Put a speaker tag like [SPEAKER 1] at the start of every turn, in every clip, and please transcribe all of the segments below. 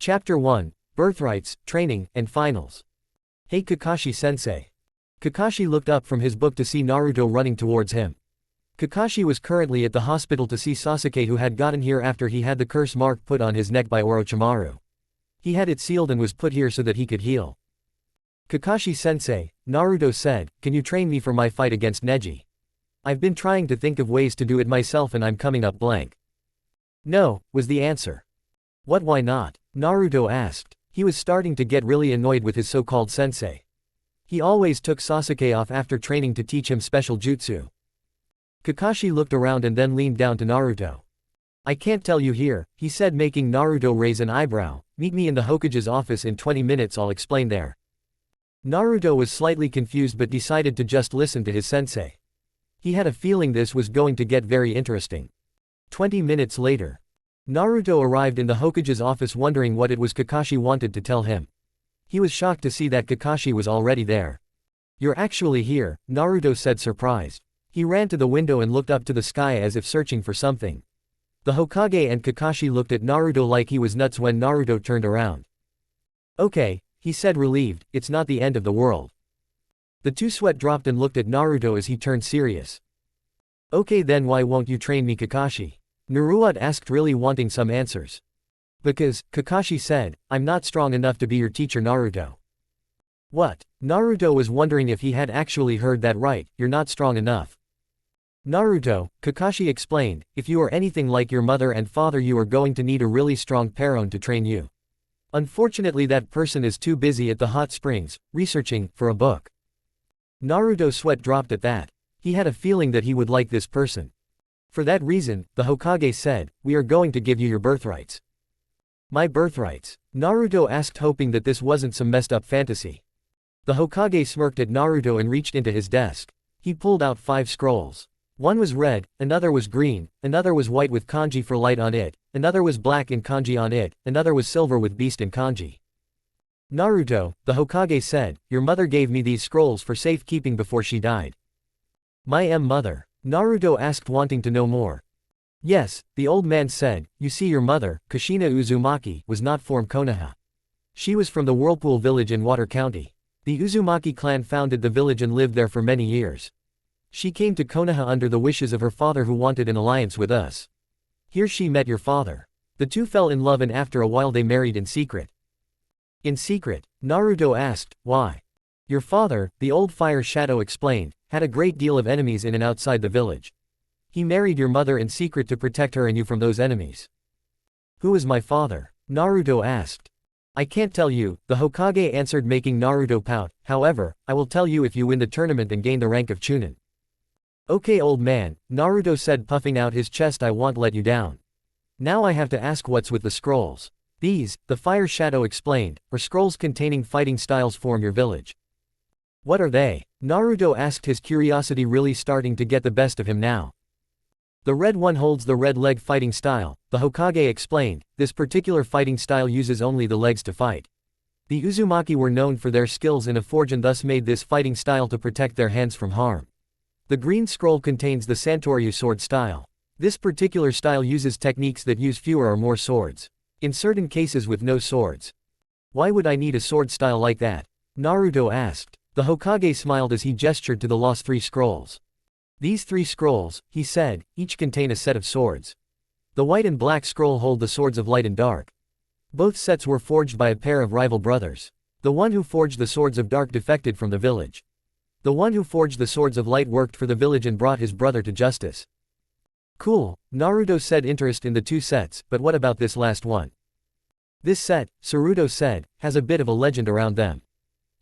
[SPEAKER 1] Chapter 1, Birthrights, Training, and Finals. Hey Kakashi-sensei. Kakashi looked up from his book to see Naruto running towards him. Kakashi was currently at the hospital to see Sasuke, who had gotten here after he had the curse mark put on his neck by Orochimaru. He had it sealed and was put here so that he could heal. Kakashi-sensei, Naruto said, can you train me for my fight against Neji? I've been trying to think of ways to do it myself and I'm coming up blank. No, was the answer. What, why not? Naruto asked. He was starting to get really annoyed with his so-called sensei. He always took Sasuke off after training to teach him special jutsu. Kakashi looked around and then leaned down to Naruto. I can't tell you here, he said, making Naruto raise an eyebrow. Meet me in the Hokage's office in 20 minutes, I'll explain there. Naruto was slightly confused but decided to just listen to his sensei. He had a feeling this was going to get very interesting. 20 minutes later. Naruto arrived in the Hokage's office wondering what it was Kakashi wanted to tell him. He was shocked to see that Kakashi was already there. You're actually here, Naruto said, surprised. He ran to the window and looked up to the sky as if searching for something. The Hokage and Kakashi looked at Naruto like he was nuts when Naruto turned around. Okay, he said, relieved, it's not the end of the world. The two sweat dropped and looked at Naruto as he turned serious. Okay then, why won't you train me, Kakashi? Naruto asked, really wanting some answers. Because, Kakashi said, I'm not strong enough to be your teacher, Naruto. What? Naruto was wondering if he had actually heard that right, you're not strong enough. Naruto, Kakashi explained, if you are anything like your mother and father, you are going to need a really strong parent to train you. Unfortunately, that person is too busy at the hot springs, researching for a book. Naruto's sweat dropped at that. He had a feeling that he would like this person. For that reason, the Hokage said, we are going to give you your birthrights. My birthrights? Naruto asked, hoping that this wasn't some messed up fantasy. The Hokage smirked at Naruto and reached into his desk. He pulled out 5 scrolls. One was red, another was green, another was white with kanji for light on it, another was black in kanji on it, another was silver with beast in kanji. Naruto, the Hokage said, your mother gave me these scrolls for safekeeping before she died. My mother? Naruto asked, wanting to know more. Yes, the old man said, you see, your mother, Kushina Uzumaki, was not from Konoha. She was from the Whirlpool village in Water County. The Uzumaki clan founded the village and lived there for many years. She came to Konoha under the wishes of her father, who wanted an alliance with us. Here she met your father. The two fell in love and after a while they married in secret. In secret? Naruto asked, why? Your father, the old fire shadow explained, had a great deal of enemies in and outside the village. He married your mother in secret to protect her and you from those enemies. Who is my father? Naruto asked. I can't tell you, the Hokage answered, making Naruto pout. However, I will tell you if you win the tournament and gain the rank of Chunin. Okay, old man, Naruto said, puffing out his chest, I won't let you down. Now I have to ask, what's with the scrolls? These, the fire shadow explained, are scrolls containing fighting styles from your village. What are they? Naruto asked, his curiosity really starting to get the best of him now. The red one holds the red leg fighting style, the Hokage explained. This particular fighting style uses only the legs to fight. The Uzumaki were known for their skills in a forge and thus made this fighting style to protect their hands from harm. The green scroll contains the Santoryu sword style. This particular style uses techniques that use fewer or more swords. In certain cases with no swords. Why would I need a sword style like that? Naruto asked. The Hokage smiled as he gestured to the lost 3 scrolls. These 3 scrolls, he said, each contain a set of swords. The white and black scroll hold the swords of light and dark. Both sets were forged by a pair of rival brothers. The one who forged the swords of dark defected from the village. The one who forged the swords of light worked for the village and brought his brother to justice. Cool, Naruto said, interest in the 2 sets, but what about this last one? This set, Saruto said, has a bit of a legend around them.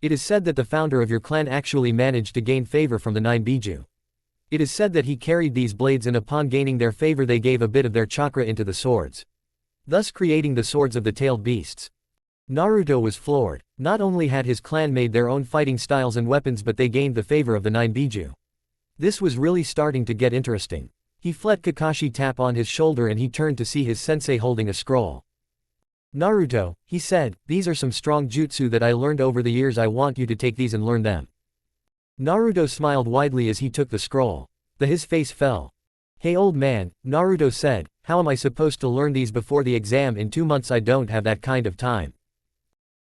[SPEAKER 1] It is said that the founder of your clan actually managed to gain favor from the 9 Biju. It is said that he carried these blades and upon gaining their favor they gave a bit of their chakra into the swords. Thus creating the swords of the tailed beasts. Naruto was floored. Not only had his clan made their own fighting styles and weapons, but they gained the favor of the 9 Biju. This was really starting to get interesting. He felt Kakashi tap on his shoulder and he turned to see his sensei holding a scroll. Naruto, he said, these are some strong jutsu that I learned over the years. I want you to take these and learn them. Naruto smiled widely as he took the scroll. His face fell. Hey old man, Naruto said, how am I supposed to learn these before the exam in 2 months? I don't have that kind of time.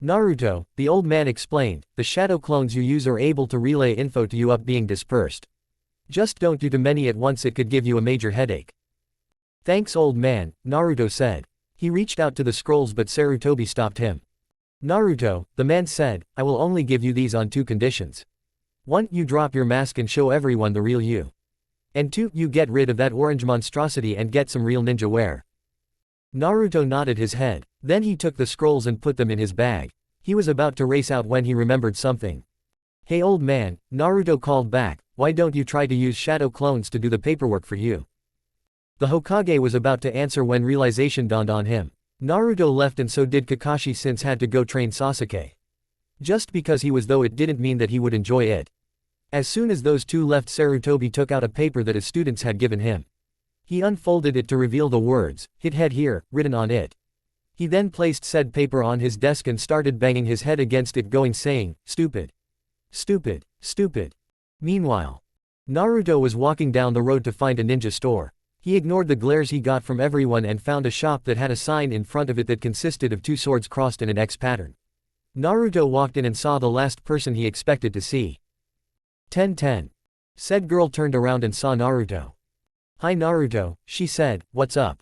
[SPEAKER 1] Naruto, the old man explained, the shadow clones you use are able to relay info to you up being dispersed. Just don't do too many at once, it could give you a major headache. Thanks old man, Naruto said. He reached out to the scrolls but Sarutobi stopped him. Naruto, the man said, I will only give you these on 2 conditions. 1. You drop your mask and show everyone the real you. And 2. You get rid of that orange monstrosity and get some real ninja wear. Naruto nodded his head. Then he took the scrolls and put them in his bag. He was about to race out when he remembered something. Hey old man, Naruto called back, why don't you try to use shadow clones to do the paperwork for you? The Hokage was about to answer when realization dawned on him. Naruto left and so did Kakashi since had to go train Sasuke. Just because he was though it didn't mean that he would enjoy it. As soon as those two left Sarutobi took out a paper that his students had given him. He unfolded it to reveal the words, "Hit head here," written on it. He then placed said paper on his desk and started banging his head against it going saying, "Stupid. Stupid. Stupid." Meanwhile, Naruto was walking down the road to find a ninja store. He ignored the glares he got from everyone and found a shop that had a sign in front of it that consisted of 2 swords crossed in an X pattern. Naruto walked in and saw the last person he expected to see. 10-10. Said girl turned around and saw Naruto. "Hi Naruto," she said, "what's up?"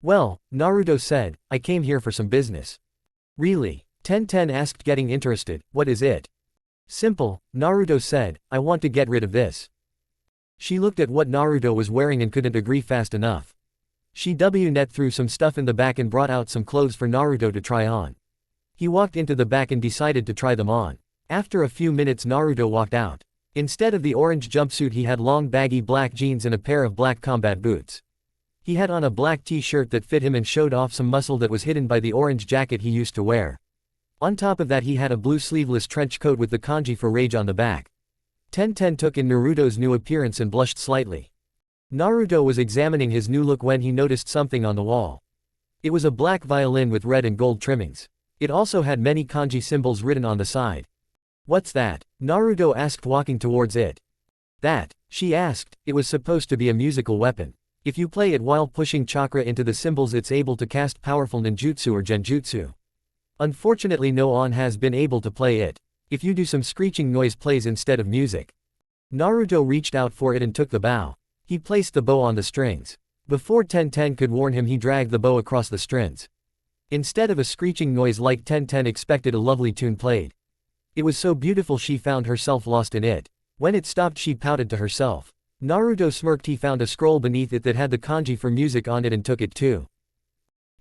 [SPEAKER 1] "Well," Naruto said, "I came here for some business." "Really?" 10-10 asked getting interested, "What is it?" "Simple," Naruto said, "I want to get rid of this." She looked at what Naruto was wearing and couldn't agree fast enough. She net threw some stuff in the back and brought out some clothes for Naruto to try on. He walked into the back and decided to try them on. After a few minutes Naruto walked out. Instead of the orange jumpsuit he had long baggy black jeans and a pair of black combat boots. He had on a black t-shirt that fit him and showed off some muscle that was hidden by the orange jacket he used to wear. On top of that he had a blue sleeveless trench coat with the kanji for rage on the back. 10-10 took in Naruto's new appearance and blushed slightly. Naruto was examining his new look when he noticed something on the wall. It was a black violin with red and gold trimmings. It also had many kanji symbols written on the side. "What's that?" Naruto asked walking towards it. "That," she asked, "it was supposed to be a musical weapon. If you play it while pushing chakra into the symbols it's able to cast powerful ninjutsu or genjutsu. Unfortunately no one has been able to play it. If you do some screeching noise plays instead of music." Naruto reached out for it and took the bow. He placed the bow on the strings. Before 10-10 could warn him he dragged the bow across the strings. Instead of a screeching noise like 10-10 expected, a lovely tune played. It was so beautiful she found herself lost in it. When it stopped she pouted to herself. Naruto smirked. He found a scroll beneath it that had the kanji for music on it and took it too.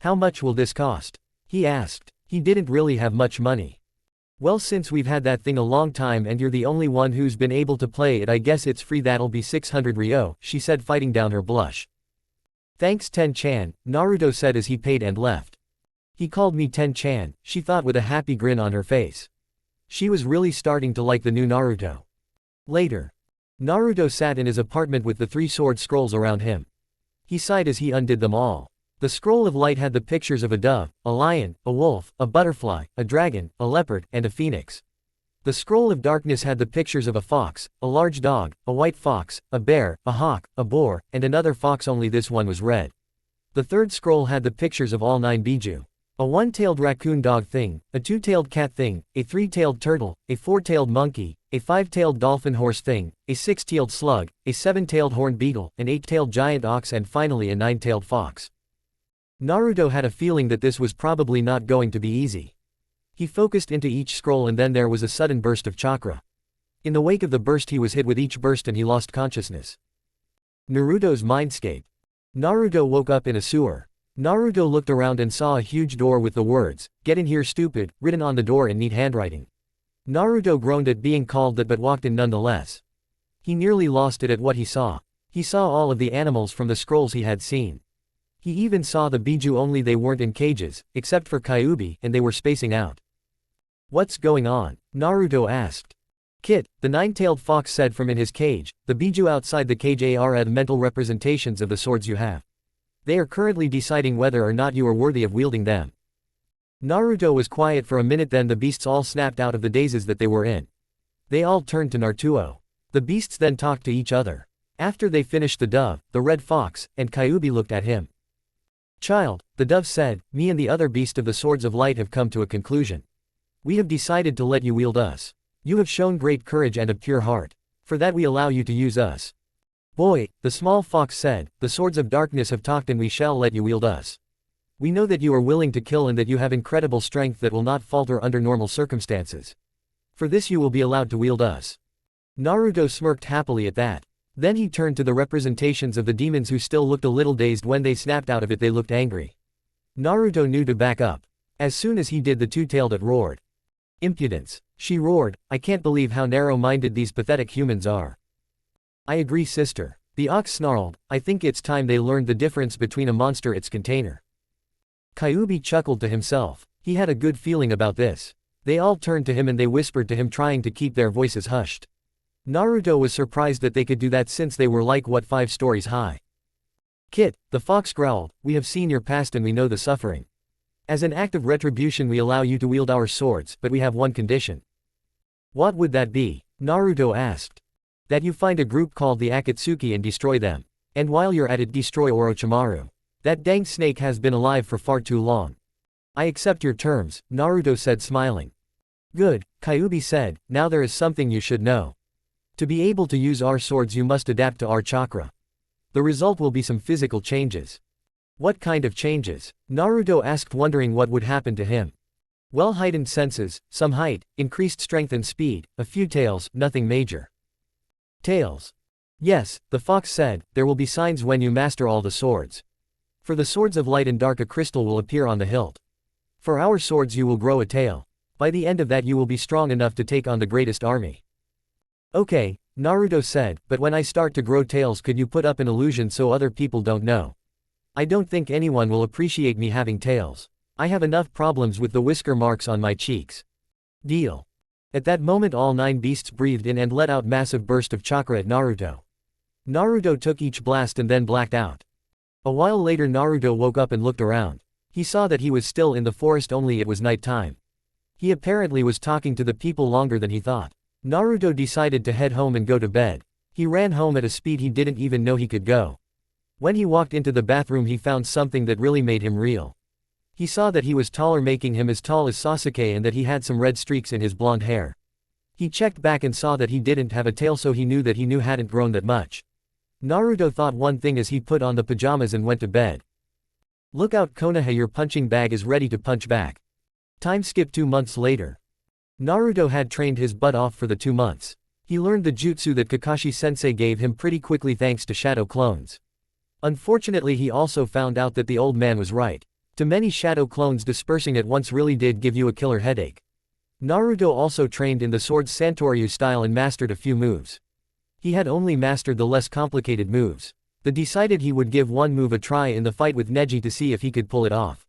[SPEAKER 1] "How much will this cost?" he asked. He didn't really have much money. "Well, since we've had that thing a long time and you're the only one who's been able to play it, I guess it's free. That'll be 600 ryo, she said, fighting down her blush. "Thanks 10-chan, Naruto said as he paid and left. "He called me 10-chan, she thought with a happy grin on her face. She was really starting to like the new Naruto. Later, Naruto sat in his apartment with the 3 sword scrolls around him. He sighed as he undid them all. The scroll of light had the pictures of a dove, a lion, a wolf, a butterfly, a dragon, a leopard, and a phoenix. The scroll of darkness had the pictures of a fox, a large dog, a white fox, a bear, a hawk, a boar, and another fox, only this one was red. The third scroll had the pictures of all 9 biju. A 1-tailed raccoon dog thing, a 2-tailed cat thing, a 3-tailed turtle, a 4-tailed monkey, a 5-tailed dolphin horse thing, a 6-tailed slug, a 7-tailed horned beetle, an 8-tailed giant ox, and finally a 9-tailed fox. Naruto had a feeling that this was probably not going to be easy. He focused into each scroll and then there was a sudden burst of chakra. In the wake of the burst he was hit with each burst and he lost consciousness. Naruto's mindscape. Naruto woke up in a sewer. Naruto looked around and saw a huge door with the words, "Get in here stupid," written on the door in neat handwriting. Naruto groaned at being called that but walked in nonetheless. He nearly lost it at what he saw. He saw all of the animals from the scrolls he had seen. He even saw the biju, only they weren't in cages, except for Kyuubi, and they were spacing out. "What's going on?" Naruto asked. "Kit," the 9-tailed fox said from in his cage, "the biju outside the cage are the mental representations of the swords you have. They are currently deciding whether or not you are worthy of wielding them." Naruto was quiet for a minute, then the beasts all snapped out of the dazes that they were in. They all turned to Naruto. The beasts then talked to each other. After they finished, the dove, the red fox, and Kyuubi looked at him. Child, the dove said, me and the other beast of the swords of light have come to a conclusion. We have decided to let you wield us. You have shown great courage and a pure heart. For that we allow you to use us. Boy, the small fox said, the swords of darkness have talked and we shall let you wield us. We know that you are willing to kill and that you have incredible strength that will not falter under normal circumstances. For this you will be allowed to wield us. Naruto smirked happily at that. Then he turned to the representations of the demons who still looked a little dazed. When they snapped out of it they looked angry. Naruto knew to back up. As soon as he did the two-tailed it roared. Impudence. She roared, I can't believe how narrow-minded these pathetic humans are. I agree sister. The ox snarled, I think it's time they learned the difference between a monster and its container. Kyuubi chuckled to himself. He had a good feeling about this. They all turned to him and they whispered to him trying to keep their voices hushed. Naruto was surprised that they could do that since they were like what 5 stories high. Kit, the fox growled, we have seen your past and we know the suffering. As an act of retribution we allow you to wield our swords, but we have one condition. What would that be? Naruto asked. That you find a group called the Akatsuki and destroy them. And while you're at it destroy Orochimaru. That dang snake has been alive for far too long. I accept your terms, Naruto said smiling. Good, Kyuubi said, now there is something you should know. To be able to use our swords you must adapt to our chakra. The result will be some physical changes. What kind of changes? Naruto asked wondering what would happen to him. Well, heightened senses, some height, increased strength and speed, a few tails, nothing major. Tails. Yes, the fox said, there will be signs when you master all the swords. For the swords of light and dark a crystal will appear on the hilt. For our swords you will grow a tail. By the end of that you will be strong enough to take on the greatest army. Okay, Naruto said, but when I start to grow tails could you put up an illusion so other people don't know? I don't think anyone will appreciate me having tails. I have enough problems with the whisker marks on my cheeks. Deal. At that moment all 9 beasts breathed in and let out massive burst of chakra at Naruto. Naruto took each blast and then blacked out. A while later Naruto woke up and looked around. He saw that he was still in the forest only it was night time. He apparently was talking to the people longer than he thought. Naruto decided to head home and go to bed. He ran home at a speed he didn't even know he could go. When he walked into the bathroom he found something that really made him reel. He saw that he was taller making him as tall as Sasuke and that he had some red streaks in his blonde hair. He checked back and saw that he didn't have a tail so he knew that he hadn't grown that much. Naruto thought one thing as he put on the pajamas and went to bed. Look out Konoha, your punching bag is ready to punch back. Time skip 2 months later. Naruto had trained his butt off for the 2 months. He learned the jutsu that Kakashi sensei gave him pretty quickly thanks to shadow clones. Unfortunately he also found out that the old man was right. To many shadow clones dispersing at once really did give you a killer headache. Naruto also trained in the sword's Santoryu style and mastered a few moves. He had only mastered the less complicated moves. He decided he would give one move a try in the fight with Neji to see if he could pull it off.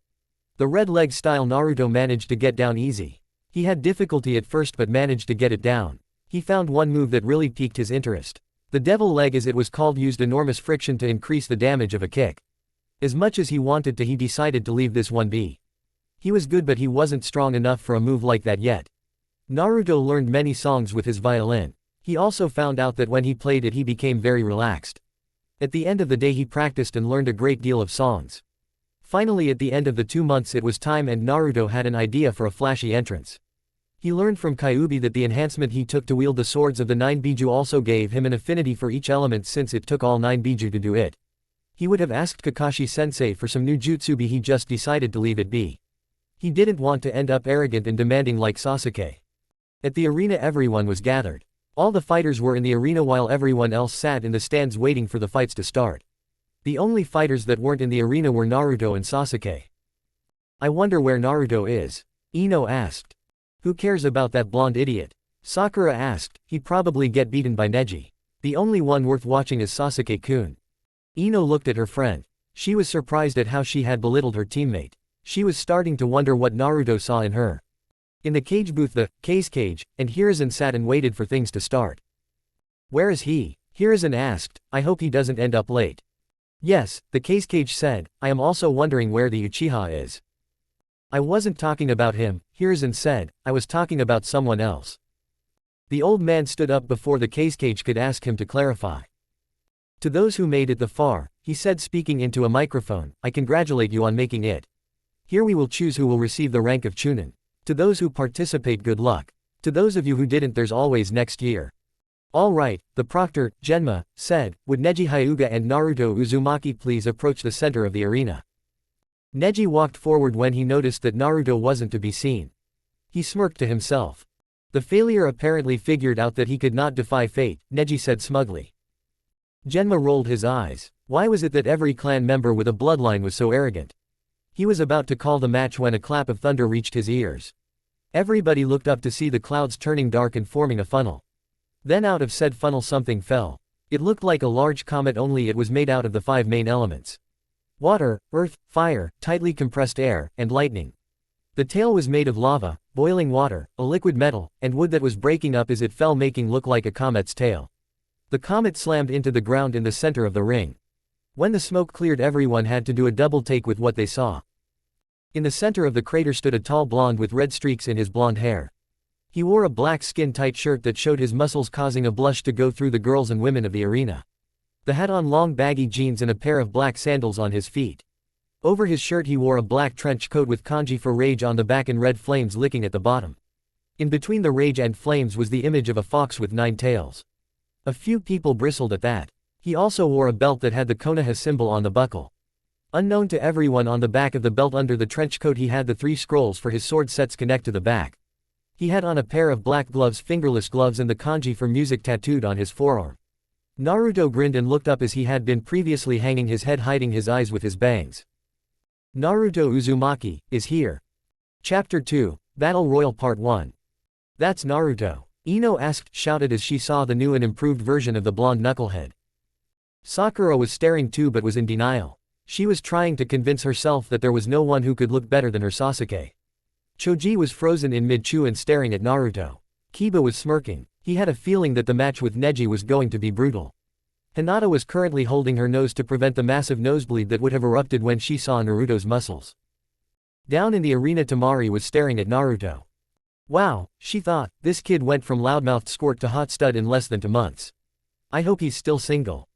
[SPEAKER 1] The red leg style Naruto managed to get down easy. He had difficulty at first but managed to get it down. He found one move that really piqued his interest. The devil leg as it was called used enormous friction to increase the damage of a kick. As much as he wanted to he decided to leave this one be. He was good but he wasn't strong enough for a move like that yet. Naruto learned many songs with his violin. He also found out that when he played it he became very relaxed. At the end of the day he practiced and learned a great deal of songs. Finally at the end of the 2 months it was time and Naruto had an idea for a flashy entrance. He learned from Kyuubi that the enhancement he took to wield the swords of the 9 Biju also gave him an affinity for each element since it took all 9 Biju to do it. He would have asked Kakashi sensei for some new jutsu but he just decided to leave it be. He didn't want to end up arrogant and demanding like Sasuke. At the arena everyone was gathered. All the fighters were in the arena while everyone else sat in the stands waiting for the fights to start. The only fighters that weren't in the arena were Naruto and Sasuke. I wonder where Naruto is? Ino asked. Who cares about that blonde idiot? Sakura asked, he'd probably get beaten by Neji. The only one worth watching is Sasuke-kun. Ino looked at her friend. She was surprised at how she had belittled her teammate. She was starting to wonder what Naruto saw in her. In the cage booth the cage, and Hiruzen sat and waited for things to start. Where is he? Hiruzen asked, I hope he doesn't end up late. Yes, the cage said, I am also wondering where the Uchiha is. I wasn't talking about him, Hiruzen said, I was talking about someone else. The old man stood up before the cage could ask him to clarify. To those who made it the far, he said speaking into a microphone, I congratulate you on making it. Here we will choose who will receive the rank of chunin. To those who participate, good luck. To those of you who didn't, there's always next year. All right, the proctor, Genma, said, would Neji Hyuga and Naruto Uzumaki please approach the center of the arena? Neji walked forward when he noticed that Naruto wasn't to be seen. He smirked to himself. The failure apparently figured out that he could not defy fate, Neji said smugly. Genma rolled his eyes. Why was it that every clan member with a bloodline was so arrogant? He was about to call the match when a clap of thunder reached his ears. Everybody looked up to see the clouds turning dark and forming a funnel. Then out of said funnel something fell. It looked like a large comet, only it was made out of the 5 main elements: water, earth, fire, tightly compressed air, and lightning. The tail was made of lava, boiling water, a liquid metal, and wood that was breaking up as it fell, making look like a comet's tail. The comet slammed into the ground in the center of the ring. When the smoke cleared, everyone had to do a double take with what they saw. In the center of the crater stood a tall blonde with red streaks in his blonde hair. He wore a black skin-tight shirt that showed his muscles, causing a blush to go through the girls and women of the arena. The had on long baggy jeans and a pair of black sandals on his feet. Over his shirt he wore a black trench coat with kanji for rage on the back and red flames licking at the bottom. In between the rage and flames was the image of a fox with 9 tails. A few people bristled at that. He also wore a belt that had the Konoha symbol on the buckle. Unknown to everyone, on the back of the belt under the trench coat he had the 3 scrolls for his sword sets connect to the back. He had on a pair of black gloves, fingerless gloves, and the kanji for music tattooed on his forearm. Naruto grinned and looked up as he had been previously, hanging his head, hiding his eyes with his bangs. Naruto Uzumaki is here. Chapter 2, Battle Royal Part 1. That's Naruto, Ino shouted as she saw the new and improved version of the blonde knucklehead. Sakura was staring too, but was in denial. She was trying to convince herself that there was no one who could look better than her Sasuke. Choji was frozen in mid-chew and staring at Naruto. Kiba was smirking. He had a feeling that the match with Neji was going to be brutal. Hinata was currently holding her nose to prevent the massive nosebleed that would have erupted when she saw Naruto's muscles. Down in the arena, Tamari was staring at Naruto. Wow, she thought, this kid went from loudmouthed squirt to hot stud in less than 2 months. I hope he's still single.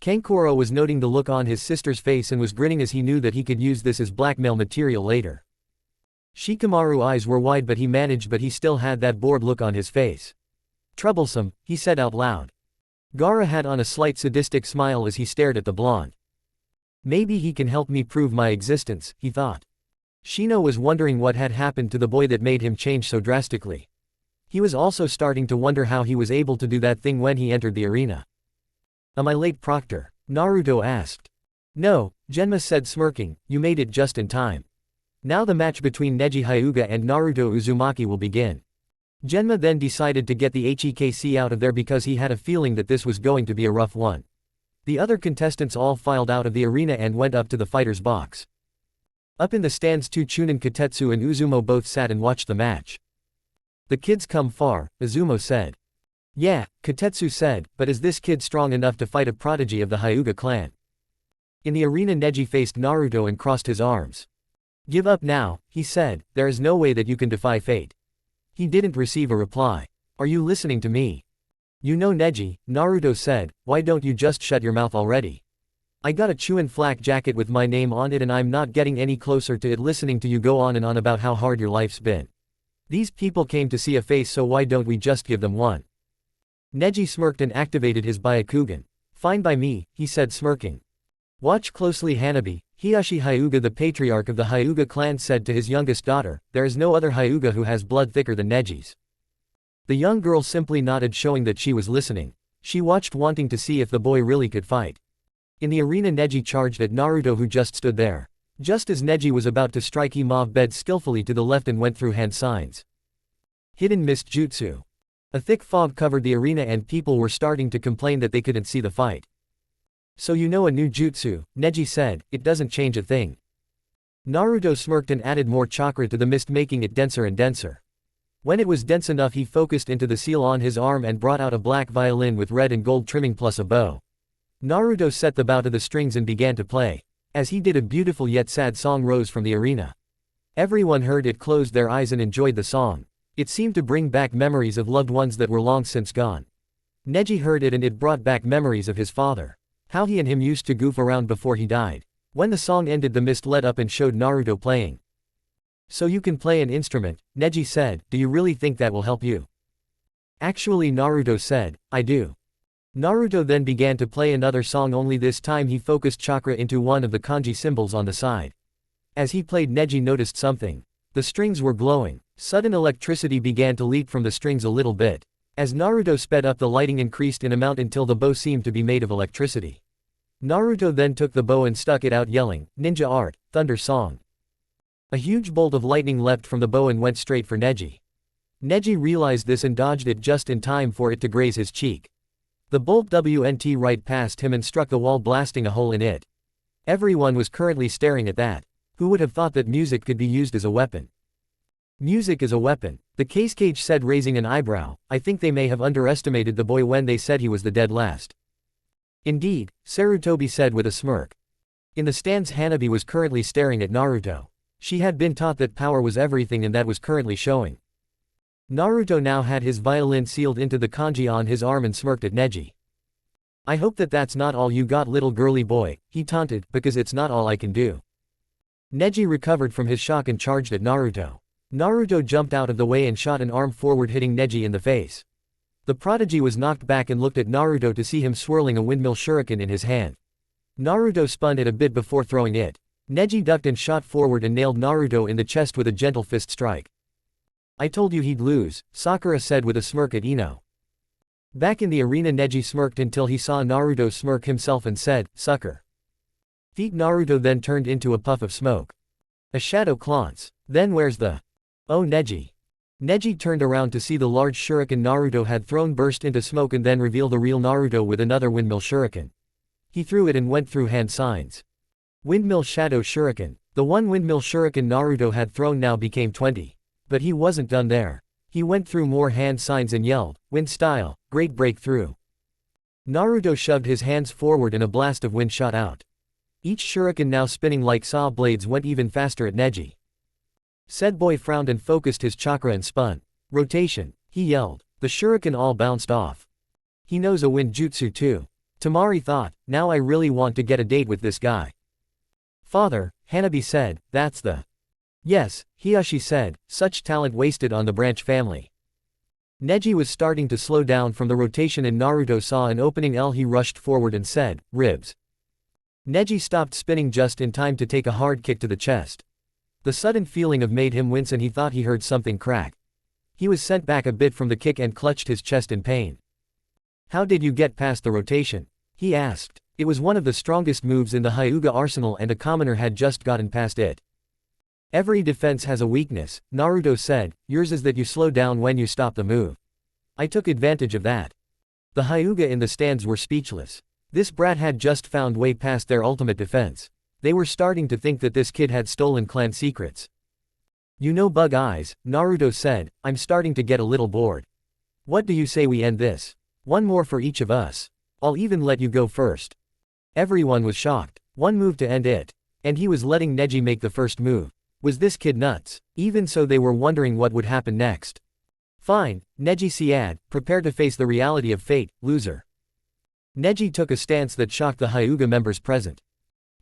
[SPEAKER 1] Kankuro was noting the look on his sister's face and was grinning as he knew that he could use this as blackmail material later. Shikamaru's eyes were wide, but he still had that bored look on his face. Troublesome, he said out loud. Gaara had on a slight sadistic smile as he stared at the blonde. Maybe he can help me prove my existence, he thought. Shino was wondering what had happened to the boy that made him change so drastically. He was also starting to wonder how he was able to do that thing when he entered the arena. Am I late, Proctor? Naruto asked. No, Genma said smirking, you made it just in time. Now the match between Neji Hyuga and Naruto Uzumaki will begin. Genma then decided to get the HEKC out of there because he had a feeling that this was going to be a rough one. The other contestants all filed out of the arena and went up to the fighter's box. Up in the stands, 2 Chunin, Kotetsu and Uzumo, both sat and watched the match. The kid's come far, Uzumo said. Yeah, Kotetsu said, but is this kid strong enough to fight a prodigy of the Hyuga clan? In the arena, Neji faced Naruto and crossed his arms. Give up now, he said, there is no way that you can defy fate. He didn't receive a reply. Are you listening to me? You know Neji, Naruto said, why don't you just shut your mouth already? I got a Chunin flak jacket with my name on it and I'm not getting any closer to it listening to you go on and on about how hard your life's been. These people came to see a face, so why don't we just give them one? Neji smirked and activated his Byakugan. Fine by me, he said smirking. Watch closely, Hanabi, Hiyashi Hyuga, the patriarch of the Hyuga clan, said to his youngest daughter, there is no other Hyuga who has blood thicker than Neji's. The young girl simply nodded, showing that she was listening. She watched, wanting to see if the boy really could fight. In the arena, Neji charged at Naruto, who just stood there. Just as Neji was about to strike, he mob-bed skillfully to the left and went through hand signs. Hidden mist jutsu. A thick fog covered the arena and people were starting to complain that they couldn't see the fight. So you know a new jutsu, Neji said, it doesn't change a thing. Naruto smirked and added more chakra to the mist, making it denser and denser. When it was dense enough, he focused into the seal on his arm and brought out a black violin with red and gold trimming plus a bow. Naruto set the bow to the strings and began to play. As he did, a beautiful yet sad song rose from the arena. Everyone heard it, closed their eyes and enjoyed the song. It seemed to bring back memories of loved ones that were long since gone. Neji heard it and it brought back memories of his father. How he and him used to goof around before he died. When the song ended, the mist lit up and showed Naruto playing. So you can play an instrument, Neji said, do you really think that will help you? Actually, Naruto said, I do. Naruto then began to play another song, only this time he focused chakra into one of the kanji symbols on the side. As he played, Neji noticed something. The strings were glowing. Sudden electricity began to leak from the strings a little bit. As Naruto sped up, the lighting increased in amount until the bow seemed to be made of electricity. Naruto then took the bow and stuck it out, yelling, "Ninja art, thunder song." A huge bolt of lightning leapt from the bow and went straight for Neji. Neji realized this and dodged it just in time for it to graze his cheek. The bolt went right past him and struck the wall, blasting a hole in it. Everyone was currently staring at that. Who would have thought that music could be used as a weapon? Music is a weapon, the Kage said, raising an eyebrow. I think they may have underestimated the boy when they said he was the dead last. Indeed, Sarutobi said with a smirk. In the stands, Hanabi was currently staring at Naruto. She had been taught that power was everything, and that was currently showing. Naruto now had his violin sealed into the kanji on his arm and smirked at Neji. I hope that that's not all you got, little girly boy, he taunted, because it's not all I can do. Neji recovered from his shock and charged at Naruto. Naruto jumped out of the way and shot an arm forward, hitting Neji in the face. The prodigy was knocked back and looked at Naruto to see him swirling a windmill shuriken in his hand. Naruto spun it a bit before throwing it. Neji ducked and shot forward and nailed Naruto in the chest with a gentle fist strike. I told you he'd lose, Sakura said with a smirk at Ino. Back in the arena, Neji smirked until he saw Naruto smirk himself and said, "Sucker." Naruto then turned into a puff of smoke. A shadow clance. Then where's the... Oh, Neji. Neji turned around to see the large shuriken Naruto had thrown burst into smoke and then reveal the real Naruto with another windmill shuriken. He threw it and went through hand signs. Windmill shadow shuriken. The one windmill shuriken Naruto had thrown now became 20. But he wasn't done there. He went through more hand signs and yelled, "Wind style, great breakthrough." Naruto shoved his hands forward and a blast of wind shot out. Each shuriken, now spinning like saw blades, went even faster at Neji. Said boy frowned and focused his chakra and spun. Rotation, he yelled. The shuriken all bounced off. He knows a wind jutsu too. Tamari thought, now I really want to get a date with this guy. Father, Hanabi said, that's the... Yes, Hiyashi said, such talent wasted on the branch family. Neji was starting to slow down from the rotation and Naruto saw an opening L. He rushed forward and said, ribs. Neji stopped spinning just in time to take a hard kick to the chest. The sudden feeling of made him wince and he thought he heard something crack. He was sent back a bit from the kick and clutched his chest in pain. How did you get past the rotation? He asked. It was one of the strongest moves in the Hyuga arsenal and a commoner had just gotten past it. Every defense has a weakness, Naruto said, yours is that you slow down when you stop the move. I took advantage of that. The Hyuga in the stands were speechless. This brat had just found way past their ultimate defense. They were starting to think that this kid had stolen clan secrets. You know, bug eyes, Naruto said, I'm starting to get a little bored. What do you say we end this? One more for each of us. I'll even let you go first. Everyone was shocked. One move to end it. And he was letting Neji make the first move. Was this kid nuts? Even so, they were wondering what would happen next. Fine, Neji said, prepare to face the reality of fate, loser. Neji took a stance that shocked the Hyuga members present.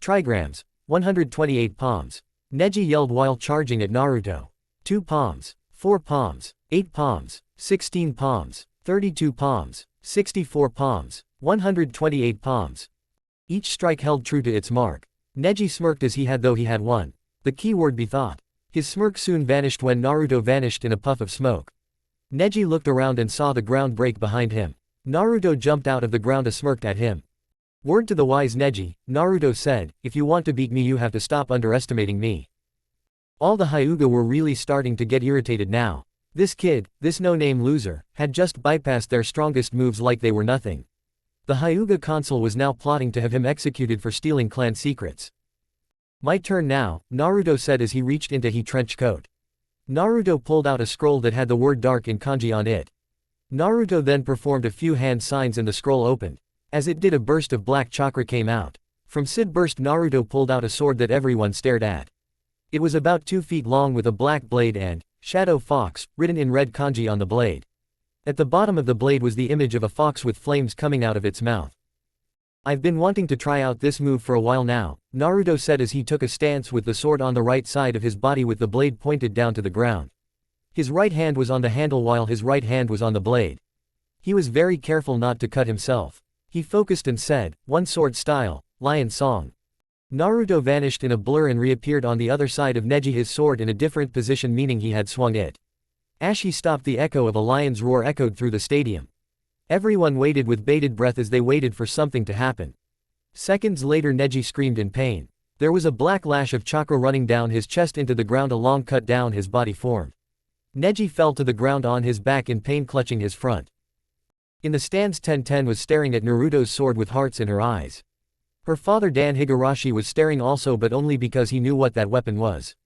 [SPEAKER 1] Trigrams. 128 palms. Neji yelled while charging at Naruto. 2 palms. 4 palms. 8 palms. 16 palms. 32 palms. 64 palms. 128 palms. Each strike held true to its mark. Neji smirked as he had won. The keyword bethought. His smirk soon vanished when Naruto vanished in a puff of smoke. Neji looked around and saw the ground break behind him. Naruto jumped out of the ground and smirked at him. Word to the wise Neji, Naruto said, if you want to beat me you have to stop underestimating me. All the Hyuga were really starting to get irritated now. This kid, this no-name loser, had just bypassed their strongest moves like they were nothing. The Hyuga consul was now plotting to have him executed for stealing clan secrets. My turn now, Naruto said as he reached into his trench coat. Naruto pulled out a scroll that had the word dark in kanji on it. Naruto then performed a few hand signs and the scroll opened. As it did, a burst of black chakra came out. From said burst, Naruto pulled out a sword that everyone stared at. It was about 2 feet long with a black blade and Shadow Fox written in red kanji on the blade. At the bottom of the blade was the image of a fox with flames coming out of its mouth. I've been wanting to try out this move for a while now, Naruto said as he took a stance with the sword on the right side of his body with the blade pointed down to the ground. His right hand was on the handle while his right hand was on the blade. He was very careful not to cut himself. He focused and said, "One sword style, lion song." Naruto vanished in a blur and reappeared on the other side of Neji, his sword in a different position, meaning he had swung it. As he stopped, the echo of a lion's roar echoed through the stadium. Everyone waited with bated breath as they waited for something to happen. Seconds later, Neji screamed in pain. There was a black lash of chakra running down his chest into the ground. A long cut down his body formed. Neji fell to the ground on his back in pain, clutching his front. In the stands, Ten was staring at Naruto's sword with hearts in her eyes. Her father Dan Higurashi was staring also, but only because he knew what that weapon was.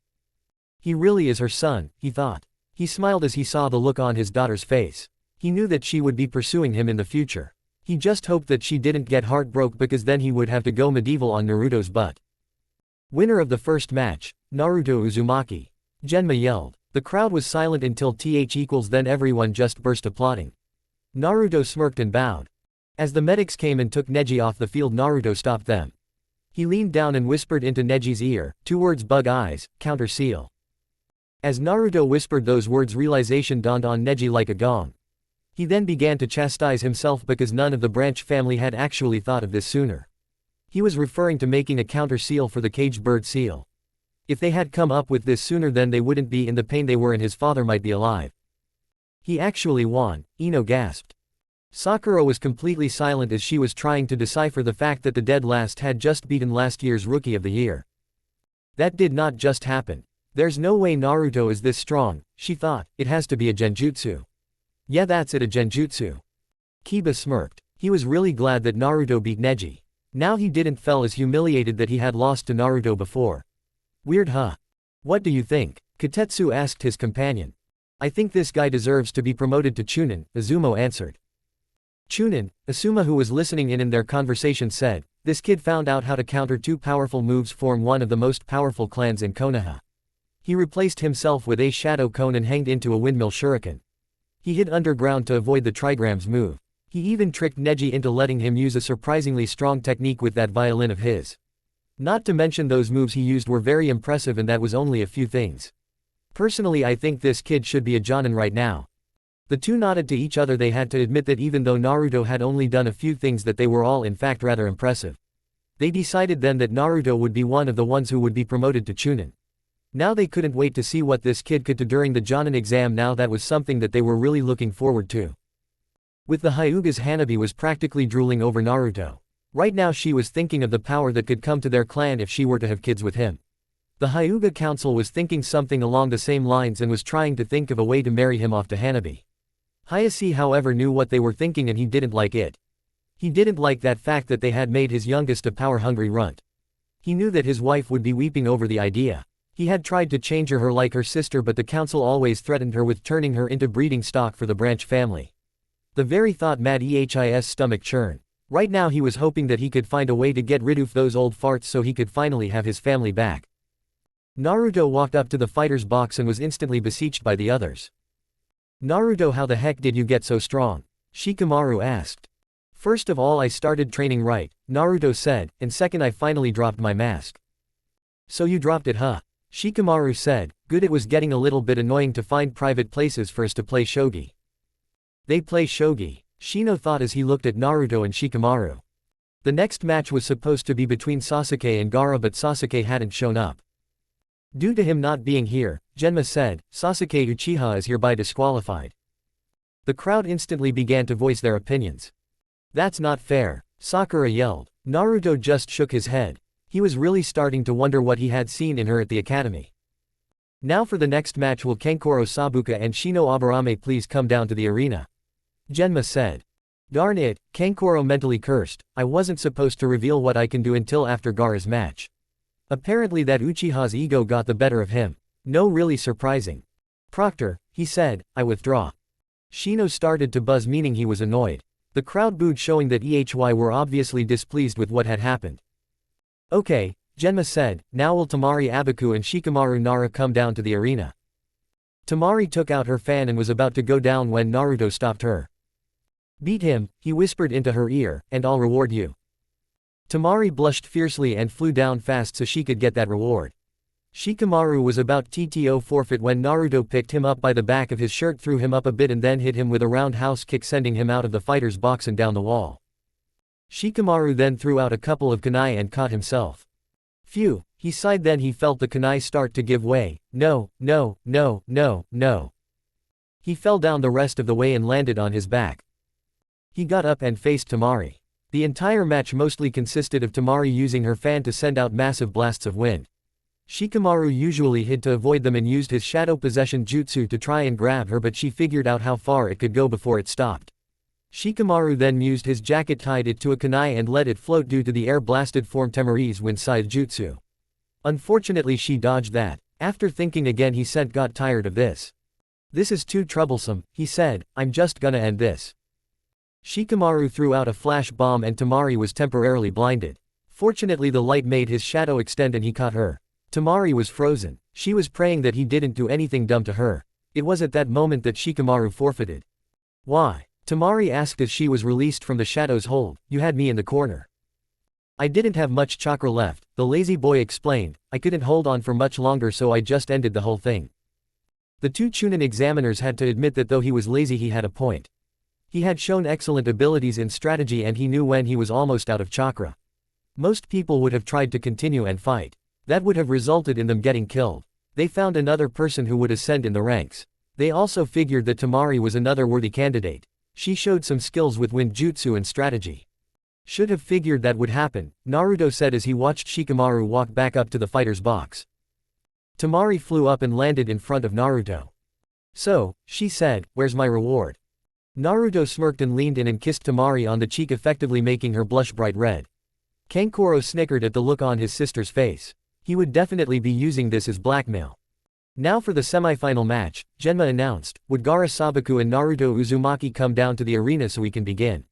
[SPEAKER 1] He really is her son, he thought. He smiled as he saw the look on his daughter's face. He knew that she would be pursuing him in the future. He just hoped that she didn't get heartbroken, because then he would have to go medieval on Naruto's butt. Winner of the first match, Naruto Uzumaki. Genma yelled. The crowd was silent until then everyone just burst applauding. Naruto smirked and bowed. As the medics came and took Neji off the field, Naruto stopped them. He leaned down and whispered into Neji's ear, 2 words: bug eyes, counter seal. As Naruto whispered those words, realization dawned on Neji like a gong. He then began to chastise himself because none of the branch family had actually thought of this sooner. He was referring to making a counter seal for the caged bird seal. If they had come up with this sooner, then they wouldn't be in the pain they were and his father might be alive. He actually won, Ino gasped. Sakura was completely silent as she was trying to decipher the fact that the dead last had just beaten last year's Rookie of the Year. That did not just happen. There's no way Naruto is this strong, she thought. It has to be a genjutsu. Yeah, that's it, a genjutsu. Kiba smirked. He was really glad that Naruto beat Neji. Now he didn't feel as humiliated that he had lost to Naruto before. Weird, huh? What do you think? Katetsu asked his companion. I think this guy deserves to be promoted to Chunin, Izumo answered. Chunin, Asuma, who was listening in their conversation, said, this kid found out how to counter 2 powerful moves, form one of the most powerful clans in Konoha. He replaced himself with a shadow cone and hanged into a windmill shuriken. He hid underground to avoid the trigrams move. He even tricked Neji into letting him use a surprisingly strong technique with that violin of his. Not to mention those moves he used were very impressive, and that was only a few things. Personally, I think this kid should be a Jonin right now. The two nodded to each other. They had to admit that even though Naruto had only done a few things, that they were all in fact rather impressive. They decided then that Naruto would be one of the ones who would be promoted to Chunin. Now they couldn't wait to see what this kid could do during the Jonin exam. Now that was something that they were really looking forward to. With the Hyugas, Hanabi was practically drooling over Naruto. Right now she was thinking of the power that could come to their clan if she were to have kids with him. The Hyuga Council was thinking something along the same lines and was trying to think of a way to marry him off to Hanabi. Hayase, however, knew what they were thinking and he didn't like it. He didn't like that fact that they had made his youngest a power-hungry runt. He knew that his wife would be weeping over the idea. He had tried to change her like her sister, but the council always threatened her with turning her into breeding stock for the branch family. The very thought made his stomach churn. Right now he was hoping that he could find a way to get rid of those old farts so he could finally have his family back. Naruto walked up to the fighter's box and was instantly besieged by the others. Naruto, how the heck did you get so strong? Shikamaru asked. First of all, I started training right, Naruto said, and second, I finally dropped my mask. So you dropped it, huh? Shikamaru said, good. It was getting a little bit annoying to find private places for us to play shogi. They play shogi? Shino thought as he looked at Naruto and Shikamaru. The next match was supposed to be between Sasuke and Gaara, but Sasuke hadn't shown up. Due to him not being here, Genma said, Sasuke Uchiha is hereby disqualified. The crowd instantly began to voice their opinions. That's not fair, Sakura yelled. Naruto just shook his head. He was really starting to wonder what he had seen in her at the academy. Now for the next match, will Kankuro Sabuka and Shino Aburame please come down to the arena? Genma said. Darn it, Kankuro mentally cursed, I wasn't supposed to reveal what I can do until after Gaara's match. Apparently that Uchiha's ego got the better of him. No, really surprising. Proctor, he said, I withdraw. Shino started to buzz, meaning he was annoyed. The crowd booed, showing that EHY were obviously displeased with what had happened. Okay, Genma said, now will Tamari Abaku and Shikamaru Nara come down to the arena? Tamari took out her fan and was about to go down when Naruto stopped her. Beat him, he whispered into her ear, and I'll reward you. Temari blushed fiercely and flew down fast so she could get that reward. Shikamaru was about to forfeit when Naruto picked him up by the back of his shirt, threw him up a bit and then hit him with a roundhouse kick, sending him out of the fighter's box and down the wall. Shikamaru then threw out a couple of kunai and caught himself. Phew, he sighed, then he felt the kunai start to give way. No, no, no, no, no. He fell down the rest of the way and landed on his back. He got up and faced Temari. The entire match mostly consisted of Temari using her fan to send out massive blasts of wind. Shikamaru usually hid to avoid them and used his shadow possession jutsu to try and grab her, but she figured out how far it could go before it stopped. Shikamaru then used his jacket, tied it to a kunai and let it float due to the air-blasted form Temari's wind-scythe jutsu. Unfortunately she dodged that. After thinking again, he got tired of this. This is too troublesome, he said, I'm just gonna end this. Shikamaru threw out a flash bomb and Temari was temporarily blinded. Fortunately the light made his shadow extend and he caught her. Temari was frozen. She was praying that he didn't do anything dumb to her. It was at that moment that Shikamaru forfeited. Why? Temari asked as she was released from the shadow's hold. You had me in the corner. I didn't have much chakra left, the lazy boy explained. I couldn't hold on for much longer, so I just ended the whole thing. The two Chunin examiners had to admit that though he was lazy, he had a point. He had shown excellent abilities in strategy and he knew when he was almost out of chakra. Most people would have tried to continue and fight. That would have resulted in them getting killed. They found another person who would ascend in the ranks. They also figured that Temari was another worthy candidate. She showed some skills with wind jutsu and strategy. Should have figured that would happen, Naruto said as he watched Shikamaru walk back up to the fighter's box. Temari flew up and landed in front of Naruto. So, she said, where's my reward? Naruto smirked and leaned in and kissed Temari on the cheek, effectively making her blush bright red. Kankuro snickered at the look on his sister's face. He would definitely be using this as blackmail. Now for the semi-final match, Genma announced. Would Gaara Sabaku and Naruto Uzumaki come down to the arena so we can begin?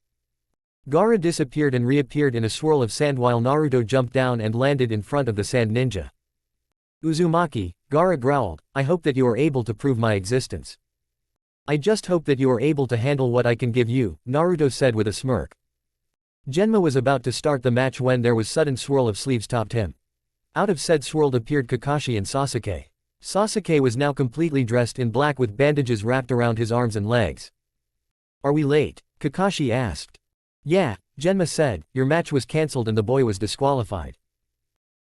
[SPEAKER 1] Gaara disappeared and reappeared in a swirl of sand while Naruto jumped down and landed in front of the sand ninja. Uzumaki, Gaara growled, I hope that you are able to prove my existence. I just hope that you are able to handle what I can give you, Naruto said with a smirk. Genma was about to start the match when there was sudden swirl of sleeves topped him. Out of said swirl appeared Kakashi and Sasuke. Sasuke was now completely dressed in black with bandages wrapped around his arms and legs. Are we late? Kakashi asked. Yeah, Genma said, your match was cancelled and the boy was disqualified.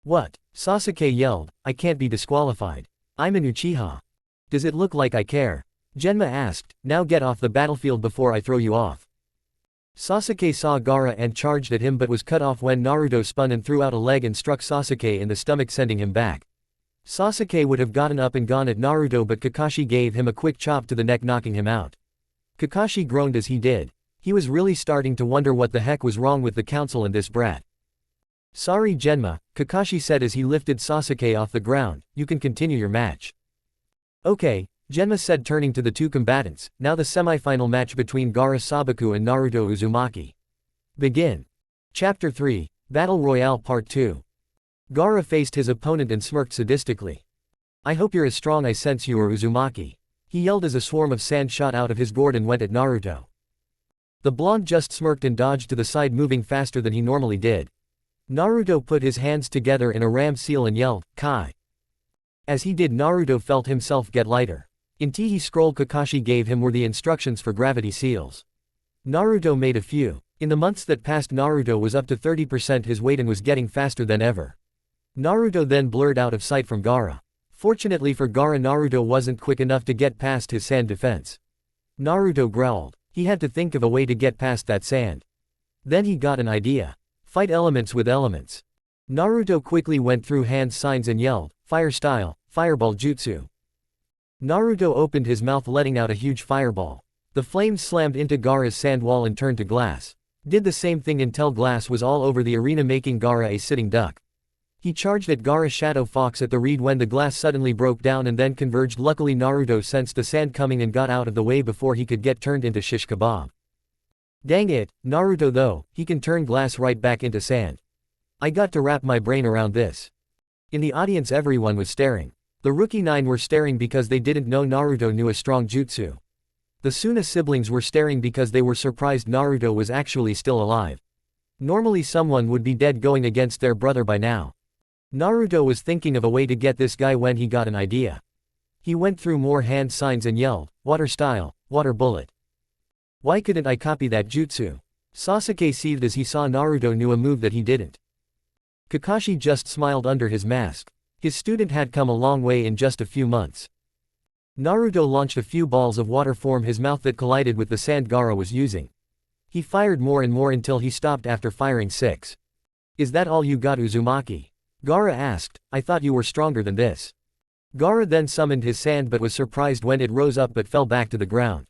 [SPEAKER 1] What? Sasuke yelled, I can't be disqualified. I'm an Uchiha. Does it look like I care? Genma asked, now get off the battlefield before I throw you off. Sasuke saw Gaara and charged at him but was cut off when Naruto spun and threw out a leg and struck Sasuke in the stomach, sending him back. Sasuke would have gotten up and gone at Naruto but Kakashi gave him a quick chop to the neck, knocking him out. Kakashi groaned as he did. He was really starting to wonder what the heck was wrong with the council and this brat. Sorry Genma, Kakashi said as he lifted Sasuke off the ground, you can continue your match. Okay, Genma said, turning to the two combatants. Now the semi-final match between Gaara Sabaku and Naruto Uzumaki. Begin. Chapter 3, Battle Royale Part 2. Gaara faced his opponent and smirked sadistically. I hope you're as strong I sense you are, Uzumaki. He yelled as a swarm of sand shot out of his gourd and went at Naruto. The blonde just smirked and dodged to the side, moving faster than he normally did. Naruto put his hands together in a ram seal and yelled, Kai. As he did, Naruto felt himself get lighter. In Teehee scroll Kakashi gave him were the instructions for gravity seals. Naruto made a few. In the months that passed, Naruto was up to 30% his weight and was getting faster than ever. Naruto then blurred out of sight from Gaara. Fortunately for Gaara, Naruto wasn't quick enough to get past his sand defense. Naruto growled. He had to think of a way to get past that sand. Then he got an idea. Fight elements with elements. Naruto quickly went through hand signs and yelled, Fire style, Fireball Jutsu. Naruto opened his mouth, letting out a huge fireball. The flames slammed into Gaara's sand wall and turned to glass. Did the same thing until glass was all over the arena, making Gaara a sitting duck. He charged at Gaara Shadow Fox at the reed when the glass suddenly broke down and then converged. Luckily Naruto sensed the sand coming and got out of the way before he could get turned into shish kebab. Dang it, Naruto though, he can turn glass right back into sand. I got to wrap my brain around this. In the audience everyone was staring. The Rookie 9 were staring because they didn't know Naruto knew a strong jutsu. The Suna siblings were staring because they were surprised Naruto was actually still alive. Normally someone would be dead going against their brother by now. Naruto was thinking of a way to get this guy when he got an idea. He went through more hand signs and yelled, "Water style, water bullet." Why couldn't I copy that jutsu? Sasuke seethed as he saw Naruto knew a move that he didn't. Kakashi just smiled under his mask. His student had come a long way in just a few months. Naruto launched a few balls of water from his mouth that collided with the sand Gaara was using. He fired more and more until he stopped after firing 6. "Is that all you got, Uzumaki?" Gaara asked. "I thought you were stronger than this." Gaara then summoned his sand but was surprised when it rose up but fell back to the ground.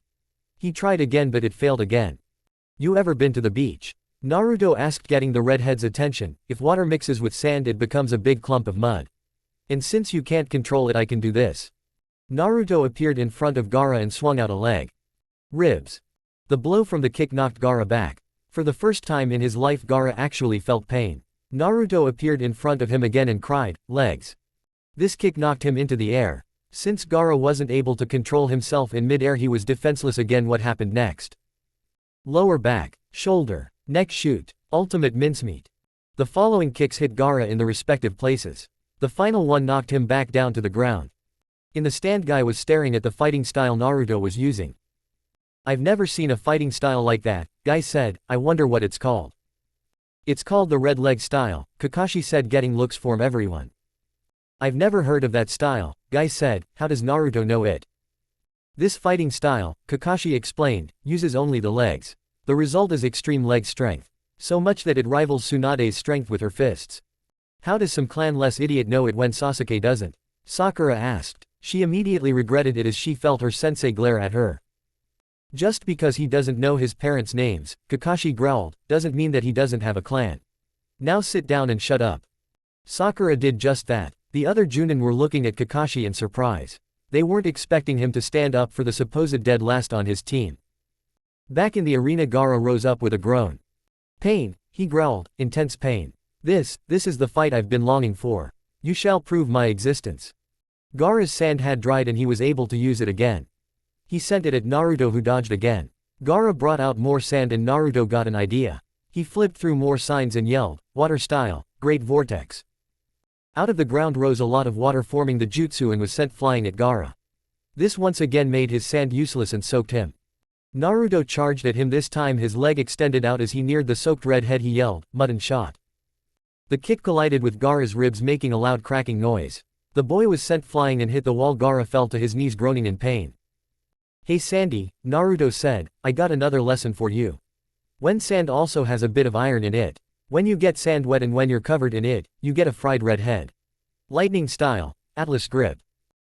[SPEAKER 1] He tried again but it failed again. "You ever been to the beach?" Naruto asked, getting the redhead's attention. "If water mixes with sand it becomes a big clump of mud. And since you can't control it I can do this." Naruto appeared in front of Gaara and swung out a leg. Ribs. The blow from the kick knocked Gaara back. For the first time in his life Gaara actually felt pain. Naruto appeared in front of him again and cried, "Legs." This kick knocked him into the air. Since Gaara wasn't able to control himself in mid-air he was defenseless again. What happened next? Lower back, shoulder, neck shoot, ultimate mincemeat. The following kicks hit Gaara in the respective places. The final one knocked him back down to the ground. In the stand Guy was staring at the fighting style Naruto was using. "I've never seen a fighting style like that," Guy said. "I wonder what it's called." "It's called the red leg style," Kakashi said, getting looks from everyone. "I've never heard of that style," Guy said. "How does Naruto know it?" "This fighting style," Kakashi explained, "uses only the legs. The result is extreme leg strength. So much that it rivals Tsunade's strength with her fists." "How does some clan-less idiot know it when Sasuke doesn't?" Sakura asked. She immediately regretted it as she felt her sensei glare at her. "Just because he doesn't know his parents' names," Kakashi growled, "doesn't mean that he doesn't have a clan. Now sit down and shut up." Sakura did just that. The other Junin were looking at Kakashi in surprise. They weren't expecting him to stand up for the supposed dead last on his team. Back in the arena Gaara rose up with a groan. "Pain," he growled, "intense pain. This is the fight I've been longing for. You shall prove my existence." Gaara's sand had dried and he was able to use it again. He sent it at Naruto who dodged again. Gaara brought out more sand and Naruto got an idea. He flipped through more signs and yelled, "Water style, great vortex." Out of the ground rose a lot of water forming the jutsu and was sent flying at Gaara. This once again made his sand useless and soaked him. Naruto charged at him, this time his leg extended out as he neared the soaked red head. He yelled, "Mud and shot." The kick collided with Gaara's ribs making a loud cracking noise. The boy was sent flying and hit the wall. Gaara fell to his knees groaning in pain. "Hey Sandy," Naruto said, "I got another lesson for you. When sand also has a bit of iron in it. When you get sand wet and when you're covered in it, you get a fried red head. Lightning style, Atlas grip."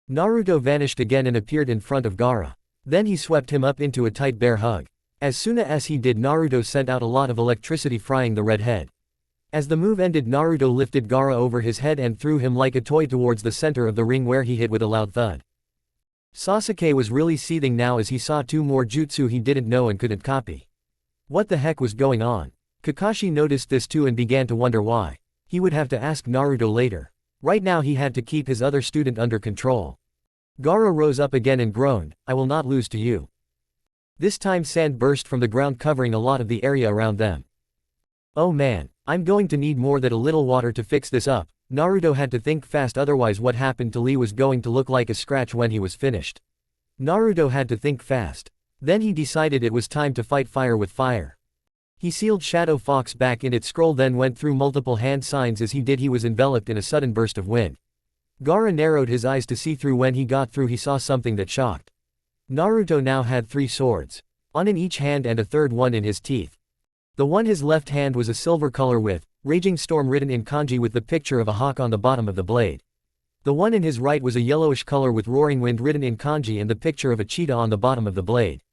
[SPEAKER 1] Naruto vanished again and appeared in front of Gaara. Then he swept him up into a tight bear hug. As soon as he did, Naruto sent out a lot of electricity frying the red head. As the move ended, Naruto lifted Gaara over his head and threw him like a toy towards the center of the ring where he hit with a loud thud. Sasuke was really seething now as he saw 2 more jutsu he didn't know and couldn't copy. What the heck was going on? Kakashi noticed this too and began to wonder why. He would have to ask Naruto later. Right now he had to keep his other student under control. Gaara rose up again and groaned, "I will not lose to you." This time sand burst from the ground covering a lot of the area around them. "Oh man, I'm going to need more than a little water to fix this up." Naruto had to think fast, otherwise what happened to Lee was going to look like a scratch when he was finished. Naruto had to think fast. Then he decided it was time to fight fire with fire. He sealed Shadow Fox back in its scroll, then went through multiple hand signs. As he did, he was enveloped in a sudden burst of wind. Gaara narrowed his eyes to see through. When he got through, he saw something that shocked. Naruto now had 3 swords. One in each hand and a third one in his teeth. The one his left hand was a silver color with Raging Storm written in kanji with the picture of a hawk on the bottom of the blade. The one in his right was a yellowish color with Roaring Wind written in kanji and the picture of a cheetah on the bottom of the blade.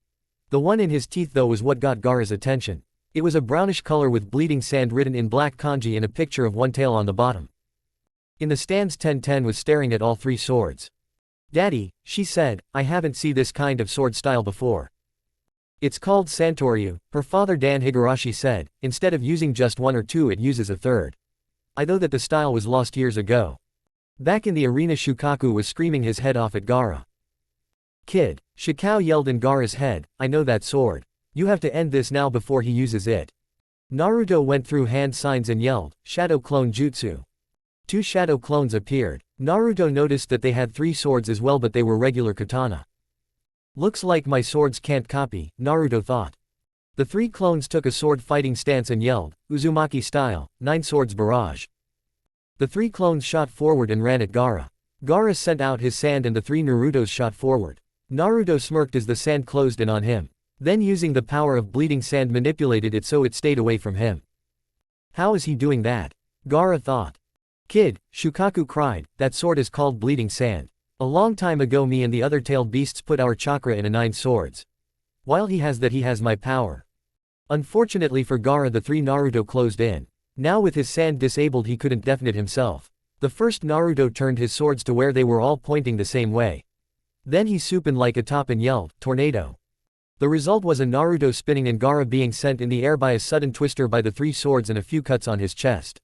[SPEAKER 1] The one in his teeth though was what got Gaara's attention. It was a brownish color with Bleeding Sand written in black kanji and a picture of one tail on the bottom. In the stands, 1010 was staring at all 3 swords. "Daddy," she said, "I haven't seen this kind of sword style before." "It's called Santoryu," her father Dan Higurashi said. "Instead of using just 1 or 2 it uses a third. I know that the style was lost years ago." Back in the arena, Shukaku was screaming his head off at Gaara. "Kid," Shikao yelled in Gaara's head, "I know that sword. You have to end this now before he uses it." Naruto went through hand signs and yelled, "Shadow clone jutsu." 2 shadow clones appeared. Naruto noticed that they had 3 swords as well, but they were regular katana. "Looks like my swords can't copy," Naruto thought. The 3 clones took a sword fighting stance and yelled, "Uzumaki style, 9 swords barrage." The 3 clones shot forward and ran at Gaara. Gaara sent out his sand and the 3 Narutos shot forward. Naruto smirked as the sand closed in on him. Then using the power of bleeding sand manipulated it so it stayed away from him. How is he doing that? Gaara thought. "Kid," Shukaku cried, "that sword is called bleeding sand. A long time ago me and the other tailed beasts put our chakra in a 9 swords. While he has my power." Unfortunately for Gaara, the 3 Naruto closed in. Now with his sand disabled he couldn't detonate himself. The first Naruto turned his swords to where they were all pointing the same way. Then he swooped in like a top and yelled, "Tornado." The result was a Naruto spinning and Gaara being sent in the air by a sudden twister by the 3 swords and a few cuts on his chest.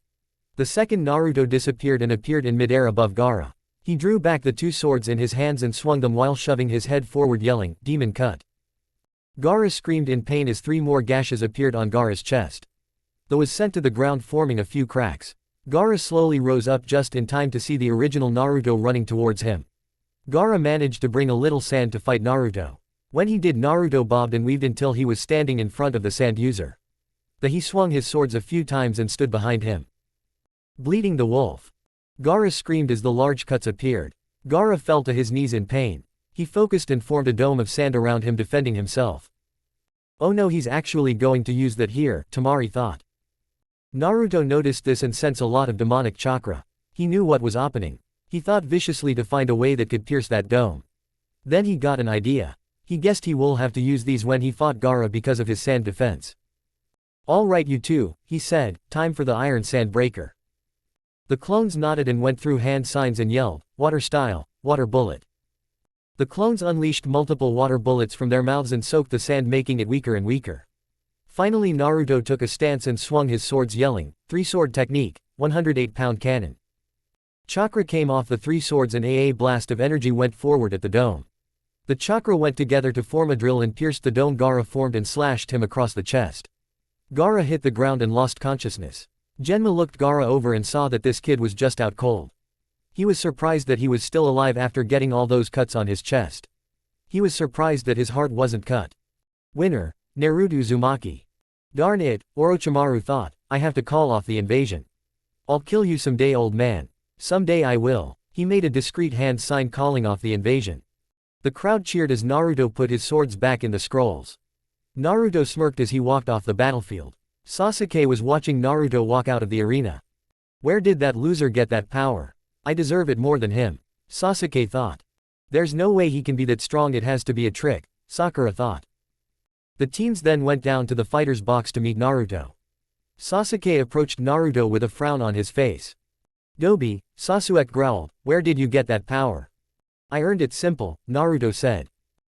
[SPEAKER 1] The second Naruto disappeared and appeared in midair above Gaara. He drew back the 2 swords in his hands and swung them while shoving his head forward yelling, "Demon cut." Gaara screamed in pain as 3 more gashes appeared on Gaara's chest. Though was sent to the ground forming a few cracks. Gaara slowly rose up just in time to see the original Naruto running towards him. Gaara managed to bring a little sand to fight Naruto. When he did, Naruto bobbed and weaved until he was standing in front of the sand user. He swung his swords a few times and stood behind him. Bleeding the wolf. Gaara screamed as the large cuts appeared. Gaara fell to his knees in pain. He focused and formed a dome of sand around him defending himself. Oh no, he's actually going to use that here, Tamari thought. Naruto noticed this and sensed a lot of demonic chakra. He knew what was happening. He thought viciously to find a way that could pierce that dome. Then he got an idea. He guessed he will have to use these when he fought Gaara because of his sand defense. "All right you two," he said, "time for the iron sand breaker." The clones nodded and went through hand signs and yelled, "Water style, water bullet." The clones unleashed multiple water bullets from their mouths and soaked the sand, making it weaker and weaker. Finally Naruto took a stance and swung his swords yelling, "3-sword technique, 108-pound cannon." Chakra came off the 3 swords and a blast of energy went forward at the dome. The chakra went together to form a drill and pierced the dome. Gaara formed and slashed him across the chest. Gaara hit the ground and lost consciousness. Genma looked Gaara over and saw that this kid was just out cold. He was surprised that he was still alive after getting all those cuts on his chest. He was surprised that his heart wasn't cut. Winner, Naruto Uzumaki. Darn it, Orochimaru thought, I have to call off the invasion. I'll kill you someday, old man. Someday I will. He made a discreet hand sign calling off the invasion. The crowd cheered as Naruto put his swords back in the scrolls. Naruto smirked as he walked off the battlefield. Sasuke was watching Naruto walk out of the arena. Where did that loser get that power? I deserve it more than him. Sasuke thought. There's no way he can be that strong, it has to be a trick, Sakura thought. The teens then went down to the fighter's box to meet Naruto. Sasuke approached Naruto with a frown on his face. "Dobi," Sasuke growled, "where did you get that power?" "I earned it, simple," Naruto said.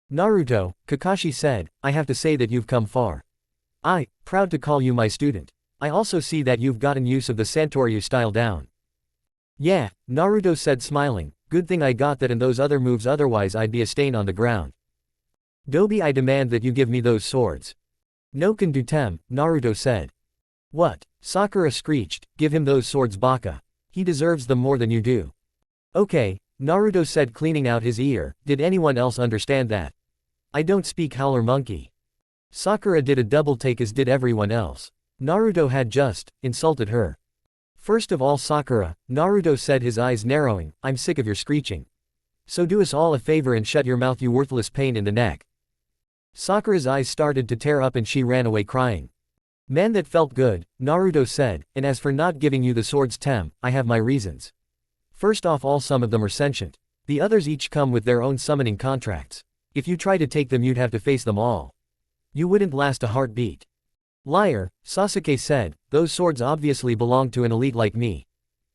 [SPEAKER 1] "Naruto," Kakashi said, "I have to say that you've come far. Proud to call you my student. I also see that you've gotten use of the Santoryu style down." "Yeah," Naruto said smiling, "good thing I got that and those other moves, otherwise I'd be a stain on the ground." "Dobi, I demand that you give me those swords." "No can do tem," Naruto said. "What?" Sakura screeched, "Give him those swords, Baka. He deserves them more than you do." "Okay," Naruto said, cleaning out his ear, "did anyone else understand that?" "I don't speak howler monkey." Sakura did a double take, as did everyone else. Naruto had just insulted her. "First of all, Sakura," Naruto said, his eyes narrowing, "I'm sick of your screeching. So do us all a favor and shut your mouth, you worthless pain in the neck." Sakura's eyes started to tear up and she ran away crying. "Man, that felt good," Naruto said, "and as for not giving you the swords, Tem, I have my reasons. First off, some of them are sentient. The others each come with their own summoning contracts. If you try to take them, you'd have to face them all. You wouldn't last a heartbeat." "Liar," Sasuke said, "those swords obviously belong to an elite like me.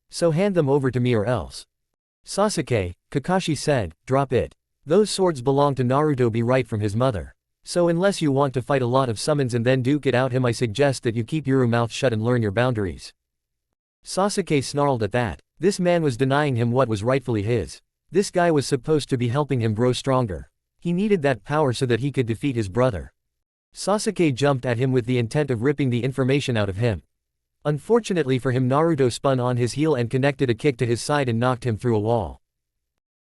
[SPEAKER 1] So hand them over to me or else." "Sasuke," Kakashi said, "drop it. Those swords belong to Naruto, be right from his mother. So unless you want to fight a lot of summons and then duke it out him, I suggest that you keep your mouth shut and learn your boundaries." Sasuke snarled at that. This man was denying him what was rightfully his. This guy was supposed to be helping him grow stronger. He needed that power so that he could defeat his brother. Sasuke jumped at him with the intent of ripping the information out of him. Unfortunately for him, Naruto spun on his heel and connected a kick to his side and knocked him through a wall.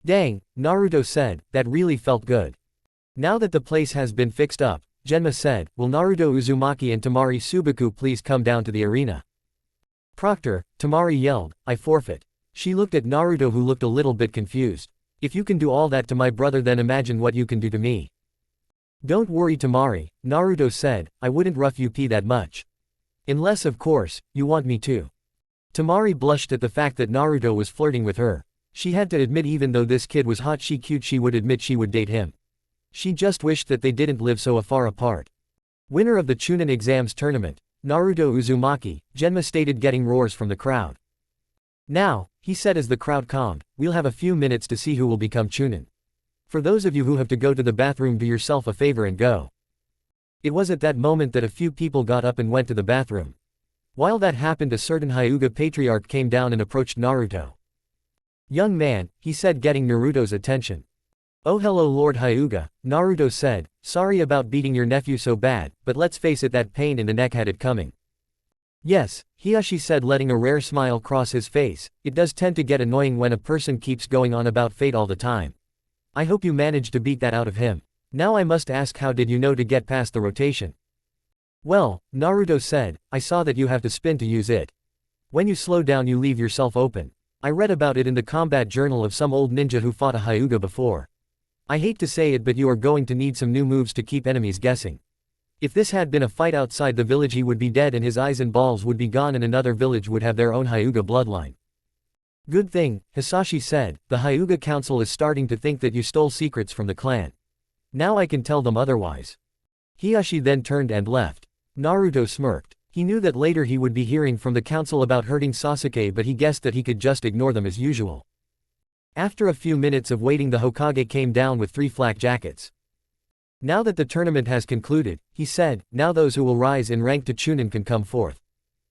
[SPEAKER 1] Dang, Naruto said, that really felt good. Now that the place has been fixed up, Genma said, will Naruto Uzumaki and Temari Subaku please come down to the arena? Proctor, Temari yelled, I forfeit. She looked at Naruto, who looked a little bit confused. If you can do all that to my brother, then imagine what you can do to me. Don't worry Temari, Naruto said, I wouldn't rough you that much. Unless of course, you want me to. Temari blushed at the fact that Naruto was flirting with her. She had to admit even though this kid was hot she cute, she would admit she would date him. She just wished that they didn't live so far apart. Winner of the Chunin exams tournament, Naruto Uzumaki, Genma stated, getting roars from the crowd. Now, he said as the crowd calmed, we'll have a few minutes to see who will become Chunin. For those of you who have to go to the bathroom, do yourself a favor and go. It was at that moment that a few people got up and went to the bathroom. While that happened, a certain Hyuga patriarch came down and approached Naruto. Young man, he said, getting Naruto's attention. Oh hello Lord Hyuga, Naruto said, sorry about beating your nephew so bad, but let's face it, that pain in the neck had it coming. Yes, Hiyashi said, letting a rare smile cross his face, it does tend to get annoying when a person keeps going on about fate all the time. I hope you managed to beat that out of him. Now I must ask, how did you know to get past the rotation? Well, Naruto said, I saw that you have to spin to use it. When you slow down you leave yourself open. I read about it in the combat journal of some old ninja who fought a Hyuga before. I hate to say it, but you are going to need some new moves to keep enemies guessing. If this had been a fight outside the village, he would be dead and his eyes and balls would be gone, and another village would have their own Hyuga bloodline. Good thing, Hisashi said, the Hyuga council is starting to think that you stole secrets from the clan. Now I can tell them otherwise. Hiyashi then turned and left. Naruto smirked. He knew that later he would be hearing from the council about hurting Sasuke, but he guessed that he could just ignore them as usual. After a few minutes of waiting, the Hokage came down with 3 flak jackets. Now that the tournament has concluded, he said, now those who will rise in rank to Chunin can come forth.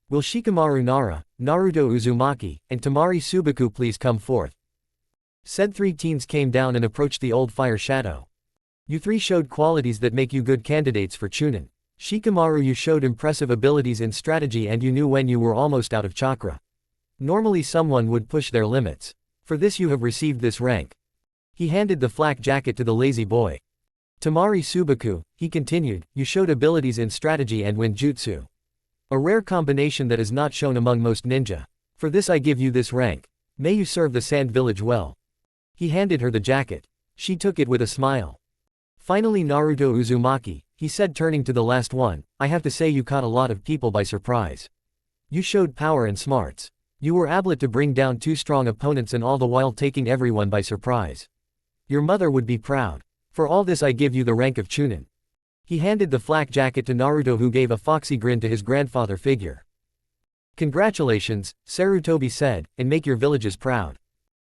[SPEAKER 1] Will Shikamaru Nara, Naruto Uzumaki, and Temari Subaku please come forth? Said 3 teens came down and approached the old fire shadow. You 3 showed qualities that make you good candidates for Chunin. Shikamaru, you showed impressive abilities in strategy and you knew when you were almost out of chakra. Normally someone would push their limits. For this you have received this rank. He handed the flak jacket to the lazy boy. Temari Subaku, he continued, you showed abilities in strategy and ninjutsu. A rare combination that is not shown among most ninja. For this I give you this rank. May you serve the Sand Village well. He handed her the jacket. She took it with a smile. Finally Naruto Uzumaki, he said, turning to the last one, I have to say you caught a lot of people by surprise. You showed power and smarts. You were able to bring down 2 strong opponents and all the while taking everyone by surprise. Your mother would be proud. For all this I give you the rank of Chunin. He handed the flak jacket to Naruto, who gave a foxy grin to his grandfather figure. Congratulations, Sarutobi said, and make your villages proud.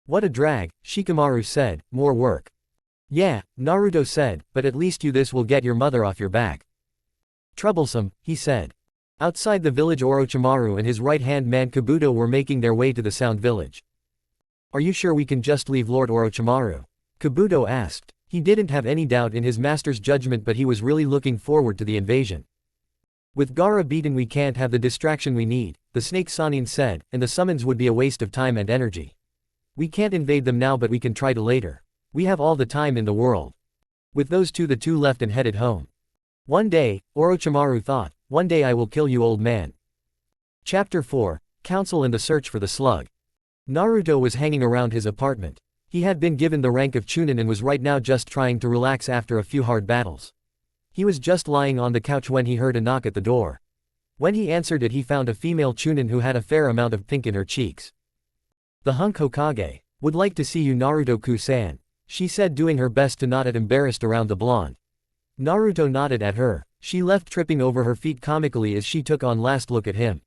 [SPEAKER 1] What a drag, Shikamaru said, more work. Yeah, Naruto said, but at least this will get your mother off your back. Troublesome, he said. Outside the village, Orochimaru and his right-hand man Kabuto were making their way to the Sound Village. Are you sure we can just leave Lord Orochimaru? Kabuto asked. He didn't have any doubt in his master's judgment, but he was really looking forward to the invasion. With Gaara beaten we can't have the distraction we need, the snake Sanin said, and the summons would be a waste of time and energy. We can't invade them now, but we can try to later. We have all the time in the world. With those 2 the 2 left and headed home. One day, Orochimaru thought, one day I will kill you, old man. Chapter 4, Council and the Search for the Slug. Naruto was hanging around his apartment. He had been given the rank of Chunin and was right now just trying to relax after a few hard battles. He was just lying on the couch when he heard a knock at the door. When he answered it, he found a female Chunin who had a fair amount of pink in her cheeks. The hunk Hokage would like to see you, Naruto-kun, she said, doing her best to not get embarrassed around the blonde. Naruto nodded at her. She left, tripping over her feet comically as she took on last look at him.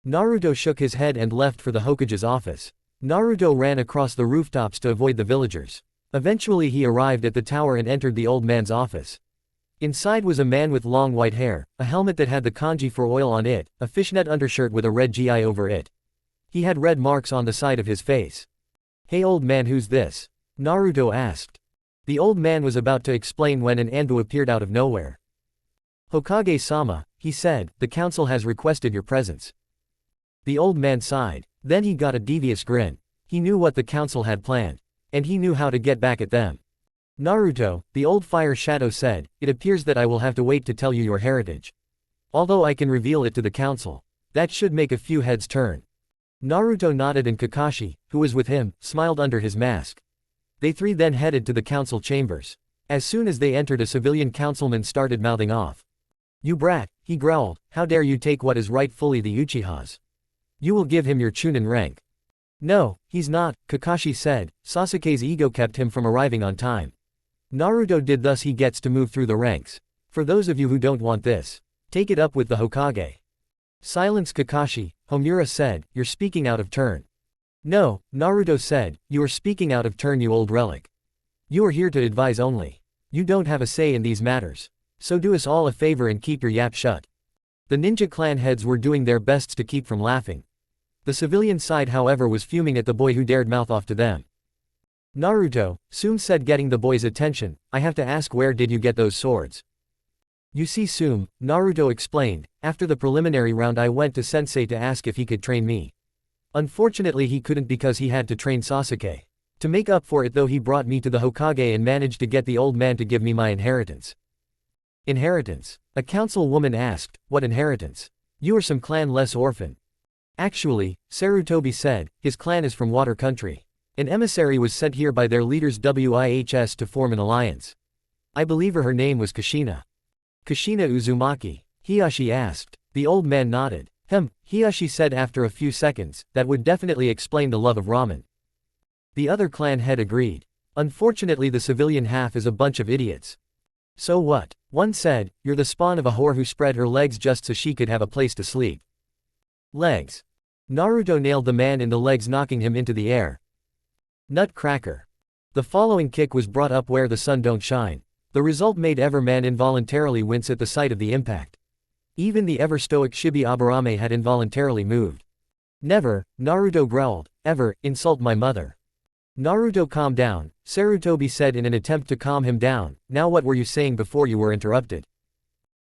[SPEAKER 1] Naruto shook his head and left for the Hokage's office. Naruto ran across the rooftops to avoid the villagers. Eventually he arrived at the tower and entered the old man's office. Inside was a man with long white hair, a helmet that had the kanji for oil on it, a fishnet undershirt with a red GI over it. He had red marks on the side of his face. Hey old man, who's this? Naruto asked. The old man was about to explain when an Anbu appeared out of nowhere. Hokage-sama, he said, the council has requested your presence. The old man sighed. Then he got a devious grin. He knew what the council had planned. And he knew how to get back at them. Naruto, the old fire shadow said, it appears that I will have to wait to tell you your heritage. Although I can reveal it to the council. That should make a few heads turn. Naruto nodded and Kakashi, who was with him, smiled under his mask. They three then headed to the council chambers. As soon as they entered, a civilian councilman started mouthing off. You brat, he growled, how dare you take what is rightfully the Uchiha's? You will give him your Chunin rank. No, he's not, Kakashi said, Sasuke's ego kept him from arriving on time. Naruto did, thus he gets to move through the ranks. For those of you who don't want this, take it up with the Hokage. Silence, Kakashi, Homura said, you're speaking out of turn. No, Naruto said, you are speaking out of turn, you old relic. You are here to advise only. You don't have a say in these matters. So do us all a favor and keep your yap shut. The ninja clan heads were doing their best to keep from laughing. The civilian side, however, was fuming at the boy who dared mouth off to them. Naruto soon said, getting the boy's attention, I have to ask, where did you get those swords? You see, Sum, Naruto explained, after the preliminary round I went to Sensei to ask if he could train me. Unfortunately he couldn't because he had to train Sasuke. To make up for it though, he brought me to the Hokage and managed to get the old man to give me my inheritance. Inheritance? A councilwoman asked, what inheritance? You are some clan less orphan. Actually, Sarutobi said, his clan is from Water Country. An emissary was sent here by their leaders WIHS to form an alliance. I believe her name was Kushina. Kushina Uzumaki? Hiyashi asked. The old man nodded. Hiyashi said after a few seconds, that would definitely explain the love of ramen. The other clan head agreed. Unfortunately the civilian half is a bunch of idiots. So what? One said, you're the spawn of a whore who spread her legs just so she could have a place to sleep. Legs. Naruto nailed the man in the legs, knocking him into the air. Nutcracker. The following kick was brought up where the sun don't shine. The result made Everman involuntarily wince at the sight of the impact. Even the ever-stoic Shibi Aburame had involuntarily moved. Never, Naruto growled, ever, insult my mother. Naruto, calm down, Sarutobi said in an attempt to calm him down. Now what were you saying before you were interrupted?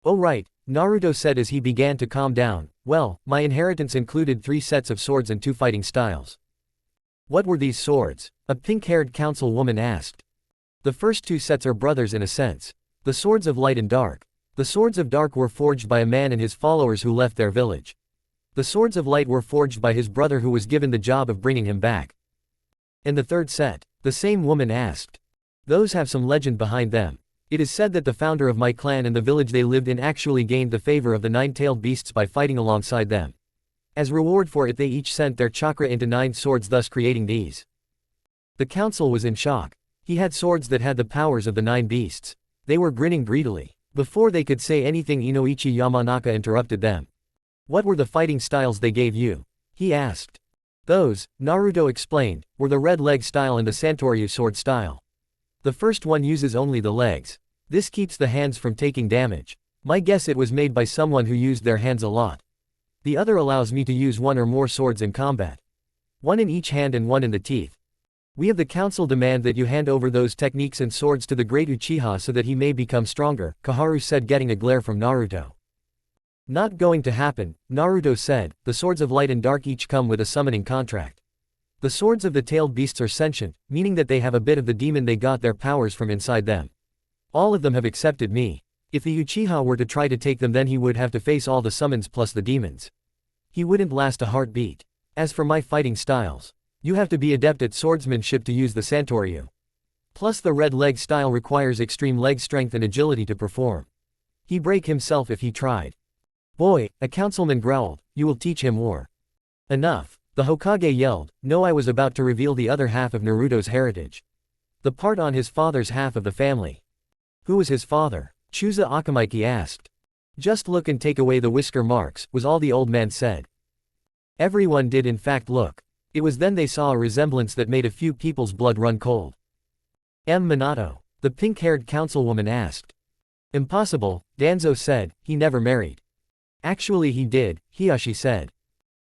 [SPEAKER 1] Oh right, Naruto said as he began to calm down. Well, my inheritance included 3 sets of swords and 2 fighting styles. What were these swords? A pink-haired councilwoman asked. The first 2 sets are brothers in a sense. The swords of light and dark. The swords of dark were forged by a man and his followers who left their village. The swords of light were forged by his brother who was given the job of bringing him back. And the third set? The same woman asked. Those have some legend behind them. It is said that the founder of my clan and the village they lived in actually gained the favor of the 9-tailed beasts by fighting alongside them. As reward for it they each sent their chakra into 9 swords, thus creating these. The council was in shock. He had swords that had the powers of the 9 beasts. They were grinning greedily. Before they could say anything, Inoichi Yamanaka interrupted them. What were the fighting styles they gave you? He asked. Those, Naruto explained, were the red leg style and the Santoryu sword style. The first one uses only the legs. This keeps the hands from taking damage. My guess it was made by someone who used their hands a lot. The other allows me to use 1 or more swords in combat. 1 in each hand and 1 in the teeth. We of the council demand that you hand over those techniques and swords to the great Uchiha so that he may become stronger, Koharu said, getting a glare from Naruto. Not going to happen, Naruto said. The swords of light and dark each come with a summoning contract. The swords of the tailed beasts are sentient, meaning that they have a bit of the demon, they got their powers from inside them. All of them have accepted me. If the Uchiha were to try to take them, then he would have to face all the summons plus the demons. He wouldn't last a heartbeat. As for my fighting styles, you have to be adept at swordsmanship to use the Santoryu. Plus the red leg style requires extreme leg strength and agility to perform. He'd break himself if he tried. Boy, a councilman growled, you will teach him war. Enough. The Hokage yelled, no, I was about to reveal the other half of Naruto's heritage. The part on his father's half of the family. Who was his father? Chusa Akamaiki asked. Just look and take away the whisker marks, was all the old man said. Everyone did in fact look. It was then they saw a resemblance that made a few people's blood run cold. Minato? The pink-haired councilwoman asked. Impossible, Danzo said, he never married. Actually he did, Hiyashi said.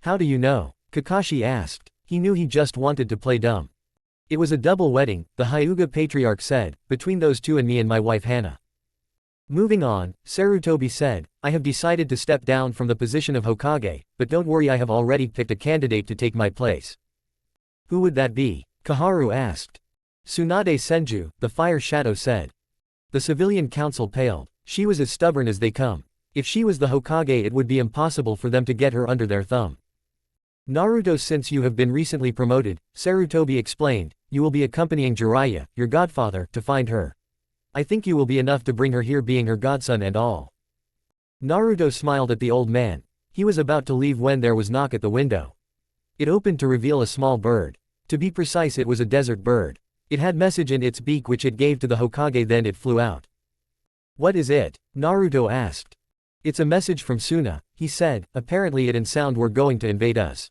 [SPEAKER 1] How do you know? Kakashi asked. He knew, he just wanted to play dumb. It was a double wedding, the Hyuga patriarch said, between those two and me and my wife Henna. Moving on, Sarutobi said, I have decided to step down from the position of Hokage, but don't worry, I have already picked a candidate to take my place. Who would that be? Kaharu asked. Tsunade Senju, the fire shadow said. The civilian council paled. She was as stubborn as they come. If she was the Hokage, it would be impossible for them to get her under their thumb. Naruto, since you have been recently promoted, Sarutobi explained, you will be accompanying Jiraiya, your godfather, to find her. I think you will be enough to bring her here, being her godson and all. Naruto smiled at the old man. He was about to leave when there was a knock at the window. It opened to reveal a small bird. To be precise, it was a desert bird. It had message in its beak which it gave to the Hokage, then it flew out. What is it? Naruto asked. It's a message from Suna, he said. Apparently it and Sound were going to invade us.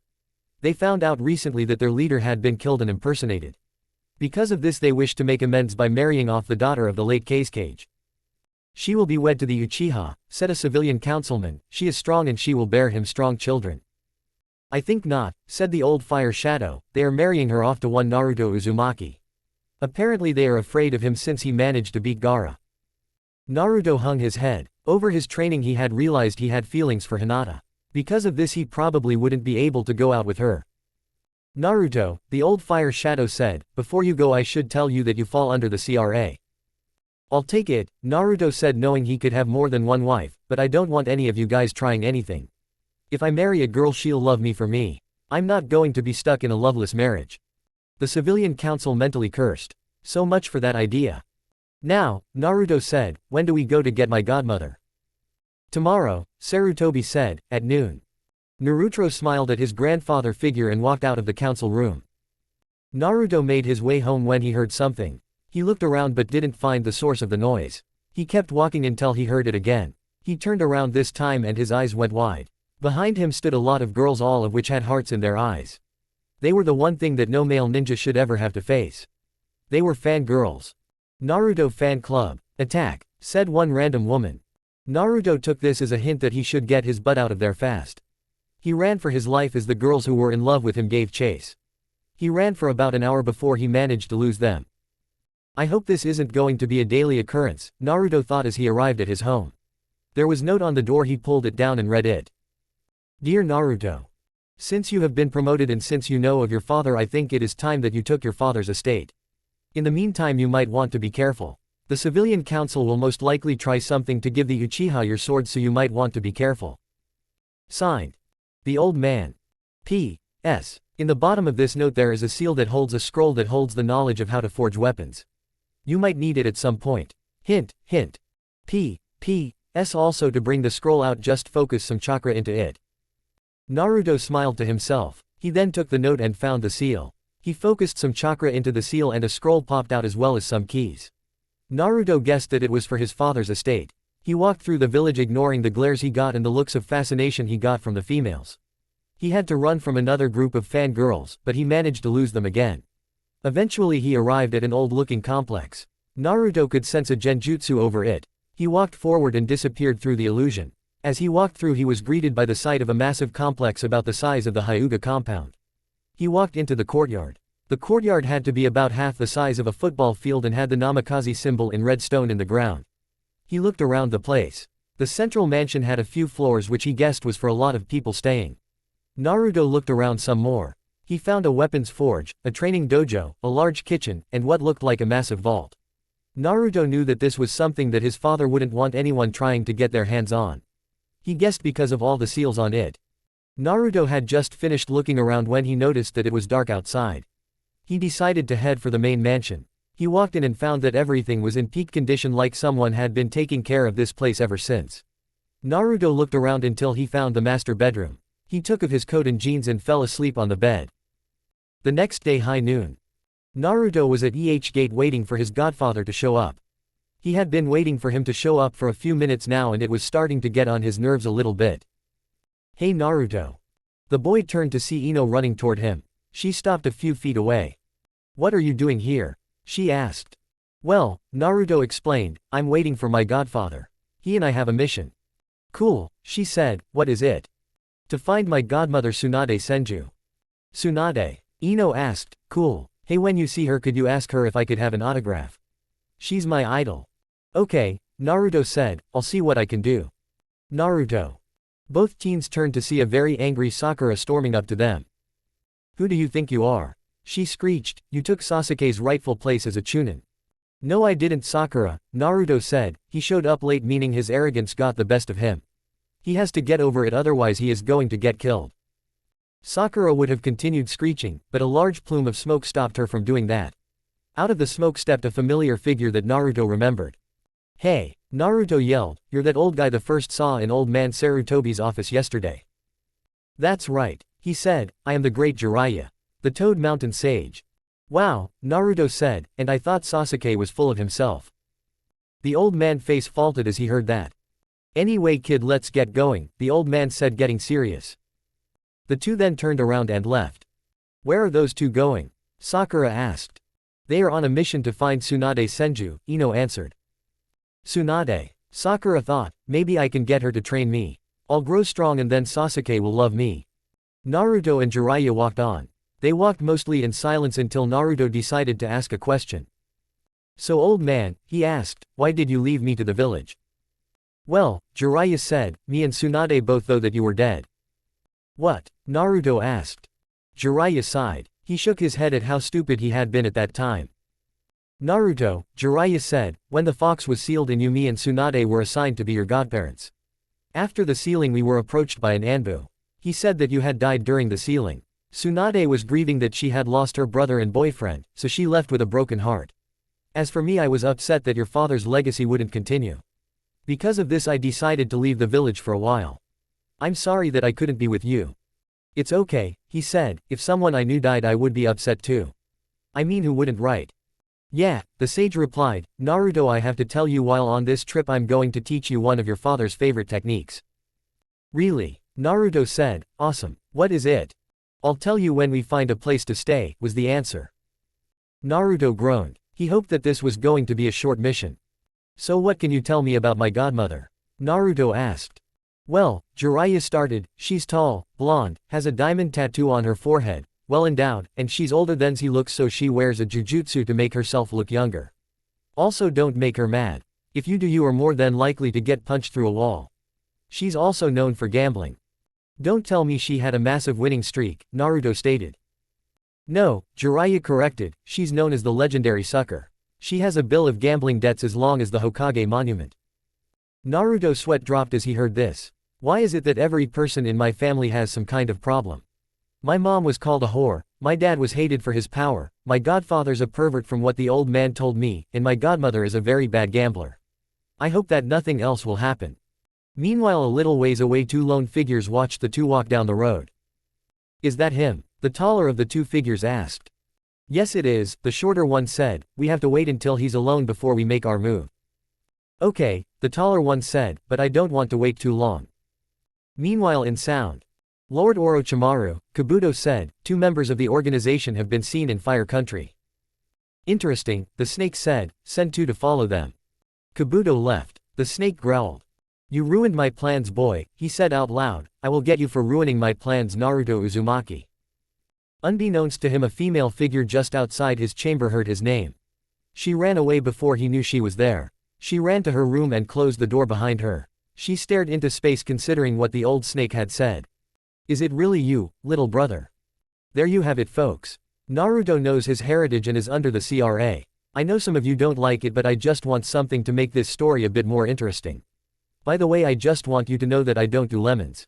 [SPEAKER 1] They found out recently that their leader had been killed and impersonated. Because of this they wish to make amends by marrying off the daughter of the late Kazekage. She will be wed to the Uchiha, said a civilian councilman. She is strong and she will bear him strong children. I think not, said the old fire shadow. They are marrying her off to one Naruto Uzumaki. Apparently they are afraid of him since he managed to beat Gaara. Naruto hung his head. Over his training he had realized he had feelings for Hinata. Because of this he probably wouldn't be able to go out with her. Naruto, the old fire shadow said, before you go I should tell you that you fall under the CRA. I'll take it, Naruto said, knowing he could have more than one wife, but I don't want any of you guys trying anything. If I marry a girl she'll love me for me. I'm not going to be stuck in a loveless marriage. The civilian council mentally cursed. So much for that idea. Now, Naruto said, when do we go to get my godmother? Tomorrow, Sarutobi said, at noon. Naruto smiled at his grandfather figure and walked out of the council room. Naruto made his way home when he heard something. He looked around but didn't find the source of the noise. He kept walking until he heard it again. He turned around this time and his eyes went wide. Behind him stood a lot of girls, all of which had hearts in their eyes. They were the one thing that no male ninja should ever have to face. They were fangirls. Naruto fan club. Attack, said one random woman. Naruto took this as a hint that he should get his butt out of there fast. He ran for his life as the girls who were in love with him gave chase. He ran for about an hour before he managed to lose them. I hope this isn't going to be a daily occurrence, Naruto thought as he arrived at his home. There was a note on the door. He pulled it down and read it. Dear Naruto. Since you have been promoted and since you know of your father, I think it is time that you took your father's estate. In the meantime you might want to be careful. The civilian council will most likely try something to give the Uchiha your sword, so you might want to be careful. Signed. The old man. P.S. In the bottom of this note there is a seal that holds a scroll that holds the knowledge of how to forge weapons. You might need it at some point. Hint, hint. P.S. Also, to bring the scroll out, just focus some chakra into it. Naruto smiled to himself. He then took the note and found the seal. He focused some chakra into the seal and a scroll popped out as well as some keys. Naruto guessed that it was for his father's estate. He walked through the village ignoring the glares he got and the looks of fascination he got from the females. He had to run from another group of fangirls, but he managed to lose them again. Eventually he arrived at an old-looking complex. Naruto could sense a genjutsu over it. He walked forward and disappeared through the illusion. As he walked through he was greeted by the sight of a massive complex about the size of the Hyuga compound. He walked into the courtyard. The courtyard had to be about half the size of a football field and had the Namikaze symbol in red stone in the ground. He looked around the place. The central mansion had a few floors which he guessed was for a lot of people staying. Naruto looked around some more. He found a weapons forge, a training dojo, a large kitchen, and what looked like a massive vault. Naruto knew that this was something that his father wouldn't want anyone trying to get their hands on. He guessed because of all the seals on it. Naruto had just finished looking around when he noticed that it was dark outside. He decided to head for the main mansion. He walked in and found that everything was in peak condition, like someone had been taking care of this place ever since. Naruto looked around until he found the master bedroom. He took off his coat and jeans and fell asleep on the bed. The next day, high noon. Naruto was at gate waiting for his godfather to show up. He had been waiting for him to show up for a few minutes now and it was starting to get on his nerves a little bit. Hey Naruto. The boy turned to see Ino running toward him. She stopped a few feet away. What are you doing here? She asked. Well, Naruto explained, I'm waiting for my godfather. He and I have a mission. Cool, she said, what is it? To find my godmother Tsunade Senju. Tsunade? Ino asked, cool. Hey, when you see her could you ask her if I could have an autograph? She's my idol. Okay, Naruto said, I'll see what I can do. Naruto. Both teens turned to see a very angry Sakura storming up to them. Who do you think you are? She screeched, you took Sasuke's rightful place as a chunin. No I didn't Sakura, Naruto said, he showed up late meaning his arrogance got the best of him. He has to get over it otherwise he is going to get killed. Sakura would have continued screeching, but a large plume of smoke stopped her from doing that. Out of the smoke stepped a familiar figure that Naruto remembered. Hey, Naruto yelled, you're that old guy the first saw in old man Sarutobi's office yesterday. That's right, he said, I am the great Jiraiya, the Toad Mountain Sage. Wow, Naruto said, and I thought Sasuke was full of himself. The old man's face faltered as he heard that. Anyway kid let's get going, the old man said getting serious. The two then turned around and left. Where are those two going? Sakura asked. They are on a mission to find Tsunade Senju, Ino answered. Tsunade. Sakura thought, maybe I can get her to train me. I'll grow strong and then Sasuke will love me. Naruto and Jiraiya walked on. They walked mostly in silence until Naruto decided to ask a question. So old man, he asked, why did you leave me to the village? Well, Jiraiya said, me and Tsunade both thought that you were dead. What? Naruto asked. Jiraiya sighed. He shook his head at how stupid he had been at that time. Naruto, Jiraiya said, when the fox was sealed in you me and Tsunade were assigned to be your godparents. After the sealing we were approached by an Anbu. He said that you had died during the sealing. Tsunade was grieving that she had lost her brother and boyfriend, so she left with a broken heart. As for me I was upset that your father's legacy wouldn't continue. Because of this I decided to leave the village for a while. I'm sorry that I couldn't be with you. It's okay, he said, if someone I knew died I would be upset too. I mean who wouldn't right? Yeah, the sage replied, Naruto I have to tell you while on this trip I'm going to teach you one of your father's favorite techniques. Really? Naruto said, awesome, what is it? I'll tell you when we find a place to stay, was the answer. Naruto groaned. He hoped that this was going to be a short mission. So what can you tell me about my godmother? Naruto asked. Well, Jiraiya started, she's tall, blonde, has a diamond tattoo on her forehead, well endowed, and she's older than he looks so she wears a jujutsu to make herself look younger. Also don't make her mad. If you do you are more than likely to get punched through a wall. She's also known for gambling. Don't tell me she had a massive winning streak, Naruto stated. No, Jiraiya corrected, she's known as the legendary sucker. She has a bill of gambling debts as long as the Hokage monument. Naruto's sweat dropped as he heard this. Why is it that every person in my family has some kind of problem? My mom was called a whore, my dad was hated for his power, my godfather's a pervert from what the old man told me, and my godmother is a very bad gambler. I hope that nothing else will happen. Meanwhile a little ways away two lone figures watched the two walk down the road. Is that him? The taller of the two figures asked. Yes it is, the shorter one said, we have to wait until he's alone before we make our move. Okay, the taller one said, but I don't want to wait too long. Meanwhile in sound. Lord Orochimaru, Kabuto said, two members of the organization have been seen in Fire Country. Interesting, the snake said, send two to follow them. Kabuto left. The snake growled. You ruined my plans boy, he said out loud, I will get you for ruining my plans Naruto Uzumaki. Unbeknownst to him a female figure just outside his chamber heard his name. She ran away before he knew she was there. She ran to her room and closed the door behind her. She stared into space considering what the old snake had said. Is it really you, little brother? There you have it folks. Naruto knows his heritage and is under the CRA. I know some of you don't like it but I just want something to make this story a bit more interesting. By the way I just want you to know that I don't do lemons.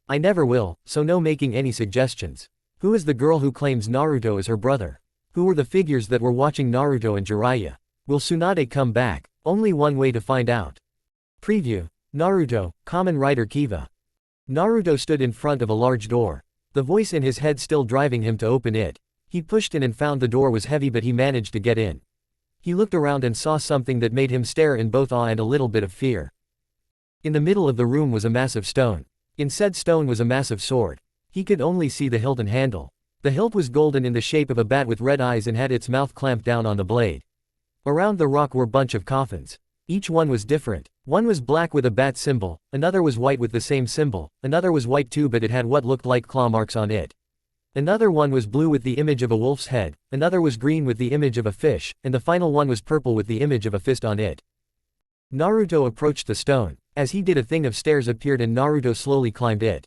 [SPEAKER 1] I never will, so no making any suggestions. Who is the girl who claims Naruto is her brother? Who were the figures that were watching Naruto and Jiraiya? Will Tsunade come back? Only one way to find out. Preview. Naruto, Kamen Rider Kiva. Naruto stood in front of a large door. The voice in his head still driving him to open it. He pushed in and found the door was heavy but he managed to get in. He looked around and saw something that made him stare in both awe and a little bit of fear. In the middle of the room was a massive stone. In said stone was a massive sword. He could only see the hilt and handle. The hilt was golden in the shape of a bat with red eyes and had its mouth clamped down on the blade. Around the rock were bunch of coffins. Each one was different. One was black with a bat symbol, another was white with the same symbol, another was white too but it had what looked like claw marks on it. Another one was blue with the image of a wolf's head, another was green with the image of a fish, and the final one was purple with the image of a fist on it. Naruto approached the stone. As he did, a thing of stairs appeared and Naruto slowly climbed it.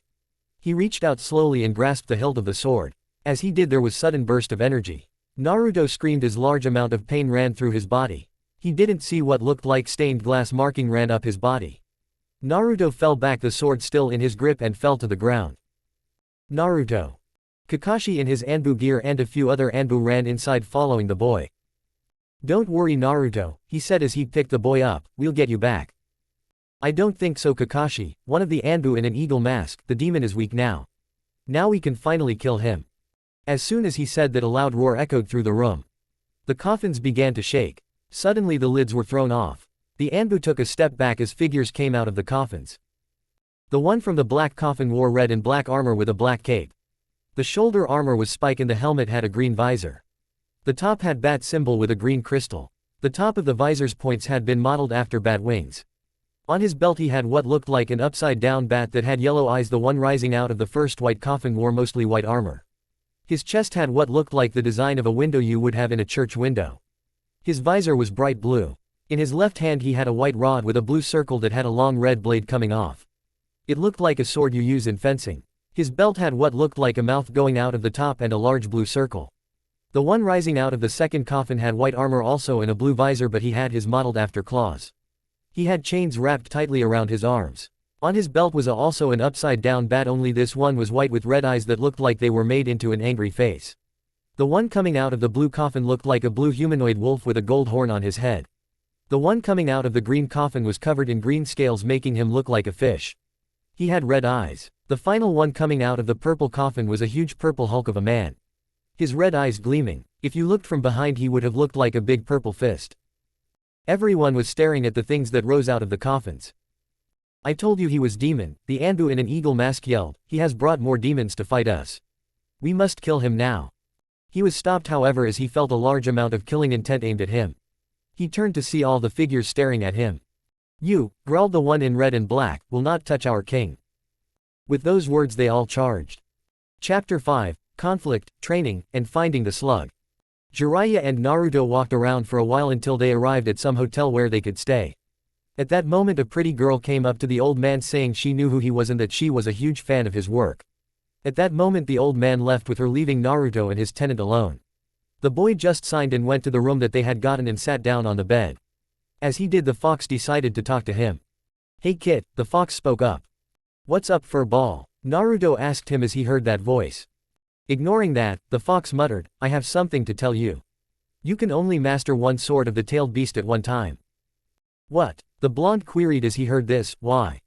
[SPEAKER 1] He reached out slowly and grasped the hilt of the sword. As he did, there was sudden burst of energy. Naruto screamed as large amount of pain ran through his body. He didn't see what looked like stained glass marking ran up his body. Naruto fell back, the sword still in his grip, and fell to the ground. Naruto. Kakashi in his Anbu gear and a few other Anbu ran inside following the boy. "Don't worry Naruto," he said as he picked the boy up, "we'll get you back." "I don't think so Kakashi, one of the Anbu in an eagle mask, the demon is weak now. Now we can finally kill him." As soon as he said that, a loud roar echoed through the room. The coffins began to shake. Suddenly the lids were thrown off. The Anbu took a step back as figures came out of the coffins. The one from the black coffin wore red and black armor with a black cape. The shoulder armor was spike and the helmet had a green visor. The top had bat symbol with a green crystal. The top of the visor's points had been modeled after bat wings. On his belt he had what looked like an upside-down bat that had yellow eyes. The one rising out of the first white coffin wore mostly white armor. His chest had what looked like the design of a window you would have in a church window. His visor was bright blue. In his left hand he had a white rod with a blue circle that had a long red blade coming off. It looked like a sword you use in fencing. His belt had what looked like a mouth going out of the top and a large blue circle. The one rising out of the second coffin had white armor also and a blue visor, but he had his modeled after claws. He had chains wrapped tightly around his arms. On his belt was also an upside-down bat, only this one was white with red eyes that looked like they were made into an angry face. The one coming out of the blue coffin looked like a blue humanoid wolf with a gold horn on his head. The one coming out of the green coffin was covered in green scales, making him look like a fish. He had red eyes. The final one coming out of the purple coffin was a huge purple hulk of a man. His red eyes gleaming. If you looked from behind he would have looked like a big purple fist. Everyone was staring at the things that rose out of the coffins. "I told you he was demon," the Anbu in an eagle mask yelled. "He has brought more demons to fight us. We must kill him now." He was stopped however as he felt a large amount of killing intent aimed at him. He turned to see all the figures staring at him. "You," growled the one in red and black, "will not touch our king." With those words they all charged. Chapter 5, Conflict, Training, and Finding the Slug. Jiraiya and Naruto walked around for a while until they arrived at some hotel where they could stay. At that moment a pretty girl came up to the old man saying she knew who he was and that she was a huge fan of his work. At that moment the old man left with her, leaving Naruto and his tenant alone. The boy just signed and went to the room that they had gotten and sat down on the bed. As he did, the fox decided to talk to him. "Hey kid," the fox spoke up. "What's up, furball?" Naruto asked him as he heard that voice. Ignoring that, the fox muttered, "I have something to tell you. You can only master one sword of the tailed beast at one time." "What?" the blonde queried as he heard this. "Why?"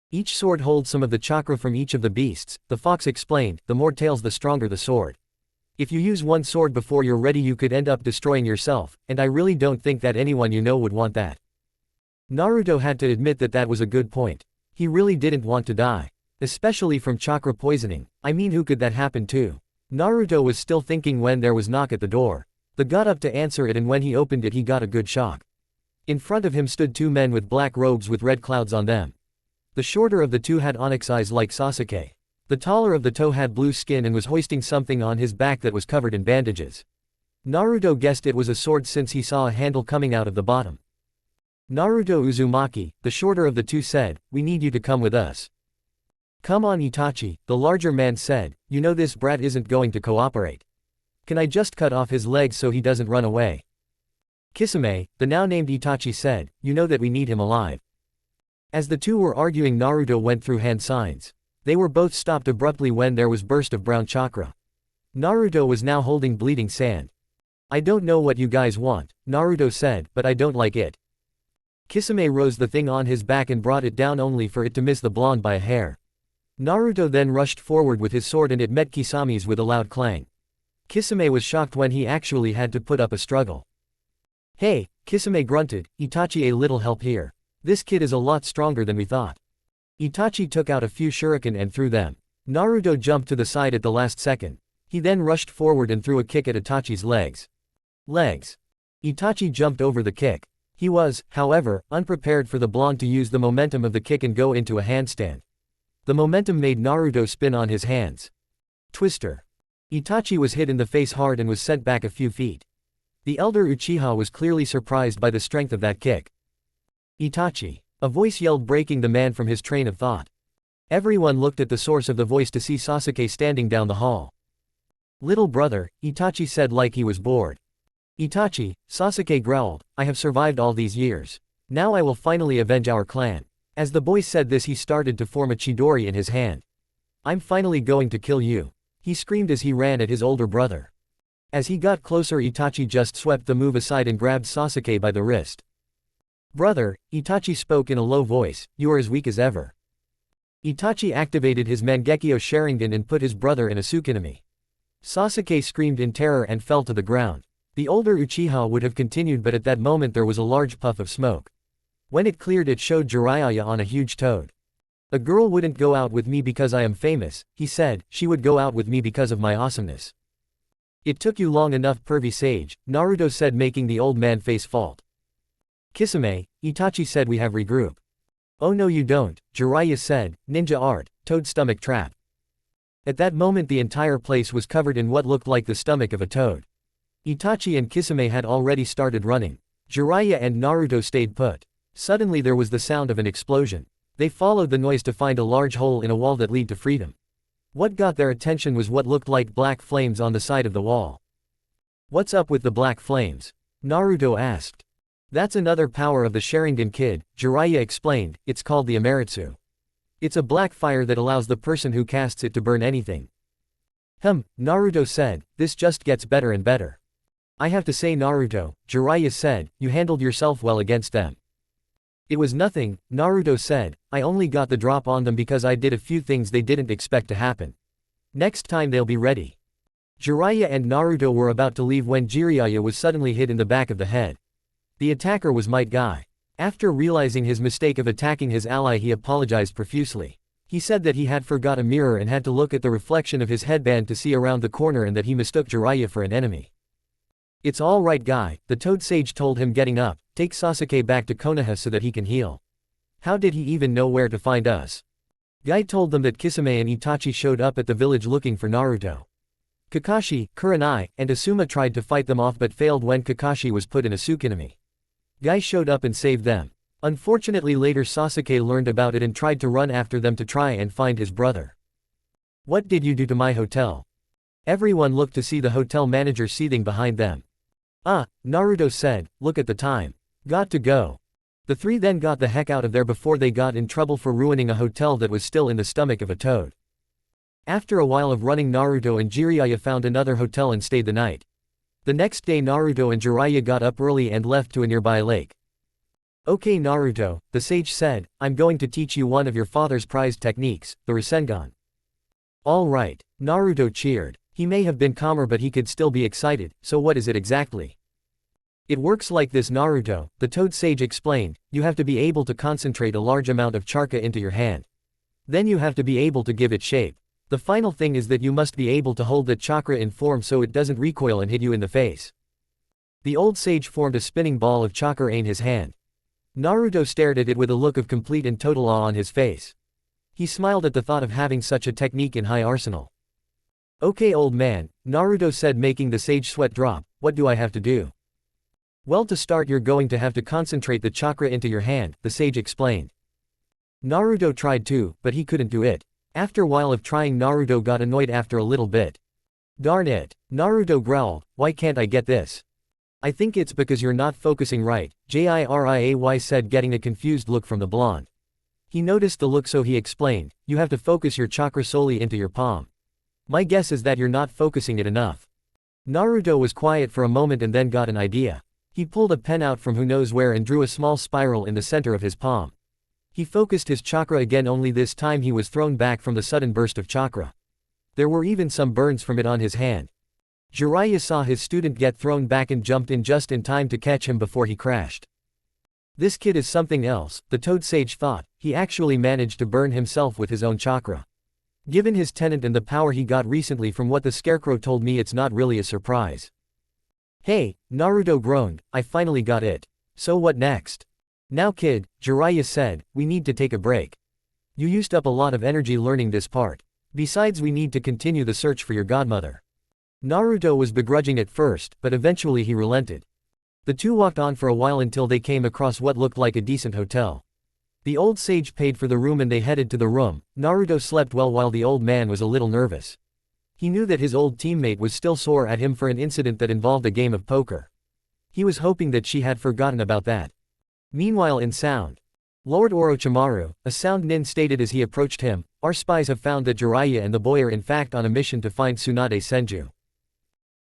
[SPEAKER 1] "Each sword holds some of the chakra from each of the beasts," the fox explained. "The more tails the stronger the sword. If you use one sword before you're ready you could end up destroying yourself, and I really don't think that anyone you know would want that." Naruto had to admit that that was a good point. He really didn't want to die. Especially from chakra poisoning. I mean, who could that happen to? Naruto was still thinking when there was a knock at the door. He got up to answer it, and when he opened it he got a good shock. In front of him stood two men with black robes with red clouds on them. The shorter of the two had onyx eyes like Sasuke. The taller of the two had blue skin and was hoisting something on his back that was covered in bandages. Naruto guessed it was a sword since he saw a handle coming out of the bottom. Naruto Uzumaki, the shorter of the two, said, "We need you to come with us." "Come on Itachi," the larger man said, "you know this brat isn't going to cooperate. Can I just cut off his legs so he doesn't run away?" Kisame, the now named Itachi, said, "You know that we need him alive." As the two were arguing, Naruto went through hand signs. They were both stopped abruptly when there was burst of brown chakra. Naruto was now holding bleeding sand. "I don't know what you guys want," Naruto said, "but I don't like it." Kisame rose the thing on his back and brought it down only for it to miss the blonde by a hair. Naruto then rushed forward with his sword and it met Kisame's with a loud clang. Kisame was shocked when he actually had to put up a struggle. "Hey," Kisame grunted, "Itachi, a little help here. This kid is a lot stronger than we thought." Itachi took out a few shuriken and threw them. Naruto jumped to the side at the last second. He then rushed forward and threw a kick at Itachi's legs. Itachi jumped over the kick. He was, however, unprepared for the blonde to use the momentum of the kick and go into a handstand. The momentum made Naruto spin on his hands. Twister. Itachi was hit in the face hard and was sent back a few feet. The elder Uchiha was clearly surprised by the strength of that kick. Itachi. A voice yelled, breaking the man from his train of thought. Everyone looked at the source of the voice to see Sasuke standing down the hall. Little brother, Itachi said like he was bored. Itachi, Sasuke growled, I have survived all these years. Now I will finally avenge our clan. As the boy said this, he started to form a chidori in his hand. I'm finally going to kill you, he screamed as he ran at his older brother. As he got closer, Itachi just swept the move aside and grabbed Sasuke by the wrist. Brother, Itachi spoke in a low voice, you are as weak as ever. Itachi activated his Mangekyo Sharingan and put his brother in a Tsukinami. Sasuke screamed in terror and fell to the ground. The older Uchiha would have continued, but at that moment there was a large puff of smoke. When it cleared, it showed Jiraiya on a huge toad. A girl wouldn't go out with me because I am famous, he said, she would go out with me because of my awesomeness. It took you long enough, pervy sage, Naruto said, making the old man face fault. Kisame, Itachi said, we have regroup. Oh no you don't, Jiraiya said, ninja art, toad stomach trap. At that moment the entire place was covered in what looked like the stomach of a toad. Itachi and Kisame had already started running. Jiraiya and Naruto stayed put. Suddenly there was the sound of an explosion. They followed the noise to find a large hole in a wall that led to freedom. What got their attention was what looked like black flames on the side of the wall. What's up with the black flames? Naruto asked. That's another power of the Sharingan kid, Jiraiya explained, it's called the Amaritsu. It's a black fire that allows the person who casts it to burn anything. Naruto said, this just gets better and better. I have to say Naruto, Jiraiya said, you handled yourself well against them. It was nothing, Naruto said, I only got the drop on them because I did a few things they didn't expect to happen. Next time they'll be ready. Jiraiya and Naruto were about to leave when Jiraiya was suddenly hit in the back of the head. The attacker was Might Guy. After realizing his mistake of attacking his ally, he apologized profusely. He said that he had forgot a mirror and had to look at the reflection of his headband to see around the corner, and that he mistook Jiraiya for an enemy. It's all right Guy, the Toad Sage told him, getting up, take Sasuke back to Konoha so that he can heal. How did he even know where to find us? Guy told them that Kisame and Itachi showed up at the village looking for Naruto. Kakashi, Kurenai, and Asuma tried to fight them off but failed when Kakashi was put in a Tsukinami. Guy showed up and saved them. Unfortunately later Sasuke learned about it and tried to run after them to try and find his brother. What did you do to my hotel? Everyone looked to see the hotel manager seething behind them. Naruto said, look at the time. Got to go. The three then got the heck out of there before they got in trouble for ruining a hotel that was still in the stomach of a toad. After a while of running, Naruto and Jiraiya found another hotel and stayed the night. The next day Naruto and Jiraiya got up early and left to a nearby lake. Okay Naruto, the sage said, I'm going to teach you one of your father's prized techniques, the rasengan. All right, Naruto cheered. He may have been calmer but he could still be excited, so what is it exactly? It works like this Naruto, the Toad Sage explained, you have to be able to concentrate a large amount of chakra into your hand. Then you have to be able to give it shape. The final thing is that you must be able to hold that chakra in form so it doesn't recoil and hit you in the face. The old sage formed a spinning ball of chakra in his hand. Naruto stared at it with a look of complete and total awe on his face. He smiled at the thought of having such a technique in high arsenal. Okay old man, Naruto said, making the sage sweat drop, what do I have to do? Well, to start you're going to have to concentrate the chakra into your hand, the sage explained. Naruto tried to, but he couldn't do it. After a while of trying, Naruto got annoyed after a little bit. Darn it, Naruto growled, why can't I get this? I think it's because you're not focusing right, Jiraiya said, getting a confused look from the blonde. He noticed the look so he explained, you have to focus your chakra solely into your palm. My guess is that you're not focusing it enough. Naruto was quiet for a moment and then got an idea. He pulled a pen out from who knows where and drew a small spiral in the center of his palm. He focused his chakra again, only this time he was thrown back from the sudden burst of chakra. There were even some burns from it on his hand. Jiraiya saw his student get thrown back and jumped in just in time to catch him before he crashed. This kid is something else, the Toad Sage thought. He actually managed to burn himself with his own chakra. Given his talent and the power he got recently from what the scarecrow told me, it's not really a surprise. Hey, Naruto groaned, I finally got it. So what next? Now kid, Jiraiya said, we need to take a break. You used up a lot of energy learning this part. Besides, we need to continue the search for your godmother. Naruto was begrudging at first, but eventually he relented. The two walked on for a while until they came across what looked like a decent hotel. The old sage paid for the room and they headed to the room. Naruto slept well while the old man was a little nervous. He knew that his old teammate was still sore at him for an incident that involved a game of poker. He was hoping that she had forgotten about that. Meanwhile in Sound, Lord Orochimaru, a Sound nin stated as he approached him, "Our spies have found that Jiraiya and the boy are in fact on a mission to find Tsunade Senju."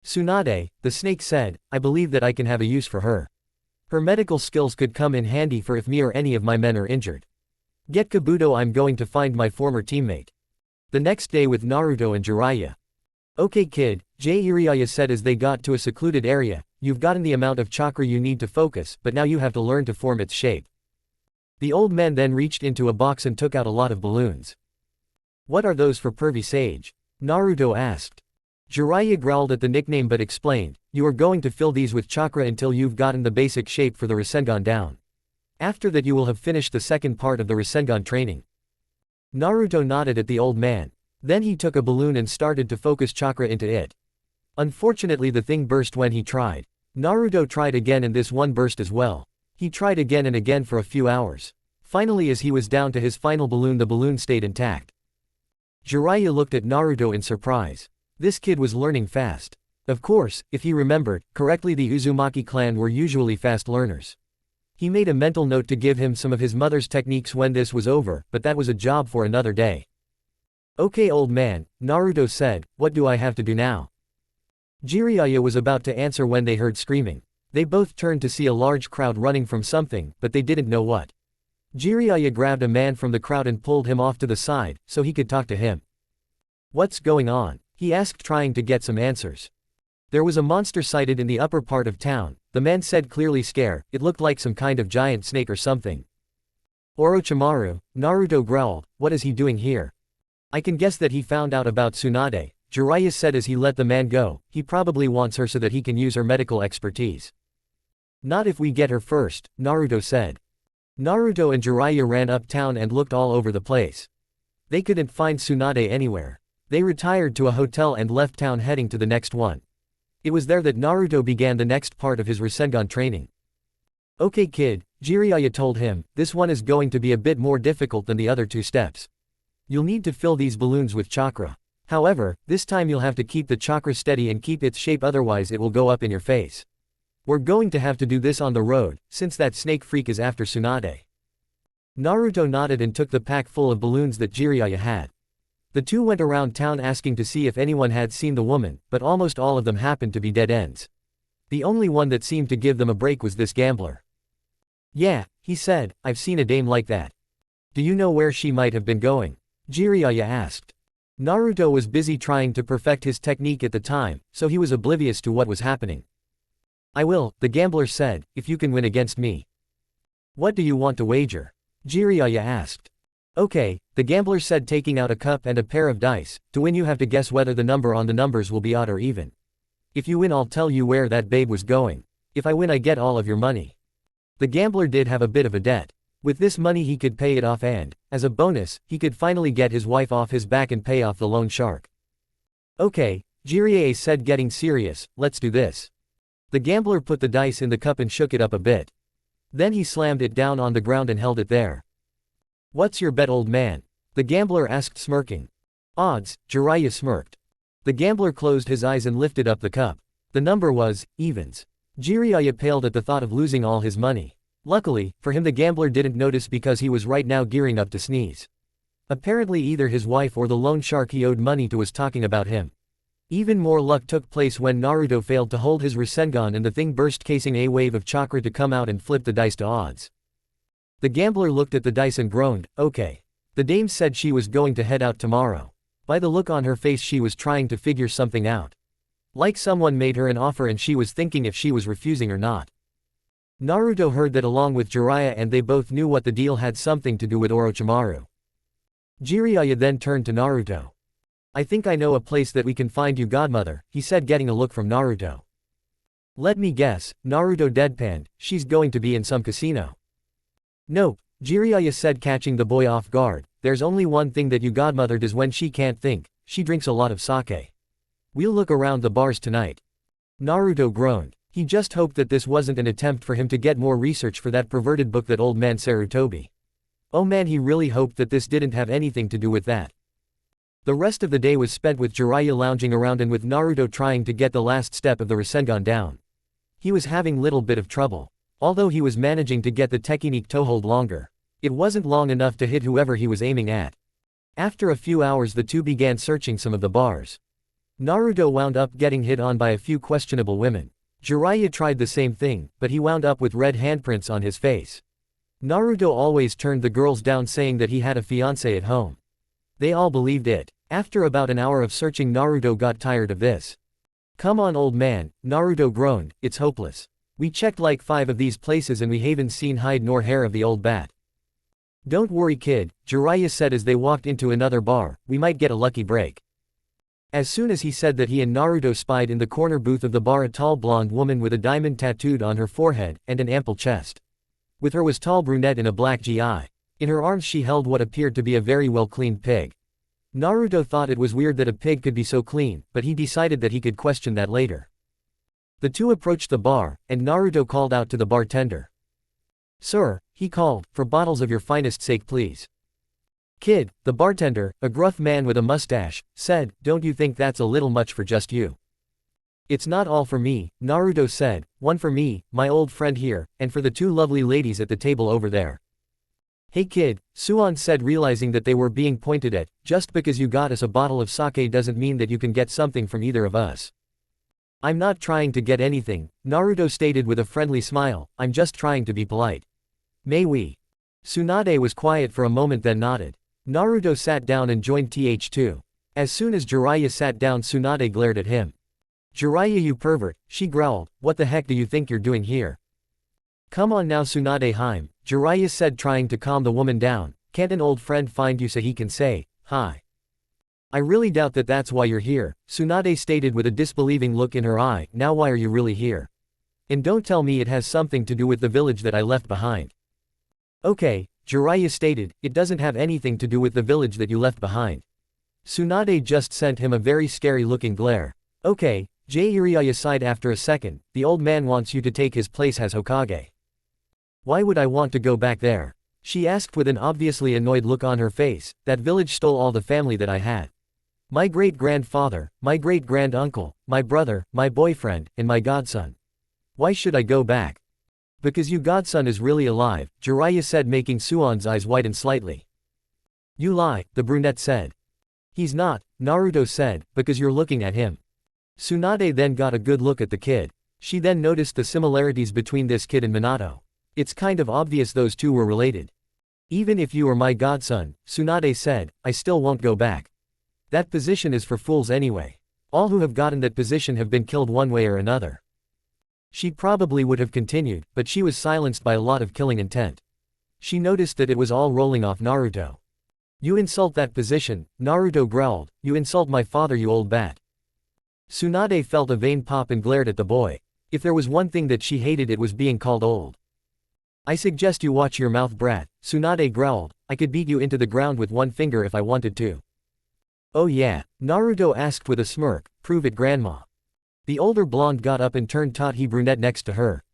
[SPEAKER 1] Tsunade, the snake said, "I believe that I can have a use for her. Her medical skills could come in handy for if me or any of my men are injured. Get Kabuto, I'm going to find my former teammate." The next day with Naruto and Jiraiya. "Okay kid," Jiraiya said as they got to a secluded area, "you've gotten the amount of chakra you need to focus, but now you have to learn to form its shape." The old man then reached into a box and took out a lot of balloons. "What are those for, pervy sage?" Naruto asked. Jiraiya growled at the nickname but explained, "You are going to fill these with chakra until you've gotten the basic shape for the Rasengan down. After that you will have finished the second part of the Rasengan training." Naruto nodded at the old man. Then he took a balloon and started to focus chakra into it. Unfortunately the thing burst when he tried. Naruto tried again and this one burst as well. He tried again and again for a few hours. Finally as he was down to his final balloon the balloon stayed intact. Jiraiya looked at Naruto in surprise. This kid was learning fast. Of course, if he remembered correctly, the Uzumaki clan were usually fast learners. He made a mental note to give him some of his mother's techniques when this was over, but that was a job for another day. "Okay old man," Naruto said, "what do I have to do now?" Jiraiya was about to answer when they heard screaming. They both turned to see a large crowd running from something, but they didn't know what. Jiraiya grabbed a man from the crowd and pulled him off to the side, so he could talk to him. "What's going on?" he asked, trying to get some answers. "There was a monster sighted in the upper part of town," the man said, clearly scared. "It looked like some kind of giant snake or something." "Orochimaru," Naruto growled, "what is he doing here?" "I can guess that he found out about Tsunade," Jiraiya said as he let the man go. "He probably wants her so that he can use her medical expertise." "Not if we get her first," Naruto said. Naruto and Jiraiya ran uptown and looked all over the place. They couldn't find Tsunade anywhere. They retired to a hotel and left town heading to the next one. It was there that Naruto began the next part of his Rasengan training. "Okay kid," Jiraiya told him, "this one is going to be a bit more difficult than the other two steps. You'll need to fill these balloons with chakra. However, this time you'll have to keep the chakra steady and keep its shape, otherwise it will go up in your face. We're going to have to do this on the road, since that snake freak is after Tsunade." Naruto nodded and took the pack full of balloons that Jiraiya had. The two went around town asking to see if anyone had seen the woman, but almost all of them happened to be dead ends. The only one that seemed to give them a break was this gambler. "Yeah," he said, "I've seen a dame like that. Do you know where she might have been going?" Jiraiya asked. Naruto was busy trying to perfect his technique at the time, so he was oblivious to what was happening. "I will," the gambler said, "if you can win against me." "What do you want to wager?" Jiraiya asked. "Okay," the gambler said, taking out a cup and a pair of dice. "To win you have to guess whether the number on the numbers will be odd or even. If you win I'll tell you where that babe was going. If I win I get all of your money." The gambler did have a bit of a debt. With this money he could pay it off and, as a bonus, he could finally get his wife off his back and pay off the loan shark. "Okay," Jiraiya said, getting serious, "let's do this." The gambler put the dice in the cup and shook it up a bit. Then he slammed it down on the ground and held it there. "What's your bet old man?" the gambler asked, smirking. "Odds," Jiraiya smirked. The gambler closed his eyes and lifted up the cup. The number was evens. Jiraiya paled at the thought of losing all his money. Luckily, for him the gambler didn't notice because he was right now gearing up to sneeze. Apparently either his wife or the loan shark he owed money to was talking about him. Even more luck took place when Naruto failed to hold his Rasengan and the thing burst, casing a wave of chakra to come out and flip the dice to odds. The gambler looked at the dice and groaned, "Okay." The dame said she was going to head out tomorrow. By the look on her face she was trying to figure something out. Like someone made her an offer and she was thinking if she was refusing or not. Naruto heard that along with Jiraiya, and they both knew what the deal had something to do with Orochimaru. Jiraiya then turned to Naruto. "I think I know a place that we can find you, godmother," he said, getting a look from Naruto. "Let me guess," Naruto deadpanned, "she's going to be in some casino." "Nope," Jiraiya said, catching the boy off guard. "There's only one thing that you godmother does when she can't think. She drinks a lot of sake. We'll look around the bars tonight." Naruto groaned. He just hoped that this wasn't an attempt for him to get more research for that perverted book that old man Sarutobi. Oh man, he really hoped that this didn't have anything to do with that. The rest of the day was spent with Jiraiya lounging around and with Naruto trying to get the last step of the rasengan down. He was having little bit of trouble. Although he was managing to get the technique to hold longer, it wasn't long enough to hit whoever he was aiming at. After a few hours the two began searching some of the bars. Naruto wound up getting hit on by a few questionable women. Jiraiya tried the same thing, but he wound up with red handprints on his face. Naruto always turned the girls down saying that he had a fiancé at home. They all believed it. After about an hour of searching Naruto got tired of this. Come on old man, Naruto groaned, it's hopeless. We checked like 5 of these places and we haven't seen hide nor hair of the old bat. Don't worry kid, Jiraiya said as they walked into another bar, we might get a lucky break. As soon as he said that, he and Naruto spied in the corner booth of the bar a tall blonde woman with a diamond tattooed on her forehead and an ample chest. With her was tall brunette in a black gi. In her arms she held what appeared to be a very well-cleaned pig. Naruto thought it was weird that a pig could be so clean, but he decided that he could question that later. The two approached the bar, and Naruto called out to the bartender. Sir, he called, for bottles of your finest sake please. Kid, the bartender, a gruff man with a mustache, said, don't you think that's a little much for just you? It's not all for me, Naruto said, one for me, my old friend here, and for the 2 lovely ladies at the table over there. Hey kid, Suan said, realizing that they were being pointed at, just because you got us a bottle of sake doesn't mean that you can get something from either of us. I'm not trying to get anything, Naruto stated with a friendly smile, I'm just trying to be polite. May we? Tsunade was quiet for a moment then nodded. Naruto sat down and joined TH2. As soon as Jiraiya sat down Tsunade glared at him. Jiraiya you pervert, she growled, what the heck do you think you're doing here? Come on now Tsunade Heim, Jiraiya said trying to calm the woman down, can't an old friend find you so he can say, hi? I really doubt that that's why you're here, Tsunade stated with a disbelieving look in her eye, now why are you really here? And don't tell me it has something to do with the village that I left behind. Okay, Jiraiya stated, it doesn't have anything to do with the village that you left behind. Tsunade just sent him a very scary looking glare. Okay, Jiraiya sighed after a second, the old man wants you to take his place as Hokage. Why would I want to go back there? She asked with an obviously annoyed look on her face, that village stole all the family that I had. My great-grandfather, my great-grand-uncle, my brother, my boyfriend, and my godson. Why should I go back? Because your godson is really alive, Jiraiya said making Suan's eyes widen slightly. You lie, the brunette said. He's not, Naruto said, because you're looking at him. Tsunade then got a good look at the kid. She then noticed the similarities between this kid and Minato. It's kind of obvious those two were related. Even if you are my godson, Tsunade said, I still won't go back. That position is for fools anyway. All who have gotten that position have been killed one way or another. She probably would have continued, but she was silenced by a lot of killing intent. She noticed that it was all rolling off Naruto. You insult that position, Naruto growled, you insult my father you old bat. Tsunade felt a vein pop and glared at the boy. If there was one thing that she hated it was being called old. I suggest you watch your mouth brat, Tsunade growled, I could beat you into the ground with one finger if I wanted to. Oh yeah, Naruto asked with a smirk, prove it grandma. The older blonde got up and turned Tachi brunette next to her.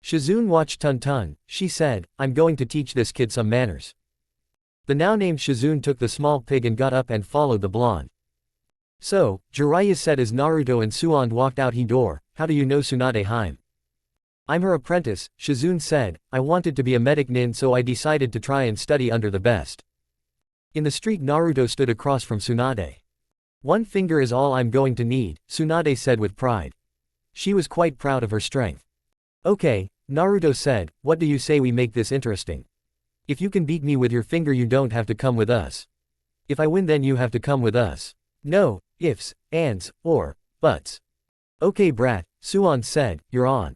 [SPEAKER 1] Shizune watched Tun, she said, I'm going to teach this kid some manners. The now named Shizune took the small pig and got up and followed the blonde. So, Jiraiya said as Naruto and Suan walked out he door, how do you know Tsunade Heim? I'm her apprentice, Shizune said, I wanted to be a medic nin so I decided to try and study under the best. In the street Naruto stood across from Tsunade. One finger is all I'm going to need, Tsunade said with pride. She was quite proud of her strength. Okay, Naruto said, what do you say we make this interesting? If you can beat me with your finger you don't have to come with us. If I win then you have to come with us. No, ifs, ands, or buts. Okay brat, Suan said, you're on.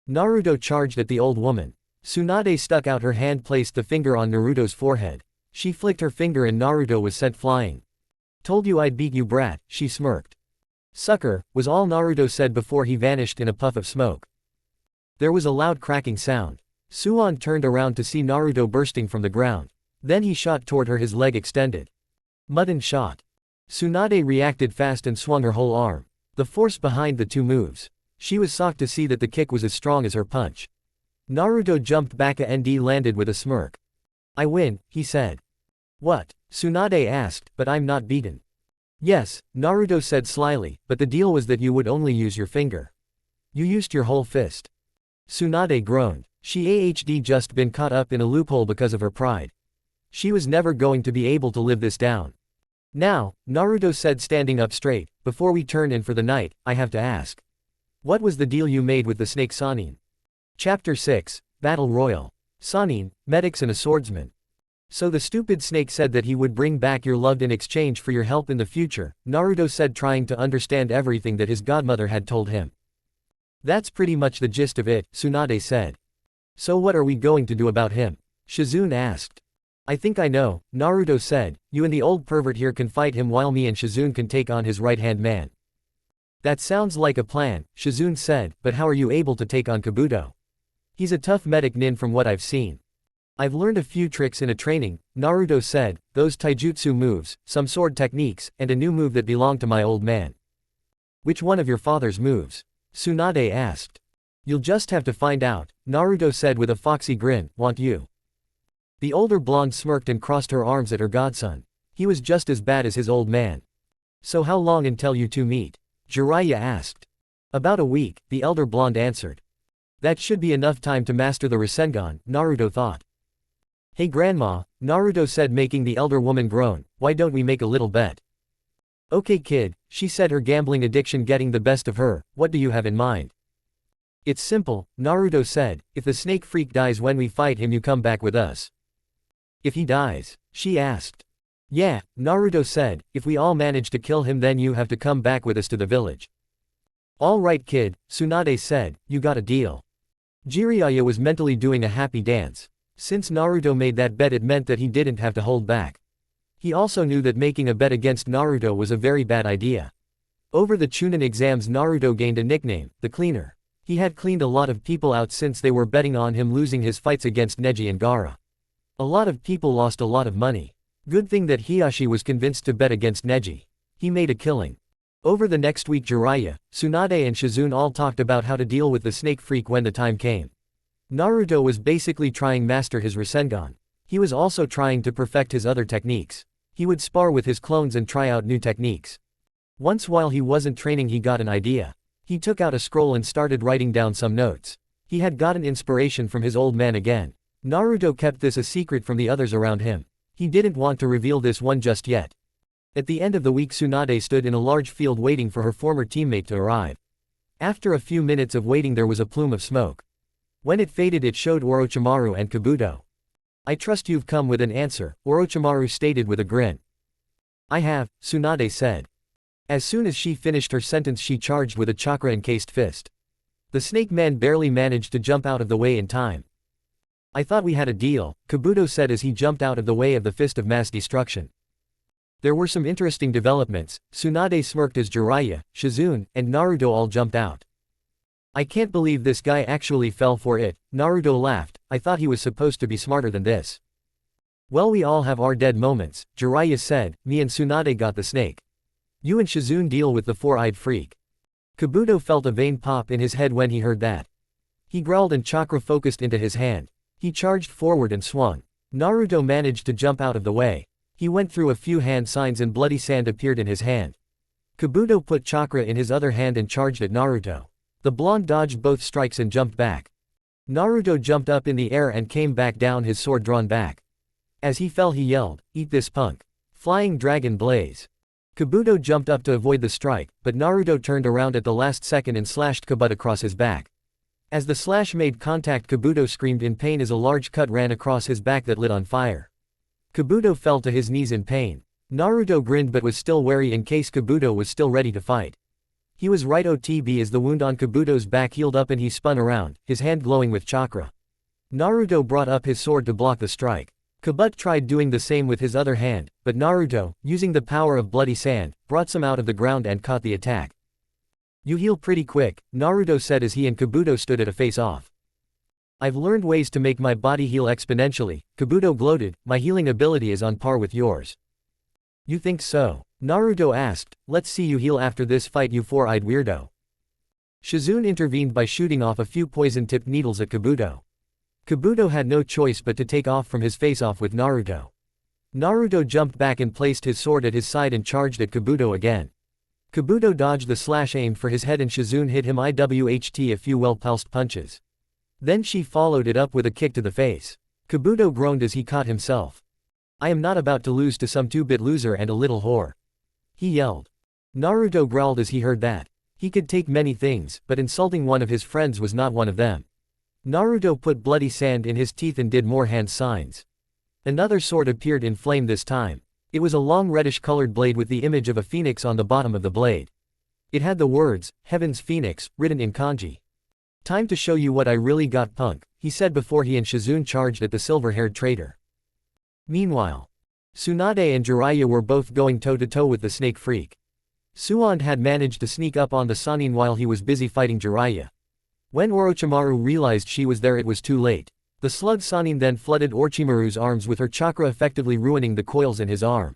[SPEAKER 1] Naruto charged at the old woman. Tsunade stuck out her hand placed the finger on Naruto's forehead. She flicked her finger and Naruto was sent flying. Told you I'd beat you brat, she smirked. Sucker, was all Naruto said before he vanished in a puff of smoke. There was a loud cracking sound. Suan turned around to see Naruto bursting from the ground. Then he shot toward her his leg extended. Mutton shot. Tsunade reacted fast and swung her whole arm. The force behind the two moves. She was shocked to see that the kick was as strong as her punch. Naruto jumped back and landed with a smirk. "I win," he said. "What?" Tsunade asked, "but I'm not beaten." "Yes," Naruto said slyly, "but the deal was that you would only use your finger. You used your whole fist." Tsunade groaned. She had just been caught up in a loophole because of her pride. She was never going to be able to live this down. "Now," Naruto said standing up straight, "before we turn in for the night, I have to ask. What was the deal you made with the snake Sannin?" Chapter 6, Battle Royal. Sannin, medics and a swordsman. "So the stupid snake said that he would bring back your loved in exchange for your help in the future," Naruto said, trying to understand everything that his godmother had told him. "That's pretty much the gist of it," Tsunade said. "So what are we going to do about him?" Shizune asked. "I think I know," Naruto said. "You and the old pervert here can fight him while me and Shizune can take on his right-hand man." "That sounds like a plan," Shizune said, "but how are you able to take on Kabuto? He's a tough medic nin from what I've seen." "I've learned a few tricks in a training," Naruto said, "those taijutsu moves, some sword techniques, and a new move that belonged to my old man." "Which one of your father's moves?" Tsunade asked. "You'll just have to find out," Naruto said with a foxy grin. "Want you?" The older blonde smirked and crossed her arms at her godson. He was just as bad as his old man. "So how long until you two meet?" Jiraiya asked. "About a week," the elder blonde answered. "That should be enough time to master the rasengan," Naruto thought. "Hey grandma," Naruto said, making the elder woman groan, "why don't we make a little bet?" "Okay kid," she said, her gambling addiction getting the best of her. "What do you have in mind?" "It's simple," Naruto said, "if the snake freak dies when we fight him, you come back with us." "If he dies?" she asked. "Yeah," Naruto said, "if we all manage to kill him, then you have to come back with us to the village." "All right kid," Tsunade said, "you got a deal." Jiraiya was mentally doing a happy dance. Since Naruto made that bet, it meant that he didn't have to hold back. He also knew that making a bet against Naruto was a very bad idea. Over the Chunin exams, Naruto gained a nickname, the Cleaner. He had cleaned a lot of people out since they were betting on him losing his fights against Neji and Gaara. A lot of people lost a lot of money. Good thing that Hiashi was convinced to bet against Neji. He made a killing. Over the next week, Jiraiya, Tsunade and Shizune all talked about how to deal with the snake freak when the time came. Naruto was basically trying to master his rasengan. He was also trying to perfect his other techniques. He would spar with his clones and try out new techniques. Once while he wasn't training, he got an idea. He took out a scroll and started writing down some notes. He had gotten inspiration from his old man again. Naruto kept this a secret from the others around him. He didn't want to reveal this one just yet. At the end of the week, Tsunade stood in a large field waiting for her former teammate to arrive. After a few minutes of waiting, there was a plume of smoke. When it faded, it showed Orochimaru and Kabuto. "I trust you've come with an answer," Orochimaru stated with a grin. "I have," Tsunade said. As soon as she finished her sentence, she charged with a chakra-encased fist. The snake man barely managed to jump out of the way in time. "I thought we had a deal," Kabuto said as he jumped out of the way of the fist of mass destruction. There were some interesting developments. Tsunade smirked as Jiraiya, Shizune, and Naruto all jumped out. "I can't believe this guy actually fell for it," Naruto laughed. "I thought he was supposed to be smarter than this." "Well, we all have our dead moments," Jiraiya said. "Me and Tsunade got the snake. You and Shizune deal with the four-eyed freak." Kabuto felt a vein pop in his head when he heard that. He growled and chakra focused into his hand. He charged forward and swung. Naruto managed to jump out of the way. He went through a few hand signs and bloody sand appeared in his hand. Kabuto put chakra in his other hand and charged at Naruto. The blonde dodged both strikes and jumped back. Naruto jumped up in the air and came back down, his sword drawn back. As he fell, he yelled, "Eat this punk! Flying Dragon Blaze!" Kabuto jumped up to avoid the strike, but Naruto turned around at the last second and slashed Kabuto across his back. As the slash made contact, Kabuto screamed in pain as a large cut ran across his back that lit on fire. Kabuto fell to his knees in pain. Naruto grinned but was still wary in case Kabuto was still ready to fight. He was right. OTB as the wound on Kabuto's back healed up and he spun around, his hand glowing with chakra. Naruto brought up his sword to block the strike. Kabuto tried doing the same with his other hand, but Naruto, using the power of bloody sand, brought some out of the ground and caught the attack. "You heal pretty quick," Naruto said as he and Kabuto stood at a face-off. "I've learned ways to make my body heal exponentially," Kabuto gloated. "My healing ability is on par with yours." "You think so?" Naruto asked. "Let's see you heal after this fight, you four-eyed weirdo." Shizune intervened by shooting off a few poison-tipped needles at Kabuto. Kabuto had no choice but to take off from his face-off with Naruto. Naruto jumped back and placed his sword at his side and charged at Kabuto again. Kabuto dodged the slash aimed for his head and Shizune hit him IWHT a few well-pulsed punches. Then she followed it up with a kick to the face. Kabuto groaned as he caught himself. "I am not about to lose to some two-bit loser and a little whore," he yelled. Naruto growled as he heard that. He could take many things, but insulting one of his friends was not one of them. Naruto put bloody sand in his teeth and did more hand signs. Another sword appeared in flame this time. It was a long reddish-colored blade with the image of a phoenix on the bottom of the blade. It had the words, "Heaven's Phoenix," written in kanji. "Time to show you what I really got, punk," he said before he and Shizune charged at the silver-haired traitor. Meanwhile, Tsunade and Jiraiya were both going toe-to-toe with the snake freak. Suand had managed to sneak up on the Sannin while he was busy fighting Jiraiya. When Orochimaru realized she was there, it was too late. The slug Sannin then flooded Orochimaru's arms with her chakra, effectively ruining the coils in his arm.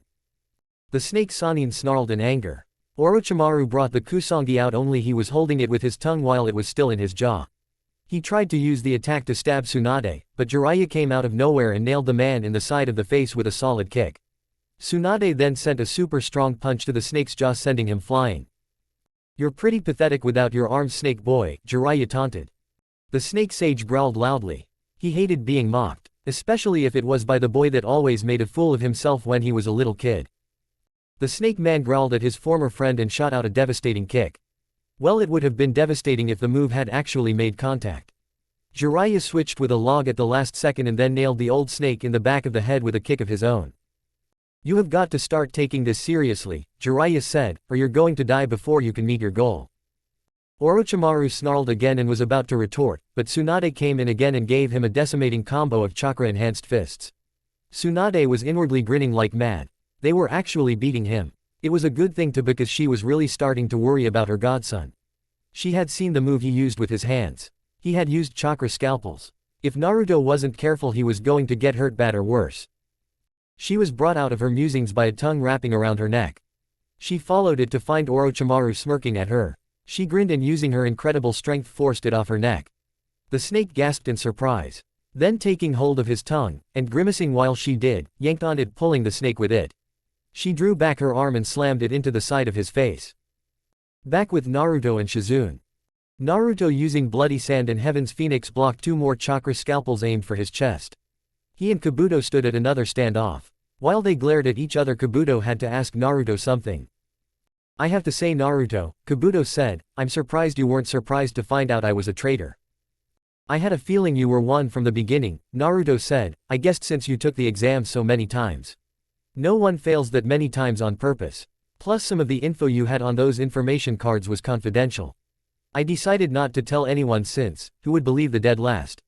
[SPEAKER 1] The snake Sannin snarled in anger. Orochimaru brought the kusangi out, only he was holding it with his tongue while it was still in his jaw. He tried to use the attack to stab Tsunade, but Jiraiya came out of nowhere and nailed the man in the side of the face with a solid kick. Tsunade then sent a super strong punch to the snake's jaw, sending him flying. "You're pretty pathetic without your arms, snake boy," Jiraiya taunted. The snake sage growled loudly. He hated being mocked, especially if it was by the boy that always made a fool of himself when he was a little kid. The snake man growled at his former friend and shot out a devastating kick. Well, it would have been devastating if the move had actually made contact. Jiraiya switched with a log at the last second and then nailed the old snake in the back of the head with a kick of his own. "You have got to start taking this seriously," Jiraiya said, "or you're going to die before you can meet your goal." Orochimaru snarled again and was about to retort, but Tsunade came in again and gave him a decimating combo of chakra-enhanced fists. Tsunade was inwardly grinning like mad. They were actually beating him. It was a good thing too, because she was really starting to worry about her godson. She had seen the move he used with his hands. He had used chakra scalpels. If Naruto wasn't careful, he was going to get hurt bad or worse. She was brought out of her musings by a tongue wrapping around her neck. She followed it to find Orochimaru smirking at her. She grinned and using her incredible strength forced it off her neck. The snake gasped in surprise. Then, taking hold of his tongue, and grimacing while she did, yanked on it, pulling the snake with it. She drew back her arm and slammed it into the side of his face. Back with Naruto and Shizune. Naruto, using bloody sand and Heaven's Phoenix, blocked two more chakra scalpels aimed for his chest. He and Kabuto stood at another standoff. While they glared at each other, Kabuto had to ask Naruto something. "I have to say, Naruto," Kabuto said, "I'm surprised you weren't surprised to find out I was a traitor." "I had a feeling you were one from the beginning," Naruto said. "I guessed since you took the exam so many times. No one fails that many times on purpose. Plus, some of the info you had on those information cards was confidential. I decided not to tell anyone since, who would believe the dead last?"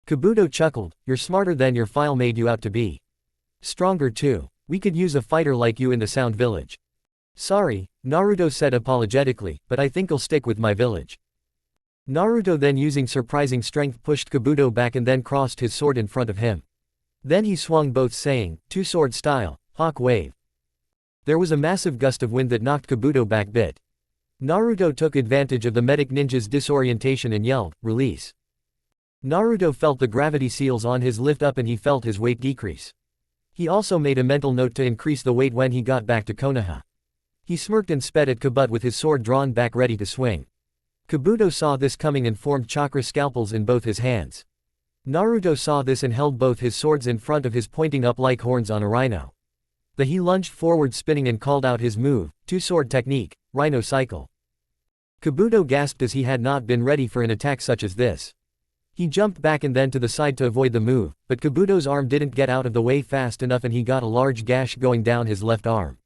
[SPEAKER 1] Kabuto chuckled. "You're smarter than your file made you out to be. Stronger too. We could use a fighter like you in the Sound Village." "Sorry," Naruto said apologetically, "but I think I'll stick with my village." Naruto then, using surprising strength, pushed Kabuto back and then crossed his sword in front of him. Then he swung both, saying, "Two-sword style, hawk wave." There was a massive gust of wind that knocked Kabuto back bit. Naruto took advantage of the medic ninja's disorientation and yelled, "Release." Naruto felt the gravity seals on his lift up and he felt his weight decrease. He also made a mental note to increase the weight when he got back to Konoha. He smirked and sped at Kabuto with his sword drawn back ready to swing. Kabuto saw this coming and formed chakra scalpels in both his hands. Naruto saw this and held both his swords in front of his, pointing up like horns on a rhino. He lunged forward, spinning, and called out his move, two-sword technique, Rhino Cycle. Kabuto gasped as he had not been ready for an attack such as this. He jumped back and then to the side to avoid the move, but Kabuto's arm didn't get out of the way fast enough and he got a large gash going down his left arm.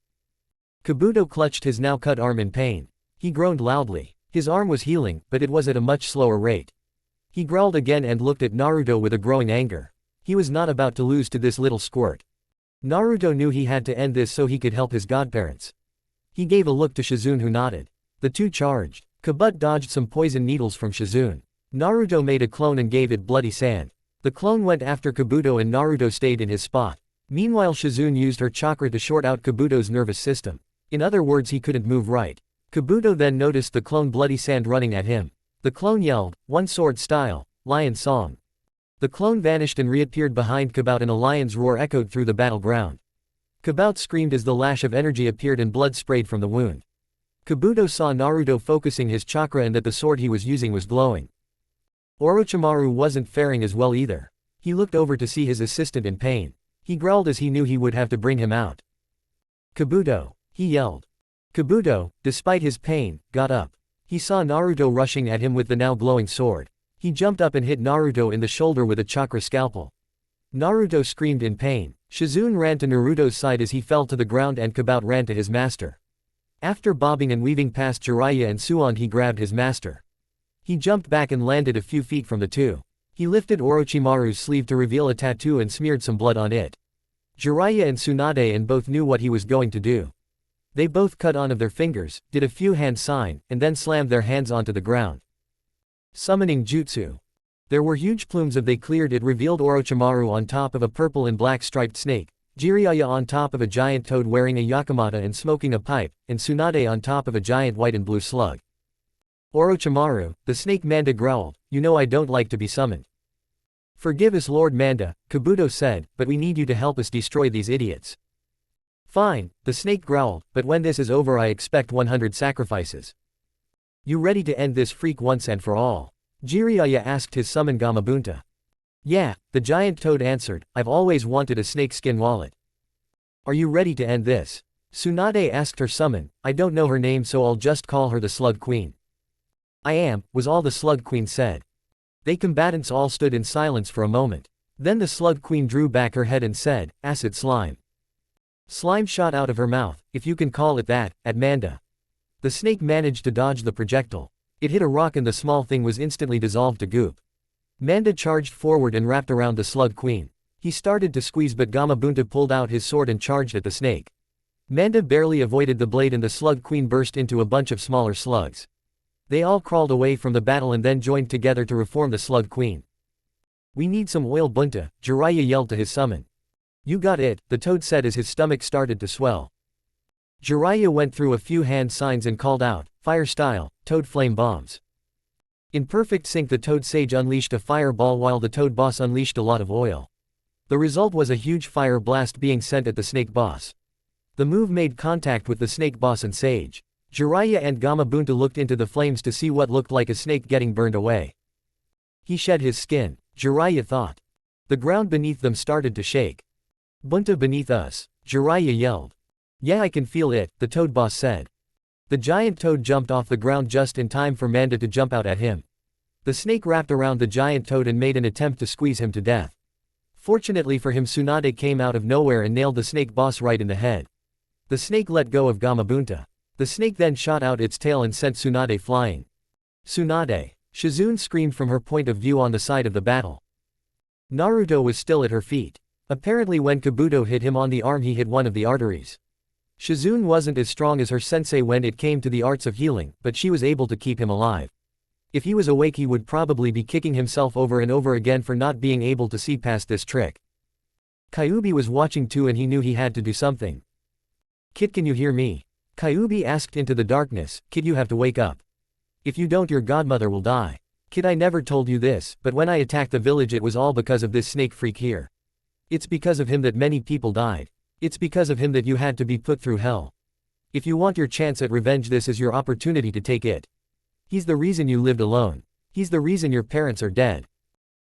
[SPEAKER 1] Kabuto clutched his now cut arm in pain. He groaned loudly. His arm was healing, but it was at a much slower rate. He growled again and looked at Naruto with a growing anger. He was not about to lose to this little squirt. Naruto knew he had to end this so he could help his godparents. He gave a look to Shizune, who nodded. The two charged. Kabuto dodged some poison needles from Shizune. Naruto made a clone and gave it bloody sand. The clone went after Kabuto and Naruto stayed in his spot. Meanwhile, Shizune used her chakra to short out Kabuto's nervous system. In other words, he couldn't move right. Kabuto then noticed the clone Bloody Sand running at him. The clone yelled, "One sword style, lion song." The clone vanished and reappeared behind Kabout and a lion's roar echoed through the battleground. Kabout screamed as the lash of energy appeared and blood sprayed from the wound. Kabuto saw Naruto focusing his chakra and that the sword he was using was glowing. Orochimaru wasn't faring as well either. He looked over to see his assistant in pain. He growled as he knew he would have to bring him out. "Kabuto!" he yelled. Kabuto, despite his pain, got up. He saw Naruto rushing at him with the now glowing sword. He jumped up and hit Naruto in the shoulder with a chakra scalpel. Naruto screamed in pain. Shizune ran to Naruto's side as he fell to the ground and Kabout ran to his master. After bobbing and weaving past Jiraiya and Suon, he grabbed his master. He jumped back and landed a few feet from the two. He lifted Orochimaru's sleeve to reveal a tattoo and smeared some blood on it. Jiraiya and Tsunade and both knew what he was going to do. They both cut on of their fingers, did a few hand sign, and then slammed their hands onto the ground. Summoning Jutsu. There were huge plumes of they cleared. It revealed Orochimaru on top of a purple and black striped snake, Jiraiya on top of a giant toad wearing a yakamata and smoking a pipe, and Tsunade on top of a giant white and blue slug. "Orochimaru," the snake Manda growled, "you know I don't like to be summoned." "Forgive us Lord Manda," Kabuto said, "but we need you to help us destroy these idiots." "Fine," the snake growled, "but when this is over I expect 100 sacrifices." "You ready to end this freak once and for all?" Jiraiya asked his summon Gamabunta. "Yeah," the giant toad answered, "I've always wanted a snakeskin wallet." "Are you ready to end this?" Tsunade asked her summon. "I don't know her name so I'll just call her the Slug Queen." "I am," was all the Slug Queen said. They combatants all stood in silence for a moment. Then the Slug Queen drew back her head and said, "Acid slime." Slime shot out of her mouth, if you can call it that, at Manda. The snake managed to dodge the projectile. It hit a rock and the small thing was instantly dissolved to goop. Manda charged forward and wrapped around the Slug Queen. He started to squeeze but Gamabunta pulled out his sword and charged at the snake. Manda barely avoided the blade and the Slug Queen burst into a bunch of smaller slugs. They all crawled away from the battle and then joined together to reform the Slug Queen. "We need some oil Bunta," Jiraiya yelled to his summon. "You got it," the toad said as his stomach started to swell. Jiraiya went through a few hand signs and called out, "Fire style, toad flame bombs." In perfect sync the toad sage unleashed a fireball while the toad boss unleashed a lot of oil. The result was a huge fire blast being sent at the snake boss. The move made contact with the snake boss and sage. Jiraiya and Gamabunta looked into the flames to see what looked like a snake getting burned away. He shed his skin, Jiraiya thought. The ground beneath them started to shake. "Bunta beneath us," Jiraiya yelled. "Yeah, I can feel it," the toad boss said. The giant toad jumped off the ground just in time for Manda to jump out at him. The snake wrapped around the giant toad and made an attempt to squeeze him to death. Fortunately for him Tsunade came out of nowhere and nailed the snake boss right in the head. The snake let go of Gamabunta. The snake then shot out its tail and sent Tsunade flying. "Tsunade!" Shizune screamed from her point of view on the side of the battle. Naruto was still at her feet. Apparently when Kabuto hit him on the arm he hit one of the arteries. Shizune wasn't as strong as her sensei when it came to the arts of healing, but she was able to keep him alive. If he was awake he would probably be kicking himself over and over again for not being able to see past this trick. Kyuubi was watching too and he knew he had to do something. "Kid, can you hear me?" Kyuubi asked into the darkness. "Kid, you have to wake up. If you don't your godmother will die. Kid, I never told you this, but when I attacked the village it was all because of this snake freak here. It's because of him that many people died. It's because of him that you had to be put through hell. If you want your chance at revenge this is your opportunity to take it. He's the reason you lived alone. He's the reason your parents are dead."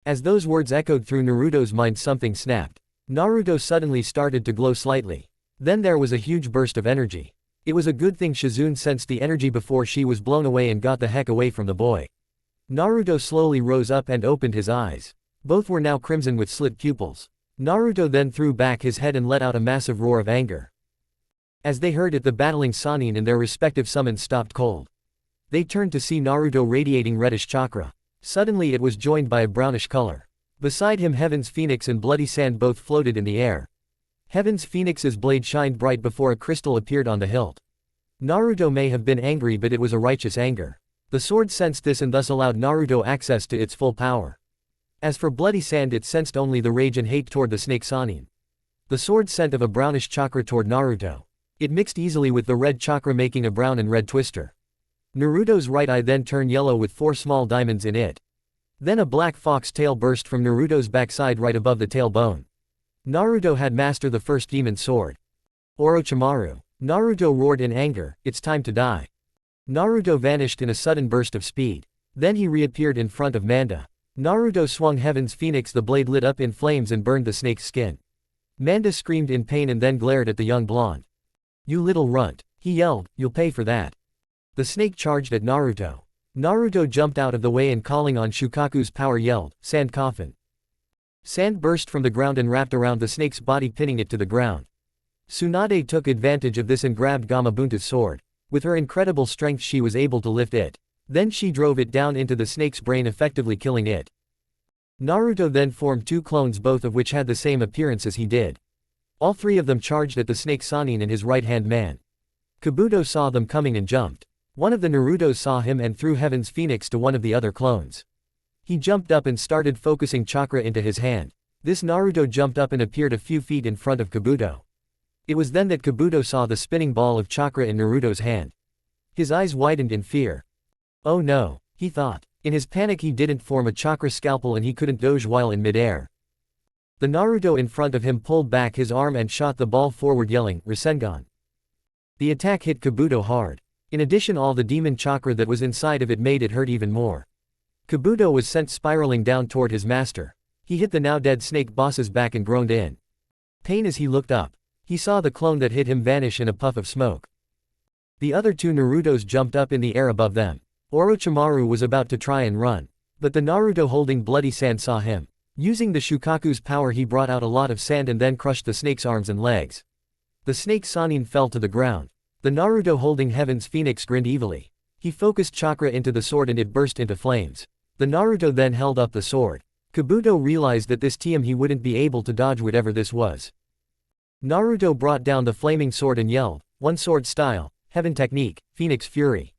[SPEAKER 1] As those words echoed through Naruto's mind something snapped. Naruto suddenly started to glow slightly. Then there was a huge burst of energy. It was a good thing Shizune sensed the energy before she was blown away and got the heck away from the boy. Naruto slowly rose up and opened his eyes. Both were now crimson with slit pupils. Naruto then threw back his head and let out a massive roar of anger. As they heard it the battling Sannin and their respective summons stopped cold. They turned to see Naruto radiating reddish chakra. Suddenly it was joined by a brownish color. Beside him Heaven's Phoenix and Bloody Sand both floated in the air. Heaven's Phoenix's blade shined bright before a crystal appeared on the hilt. Naruto may have been angry but it was a righteous anger. The sword sensed this and thus allowed Naruto access to its full power. As for Bloody Sand it sensed only the rage and hate toward the snake Sannin. The sword sent of a brownish chakra toward Naruto. It mixed easily with the red chakra, making a brown and red twister. Naruto's right eye then turned yellow with 4 small diamonds in it. Then a black fox tail burst from Naruto's backside right above the tailbone. Naruto had mastered the first demon sword. Orochimaru. Naruto roared in anger, "It's time to die." Naruto vanished in a sudden burst of speed. Then he reappeared in front of Manda. Naruto swung Heaven's Phoenix. The blade lit up in flames and burned the snake's skin. Manda screamed in pain and then glared at the young blonde. "You little runt," he yelled, "you'll pay for that." The snake charged at Naruto. Naruto jumped out of the way and, calling on Shukaku's power, yelled, "Sand coffin." Sand burst from the ground and wrapped around the snake's body, pinning it to the ground. Tsunade took advantage of this and grabbed Gamabunta's sword. With her incredible strength she was able to lift it. Then she drove it down into the snake's brain, effectively killing it. Naruto then formed 2 clones, both of which had the same appearance as he did. All 3 of them charged at the snake Sannin and his right-hand man. Kabuto saw them coming and jumped. One of the Narutos saw him and threw Heaven's Phoenix to one of the other clones. He jumped up and started focusing chakra into his hand. This Naruto jumped up and appeared a few feet in front of Kabuto. It was then that Kabuto saw the spinning ball of chakra in Naruto's hand. His eyes widened in fear. "Oh no," he thought. In his panic he didn't form a chakra scalpel and he couldn't dodge while in midair. The Naruto in front of him pulled back his arm and shot the ball forward, yelling, "Rasengan." The attack hit Kabuto hard. In addition, all the demon chakra that was inside of it made it hurt even more. Kabuto was sent spiraling down toward his master. He hit the now dead snake boss's back and groaned in pain as he looked up. He saw the clone that hit him vanish in a puff of smoke. The other 2 Narutos jumped up in the air above them. Orochimaru was about to try and run, but the Naruto holding bloody sand saw him. Using the Shukaku's power he brought out a lot of sand and then crushed the snake's arms and legs. The snake Sannin fell to the ground. The Naruto holding Heaven's Phoenix grinned evilly. He focused chakra into the sword and it burst into flames. The Naruto then held up the sword. Kabuto realized that this time he wouldn't be able to dodge whatever this was. Naruto brought down the flaming sword and yelled, "One sword style, Heaven technique, Phoenix Fury."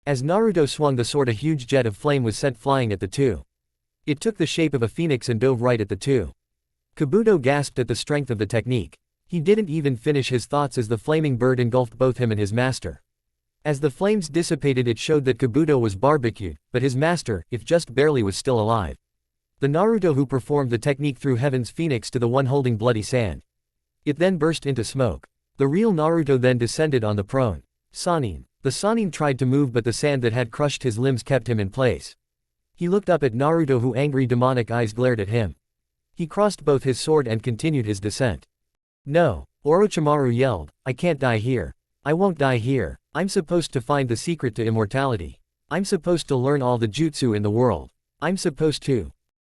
[SPEAKER 1] As Naruto swung the sword, a huge jet of flame was sent flying at the 2. It took the shape of a phoenix and dove right at the 2. Kabuto gasped at the strength of the technique. He didn't even finish his thoughts as the flaming bird engulfed both him and his master. As the flames dissipated it showed that Kabuto was barbecued, but his master, if just barely, was still alive. The Naruto who performed the technique threw Heaven's Phoenix to the one holding bloody sand. It then burst into smoke. The real Naruto then descended on the prone Sannin. The Sannin tried to move but the sand that had crushed his limbs kept him in place. He looked up at Naruto who angry demonic eyes glared at him. He crossed both his sword and continued his descent. "No," Orochimaru yelled, "I can't die here. I won't die here. I'm supposed to find the secret to immortality. I'm supposed to learn all the jutsu in the world. I'm supposed to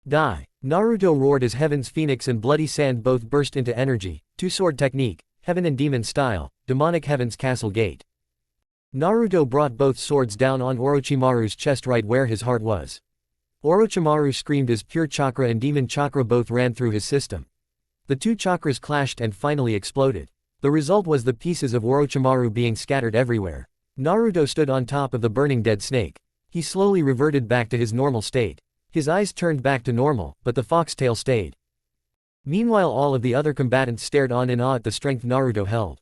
[SPEAKER 1] die." Naruto roared as Heaven's Phoenix and bloody sand both burst into energy. 2-sword technique, Heaven and Demon style, demonic Heaven's castle gate. Naruto brought both swords down on Orochimaru's chest right where his heart was. Orochimaru screamed as pure chakra and demon chakra both ran through his system. The 2 chakras clashed and finally exploded. The result was the pieces of Orochimaru being scattered everywhere. Naruto stood on top of the burning dead snake. He slowly reverted back to his normal state. His eyes turned back to normal, but the foxtail stayed. Meanwhile all of the other combatants stared on in awe at the strength Naruto held.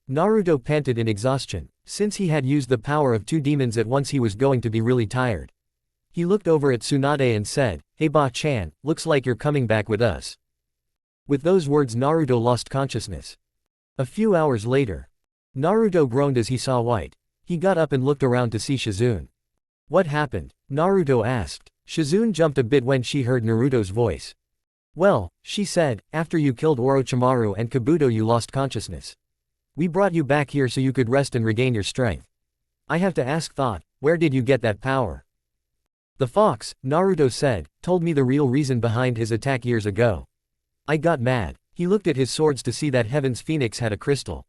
[SPEAKER 1] Naruto panted in exhaustion. Since he had used the power of 2 demons at once he was going to be really tired. He looked over at Tsunade and said, "Hey Ba-chan, looks like you're coming back with us." With those words Naruto lost consciousness. A few hours later. Naruto groaned as he saw white. He got up and looked around to see Shizune. "What happened?" Naruto asked. Shizune jumped a bit when she heard Naruto's voice. "Well," she said, "after you killed Orochimaru and Kabuto you lost consciousness. We brought you back here so you could rest and regain your strength. I have to ask Thought, where did you get that power?" "The fox," Naruto said, "told me the real reason behind his attack years ago. I got mad." He looked at his swords to see that Heaven's Phoenix had a crystal.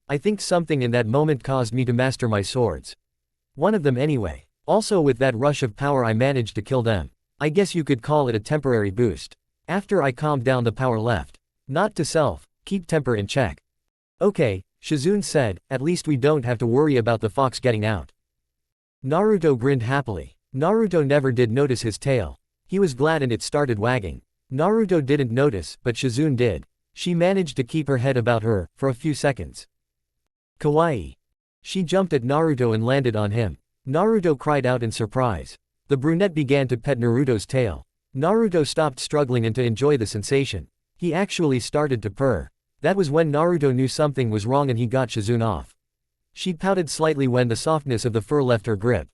[SPEAKER 1] "I think something in that moment caused me to master my swords. One of them anyway. Also with that rush of power I managed to kill them. I guess you could call it a temporary boost. After I calmed down the power left. Not to self, keep temper in check." "Okay," Shizune said, "at least we don't have to worry about the fox getting out." Naruto grinned happily. Naruto never did notice his tail. He was glad and it started wagging. Naruto didn't notice, but Shizune did. She managed to keep her head about her, for a few seconds. Kawaii. She jumped at Naruto and landed on him. Naruto cried out in surprise. The brunette began to pet Naruto's tail. Naruto stopped struggling and to enjoy the sensation. He actually started to purr. That was when Naruto knew something was wrong and he got Shizune off. She pouted slightly when the softness of the fur left her grip.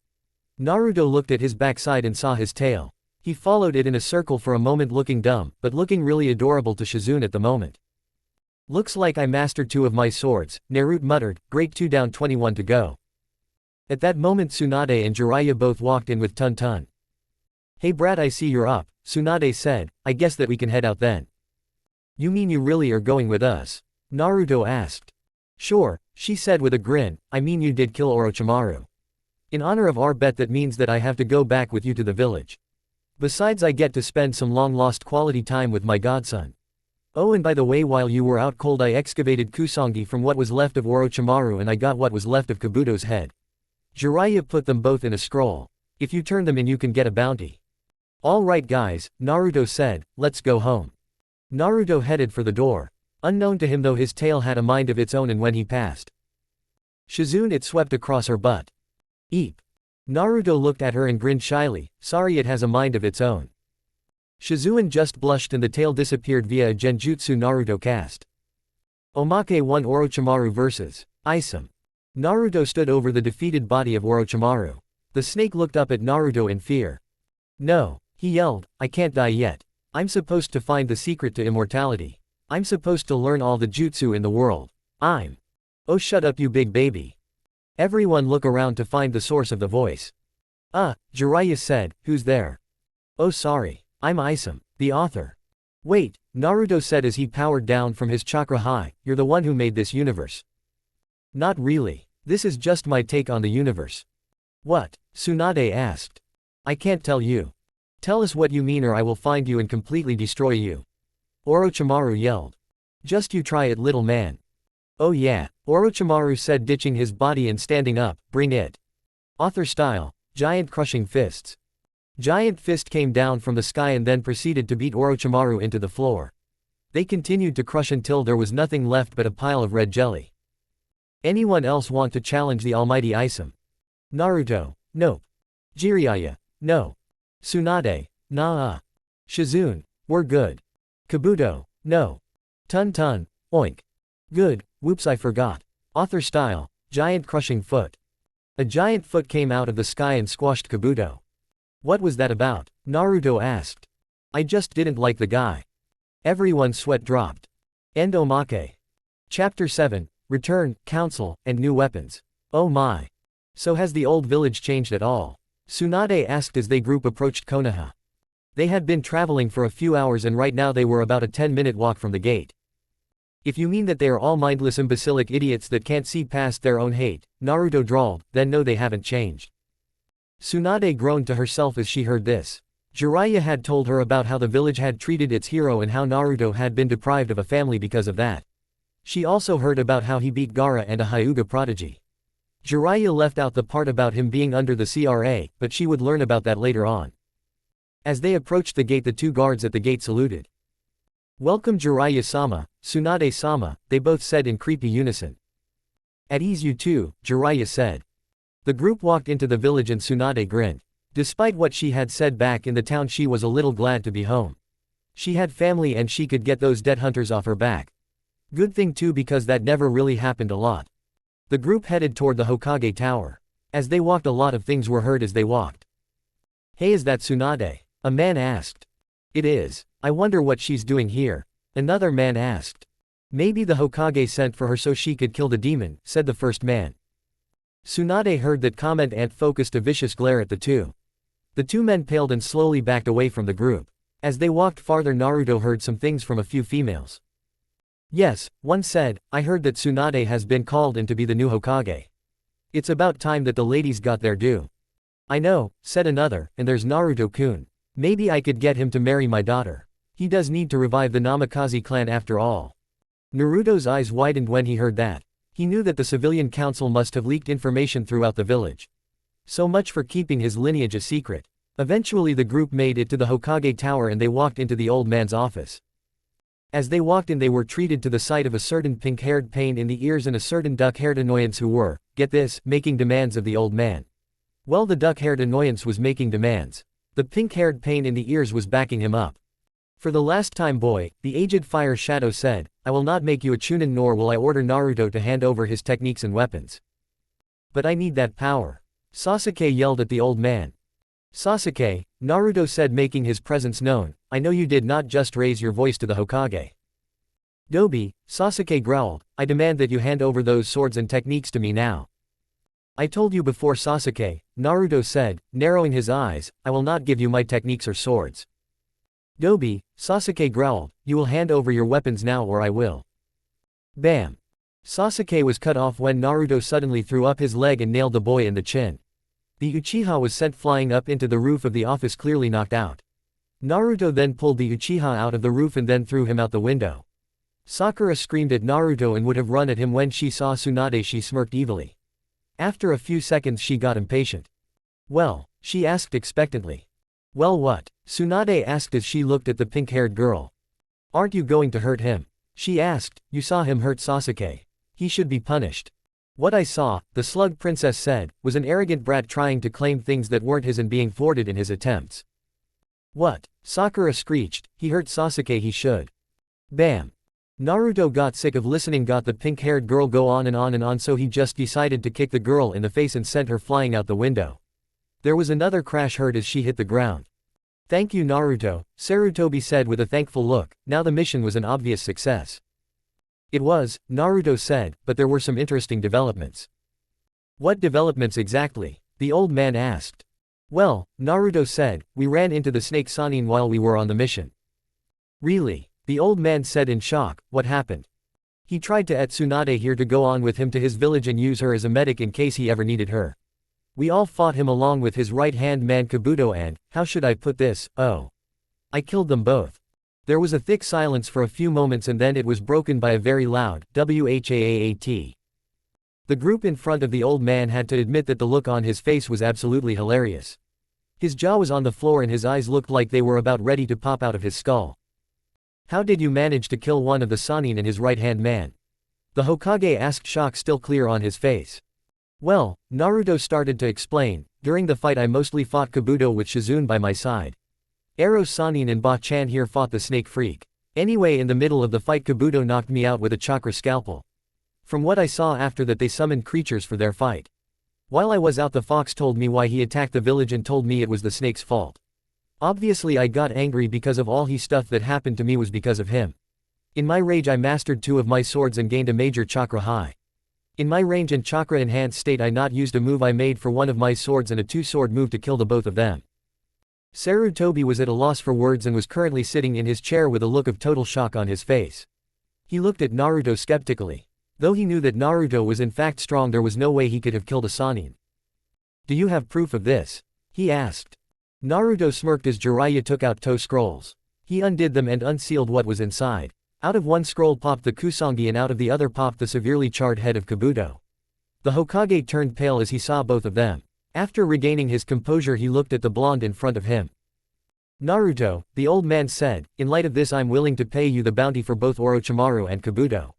[SPEAKER 1] Naruto looked at his backside and saw his tail. He followed it in a circle for a moment, looking dumb, but looking really adorable to Shizune at the moment. Looks like I mastered 2 of my swords, Naruto muttered, great, 2 down 21 to go. At that moment Tsunade and Jiraiya both walked in with Tun. Hey brat, I see you're up, Tsunade said, I guess that we can head out then. You mean you really are going with us? Naruto asked. Sure, she said with a grin, I mean you did kill Orochimaru. In honor of our bet that means that I have to go back with you to the village. Besides I get to spend some long-lost quality time with my godson. Oh, and by the way, while you were out cold I excavated Kusangi from what was left of Orochimaru and I got what was left of Kabuto's head. Jiraiya put them both in a scroll. If you turn them in you can get a bounty. Alright guys, Naruto said, let's go home. Naruto headed for the door. Unknown to him though, his tail had a mind of its own, and when he passed Shizune it swept across her butt. Eep. Naruto looked at her and grinned shyly, sorry, it has a mind of its own. Shizune just blushed and the tail disappeared via a genjutsu Naruto cast. Omake 1 Orochimaru vs. Isam. Naruto stood over the defeated body of Orochimaru. The snake looked up at Naruto in fear. No, he yelled, I can't die yet. I'm supposed to find the secret to immortality. I'm supposed to learn all the jutsu in the world. Oh, shut up you big baby. Everyone look around to find the source of the voice. Jiraiya said, who's there? Oh sorry, I'm Isam, the author. Wait, Naruto said as he powered down from his chakra high, you're the one who made this universe. Not really. This is just my take on the universe. What? Tsunade asked. I can't tell you. Tell us what you mean or I will find you and completely destroy you. Orochimaru yelled. Just you try it, little man. Oh yeah, Orochimaru said, ditching his body and standing up, bring it. Author style, giant crushing fists. Giant fist came down from the sky and then proceeded to beat Orochimaru into the floor. They continued to crush until there was nothing left but a pile of red jelly. Anyone else want to challenge the almighty Isam? Naruto, nope. Jiraiya, no. Tsunade, nah. Shizune, we're good. Kabuto, no. Tun, oink. Good, whoops I forgot. Author style, giant crushing foot. A giant foot came out of the sky and squashed Kabuto. What was that about? Naruto asked. I just didn't like the guy. Everyone's sweat dropped. End Omake. Chapter 7, Return, Council, and New Weapons. Oh my. So has the old village changed at all? Tsunade asked as they group approached Konoha. They had been traveling for a few hours and right now they were about a 10-minute walk from the gate. If you mean that they are all mindless imbecilic idiots that can't see past their own hate, Naruto drawled, then no, they haven't changed. Tsunade groaned to herself as she heard this. Jiraiya had told her about how the village had treated its hero and how Naruto had been deprived of a family because of that. She also heard about how he beat Gaara and a Hyuga prodigy. Jiraiya left out the part about him being under the CRA, but she would learn about that later on. As they approached the gate, the 2 guards at the gate saluted. Welcome Jiraiya-sama, Tsunade-sama, they both said in creepy unison. At ease you too, Jiraiya said. The group walked into the village and Tsunade grinned. Despite what she had said back in the town, she was a little glad to be home. She had family and she could get those dead hunters off her back. Good thing too, because that never really happened a lot. The group headed toward the Hokage Tower. As they walked, a lot of things were heard as they walked. Hey, is that Tsunade? A man asked. It is. I wonder what she's doing here. Another man asked. Maybe the Hokage sent for her so she could kill the demon, said the first man. Tsunade heard that comment and focused a vicious glare at the 2. The 2 men paled and slowly backed away from the group. As they walked farther, Naruto heard some things from a few females. Yes, one said, I heard that Tsunade has been called in to be the new Hokage. It's about time that the ladies got their due. I know, said another, and there's Naruto-kun. Maybe I could get him to marry my daughter. He does need to revive the Namikaze clan after all. Naruto's eyes widened when he heard that. He knew that the civilian council must have leaked information throughout the village. So much for keeping his lineage a secret. Eventually the group made it to the Hokage Tower and they walked into the old man's office. As they walked in, they were treated to the sight of a certain pink-haired pain in the ears and a certain duck-haired annoyance who were, get this, making demands of the old man. Well, the duck-haired annoyance was making demands. The pink-haired pain in the ears was backing him up. For the last time, boy, the aged fire shadow said, I will not make you a chunin, nor will I order Naruto to hand over his techniques and weapons. But I need that power. Sasuke yelled at the old man. Sasuke, Naruto said, making his presence known, I know you did not just raise your voice to the Hokage. Dobi, Sasuke growled, I demand that you hand over those swords and techniques to me now. I told you before, Sasuke, Naruto said, narrowing his eyes, I will not give you my techniques or swords. Dobi, Sasuke growled, you will hand over your weapons now or I will. Bam. Sasuke was cut off when Naruto suddenly threw up his leg and nailed the boy in the chin. The Uchiha was sent flying up into the roof of the office, clearly knocked out. Naruto then pulled the Uchiha out of the roof and then threw him out the window. Sakura screamed at Naruto and would have run at him when she saw Tsunade. She smirked evilly. After a few seconds she got impatient. Well, she asked expectantly. Well, what? Tsunade asked as she looked at the pink-haired girl. Aren't you going to hurt him? She asked. You saw him hurt Sasuke. He should be punished. What I saw, the slug princess said, was an arrogant brat trying to claim things that weren't his and being thwarted in his attempts. What? Sakura screeched, he hurt Sasuke, he should. Bam. Naruto got sick of listening, got the pink-haired girl go on and on and on, so he just decided to kick the girl in the face and sent her flying out the window. There was another crash heard as she hit the ground. Thank you, Naruto, Sarutobi said with a thankful look. Now the mission was an obvious success. It was, Naruto said, but there were some interesting developments. What developments exactly? The old man asked. Well, Naruto said, we ran into the snake Sannin while we were on the mission. Really? The old man said in shock, what happened? He tried to get Tsunade here to go on with him to his village and use her as a medic in case he ever needed her. We all fought him along with his right-hand man Kabuto and, how should I put this, oh. I killed them both. There was a thick silence for a few moments and then it was broken by a very loud, WHAAAT. The group in front of the old man had to admit that the look on his face was absolutely hilarious. His jaw was on the floor and his eyes looked like they were about ready to pop out of his skull. How did you manage to kill one of the Sannin and his right-hand man? The Hokage asked, shock still clear on his face. Well, Naruto started to explain, during the fight I mostly fought Kabuto with Shizune by my side. Ero Sannin and Ba-chan here fought the snake freak. Anyway, in the middle of the fight Kabuto knocked me out with a chakra scalpel. From what I saw after that, they summoned creatures for their fight. While I was out, the fox told me why he attacked the village and told me it was the snake's fault. Obviously I got angry because of all he stuff that happened to me was because of him. In my rage I mastered 2 of my swords and gained a major chakra high. In my range and chakra enhanced state I not used a move I made for one of my swords and a 2-sword move to kill the both of them. Sarutobi was at a loss for words and was currently sitting in his chair with a look of total shock on his face. He looked at Naruto skeptically. Though he knew that Naruto was in fact strong, there was no way he could have killed a Sannin. Do you have proof of this? He asked. Naruto smirked as Jiraiya took out 2 scrolls. He undid them and unsealed what was inside. Out of one scroll popped the Kusangi and out of the other popped the severely charred head of Kabuto. The Hokage turned pale as he saw both of them. After regaining his composure he looked at the blonde in front of him. Naruto, the old man said, in light of this I'm willing to pay you the bounty for both Orochimaru and Kabuto.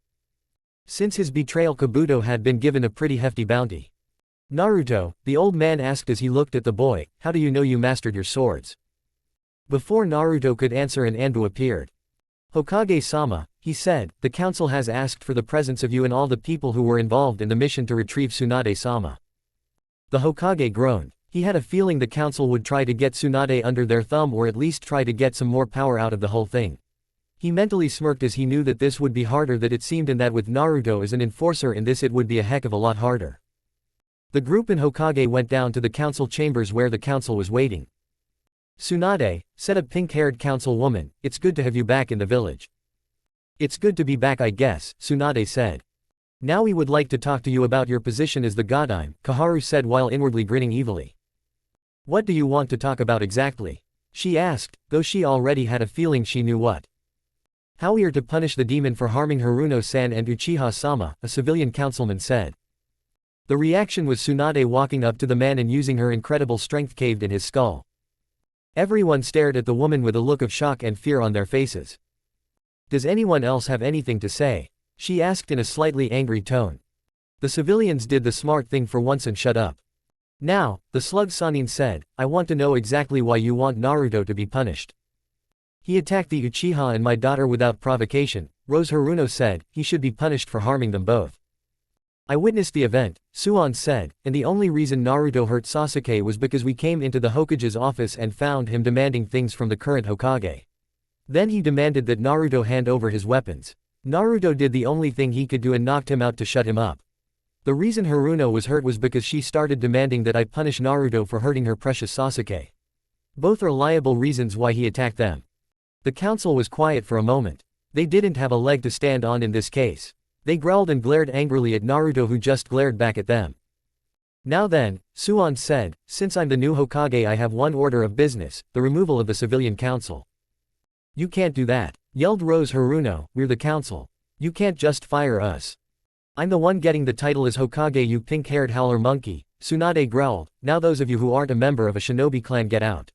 [SPEAKER 1] Since his betrayal Kabuto had been given a pretty hefty bounty. Naruto, the old man asked as he looked at the boy, how do you know you mastered your swords? Before Naruto could answer an Anbu appeared. Hokage-sama, he said, the council has asked for the presence of you and all the people who were involved in the mission to retrieve Tsunade-sama. The Hokage groaned. He had a feeling the council would try to get Tsunade under their thumb or at least try to get some more power out of the whole thing. He mentally smirked as he knew that this would be harder than it seemed and that with Naruto as an enforcer in this it would be a heck of a lot harder. The group in Hokage went down to the council chambers where the council was waiting. Tsunade, said a pink-haired council woman, it's good to have you back in the village. It's good to be back, I guess, Tsunade said. Now we would like to talk to you about your position as the Godime, Kaharu said while inwardly grinning evilly. What do you want to talk about exactly? She asked, though she already had a feeling she knew what. How we are to punish the demon for harming Haruno-san and Uchiha-sama, a civilian councilman said. The reaction was Tsunade walking up to the man and using her incredible strength caved in his skull. Everyone stared at the woman with a look of shock and fear on their faces. Does anyone else have anything to say? She asked in a slightly angry tone. The civilians did the smart thing for once and shut up. Now, the slug Sanin said, I want to know exactly why you want Naruto to be punished. He attacked the Uchiha and my daughter without provocation, Rose Haruno said, he should be punished for harming them both. I witnessed the event, Suan said, and the only reason Naruto hurt Sasuke was because we came into the Hokage's office and found him demanding things from the current Hokage. Then he demanded that Naruto hand over his weapons. Naruto did the only thing he could do and knocked him out to shut him up. The reason Haruno was hurt was because she started demanding that I punish Naruto for hurting her precious Sasuke. Both are liable reasons why he attacked them. The council was quiet for a moment. They didn't have a leg to stand on in this case. They growled and glared angrily at Naruto, who just glared back at them. Now then, Suan said, since I'm the new Hokage, I have one order of business, the removal of the civilian council. You can't do that, yelled Rose Haruno, we're the council. You can't just fire us. I'm the one getting the title as Hokage, you pink-haired howler monkey, Tsunade growled, now those of you who aren't a member of a shinobi clan get out.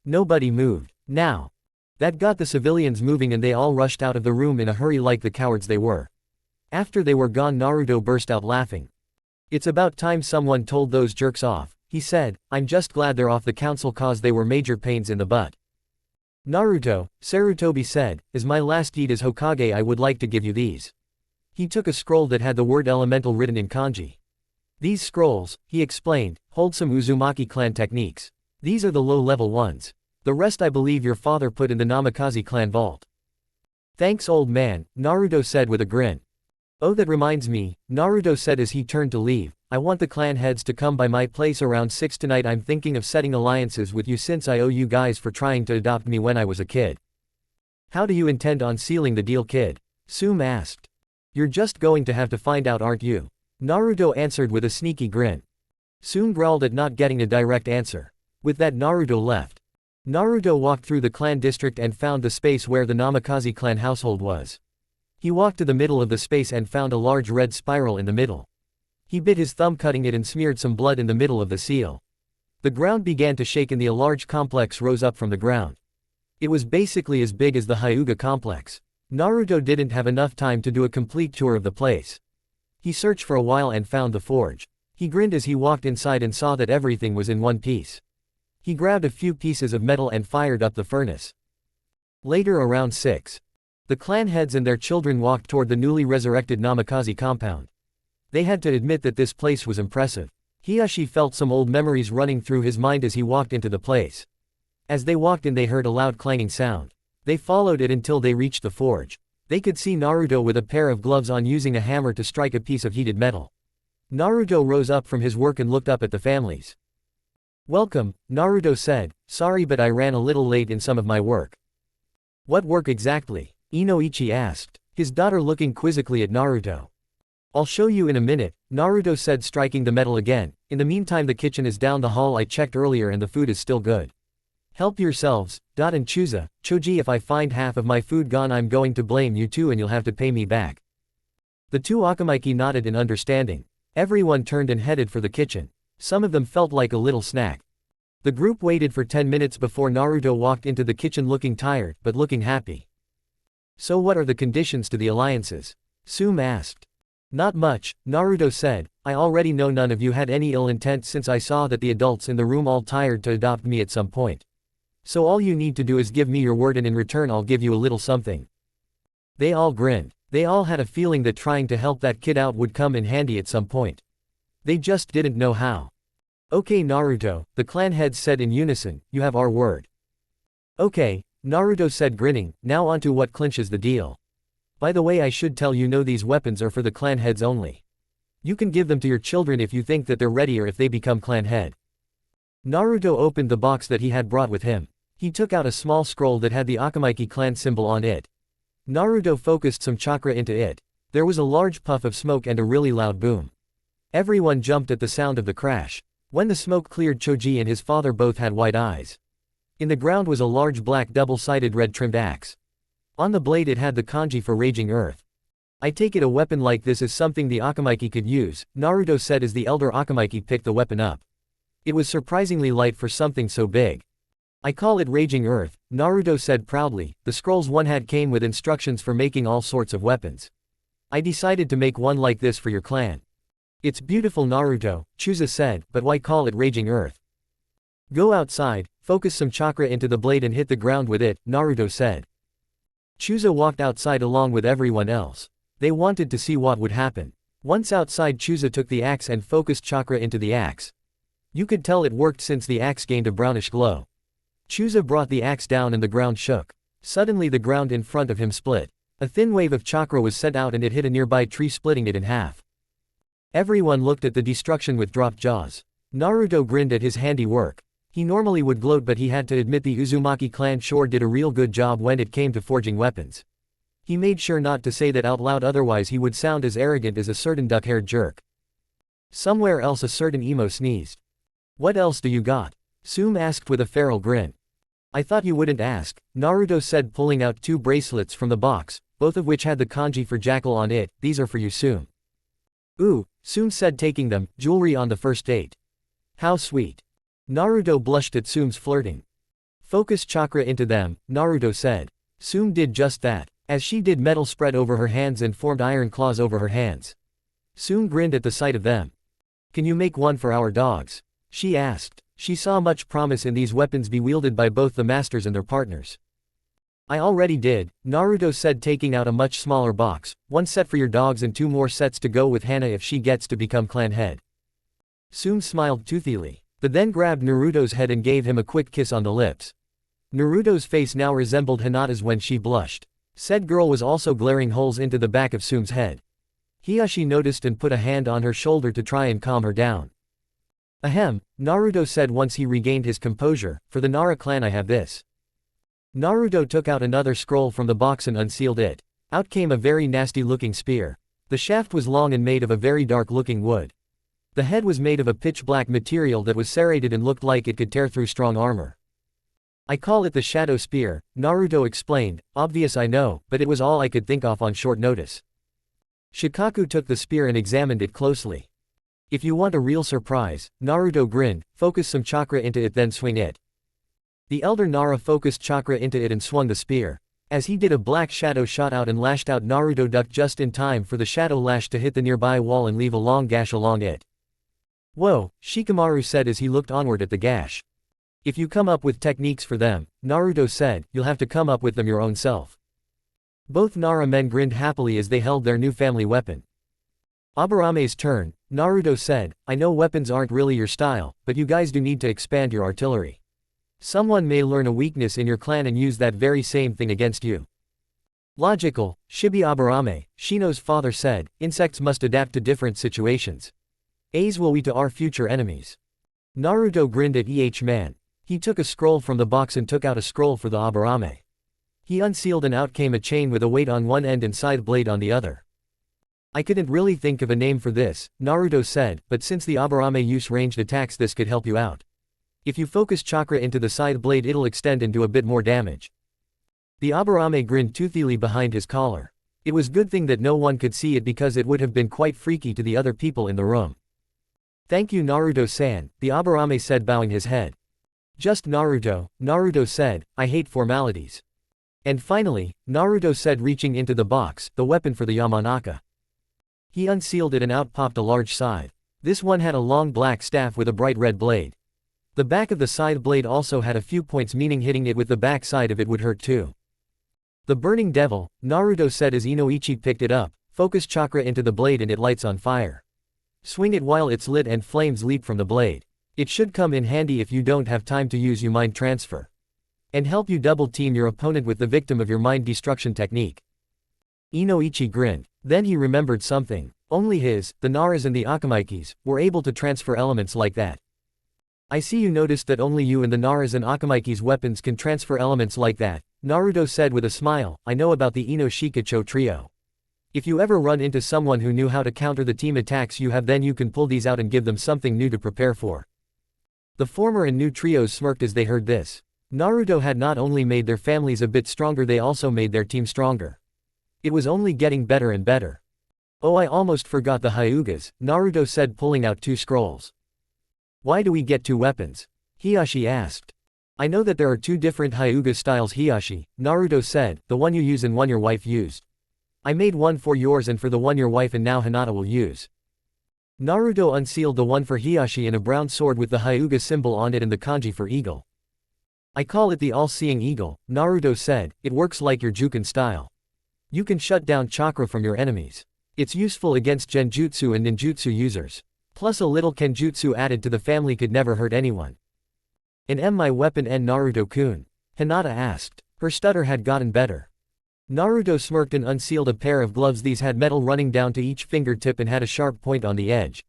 [SPEAKER 1] Nobody moved. Now. That got the civilians moving and they all rushed out of the room in a hurry like the cowards they were. After they were gone, Naruto burst out laughing. It's about time someone told those jerks off, he said, I'm just glad they're off the council cause they were major pains in the butt. Naruto, Sarutobi said, as my last deed as Hokage I would like to give you these. He took a scroll that had the word elemental written in kanji. These scrolls, he explained, hold some Uzumaki clan techniques. These are the low-level ones. The rest I believe your father put in the Namikaze clan vault. Thanks old man, Naruto said with a grin. Oh, that reminds me, Naruto said as he turned to leave, I want the clan heads to come by my place around 6 tonight. I'm thinking of setting alliances with you since I owe you guys for trying to adopt me when I was a kid. How do you intend on sealing the deal, kid? Sum asked. You're just going to have to find out, aren't you? Naruto answered with a sneaky grin. Sum growled at not getting a direct answer. With that, Naruto left. Naruto walked through the clan district and found the space where the Namikaze clan household was. He walked to the middle of the space and found a large red spiral in the middle. He bit his thumb, cutting it, and smeared some blood in the middle of the seal. The ground began to shake and a large complex rose up from the ground. It was basically as big as the Hyuga complex. Naruto didn't have enough time to do a complete tour of the place. He searched for a while and found the forge. He grinned as he walked inside and saw that everything was in one piece. He grabbed a few pieces of metal and fired up the furnace. Later, around 6. The clan heads and their children walked toward the newly resurrected Namikaze compound. They had to admit that this place was impressive. Hiyashi felt some old memories running through his mind as he walked into the place. As they walked in, they heard a loud clanging sound. They followed it until they reached the forge. They could see Naruto with a pair of gloves on using a hammer to strike a piece of heated metal. Naruto rose up from his work and looked up at the families. Welcome, Naruto said, sorry but I ran a little late in some of my work. What work exactly? Inoichi asked, his daughter looking quizzically at Naruto. I'll show you in a minute, Naruto said, striking the metal again. In the meantime, the kitchen is down the hall. I checked earlier and the food is still good. Help yourselves, Dot and Chusa. Choji, if I find half of my food gone, I'm going to blame you too and you'll have to pay me back. The two Akamaki nodded in understanding. Everyone turned and headed for the kitchen. Some of them felt like a little snack. The group waited for 10 minutes before Naruto walked into the kitchen looking tired, but looking happy. So what are the conditions to the alliances? Sum asked. Not much, Naruto said, I already know none of you had any ill intent since I saw that the adults in the room all tired to adopt me at some point. So all you need to do is give me your word and in return I'll give you a little something. They all grinned. They all had a feeling that trying to help that kid out would come in handy at some point. They just didn't know how. Okay Naruto, the clan heads said in unison, you have our word. Okay, Naruto said grinning, now onto what clinches the deal. By the way, I should tell you these weapons are for the clan heads only. You can give them to your children if you think that they're ready or if they become clan head. Naruto opened the box that he had brought with him. He took out a small scroll that had the Akamaki clan symbol on it. Naruto focused some chakra into it. There was a large puff of smoke and a really loud boom. Everyone jumped at the sound of the crash. When the smoke cleared, Choji and his father both had wide eyes. In the ground was a large black double-sided red trimmed axe. On the blade it had the kanji for Raging Earth. I take it a weapon like this is something the Akamaki could use, Naruto said as the elder Akamaki picked the weapon up. It was surprisingly light for something so big. I call it Raging Earth, Naruto said proudly. The scrolls one had came with instructions for making all sorts of weapons. I decided to make one like this for your clan. It's beautiful Naruto, Chusa said, but why call it Raging Earth? Go outside, focus some chakra into the blade and hit the ground with it, Naruto said. Chusa walked outside along with everyone else. They wanted to see what would happen. Once outside, Chusa took the axe and focused chakra into the axe. You could tell it worked since the axe gained a brownish glow. Chusa brought the axe down and the ground shook. Suddenly the ground in front of him split. A thin wave of chakra was sent out and it hit a nearby tree, splitting it in half. Everyone looked at the destruction with dropped jaws. Naruto grinned at his handiwork. He normally would gloat, but he had to admit the Uzumaki clan sure did a real good job when it came to forging weapons. He made sure not to say that out loud, otherwise he would sound as arrogant as a certain duck-haired jerk. Somewhere else a certain emo sneezed. What else do you got? Sume asked with a feral grin. I thought you wouldn't ask, Naruto said, pulling out 2 bracelets from the box, both of which had the kanji for jackal on it. These are for you, Sume. Ooh, Sume said, taking them. Jewelry on the first date. How sweet. Naruto blushed at Sume's flirting. Focus chakra into them, Naruto said. Sume did just that. As she did, metal spread over her hands and formed iron claws over her hands. Sume grinned at the sight of them. Can you make one for our dogs? She asked. She saw much promise in these weapons be wielded by both the masters and their partners. I already did, Naruto said, taking out a much smaller box. 1 set for your dogs and 2 more sets to go with Henna if she gets to become clan head. Sume smiled toothily, but then grabbed Naruto's head and gave him a quick kiss on the lips. Naruto's face now resembled Hinata's when she blushed. Said girl was also glaring holes into the back of Sume's head. Hiyashi noticed and put a hand on her shoulder to try and calm her down. Ahem, Naruto said once he regained his composure, for the Nara clan I have this. Naruto took out another scroll from the box and unsealed it. Out came a very nasty looking spear. The shaft was long and made of a very dark looking wood. The head was made of a pitch black material that was serrated and looked like it could tear through strong armor. I call it the Shadow Spear, Naruto explained. Obvious I know, but it was all I could think of on short notice. Shikaku took the spear and examined it closely. If you want a real surprise, Naruto grinned, focus some chakra into it then swing it. The elder Nara focused chakra into it and swung the spear. As he did, a black shadow shot out and lashed out. Naruto ducked just in time for the shadow lash to hit the nearby wall and leave a long gash along it. Whoa, Shikamaru said as he looked onward at the gash. If you come up with techniques for them, Naruto said, you'll have to come up with them your own self. Both Nara men grinned happily as they held their new family weapon. Abarame's turn, Naruto said, I know weapons aren't really your style, but you guys do need to expand your artillery. Someone may learn a weakness in your clan and use that very same thing against you. Logical, Shibi Abarame, Shino's father said, insects must adapt to different situations. As will we to our future enemies. Naruto grinned at man. He took a scroll from the box and took out a scroll for the Abarame. He unsealed and out came a chain with a weight on one end and scythe blade on the other. I couldn't really think of a name for this, Naruto said, but since the Abarame use ranged attacks, this could help you out. If you focus chakra into the scythe blade, it'll extend and do a bit more damage. The Abarame grinned toothily behind his collar. It was good thing that no one could see it because it would have been quite freaky to the other people in the room. Thank you Naruto-san, the Abarame said, bowing his head. Just Naruto, Naruto said, I hate formalities. And finally, Naruto said, reaching into the box, the weapon for the Yamanaka. He unsealed it and out popped a large scythe. This one had a long black staff with a bright red blade. The back of the scythe blade also had a few points, meaning hitting it with the back side of it would hurt too. The Burning Devil, Naruto said as Inoichi picked it up, focus chakra into the blade and it lights on fire. Swing it while it's lit and flames leap from the blade. It should come in handy if you don't have time to use your mind transfer. And help you double team your opponent with the victim of your mind destruction technique. Inoichi grinned. Then he remembered something. Only the Naras and the Akamikis, were able to transfer elements like that. I see you noticed that only you and the Naras and Akamikis weapons can transfer elements like that, Naruto said with a smile. I know about the Ino Shikacho trio. If you ever run into someone who knew how to counter the team attacks you have, then you can pull these out and give them something new to prepare for. The former and new trios smirked as they heard this. Naruto had not only made their families a bit stronger, they also made their team stronger. It was only getting better and better. Oh, I almost forgot the Hyugas, Naruto said, pulling out 2 scrolls. Why do we get 2 weapons? Hiyashi asked. I know that there are two different Hyuga styles Hiyashi, Naruto said, the one you use and one your wife used. I made one for yours and for the one your wife and now Hinata will use. Naruto unsealed the one for Hiyashi and a brown sword with the Hyuga symbol on it and the kanji for eagle. I call it the all-seeing eagle, Naruto said, it works like your Juken style. You can shut down chakra from your enemies. It's useful against genjutsu and ninjutsu users. Plus a little kenjutsu added to the family could never hurt anyone. And am my weapon N Naruto-kun? Hinata asked. Her stutter had gotten better. Naruto smirked and unsealed a pair of gloves. These had metal running down to each fingertip and had a sharp point on the edge.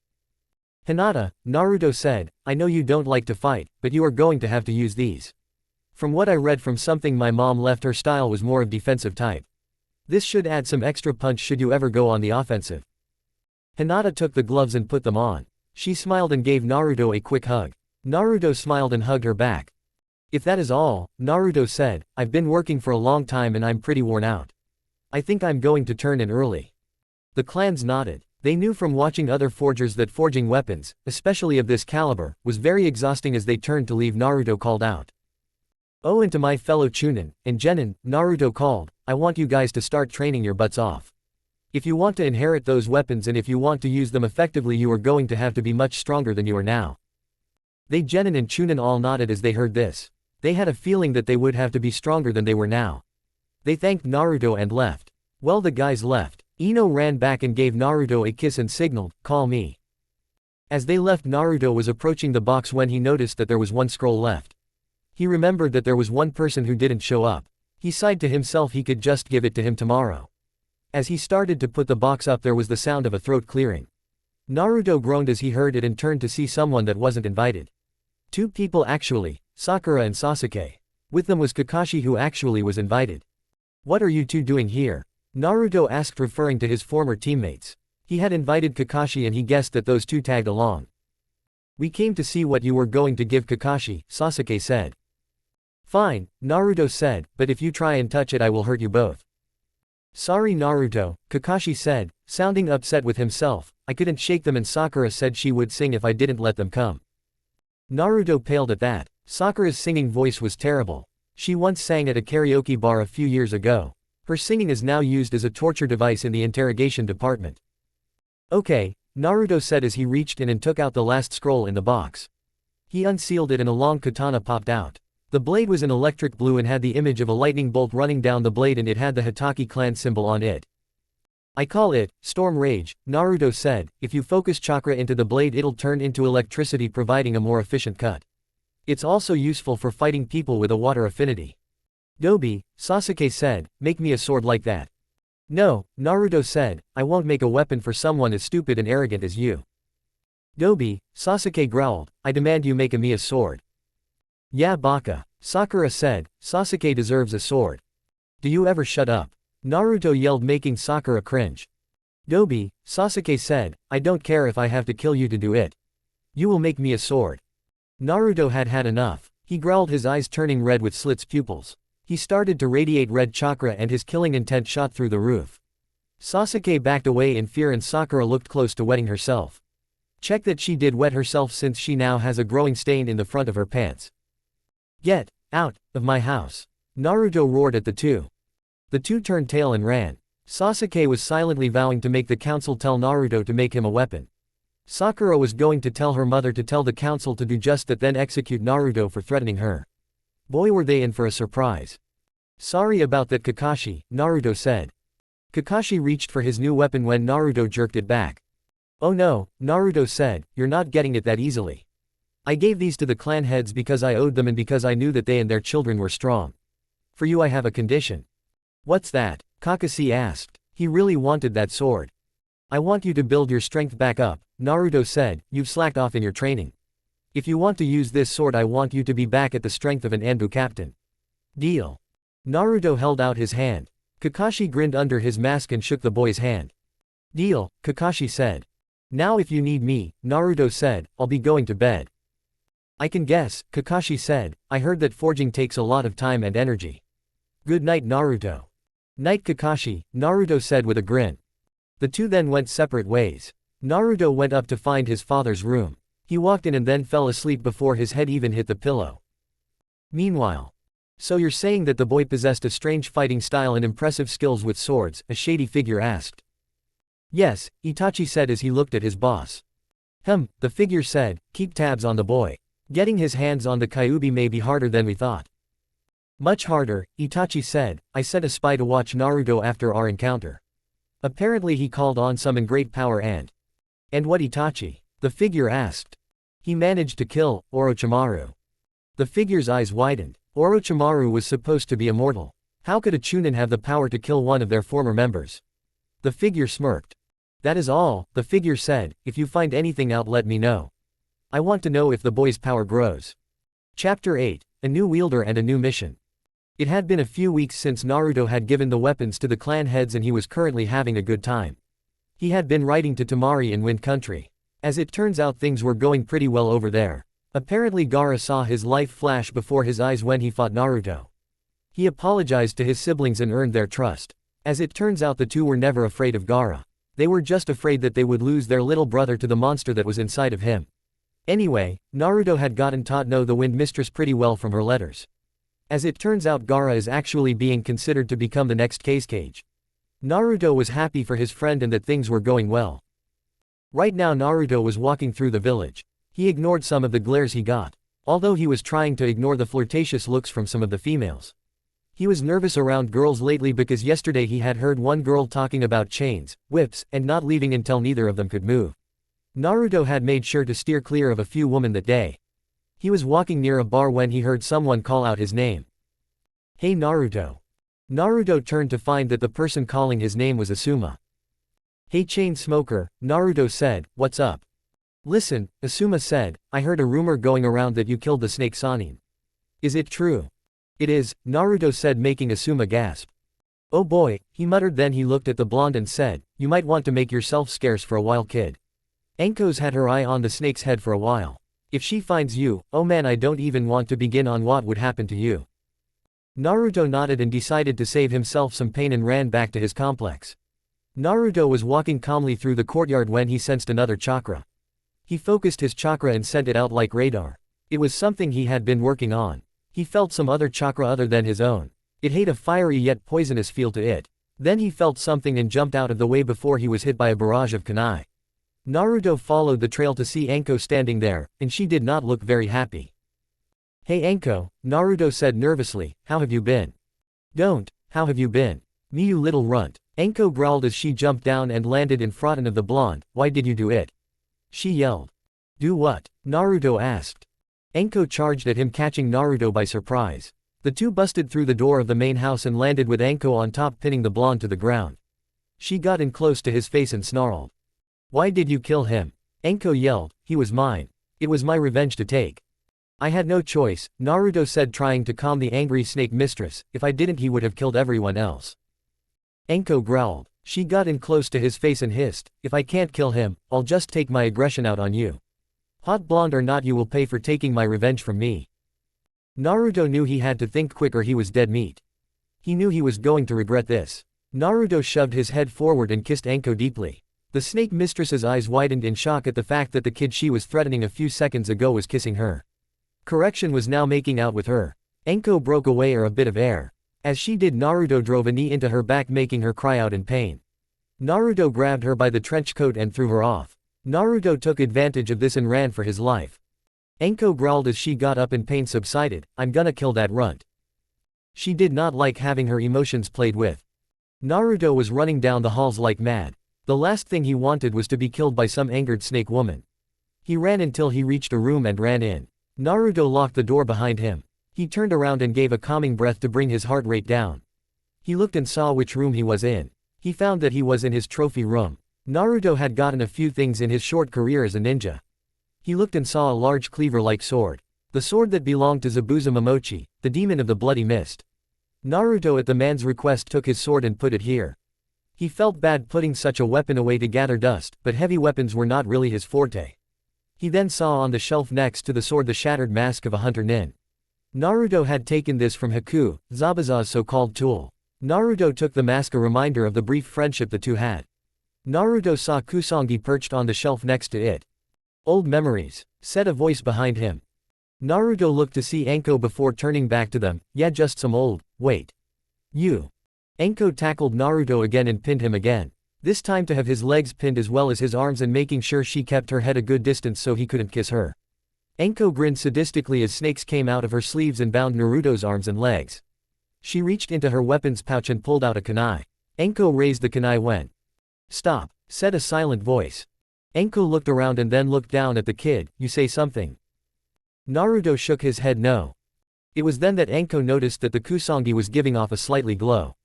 [SPEAKER 1] Hinata, Naruto said, I know you don't like to fight, but you are going to have to use these. From what I read from something my mom left, her style was more of defensive type. This should add some extra punch should you ever go on the offensive. Hinata took the gloves and put them on. She smiled and gave Naruto a quick hug. Naruto smiled and hugged her back. If that is all, Naruto said, I've been working for a long time and I'm pretty worn out. I think I'm going to turn in early. The clans nodded. They knew from watching other forgers that forging weapons, especially of this caliber, was very exhausting. As they turned to leave, Naruto called out. Oh, and to my fellow Chunin and Genin, Naruto called, I want you guys to start training your butts off. If you want to inherit those weapons and if you want to use them effectively, you are going to have to be much stronger than you are now. They Genin and Chunin all nodded as they heard this. They had a feeling that they would have to be stronger than they were now. They thanked Naruto and left. Well, the guys left. Ino ran back and gave Naruto a kiss and signaled, call me. As they left, Naruto was approaching the box when he noticed that there was one scroll left. He remembered that there was one person who didn't show up. He sighed to himself he could just give it to him tomorrow. As he started to put the box up, there was the sound of a throat clearing. Naruto groaned as he heard it and turned to see someone that wasn't invited. Two people actually, Sakura and Sasuke. With them was Kakashi, who actually was invited. What are you two doing here? Naruto asked, referring to his former teammates. He had invited Kakashi and he guessed that those two tagged along. We came to see what you were going to give Kakashi, Sasuke said. Fine, Naruto said, but if you try and touch it I will hurt you both. Sorry Naruto, Kakashi said, sounding upset with himself, I couldn't shake them and Sakura said she would sing if I didn't let them come. Naruto paled at that. Sakura's singing voice was terrible. She once sang at a karaoke bar a few years ago. Her singing is now used as a torture device in the interrogation department. Okay, Naruto said as he reached in and took out the last scroll in the box. He unsealed it and a long katana popped out. The blade was an electric blue and had the image of a lightning bolt running down the blade, and it had the Hitaki clan symbol on it. I call it Storm Rage, Naruto said. If you focus chakra into the blade it'll turn into electricity, providing a more efficient cut. It's also useful for fighting people with a water affinity. Dobi, Sasuke said, make me a sword like that. No, Naruto said, I won't make a weapon for someone as stupid and arrogant as you. Dobi, Sasuke growled, I demand you make me a sword. Yeah, baka, Sakura said, Sasuke deserves a sword. Do you ever shut up? Naruto yelled, making Sakura cringe. Dobi, Sasuke said, I don't care if I have to kill you to do it. You will make me a sword. Naruto had had enough. He growled, his eyes turning red with slits pupils. He started to radiate red chakra and his killing intent shot through the roof. Sasuke backed away in fear and Sakura looked close to wetting herself. Check that she did wet herself, since she now has a growing stain in the front of her pants. Get out of my house, Naruto roared at the two. The two turned tail and ran. Sasuke was silently vowing to make the council tell Naruto to make him a weapon. Sakura was going to tell her mother to tell the council to do just that, then execute Naruto for threatening her. Boy, were they in for a surprise. Sorry about that, Kakashi, Naruto said. Kakashi reached for his new weapon when Naruto jerked it back. Oh no, Naruto said, you're not getting it that easily. I gave these to the clan heads because I owed them and because I knew that they and their children were strong. For you I have a condition. What's that? Kakashi asked. He really wanted that sword. I want you to build your strength back up, Naruto said. You've slacked off in your training. If you want to use this sword I want you to be back at the strength of an Anbu captain. Deal. Naruto held out his hand. Kakashi grinned under his mask and shook the boy's hand. Deal, Kakashi said. Now if you need me, Naruto said, I'll be going to bed. I can guess, Kakashi said. I heard that forging takes a lot of time and energy. Good night, Naruto. Night, Kakashi, Naruto said with a grin. The two then went separate ways. Naruto went up to find his father's room. He walked in and then fell asleep before his head even hit the pillow. Meanwhile. So you're saying that the boy possessed a strange fighting style and impressive skills with swords, a shady figure asked. Yes, Itachi said as he looked at his boss. The figure said, keep tabs on the boy. Getting his hands on the Kyuubi may be harder than we thought. Much harder, Itachi said. I sent a spy to watch Naruto after our encounter. Apparently he called on some great power and what Itachi? The figure asked. He managed to kill Orochimaru. The figure's eyes widened. Orochimaru was supposed to be immortal. How could a Chunin have the power to kill one of their former members? The figure smirked. That is all, the figure said. If you find anything out, let me know. I want to know if the boy's power grows. Chapter 8. A new wielder and a new mission. It had been a few weeks since Naruto had given the weapons to the clan heads and he was currently having a good time. He had been writing to Temari in Wind Country. As it turns out, things were going pretty well over there. Apparently Gaara saw his life flash before his eyes when he fought Naruto. He apologized to his siblings and earned their trust. As it turns out, the two were never afraid of Gaara. They were just afraid that they would lose their little brother to the monster that was inside of him. Anyway, Naruto had gotten taught know the Wind Mistress pretty well from her letters. As it turns out, Gaara is actually being considered to become the next Cage. Naruto was happy for his friend and that things were going well. Right now Naruto was walking through the village. He ignored some of the glares he got. Although he was trying to ignore the flirtatious looks from some of the females. He was nervous around girls lately because yesterday he had heard one girl talking about chains, whips, and not leaving until neither of them could move. Naruto had made sure to steer clear of a few women that day. He was walking near a bar when he heard someone call out his name. Hey Naruto. Naruto turned to find that the person calling his name was Asuma. Hey chain smoker, Naruto said, what's up? Listen, Asuma said, I heard a rumor going around that you killed the snake Sannin. Is it true? It is, Naruto said, making Asuma gasp. Oh boy, he muttered. Then he looked at the blonde and said, you might want to make yourself scarce for a while, kid. Anko's had her eye on the snake's head for a while. If she finds you, oh man, I don't even want to begin on what would happen to you. Naruto nodded and decided to save himself some pain and ran back to his complex. Naruto was walking calmly through the courtyard when he sensed another chakra. He focused his chakra and sent it out like radar. It was something he had been working on. He felt some other chakra other than his own. It had a fiery yet poisonous feel to it. Then he felt something and jumped out of the way before he was hit by a barrage of kunai. Naruto followed the trail to see Anko standing there, and she did not look very happy. Hey Anko, Naruto said nervously, how have you been? How have you been? Me you little runt. Anko growled as she jumped down and landed in front of the blonde. Why did you do it? She yelled. Do what? Naruto asked. Anko charged at him, catching Naruto by surprise. The two busted through the door of the main house and landed with Anko on top, pinning the blonde to the ground. She got in close to his face and snarled. Why did you kill him? Anko yelled, he was mine. It was my revenge to take. I had no choice, Naruto said, trying to calm the angry snake mistress. If I didn't, he would have killed everyone else. Anko growled. She got in close to his face and hissed, if I can't kill him, I'll just take my aggression out on you. Hot blonde or not, you will pay for taking my revenge from me. Naruto knew he had to think quick or he was dead meat. He knew he was going to regret this. Naruto shoved his head forward and kissed Anko deeply. The snake mistress's eyes widened in shock at the fact that the kid she was threatening a few seconds ago was kissing her. Correction, was now making out with her. Anko broke away a bit of air. As she did, Naruto drove a knee into her back, making her cry out in pain. Naruto grabbed her by the trench coat and threw her off. Naruto took advantage of this and ran for his life. Anko growled as she got up and pain subsided. I'm gonna kill that runt. She did not like having her emotions played with. Naruto was running down the halls like mad. The last thing he wanted was to be killed by some angered snake woman. He ran until he reached a room and ran in. Naruto locked the door behind him. He turned around and gave a calming breath to bring his heart rate down. He looked and saw which room he was in. He found that he was in his trophy room. Naruto had gotten a few things in his short career as a ninja. He looked and saw a large cleaver-like sword. The sword that belonged to Zabuza Momochi, the demon of the bloody mist. Naruto at the man's request took his sword and put it here. He felt bad putting such a weapon away to gather dust, but heavy weapons were not really his forte. He then saw on the shelf next to the sword the shattered mask of a hunter nin. Naruto had taken this from Haku, Zabuza's so-called tool. Naruto took the mask, a reminder of the brief friendship the two had. Naruto saw Kusangi perched on the shelf next to it. Old memories, said a voice behind him. Naruto looked to see Anko before turning back to them. Yeah, just some old, wait. You. Anko tackled Naruto again and pinned him again. This time to have his legs pinned as well as his arms and making sure she kept her head a good distance so he couldn't kiss her. Anko grinned sadistically as snakes came out of her sleeves and bound Naruto's arms and legs. She reached into her weapons pouch and pulled out a kunai. Anko raised the kunai when. Stop, said a silent voice. Anko looked around and then looked down at the kid. You say something? Naruto shook his head no. It was then that Anko noticed that the kusangi was giving off a slightly glow.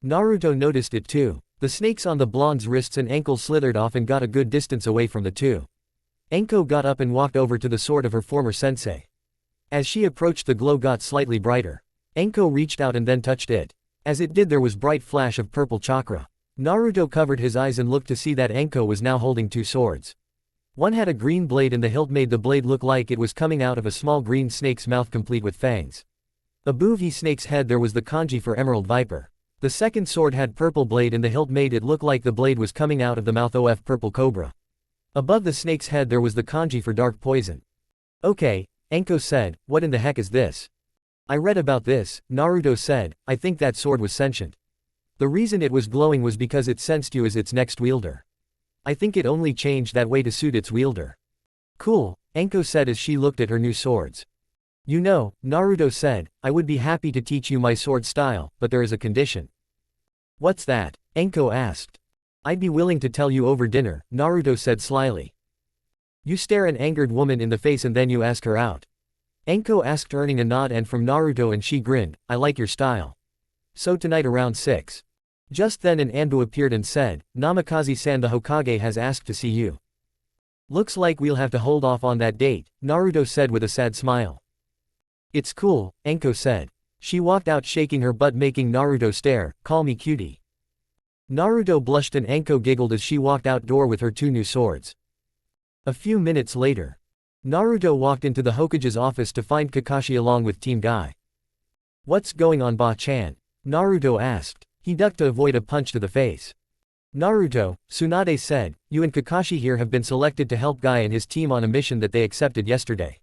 [SPEAKER 1] Naruto noticed it too. The snakes on the blonde's wrists and ankles slithered off and got a good distance away from the two. Anko got up and walked over to the sword of her former sensei. As she approached, the glow got slightly brighter. Anko reached out and then touched it. As it did, there was bright flash of purple chakra. Naruto covered his eyes and looked to see that Anko was now holding two swords. One had a green blade and the hilt made the blade look like it was coming out of a small green snake's mouth complete with fangs. Above the snake's head there was the kanji for emerald viper. The second sword had purple blade and the hilt made it look like the blade was coming out of the mouth of purple cobra. Above the snake's head there was the kanji for dark poison. Okay, Anko said, what in the heck is this? I read about this, Naruto said. I think that sword was sentient. The reason it was glowing was because it sensed you as its next wielder. I think it only changed that way to suit its wielder. Cool, Anko said as she looked at her new swords. You know, Naruto said, I would be happy to teach you my sword style, but there is a condition. What's that? Anko asked. I'd be willing to tell you over dinner, Naruto said slyly. You stare an angered woman in the face and then you ask her out. Anko asked, earning a nod and from Naruto, and she grinned, I like your style. So tonight around 6. Just then an Anbu appeared and said, Namikaze-san, the Hokage has asked to see you. Looks like we'll have to hold off on that date, Naruto said with a sad smile. It's cool, Anko said. She walked out shaking her butt making Naruto stare, call me cutie. Naruto blushed and Anko giggled as she walked outdoor with her two new swords. A few minutes later. Naruto walked into the Hokage's office to find Kakashi along with Team Guy. What's going on, Ba-chan? Naruto asked. He ducked to avoid a punch to the face. Naruto, Tsunade said, you and Kakashi here have been selected to help Guy and his team on a mission that they accepted yesterday.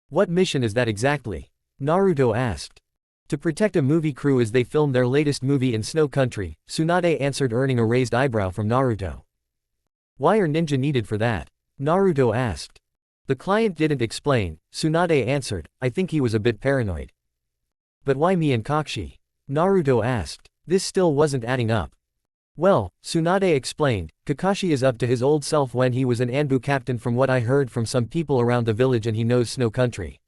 [SPEAKER 1] What mission is that exactly? Naruto asked. To protect a movie crew as they filmed their latest movie in Snow Country, Tsunade answered, earning a raised eyebrow from Naruto. Why are ninja needed for that? Naruto asked. The client didn't explain, Tsunade answered, I think he was a bit paranoid. But why me and Kakashi? Naruto asked. This still wasn't adding up. Well, Tsunade explained, Kakashi is up to his old self when he was an Anbu captain from what I heard from some people around the village, and he knows Snow Country.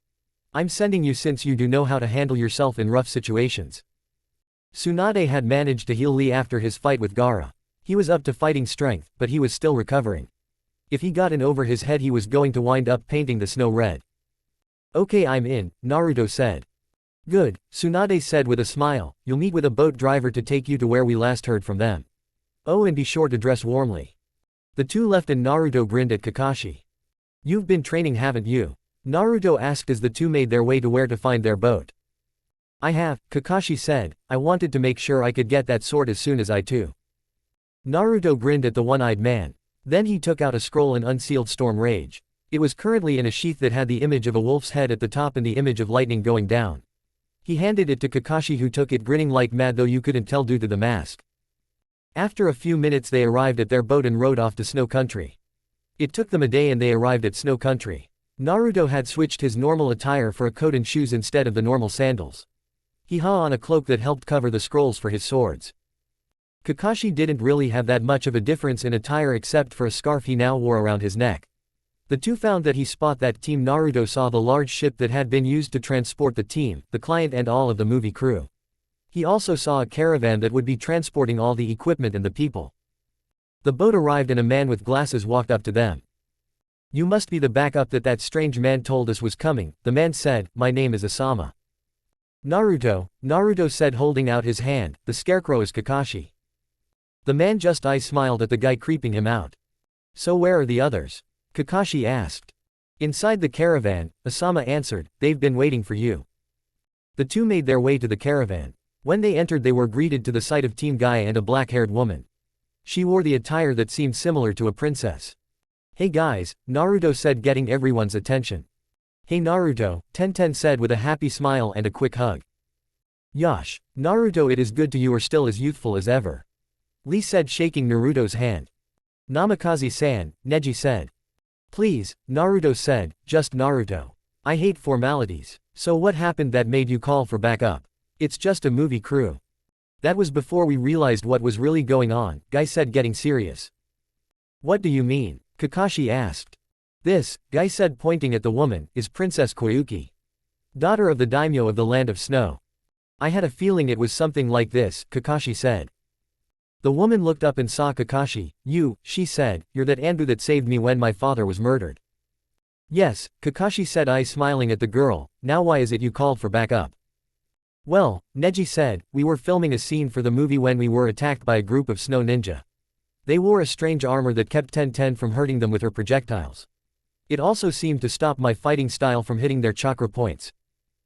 [SPEAKER 1] I'm sending you since you do know how to handle yourself in rough situations. Tsunade had managed to heal Lee after his fight with Gaara. He was up to fighting strength, but he was still recovering. If he got in over his head he was going to wind up painting the snow red. Okay, I'm in, Naruto said. Good, Tsunade said with a smile, you'll meet with a boat driver to take you to where we last heard from them. Oh, and be sure to dress warmly. The two left and Naruto grinned at Kakashi. You've been training, haven't you? Naruto asked as the two made their way to where to find their boat. I have, Kakashi said. I wanted to make sure I could get that sword as soon as I too. Naruto grinned at the one-eyed man. Then he took out a scroll and unsealed Storm Rage. It was currently in a sheath that had the image of a wolf's head at the top and the image of lightning going down. He handed it to Kakashi, who took it grinning like mad, though you couldn't tell due to the mask. After a few minutes they arrived at their boat and rowed off to Snow Country. It took them a day and they arrived at Snow Country. Naruto had switched his normal attire for a coat and shoes instead of the normal sandals. He had on a cloak that helped cover the scrolls for his swords. Kakashi didn't really have that much of a difference in attire except for a scarf he now wore around his neck. The two found that he spot that Team Naruto saw the large ship that had been used to transport the team, the client and all of the movie crew. He also saw a caravan that would be transporting all the equipment and the people. The boat arrived and a man with glasses walked up to them. You must be the backup that strange man told us was coming, the man said, my name is Asama. Naruto said holding out his hand, the scarecrow is Kakashi. The man just smiled at the guy creeping him out. So where are the others? Kakashi asked. Inside the caravan, Asama answered, they've been waiting for you. The two made their way to the caravan. When they entered they were greeted to the sight of Team Guy and a black-haired woman. She wore the attire that seemed similar to a princess. Hey guys, Naruto said, getting everyone's attention. Hey Naruto, Tenten said with a happy smile and a quick hug. Yosh, Naruto, it is good to you are still as youthful as ever. Lee said, shaking Naruto's hand. Namikaze-san, Neji said. Please, Naruto said, just Naruto. I hate formalities. So what happened that made you call for backup? It's just a movie crew. That was before we realized what was really going on, Guy said, getting serious. What do you mean? Kakashi asked. This, Guy said, pointing at the woman, is Princess Koyuki. Daughter of the daimyo of the Land of Snow. I had a feeling it was something like this, Kakashi said. The woman looked up and saw Kakashi. You, she said, you're that Anbu that saved me when my father was murdered. Yes, Kakashi said, eyes smiling at the girl. Now why is it you called for backup? Well, Neji said, we were filming a scene for the movie when we were attacked by a group of snow ninja. They wore a strange armor that kept Tenten from hurting them with her projectiles. It also seemed to stop my fighting style from hitting their chakra points.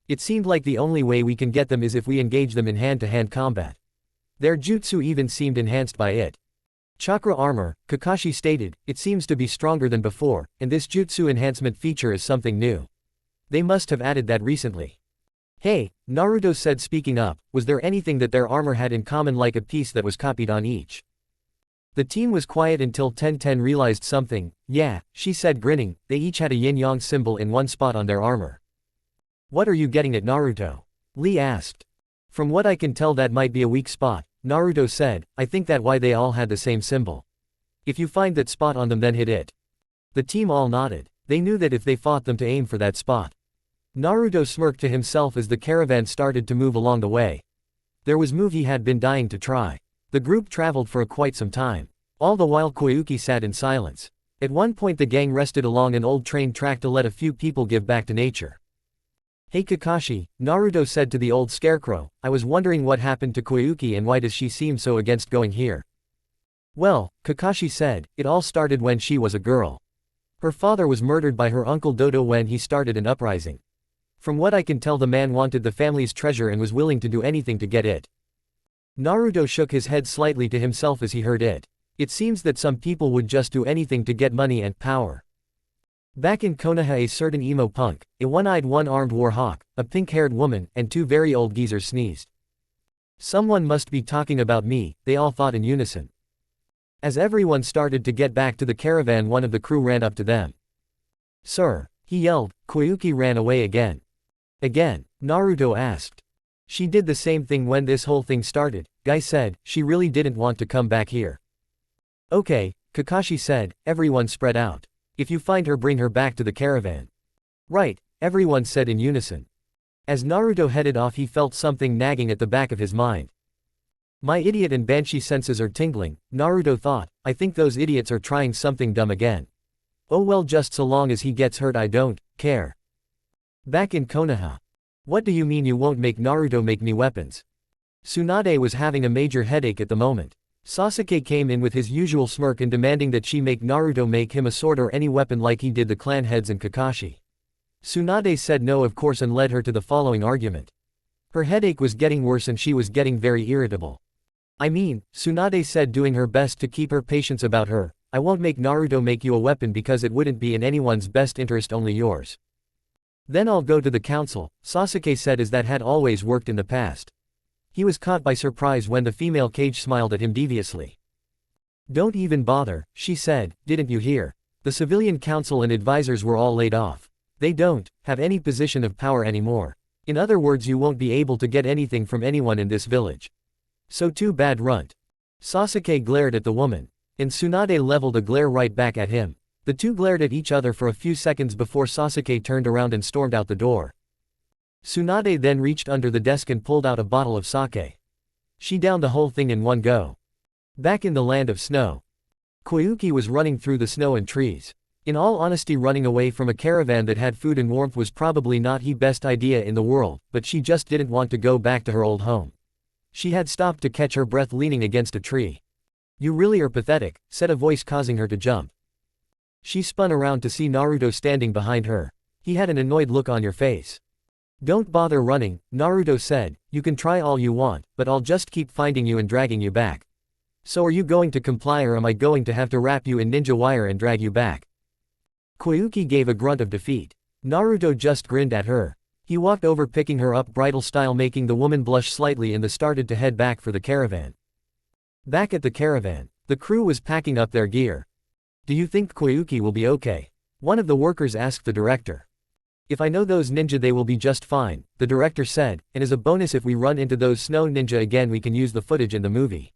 [SPEAKER 1] It seemed like the only way we can get them is if we engage them in hand-to-hand combat. Their jutsu even seemed enhanced by it. Chakra armor, Kakashi stated, it seems to be stronger than before, and this jutsu enhancement feature is something new. They must have added that recently. Hey, Naruto said, speaking up, was there anything that their armor had in common, like a piece that was copied on each? The team was quiet until Tenten realized something. Yeah, she said, grinning, they each had a yin-yang symbol in one spot on their armor. What are you getting at, Naruto? Lee asked. From what I can tell, that might be a weak spot, Naruto said. I think that why they all had the same symbol. If you find that spot on them, then hit it. The team all nodded. They knew that if they fought them to aim for that spot. Naruto smirked to himself as the caravan started to move along the way. There was move he had been dying to try. The group traveled for quite some time. All the while Koyuki sat in silence. At one point the gang rested along an old train track to let a few people give back to nature. Hey Kakashi, Naruto said to the old scarecrow, I was wondering what happened to Koyuki and why does she seem so against going here? Well, Kakashi said, it all started when she was a girl. Her father was murdered by her uncle Dodo when he started an uprising. From what I can tell, the man wanted the family's treasure and was willing to do anything to get it. Naruto shook his head slightly to himself as he heard it. It seems that some people would just do anything to get money and power. Back in Konoha, a certain emo punk, a one-eyed one-armed war hawk, a pink-haired woman, and two very old geezers sneezed. Someone must be talking about me, they all thought in unison. As everyone started to get back to the caravan, one of the crew ran up to them. Sir, he yelled. Koyuki ran away again. Again? Naruto asked. She did the same thing when this whole thing started, Guy said. She really didn't want to come back here. Okay, Kakashi said. Everyone spread out. If you find her, bring her back to the caravan. Right, everyone said in unison. As Naruto headed off, he felt something nagging at the back of his mind. My idiot and banshee senses are tingling, Naruto thought. I think those idiots are trying something dumb again. Oh well, just so long as he gets hurt I don't care. Back in Konoha. What do you mean you won't make Naruto make me weapons? Tsunade was having a major headache at the moment. Sasuke came in with his usual smirk and demanding that she make Naruto make him a sword or any weapon like he did the clan heads and Kakashi. Tsunade said no of course and led her to the following argument. Her headache was getting worse and she was getting very irritable. I mean, Tsunade said, doing her best to keep her patience about her, I won't make Naruto make you a weapon because it wouldn't be in anyone's best interest, only yours. Then I'll go to the council, Sasuke said, as that had always worked in the past. He was caught by surprise when the female Kage smiled at him deviously. Don't even bother, she said, didn't you hear? The civilian council and advisors were all laid off. They don't have any position of power anymore. In other words, you won't be able to get anything from anyone in this village. So too bad, runt. Sasuke glared at the woman. And Tsunade leveled a glare right back at him. The two glared at each other for a few seconds before Sasuke turned around and stormed out the door. Tsunade then reached under the desk and pulled out a bottle of sake. She downed the whole thing in one go. Back in the land of snow. Koyuki was running through the snow and trees. In all honesty, running away from a caravan that had food and warmth was probably not the best idea in the world, but she just didn't want to go back to her old home. She had stopped to catch her breath leaning against a tree. You really are pathetic, said a voice, causing her to jump. She spun around to see Naruto standing behind her. He had an annoyed look on your face. Don't bother running, Naruto said. You can try all you want, but I'll just keep finding you and dragging you back. So are you going to comply, or am I going to have to wrap you in ninja wire and drag you back? Koyuki gave a grunt of defeat. Naruto just grinned at her. He walked over picking her up bridal style, making the woman blush slightly, and started to head back for the caravan. Back at the caravan, the crew was packing up their gear. "Do you think Koyuki will be okay?" one of the workers asked the director. "If I know those ninja, they will be just fine," the director said, "and as a bonus, if we run into those snow ninja again, we can use the footage in the movie."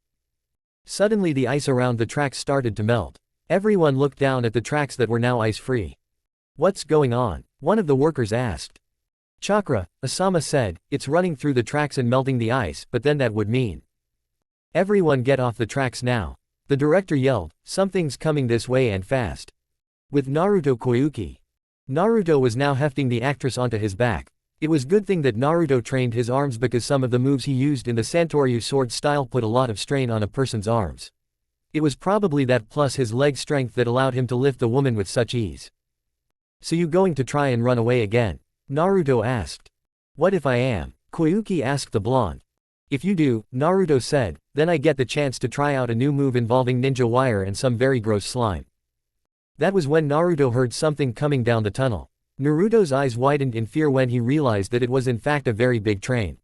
[SPEAKER 1] Suddenly the ice around the tracks started to melt. Everyone looked down at the tracks that were now ice-free. "What's going on?" one of the workers asked. "Chakra," Asama said, "it's running through the tracks and melting the ice, but then that would mean." "Everyone get off the tracks now," the director yelled, "something's coming this way and fast." With Naruto Koyuki. Naruto was now hefting the actress onto his back. It was good thing that Naruto trained his arms, because some of the moves he used in the Santoryu sword style put a lot of strain on a person's arms. It was probably that plus his leg strength that allowed him to lift the woman with such ease. "So you going to try and run away again?" Naruto asked. "What if I am?" Koyuki asked the blonde. "If you do," Naruto said, "then I get the chance to try out a new move involving ninja wire and some very gross slime." That was when Naruto heard something coming down the tunnel. Naruto's eyes widened in fear when he realized that it was in fact a very big train.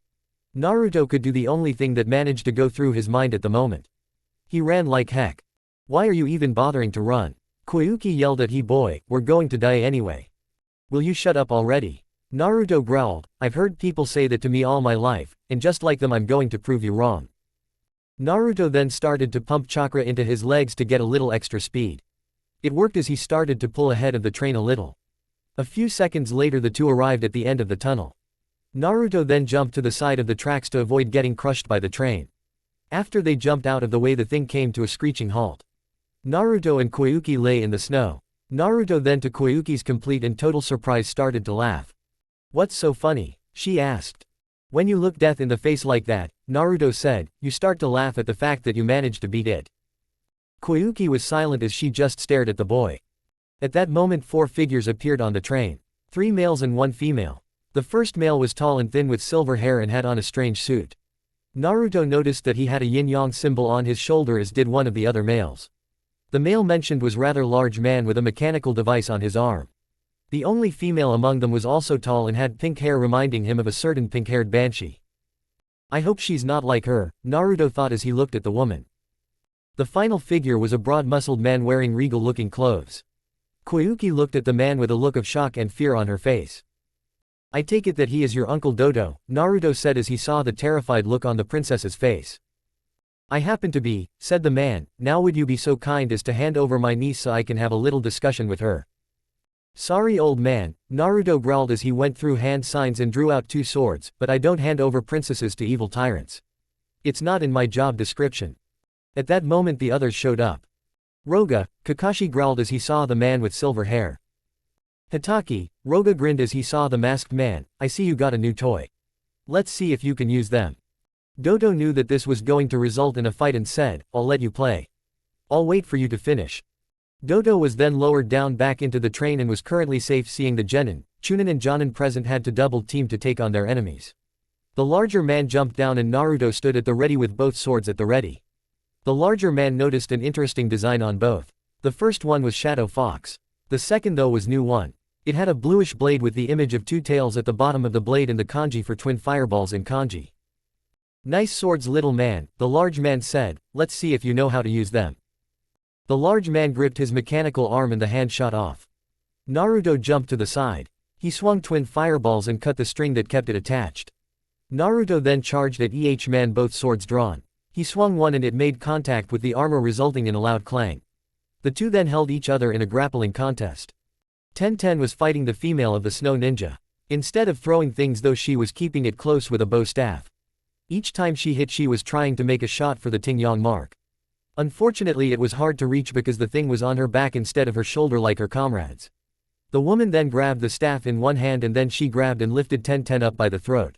[SPEAKER 1] Naruto could do the only thing that managed to go through his mind at the moment. He ran like heck. "Why are you even bothering to run?" Koyuki yelled at him. "Boy, we're going to die anyway. Will you shut up already?" Naruto growled, "I've heard people say that to me all my life, and just like them I'm going to prove you wrong." Naruto then started to pump chakra into his legs to get a little extra speed. It worked as he started to pull ahead of the train a little. A few seconds later the two arrived at the end of the tunnel. Naruto then jumped to the side of the tracks to avoid getting crushed by the train. After they jumped out of the way, the thing came to a screeching halt. Naruto and Koyuki lay in the snow. Naruto then, to Koyuki's complete and total surprise, started to laugh. "What's so funny?" she asked. "When you look death in the face like that," Naruto said, "you start to laugh at the fact that you managed to beat it." Koyuki was silent as she just stared at the boy. At that moment 4 figures appeared on the train. 3 males and 1 female. The first male was tall and thin with silver hair and had on a strange suit. Naruto noticed that he had a yin-yang symbol on his shoulder, as did one of the other males. The male mentioned was rather large man with a mechanical device on his arm. The only female among them was also tall and had pink hair, reminding him of a certain pink-haired banshee. "I hope she's not like her," Naruto thought as he looked at the woman. The final figure was a broad-muscled man wearing regal-looking clothes. Koyuki looked at the man with a look of shock and fear on her face. "I take it that he is your Uncle Dodo," Naruto said as he saw the terrified look on the princess's face. "I happen to be," said the man. "Now would you be so kind as to hand over my niece so I can have a little discussion with her?" "Sorry, old man," Naruto growled as he went through hand signs and drew out 2 swords, "but I don't hand over princesses to evil tyrants. It's not in my job description." At that moment the others showed up. "Roga," Kakashi growled as he saw the man with silver hair. "Hitaki," Roga grinned as he saw the masked man, "I see you got a new toy. Let's see if you can use them." Dodo knew that this was going to result in a fight and said, "I'll let you play. I'll wait for you to finish." Dodo was then lowered down back into the train and was currently safe, seeing the Genin, Chunin and Jonin present had to double team to take on their enemies. The larger man jumped down and Naruto stood at the ready with both swords at the ready. The larger man noticed an interesting design on both. The first one was Shadow Fox. The second though was new one. It had a bluish blade with the image of 2 tails at the bottom of the blade and the kanji for twin fireballs in kanji. "Nice swords, little man," the large man said, "let's see if you know how to use them." The large man gripped his mechanical arm and the hand shot off. Naruto jumped to the side. He swung twin fireballs and cut the string that kept it attached. Naruto then charged at each man, both swords drawn. He swung one and it made contact with the armor, resulting in a loud clang. The two then held each other in a grappling contest. Tenten was fighting the female of the snow ninja. Instead of throwing things though, she was keeping it close with a bow staff. Each time she hit, she was trying to make a shot for the Ting-yang mark. Unfortunately it was hard to reach because the thing was on her back instead of her shoulder like her comrades. The woman then grabbed the staff in one hand and then she grabbed and lifted Tenten up by the throat.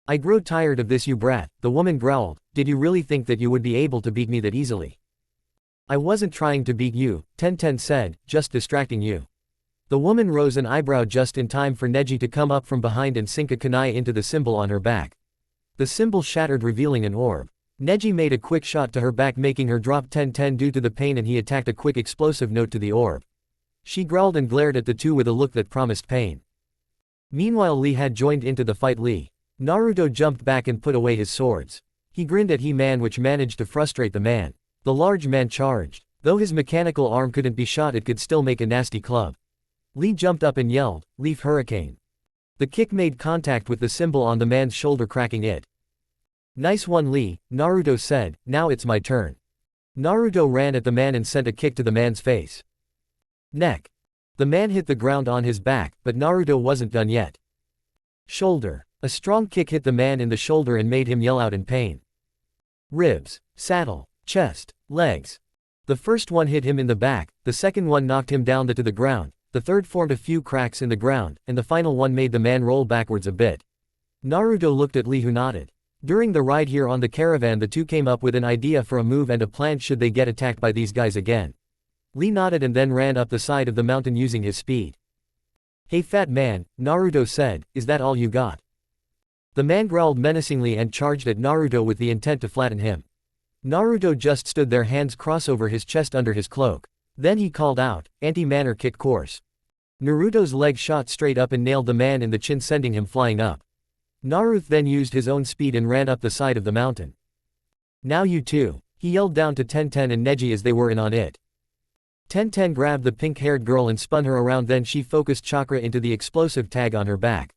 [SPEAKER 1] "I grow tired of this, you brat," the woman growled. "Did you really think that you would be able to beat me that easily?" "I wasn't trying to beat you," Tenten said, "just distracting you." The woman rose an eyebrow just in time for Neji to come up from behind and sink a kunai into the symbol on her back. The symbol shattered, revealing an orb. Neji made a quick shot to her back, making her drop Tenten due to the pain, and he attacked a quick explosive note to the orb. She growled and glared at the two with a look that promised pain. Meanwhile Lee had joined into the fight. Naruto jumped back and put away his swords. He grinned at He-Man, which managed to frustrate the man. The large man charged. Though his mechanical arm couldn't be shot, it could still make a nasty club. Lee jumped up and yelled, "Leaf Hurricane." The kick made contact with the symbol on the man's shoulder, cracking it. "Nice one, Lee," Naruto said. "Now it's my turn." Naruto ran at the man and sent a kick to the man's face. Neck. The man hit the ground on his back, but Naruto wasn't done yet. Shoulder. A strong kick hit the man in the shoulder and made him yell out in pain. Ribs. Saddle. Chest. Legs. The first one hit him in the back, the second one knocked him down to the ground, the third formed a few cracks in the ground, and the final one made the man roll backwards a bit. Naruto looked at Lee, who nodded. During the ride here on the caravan, the two came up with an idea for a move and a plan should they get attacked by these guys again. Lee nodded and then ran up the side of the mountain using his speed. "Hey fat man," Naruto said, "is that all you got?" The man growled menacingly and charged at Naruto with the intent to flatten him. Naruto just stood there, hands crossed over his chest under his cloak. Then he called out, "Anti-manner kick course." Naruto's leg shot straight up and nailed the man in the chin, sending him flying up. Naruto then used his own speed and ran up the side of the mountain. "Now you two," he yelled down to Tenten and Neji as they were in on it. Tenten grabbed the pink-haired girl and spun her around, then she focused chakra into the explosive tag on her back.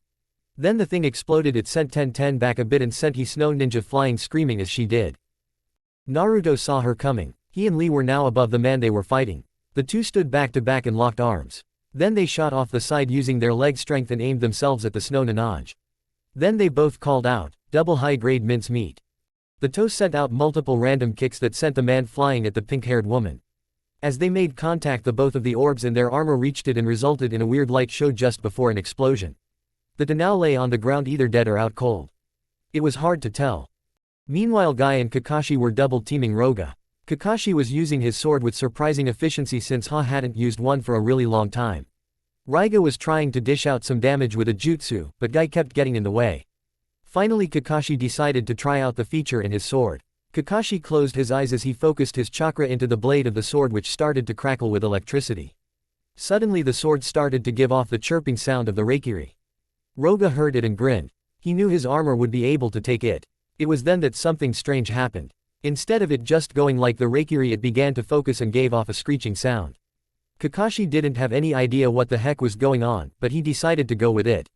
[SPEAKER 1] Then the thing exploded. It sent Tenten back a bit and sent Snow Ninja flying, screaming as she did. Naruto saw her coming. He and Lee were now above the man they were fighting. The two stood back to back and locked arms. Then they shot off the side using their leg strength and aimed themselves at the Snow Ninja. Then they both called out, "Double high-grade mincemeat." The toes sent out multiple random kicks that sent the man flying at the pink-haired woman. As they made contact, the both of the orbs in their armor reached it and resulted in a weird light show just before an explosion. The two now lay on the ground, either dead or out cold. It was hard to tell. Meanwhile Guy and Kakashi were double-teaming Roga. Kakashi was using his sword with surprising efficiency since Ha hadn't used one for a really long time. Raiga was trying to dish out some damage with a jutsu, but Guy kept getting in the way. Finally Kakashi decided to try out the feature in his sword. Kakashi closed his eyes as he focused his chakra into the blade of the sword, which started to crackle with electricity. Suddenly the sword started to give off the chirping sound of the Reikiri. Roga heard it and grinned. He knew his armor would be able to take it. It was then that something strange happened. Instead of it just going like the Reikiri, it began to focus and gave off a screeching sound. Kakashi didn't have any idea what the heck was going on, but he decided to go with it.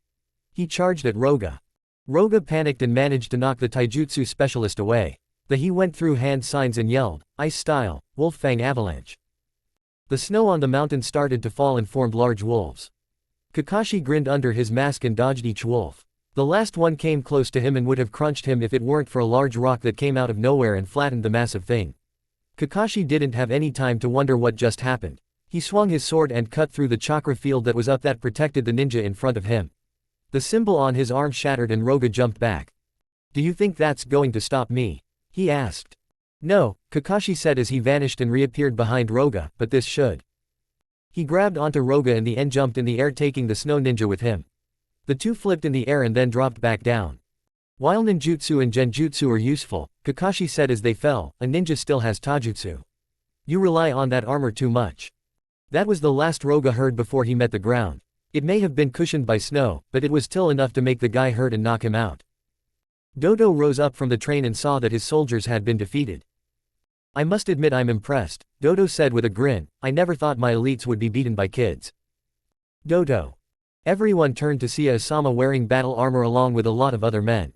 [SPEAKER 1] He charged at Roga. Roga panicked and managed to knock the taijutsu specialist away. He went through hand signs and yelled, "Ice style, wolf fang avalanche." The snow on the mountain started to fall and formed large wolves. Kakashi grinned under his mask and dodged each wolf. The last one came close to him and would have crunched him if it weren't for a large rock that came out of nowhere and flattened the massive thing. Kakashi didn't have any time to wonder what just happened. He swung his sword and cut through the chakra field that was up that protected the ninja in front of him. The symbol on his arm shattered and Roga jumped back. "Do you think that's going to stop me?" he asked. "No," Kakashi said as he vanished and reappeared behind Roga, "but this should." He grabbed onto Roga in the end, jumped in the air, taking the Snow Ninja with him. The two flipped in the air and then dropped back down. While ninjutsu and genjutsu are useful, Kakashi said as they fell, a ninja still has taijutsu. "You rely on that armor too much." That was the last Roga heard before he met the ground. It may have been cushioned by snow, but it was still enough to make the guy hurt and knock him out. Dodo rose up from the train and saw that his soldiers had been defeated. "I must admit I'm impressed," Dodo said with a grin. "I never thought my elites would be beaten by kids." Dodo. Everyone turned to see Asama wearing battle armor along with a lot of other men.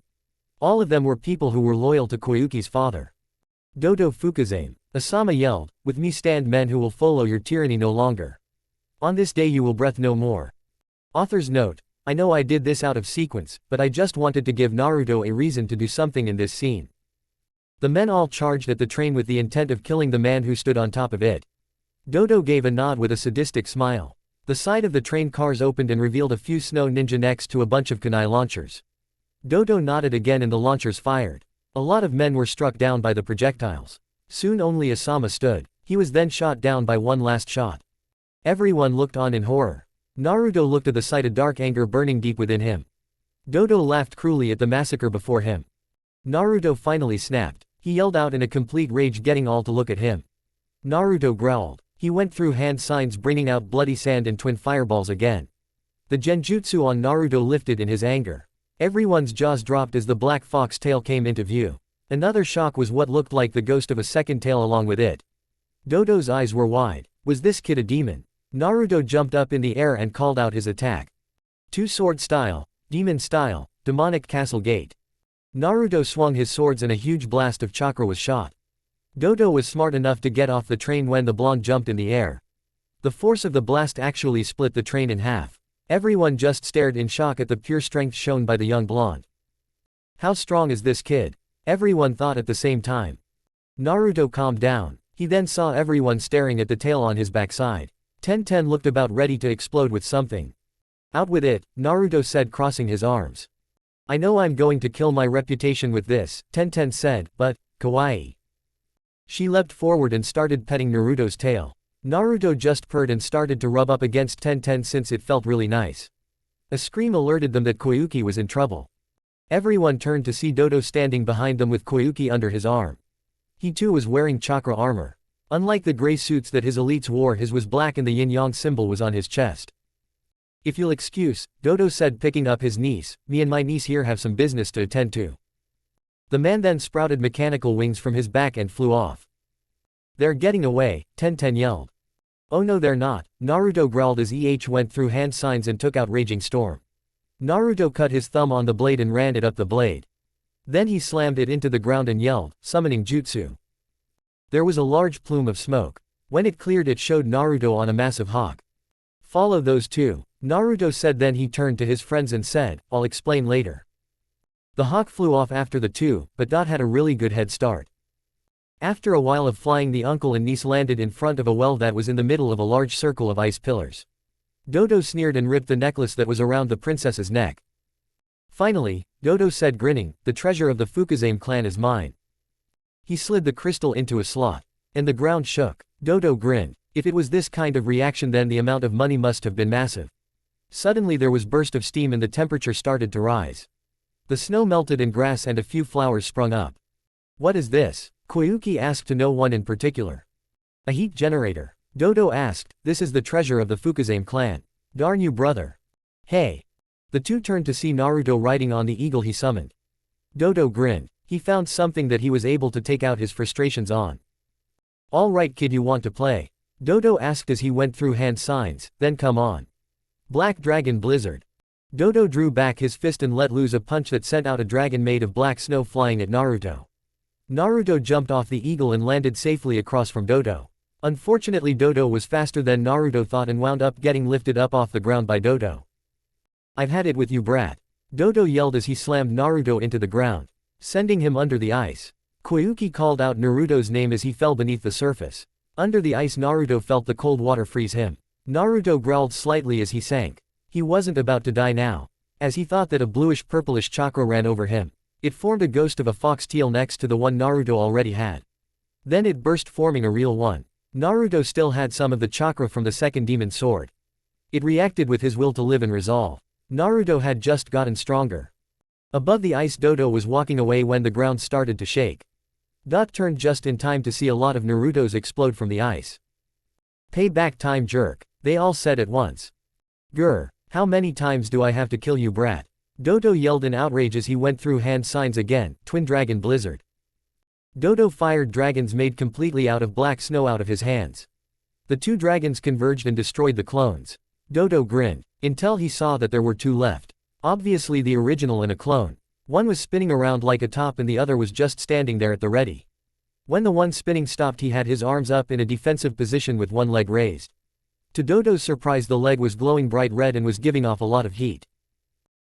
[SPEAKER 1] All of them were people who were loyal to Koyuki's father. "Dodo Fukuzame," Asama yelled, "with me stand men who will follow your tyranny no longer. On this day you will breath no more." Author's note: I know I did this out of sequence, but I just wanted to give Naruto a reason to do something in this scene. The men all charged at the train with the intent of killing the man who stood on top of it. Dodo gave a nod with a sadistic smile. The side of the train cars opened and revealed a few Snow Ninja next to a bunch of kunai launchers. Dodo nodded again and the launchers fired. A lot of men were struck down by the projectiles. Soon only Asama stood. He was then shot down by one last shot. Everyone looked on in horror. Naruto looked at the sight, a dark anger burning deep within him. Dodo laughed cruelly at the massacre before him. Naruto finally snapped. He yelled out in a complete rage, getting all to look at him. Naruto growled, He went through hand signs bringing out bloody sand and twin fireballs again. The genjutsu on Naruto lifted in his anger. Everyone's jaws dropped as the black fox tail came into view. Another shock was what looked like the ghost of a second tail along with it. Dodo's eyes were wide. Was this kid a demon? Naruto jumped up in the air and called out his attack. Two-sword style, demon style, demonic castle gate. Naruto swung his swords and a huge blast of chakra was shot. Dodo was smart enough to get off the train when the blonde jumped in the air. The force of the blast actually split the train in half. Everyone just stared in shock at the pure strength shown by the young blonde. How strong is this kid? Everyone thought at the same time. Naruto calmed down. He then saw everyone staring at the tail on his backside. Tenten looked about ready to explode with something. Out with it, Naruto said, crossing his arms. I know I'm going to kill my reputation with this, Tenten said, but, kawaii. She leapt forward and started petting Naruto's tail. Naruto just purred and started to rub up against Tenten since it felt really nice. A scream alerted them that Koyuki was in trouble. Everyone turned to see Dodo standing behind them with Koyuki under his arm. He too was wearing chakra armor. Unlike the gray suits that his elites wore, his was black and the yin-yang symbol was on his chest. If you'll excuse, Dodo said, picking up his niece, me and my niece here have some business to attend to. The man then sprouted mechanical wings from his back and flew off. They're getting away, Tenten yelled. Oh no they're not, Naruto growled as went through hand signs and took out Raging Storm. Naruto cut his thumb on the blade and ran it up the blade. Then he slammed it into the ground and yelled, summoning jutsu. There was a large plume of smoke. When it cleared it showed Naruto on a massive hawk. Follow those two, Naruto said. Then he turned to his friends and said, I'll explain later. The hawk flew off after the two, but Dot had a really good head start. After a while of flying, the uncle and niece landed in front of a well that was in the middle of a large circle of ice pillars. Dodo sneered and ripped the necklace that was around the princess's neck. Finally, Dodo said, grinning, the treasure of the Fukuzame clan is mine. He slid the crystal into a slot. And the ground shook. Dodo grinned. If it was this kind of reaction, then the amount of money must have been massive. Suddenly there was burst of steam and the temperature started to rise. The snow melted and grass and a few flowers sprung up. What is this? Koyuki asked, to no one in particular. A heat generator. Dodo asked, this is the treasure of the Fukuzame clan. Darn you, brother. Hey. The two turned to see Naruto riding on the eagle he summoned. Dodo grinned. He found something that he was able to take out his frustrations on. All right kid, you want to play? Dodo asked as he went through hand signs, then come on. Black Dragon Blizzard. Dodo drew back his fist and let loose a punch that sent out a dragon made of black snow flying at Naruto. Naruto jumped off the eagle and landed safely across from Dodo. Unfortunately Dodo was faster than Naruto thought and wound up getting lifted up off the ground by Dodo. I've had it with you, brat. Dodo yelled as he slammed Naruto into the ground, sending him under the ice. Koyuki called out Naruto's name as he fell beneath the surface. Under the ice Naruto felt the cold water freeze him. Naruto growled slightly as he sank. He wasn't about to die now. As he thought that a bluish-purplish chakra ran over him. It formed a ghost of a fox tail next to the one Naruto already had. Then it burst, forming a real one. Naruto still had some of the chakra from the second demon sword. It reacted with his will to live and resolve. Naruto had just gotten stronger. Above the ice, Dodo was walking away when the ground started to shake. Dot turned just in time to see a lot of Narutos explode from the ice. Pay back time, jerk, they all said at once. Grr, how many times do I have to kill you, brat? Dodo yelled in outrage as he went through hand signs again, Twin Dragon Blizzard. Dodo fired dragons made completely out of black snow out of his hands. The two dragons converged and destroyed the clones. Dodo grinned, until he saw that there were two left. Obviously the original and a clone. One was spinning around like a top and the other was just standing there at the ready. When the one spinning stopped, he had his arms up in a defensive position with one leg raised. To Dodo's surprise, the leg was glowing bright red and was giving off a lot of heat.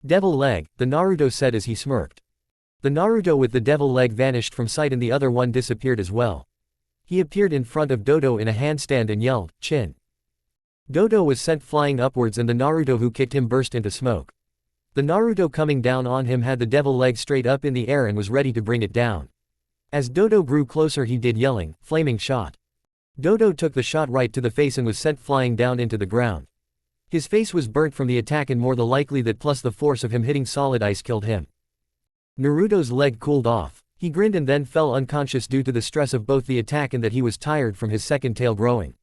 [SPEAKER 1] Devil leg, the Naruto said as he smirked. The Naruto with the devil leg vanished from sight and the other one disappeared as well. He appeared in front of Dodo in a handstand and yelled, Chin. Dodo was sent flying upwards and the Naruto who kicked him burst into smoke. The Naruto coming down on him had the devil leg straight up in the air and was ready to bring it down. As Dodo grew closer, he did yelling, flaming shot. Dodo took the shot right to the face and was sent flying down into the ground. His face was burnt from the attack and more the likely that plus the force of him hitting solid ice killed him. Naruto's leg cooled off. He grinned and then fell unconscious due to the stress of both the attack and that he was tired from his second tail growing.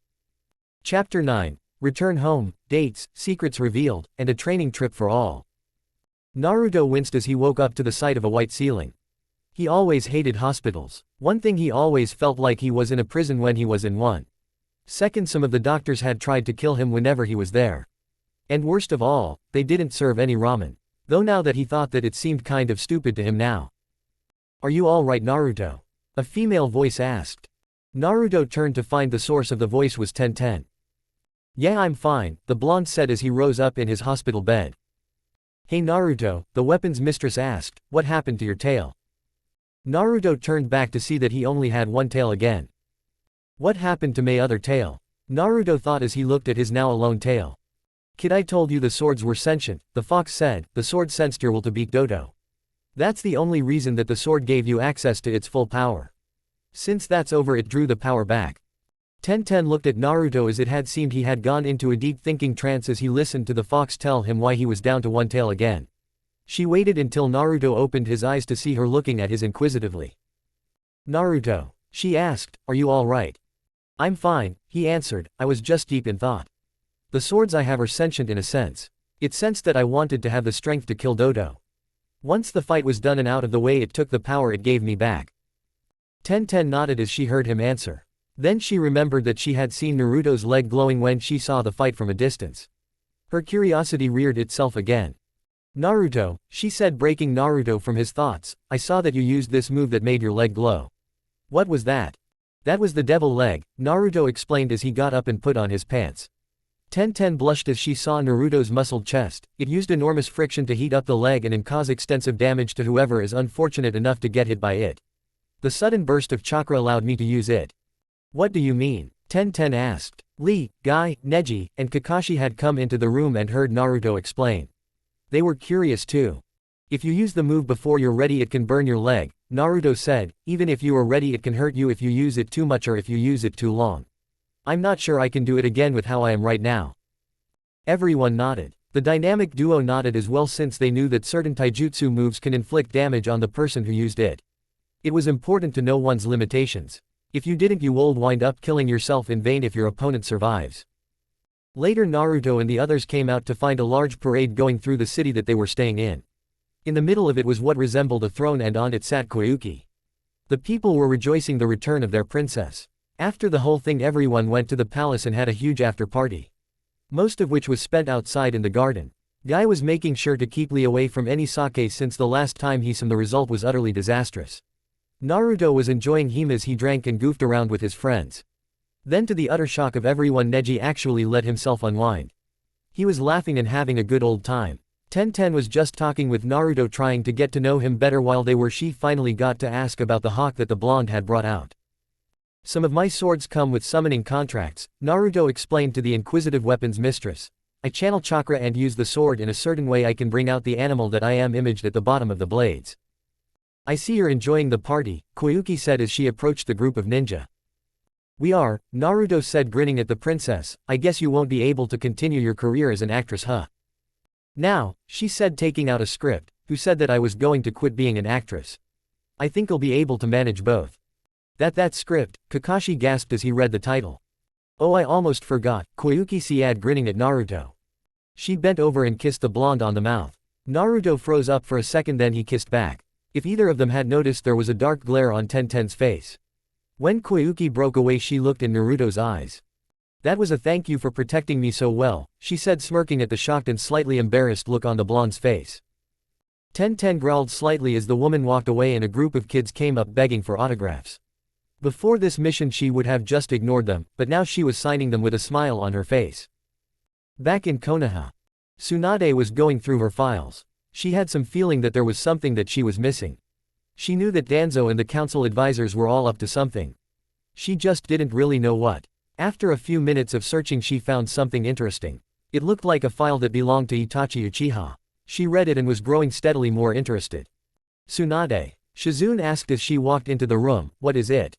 [SPEAKER 1] Chapter 9. Return home, dates, secrets revealed, and a training trip for all. Naruto winced as he woke up to the sight of a white ceiling. He always hated hospitals. One thing, he always felt like he was in a prison when he was in one. Second, some of the doctors had tried to kill him whenever he was there. And worst of all, they didn't serve any ramen. Though now that he thought that, it seemed kind of stupid to him now. "Are you all right, Naruto?" a female voice asked. Naruto turned to find the source of the voice was Tenten. "Yeah, I'm fine," the blonde said as he rose up in his hospital bed. "Hey Naruto," the weapons mistress asked, "what happened to your tail?" Naruto turned back to see that he only had one tail again. What happened to my other tail? Naruto thought as he looked at his now alone tail. "Kid, I told you the swords were sentient," the fox said. "The sword sensed your will to beat Dodo. That's the only reason that the sword gave you access to its full power. Since that's over, it drew the power back." Tenten looked at Naruto as it had seemed he had gone into a deep thinking trance as he listened to the fox tell him why he was down to one tail again. She waited until Naruto opened his eyes to see her looking at his inquisitively. "Naruto," she asked, "are you all right?" "I'm fine," he answered. "I was just deep in thought. The swords I have are sentient in a sense. It sensed that I wanted to have the strength to kill Dodo. Once the fight was done and out of the way, it took the power it gave me back." Tenten nodded as she heard him answer. Then she remembered that she had seen Naruto's leg glowing when she saw the fight from a distance. Her curiosity reared itself again. "Naruto," she said, breaking Naruto from his thoughts, "I saw that you used this move that made your leg glow. What was that?" "That was the devil leg," Naruto explained as he got up and put on his pants. Tenten blushed as she saw Naruto's muscled chest. It used enormous friction to heat up the leg and cause extensive damage to whoever is unfortunate enough to get hit by it. The sudden burst of chakra allowed me to use it. "What do you mean?" Tenten asked. Lee, Guy, Neji, and Kakashi had come into the room and heard Naruto explain. They were curious too. "If you use the move before you're ready, it can burn your leg," Naruto said. "Even if you are ready, it can hurt you if you use it too much or if you use it too long. I'm not sure I can do it again with how I am right now." Everyone nodded. The dynamic duo nodded as well, since they knew that certain taijutsu moves can inflict damage on the person who used it. It was important to know one's limitations. If you didn't, you would wind up killing yourself in vain if your opponent survives. Later, Naruto and the others came out to find a large parade going through the city that they were staying in. In the middle of it was what resembled a throne, and on it sat Koyuki. The people were rejoicing the return of their princess. After the whole thing, everyone went to the palace and had a huge after party. Most of which was spent outside in the garden. Guy was making sure to keep Lee away from any sake since the last time he saw the result was utterly disastrous. Naruto was enjoying him as he drank and goofed around with his friends. Then, to the utter shock of everyone, Neji actually let himself unwind. He was laughing and having a good old time. Tenten was just talking with Naruto, trying to get to know him better while they were. She finally got to ask about the hawk that the blonde had brought out. "Some of my swords come with summoning contracts," Naruto explained to the inquisitive weapons mistress. "I channel chakra and use the sword in a certain way. I can bring out the animal that I am imaged at the bottom of the blades." "I see you're enjoying the party," Koyuki said as she approached the group of ninja. "We are," Naruto said, grinning at the princess. "I guess you won't be able to continue your career as an actress, huh?" "Now," she said, taking out a script. "Who said that I was going to quit being an actress? I think I'll be able to manage both." That script," Kakashi gasped as he read the title. "Oh, I almost forgot," Koyuki said, grinning at Naruto. She bent over and kissed the blonde on the mouth. Naruto froze up for a second, then he kissed back. If either of them had noticed, there was a dark glare on Tenten's face. When Koyuki broke away, she looked in Naruto's eyes. "That was a thank you for protecting me so well," she said, smirking at the shocked and slightly embarrassed look on the blonde's face. Tenten growled slightly as the woman walked away and a group of kids came up begging for autographs. Before this mission she would have just ignored them, but now she was signing them with a smile on her face. Back in Konoha, Tsunade was going through her files. She had some feeling that there was something that she was missing. She knew that Danzo and the council advisors were all up to something. She just didn't really know what. After a few minutes of searching, she found something interesting. It looked like a file that belonged to Itachi Uchiha. She read it and was growing steadily more interested. "Tsunade," Shizune asked as she walked into the room, "what is it?"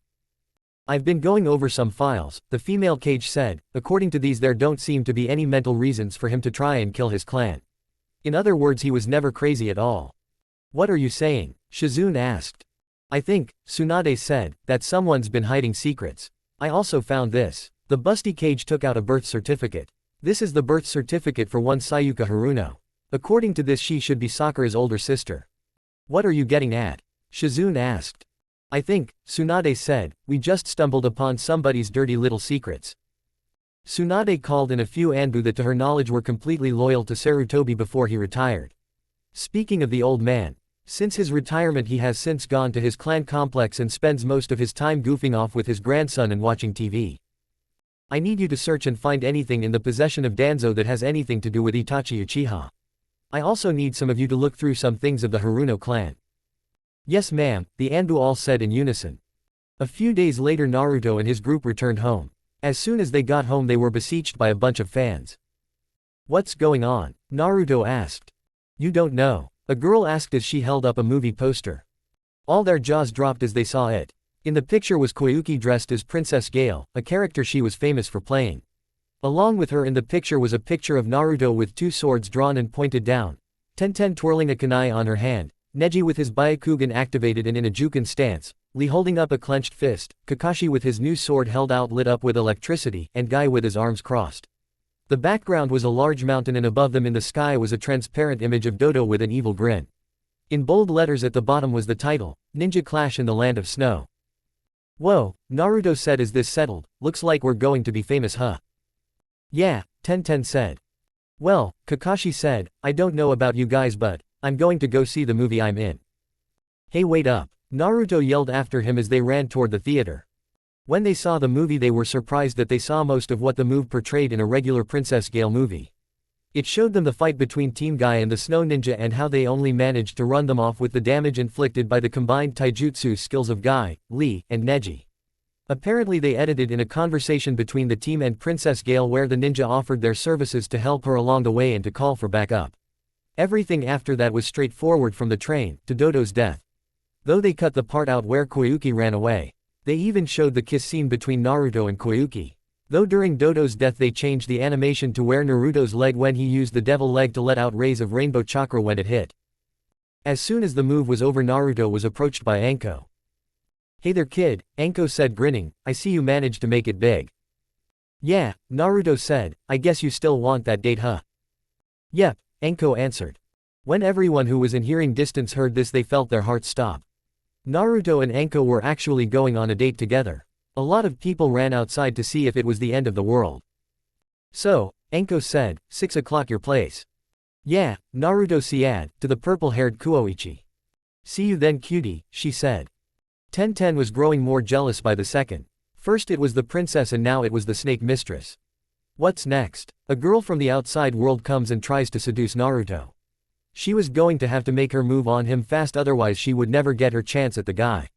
[SPEAKER 1] "I've been going over some files," the female Kage said. "According to these, there don't seem to be any mental reasons for him to try and kill his clan. In other words, he was never crazy at all." "What are you saying?" Shizune asked. "I think," Tsunade said, "that someone's been hiding secrets. I also found this. The busty cage took out a birth certificate. This is the birth certificate for one Sayuka Haruno. According to this, she should be Sakura's older sister. What are you getting at? Shizune asked. I think, Tsunade said, we just stumbled upon somebody's dirty little secrets. Tsunade called in a few Anbu that to her knowledge were completely loyal to Sarutobi before he retired. Speaking of the old man, since his retirement he has since gone to his clan complex and spends most of his time goofing off with his grandson and watching TV. I need you to search and find anything in the possession of Danzo that has anything to do with Itachi Uchiha. I also need some of you to look through some things of the Haruno clan. Yes ma'am, the Anbu all said in unison. A few days later Naruto and his group returned home. As soon as they got home they were besieged by a bunch of fans. What's going on? Naruto asked. You don't know? A girl asked as she held up a movie poster. All their jaws dropped as they saw it. In the picture was Koyuki dressed as Princess Gale, a character she was famous for playing. Along with her in the picture was a picture of Naruto with two swords drawn and pointed down, Tenten twirling a kunai on her hand, Neji with his Byakugan activated and in a Juken stance, Lee holding up a clenched fist, Kakashi with his new sword held out lit up with electricity, and Guy with his arms crossed. The background was a large mountain and above them in the sky was a transparent image of Dodo with an evil grin. In bold letters at the bottom was the title, Ninja Clash in the Land of Snow. Whoa, Naruto said, is this settled? Looks like we're going to be famous, huh? Yeah, Tenten said. Well, Kakashi said, I don't know about you guys but, I'm going to go see the movie I'm in. Hey wait up, Naruto yelled after him as they ran toward the theater. When they saw the movie they were surprised that they saw most of what the movie portrayed in a regular Princess Gale movie. It showed them the fight between Team Guy and the Snow Ninja and how they only managed to run them off with the damage inflicted by the combined taijutsu skills of Guy, Lee, and Neji. Apparently they edited in a conversation between the team and Princess Gale where the ninja offered their services to help her along the way and to call for backup. Everything after that was straightforward from the train to Dodo's death. Though they cut the part out where Koyuki ran away. They even showed the kiss scene between Naruto and Koyuki. Though during Dodo's death they changed the animation to where Naruto's leg when he used the devil leg to let out rays of rainbow chakra when it hit. As soon as the move was over Naruto was approached by Anko. Hey there kid, Anko said grinning, I see you managed to make it big. Yeah, Naruto said, I guess you still want that date huh? Yep, Anko answered. When everyone who was in hearing distance heard this they felt their hearts stop. Naruto and Anko were actually going on a date together. A lot of people ran outside to see if it was the end of the world. So, Anko said, 6 o'clock your place. Yeah, Naruto said, to the purple-haired Kuoichi. See you then cutie, she said. Tenten was growing more jealous by the second. First it was the princess and now it was the snake mistress. What's next? A girl from the outside world comes and tries to seduce Naruto. She was going to have to make her move on him fast otherwise she would never get her chance at the guy.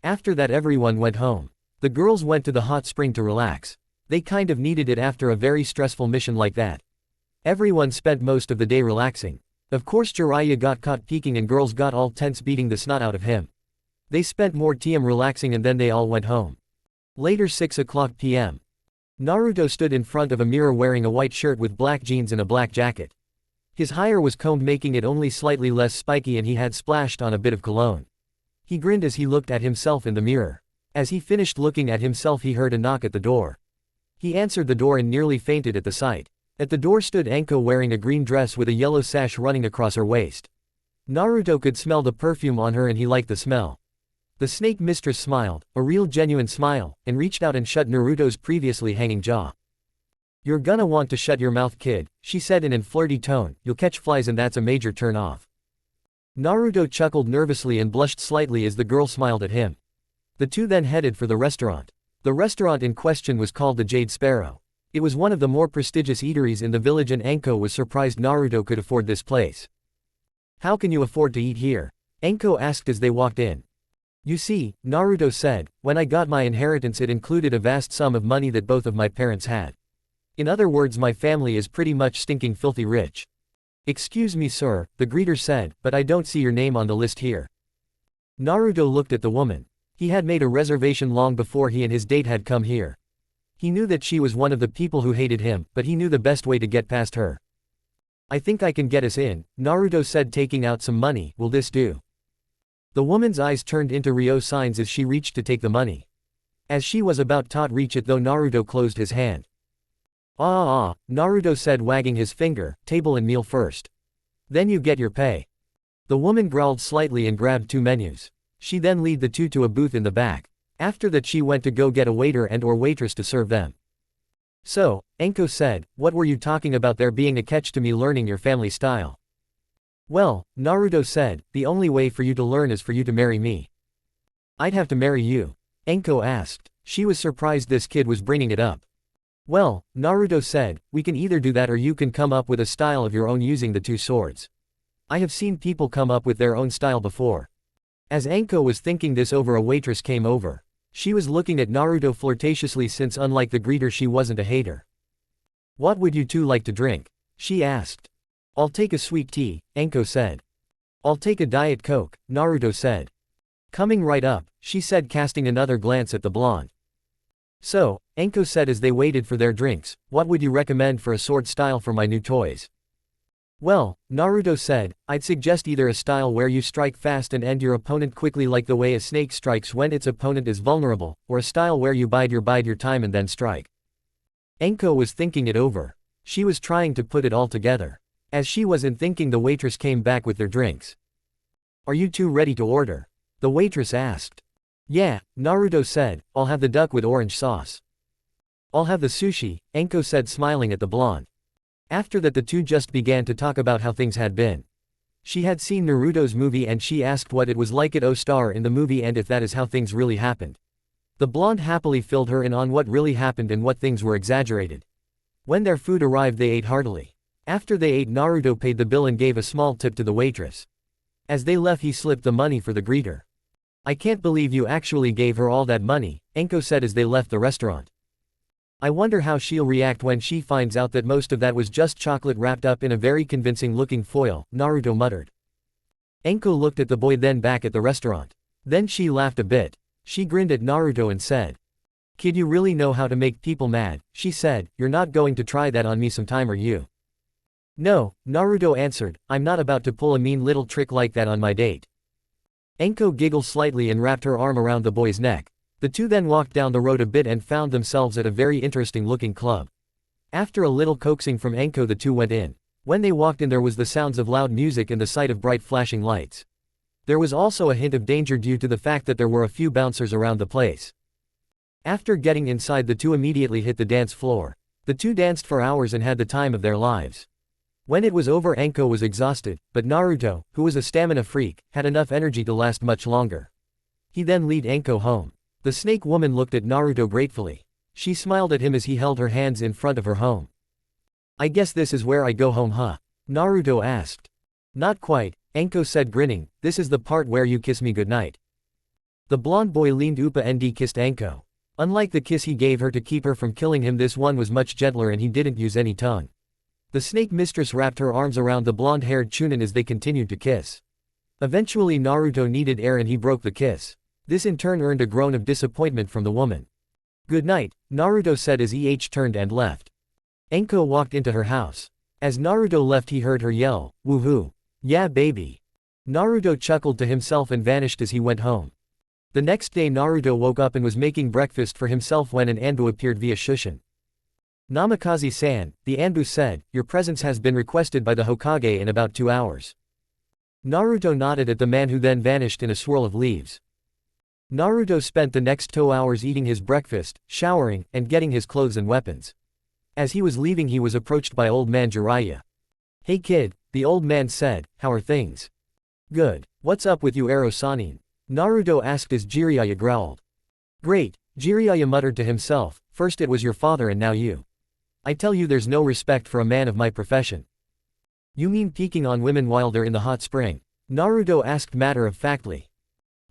[SPEAKER 1] After that everyone went home. The girls went to the hot spring to relax. They kind of needed it after a very stressful mission like that. Everyone spent most of the day relaxing. Of course Jiraiya got caught peeking and girls got all tense beating the snot out of him. They spent more time relaxing and then they all went home. Later 6 o'clock p.m. Naruto stood in front of a mirror wearing a white shirt with black jeans and a black jacket. His hair was combed making it only slightly less spiky and he had splashed on a bit of cologne. He grinned as he looked at himself in the mirror. As he finished looking at himself he heard a knock at the door. He answered the door and nearly fainted at the sight. At the door stood Anko wearing a green dress with a yellow sash running across her waist. Naruto could smell the perfume on her and he liked the smell. The snake mistress smiled, a real genuine smile, and reached out and shut Naruto's previously hanging jaw. You're gonna want to shut your mouth kid, she said in a flirty tone, you'll catch flies and that's a major turn off. Naruto chuckled nervously and blushed slightly as the girl smiled at him. The two then headed for the restaurant. The restaurant in question was called the Jade Sparrow. It was one of the more prestigious eateries in the village and Anko was surprised Naruto could afford this place. How can you afford to eat here? Anko asked as they walked in. You see, Naruto said, when I got my inheritance it included a vast sum of money that both of my parents had. In other words my family is pretty much stinking filthy rich. Excuse me sir, the greeter said, but I don't see your name on the list here. Naruto looked at the woman. He had made a reservation long before he and his date had come here. He knew that she was one of the people who hated him, but he knew the best way to get past her. I think I can get us in, Naruto said taking out some money, will this do? The woman's eyes turned into Ryo signs as she reached to take the money. As she was about to reach it though Naruto closed his hand. Naruto said wagging his finger, table and meal first. Then you get your pay. The woman growled slightly and grabbed 2 menus. She then led the 2 to a booth in the back. After that she went to go get a waiter and or waitress to serve them. So, Enko said, what were you talking about there being a catch to me learning your family style? Well, Naruto said, the only way for you to learn is for you to marry me. I'd have to marry you? Enko asked. She was surprised this kid was bringing it up. Well, Naruto said, we can either do that or you can come up with a style of your own using the 2 swords. I have seen people come up with their own style before. As Enko was thinking this over a waitress came over. She was looking at Naruto flirtatiously since unlike the greeter she wasn't a hater. What would you 2 like to drink? She asked. I'll take a sweet tea, Enko said. I'll take a Diet Coke, Naruto said. Coming right up, she said casting another glance at the blonde. So, Enko said as they waited for their drinks, what would you recommend for a sword style for my new toys? Well, Naruto said, I'd suggest either a style where you strike fast and end your opponent quickly like the way a snake strikes when its opponent is vulnerable, or a style where you bide your time and then strike. Enko was thinking it over. She was trying to put it all together. As she wasn't thinking the waitress came back with their drinks. Are you 2 ready to order? The waitress asked. Yeah, Naruto said, I'll have the duck with orange sauce. I'll have the sushi, Enko said smiling at the blonde. After that the 2 just began to talk about how things had been. She had seen Naruto's movie and she asked what it was like at O-Star in the movie and if that is how things really happened. The blonde happily filled her in on what really happened and what things were exaggerated. When their food arrived they ate heartily. After they ate Naruto paid the bill and gave a small tip to the waitress. As they left he slipped the money for the greeter. I can't believe you actually gave her all that money, Enko said as they left the restaurant. I wonder how she'll react when she finds out that most of that was just chocolate wrapped up in a very convincing looking foil, Naruto muttered. Enko looked at the boy then back at the restaurant. Then she laughed a bit. She grinned at Naruto and said. Kid, you really know how to make people mad, she said, you're not going to try that on me sometime are you? No, Naruto answered, I'm not about to pull a mean little trick like that on my date. Enko giggled slightly and wrapped her arm around the boy's neck. The 2 then walked down the road a bit and found themselves at a very interesting looking club. After a little coaxing from Enko the 2 went in. When they walked in there was the sounds of loud music and the sight of bright flashing lights. There was also a hint of danger due to the fact that there were a few bouncers around the place. After getting inside the 2 immediately hit the dance floor. The 2 danced for hours and had the time of their lives. When it was over Enko was exhausted, but Naruto, who was a stamina freak, had enough energy to last much longer. He then led Enko home. The snake woman looked at Naruto gratefully. She smiled at him as he held her hands in front of her home. I guess this is where I go home huh? Naruto asked. Not quite, Enko said grinning, this is the part where you kiss me goodnight. The blonde boy leaned up and kissed Enko. Unlike the kiss he gave her to keep her from killing him, this one was much gentler and he didn't use any tongue. The snake mistress wrapped her arms around the blonde-haired Chunin as they continued to kiss. Eventually Naruto needed air and he broke the kiss. This in turn earned a groan of disappointment from the woman. Good night, Naruto said as he turned and left. Enko walked into her house. As Naruto left he heard her yell, woohoo. Yeah baby. Naruto chuckled to himself and vanished as he went home. The next day Naruto woke up and was making breakfast for himself when an Anbu appeared via Shushin. Namikaze-san, the Anbu said, your presence has been requested by the Hokage in about 2 hours. Naruto nodded at the man who then vanished in a swirl of leaves. Naruto spent the next 2 hours eating his breakfast, showering, and getting his clothes and weapons. As he was leaving he was approached by old man Jiraiya. Hey kid, the old man said, how are things? Good. What's up with you Ero-sanin? Naruto asked as Jiraiya growled. Great, Jiraiya muttered to himself, first it was your father and now you. I tell you there's no respect for a man of my profession. You mean peeking on women while they're in the hot spring? Naruto asked matter-of-factly.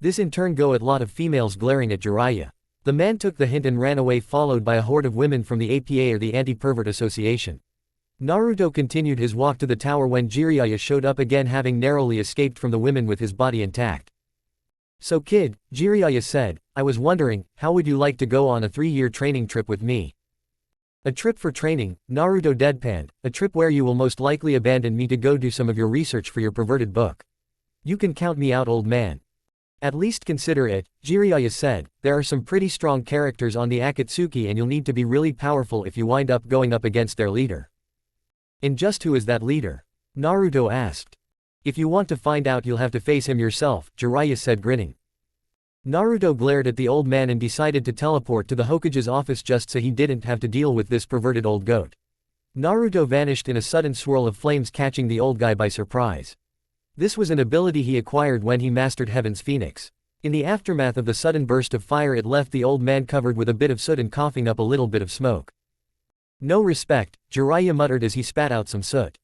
[SPEAKER 1] This in turn got a lot of females glaring at Jiraiya. The man took the hint and ran away followed by a horde of women from the APA or the Anti-Pervert Association. Naruto continued his walk to the tower when Jiraiya showed up again having narrowly escaped from the women with his body intact. So kid, Jiraiya said, I was wondering, how would you like to go on a 3-year training trip with me? A trip for training, Naruto deadpanned, a trip where you will most likely abandon me to go do some of your research for your perverted book. You can count me out old man. At least consider it, Jiraiya said. There are some pretty strong characters on the Akatsuki and you'll need to be really powerful if you wind up going up against their leader. And just who is that leader? Naruto asked. If you want to find out you'll have to face him yourself, Jiraiya said grinning. Naruto glared at the old man and decided to teleport to the Hokage's office just so he didn't have to deal with this perverted old goat. Naruto vanished in a sudden swirl of flames, catching the old guy by surprise. This was an ability he acquired when he mastered Heaven's Phoenix. In the aftermath of the sudden burst of fire, it left the old man covered with a bit of soot and coughing up a little bit of smoke. No respect, Jiraiya muttered as he spat out some soot.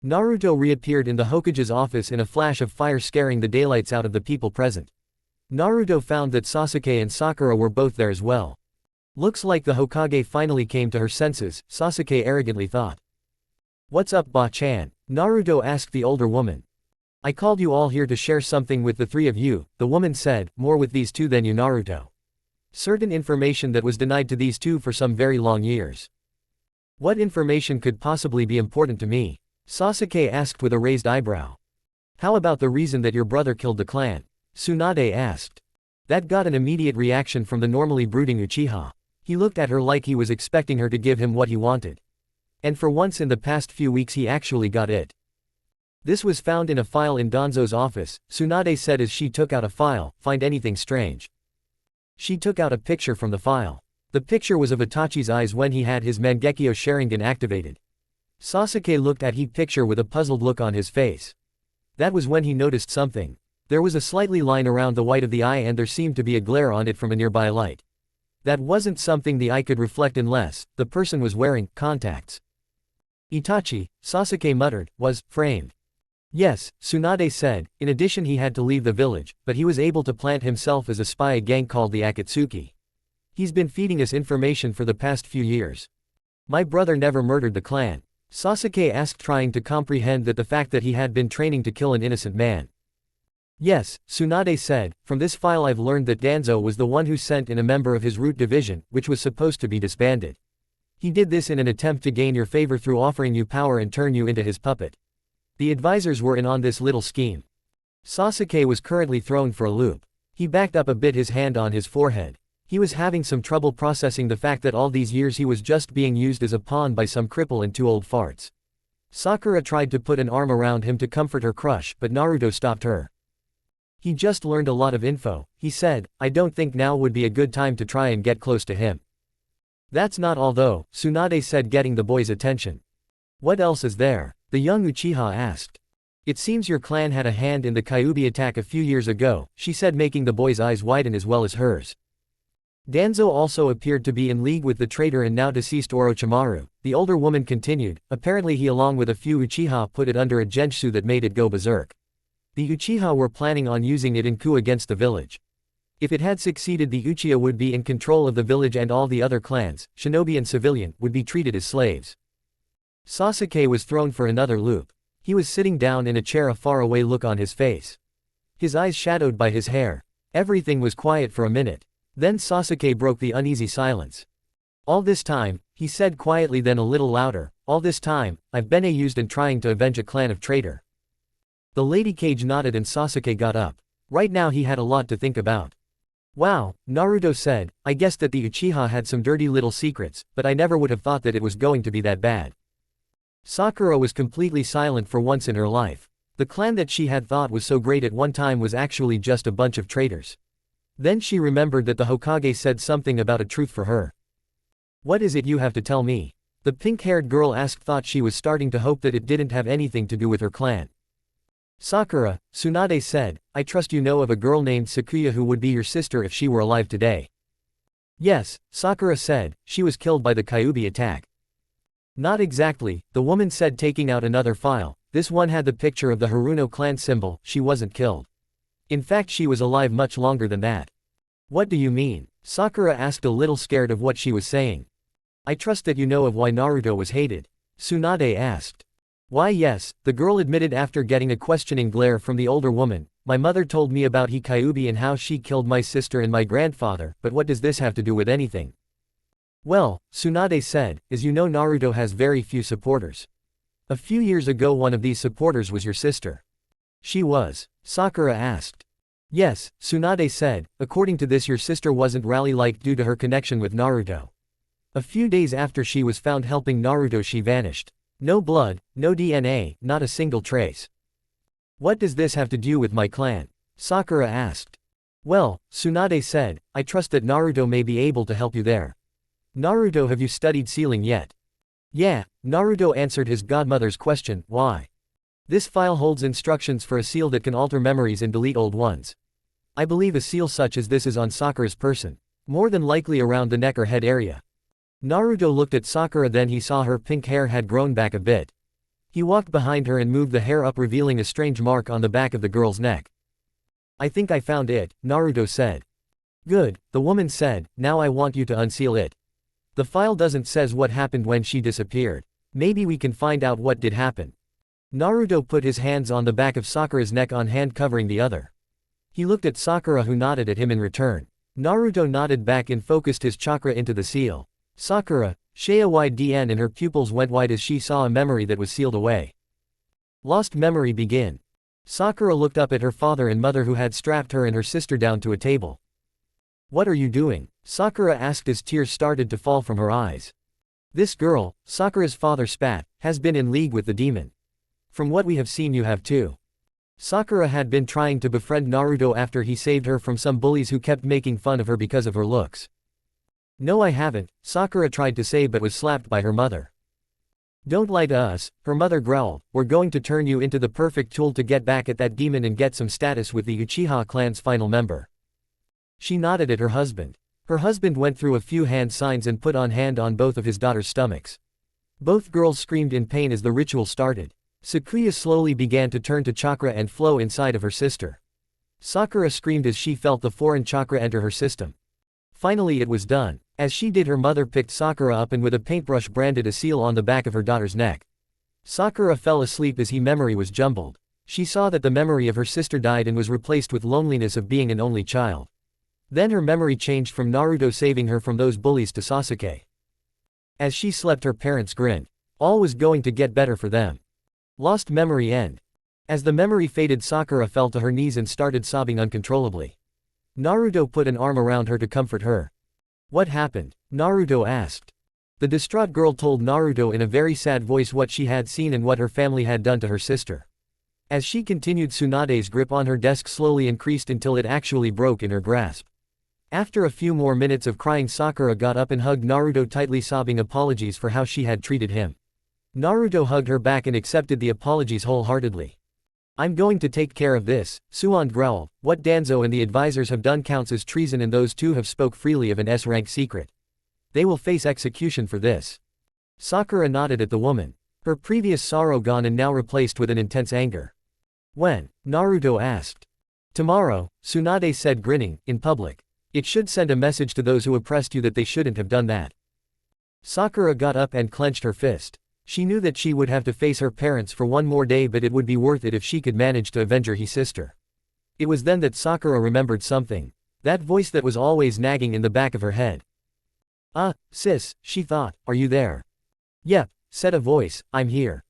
[SPEAKER 1] Naruto reappeared in the Hokage's office in a flash of fire, scaring the daylights out of the people present. Naruto found that Sasuke and Sakura were both there as well. Looks like the Hokage finally came to her senses, Sasuke arrogantly thought. What's up, Ba-chan? Naruto asked the older woman. I called you all here to share something with the three of you, the woman said, more with these two than you, Naruto. Certain information that was denied to these two for some very long years. What information could possibly be important to me? Sasuke asked with a raised eyebrow. How about the reason that your brother killed the clan? Tsunade asked. That got an immediate reaction from the normally brooding Uchiha. He looked at her like he was expecting her to give him what he wanted. And for once in the past few weeks he actually got it. This was found in a file in Danzo's office, Tsunade said as she took out a file. Find anything strange? She took out a picture from the file. The picture was of Itachi's eyes when he had his Mangekyo Sharingan activated. Sasuke looked at the picture with a puzzled look on his face. That was when he noticed something. There was a slightly line around the white of the eye and there seemed to be a glare on it from a nearby light. That wasn't something the eye could reflect unless the person was wearing contacts. Itachi, Sasuke muttered, was framed. Yes, Tsunade said. In addition, he had to leave the village, but he was able to plant himself as a spy gang called the Akatsuki. He's been feeding us information for the past few years. My brother never murdered the clan. Sasuke asked, trying to comprehend that the fact that he had been training to kill an innocent man. Yes, Tsunade said, from this file I've learned that Danzo was the one who sent in a member of his root division, which was supposed to be disbanded. He did this in an attempt to gain your favor through offering you power and turn you into his puppet. The advisors were in on this little scheme. Sasuke was currently thrown for a loop. He backed up a bit, his hand on his forehead. He was having some trouble processing the fact that all these years he was just being used as a pawn by some cripple and two old farts. Sakura tried to put an arm around him to comfort her crush, but Naruto stopped her. He just learned a lot of info, he said. I don't think now would be a good time to try and get close to him. That's not all though, Tsunade said, getting the boy's attention. What else is there? The young Uchiha asked. It seems your clan had a hand in the Kyuubi attack a few years ago, she said, making the boy's eyes widen as well as hers. Danzo also appeared to be in league with the traitor and now deceased Orochimaru, the older woman continued. Apparently he along with a few Uchiha put it under a genjutsu that made it go berserk. The Uchiha were planning on using it in coup against the village. If it had succeeded, the Uchiha would be in control of the village and all the other clans, shinobi and civilian, would be treated as slaves. Sasuke was thrown for another loop. He was sitting down in a chair, a faraway look on his face. His eyes shadowed by his hair. Everything was quiet for a minute. Then Sasuke broke the uneasy silence. All this time, he said quietly, then a little louder, all this time, I've been used in trying to avenge a clan of traitor. The lady Cage nodded and Sasuke got up. Right now he had a lot to think about. Wow, Naruto said, I guessed that the Uchiha had some dirty little secrets, but I never would have thought that it was going to be that bad. Sakura was completely silent for once in her life. The clan that she had thought was so great at one time was actually just a bunch of traitors. Then she remembered that the Hokage said something about a truth for her. What is it you have to tell me? The pink-haired girl asked, thought she was starting to hope that it didn't have anything to do with her clan. Sakura, Tsunade said, I trust you know of a girl named Sakuya who would be your sister if she were alive today. Yes, Sakura said, she was killed by the Kyuubi attack. Not exactly, the woman said, taking out another file. This one had the picture of the Haruno clan symbol. She wasn't killed. In fact, she was alive much longer than that. What do you mean? Sakura asked, a little scared of what she was saying. I trust that you know of why Naruto was hated. Tsunade asked. Why yes, the girl admitted after getting a questioning glare from the older woman. My mother told me about Kyuubi and how she killed my sister and my grandfather, but what does this have to do with anything? Well, Tsunade said, as you know, Naruto has very few supporters. A few years ago one of these supporters was your sister. She was? Sakura asked. Yes, Tsunade said, according to this your sister wasn't rally-liked due to her connection with Naruto. A few days after she was found helping Naruto she vanished. No blood, no DNA, not a single trace. What does this have to do with my clan? Sakura asked. Well, Tsunade said, I trust that Naruto may be able to help you there. Naruto, have you studied sealing yet? Yeah, Naruto answered his godmother's question, why? This file holds instructions for a seal that can alter memories and delete old ones. I believe a seal such as this is on Sakura's person. More than likely around the neck or head area. Naruto looked at Sakura, then he saw her pink hair had grown back a bit. He walked behind her and moved the hair up, revealing a strange mark on the back of the girl's neck. I think I found it, Naruto said. Good, the woman said, now I want you to unseal it. The file doesn't says what happened when she disappeared. Maybe we can find out what did happen. Naruto put his hands on the back of Sakura's neck, on hand covering the other. He looked at Sakura, who nodded at him in return. Naruto nodded back and focused his chakra into the seal. Sakura, Shia-YDN, and her pupils went wide as she saw a memory that was sealed away. Lost memory begin. Sakura looked up at her father and mother, who had strapped her and her sister down to a table. What are you doing? Sakura asked as tears started to fall from her eyes. This girl, Sakura's father spat, has been in league with the demon. From what we have seen you have too. Sakura had been trying to befriend Naruto after he saved her from some bullies who kept making fun of her because of her looks. No, I haven't, Sakura tried to say but was slapped by her mother. Don't lie to us, her mother growled, we're going to turn you into the perfect tool to get back at that demon and get some status with the Uchiha clan's final member. She nodded at her husband. Her husband went through a few hand signs and put on hand on both of his daughters' stomachs. Both girls screamed in pain as the ritual started. Sakuya slowly began to turn to chakra and flow inside of her sister. Sakura screamed as she felt the foreign chakra enter her system. Finally it was done. As she did, her mother picked Sakura up and with a paintbrush branded a seal on the back of her daughter's neck. Sakura fell asleep as her memory was jumbled. She saw that the memory of her sister died and was replaced with loneliness of being an only child. Then her memory changed from Naruto saving her from those bullies to Sasuke. As she slept, her parents grinned. All was going to get better for them. Lost memory end. As the memory faded, Sakura fell to her knees and started sobbing uncontrollably. Naruto put an arm around her to comfort her. What happened? Naruto asked. The distraught girl told Naruto in a very sad voice what she had seen and what her family had done to her sister. As she continued, Tsunade's grip on her desk slowly increased until it actually broke in her grasp. After a few more minutes of crying, Sakura got up and hugged Naruto tightly, sobbing apologies for how she had treated him. Naruto hugged her back and accepted the apologies wholeheartedly. I'm going to take care of this, Suan growled. What Danzo and the advisors have done counts as treason, and those two have spoke freely of an S-rank secret. They will face execution for this. Sakura nodded at the woman. Her previous sorrow gone and now replaced with an intense anger. When? Naruto asked. Tomorrow, Tsunade said, grinning, in public. It should send a message to those who oppressed you that they shouldn't have done that. Sakura got up and clenched her fist. She knew that she would have to face her parents for one more day, but it would be worth it if she could manage to avenge her sister. It was then that Sakura remembered something. That voice that was always nagging in the back of her head. Ah, sis, she thought, are you there? Yep, said a voice, I'm here.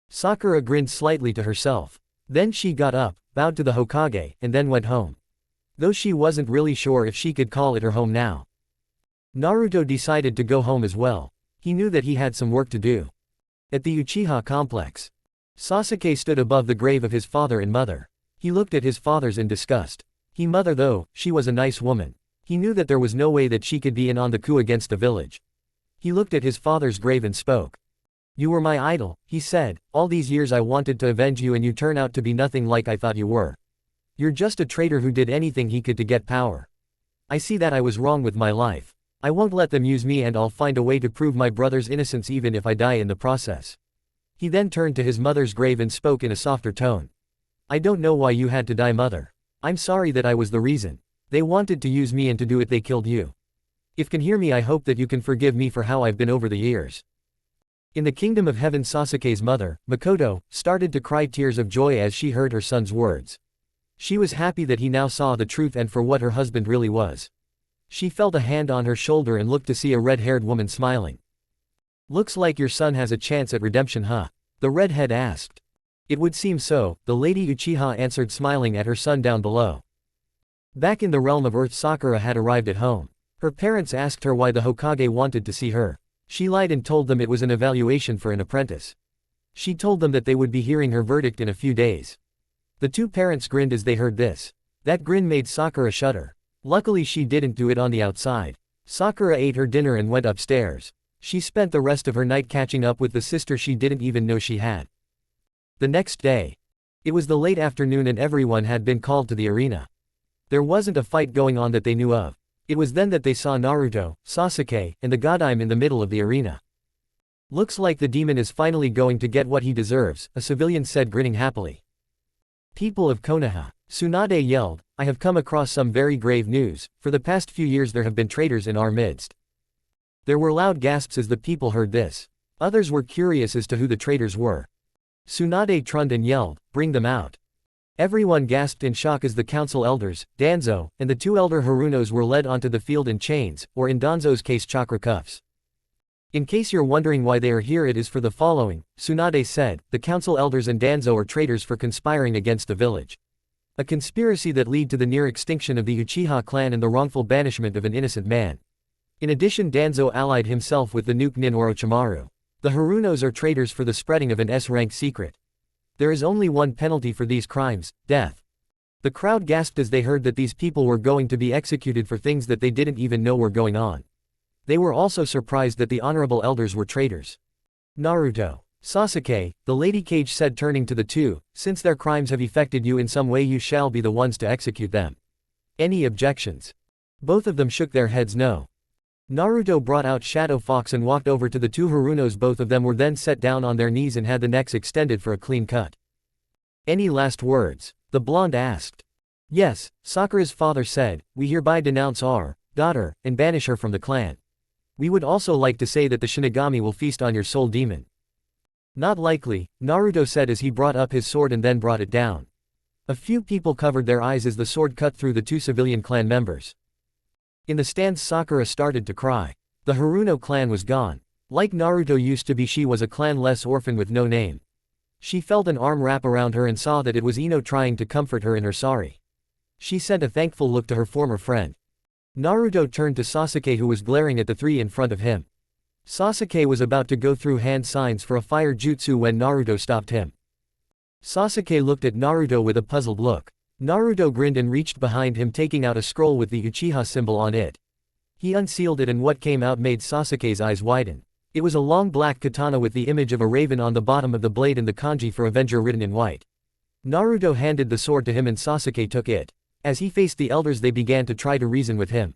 [SPEAKER 1] Sakura grinned slightly to herself. Then she got up, bowed to the Hokage, and then went home. Though she wasn't really sure if she could call it her home now. Naruto decided to go home as well. He knew that he had some work to do. At the Uchiha complex, Sasuke stood above the grave of his father and mother. He looked at his fathers in disgust. His mother, though, she was a nice woman. He knew that there was no way that she could be in on the coup against the village. He looked at his father's grave and spoke. You were my idol, he said. All these years I wanted to avenge you and you turn out to be nothing like I thought you were. You're just a traitor who did anything he could to get power. I see that I was wrong with my life. I won't let them use me, and I'll find a way to prove my brother's innocence even if I die in the process. He then turned to his mother's grave and spoke in a softer tone. I don't know why you had to die, mother. I'm sorry that I was the reason. They wanted to use me, and to do it they killed you. If can hear me, I hope that you can forgive me for how I've been over the years. In the kingdom of heaven, Sasuke's mother, Makoto, started to cry tears of joy as she heard her son's words. She was happy that he now saw the truth and for what her husband really was. She felt a hand on her shoulder and looked to see a red-haired woman smiling. Looks like your son has a chance at redemption, huh? The redhead asked. It would seem so, the Lady Uchiha answered, smiling at her son down below. Back in the realm of Earth, Sakura had arrived at home. Her parents asked her why the Hokage wanted to see her. She lied and told them it was an evaluation for an apprentice. She told them that they would be hearing her verdict in a few days. The two parents grinned as they heard this. That grin made Sakura shudder. Luckily she didn't do it on the outside. Sakura ate her dinner and went upstairs. She spent the rest of her night catching up with the sister she didn't even know she had. The next day. It was the late afternoon and everyone had been called to the arena. There wasn't a fight going on that they knew of. It was then that they saw Naruto, Sasuke, and the Godime in the middle of the arena. Looks like the demon is finally going to get what he deserves, a civilian said, grinning happily. People of Konoha. Tsunade yelled, I have come across some very grave news. For the past few years there have been traitors in our midst. There were loud gasps as the people heard this. Others were curious as to who the traitors were. Tsunade turned and yelled, bring them out. Everyone gasped in shock as the council elders, Danzo, and the two elder Harunos were led onto the field in chains, or in Danzo's case chakra cuffs. In case you're wondering why they are here, it is for the following, Tsunade said, the council elders and Danzo are traitors for conspiring against the village. A conspiracy that led to the near extinction of the Uchiha clan and the wrongful banishment of an innocent man. In addition, Danzo allied himself with the Nuke Nin Orochimaru. The Harunos are traitors for the spreading of an S-rank secret. There is only one penalty for these crimes, death. The crowd gasped as they heard that these people were going to be executed for things that they didn't even know were going on. They were also surprised that the honorable elders were traitors. Naruto. Sasuke, the Lady Cage said, turning to the two, since their crimes have affected you in some way, you shall be the ones to execute them. Any objections? Both of them shook their heads no. Naruto brought out Shadow Fox and walked over to the two Harunos. Both of them were then set down on their knees and had the necks extended for a clean cut. Any last words? The blonde asked. Yes, Sakura's father said, we hereby denounce our daughter, and banish her from the clan. We would also like to say that the Shinigami will feast on your soul demon. Not likely, Naruto said as he brought up his sword and then brought it down. A few people covered their eyes as the sword cut through the two civilian clan members. In the stands, Sakura started to cry. The Haruno clan was gone. Like Naruto used to be, she was a clan-less orphan with no name. She felt an arm wrap around her and saw that it was Ino trying to comfort her in her sorry. She sent a thankful look to her former friend. Naruto turned to Sasuke, who was glaring at the three in front of him. Sasuke was about to go through hand signs for a fire jutsu when Naruto stopped him. Sasuke looked at Naruto with a puzzled look. Naruto grinned and reached behind him, taking out a scroll with the Uchiha symbol on it. He unsealed it and what came out made Sasuke's eyes widen. It was a long black katana with the image of a raven on the bottom of the blade and the kanji for Avenger written in white. Naruto handed the sword to him and Sasuke took it. As he faced the elders, they began to try to reason with him.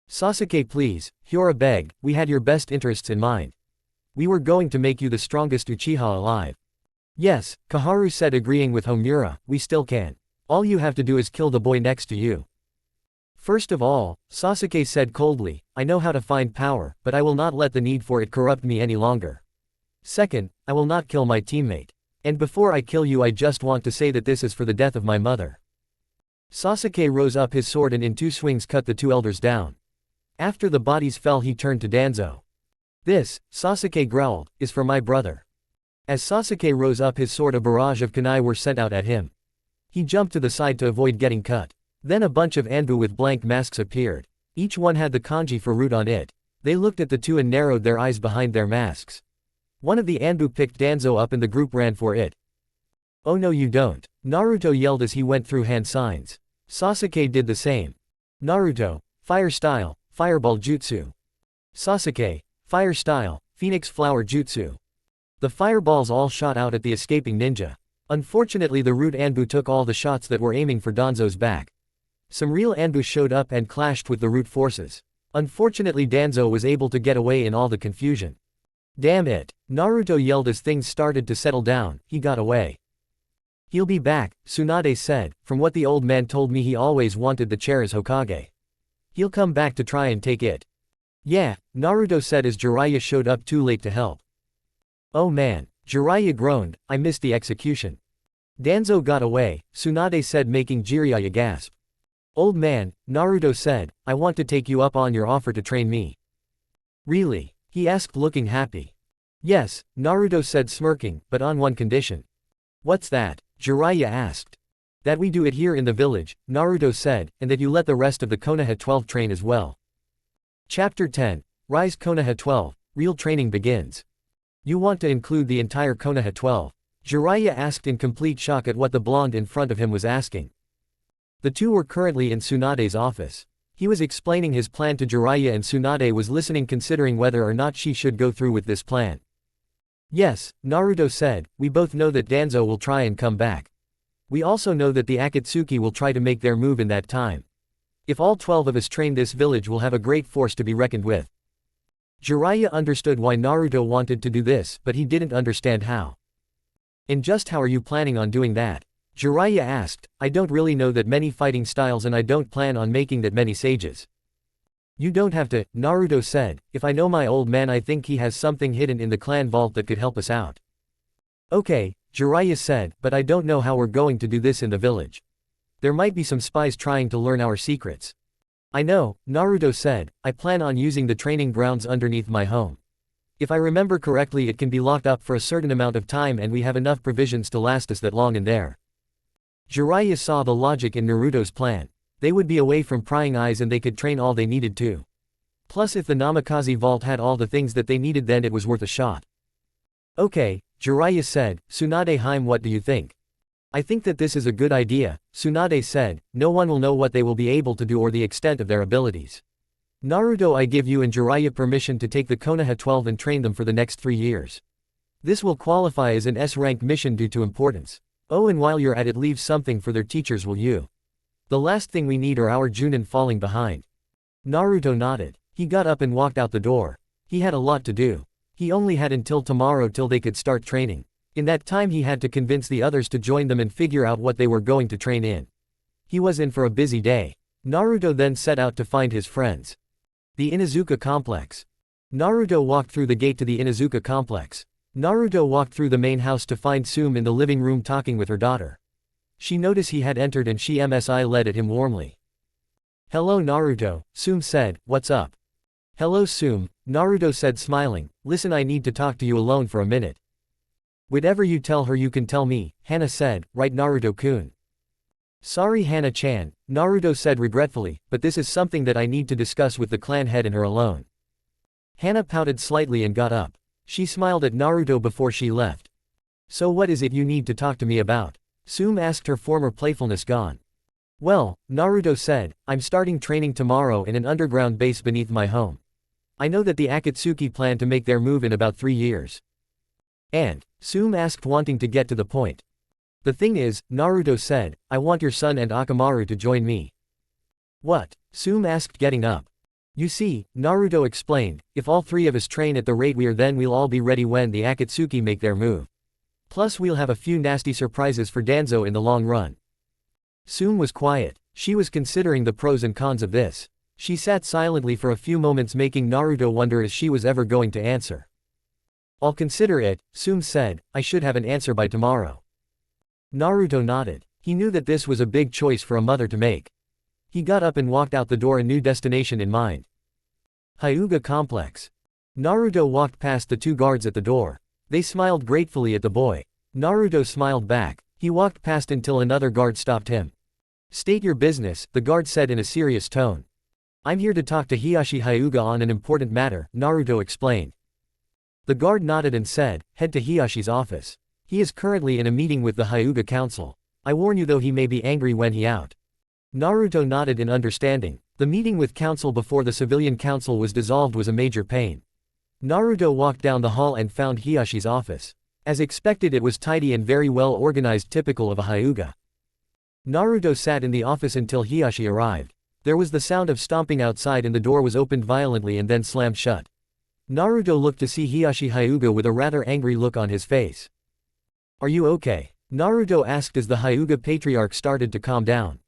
[SPEAKER 1] Sasuke, please, Hyora begged, we had your best interests in mind. We were going to make you the strongest Uchiha alive. Yes, Kaharu said, agreeing with Homura, we still can. All you have to do is kill the boy next to you. First of all, Sasuke said coldly, I know how to find power, but I will not let the need for it corrupt me any longer. Second, I will not kill my teammate. And before I kill you, I just want to say that this is for the death of my mother. Sasuke rose up his sword and in two swings cut the two elders down. After the bodies fell, he turned to Danzo. This, Sasuke growled, is for my brother. As Sasuke rose up his sword, a barrage of kunai were sent out at him. He jumped to the side to avoid getting cut. Then a bunch of Anbu with blank masks appeared. Each one had the kanji for root on it. They looked at the two and narrowed their eyes behind their masks. One of the Anbu picked Danzo up and the group ran for it. Oh no you don't. Naruto yelled as he went through hand signs. Sasuke did the same. Naruto, fire style, fireball jutsu. Sasuke, fire style, phoenix flower jutsu. The fireballs all shot out at the escaping ninja. Unfortunately, the root Anbu took all the shots that were aiming for Danzo's back. Some real Anbu showed up and clashed with the root forces. Unfortunately, Danzo was able to get away in all the confusion. Damn it, Naruto yelled as things started to settle down, he got away. He'll be back, Tsunade said, from what the old man told me he always wanted the chair as Hokage. He'll come back to try and take it. Yeah, Naruto said as Jiraiya showed up too late to help. Oh man, Jiraiya groaned, I missed the execution. Danzo got away, Tsunade said, making Jiraiya gasp. Old man, Naruto said, I want to take you up on your offer to train me. Really? He asked, looking happy. Yes, Naruto said, smirking, but on one condition. What's that? Jiraiya asked. That we do it here in the village, Naruto said, and that you let the rest of the Konoha 12 train as well. Chapter 10. Rise Konoha 12, real training begins. You want to include the entire Konoha 12? Jiraiya asked in complete shock at what the blonde in front of him was asking. The two were currently in Tsunade's office. He was explaining his plan to Jiraiya and Tsunade was listening considering whether or not she should go through with this plan. Yes, Naruto said, we both know that Danzo will try and come back. We also know that the Akatsuki will try to make their move in that time. If all 12 of us train, this village will have a great force to be reckoned with. Jiraiya understood why Naruto wanted to do this, but he didn't understand how. And just how are you planning on doing that? Jiraiya asked. I don't really know that many fighting styles and I don't plan on making that many sages. You don't have to, Naruto said. If I know my old man, I think he has something hidden in the clan vault that could help us out. Okay, Jiraiya said, but I don't know how we're going to do this in the village. There might be some spies trying to learn our secrets. I know, Naruto said, I plan on using the training grounds underneath my home. If I remember correctly, it can be locked up for a certain amount of time and we have enough provisions to last us that long in there. Jiraiya saw the logic in Naruto's plan. They would be away from prying eyes and they could train all they needed to. Plus if the Namikaze vault had all the things that they needed, then it was worth a shot. Okay, Jiraiya said. Tsunade, what do you think? I think that this is a good idea, Tsunade said. No one will know what they will be able to do or the extent of their abilities. Naruto, I give you and Jiraiya permission to take the Konoha 12 and train them for the next 3 years. This will qualify as an S-rank mission due to importance. Oh, and while you're at it, leave something for their teachers, will you? The last thing we need are our Junin falling behind. Naruto nodded. He got up and walked out the door. He had a lot to do. He only had until tomorrow till they could start training. In that time he had to convince the others to join them and figure out what they were going to train in. He was in for a busy day. Naruto then set out to find his friends. The Inuzuka complex. Naruto walked through the gate to the Inuzuka complex. Naruto walked through the main house to find Tsume in the living room talking with her daughter. She noticed he had entered and she led at him warmly. Hello Naruto, Tsume said, what's up? Hello Tsume, Naruto said smiling, listen, I need to talk to you alone for a minute. Whatever you tell her you can tell me, Henna said, right Naruto-kun. Sorry Henna-chan, Naruto said regretfully, but this is something that I need to discuss with the clan head and her alone. Henna pouted slightly and got up. She smiled at Naruto before she left. So what is it you need to talk to me about? Tsume asked, her former playfulness gone. Well, Naruto said, I'm starting training tomorrow in an underground base beneath my home. I know that the Akatsuki plan to make their move in about 3 years. And? Tsume asked, wanting to get to the point. The thing is, Naruto said, I want your son and Akamaru to join me. What? Tsume asked, getting up. You see, Naruto explained, if all 3 of us train at the rate we are, then we'll all be ready when the Akatsuki make their move. Plus we'll have a few nasty surprises for Danzo in the long run. Tsume was quiet. She was considering the pros and cons of this. She sat silently for a few moments, making Naruto wonder if she was ever going to answer. I'll consider it, Tsume said. I should have an answer by tomorrow. Naruto nodded. He knew that this was a big choice for a mother to make. He got up and walked out the door, a new destination in mind. Hyuga complex. Naruto walked past the 2 guards at the door. They smiled gratefully at the boy. Naruto smiled back. He walked past until another guard stopped him. State your business, the guard said in a serious tone. I'm here to talk to Hiyashi Hyuga on an important matter, Naruto explained. The guard nodded and said, head to Hiyashi's office. He is currently in a meeting with the Hyuga council. I warn you though, he may be angry when he out. Naruto nodded in understanding. The meeting with council before the civilian council was dissolved was a major pain. Naruto walked down the hall and found Hiyashi's office. As expected, it was tidy and very well organized, typical of a Hyuga. Naruto sat in the office until Hiyashi arrived. There was the sound of stomping outside and the door was opened violently and then slammed shut. Naruto looked to see Hiyashi Hyuga with a rather angry look on his face. Are you okay? Naruto asked as the Hyuga patriarch started to calm down.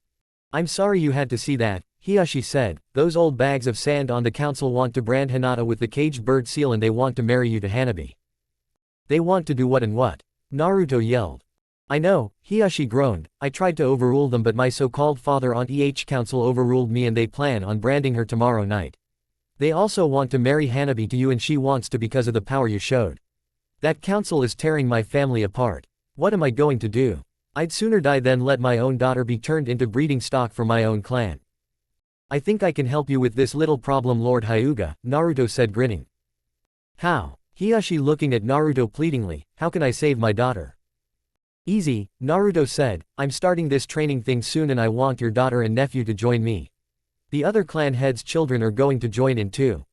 [SPEAKER 1] I'm sorry you had to see that, Hiyashi said. Those old bags of sand on the council want to brand Hinata with the caged bird seal and they want to marry you to Hanabi. They want to do what and what? Naruto yelled. I know, Hiyashi groaned. I tried to overrule them but my so-called father on council overruled me and they plan on branding her tomorrow night. They also want to marry Hanabi to you and she wants to because of the power you showed. That council is tearing my family apart. What am I going to do? I'd sooner die than let my own daughter be turned into breeding stock for my own clan. I think I can help you with this little problem, Lord Hyuga, Naruto said, grinning. How? Hiashi looking at Naruto pleadingly, how can I save my daughter? Easy, Naruto said, I'm starting this training thing soon and I want your daughter and nephew to join me. The other clan heads' children are going to join in too.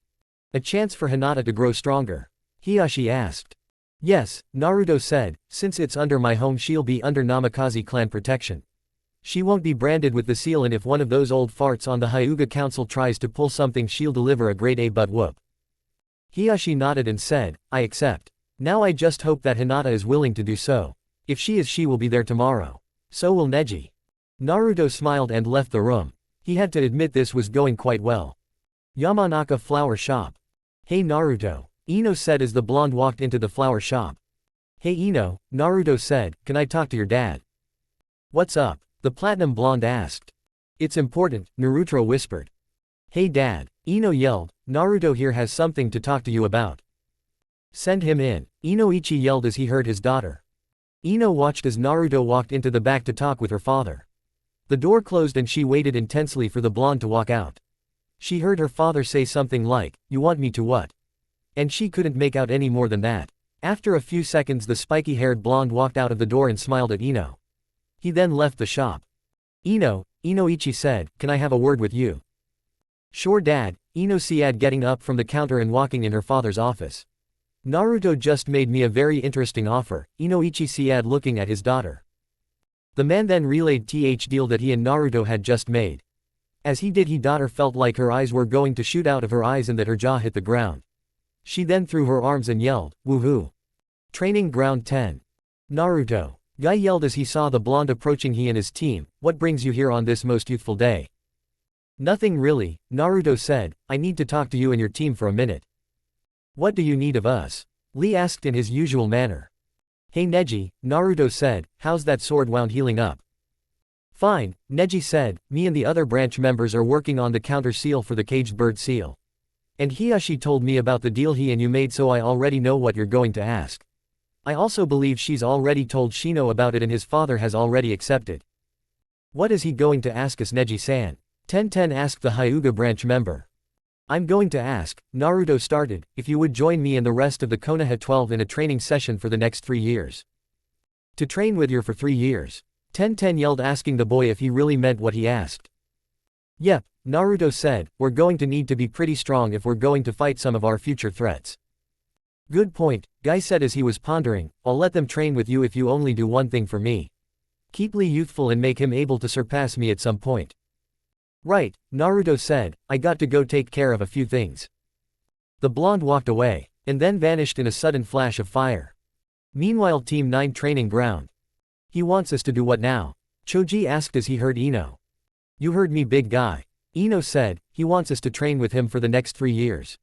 [SPEAKER 1] A chance for Hinata to grow stronger. Hiashi asked. Yes, Naruto said, since it's under my home she'll be under Namikaze clan protection. She won't be branded with the seal, and if one of those old farts on the Hyuga council tries to pull something she'll deliver a grade A butt whoop. Hiashi nodded and said, I accept. Now I just hope that Hinata is willing to do so. If she is, she will be there tomorrow. So will Neji. Naruto smiled and left the room. He had to admit this was going quite well. Yamanaka flower shop. Hey Naruto, Ino said as the blonde walked into the flower shop. Hey Ino, Naruto said, can I talk to your dad? What's up? The platinum blonde asked. It's important, Naruto whispered. Hey dad, Ino yelled, Naruto here has something to talk to you about. Send him in, Inoichi yelled as he heard his daughter. Ino watched as Naruto walked into the back to talk with her father. The door closed and she waited intensely for the blonde to walk out. She heard her father say something like, you want me to what? And she couldn't make out any more than that. After a few seconds the spiky-haired blonde walked out of the door and smiled at Ino. He then left the shop. Inoichi said, can I have a word with you? Sure dad, Ino said, getting up from the counter and walking in her father's office. Naruto just made me a very interesting offer, Inoichi said looking at his daughter. The man then relayed the deal that he and Naruto had just made. As he did, his daughter felt like her eyes were going to shoot out of her eyes and that her jaw hit the ground. She then threw her arms and yelled, woohoo. Training Ground 10. Naruto. Guy yelled as he saw the blonde approaching he and his team, what brings you here on this most youthful day? Nothing really, Naruto said, I need to talk to you and your team for a minute. What do you need of us? Lee asked in his usual manner. Hey Neji, Naruto said, how's that sword wound healing up? Fine, Neji said, me and the other branch members are working on the counter seal for the caged bird seal. And Hiashi told me about the deal he and you made, so I already know what you're going to ask. I also believe she's already told Shino about it and his father has already accepted. What is he going to ask us, Neji-san? Ten asked the Hyuga branch member. I'm going to ask, Naruto started, if you would join me and the rest of the Konoha 12 in a training session for the next 3 years. To train with you for 3 years. Ten yelled, asking the boy if he really meant what he asked. Yep, Naruto said, we're going to need to be pretty strong if we're going to fight some of our future threats. Good point, Guy said as he was pondering, I'll let them train with you if you only do one thing for me. Keep Lee youthful and make him able to surpass me at some point. Right, Naruto said, I got to go take care of a few things. The blonde walked away, and then vanished in a sudden flash of fire. Meanwhile, Team 9 training ground. He wants us to do what now? Choji asked as he heard Ino. You heard me, big guy. Ino said, he wants us to train with him for the next 3 years.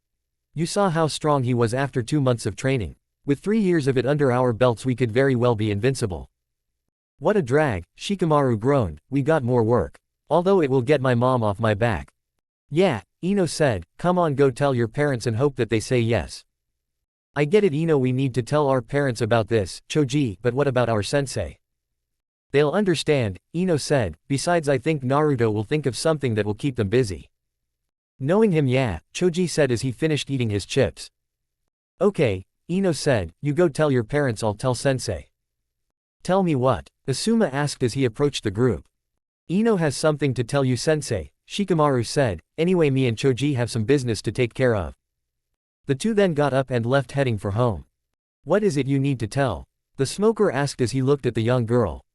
[SPEAKER 1] You saw how strong he was after 2 months of training. With 3 years of it under our belts we could very well be invincible. What a drag, Shikamaru groaned, we got more work. Although it will get my mom off my back. Yeah, Ino said, come on, go tell your parents and hope that they say yes. I get it, Ino, we need to tell our parents about this, Choji, but what about our sensei? They'll understand, Ino said, besides I think Naruto will think of something that will keep them busy. Knowing him, yeah, Choji said as he finished eating his chips. Okay, Ino said, you go tell your parents, I'll tell sensei. Tell me what? Asuma asked as he approached the group. Ino has something to tell you, sensei, Shikamaru said, anyway me and Choji have some business to take care of. The two then got up and left heading for home. What is it you need to tell? The smoker asked as he looked at the young girl.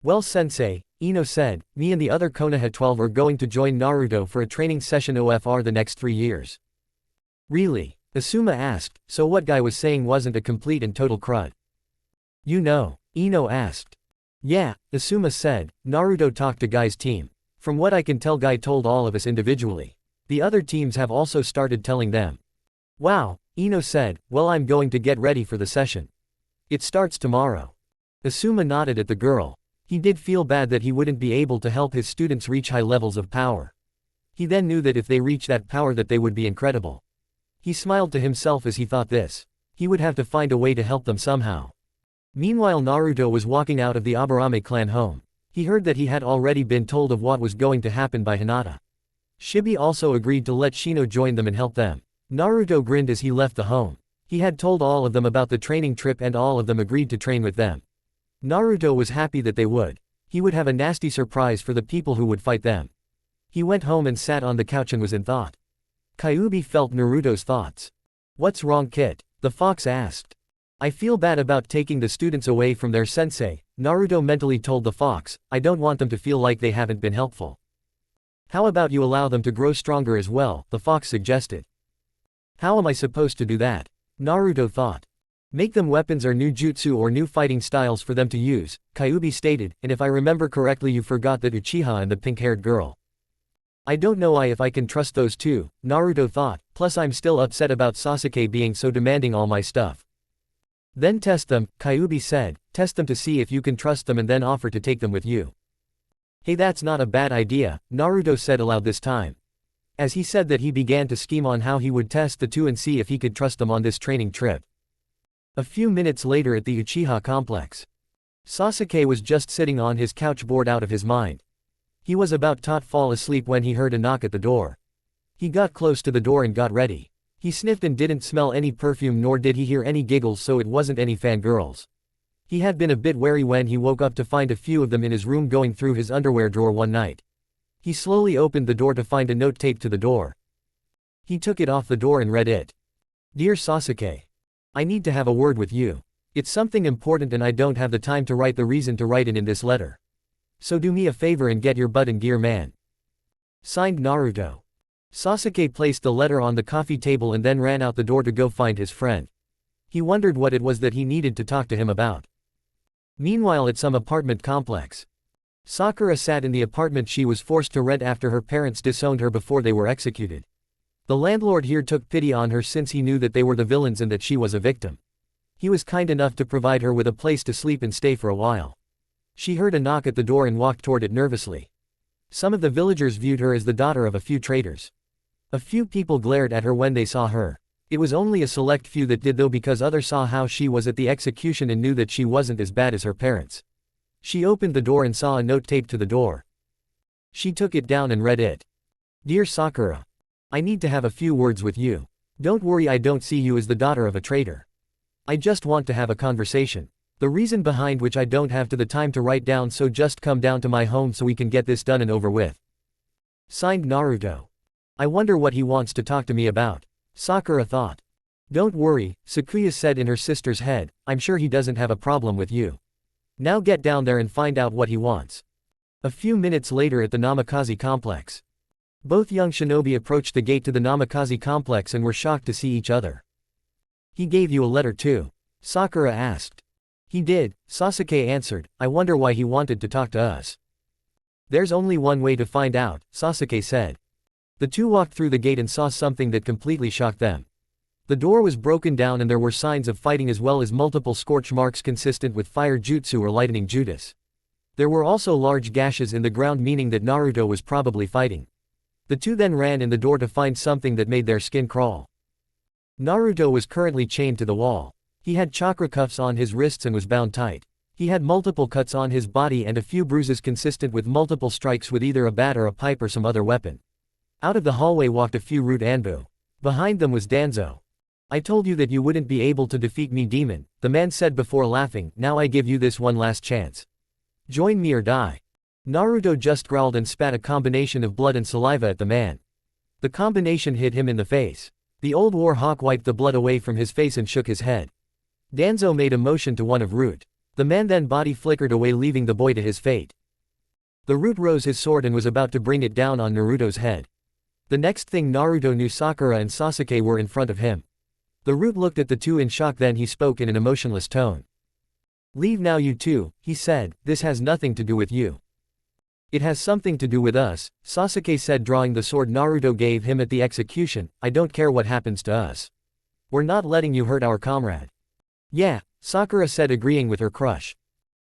[SPEAKER 1] Well sensei, Ino said, me and the other Konoha 12 are going to join Naruto for a training session OFR the next 3 years. Really? Asuma asked, so what Guy was saying wasn't a complete and total crud? You know, Ino asked. Yeah, Asuma said, Naruto talked to Guy's team. From what I can tell, Guy told all of us individually. The other teams have also started telling them. Wow, Ino said, well I'm going to get ready for the session. It starts tomorrow. Asuma nodded at the girl. He did feel bad that he wouldn't be able to help his students reach high levels of power. He then knew that if they reached that power that they would be incredible. He smiled to himself as he thought this. He would have to find a way to help them somehow. Meanwhile Naruto was walking out of the Aburame clan home. He heard that he had already been told of what was going to happen by Hinata. Shibi also agreed to let Shino join them and help them. Naruto grinned as he left the home. He had told all of them about the training trip and all of them agreed to train with them. Naruto was happy that they would. He would have a nasty surprise for the people who would fight them. He went home and sat on the couch and was in thought. Kyuubi felt Naruto's thoughts. "What's wrong, Kit?" the fox asked. "I feel bad about taking the students away from their sensei," Naruto mentally told the fox. "I don't want them to feel like they haven't been helpful." "How about you allow them to grow stronger as well," the fox suggested. "How am I supposed to do that?" Naruto thought. "Make them weapons or new jutsu or new fighting styles for them to use," Kyuubi stated, "and if I remember correctly you forgot that Uchiha and the pink-haired girl." "I don't know if I can trust those two," Naruto thought, "plus I'm still upset about Sasuke being so demanding all my stuff." "Then test them," Kyuubi said, "test them to see if you can trust them and then offer to take them with you." "Hey, that's not a bad idea," Naruto said aloud this time. As he said that, he began to scheme on how he would test the two and see if he could trust them on this training trip. A few minutes later at the Uchiha complex. Sasuke was just sitting on his couch bored out of his mind. He was about to fall asleep when he heard a knock at the door. He got close to the door and got ready. He sniffed and didn't smell any perfume nor did he hear any giggles, so it wasn't any fangirls. He had been a bit wary when he woke up to find a few of them in his room going through his underwear drawer one night. He slowly opened the door to find a note taped to the door. He took it off the door and read it. "Dear Sasuke. I need to have a word with you. It's something important and I don't have the time to write the reason to write it in this letter. So do me a favor and get your butt in gear, man. Signed, Naruto." Sasuke placed the letter on the coffee table and then ran out the door to go find his friend. He wondered what it was that he needed to talk to him about. Meanwhile at some apartment complex. Sakura sat in the apartment she was forced to rent after her parents disowned her before they were executed. The landlord here took pity on her since he knew that they were the villains and that she was a victim. He was kind enough to provide her with a place to sleep and stay for a while. She heard a knock at the door and walked toward it nervously. Some of the villagers viewed her as the daughter of a few traders. A few people glared at her when they saw her. It was only a select few that did though, because others saw how she was at the execution and knew that she wasn't as bad as her parents. She opened the door and saw a note taped to the door. She took it down and read it. "Dear Sakura. I need to have a few words with you. Don't worry, I don't see you as the daughter of a trader. I just want to have a conversation. The reason behind which I don't have the time to write down, so just come down to my home so we can get this done and over with." Signed, Naruto. "I wonder what he wants to talk to me about," Sakura thought. "Don't worry," Sakuya said in her sister's head, "I'm sure he doesn't have a problem with you. Now get down there and find out what he wants." A few minutes later at the Namikaze complex. Both young shinobi approached the gate to the Namikaze complex and were shocked to see each other. "He gave you a letter too?" Sakura asked. "He did," Sasuke answered. "I wonder why he wanted to talk to us." "There's only one way to find out," Sasuke said. The two walked through the gate and saw something that completely shocked them. The door was broken down and there were signs of fighting as well as multiple scorch marks consistent with fire jutsu or lightning jutsu. There were also large gashes in the ground, meaning that Naruto was probably fighting. The two then ran in the door to find something that made their skin crawl. Naruto was currently chained to the wall. He had chakra cuffs on his wrists and was bound tight. He had multiple cuts on his body and a few bruises consistent with multiple strikes with either a bat or a pipe or some other weapon. Out of the hallway walked a few rude Anbu. Behind them was Danzo. "I told you that you wouldn't be able to defeat me, demon," the man said before laughing. "Now I give you this one last chance. Join me or die." Naruto just growled and spat a combination of blood and saliva at the man. The combination hit him in the face. The old war hawk wiped the blood away from his face and shook his head. Danzo made a motion to one of Root. The man then body flickered away, leaving the boy to his fate. The Root rose his sword and was about to bring it down on Naruto's head. The next thing Naruto knew, Sakura and Sasuke were in front of him. The Root looked at the two in shock, then he spoke in an emotionless tone. "Leave now, you two," he said, "this has nothing to do with you." "It has something to do with us," Sasuke said, drawing the sword Naruto gave him at the execution. "I don't care what happens to us. We're not letting you hurt our comrade." "Yeah," Sakura said, agreeing with her crush.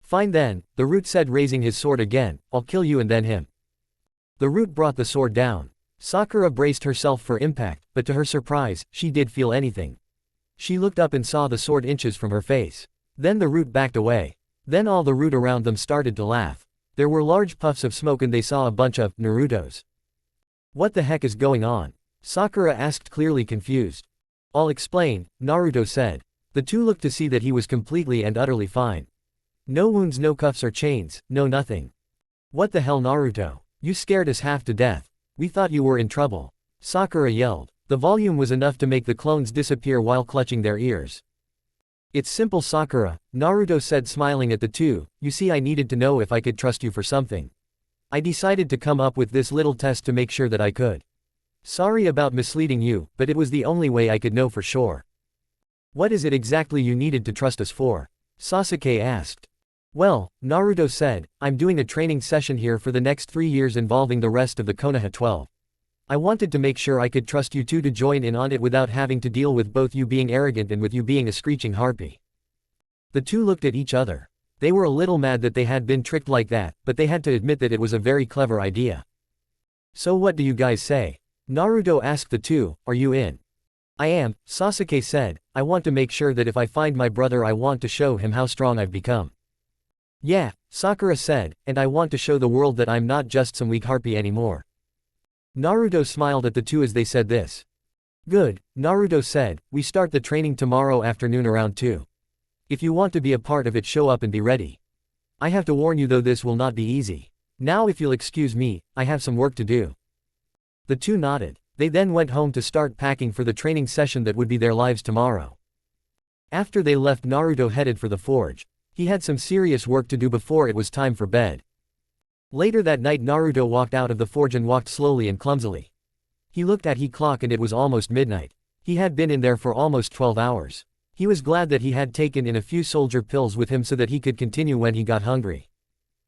[SPEAKER 1] "Fine then," the Root said, raising his sword again. "I'll kill you and then him." The Root brought the sword down. Sakura braced herself for impact, but to her surprise, she did feel anything. She looked up and saw the sword inches from her face. Then the root backed away. Then all the root around them started to laugh. There were large puffs of smoke and they saw a bunch of Narutos. What the heck is going on? Sakura asked, clearly confused. I'll explain, Naruto said. The two looked to see that he was completely and utterly fine. No wounds, no cuffs or chains, no nothing. What the hell, Naruto? You scared us half to death. We thought you were in trouble. Sakura yelled. The volume was enough to make the clones disappear while clutching their ears. It's simple, Sakura, Naruto said, smiling at the two. You see, I needed to know if I could trust you for something. I decided to come up with this little test to make sure that I could. Sorry about misleading you, but it was the only way I could know for sure. What is it exactly you needed to trust us for? Sasuke asked. Well, Naruto said, I'm doing a training session here for the next 3 years involving the rest of the Konoha 12. I wanted to make sure I could trust you two to join in on it without having to deal with both you being arrogant and with you being a screeching harpy. The two looked at each other. They were a little mad that they had been tricked like that, but they had to admit that it was a very clever idea. So what do you guys say? Naruto asked the two, are you in? I am, Sasuke said. I want to make sure that if I find my brother I want to show him how strong I've become. Yeah, Sakura said, and I want to show the world that I'm not just some weak harpy anymore. Naruto smiled at the two as they said this. Good, Naruto said, we start the training tomorrow afternoon around 2. If you want to be a part of it, show up and be ready. I have to warn you though, this will not be easy. Now if you'll excuse me, I have some work to do. The two nodded. They then went home to start packing for the training session that would be their lives tomorrow. After they left, Naruto headed for the forge. He had some serious work to do before it was time for bed. Later that night, Naruto walked out of the forge and walked slowly and clumsily. He looked at his clock and it was almost midnight. He had been in there for almost 12 hours. He was glad that he had taken in a few soldier pills with him so that he could continue when he got hungry.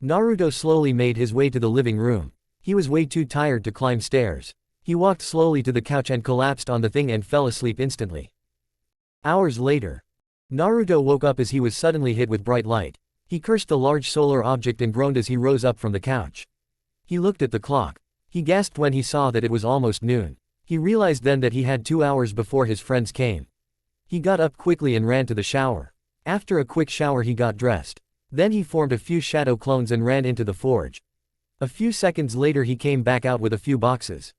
[SPEAKER 1] Naruto slowly made his way to the living room. He was way too tired to climb stairs. He walked slowly to the couch and collapsed on the thing and fell asleep instantly. Hours later, Naruto woke up as he was suddenly hit with bright light. He cursed the large solar object and groaned as he rose up from the couch. He looked at the clock. He gasped when he saw that it was almost noon. He realized then that he had 2 hours before his friends came. He got up quickly and ran to the shower. After a quick shower he got dressed. Then he formed a few shadow clones and ran into the forge. A few seconds later he came back out with a few boxes.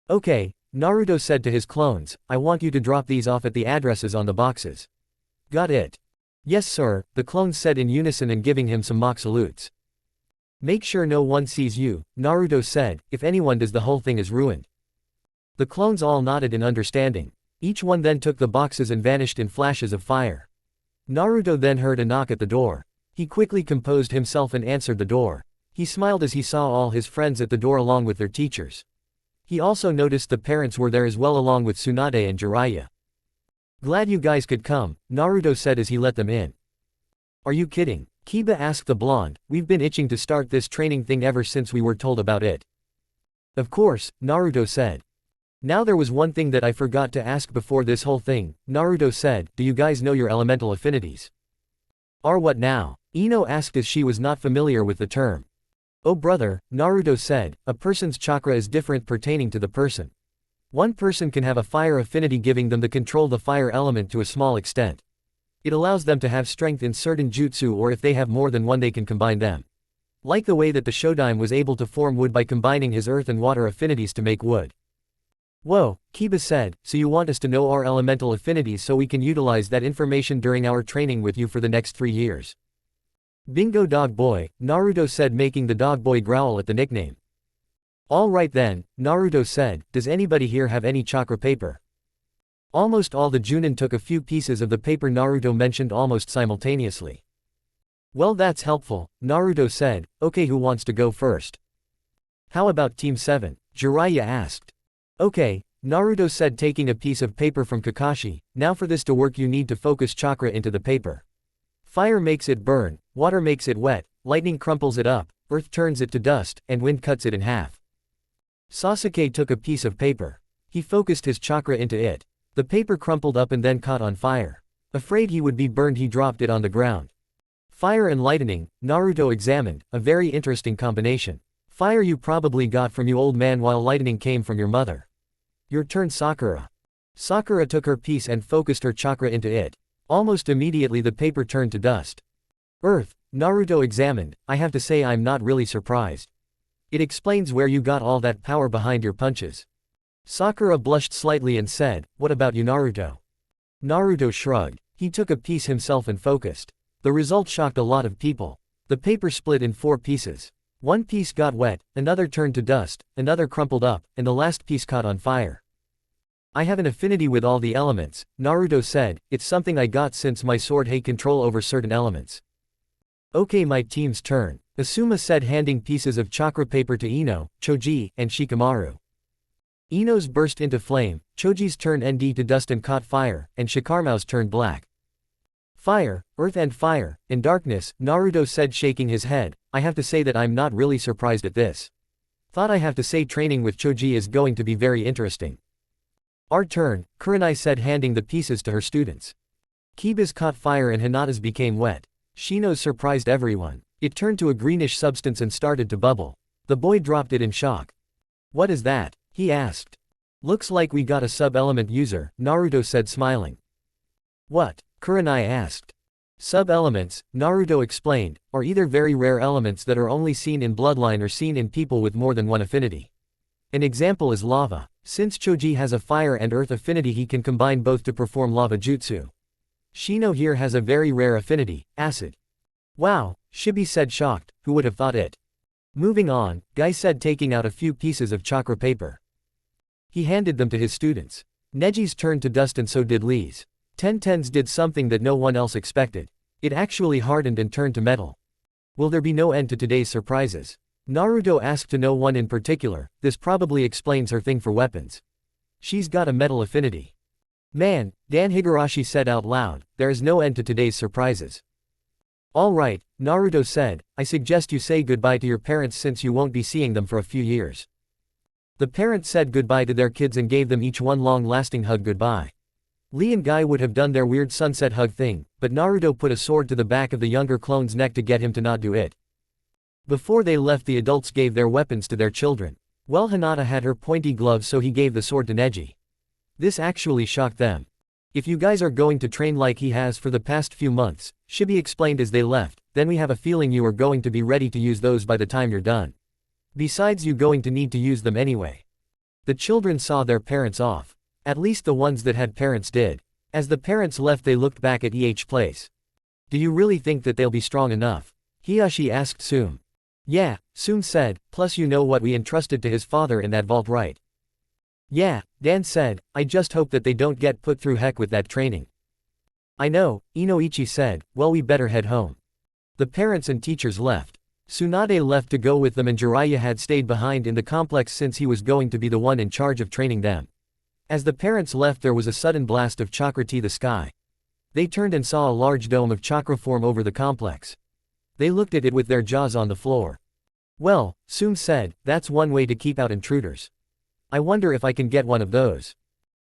[SPEAKER 1] Okay, Naruto said to his clones, I want you to drop these off at the addresses on the boxes. Got it? Yes sir, the clones said in unison and giving him some mock salutes. Make sure no one sees you, Naruto said, if anyone does the whole thing is ruined. The clones all nodded in understanding. Each one then took the boxes and vanished in flashes of fire. Naruto then heard a knock at the door. He quickly composed himself and answered the door. He smiled as he saw all his friends at the door along with their teachers. He also noticed the parents were there as well along with Tsunade and Jiraiya. Glad you guys could come, Naruto said as he let them in. Are you kidding? Kiba asked the blonde. We've been itching to start this training thing ever since we were told about it. Of course, Naruto said. Now there was one thing that I forgot to ask before this whole thing, Naruto said, do you guys know your elemental affinities? Or what now? Ino asked as she was not familiar with the term. Oh brother, Naruto said, a person's chakra is different pertaining to the person. One person can have a fire affinity giving them to control the fire element to a small extent. It allows them to have strength in certain jutsu, or if they have more than one they can combine them. Like the way that the Shodaime was able to form wood by combining his earth and water affinities to make wood. Whoa, Kiba said, so you want us to know our elemental affinities so we can utilize that information during our training with you for the next 3 years. Bingo dog boy, Naruto said, making the dog boy growl at the nickname. All right then, Naruto said, does anybody here have any chakra paper? Almost all the Junin took a few pieces of the paper Naruto mentioned almost simultaneously. Well that's helpful, Naruto said. Okay, who wants to go first? How about Team 7? Jiraiya asked. Okay, Naruto said, taking a piece of paper from Kakashi. Now for this to work you need to focus chakra into the paper. Fire makes it burn, water makes it wet, lightning crumples it up, earth turns it to dust, and wind cuts it in half. Sasuke took a piece of paper. He focused his chakra into it. The paper crumpled up and then caught on fire. Afraid he would be burned, he dropped it on the ground. Fire and lightning, Naruto examined, a very interesting combination. Fire you probably got from you old man, while lightning came from your mother. Your turn, Sakura. Sakura took her piece and focused her chakra into it. Almost immediately the paper turned to dust. Earth, Naruto examined. I have to say I'm not really surprised. It explains where you got all that power behind your punches. Sakura blushed slightly and said, what about you, Naruto? Naruto shrugged. He took a piece himself and focused. The result shocked a lot of people. The paper split in 4 pieces. One piece got wet, another turned to dust, another crumpled up, and the last piece caught on fire. I have an affinity with all the elements, Naruto said. It's something I got since my sword had control over certain elements. Okay, my team's turn, Asuma said, handing pieces of chakra paper to Ino, Choji, and Shikamaru. Ino's burst into flame, Choji's turned to dust and caught fire, and Shikamaru's turned black. Fire, earth and fire, and darkness, Naruto said, shaking his head. I have to say that I'm not really surprised at this. Thought I have to say training with Choji is going to be very interesting. Our turn, Kurenai said, handing the pieces to her students. Kiba's caught fire and Hinata's became wet. Shino's surprised everyone. It turned to a greenish substance and started to bubble. The boy dropped it in shock. What is that? He asked. Looks like we got a sub-element user, Naruto said, smiling. What? Kurenai asked. Sub-elements, Naruto explained, are either very rare elements that are only seen in bloodline or seen in people with more than one affinity. An example is lava. Since Choji has a fire and earth affinity, he can combine both to perform lava jutsu. Shino here has a very rare affinity, acid. Wow, Shibi said, shocked. Who would have thought it? Moving on, Guy said, taking out a few pieces of chakra paper. He handed them to his students. Neji's turned to dust and so did Lee's. Tenten's did something that no one else expected. It actually hardened and turned to metal. Will there be no end to today's surprises? Naruto asked to no one in particular. This probably explains her thing for weapons. She's got a metal affinity. Man, Dan Higurashi said out loud, there is no end to today's surprises. Alright, Naruto said, I suggest you say goodbye to your parents since you won't be seeing them for a few years. The parents said goodbye to their kids and gave them each one long-lasting hug goodbye. Lee and Guy would have done their weird sunset hug thing, but Naruto put a sword to the back of the younger clone's neck to get him to not do it. Before they left, the adults gave their weapons to their children. Well, Hinata had her pointy gloves, so he gave the sword to Neji. This actually shocked them. If you guys are going to train like he has for the past few months, Shibi explained as they left, then we have a feeling you are going to be ready to use those by the time you're done. Besides, you going to need to use them anyway. The children saw their parents off. At least the ones that had parents did. As the parents left, they looked back at each place. Do you really think that they'll be strong enough? Hiyashi asked Sume. Yeah, Sume said, plus you know what we entrusted to his father in that vault, right? Yeah, Dan said, I just hope that they don't get put through heck with that training. I know, Inoichi said, well, we better head home. The parents and teachers left. Tsunade left to go with them and Jiraiya had stayed behind in the complex since he was going to be the one in charge of training them. As the parents left, there was a sudden blast of chakra to the sky. They turned and saw a large dome of chakra form over the complex. They looked at it with their jaws on the floor. Well, Sume said, that's one way to keep out intruders. I wonder if I can get one of those.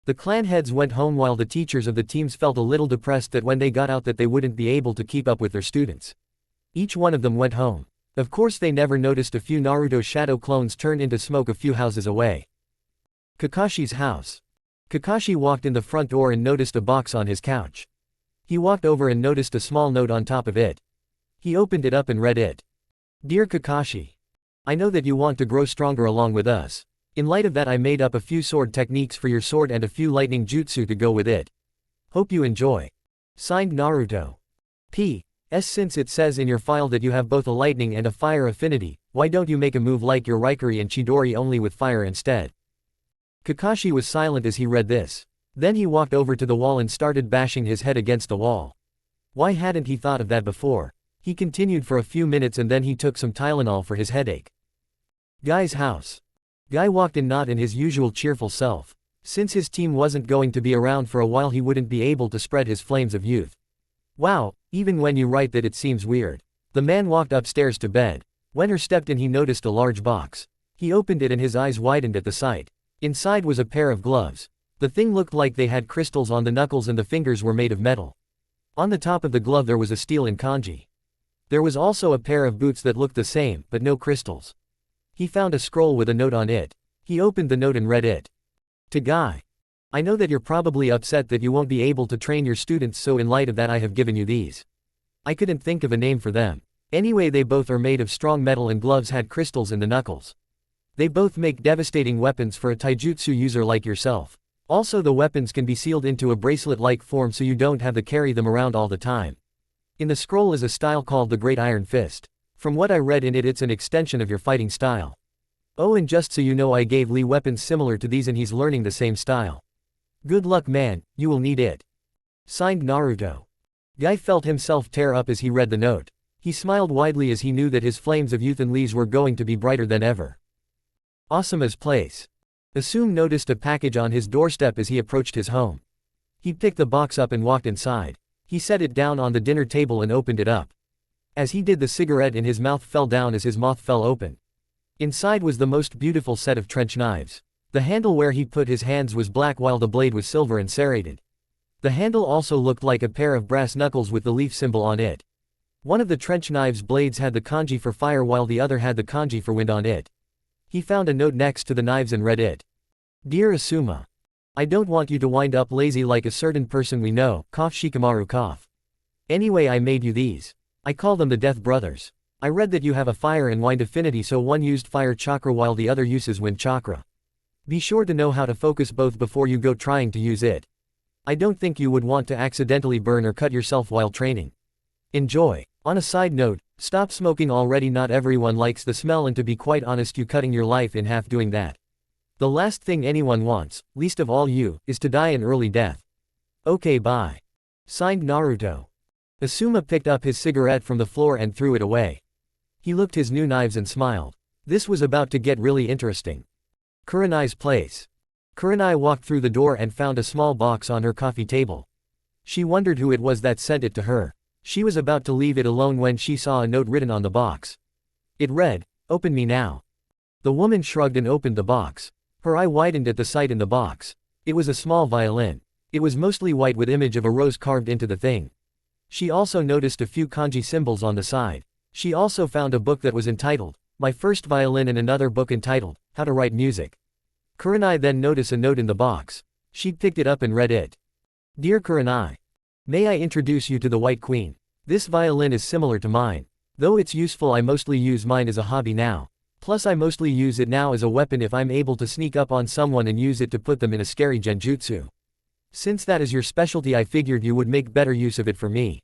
[SPEAKER 1] The clan heads went home while the teachers of the teams felt a little depressed that when they got out that they wouldn't be able to keep up with their students. Each one of them went home. Of course, they never noticed a few Naruto shadow clones turned into smoke a few houses away. Kakashi's house. Kakashi walked in the front door and noticed a box on his couch. He walked over and noticed a small note on top of it. He opened it up and read it. Dear Kakashi, I know that you want to grow stronger along with us. In light of that, I made up a few sword techniques for your sword and a few lightning jutsu to go with it. Hope you enjoy. Signed, Naruto. P.S. Since it says in your file that you have both a lightning and a fire affinity, why don't you make a move like your Raikiri and Chidori only with fire instead? Kakashi was silent as he read this. Then he walked over to the wall and started bashing his head against the wall. Why hadn't he thought of that before? He continued for a few minutes and then he took some Tylenol for his headache. Guy's house. Guy walked in not in his usual cheerful self. Since his team wasn't going to be around for a while, he wouldn't be able to spread his flames of youth. Wow, even when you write that, it seems weird. The man walked upstairs to bed. When he stepped in, he noticed a large box. He opened it and his eyes widened at the sight. Inside was a pair of gloves. The thing looked like they had crystals on the knuckles and the fingers were made of metal. On the top of the glove there was a steel in kanji. There was also a pair of boots that looked the same, but no crystals. He found a scroll with a note on it. He opened the note and read it. To Guy. I know that you're probably upset that you won't be able to train your students, so in light of that I have given you these. I couldn't think of a name for them. Anyway, they both are made of strong metal and gloves had crystals in the knuckles. They both make devastating weapons for a taijutsu user like yourself. Also, the weapons can be sealed into a bracelet-like form so you don't have to carry them around all the time. In the scroll is a style called the Great Iron Fist. From what I read in it, it's an extension of your fighting style. Oh, and just so you know, I gave Lee weapons similar to these and he's learning the same style. Good luck, man, you will need it. Signed, Naruto. Guy felt himself tear up as he read the note. He smiled widely as he knew that his flames of youth and Lee's were going to be brighter than ever. Asuma's place. Asum noticed a package on his doorstep as he approached his home. He picked the box up and walked inside. He set it down on the dinner table and opened it up. As he did, the cigarette in his mouth fell down as his mouth fell open. Inside was the most beautiful set of trench knives. The handle where he put his hands was black while the blade was silver and serrated. The handle also looked like a pair of brass knuckles with the leaf symbol on it. One of the trench knives' blades had the kanji for fire while the other had the kanji for wind on it. He found a note next to the knives and read it. Dear Asuma. I don't want you to wind up lazy like a certain person we know, cough Shikamaru cough. Anyway, I made you these. I call them the Death Brothers. I read that you have a fire and wind affinity, so one used fire chakra while the other uses wind chakra. Be sure to know how to focus both before you go trying to use it. I don't think you would want to accidentally burn or cut yourself while training. Enjoy. On a side note, stop smoking already. Not everyone likes the smell, and to be quite honest, you cutting your life in half doing that. The last thing anyone wants, least of all you, is to die an early death. Okay, bye. Signed, Naruto. Asuma picked up his cigarette from the floor and threw it away. He looked his new knives and smiled. This was about to get really interesting. Kurenai's place. Kurenai walked through the door and found a small box on her coffee table. She wondered who it was that sent it to her. She was about to leave it alone when she saw a note written on the box. It read, "Open me now." The woman shrugged and opened the box. Her eye widened at the sight in the box. It was a small violin. It was mostly white with image of a rose carved into the thing. She also noticed a few kanji symbols on the side. She also found a book that was entitled, My First Violin, and another book entitled, How to Write Music. Kurenai then noticed a note in the box. She picked it up and read it. Dear Kurenai. May I introduce you to the White Queen? This violin is similar to mine. Though it's useful, I mostly use mine as a hobby now. Plus I mostly use it now as a weapon if I'm able to sneak up on someone and use it to put them in a scary genjutsu. Since that is your specialty, I figured you would make better use of it for me.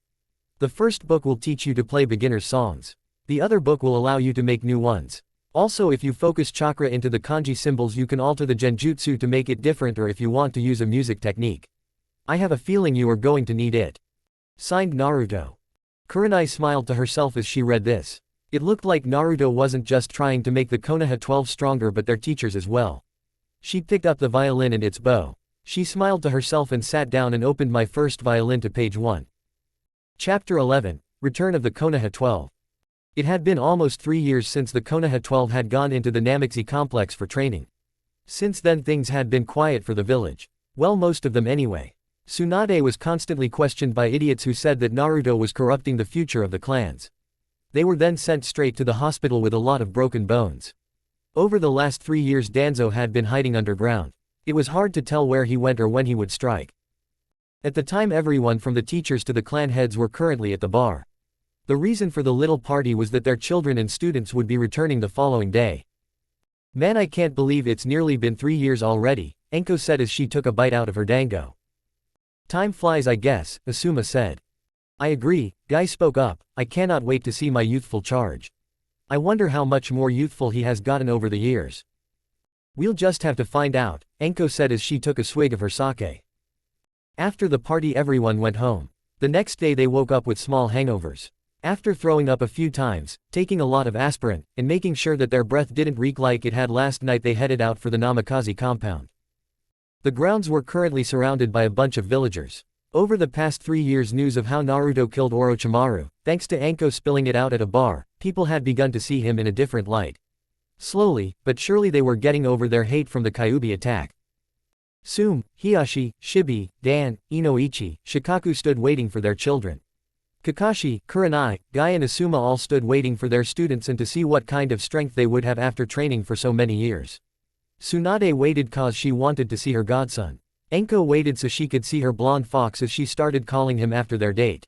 [SPEAKER 1] The first book will teach you to play beginner's songs. The other book will allow you to make new ones. Also, if you focus chakra into the kanji symbols, you can alter the genjutsu to make it different, or if you want to use a music technique. I have a feeling you are going to need it. Signed, Naruto. Kurenai smiled to herself as she read this. It looked like Naruto wasn't just trying to make the Konoha 12 stronger but their teachers as well. She picked up the violin and its bow. She smiled to herself and sat down and opened My First Violin to page 1. Chapter 11, Return of the Konoha 12. It had been almost 3 years since the Konoha 12 had gone into the Namekusei complex for training. Since then things had been quiet for the village. Well, most of them anyway. Tsunade was constantly questioned by idiots who said that Naruto was corrupting the future of the clans. They were then sent straight to the hospital with a lot of broken bones. Over the last 3 years Danzo had been hiding underground. It was hard to tell where he went or when he would strike. At the time, everyone from the teachers to the clan heads were currently at the bar. The reason for the little party was that their children and students would be returning the following day. Man, I can't believe it's nearly been 3 years already, Enko said as she took a bite out of her dango. Time flies, I guess, Asuma said. I agree, Guy spoke up. I cannot wait to see my youthful charge. I wonder how much more youthful he has gotten over the years. We'll just have to find out, Enko said as she took a swig of her sake. After the party everyone went home. The next day they woke up with small hangovers. After throwing up a few times, taking a lot of aspirin, and making sure that their breath didn't reek like it had last night, they headed out for the Namekusei compound. The grounds were currently surrounded by a bunch of villagers. Over the past 3 years, news of how Naruto killed Orochimaru, thanks to Enko spilling it out at a bar, people had begun to see him in a different light. Slowly, but surely they were getting over their hate from the Kyuubi attack. Tsume, Hiashi, Shibi, Dan, Inoichi, Shikaku stood waiting for their children. Kakashi, Kurenai, Guy and Asuma all stood waiting for their students and to see what kind of strength they would have after training for so many years. Tsunade waited cause she wanted to see her godson. Enko waited so she could see her blonde fox as she started calling him after their date.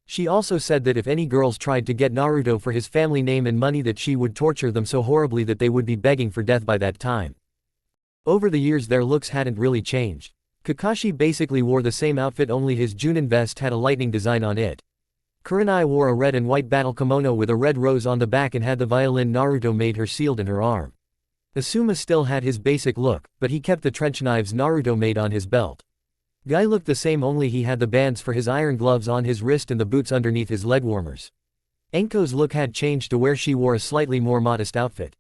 [SPEAKER 1] She also said that if any girls tried to get Naruto for his family name and money that she would torture them so horribly that they would be begging for death by that time. Over the years their looks hadn't really changed. Kakashi basically wore the same outfit, only his Junin vest had a lightning design on it. Kurenai wore a red and white battle kimono with a red rose on the back and had the violin Naruto made her sealed in her arm. Asuma still had his basic look, but he kept the trench knives Naruto made on his belt. Guy looked the same, only he had the bands for his iron gloves on his wrist and the boots underneath his leg warmers. Enko's look had changed to where she wore a slightly more modest outfit.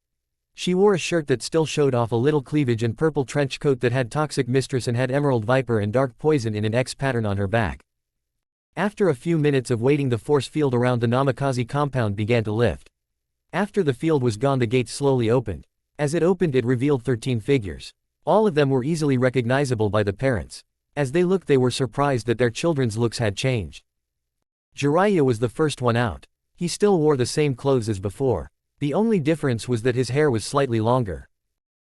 [SPEAKER 1] She wore a shirt that still showed off a little cleavage and purple trench coat that had Toxic Mistress and had Emerald Viper and Dark Poison in an X pattern on her back. After a few minutes of waiting, the force field around the Namikaze compound began to lift. After the field was gone, the gates slowly opened. As it opened, it revealed 13 figures. All of them were easily recognizable by the parents. As they looked, they were surprised that their children's looks had changed. Jiraiya was the first one out. He still wore the same clothes as before. The only difference was that his hair was slightly longer.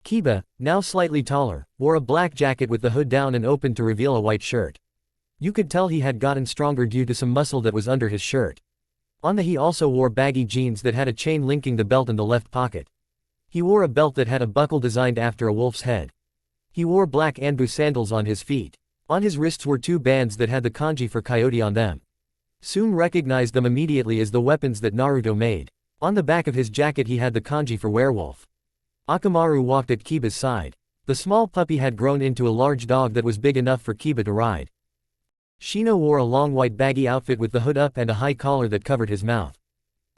[SPEAKER 1] Kiba, now slightly taller, wore a black jacket with the hood down and open to reveal a white shirt. You could tell he had gotten stronger due to some muscle that was under his shirt. He also wore baggy jeans that had a chain linking the belt in the left pocket. He wore a belt that had a buckle designed after a wolf's head. He wore black Anbu sandals on his feet. On his wrists were 2 bands that had the kanji for coyote on them. Soon recognized them immediately as the weapons that Naruto made. On the back of his jacket he had the kanji for werewolf. Akamaru walked at Kiba's side. The small puppy had grown into a large dog that was big enough for Kiba to ride. Shino wore a long white baggy outfit with the hood up and a high collar that covered his mouth.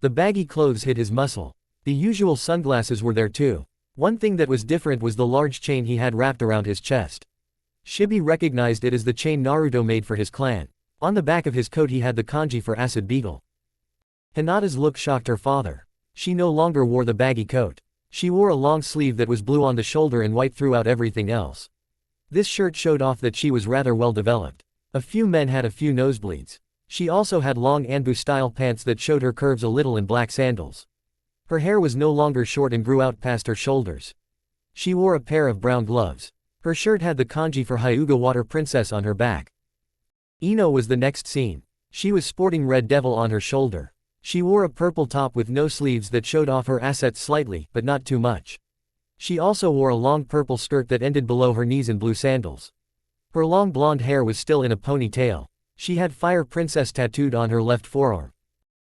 [SPEAKER 1] The baggy clothes hid his muscle. The usual sunglasses were there too. One thing that was different was the large chain he had wrapped around his chest. Shibi recognized it as the chain Naruto made for his clan. On the back of his coat he had the kanji for Acid Beetle. Hinata's look shocked her father. She no longer wore the baggy coat. She wore a long sleeve that was blue on the shoulder and white throughout everything else. This shirt showed off that she was rather well developed. A few men had a few nosebleeds. She also had long Anbu-style pants that showed her curves a little and black sandals. Her hair was no longer short and grew out past her shoulders. She wore a pair of brown gloves. Her shirt had the kanji for Hyuga Water Princess on her back. Ino was the next scene. She was sporting Red Devil on her shoulder. She wore a purple top with no sleeves that showed off her assets slightly, but not too much. She also wore a long purple skirt that ended below her knees and blue sandals. Her long blonde hair was still in a ponytail. She had Fire Princess tattooed on her left forearm.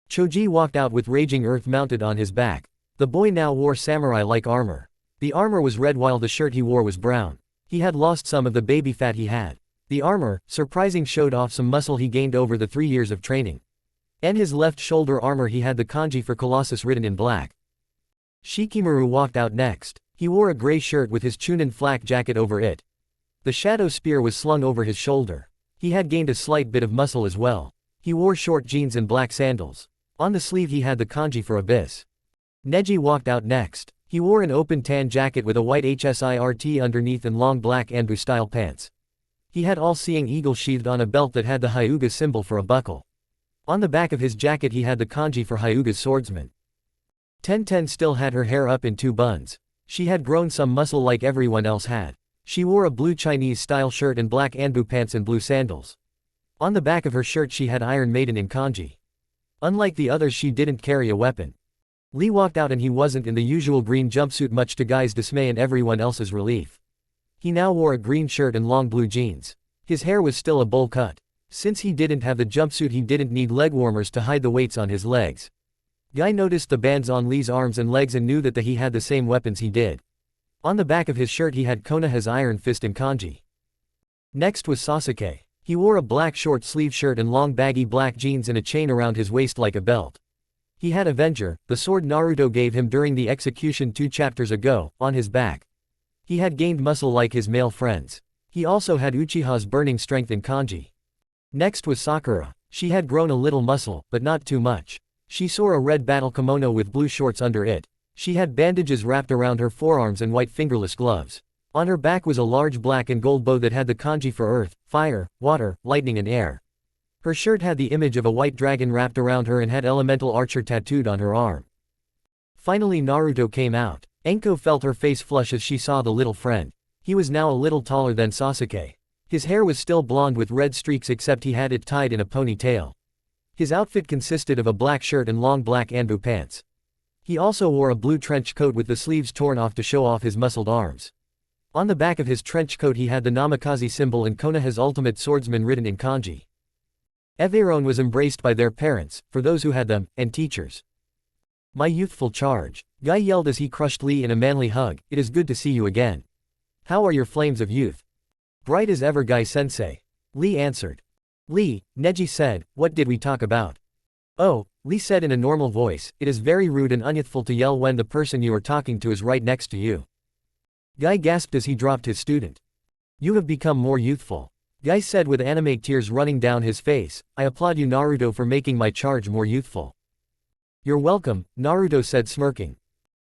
[SPEAKER 1] Choji walked out with Raging Earth mounted on his back. The boy now wore samurai-like armor. The armor was red while the shirt he wore was brown. He had lost some of the baby fat he had. The armor, surprising, showed off some muscle he gained over the 3 years of training. In his left shoulder armor he had the kanji for Colossus written in black. Shikamaru walked out next. He wore a gray shirt with his Chunin flak jacket over it. The shadow spear was slung over his shoulder. He had gained a slight bit of muscle as well. He wore short jeans and black sandals. On the sleeve he had the kanji for Abyss. Neji walked out next. He wore an open tan jacket with a white HSIRT underneath and long black Anbu-style pants. He had All-Seeing Eagle sheathed on a belt that had the Hyuga symbol for a buckle. On the back of his jacket he had the kanji for Hyuga's swordsman. Tenten still had her hair up in 2 buns. She had grown some muscle like everyone else had. She wore a blue Chinese-style shirt and black Anbu pants and blue sandals. On the back of her shirt she had Iron Maiden in kanji. Unlike the others, she didn't carry a weapon. Lee walked out and he wasn't in the usual green jumpsuit, much to Guy's dismay and everyone else's relief. He now wore a green shirt and long blue jeans. His hair was still a bowl cut. Since he didn't have the jumpsuit he didn't need leg warmers to hide the weights on his legs. Guy noticed the bands on Lee's arms and legs and knew that he had the same weapons he did. On the back of his shirt he had Konoha's Iron Fist in kanji. Next was Sasuke. He wore a black short sleeve shirt and long baggy black jeans and a chain around his waist like a belt. He had Avenger, the sword Naruto gave him during the execution 2 chapters ago, on his back. He had gained muscle like his male friends. He also had Uchiha's Burning Strength in kanji. Next was Sakura. She had grown a little muscle, but not too much. She wore a red battle kimono with blue shorts under it. She had bandages wrapped around her forearms and white fingerless gloves. On her back was a large black and gold bow that had the kanji for earth, fire, water, lightning and air. Her shirt had the image of a white dragon wrapped around her and had Elemental Archer tattooed on her arm. Finally Naruto came out. Enko felt her face flush as she saw the little friend. He was now a little taller than Sasuke. His hair was still blonde with red streaks except he had it tied in a ponytail. His outfit consisted of a black shirt and long black anbu pants. He also wore a blue trench coat with the sleeves torn off to show off his muscled arms. On the back of his trench coat he had the Namikaze symbol and Konoha's ultimate swordsman written in kanji. Everyone was embraced by their parents, for those who had them, and teachers. My youthful charge. Guy yelled as he crushed Lee in a manly hug, it is good to see you again. How are your flames of youth? Bright as ever, Guy-sensei. Lee answered. Lee, Neji said, what did we talk about? Oh, Lee said in a normal voice, it is very rude and unyouthful to yell when the person you are talking to is right next to you. Guy gasped as he dropped his student. You have become more youthful. Guy said with anime tears running down his face, I applaud you Naruto for making my charge more youthful. You're welcome, Naruto said smirking.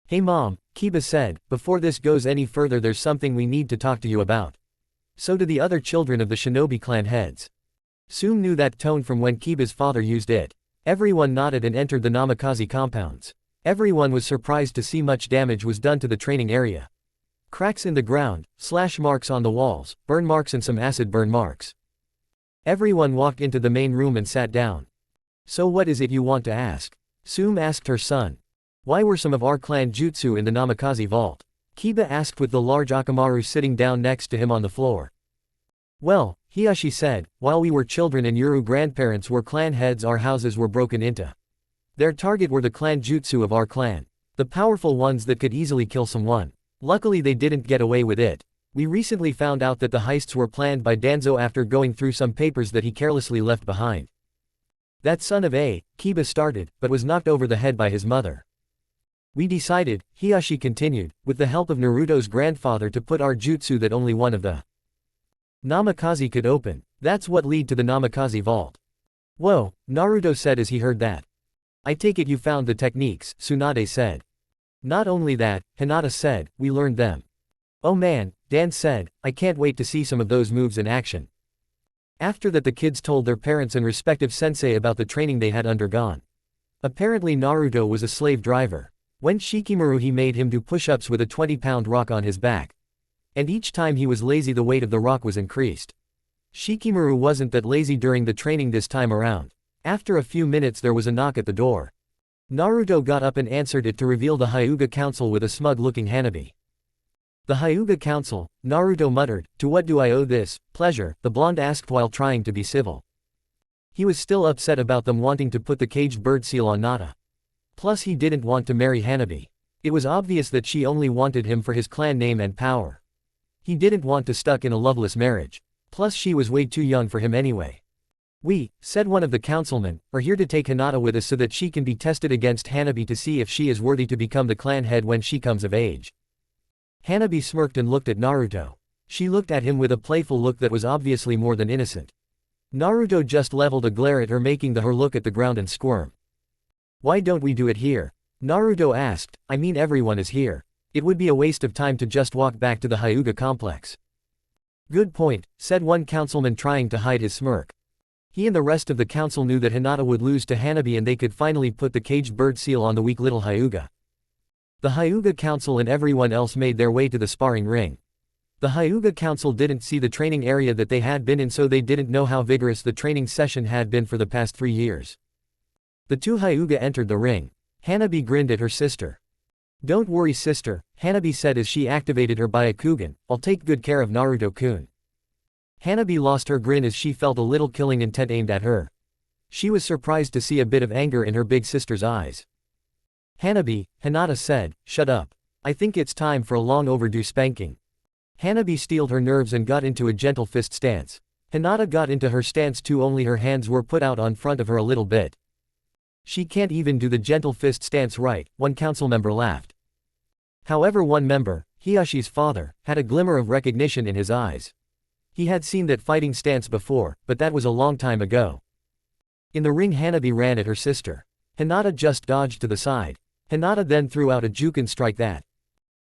[SPEAKER 1] Hey mom, Kiba said, before this goes any further there's something we need to talk to you about. So do the other children of the shinobi clan heads. Soon knew that tone from when Kiba's father used it. Everyone nodded and entered the Namikaze compounds. Everyone was surprised to see much damage was done to the training area. Cracks in the ground, slash marks on the walls, burn marks and some acid burn marks. Everyone walked into the main room and sat down. So what is it you want to ask? Sume asked her son. Why were some of our clan jutsu in the Namikaze vault? Kiba asked with the large Akamaru sitting down next to him on the floor. Well, Hiyashi said, while we were children and Yuru grandparents were clan heads our houses were broken into. Their target were the clan jutsu of our clan. The powerful ones that could easily kill someone. Luckily they didn't get away with it. We recently found out that the heists were planned by Danzo after going through some papers that he carelessly left behind. That son of a, Kiba started, but was knocked over the head by his mother. We decided, Hiyashi continued, with the help of Naruto's grandfather to put our jutsu that only one of the Namikaze could open. That's what led to the Namikaze vault. Whoa, Naruto said as he heard that. I take it you found the techniques, Tsunade said. Not only that, Hinata said, we learned them. Oh man, Dan said, I can't wait to see some of those moves in action. After that the kids told their parents and respective sensei about the training they had undergone. Apparently Naruto was a slave driver. When Shikamaru he made him do push-ups with a 20-pound rock on his back. And each time he was lazy the weight of the rock was increased. Shikamaru wasn't that lazy during the training this time around. After a few minutes there was a knock at the door. Naruto got up and answered it to reveal the Hyuga Council with a smug-looking Hanabi. The Hyuga Council, Naruto muttered, to what do I owe this pleasure, the blonde asked while trying to be civil. He was still upset about them wanting to put the caged bird seal on Nata. Plus he didn't want to marry Hanabi. It was obvious that she only wanted him for his clan name and power. He didn't want to stuck in a loveless marriage. Plus she was way too young for him anyway. We, said one of the councilmen, are here to take Hinata with us so that she can be tested against Hanabi to see if she is worthy to become the clan head when she comes of age. Hanabi smirked and looked at Naruto. She looked at him with a playful look that was obviously more than innocent. Naruto just leveled a glare at her making her look at the ground and squirm. Why don't we do it here? Naruto asked, I mean everyone is here. It would be a waste of time to just walk back to the Hyuga complex. Good point, said one councilman trying to hide his smirk. He and the rest of the council knew that Hinata would lose to Hanabi and they could finally put the caged bird seal on the weak little Hyuga. The Hyuga Council and everyone else made their way to the sparring ring. The Hyuga Council didn't see the training area that they had been in so they didn't know how vigorous the training session had been for the past 3 years. The two Hyuga entered the ring. Hanabi grinned at her sister. Don't worry sister, Hanabi said as she activated her Byakugan, I'll take good care of Naruto-kun. Hanabi lost her grin as she felt a little killing intent aimed at her. She was surprised to see a bit of anger in her big sister's eyes. Hanabi, Hinata said, shut up. I think it's time for a long overdue spanking. Hanabi steeled her nerves and got into a gentle fist stance. Hinata got into her stance too, only her hands were put out on front of her a little bit. She can't even do the gentle fist stance right, one council member laughed. However, one member, Hiyashi's father, had a glimmer of recognition in his eyes. He had seen that fighting stance before, but that was a long time ago. In the ring Hanabi ran at her sister. Hinata just dodged to the side. Hinata then threw out a Juken strike that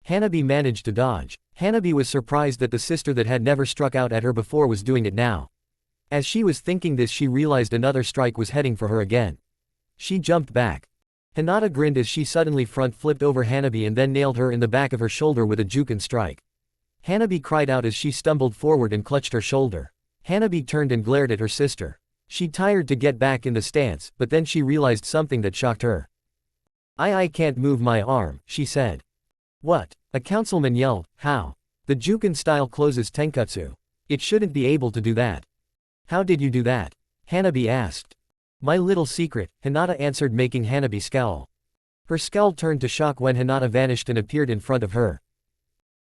[SPEAKER 1] Hanabi managed to dodge. Hanabi was surprised that the sister that had never struck out at her before was doing it now. As she was thinking this she realized another strike was heading for her again. She jumped back. Hinata grinned as she suddenly front flipped over Hanabi and then nailed her in the back of her shoulder with a Juken strike. Hanabi cried out as she stumbled forward and clutched her shoulder. Hanabi turned and glared at her sister. She tired to get back in the stance, but then she realized something that shocked her. I can't move my arm, she said. What? A councilman yelled. How? The Juken style closes tenketsu. It shouldn't be able to do that. How did you do that? Hanabi asked. My little secret, Hinata answered, making Hanabi scowl. Her scowl turned to shock when Hinata vanished and appeared in front of her.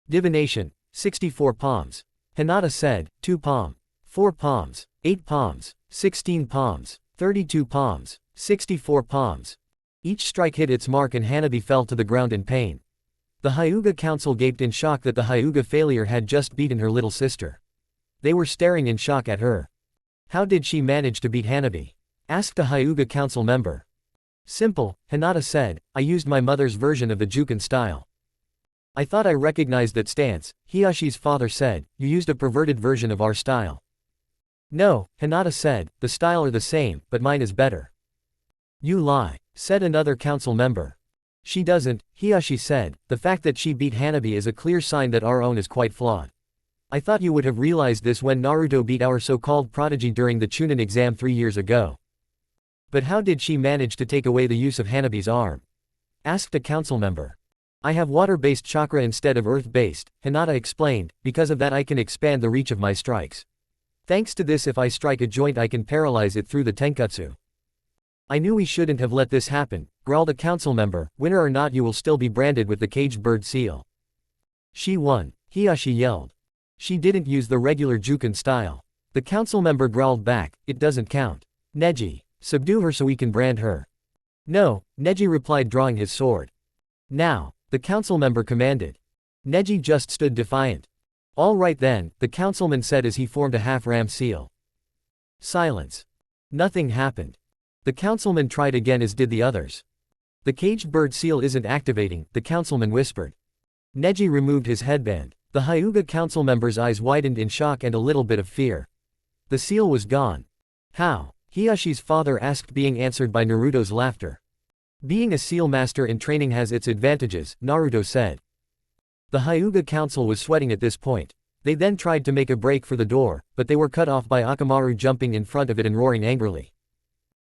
[SPEAKER 1] Divination, 64 palms. Hinata said, 2 palm, 4 palms, 8 palms, 16 palms, 32 palms, 64 palms. Each strike hit its mark and Hanabi fell to the ground in pain. The Hyuga council gaped in shock that the Hyuga failure had just beaten her little sister. They were staring in shock at her. How did she manage to beat Hanabi? Asked a Hyuga council member. Simple, Hinata said, I used my mother's version of the Juken style. I thought I recognized that stance, Hiyashi's father said, you used a perverted version of our style. No, Hinata said, the style are the same, but mine is better. You lie, said another council member. She doesn't, Hiyashi said, the fact that she beat Hanabi is a clear sign that our own is quite flawed. I thought you would have realized this when Naruto beat our so-called prodigy during the Chunin exam 3 years ago. But how did she manage to take away the use of Hanabi's arm? Asked a council member. I have water-based chakra instead of earth-based, Hinata explained, because of that I can expand the reach of my strikes. Thanks to this, if I strike a joint I can paralyze it through the tenketsu. I knew we shouldn't have let this happen, growled a council member, winner or not you will still be branded with the caged bird seal. She won, Hiyashi yelled. She didn't use the regular Juken style. The council member growled back, it doesn't count. Neji, subdue her so we can brand her. No, Neji replied, drawing his sword. Now, the council member commanded. Neji just stood defiant. All right then, the councilman said as he formed a half-ram seal. Silence. Nothing happened. The councilman tried again as did the others. The caged bird seal isn't activating, the councilman whispered. Neji removed his headband. The Hyuga council member's eyes widened in shock and a little bit of fear. The seal was gone. How? Hiyashi's father asked, being answered by Naruto's laughter. Being a seal master in training has its advantages, Naruto said. The Hyuga council was sweating at this point. They then tried to make a break for the door, but they were cut off by Akamaru jumping in front of it and roaring angrily.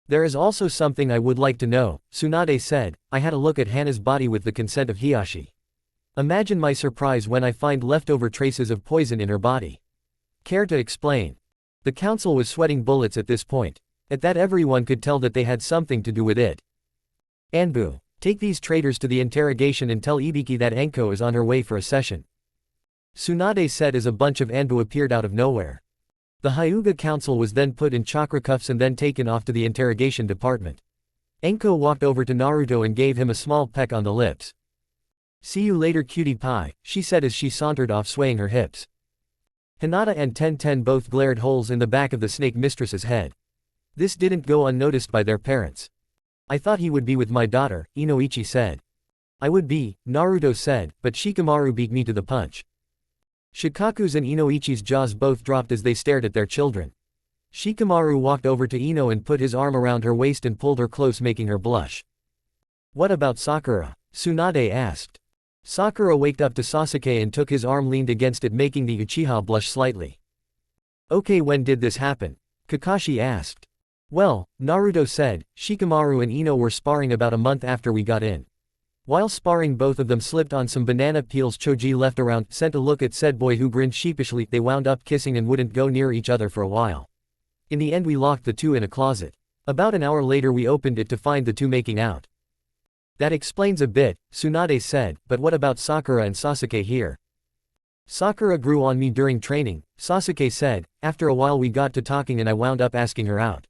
[SPEAKER 1] There is also something I would like to know, Tsunade said. I had a look at Hana's body with the consent of Hiyashi. Imagine my surprise when I find leftover traces of poison in her body. Care to explain? The council was sweating bullets at this point. At that everyone could tell that they had something to do with it. Anbu, take these traitors to the interrogation and tell Ibiki that Enko is on her way for a session. Tsunade said as a bunch of Anbu appeared out of nowhere. The Hyuga council was then put in chakra cuffs and then taken off to the interrogation department. Enko walked over to Naruto and gave him a small peck on the lips. See you later cutie pie, she said as she sauntered off swaying her hips. Hinata and Ten both glared holes in the back of the snake mistress's head. This didn't go unnoticed by their parents. I thought he would be with my daughter, Inoichi said. I would be, Naruto said, but Shikamaru beat me to the punch. Shikaku's and Inoichi's jaws both dropped as they stared at their children. Shikamaru walked over to Ino and put his arm around her waist and pulled her close, making her blush. What about Sakura? Tsunade asked. Sakura waked up to Sasuke and took his arm, leaned against it, making the Uchiha blush slightly. Okay, when did this happen? Kakashi asked. Well, Naruto said, Shikamaru and Ino were sparring about a month after we got in. While sparring, both of them slipped on some banana peels Choji left around, sent a look at said boy who grinned sheepishly. They wound up kissing and wouldn't go near each other for a while. In the end we locked the two in a closet. About an hour later we opened it to find the two making out. That explains a bit, Tsunade said, but what about Sakura and Sasuke here? Sakura grew on me during training, Sasuke said. After a while we got to talking and I wound up asking her out.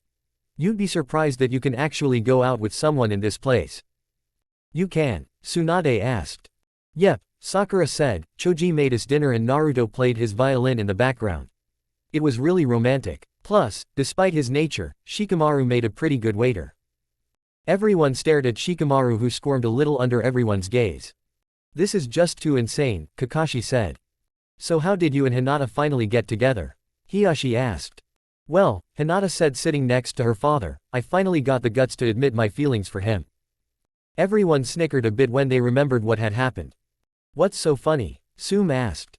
[SPEAKER 1] You'd be surprised that you can actually go out with someone in this place. You can? Tsunade asked. Yep, Sakura said. Choji made us dinner and Naruto played his violin in the background. It was really romantic. Plus, despite his nature, Shikamaru made a pretty good waiter. Everyone stared at Shikamaru, who squirmed a little under everyone's gaze. This is just too insane, Kakashi said. So how did you and Hinata finally get together? Hiyashi asked. Well, Hinata said, sitting next to her father, I finally got the guts to admit my feelings for him. Everyone snickered a bit when they remembered what had happened. What's so funny? Sum asked.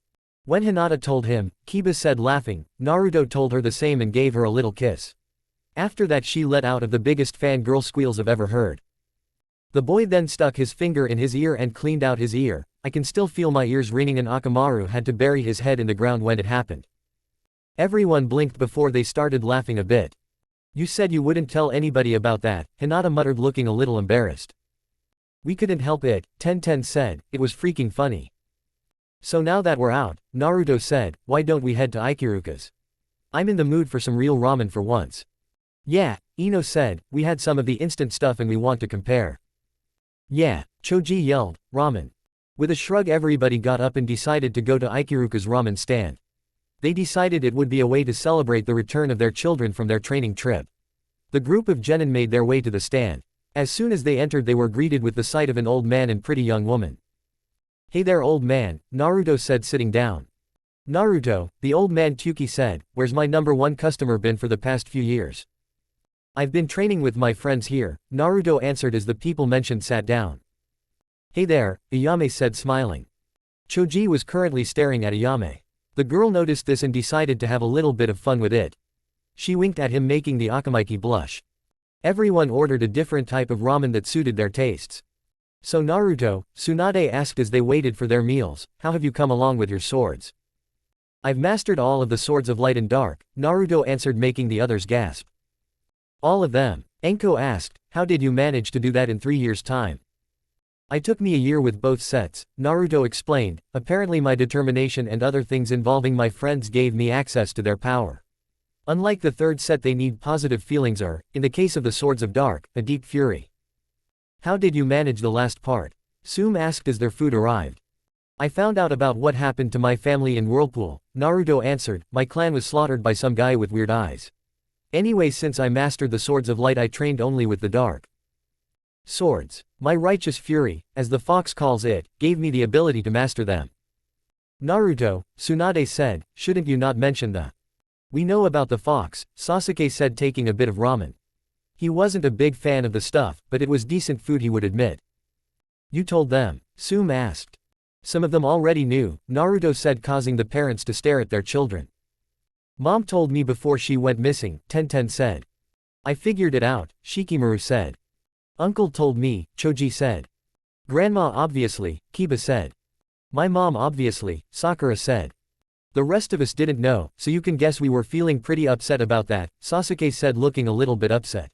[SPEAKER 1] When Hinata told him, Kiba said laughing, Naruto told her the same and gave her a little kiss. After that she let out of the biggest fangirl squeals I've ever heard. The boy then stuck his finger in his ear and cleaned out his ear. I can still feel my ears ringing and Akamaru had to bury his head in the ground when it happened. Everyone blinked before they started laughing a bit. You said you wouldn't tell anybody about that, Hinata muttered looking a little embarrassed. We couldn't help it, Tenten said, it was freaking funny. So now that we're out, Naruto said, why don't we head to Ikiruka's? I'm in the mood for some real ramen for once. Yeah, Ino said, we had some of the instant stuff and we want to compare. Yeah, Choji yelled, ramen. With a shrug everybody got up and decided to go to Ikiruka's ramen stand. They decided it would be a way to celebrate the return of their children from their training trip. The group of genin made their way to the stand. As soon as they entered they were greeted with the sight of an old man and pretty young woman. Hey there old man, Naruto said sitting down. Naruto, the old man Tyuki said, where's my #1 customer been for the past few years? I've been training with my friends here, Naruto answered as the people mentioned sat down. Hey there, Ayame said smiling. Choji was currently staring at Ayame. The girl noticed this and decided to have a little bit of fun with it. She winked at him making the Akamaiki blush. Everyone ordered a different type of ramen that suited their tastes. So Naruto, Tsunade asked as they waited for their meals, how have you come along with your swords? I've mastered all of the swords of light and dark, Naruto answered making the others gasp. All of them? Enko asked, how did you manage to do that in 3 years' time? It took me a year with both sets, Naruto explained, apparently my determination and other things involving my friends gave me access to their power. Unlike the third set they need positive feelings or, in the case of the swords of dark, a deep fury. How did you manage the last part? Sume asked as their food arrived. I found out about what happened to my family in Whirlpool, Naruto answered, my clan was slaughtered by some guy with weird eyes. Anyway since I mastered the swords of light I trained only with the dark. Swords. My righteous fury, as the fox calls it, gave me the ability to master them. Naruto, Tsunade said, shouldn't you not mention the... We know about the fox, Sasuke said taking a bit of ramen. He wasn't a big fan of the stuff, but it was decent food he would admit. You told them? Sume asked. Some of them already knew, Naruto said causing the parents to stare at their children. Mom told me before she went missing, Tenten said. I figured it out, Shikamaru said. Uncle told me, Choji said. Grandma obviously, Kiba said. My mom obviously, Sakura said. The rest of us didn't know, so you can guess we were feeling pretty upset about that, Sasuke said looking a little bit upset.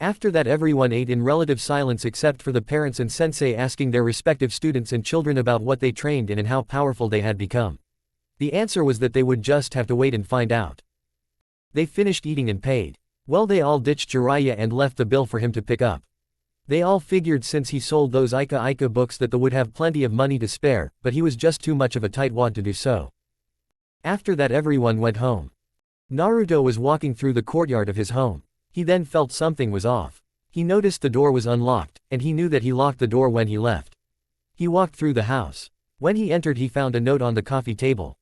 [SPEAKER 1] After that everyone ate in relative silence except for the parents and sensei asking their respective students and children about what they trained in and how powerful they had become. The answer was that they would just have to wait and find out. They finished eating and paid. Well they all ditched Jiraiya and left the bill for him to pick up. They all figured since he sold those Ika books that they would have plenty of money to spare, but he was just too much of a tightwad to do so. After that everyone went home. Naruto was walking through the courtyard of his home. He then felt something was off. He noticed the door was unlocked, and he knew that he locked the door when he left. He walked through the house. When he entered he found a note on the coffee table.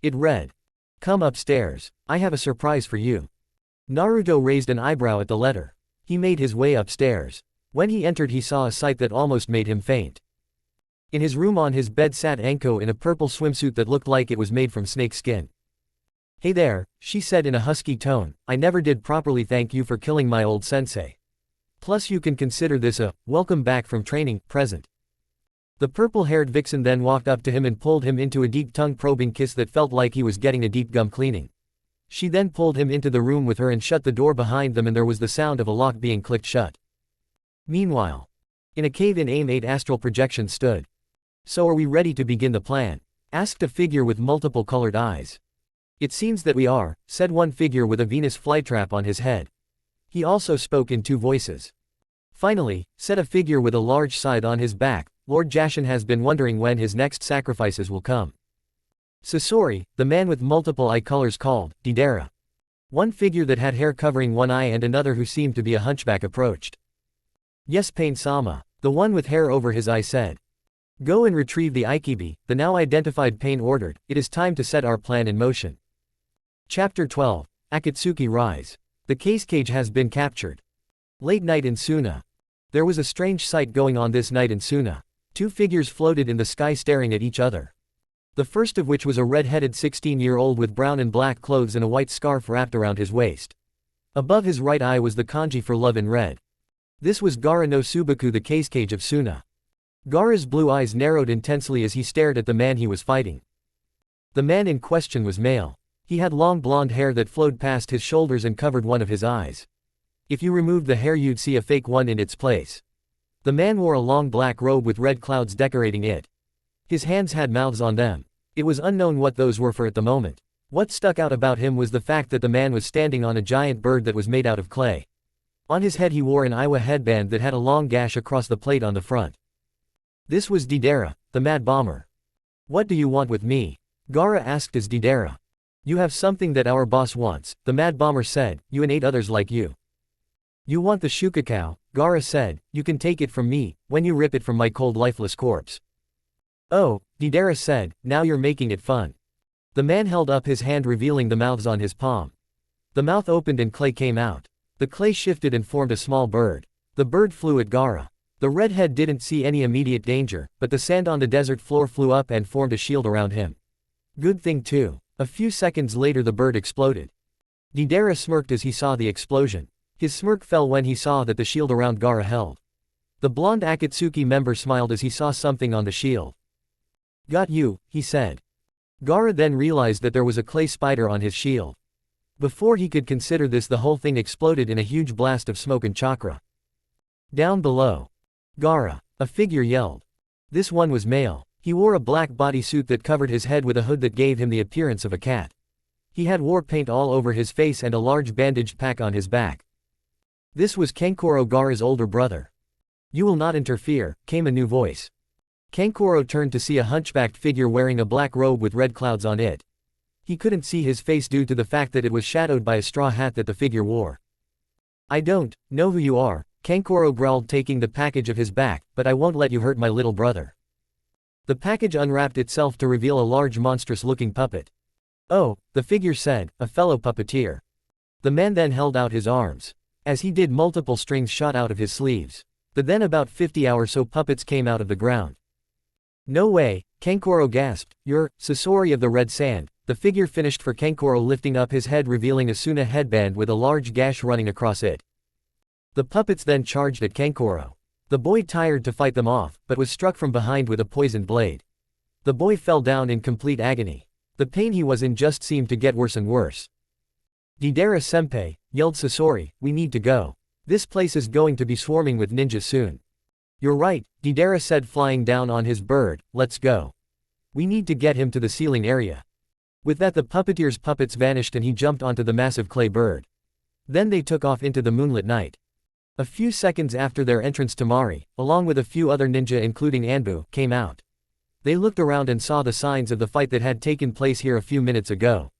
[SPEAKER 1] It read, "Come upstairs. I have a surprise for you." Naruto raised an eyebrow at the letter. He made his way upstairs. When he entered he saw a sight that almost made him faint. In his room on his bed sat Enko in a purple swimsuit that looked like it was made from snake skin. Hey there, she said in a husky tone, I never did properly thank you for killing my old sensei. Plus you can consider this a, welcome back from training, present. The purple-haired vixen then walked up to him and pulled him into a deep tongue-probing kiss that felt like he was getting a deep gum cleaning. She then pulled him into the room with her and shut the door behind them and there was the sound of a lock being clicked shut. Meanwhile, in a cave in AIM 8 astral projection stood. So are we ready to begin the plan? Asked a figure with multiple colored eyes. It seems that we are, said one figure with a Venus flytrap on his head. He also spoke in 2 voices. Finally, said a figure with a large scythe on his back, Lord Jashin has been wondering when his next sacrifices will come. Sasori, the man with multiple eye colors called, Deidara. One figure that had hair covering one eye and another who seemed to be a hunchback approached. Yes Pain-sama, the one with hair over his eye said. Go and retrieve the Ikibi, the now identified Pain ordered, it is time to set our plan in motion. Chapter 12, Akatsuki Rise. The case cage has been captured. Late night in Suna. There was a strange sight going on this night in Suna. 2 figures floated in the sky staring at each other. The first of which was a red-headed 16-year-old with brown and black clothes and a white scarf wrapped around his waist. Above his right eye was the kanji for love in red. This was Gaara no Subaku, the case of Suna. Gaara's blue eyes narrowed intensely as he stared at the man he was fighting. The man in question was male. He had long blonde hair that flowed past his shoulders and covered one of his eyes. If you removed the hair you'd see a fake one in its place. The man wore a long black robe with red clouds decorating it. His hands had mouths on them. It was unknown what those were for at the moment. What stuck out about him was the fact that the man was standing on a giant bird that was made out of clay. On his head he wore an Iwa headband that had a long gash across the plate on the front. This was Deidara, the mad bomber. "What do you want with me?" Gaara asked as Deidara. "You have something that our boss wants," the mad bomber said, "you and 8 others like you." "You want the shukakao," Gaara said, "you can take it from me, when you rip it from my cold lifeless corpse." "Oh," Deidara said, "now you're making it fun." The man held up his hand revealing the mouths on his palm. The mouth opened and clay came out. The clay shifted and formed a small bird. The bird flew at Gaara. The redhead didn't see any immediate danger, but the sand on the desert floor flew up and formed a shield around him. Good thing too. A few seconds later the bird exploded. Deidara smirked as he saw the explosion. His smirk fell when he saw that the shield around Gaara held. The blonde Akatsuki member smiled as he saw something on the shield. "Got you," he said. Gaara then realized that there was a clay spider on his shield. Before he could consider this, the whole thing exploded in a huge blast of smoke and chakra. Down below. "Gaara!" a figure yelled. This one was male. He wore a black bodysuit that covered his head with a hood that gave him the appearance of a cat. He had war paint all over his face and a large bandaged pack on his back. This was Kankoro, Gaara's older brother. "You will not interfere," came a new voice. Kankoro turned to see a hunchbacked figure wearing a black robe with red clouds on it. He couldn't see his face due to the fact that it was shadowed by a straw hat that the figure wore. "I don't know who you are," Kankoro growled, taking the package of his back, "but I won't let you hurt my little brother." The package unwrapped itself to reveal a large monstrous-looking puppet. "Oh," the figure said, "a fellow puppeteer." The man then held out his arms. As he did, multiple strings shot out of his sleeves. Then about 50 or so puppets came out of the ground. "No way," Kankoro gasped, "You're Sasori of the Red Sand." The figure finished for Kankoro, lifting up his head revealing a Suna headband with a large gash running across it. The puppets then charged at Kankoro. The boy tired to fight them off, but was struck from behind with a poisoned blade. The boy fell down in complete agony. The pain he was in just seemed to get worse and worse. "Deidara-senpai," yelled Sasori, "we need to go. This place is going to be swarming with ninjas soon." "You're right," Deidara said, flying down on his bird, "let's go. We need to get him to the ceiling area." With that, the puppeteer's puppets vanished and he jumped onto the massive clay bird. Then they took off into the moonlit night. A few seconds after their entrance, Tamari, along with a few other ninja including Anbu, came out. They looked around and saw the signs of the fight that had taken place here a few minutes ago.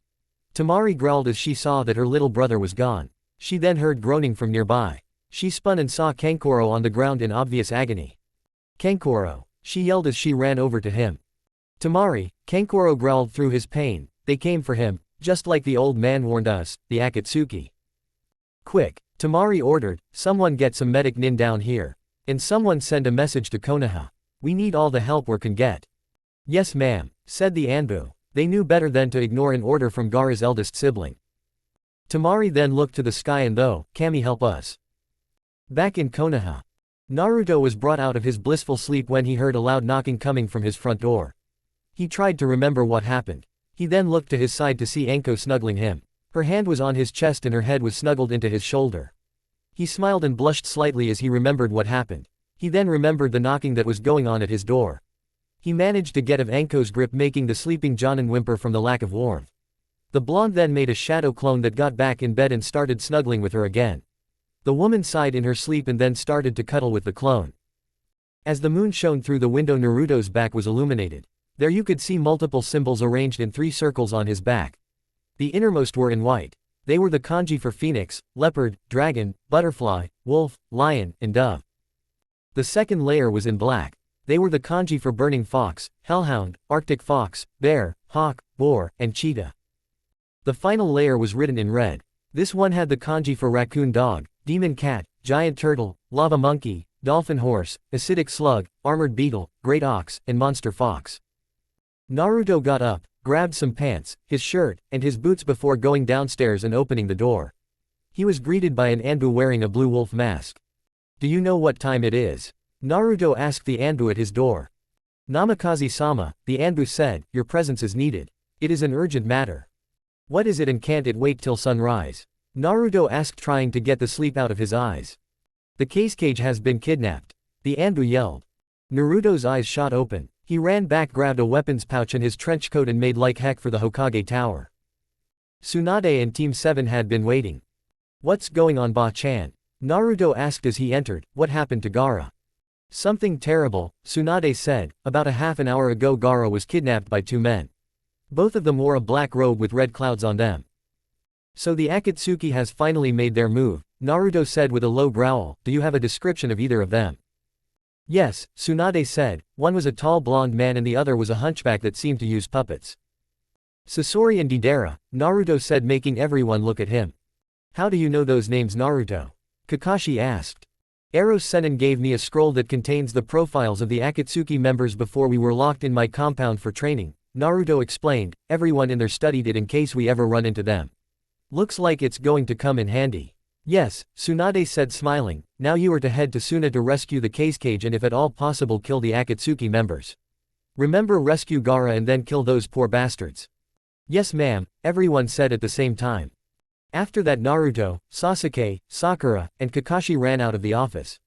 [SPEAKER 1] Tamari growled as she saw that her little brother was gone. She then heard groaning from nearby. She spun and saw Kankoro on the ground in obvious agony. "Kankoro!" she yelled as she ran over to him. "Tamari," Kankoro growled through his pain, "they came for him, just like the old man warned us, the Akatsuki." "Quick," Tamari ordered, "someone get some medic nin down here. And someone send a message to Konoha. We need all the help we can get." "Yes ma'am," said the Anbu. They knew better than to ignore an order from Gaara's eldest sibling. Tamari then looked to the sky and though, "Kami, help us." Back in Konoha. Naruto was brought out of his blissful sleep when he heard a loud knocking coming from his front door. He tried to remember what happened. He then looked to his side to see Anko snuggling him. Her hand was on his chest and her head was snuggled into his shoulder. He smiled and blushed slightly as he remembered what happened. He then remembered the knocking that was going on at his door. He managed to get of Anko's grip, making the sleeping Jonin whimper from the lack of warmth. The blonde then made a shadow clone that got back in bed and started snuggling with her again. The woman sighed in her sleep and then started to cuddle with the clone. As the moon shone through the window, Naruto's back was illuminated. There you could see multiple symbols arranged in 3 circles on his back. The innermost were in white. They were the kanji for phoenix, leopard, dragon, butterfly, wolf, lion, and dove. The second layer was in black. They were the kanji for burning fox, hellhound, arctic fox, bear, hawk, boar, and cheetah. The final layer was written in red. This one had the kanji for raccoon dog, demon cat, giant turtle, lava monkey, dolphin horse, acidic slug, armored beetle, great ox, and monster fox. Naruto got up, grabbed some pants, his shirt, and his boots before going downstairs and opening the door. He was greeted by an Anbu wearing a blue wolf mask. "Do you know what time it is?" Naruto asked the Anbu at his door. "Namikaze-sama," the Anbu said, "your presence is needed. It is an urgent matter." "What is it and can't it wait till sunrise?" Naruto asked, trying to get the sleep out of his eyes. "The cage has been kidnapped," the Anbu yelled. Naruto's eyes shot open. He ran back, grabbed a weapons pouch and his trench coat and made like heck for the Hokage Tower. Tsunade and Team 7 had been waiting. "What's going on, Ba-chan?" Naruto asked as he entered. "What happened to Gaara?" "Something terrible," Tsunade said. "About a half an hour ago Gaara was kidnapped by two men. Both of them wore a black robe with red clouds on them." "So the Akatsuki has finally made their move," Naruto said with a low growl. "Do you have a description of either of them?" "Yes," Tsunade said. "One was a tall blonde man and the other was a hunchback that seemed to use puppets." "Sasori and Deidara," Naruto said, making everyone look at him. "How do you know those names, Naruto?" Kakashi asked. "Eros Sennin gave me a scroll that contains the profiles of the Akatsuki members before we were locked in my compound for training," Naruto explained. "Everyone in there studied it in case we ever run into them. Looks like it's going to come in handy." "Yes," Tsunade said, smiling. "Now you are to head to Suna to rescue the cage and if at all possible kill the Akatsuki members. Remember, rescue Gaara and then kill those poor bastards." "Yes ma'am," everyone said at the same time. After that Naruto, Sasuke, Sakura, and Kakashi ran out of the office.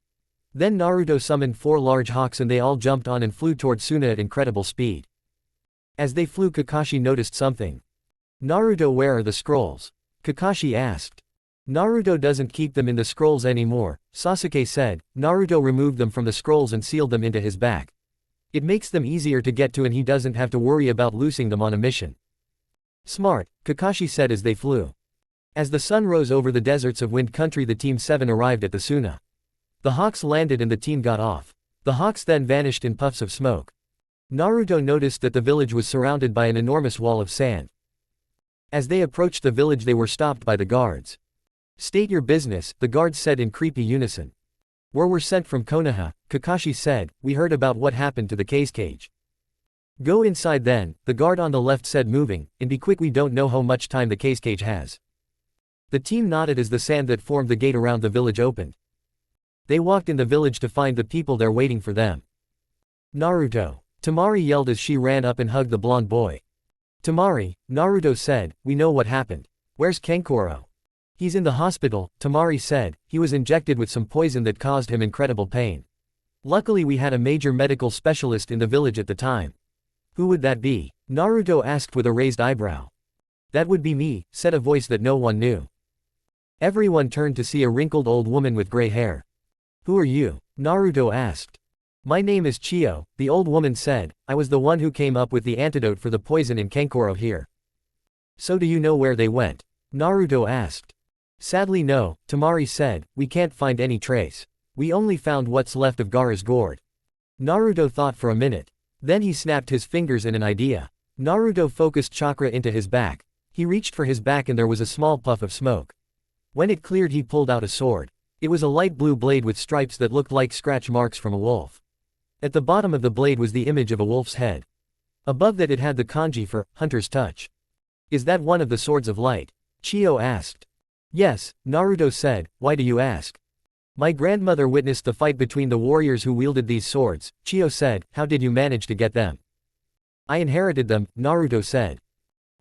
[SPEAKER 1] Then Naruto summoned 4 large hawks and they all jumped on and flew toward Suna at incredible speed. As they flew, Kakashi noticed something. "Naruto, where are the scrolls?" Kakashi asked. "Naruto doesn't keep them in the scrolls anymore," Sasuke said. "Naruto removed them from the scrolls and sealed them into his back. It makes them easier to get to and he doesn't have to worry about losing them on a mission." "Smart," Kakashi said as they flew. As the sun rose over the deserts of Wind Country, the Team 7 arrived at the Suna. The hawks landed and the team got off. The hawks then vanished in puffs of smoke. Naruto noticed that the village was surrounded by an enormous wall of sand. As they approached the village, they were stopped by the guards. "State your business," the guards said in creepy unison. We're sent from Konoha," Kakashi said. "We heard about what happened to the cage. Go inside then," the guard on the left said, moving, "and be quick, we don't know how much time the cage has." The team nodded as the sand that formed the gate around the village opened. They walked in the village to find the people there waiting for them. "Naruto!" Temari yelled as she ran up and hugged the blonde boy. "Temari," Naruto said, "we know what happened. Where's Kankuro?" "He's in the hospital," Temari said. "He was injected with some poison that caused him incredible pain. Luckily we had a major medical specialist in the village at the time." "Who would that be?" Naruto asked with a raised eyebrow. "That would be me," said a voice that no one knew. Everyone turned to see a wrinkled old woman with gray hair. "Who are you?" Naruto asked. "My name is Chiyo," the old woman said. "I was the one who came up with the antidote for the poison in Kankuro here." "So do you know where they went?" Naruto asked. "Sadly no," Temari said. "We can't find any trace. We only found what's left of Gaara's gourd." Naruto thought for a minute. Then he snapped his fingers in an idea. Naruto focused chakra into his back. He reached for his back and there was a small puff of smoke. When it cleared, he pulled out a sword. It was a light blue blade with stripes that looked like scratch marks from a wolf. At the bottom of the blade was the image of a wolf's head. Above that it had the kanji for Hunter's Touch. "Is that one of the swords of light?" Chiyo asked. "Yes," Naruto said. "Why do you ask?" "My grandmother witnessed the fight between the warriors who wielded these swords," Chiyo said. "How did you manage to get them?" "I inherited them," Naruto said.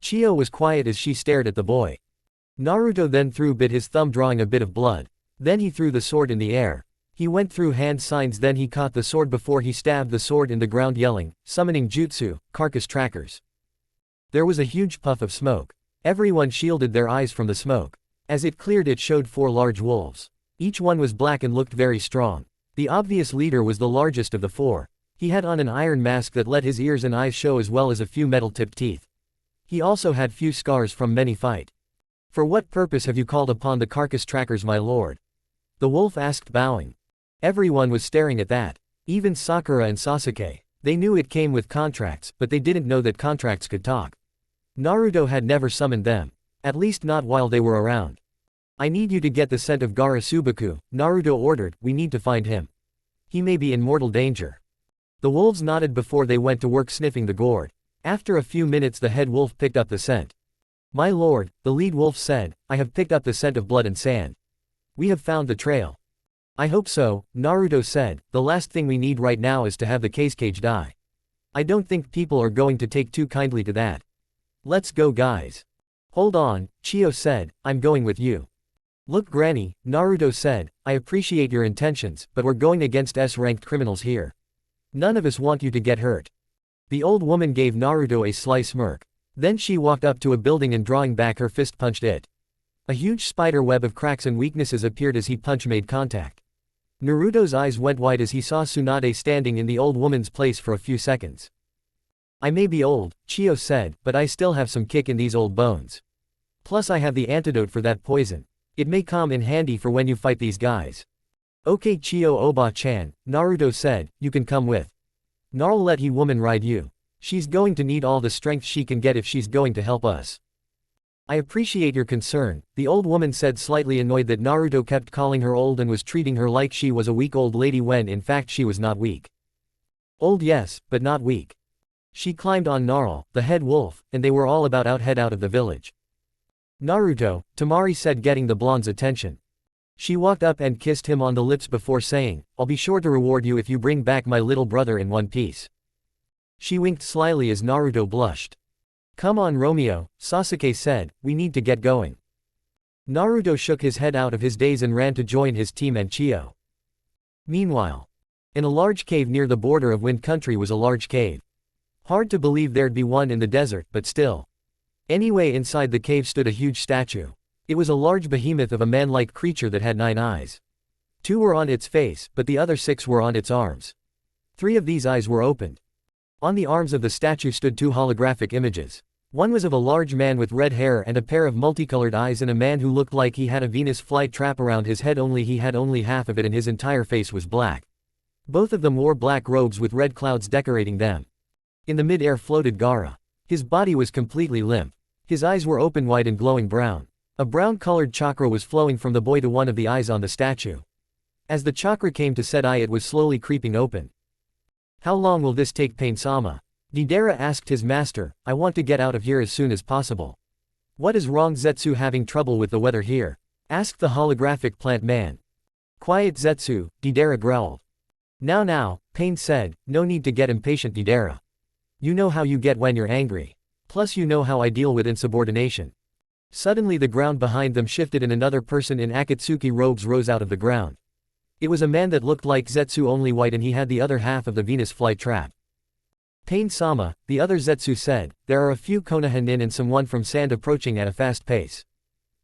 [SPEAKER 1] Chiyo was quiet as she stared at the boy. Naruto then bit his thumb, drawing a bit of blood. Then he threw the sword in the air. He went through hand signs, then he caught the sword before he stabbed the sword in the ground, yelling, summoning jutsu, carcass trackers. There was a huge puff of smoke. Everyone shielded their eyes from the smoke. As it cleared, it showed 4 large wolves. Each one was black and looked very strong. The obvious leader was the largest of the 4. He had on an iron mask that let his ears and eyes show, as well as a few metal-tipped teeth. He also had few scars from many fight. "For what purpose have you called upon the carcass trackers, my lord?" the wolf asked, bowing. Everyone was staring at that. Even Sakura and Sasuke. They knew it came with contracts, but they didn't know that contracts could talk. Naruto had never summoned them. At least not while they were around. "I need you to get the scent of Gaara Subaku," Naruto ordered. "We need to find him. He may be in mortal danger." The wolves nodded before they went to work sniffing the gourd. After a few minutes the head wolf picked up the scent. My lord, the lead wolf said, I have picked up the scent of blood and sand. We have found the trail. I hope so, Naruto said, the last thing we need right now is to have the cage die. I don't think people are going to take too kindly to that. Let's go guys. Hold on, Chio said, I'm going with you. Look Granny, Naruto said, I appreciate your intentions, but we're going against S-ranked criminals here. None of us want you to get hurt. The old woman gave Naruto a sly smirk. Then she walked up to a building and drawing back her fist punched it. A huge spider web of cracks and weaknesses appeared as he made contact. Naruto's eyes went wide as he saw Tsunade standing in the old woman's place for a few seconds. I may be old, Chio said, but I still have some kick in these old bones. Plus I have the antidote for that poison. It may come in handy for when you fight these guys. Okay Chio Oba-chan, Naruto said, you can come with. Gnarl let he woman ride you. She's going to need all the strength she can get if she's going to help us. I appreciate your concern, the old woman said, slightly annoyed that Naruto kept calling her old and was treating her like she was a weak old lady when in fact she was not weak. Old yes, but not weak. She climbed on Gnarl, the head wolf, and they were all about head out of the village. Naruto, Tamari said, getting the blonde's attention. She walked up and kissed him on the lips before saying, I'll be sure to reward you if you bring back my little brother in one piece. She winked slyly as Naruto blushed. Come on Romeo, Sasuke said, we need to get going. Naruto shook his head out of his daze and ran to join his team and Chio. Meanwhile, in a large cave near the border of Wind Country was a large cave. Hard to believe there'd be one in the desert, but still. Anyway, inside the cave stood a huge statue. It was a large behemoth of a man-like creature that had 9 eyes. 2 were on its face, but the other 6 were on its arms. 3 of these eyes were opened. On the arms of the statue stood 2 holographic images. One was of a large man with red hair and a pair of multicolored eyes, and a man who looked like he had a Venus flight trap around his head, only he had only half of it and his entire face was black. Both of them wore black robes with red clouds decorating them. In the mid-air floated Gaara. His body was completely limp. His eyes were open wide and glowing brown. A brown-colored chakra was flowing from the boy to one of the eyes on the statue. As the chakra came to said eye, it was slowly creeping open. How long will this take, Pain-sama? Deidara asked his master, I want to get out of here as soon as possible. What is wrong, Zetsu? Having trouble with the weather here? Asked the holographic plant man. Quiet Zetsu, Deidara growled. Now, Pain said, no need to get impatient Deidara. You know how you get when you're angry. Plus you know how I deal with insubordination. Suddenly the ground behind them shifted and another person in Akatsuki robes rose out of the ground. It was a man that looked like Zetsu, only white, and he had the other half of the Venus flight trap. Pain-sama, the other Zetsu said, there are a few Konoha-nin and someone from sand approaching at a fast pace.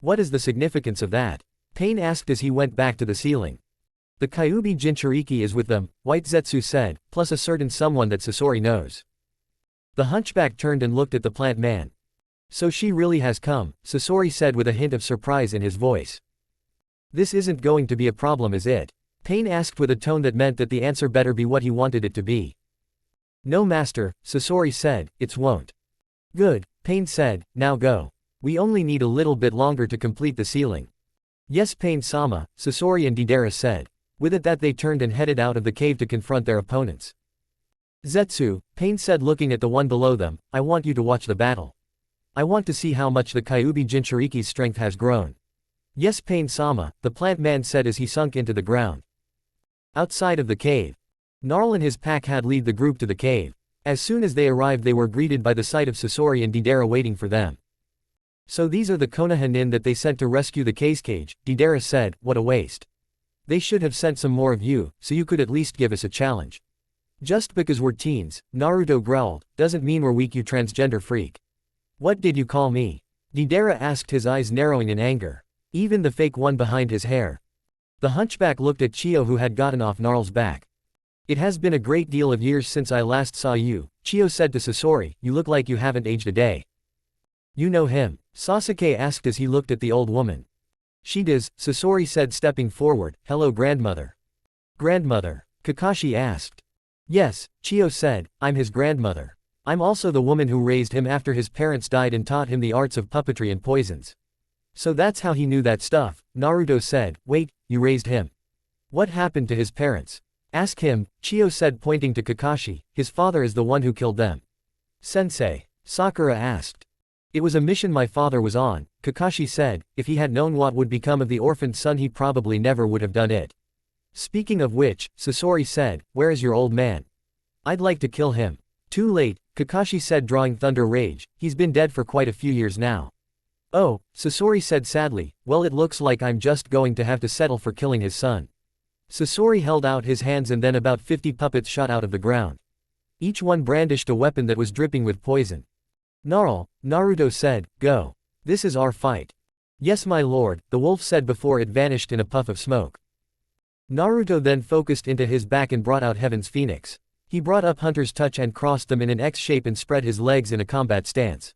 [SPEAKER 1] What is the significance of that? Pain asked as he went back to the ceiling. The Kyuubi Jinchuriki is with them, White Zetsu said, plus a certain someone that Sasori knows. The hunchback turned and looked at the plant man. So she really has come, Sasori said with a hint of surprise in his voice. This isn't going to be a problem, is it? Pain asked with a tone that meant that the answer better be what he wanted it to be. No master, Sasori said, it won't. Good, Pain said, now go. We only need a little bit longer to complete the ceiling. Yes Pain-sama, Sasori and Deidara said. With it that they turned and headed out of the cave to confront their opponents. Zetsu, Pain said looking at the one below them, I want you to watch the battle. I want to see how much the Kyuubi Jinchuriki's strength has grown. Yes Pain-sama, the plant man said as he sunk into the ground. Outside of the cave. Gnarl and his pack had lead the group to the cave. As soon as they arrived they were greeted by the sight of Sasori and Deidara waiting for them. So these are the Konoha-nin that they sent to rescue the cage, Deidara said, what a waste. They should have sent some more of you, so you could at least give us a challenge. Just because we're teens, Naruto growled, doesn't mean we're weak, you transgender freak. What did you call me? Deidara asked, his eyes narrowing in anger. Even the fake one behind his hair. The hunchback looked at Chio, who had gotten off Gnarl's back. It has been a great deal of years since I last saw you, Chio said to Sasori, you look like you haven't aged a day. You know him? Sasuke asked as he looked at the old woman. She does, Sasori said stepping forward, hello grandmother. Grandmother? Kakashi asked. Yes, Chio said, I'm his grandmother. I'm also the woman who raised him after his parents died and taught him the arts of puppetry and poisons. So that's how he knew that stuff, Naruto said, wait, you raised him? What happened to his parents? Ask him, Chio said pointing to Kakashi, his father is the one who killed them. Sensei, Sakura asked. It was a mission my father was on, Kakashi said. If he had known what would become of the orphaned son he probably never would have done it. Speaking of which, Sasori said, where is your old man? I'd like to kill him. Too late, Kakashi said drawing thunder rage, he's been dead for quite a few years now. Oh, Sasori said sadly, well it looks like I'm just going to have to settle for killing his son. Sasori held out his hands and then about 50 puppets shot out of the ground. Each one brandished a weapon that was dripping with poison. Gnarl, Naruto said, go. This is our fight. Yes my lord, the wolf said before it vanished in a puff of smoke. Naruto then focused into his back and brought out Heaven's Phoenix. He brought up Hunter's Touch and crossed them in an X shape and spread his legs in a combat stance.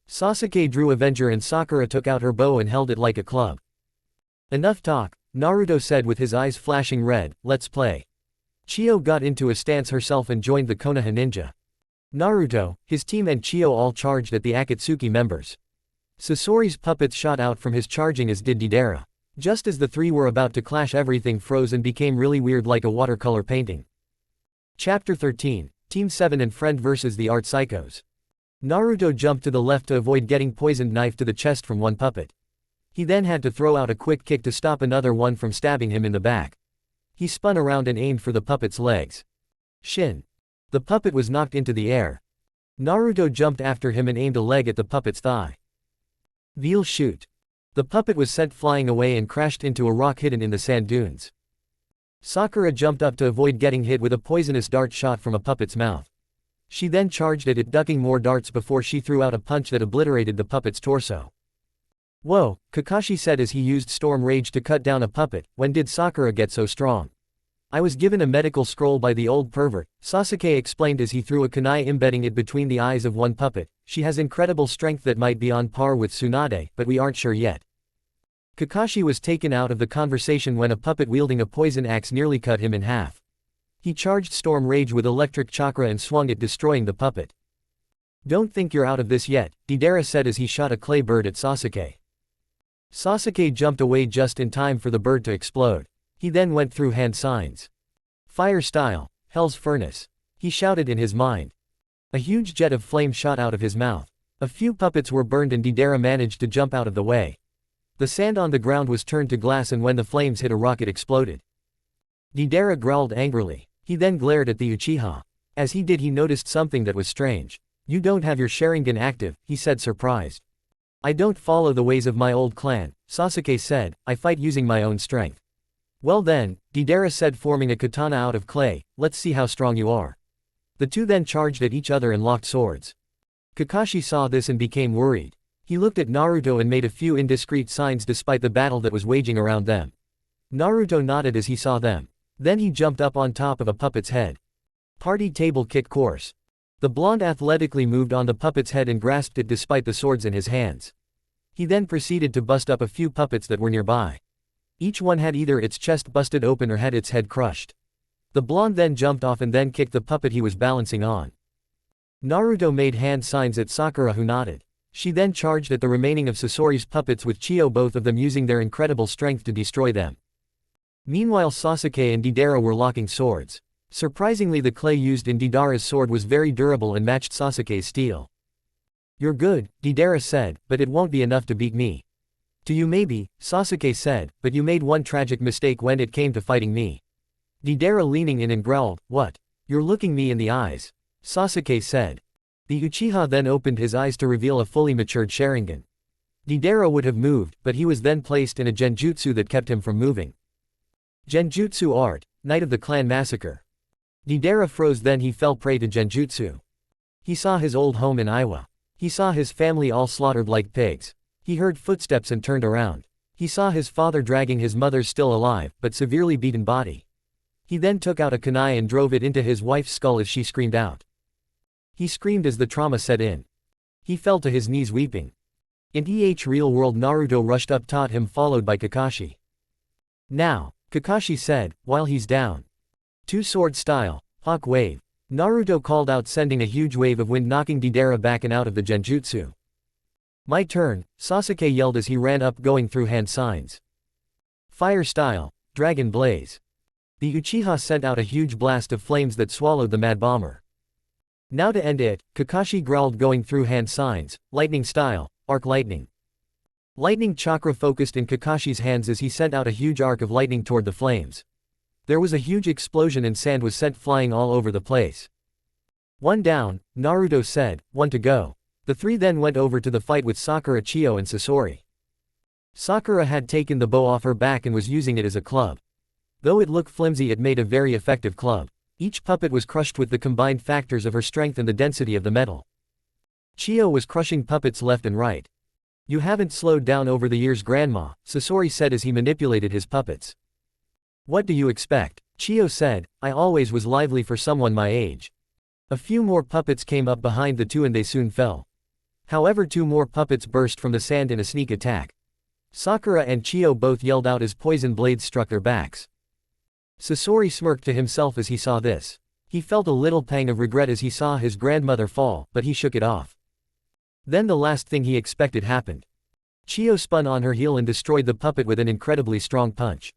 [SPEAKER 1] Sasuke drew Avenger and Sakura took out her bow and held it like a club. Enough talk, Naruto said with his eyes flashing red, let's play. Chiyo got into a stance herself and joined the Konoha ninja. Naruto, his team and Chiyo all charged at the Akatsuki members. Sasori's puppets shot out from his charging as did Deidara. Just as the three were about to clash everything froze and became really weird like a watercolor painting. Chapter 13, Team 7 and Friend vs the Art Psychos. Naruto jumped to the left to avoid getting poisoned knife to the chest from one puppet. He then had to throw out a quick kick to stop another one from stabbing him in the back. He spun around and aimed for the puppet's legs. Shin. The puppet was knocked into the air. Naruto jumped after him and aimed a leg at the puppet's thigh. Veal shoot. The puppet was sent flying away and crashed into a rock hidden in the sand dunes. Sakura jumped up to avoid getting hit with a poisonous dart shot from a puppet's mouth. She then charged at it ducking more darts before she threw out a punch that obliterated the puppet's torso. Whoa, Kakashi said as he used Storm Rage to cut down a puppet, when did Sakura get so strong? I was given a medical scroll by the old pervert, Sasuke explained as he threw a kunai embedding it between the eyes of one puppet. She has incredible strength that might be on par with Tsunade, but we aren't sure yet. Kakashi was taken out of the conversation when a puppet wielding a poison axe nearly cut him in half. He charged Storm Rage with electric chakra and swung it destroying the puppet. Don't think you're out of this yet, Deidara said as he shot a clay bird at Sasuke. Sasuke jumped away just in time for the bird to explode. He then went through hand signs. Fire style, Hell's Furnace. He shouted in his mind. A huge jet of flame shot out of his mouth. A few puppets were burned and Deidara managed to jump out of the way. The sand on the ground was turned to glass and when the flames hit a rock it exploded. Deidara growled angrily. He then glared at the Uchiha. As he did he noticed something that was strange. You don't have your Sharingan active, he said surprised. I don't follow the ways of my old clan, Sasuke said, I fight using my own strength. Well then, Deidara said forming a katana out of clay, let's see how strong you are. The two then charged at each other and locked swords. Kakashi saw this and became worried. He looked at Naruto and made a few indiscreet signs despite the battle that was waging around them. Naruto nodded as he saw them. Then he jumped up on top of a puppet's head. Party table kick course. The blonde athletically moved on the puppet's head and grasped it despite the swords in his hands. He then proceeded to bust up a few puppets that were nearby. Each one had either its chest busted open or had its head crushed. The blonde then jumped off and then kicked the puppet he was balancing on. Naruto made hand signs at Sakura who nodded. She then charged at the remaining of Sasori's puppets with Chiyo, both of them using their incredible strength to destroy them. Meanwhile Sasuke and Deidara were locking swords. Surprisingly the clay used in Deidara's sword was very durable and matched Sasuke's steel. You're good, Deidara said, but it won't be enough to beat me. To you maybe, Sasuke said, but you made one tragic mistake when it came to fighting me. Deidara leaning in and growled, what? You're looking me in the eyes. Sasuke said. The Uchiha then opened his eyes to reveal a fully matured Sharingan. Deidara would have moved, but he was then placed in a genjutsu that kept him from moving. Genjutsu art, Night of the Clan Massacre. Deidara froze, then he fell prey to genjutsu. He saw his old home in Iwa. He saw his family all slaughtered like pigs. He heard footsteps and turned around. He saw his father dragging his mother's still alive, but severely beaten body. He then took out a kunai and drove it into his wife's skull as she screamed out. He screamed as the trauma set in. He fell to his knees weeping. In real world Naruto rushed up taught him followed by Kakashi. Now, Kakashi said, while he's down. Two-sword style, Hawk Wave. Naruto called out sending a huge wave of wind knocking Deidara back and out of the genjutsu. My turn, Sasuke yelled as he ran up going through hand signs. Fire style, Dragon Blaze. The Uchiha sent out a huge blast of flames that swallowed the Mad Bomber. Now to end it, Kakashi growled going through hand signs, lightning style, arc lightning. Lightning chakra focused in Kakashi's hands as he sent out a huge arc of lightning toward the flames. There was a huge explosion and sand was sent flying all over the place. One down, Naruto said, one to go. The three then went over to the fight with Sakura, Chiyo and Sasori. Sakura had taken the bow off her back and was using it as a club. Though it looked flimsy, it made a very effective club. Each puppet was crushed with the combined factors of her strength and the density of the metal. Chiyo was crushing puppets left and right. You haven't slowed down over the years, Grandma, Sasori said as he manipulated his puppets. What do you expect? Chiyo said, I always was lively for someone my age. A few more puppets came up behind the two and they soon fell. However, two more puppets burst from the sand in a sneak attack. Sakura and Chiyo both yelled out as poison blades struck their backs. Sasori smirked to himself as he saw this. He felt a little pang of regret as he saw his grandmother fall, but he shook it off. Then the last thing he expected happened. Chiyo spun on her heel and destroyed the puppet with an incredibly strong punch.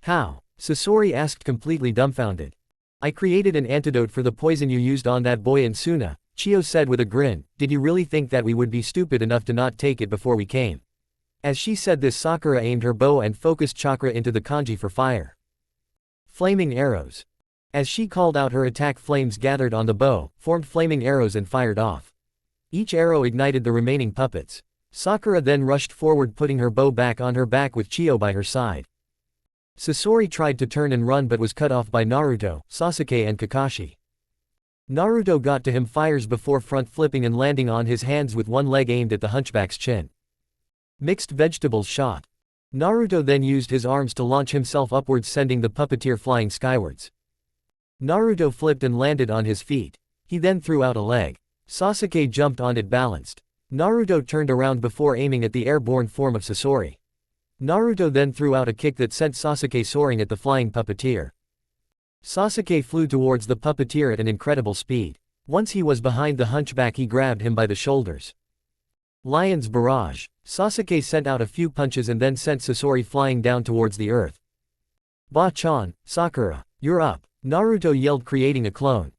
[SPEAKER 1] How? Sasori asked, completely dumbfounded. I created an antidote for the poison you used on that boy in Suna, Chiyo said with a grin. Did you really think that we would be stupid enough to not take it before we came? As she said this, Sakura aimed her bow and focused chakra into the kanji for fire. Flaming arrows. As she called out her attack, flames gathered on the bow, formed flaming arrows and fired off. Each arrow ignited the remaining puppets. Sakura then rushed forward, putting her bow back on her back with Chiyo by her side. Sasori tried to turn and run but was cut off by Naruto, Sasuke and Kakashi. Naruto got to him fires before front flipping and landing on his hands with one leg aimed at the hunchback's chin. Mixed vegetables shot. Naruto then used his arms to launch himself upwards, sending the puppeteer flying skywards. Naruto flipped and landed on his feet. He then threw out a leg. Sasuke jumped on it balanced. Naruto turned around before aiming at the airborne form of Sasori. Naruto then threw out a kick that sent Sasuke soaring at the flying puppeteer. Sasuke flew towards the puppeteer at an incredible speed. Once he was behind the hunchback, he grabbed him by the shoulders. Lion's barrage. Sasuke sent out a few punches and then sent Sasori flying down towards the earth. Ba-chan, Sakura, you're up, Naruto yelled, creating a clone.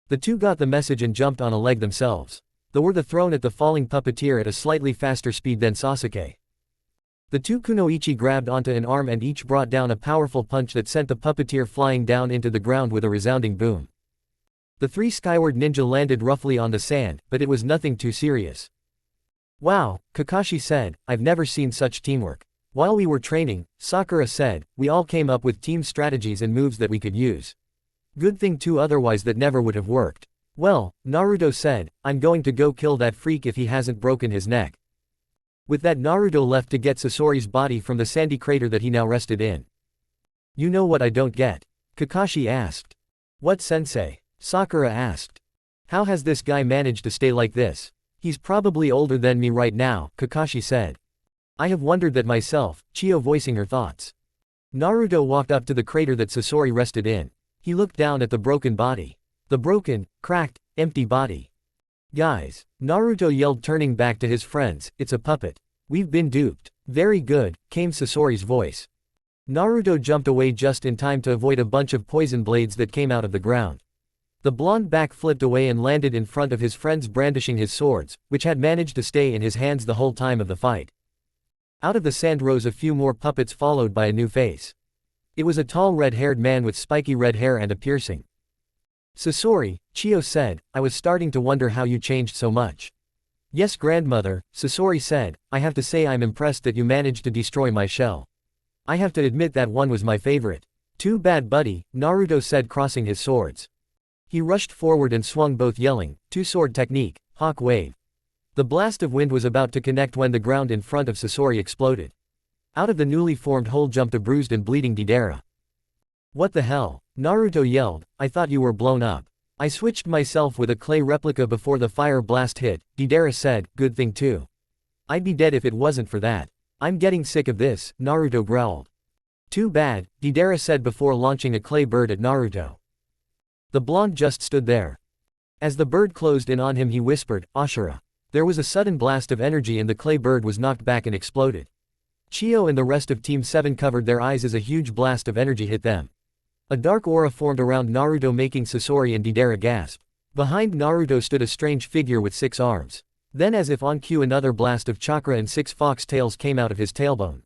[SPEAKER 1] The two got the message and jumped on a leg themselves. They were thrown at the falling puppeteer at a slightly faster speed than Sasuke. The two kunoichi grabbed onto an arm and each brought down a powerful punch that sent the puppeteer flying down into the ground with a resounding boom. The three skyward ninja landed roughly on the sand, but it was nothing too serious. Wow, Kakashi said, I've never seen such teamwork. While we were training, Sakura said, we all came up with team strategies and moves that we could use. Good thing too, otherwise that never would have worked. Well, Naruto said, I'm going to go kill that freak if he hasn't broken his neck. With that, Naruto left to get Sasori's body from the sandy crater that he now rested in. You know what I don't get? Kakashi asked. What, sensei? Sakura asked. How has this guy managed to stay like this? He's probably older than me right now, Kakashi said. I have wondered that myself, Chiyo voicing her thoughts. Naruto walked up to the crater that Sasori rested in. He looked down at the broken body. The broken, cracked, empty body. Guys, Naruto yelled, turning back to his friends, it's a puppet. We've been duped. Very good, came Sasori's voice. Naruto jumped away just in time to avoid a bunch of poison blades that came out of the ground. The blonde back flipped away and landed in front of his friends, brandishing his swords, which had managed to stay in his hands the whole time of the fight. Out of the sand rose a few more puppets, followed by a new face. It was a tall red-haired man with spiky red hair and a piercing. Sasori, Chiyo said, I was starting to wonder how you changed so much. Yes, grandmother, Sasori said, I have to say I'm impressed that you managed to destroy my shell. I have to admit that one was my favorite. Too bad, buddy, Naruto said, crossing his swords. He rushed forward and swung both, yelling, two-sword technique, hawk wave. The blast of wind was about to connect when the ground in front of Sasori exploded. Out of the newly formed hole jumped a bruised and bleeding Deidara. What the hell? Naruto yelled, I thought you were blown up. I switched myself with a clay replica before the fire blast hit, Deidara said, good thing too. I'd be dead if it wasn't for that. I'm getting sick of this, Naruto growled. Too bad, Deidara said before launching a clay bird at Naruto. The blonde just stood there. As the bird closed in on him, he whispered, Ashura. There was a sudden blast of energy and the clay bird was knocked back and exploded. Chiyo and the rest of Team 7 covered their eyes as a huge blast of energy hit them. A dark aura formed around Naruto, making Sasori and Deidara gasp. Behind Naruto stood a strange figure with 6 arms. Then as if on cue another blast of chakra and 6 fox tails came out of his tailbone.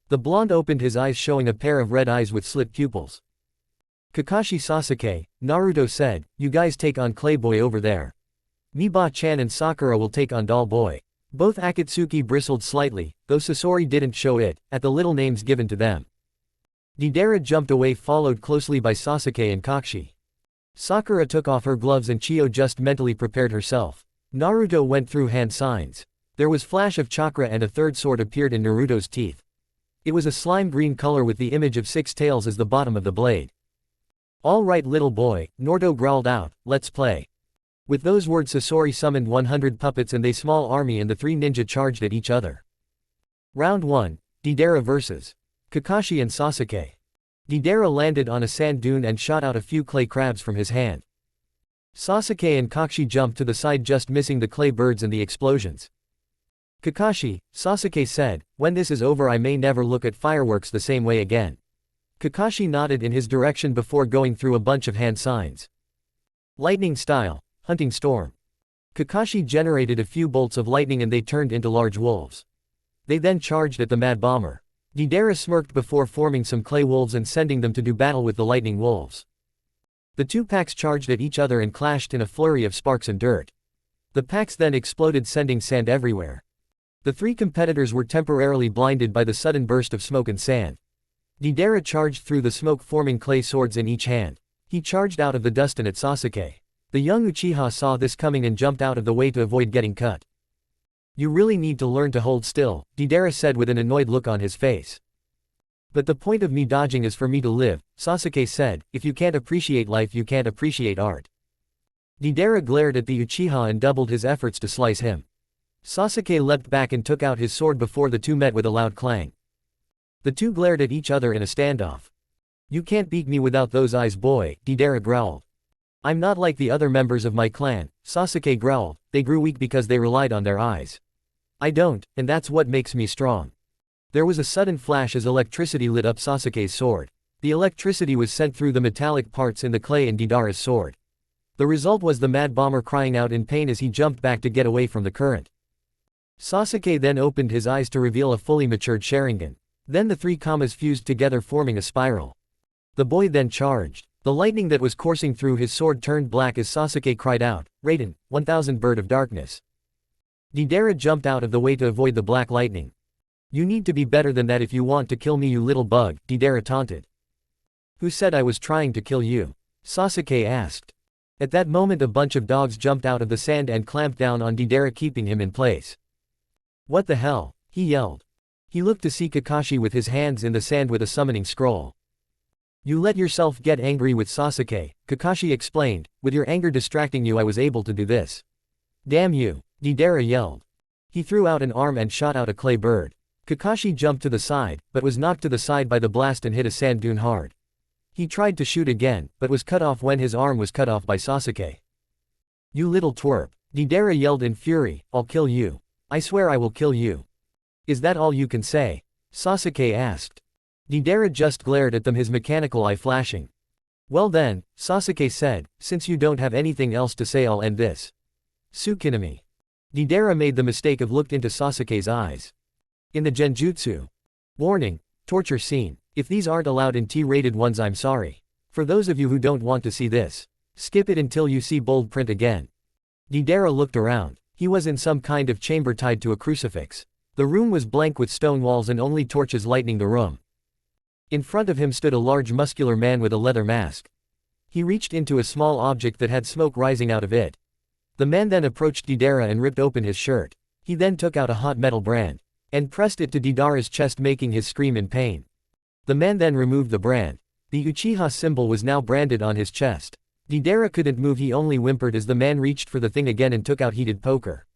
[SPEAKER 1] The blonde opened his eyes showing a pair of red eyes with slit pupils. Kakashi Sasuke, Naruto said, you guys take on Clay Boy over there. Miba-chan and Sakura will take on Doll Boy. Both Akatsuki bristled slightly, though Sasori didn't show it, at the little names given to them. Deidara jumped away followed closely by Sasuke and Kakashi. Sakura took off her gloves and Chiyo just mentally prepared herself. Naruto went through hand signs. There was flash of chakra and a third sword appeared in Naruto's teeth. It was a slime green color with the image of 6 tails as the bottom of the blade. All right little boy, Naruto growled out, let's play. With those words Sasori summoned 100 puppets and they small army and the 3 ninja charged at each other. Round 1, Deidara vs. Kakashi and Sasuke. Deidara landed on a sand dune and shot out a few clay crabs from his hand. Sasuke and Kakashi jumped to the side just missing the clay birds and the explosions. Kakashi, Sasuke said, when this is over I may never look at fireworks the same way again. Kakashi nodded in his direction before going through a bunch of hand signs. Lightning style, hunting storm. Kakashi generated a few bolts of lightning and they turned into large wolves. They then charged at the mad bomber. Deidara smirked before forming some clay wolves and sending them to do battle with the lightning wolves. The 2 packs charged at each other and clashed in a flurry of sparks and dirt. The packs then exploded sending sand everywhere. The 3 competitors were temporarily blinded by the sudden burst of smoke and sand. Deidara charged through the smoke forming clay swords in each hand. He charged out of the dust and at Sasuke. The young Uchiha saw this coming and jumped out of the way to avoid getting cut. You really need to learn to hold still, Deidara said with an annoyed look on his face. But the point of me dodging is for me to live, Sasuke said, if you can't appreciate life you can't appreciate art. Deidara glared at the Uchiha and doubled his efforts to slice him. Sasuke leapt back and took out his sword before the 2 met with a loud clang. The 2 glared at each other in a standoff. You can't beat me without those eyes boy, Deidara growled. I'm not like the other members of my clan, Sasuke growled, they grew weak because they relied on their eyes. I don't, and that's what makes me strong. There was a sudden flash as electricity lit up Sasuke's sword. The electricity was sent through the metallic parts in the clay in Deidara's sword. The result was the mad bomber crying out in pain as he jumped back to get away from the current. Sasuke then opened his eyes to reveal a fully matured Sharingan. Then the 3 kamas fused together forming a spiral. The boy then charged. The lightning that was coursing through his sword turned black as Sasuke cried out, Raiden, 1000 Bird of Darkness. Deidara jumped out of the way to avoid the black lightning. You need to be better than that if you want to kill me you little bug, Deidara taunted. Who said I was trying to kill you? Sasuke asked. At that moment a bunch of dogs jumped out of the sand and clamped down on Deidara keeping him in place. What the hell? He yelled. He looked to see Kakashi with his hands in the sand with a summoning scroll. You let yourself get angry with Sasuke, Kakashi explained, with your anger distracting you I was able to do this. Damn you, Deidara yelled. He threw out an arm and shot out a clay bird. Kakashi jumped to the side, but was knocked to the side by the blast and hit a sand dune hard. He tried to shoot again, but was cut off when his arm was cut off by Sasuke. You little twerp, Deidara yelled in fury, I'll kill you. I swear I will kill you. Is that all you can say? Sasuke asked. Deidara just glared at them his mechanical eye flashing. Well then, Sasuke said, since you don't have anything else to say I'll end this. Tsukinami. Deidara made the mistake of looked into Sasuke's eyes. In the genjutsu. Warning, torture scene. If these aren't allowed in T-rated ones I'm sorry. For those of you who don't want to see this, skip it until you see bold print again. Deidara looked around. He was in some kind of chamber tied to a crucifix. The room was blank with stone walls and only torches lighting the room. In front of him stood a large muscular man with a leather mask. He reached into a small object that had smoke rising out of it. The man then approached Deidara and ripped open his shirt. He then took out a hot metal brand and pressed it to Deidara's chest making his scream in pain. The man then removed the brand. The Uchiha symbol was now branded on his chest. Deidara couldn't move he only whimpered as the man reached for the thing again and took out heated poker.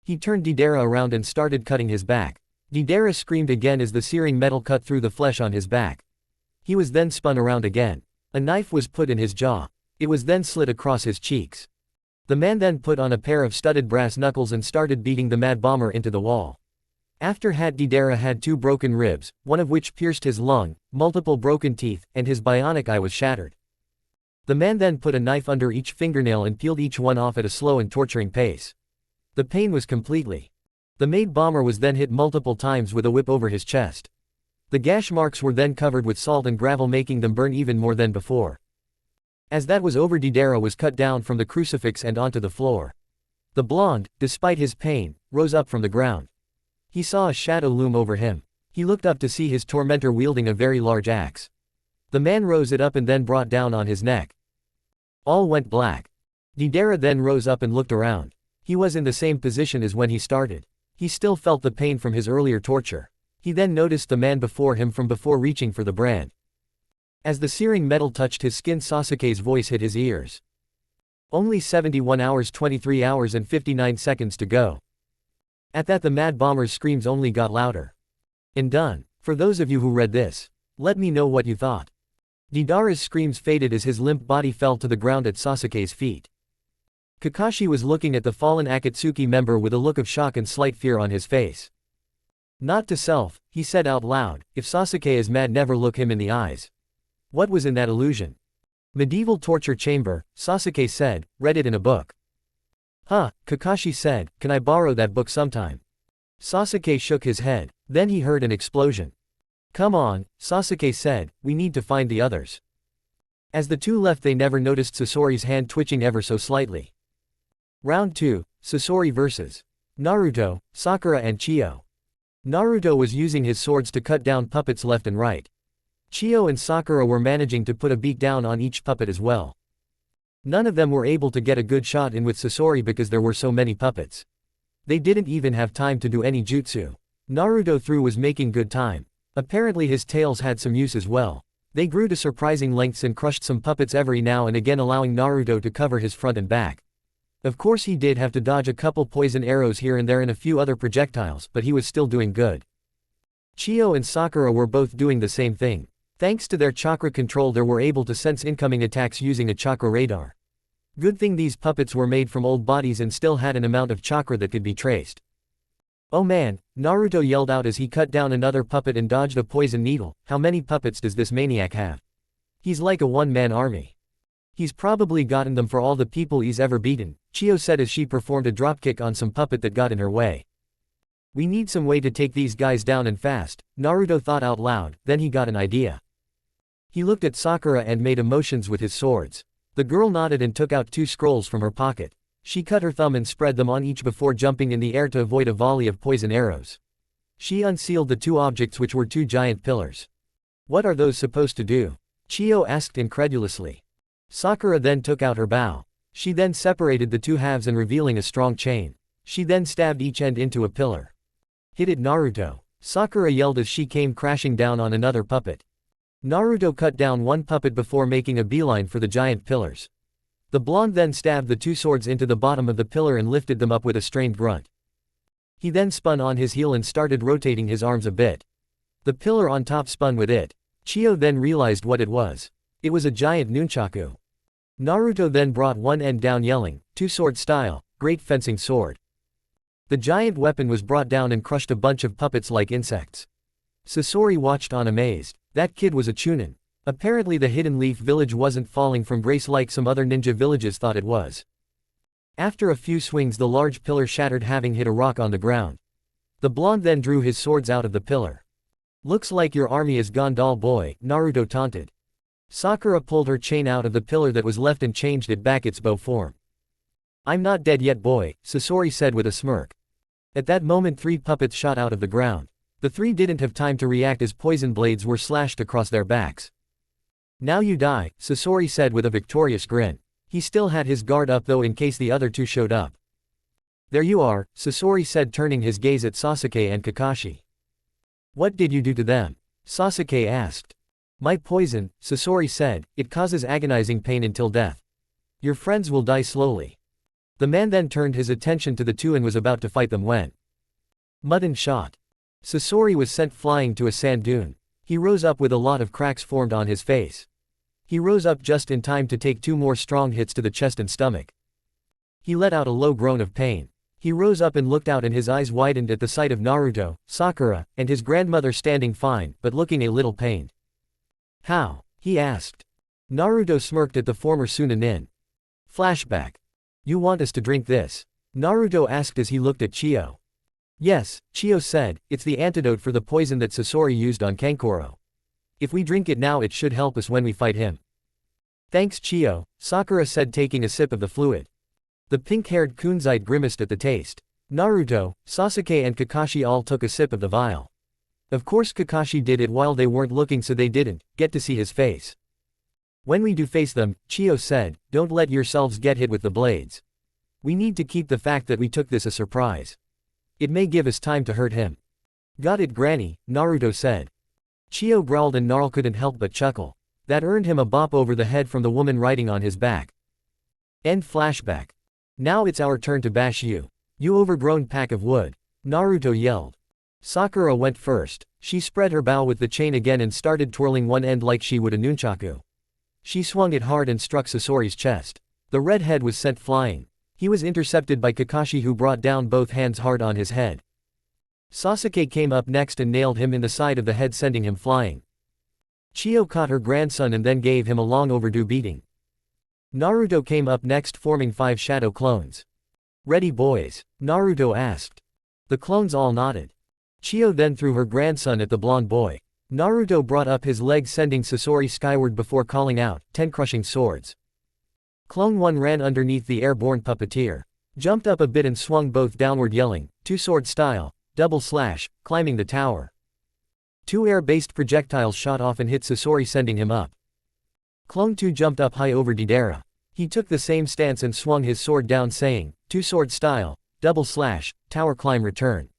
[SPEAKER 1] He turned Deidara around and started cutting his back. Deidara screamed again as the searing metal cut through the flesh on his back. He was then spun around again. A knife was put in his jaw. It was then slit across his cheeks. The man then put on a pair of studded brass knuckles and started beating the mad bomber into the wall. After Deidara had 2 broken ribs, one of which pierced his lung, multiple broken teeth, and his bionic eye was shattered. The man then put a knife under each fingernail and peeled each one off at a slow and torturing pace. The pain was completely. The maid bomber was then hit multiple times with a whip over his chest. The gash marks were then covered with salt and gravel, making them burn even more than before. As that was over, Deidara was cut down from the crucifix and onto the floor. The blonde, despite his pain, rose up from the ground. He saw a shadow loom over him. He looked up to see his tormentor wielding a very large axe. The man rose it up and then brought down on his neck. All went black. Deidara then rose up and looked around. He was in the same position as when he started. He still felt the pain from his earlier torture. He then noticed the man before him from before, reaching for the brand. As the searing metal touched his skin, Sasuke's voice hit his ears. Only 71 hours, 23 hours and 59 seconds to go. At that, the mad bomber's screams only got louder. And done. For those of you who read this, let me know what you thought. Deidara's screams faded as his limp body fell to the ground at Sasuke's feet. Kakashi was looking at the fallen Akatsuki member with a look of shock and slight fear on his face. Not to self, he said out loud, if Sasuke is mad, never look him in the eyes. What was in that illusion? Medieval torture chamber, Sasuke said, read it in a book. Huh, Kakashi said, can I borrow that book sometime? Sasuke shook his head. Then he heard an explosion. Come on, Sasuke said, we need to find the others. As the two left, they never noticed Sasori's hand twitching ever so slightly. Round 2, Sasori vs. Naruto, Sakura and Chiyo. Naruto was using his swords to cut down puppets left and right. Chiyo and Sakura were managing to put a beat down on each puppet as well. None of them were able to get a good shot in with Sasori because there were so many puppets. They didn't even have time to do any jutsu. Naruto was making good time. Apparently his tails had some use as well. They grew to surprising lengths and crushed some puppets every now and again, allowing Naruto to cover his front and back. Of course he did have to dodge a couple poison arrows here and there and a few other projectiles, but he was still doing good. Chiyo and Sakura were both doing the same thing. Thanks to their chakra control, they were able to sense incoming attacks using a chakra radar. Good thing these puppets were made from old bodies and still had an amount of chakra that could be traced. Oh man, Naruto yelled out as he cut down another puppet and dodged a poison needle. How many puppets does this maniac have? He's like a one-man army. He's probably gotten them for all the people he's ever beaten, Chiyo said as she performed a dropkick on some puppet that got in her way. We need some way to take these guys down and fast, Naruto thought out loud, then he got an idea. He looked at Sakura and made motions with his swords. The girl nodded and took out 2 scrolls from her pocket. She cut her thumb and spread them on each before jumping in the air to avoid a volley of poison arrows. She unsealed the 2 objects, which were 2 giant pillars. What are those supposed to do? Chiyo asked incredulously. Sakura then took out her bow. She then separated the 2 halves and revealing a strong chain. She then stabbed each end into a pillar. Hit it, Naruto! Sakura yelled as she came crashing down on another puppet. Naruto cut down 1 puppet before making a beeline for the giant pillars. The blonde then stabbed the 2 swords into the bottom of the pillar and lifted them up with a strained grunt. He then spun on his heel and started rotating his arms a bit. The pillar on top spun with it. Chiyo then realized what it was. It was a giant nunchaku. Naruto then brought one end down, yelling, 2-sword style, great fencing sword. The giant weapon was brought down and crushed a bunch of puppets like insects. Sasori watched on amazed. That kid was a chunin. Apparently the Hidden Leaf village wasn't falling from grace like some other ninja villages thought it was. After a few swings, the large pillar shattered, having hit a rock on the ground. The blonde then drew his swords out of the pillar. Looks like your army is gone, doll boy, Naruto taunted. Sakura pulled her chain out of the pillar that was left and changed it back its bow form. I'm not dead yet, boy, Sasori said with a smirk. At that moment 3 puppets shot out of the ground. The 3 didn't have time to react as poison blades were slashed across their backs. Now you die, Sasori said with a victorious grin. He still had his guard up though in case the other 2 showed up. There you are, Sasori said, turning his gaze at Sasuke and Kakashi. What did you do to them? Sasuke asked. My poison, Sasori said, it causes agonizing pain until death. Your friends will die slowly. The man then turned his attention to the 2 and was about to fight them when Mudden shot. Sasori was sent flying to a sand dune. He rose up with a lot of cracks formed on his face. He rose up just in time to take 2 more strong hits to the chest and stomach. He let out a low groan of pain. He rose up and looked out and his eyes widened at the sight of Naruto, Sakura, and his grandmother standing fine but looking a little pained. How? He asked. Naruto smirked at the former Sunanin. Flashback. You want us to drink this? Naruto asked as he looked at Chiyo. Yes, Chiyo said, it's the antidote for the poison that Sasori used on Kankuro. If we drink it now it should help us when we fight him. Thanks Chiyo, Sakura said taking a sip of the fluid. The pink-haired kunzite grimaced at the taste. Naruto, Sasuke and Kakashi all took a sip of the vial. Of course Kakashi did it while they weren't looking so they didn't get to see his face. When we do face them, Chiyo said, don't let yourselves get hit with the blades. We need to keep the fact that we took this a surprise. It may give us time to hurt him. Got it Granny, Naruto said. Chiyo growled and Gnarl couldn't help but chuckle. That earned him a bop over the head from the woman riding on his back. End flashback. Now it's our turn to bash you. You overgrown pack of wood. Naruto yelled. Sakura went first. She spread her bow with the chain again and started twirling one end like she would a nunchaku. She swung it hard and struck Sasori's chest. The red head was sent flying. He was intercepted by Kakashi who brought down both hands hard on his head. Sasuke came up next and nailed him in the side of the head sending him flying. Chiyo caught her grandson and then gave him a long overdue beating. Naruto came up next forming 5 shadow clones. Ready boys? Naruto asked. The clones all nodded. Chiyo then threw her grandson at the blonde boy. Naruto brought up his leg sending Sasori skyward before calling out, 10 crushing swords. Clone 1 ran underneath the airborne puppeteer. Jumped up a bit and swung both downward yelling, 2 sword style, double slash, climbing the tower. 2 air-based projectiles shot off and hit Sasori sending him up. Clone 2 jumped up high over Deidara. He took the same stance and swung his sword down saying, 2 sword style, double slash, tower climb return.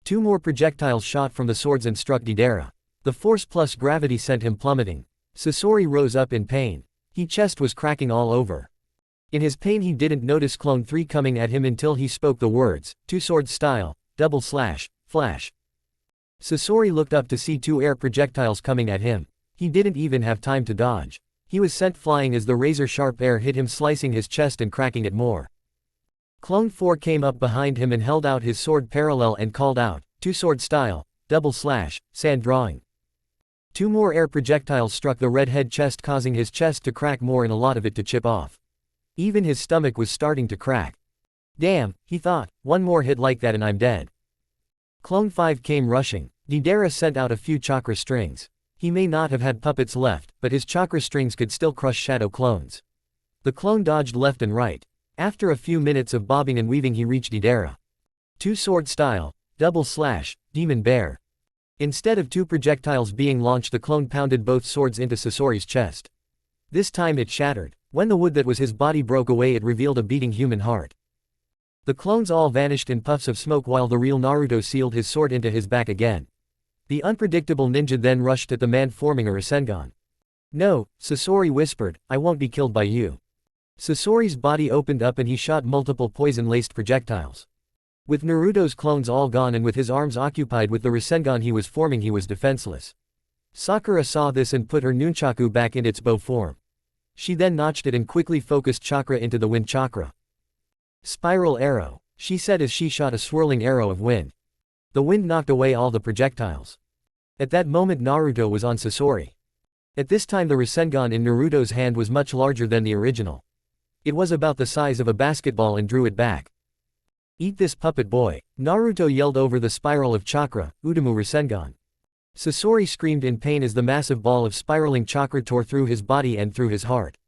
[SPEAKER 1] 2 more projectiles shot from the swords and struck Deidara. The force plus gravity sent him plummeting. Sasori rose up in pain. His chest was cracking all over. In his pain he didn't notice Clone 3 coming at him until he spoke the words, 2 sword style, double slash, flash. Sasori looked up to see 2 air projectiles coming at him. He didn't even have time to dodge. He was sent flying as the razor-sharp air hit him slicing his chest and cracking it more. Clone 4 came up behind him and held out his sword parallel and called out, 2 sword style, double slash, sand drawing. 2 more air projectiles struck the redhead chest causing his chest to crack more and a lot of it to chip off. Even his stomach was starting to crack. Damn, he thought, one more hit like that and I'm dead. Clone 5 came rushing. Deidara sent out a few chakra strings. He may not have had puppets left, but his chakra strings could still crush shadow clones. The clone dodged left and right. After a few minutes of bobbing and weaving he reached Deidara. 2 sword style, double slash, demon bear. Instead of 2 projectiles being launched the clone pounded both swords into Sasori's chest. This time it shattered. When the wood that was his body broke away it revealed a beating human heart. The clones all vanished in puffs of smoke while the real Naruto sealed his sword into his back again. The unpredictable ninja then rushed at the man forming a rasengan. No, Sasori whispered, I won't be killed by you. Sasori's body opened up and he shot multiple poison-laced projectiles. With Naruto's clones all gone and with his arms occupied with the rasengan he was forming he was defenseless. Sakura saw this and put her nunchaku back in its bow form. She then notched it and quickly focused chakra into the wind chakra. Spiral arrow, she said as she shot a swirling arrow of wind. The wind knocked away all the projectiles. At that moment Naruto was on Sasori. At this time the rasengan in Naruto's hand was much larger than the original. It was about the size of a basketball and drew it back. Eat this puppet boy, Naruto yelled over the spiral of chakra, Udamu Rasengan. Sasori screamed in pain as the massive ball of spiraling chakra tore through his body and through his heart.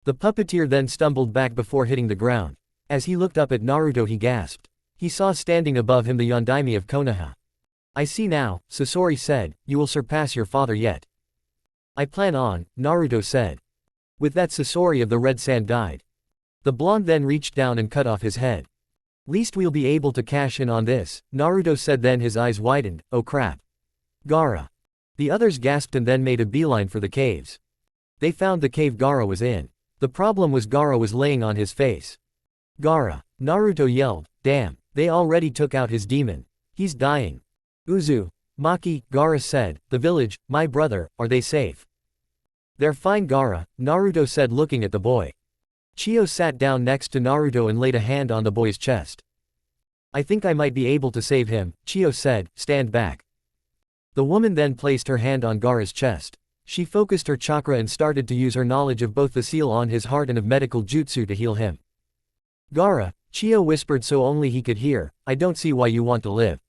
[SPEAKER 1] The puppeteer then stumbled back before hitting the ground. As he looked up at Naruto he gasped. He saw standing above him the Yondaime of Konoha. I see now, Sasori said, you will surpass your father yet. I plan on, Naruto said. With that Sasori of the red sand died. The blonde then reached down and cut off his head. Least we'll be able to cash in on this, Naruto said then his eyes widened, oh crap. Gaara. The others gasped and then made a beeline for the caves. They found the cave Gaara was in. The problem was Gaara was laying on his face. Gaara. Naruto yelled, damn, they already took out his demon. He's dying. Uzumaki, Gaara said, the village, my brother, are they safe? They're fine Gaara, Naruto said looking at the boy. Chiyo sat down next to Naruto and laid a hand on the boy's chest. I think I might be able to save him, Chiyo said, stand back. The woman then placed her hand on Gaara's chest. She focused her chakra and started to use her knowledge of both the seal on his heart and of medical jutsu to heal him. Gaara, Chiyo whispered so only he could hear, I don't see why you want to live.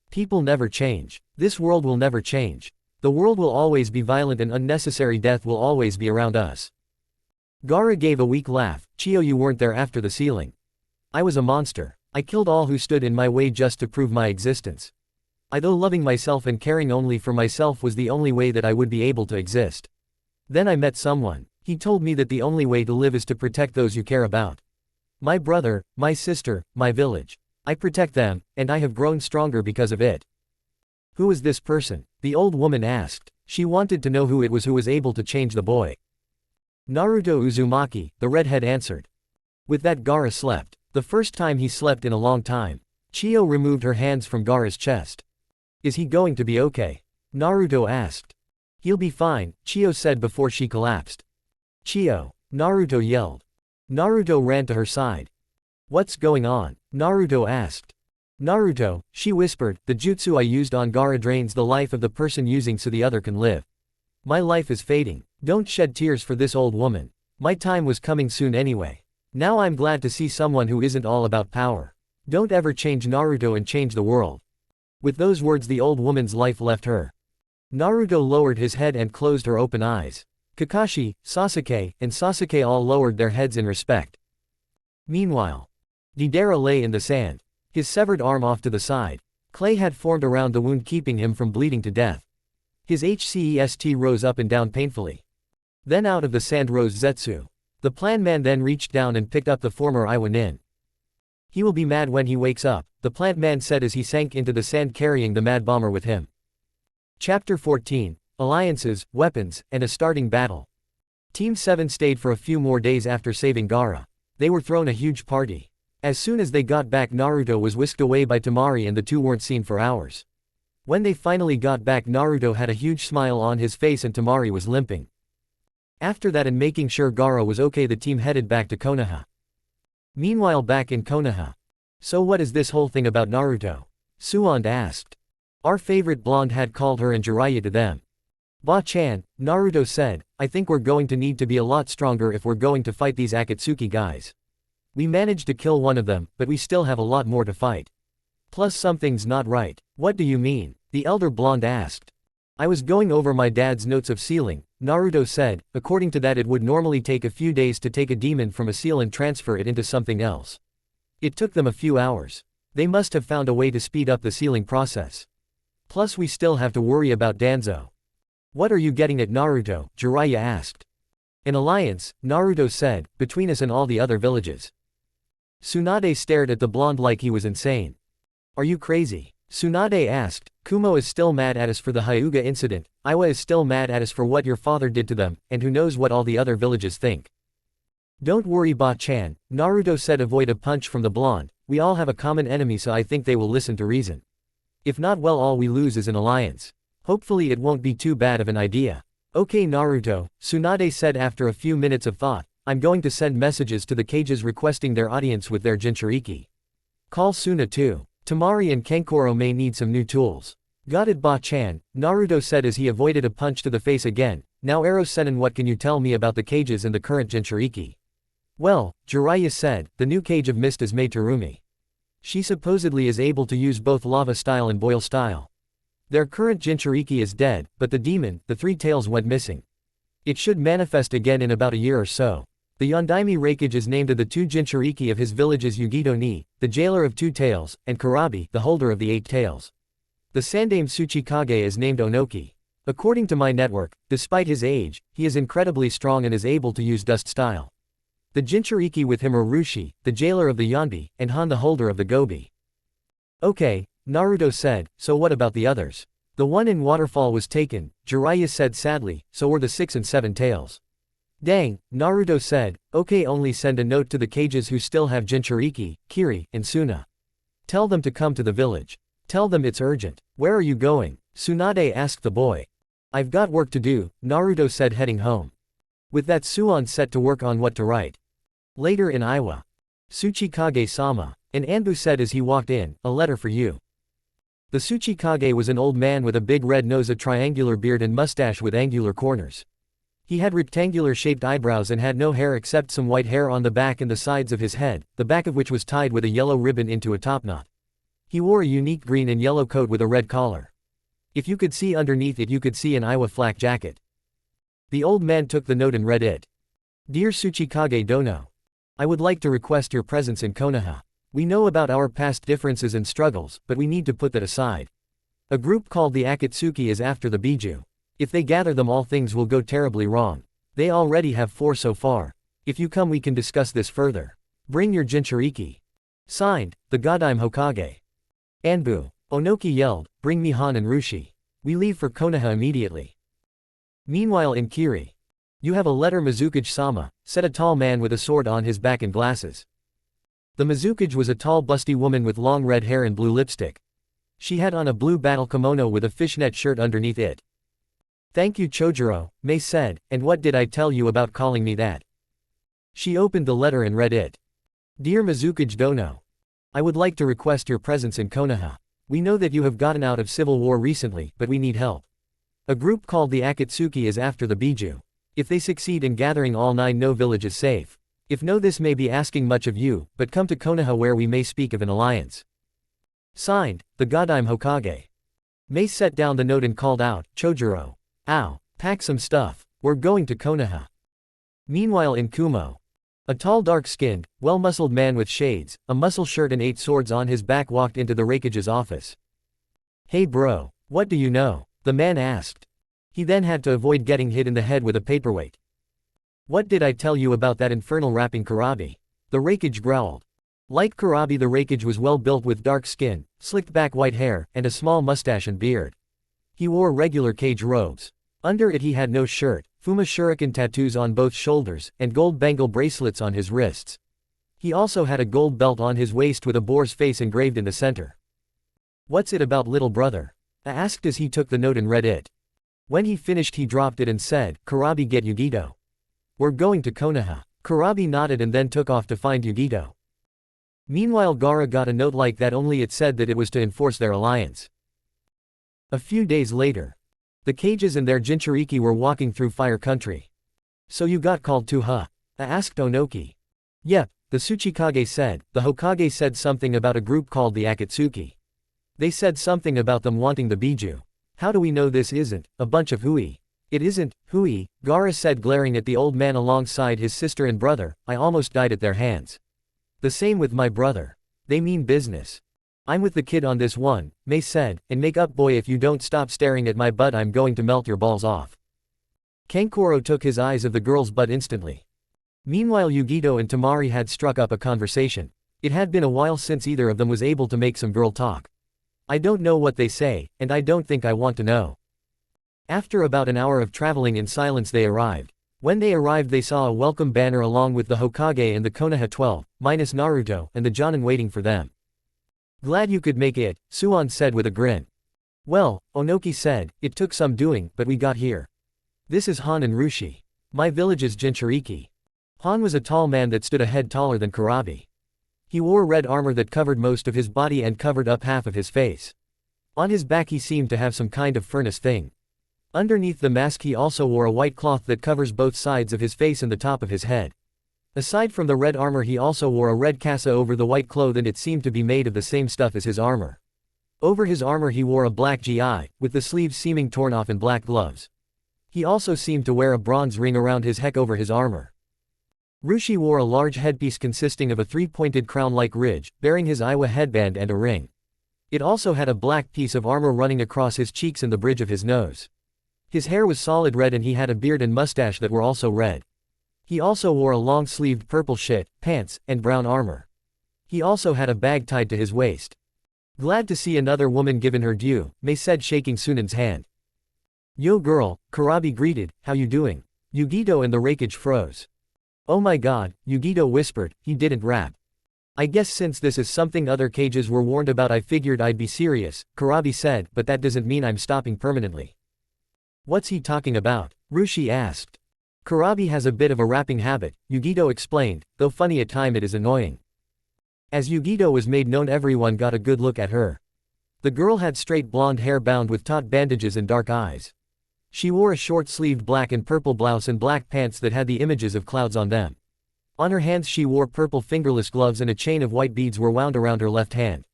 [SPEAKER 1] People never change. This world will never change. The world will always be violent and unnecessary death will always be around us. Gaara gave a weak laugh, Chiyo, you weren't there after the sealing. I was a monster. I killed all who stood in my way just to prove my existence. Though loving myself and caring only for myself was the only way that I would be able to exist. Then I met someone. He told me that the only way to live is to protect those you care about. My brother, my sister, my village. I protect them, and I have grown stronger because of it. Who is this person? The old woman asked. She wanted to know who it was who was able to change the boy. Naruto Uzumaki, the redhead answered. With that Gaara slept. The first time he slept in a long time. Chiyo removed her hands from Gaara's chest. Is he going to be okay? Naruto asked. He'll be fine, Chiyo said before she collapsed. Chiyo! Naruto yelled. Naruto ran to her side. What's going on? Naruto asked. Naruto, she whispered, the jutsu I used on Gaara drains the life of the person using so the other can live. My life is fading. Don't shed tears for this old woman. My time was coming soon anyway. Now I'm glad to see someone who isn't all about power. Don't ever change Naruto and change the world. With those words the old woman's life left her. Naruto lowered his head and closed her open eyes. Kakashi, Sasuke, and Sasuke all lowered their heads in respect. Meanwhile, Deidara lay in the sand, his severed arm off to the side. Clay had formed around the wound keeping him from bleeding to death. His chest rose up and down painfully. Then out of the sand rose Zetsu. The plan man then reached down and picked up the former Iwa Nin. He will be mad when he wakes up, the plant man said as he sank into the sand carrying the mad bomber with him. Chapter 14, Alliances, Weapons, and a Starting Battle. Team 7 stayed for a few more days after saving Gaara. They were thrown a huge party. As soon as they got back Naruto was whisked away by Temari and the two weren't seen for hours. When they finally got back Naruto had a huge smile on his face and Temari was limping. After that and making sure Gaara was okay the team headed back to Konoha. Meanwhile back in Konoha. So what is this whole thing about Naruto? Suwon asked. Our favorite blonde had called her and Jiraiya to them. Ba-chan, Naruto said, I think we're going to need to be a lot stronger if we're going to fight these Akatsuki guys. We managed to kill one of them, but we still have a lot more to fight. Plus something's not right. What do you mean? The elder blonde asked. I was going over my dad's notes of sealing, Naruto said. According to that it would normally take a few days to take a demon from a seal and transfer it into something else. It took them a few hours. They must have found a way to speed up the sealing process. Plus we still have to worry about Danzo. What are you getting at Naruto? Jiraiya asked. An alliance, Naruto said, between us and all the other villages. Tsunade stared at the blonde like he was insane. Are you crazy? Tsunade asked. Kumo is still mad at us for the Hyuga incident, Iwa is still mad at us for what your father did to them, and who knows what all the other villages think. Don't worry Ba-chan, Naruto said. Avoid a punch from the blonde, we all have a common enemy so I think they will listen to reason. If not well all we lose is an alliance. Hopefully it won't be too bad of an idea. Okay Naruto, Tsunade said after a few minutes of thought, I'm going to send messages to the cages requesting their audience with their Jinchuriki. Call Suna too. Temari and Kankuro may need some new tools. Got it Ba-chan, Naruto said as he avoided a punch to the face again. Now Ero Senin, what can you tell me about the cages and the current Jinchuriki? Well, Jiraiya said, the new cage of mist is made Terumi. She supposedly is able to use both lava style and boil style. Their current Jinchuriki is dead, but the demon, the three tails went missing. It should manifest again in about a year or so. The Yondaime Reikage is named to the two Jinchuriki of his villages Yugito-ni, the jailer of two tails, and Kurabi, the holder of the 8 tails. The Sandame Tsuchikage is named Onoki. According to my network, despite his age, he is incredibly strong and is able to use dust style. The Jinchuriki with him are Rushi, the jailer of the Yonbi, and Han the holder of the Gobi. Okay, Naruto said, so what about the others? The one in Waterfall was taken, Jiraiya said sadly, so were the 6 and 7 tails. Dang, Naruto said, okay only send a note to the cages who still have Jinchuriki, Kiri, and Suna. Tell them to come to the village. Tell them it's urgent. Where are you going? Tsunade asked the boy. I've got work to do, Naruto said heading home. With that Suwon set to work on what to write. Later in Iwa. Tsuchikage-sama. And Anbu said as he walked in, a letter for you. The Tsuchikage was an old man with a big red nose, a triangular beard and mustache with angular corners. He had rectangular-shaped eyebrows and had no hair except some white hair on the back and the sides of his head, the back of which was tied with a yellow ribbon into a topknot. He wore a unique green and yellow coat with a red collar. If you could see underneath it, you could see an Iowa flak jacket. The old man took the note and read it. Dear Tsuchikage Dono, I would like to request your presence in Konoha. We know about our past differences and struggles, but we need to put that aside. A group called the Akatsuki is after the Biju. If they gather them, all things will go terribly wrong. They already have 4 so far. If you come, we can discuss this further. Bring your Jinchuriki. Signed, the Godime Hokage. Anbu. Onoki yelled, bring me Han and Rushi. We leave for Konoha immediately. Meanwhile in Kiri. You have a letter, Mizukage-sama, said a tall man with a sword on his back and glasses. The Mizukage was a tall busty woman with long red hair and blue lipstick. She had on a blue battle kimono with a fishnet shirt underneath it. Thank you Chojuro, Mei said, and what did I tell you about calling me that? She opened the letter and read it. Dear Mizukage Dono. I would like to request your presence in Konoha. We know that you have gotten out of civil war recently, but we need help. A group called the Akatsuki is after the Biju. If they succeed in gathering all 9 no villages safe. If no, this may be asking much of you, but come to Konoha where we may speak of an alliance. Signed, the Godime Hokage. Mei set down the note and called out, Chojuro. Ow, pack some stuff, we're going to Konoha. Meanwhile in Kumo. A tall dark-skinned, well-muscled man with shades, a muscle shirt and 8 swords on his back walked into the Raikage's office. Hey bro, what do you know? The man asked. He then had to avoid getting hit in the head with a paperweight. What did I tell you about that infernal rapping Kurabi? The Raikage growled. Like Kurabi, the Raikage was well built with dark skin, slicked back white hair, and a small mustache and beard. He wore regular cage robes. Under it he had no shirt, Fuma shuriken tattoos on both shoulders, and gold bangle bracelets on his wrists. He also had a gold belt on his waist with a boar's face engraved in the center. What's it about, little brother? I asked as he took the note and read it. When he finished he dropped it and said, Kurabi, get Yugito. We're going to Konoha. Kurabi nodded and then took off to find Yugito. Meanwhile Gaara got a note like that, only it said that it was to enforce their alliance. A few days later. The Kages and their Jinchuriki were walking through Fire Country. So you got called too, huh? I asked Onoki. Yep, the Tsuchikage said. The Hokage said something about a group called the Akatsuki. They said something about them wanting the Biju. How do we know this isn't a bunch of hooey? It isn't hooey, Gaara said, glaring at the old man alongside his sister and brother. I almost died at their hands. The same with my brother. They mean business. I'm with the kid on this one, Mei said, and make up boy, if you don't stop staring at my butt I'm going to melt your balls off. Kankuro took his eyes of the girl's butt instantly. Meanwhile Yugito and Tamari had struck up a conversation. It had been a while since either of them was able to make some girl talk. I don't know what they say, and I don't think I want to know. After about an hour of traveling in silence they arrived. When they arrived they saw a welcome banner along with the Hokage and the Konoha 12, minus Naruto, and the Jonin waiting for them. Glad you could make it, Suon said with a grin. Well, Onoki said, it took some doing, but we got here. This is Han and Rushi. My village's Jinchuriki. Han was a tall man that stood a head taller than Kurabi. He wore red armor that covered most of his body and covered up half of his face. On his back he seemed to have some kind of furnace thing. Underneath the mask he also wore a white cloth that covers both sides of his face and the top of his head. Aside from the red armor he also wore a red kasa over the white cloth, and it seemed to be made of the same stuff as his armor. Over his armor he wore a black gi, with the sleeves seeming torn off, and black gloves. He also seemed to wear a bronze ring around his neck over his armor. Rushi wore a large headpiece consisting of a 3-pointed crown-like ridge, bearing his Iwa headband and a ring. It also had a black piece of armor running across his cheeks and the bridge of his nose. His hair was solid red and he had a beard and mustache that were also red. He also wore a long-sleeved purple shirt, pants, and brown armor. He also had a bag tied to his waist. Glad to see another woman given her due, Mei said, shaking Sunan's hand. Yo girl, Kurabi greeted, how you doing? Yugito and the Raikage froze. Oh my god, Yugito whispered, he didn't rap. I guess since this is something other cages were warned about I figured I'd be serious, Kurabi said, but that doesn't mean I'm stopping permanently. What's he talking about? Rushi asked. Kurabi has a bit of a rapping habit, Yugito explained, though funny at time it is annoying. As Yugito was made known everyone got a good look at her. The girl had straight blonde hair bound with taut bandages and dark eyes. She wore a short-sleeved black and purple blouse and black pants that had the images of clouds on them. On her hands she wore purple fingerless gloves and a chain of white beads were wound around her left hand.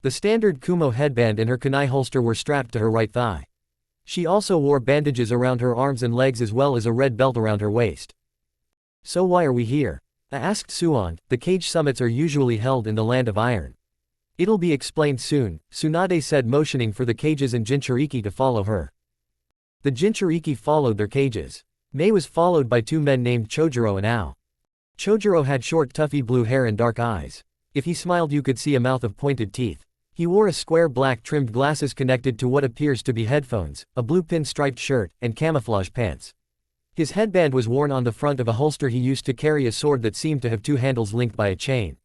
[SPEAKER 1] The standard kumo headband and her kunai holster were strapped to her right thigh. She also wore bandages around her arms and legs as well as a red belt around her waist. "So why are we here?" asked Suan. "The cage summits are usually held in the Land of Iron." "It'll be explained soon," Tsunade said, motioning for the cages and Jinchuriki to follow her. The Jinchuriki followed their cages. Mei was followed by two men named Chojuro and Ao. Chojuro had short tufty blue hair and dark eyes. If he smiled you could see a mouth of pointed teeth. He wore a square black trimmed glasses connected to what appears to be headphones, a blue pin-striped shirt, and camouflage pants. His headband was worn on the front of a holster. He used to carry a sword that seemed to have two handles linked by a chain.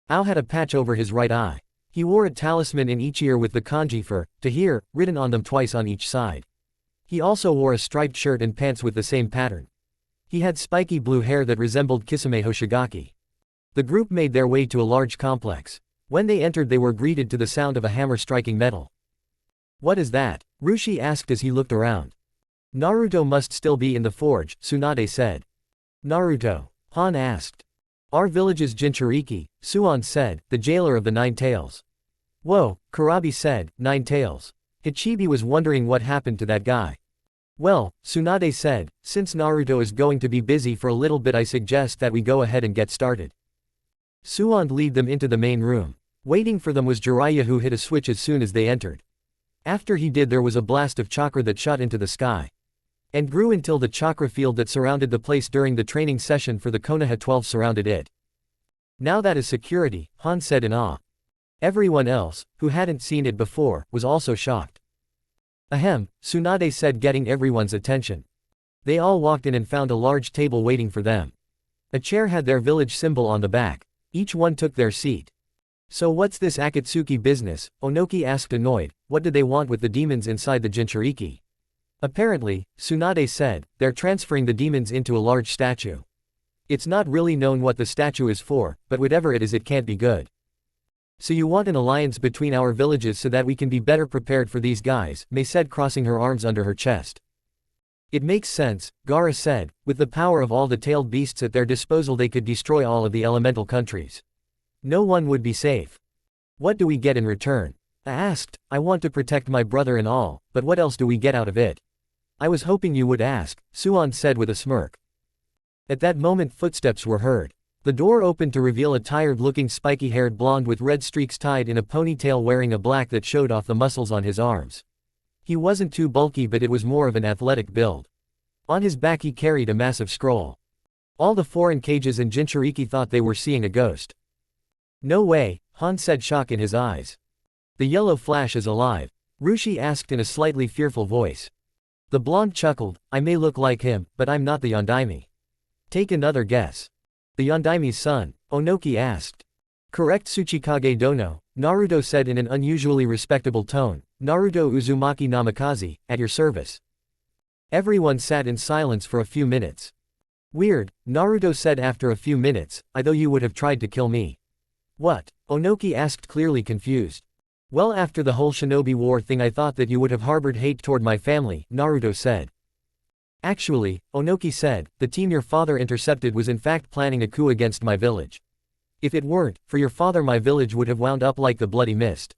[SPEAKER 1] Ao had a patch over his right eye. He wore a talisman in each ear with the kanji for "to hear" written on them twice on each side. He also wore a striped shirt and pants with the same pattern. He had spiky blue hair that resembled Kisame Hoshigaki. The group made their way to a large complex. When they entered they were greeted to the sound of a hammer striking metal. "What is that?" Rushi asked as he looked around. "Naruto must still be in the forge," Tsunade said. "Naruto?" Han asked. "Our village's Jinchuriki," Suan said, "the jailer of the Nine Tails." "Whoa," Kurabi said, "Nine Tails?" Hichibi was wondering what happened to that guy. "Well," Tsunade said, "since Naruto is going to be busy for a little bit I suggest that we go ahead and get started." Suan led them into the main room. Waiting for them was Jiraiya, who hit a switch as soon as they entered. After he did there was a blast of chakra that shot into the sky. And grew until the chakra field that surrounded the place during the training session for the Konoha 12 surrounded it. "Now that is security," Han said in awe. Everyone else, who hadn't seen it before, was also shocked. "Ahem," Tsunade said, getting everyone's attention. They all walked in and found a large table waiting for them. A chair had their village symbol on the back. Each one took their seat. "So what's this Akatsuki business?" Onoki asked, annoyed. "What did they want with the demons inside the Jinchuriki?" "Apparently," Tsunade said, "they're transferring the demons into a large statue. It's not really known what the statue is for, but whatever it is it can't be good. So you want an alliance between our villages so that we can be better prepared for these guys," Mei said, crossing her arms under her chest. "It makes sense," Gaara said. "With the power of all the tailed beasts at their disposal they could destroy all of the elemental countries. No one would be safe." "What do we get in return?" I asked. "I want to protect my brother and all, but what else do we get out of it?" "I was hoping you would ask," Suan said with a smirk. At that moment footsteps were heard. The door opened to reveal a tired-looking spiky-haired blonde with red streaks tied in a ponytail wearing a black that showed off the muscles on his arms. He wasn't too bulky but it was more of an athletic build. On his back he carried a massive scroll. All the foreign cages and Jinchuriki thought they were seeing a ghost. "No way," Han said, shock in his eyes. "The yellow flash is alive?" Rushi asked in a slightly fearful voice. The blonde chuckled. "I may look like him, but I'm not the Yondaime." "Take another guess." "The Yondaime's son?" Onoki asked. "Correct, Tsuchikage Dono," Naruto said in an unusually respectable tone. "Naruto Uzumaki Namikaze, at your service." Everyone sat in silence for a few minutes. "Weird," Naruto said after a few minutes, "I thought you would have tried to kill me." "What?" Onoki asked, clearly confused. "Well, after the whole shinobi war thing I thought that you would have harbored hate toward my family," Naruto said. "Actually," Onoki said, "the team your father intercepted was in fact planning a coup against my village. If it weren't for your father my village would have wound up like the Bloody Mist."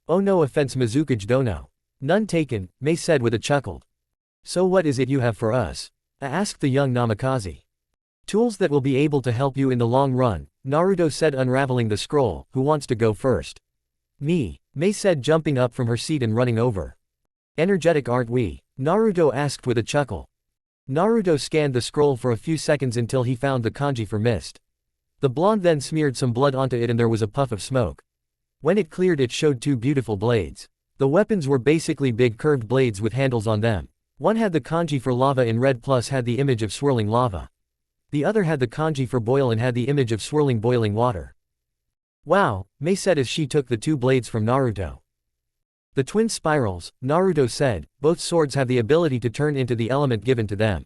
[SPEAKER 1] "Oh, no offense, Mizukage Dono." "None taken," Mei said with a chuckle. "So what is it you have for us?" asked the young Namikaze. "Tools that will be able to help you in the long run," Naruto said, unraveling the scroll. "Who wants to go first?" "Me," Mei said, jumping up from her seat and running over. "Energetic aren't we?" Naruto asked with a chuckle. Naruto scanned the scroll for a few seconds until he found the kanji for mist. The blonde then smeared some blood onto it and there was a puff of smoke. When it cleared it showed two beautiful blades. The weapons were basically big curved blades with handles on them. One had the kanji for lava in red plus had the image of swirling lava. The other had the kanji for boil and had the image of swirling boiling water. "Wow," Mei said as she took the two blades from Naruto. "The twin spirals," Naruto said, "both swords have the ability to turn into the element given to them.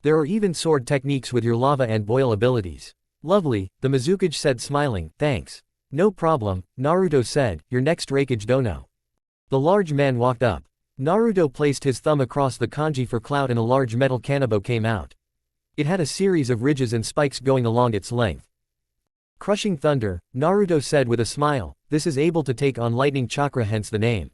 [SPEAKER 1] There are even sword techniques with your lava and boil abilities." "Lovely," the Mizukage said, smiling. "Thanks." "No problem," Naruto said. "Your next Raikage Dono." The large man walked up. Naruto placed his thumb across the kanji for clout and a large metal kanabo came out. It had a series of ridges and spikes going along its length. Crushing thunder, Naruto said with a smile, this is able to take on lightning chakra, hence the name.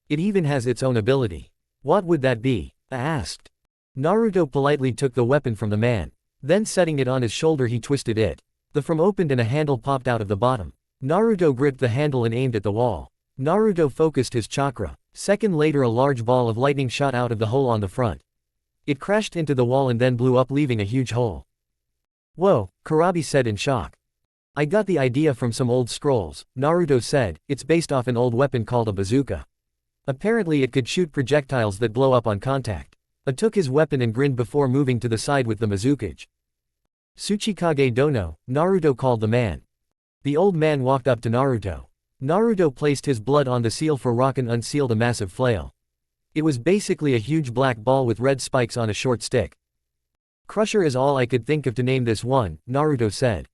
[SPEAKER 1] It even has its own ability. What would that be? I asked. Naruto politely took the weapon from the man. Then setting it on his shoulder he twisted it. The from opened and a handle popped out of the bottom. Naruto gripped the handle and aimed at the wall. Naruto focused his chakra. Second later a large ball of lightning shot out of the hole on the front. It crashed into the wall and then blew up leaving a huge hole. Whoa, Karabi said in shock. I got the idea from some old scrolls, Naruto said, it's based off an old weapon called a bazooka. Apparently it could shoot projectiles that blow up on contact. I took his weapon and grinned before moving to the side with the bazooka. Tsuchikage dono, Naruto called the man. The old man walked up to Naruto. Naruto placed his blood on the seal for rock and unsealed a massive flail. It was basically a huge black ball with red spikes on a short stick. Crusher is all I could think of to name this one, Naruto said.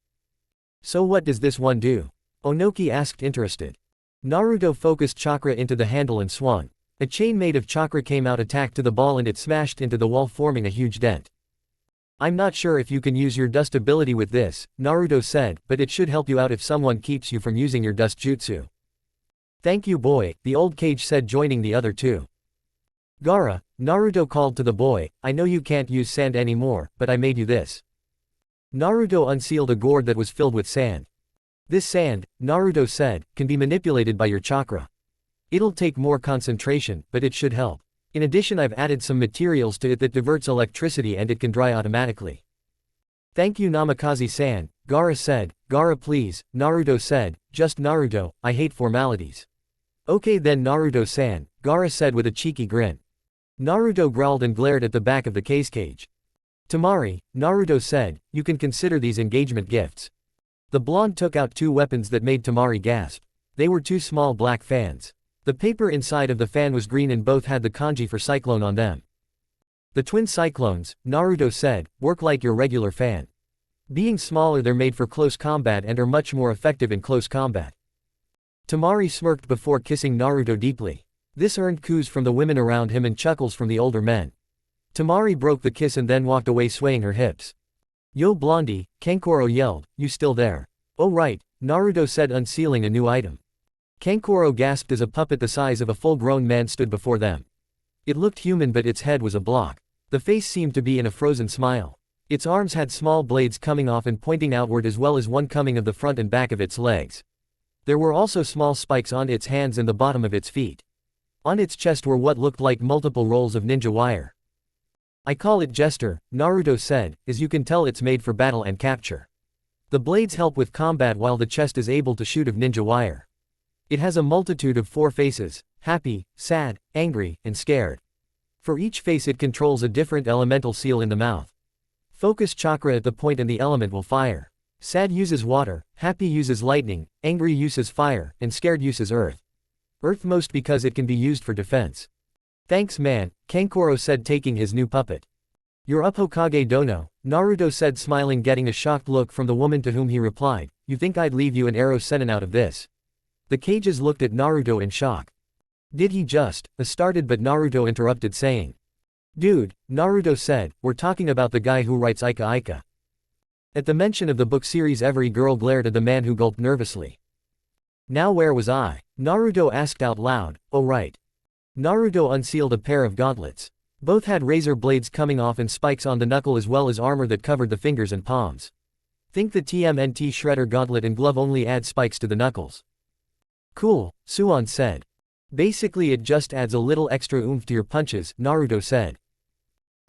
[SPEAKER 1] So what does this one do? Onoki asked interested. Naruto focused chakra into the handle and swung. A chain made of chakra came out, attacked to the ball and it smashed into the wall forming a huge dent. I'm not sure if you can use your dust ability with this, Naruto said, but it should help you out if someone keeps you from using your dust jutsu. Thank you boy, the old cage said joining the other two. Gaara, Naruto called to the boy, I know you can't use sand anymore, but I made you this. Naruto unsealed a gourd that was filled with sand. This sand, Naruto said, can be manipulated by your chakra. It'll take more concentration, but it should help. In addition I've added some materials to it that diverts electricity and it can dry automatically. Thank you Namikaze-san, Gaara said. Gaara please, Naruto said, just Naruto, I hate formalities. Okay then Naruto-san, Gaara said with a cheeky grin. Naruto growled and glared at the back of the cage. Tamari, Naruto said, you can consider these engagement gifts. The blonde took out two weapons that made Tamari gasp. They were two small black fans. The paper inside of the fan was green and both had the kanji for cyclone on them. The twin cyclones, Naruto said, work like your regular fan. Being smaller they're made for close combat and are much more effective in close combat. Tamari smirked before kissing Naruto deeply. This earned coos from the women around him and chuckles from the older men. Tamari broke the kiss and then walked away swaying her hips. Yo Blondie, Kankuro yelled, you still there? Oh right, Naruto said unsealing a new item. Kankuro gasped as a puppet the size of a full-grown man stood before them. It looked human but its head was a block. The face seemed to be in a frozen smile. Its arms had small blades coming off and pointing outward as well as one coming of the front and back of its legs. There were also small spikes on its hands and the bottom of its feet. On its chest were what looked like multiple rolls of ninja wire. I call it Jester, Naruto said, as you can tell it's made for battle and capture. The blades help with combat while the chest is able to shoot of ninja wire. It has a multitude of 4 faces, happy, sad, angry, and scared. For each face it controls a different elemental seal in the mouth. Focus chakra at the point and the element will fire. Sad uses water, happy uses lightning, angry uses fire, and scared uses earth. Earth most because it can be used for defense. Thanks man, Kankuro said taking his new puppet. You're up Hokage dono, Naruto said smiling getting a shocked look from the woman to whom he replied, you think I'd leave you an arrow senin out of this? The cages looked at Naruto in shock. Did he just, started but Naruto interrupted saying. Dude, Naruto said, we're talking about the guy who writes Ika Ika. At the mention of the book series every girl glared at the man who gulped nervously. Now where was I? Naruto asked out loud, oh right. Naruto unsealed a pair of gauntlets. Both had razor blades coming off and spikes on the knuckle as well as armor that covered the fingers and palms. Think the TMNT Shredder gauntlet and glove only add spikes to the knuckles. Cool, Suon said. Basically it just adds a little extra oomph to your punches, Naruto said.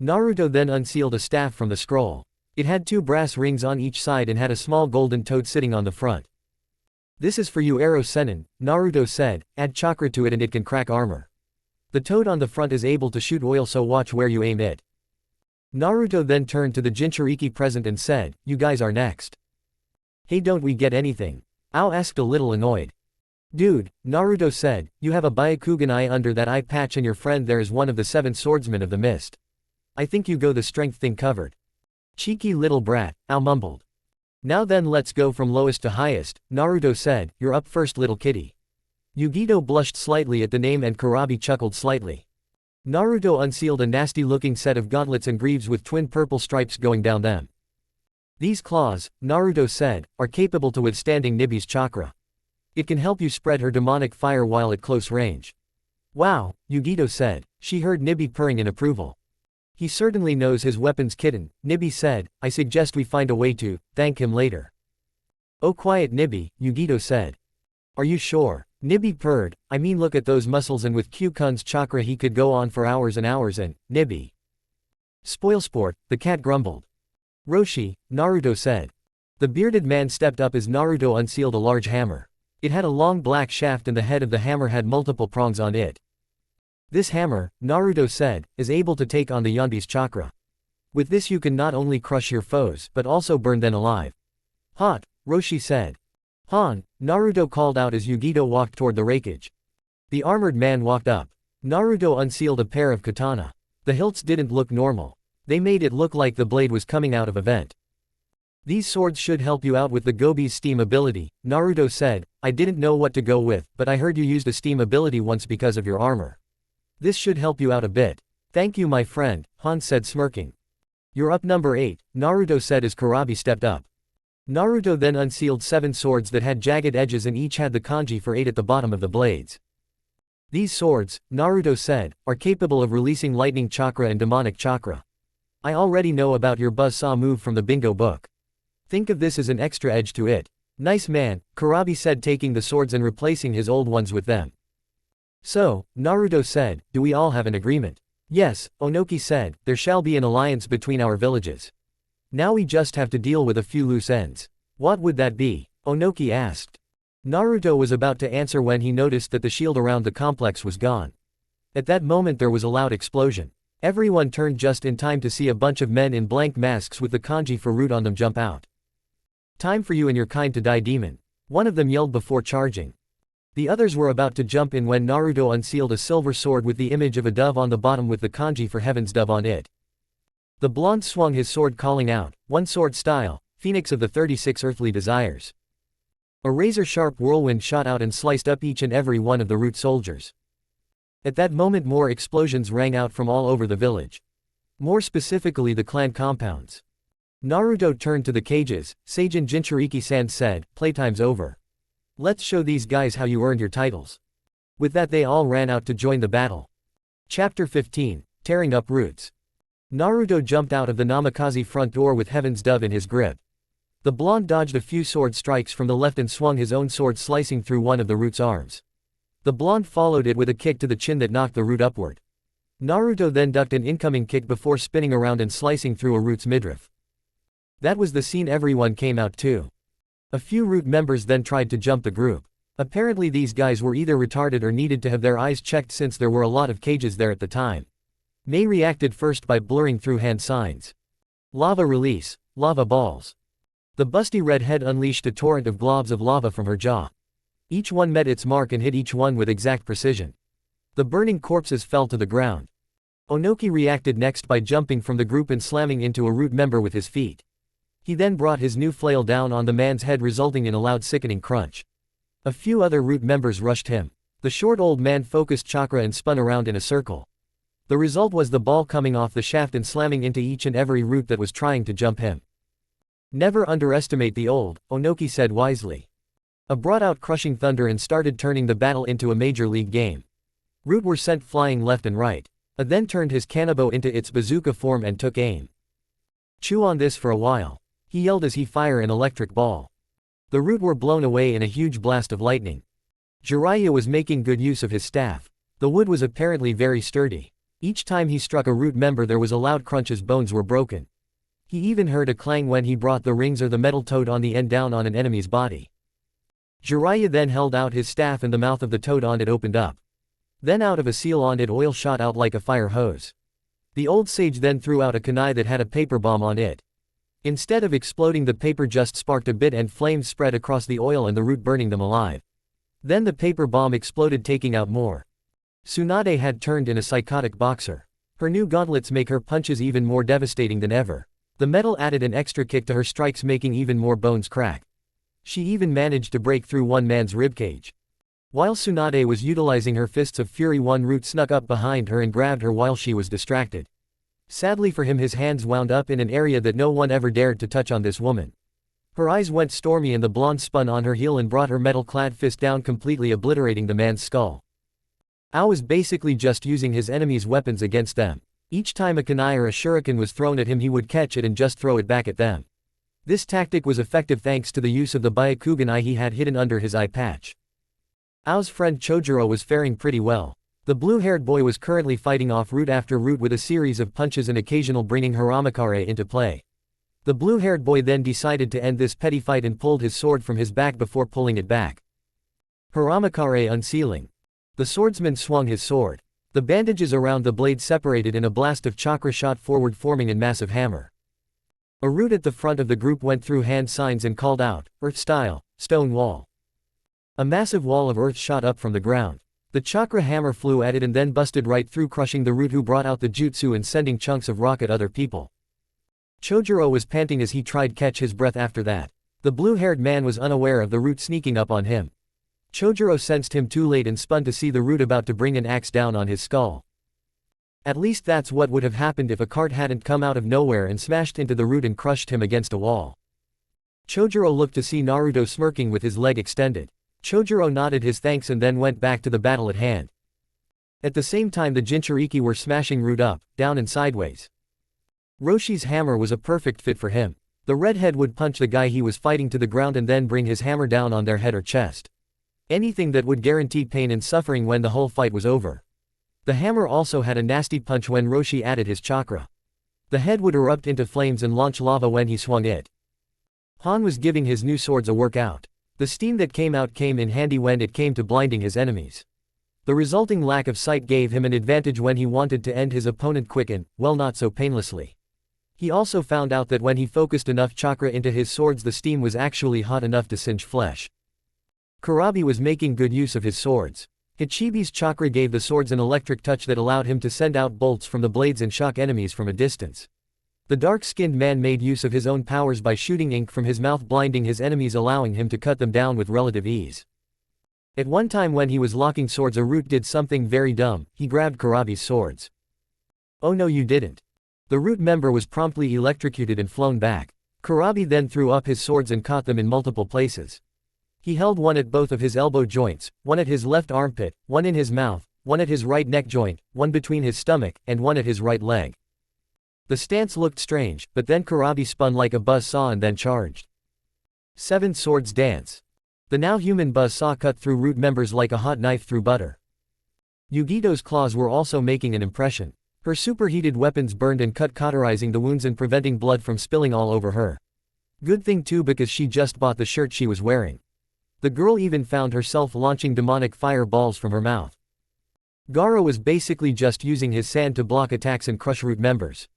[SPEAKER 1] Naruto then unsealed a staff from the scroll. It had 2 brass rings on each side and had a small golden toad sitting on the front. This is for you arrow senin, Naruto said, add chakra to it and it can crack armor. The toad on the front is able to shoot oil so watch where you aim it. Naruto then turned to the Jinchuriki present and said, you guys are next. Hey don't we get anything? Ao asked a little annoyed. Dude, Naruto said, you have a Byakugan eye under that eye patch and your friend there is one of the 7 swordsmen of the mist. I think you go the strength thing covered. Cheeky little brat, Ao mumbled. Now then let's go from lowest to highest, Naruto said, you're up first little kitty. Yugito blushed slightly at the name and Kurabi chuckled slightly. Naruto unsealed a nasty-looking set of gauntlets and greaves with twin purple stripes going down them. These claws, Naruto said, are capable to withstanding Nibi's chakra. It can help you spread her demonic fire while at close range. Wow, Yugito said. She heard Nibi purring in approval. He certainly knows his weapons kitten, Nibi said. I suggest we find a way to thank him later. Oh quiet Nibi, Yugito said. Are you sure? Nibi purred. I mean look at those muscles, and with Q-kun's chakra he could go on for hours and hours and, Nibi. Spoilsport, the cat grumbled. Roshi, Naruto said. The bearded man stepped up as Naruto unsealed a large hammer. It had a long black shaft and the head of the hammer had multiple prongs on it. This hammer, Naruto said, is able to take on the Yanbi's chakra. With this you can not only crush your foes but also burn them alive. Hot, Roshi said. Han, Naruto called out as Yugito walked toward the wreckage. The armored man walked up. Naruto unsealed a pair of katana. The hilts didn't look normal. They made it look like the blade was coming out of a vent. These swords should help you out with the Gobi's steam ability, Naruto said. I didn't know what to go with, but I heard you used a steam ability once because of your armor. This should help you out a bit. Thank you my friend, Han said smirking. You're up number 8, Naruto said as Kurabi stepped up. Naruto then unsealed 7 swords that had jagged edges and each had the kanji for 8 at the bottom of the blades. These swords, Naruto said, are capable of releasing lightning chakra and demonic chakra. I already know about your buzzsaw move from the bingo book. Think of this as an extra edge to it. Nice man, Kurabi said, taking the swords and replacing his old ones with them. So, Naruto said, do we all have an agreement? Yes, Onoki said, there shall be an alliance between our villages. Now we just have to deal with a few loose ends. What would that be? Onoki asked. Naruto was about to answer when he noticed that the shield around the complex was gone. At that moment there was a loud explosion. Everyone turned just in time to see a bunch of men in blank masks with the kanji for root on them jump out. Time for you and your kind to die, demon. One of them yelled before charging. The others were about to jump in when Naruto unsealed a silver sword with the image of a dove on the bottom with the kanji for heaven's dove on it. The blonde swung his sword calling out, one sword style, phoenix of the 36 earthly desires. A razor-sharp whirlwind shot out and sliced up each and every one of the root soldiers. At that moment more explosions rang out from all over the village. More specifically the clan compounds. Naruto turned to the cages. Seijin Jinchuriki-san said, playtime's over. Let's show these guys how you earned your titles. With that they all ran out to join the battle. Chapter 15, Tearing Up Roots. Naruto jumped out of the Namikaze front door with Heaven's Dove in his grip. The blonde dodged a few sword strikes from the left and swung his own sword, slicing through one of the root's arms. The blonde followed it with a kick to the chin that knocked the root upward. Naruto then ducked an incoming kick before spinning around and slicing through a root's midriff. That was the scene everyone came out to. A few root members then tried to jump the group. Apparently these guys were either retarded or needed to have their eyes checked since there were a lot of cages there at the time. Mei reacted first by blurring through hand signs. Lava release, lava balls. The busty red head unleashed a torrent of globs of lava from her jaw. Each one met its mark and hit each one with exact precision. The burning corpses fell to the ground. Onoki reacted next by jumping from the group and slamming into a root member with his feet. He then brought his new flail down on the man's head, resulting in a loud sickening crunch. A few other root members rushed him. The short old man focused chakra and spun around in a circle. The result was the ball coming off the shaft and slamming into each and every root that was trying to jump him. Never underestimate the old, Onoki said wisely. A brought out crushing thunder and started turning the battle into a major league game. Root were sent flying left and right. A then turned his kanabo into its bazooka form and took aim. Chew on this for a while, he yelled as he fired an electric ball. The root were blown away in a huge blast of lightning. Jiraiya was making good use of his staff. The wood was apparently very sturdy. Each time he struck a root member there was a loud crunch as bones were broken. He even heard a clang when he brought the rings or the metal toad on the end down on an enemy's body. Jiraiya then held out his staff and the mouth of the toad on it opened up. Then out of a seal on it oil shot out like a fire hose. The old sage then threw out a kunai that had a paper bomb on it. Instead of exploding, the paper just sparked a bit and flames spread across the oil and the root, burning them alive. Then the paper bomb exploded, taking out more. Tsunade had turned in a psychotic boxer. Her new gauntlets make her punches even more devastating than ever. The metal added an extra kick to her strikes, making even more bones crack. She even managed to break through one man's ribcage. While Tsunade was utilizing her fists of fury, one root snuck up behind her and grabbed her while she was distracted. Sadly for him, his hands wound up in an area that no one ever dared to touch on this woman. Her eyes went stormy and the blonde spun on her heel and brought her metal-clad fist down, completely obliterating the man's skull. Ao was basically just using his enemies' weapons against them. Each time a kunai or a shuriken was thrown at him, he would catch it and just throw it back at them. This tactic was effective thanks to the use of the Byakugan eye he had hidden under his eye patch. Ao's friend Chojuro was faring pretty well. The blue-haired boy was currently fighting off root after root with a series of punches and occasional bringing Haramakare into play. The blue-haired boy then decided to end this petty fight and pulled his sword from his back before pulling it back. Haramakare unsealing. The swordsman swung his sword. The bandages around the blade separated and a blast of chakra shot forward, forming a massive hammer. A root at the front of the group went through hand signs and called out, "Earth style, stone wall." A massive wall of earth shot up from the ground. The chakra hammer flew at it and then busted right through, crushing the root, who brought out the jutsu and sending chunks of rock at other people. Chojuro was panting as he tried to catch his breath after that. The blue-haired man was unaware of the root sneaking up on him. Chojuro sensed him too late and spun to see the root about to bring an axe down on his skull. At least that's what would have happened if a cart hadn't come out of nowhere and smashed into the root and crushed him against a wall. Chojuro looked to see Naruto smirking with his leg extended. Chojuro nodded his thanks and then went back to the battle at hand. At the same time, the Jinchuriki were smashing root up, down and sideways. Roshi's hammer was a perfect fit for him. The redhead would punch the guy he was fighting to the ground and then bring his hammer down on their head or chest. Anything that would guarantee pain and suffering when the whole fight was over. The hammer also had a nasty punch when Roshi added his chakra. The head would erupt into flames and launch lava when he swung it. Han was giving his new swords a workout. The steam that came out came in handy when it came to blinding his enemies. The resulting lack of sight gave him an advantage when he wanted to end his opponent quick and, well, not so painlessly. He also found out that when he focused enough chakra into his swords, the steam was actually hot enough to singe flesh. Kurabi was making good use of his swords. Hichibi's chakra gave the swords an electric touch that allowed him to send out bolts from the blades and shock enemies from a distance. The dark-skinned man made use of his own powers by shooting ink from his mouth, blinding his enemies, allowing him to cut them down with relative ease. At one time when he was locking swords, a root did something very dumb. He grabbed Kurabi's swords. "Oh no, you didn't." The root member was promptly electrocuted and flown back. Kurabi then threw up his swords and caught them in multiple places. He held one at both of his elbow joints, one at his left armpit, one in his mouth, one at his right neck joint, one between his stomach, and one at his right leg. The stance looked strange, but then Kurabi spun like a buzzsaw and then charged. 7 Swords Dance. The now human buzzsaw cut through root members like a hot knife through butter. Yugito's claws were also making an impression. Her superheated weapons burned and cut, cauterizing the wounds and preventing blood from spilling all over her. Good thing too, because she just bought the shirt she was wearing. The girl even found herself launching demonic fireballs from her mouth. Gaara was basically just using his sand to block attacks and crush root members.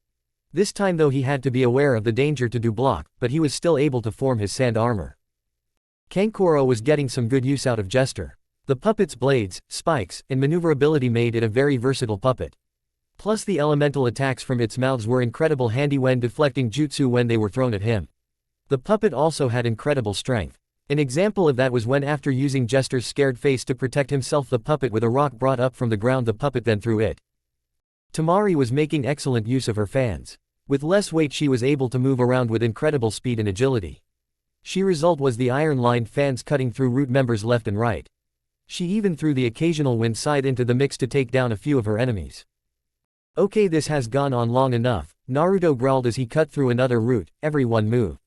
[SPEAKER 1] This time though he had to be aware of the danger to do block, but he was still able to form his sand armor. Kankuro was getting some good use out of Jester. The puppet's blades, spikes, and maneuverability made it a very versatile puppet. Plus the elemental attacks from its mouths were incredible handy when deflecting jutsu when they were thrown at him. The puppet also had incredible strength. An example of that was when, after using Jester's scared face to protect himself, the puppet with a rock brought up from the ground, the puppet then threw it. Tamari was making excellent use of her fans. With less weight she was able to move around with incredible speed and agility. She result was the iron-lined fans cutting through root members left and right. She even threw the occasional wind scythe into the mix to take down a few of her enemies. Okay, this has gone on long enough, Naruto growled as he cut through another root. Everyone move.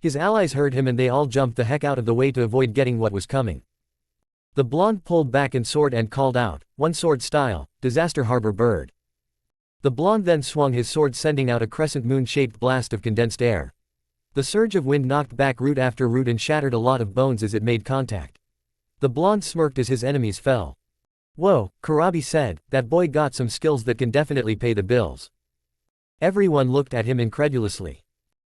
[SPEAKER 1] His allies heard him and they all jumped the heck out of the way to avoid getting what was coming. The blonde pulled back and sword and called out, "One sword style, Disaster Harbor Bird." The blonde then swung his sword, sending out a crescent moon-shaped blast of condensed air. The surge of wind knocked back root after root and shattered a lot of bones as it made contact. The blonde smirked as his enemies fell. "Whoa," Kurabi said, "that boy got some skills that can definitely pay the bills." Everyone looked at him incredulously.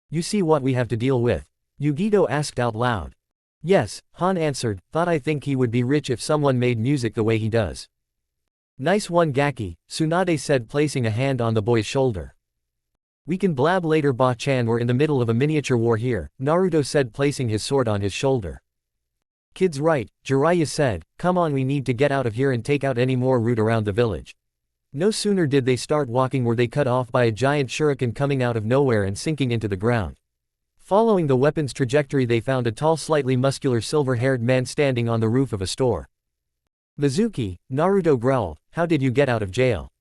[SPEAKER 1] "You see what we have to deal with?" Yugito asked out loud. "Yes," Han answered, "I think he would be rich if someone made music the way he does." "Nice one, Gaki," Tsunade said, placing a hand on the boy's shoulder. "We can blab later, Ba-chan, we're in the middle of a miniature war here," Naruto said, placing his sword on his shoulder. Kid's right, Jiraiya said, come on, we need to get out of here and take out any more route around the village. No sooner did they start walking were they cut off by a giant shuriken coming out of nowhere and sinking into the ground. Following the weapon's trajectory, they found a tall, slightly muscular silver-haired man standing on the roof of a store. Mizuki, Naruto growled, how did you get out of jail?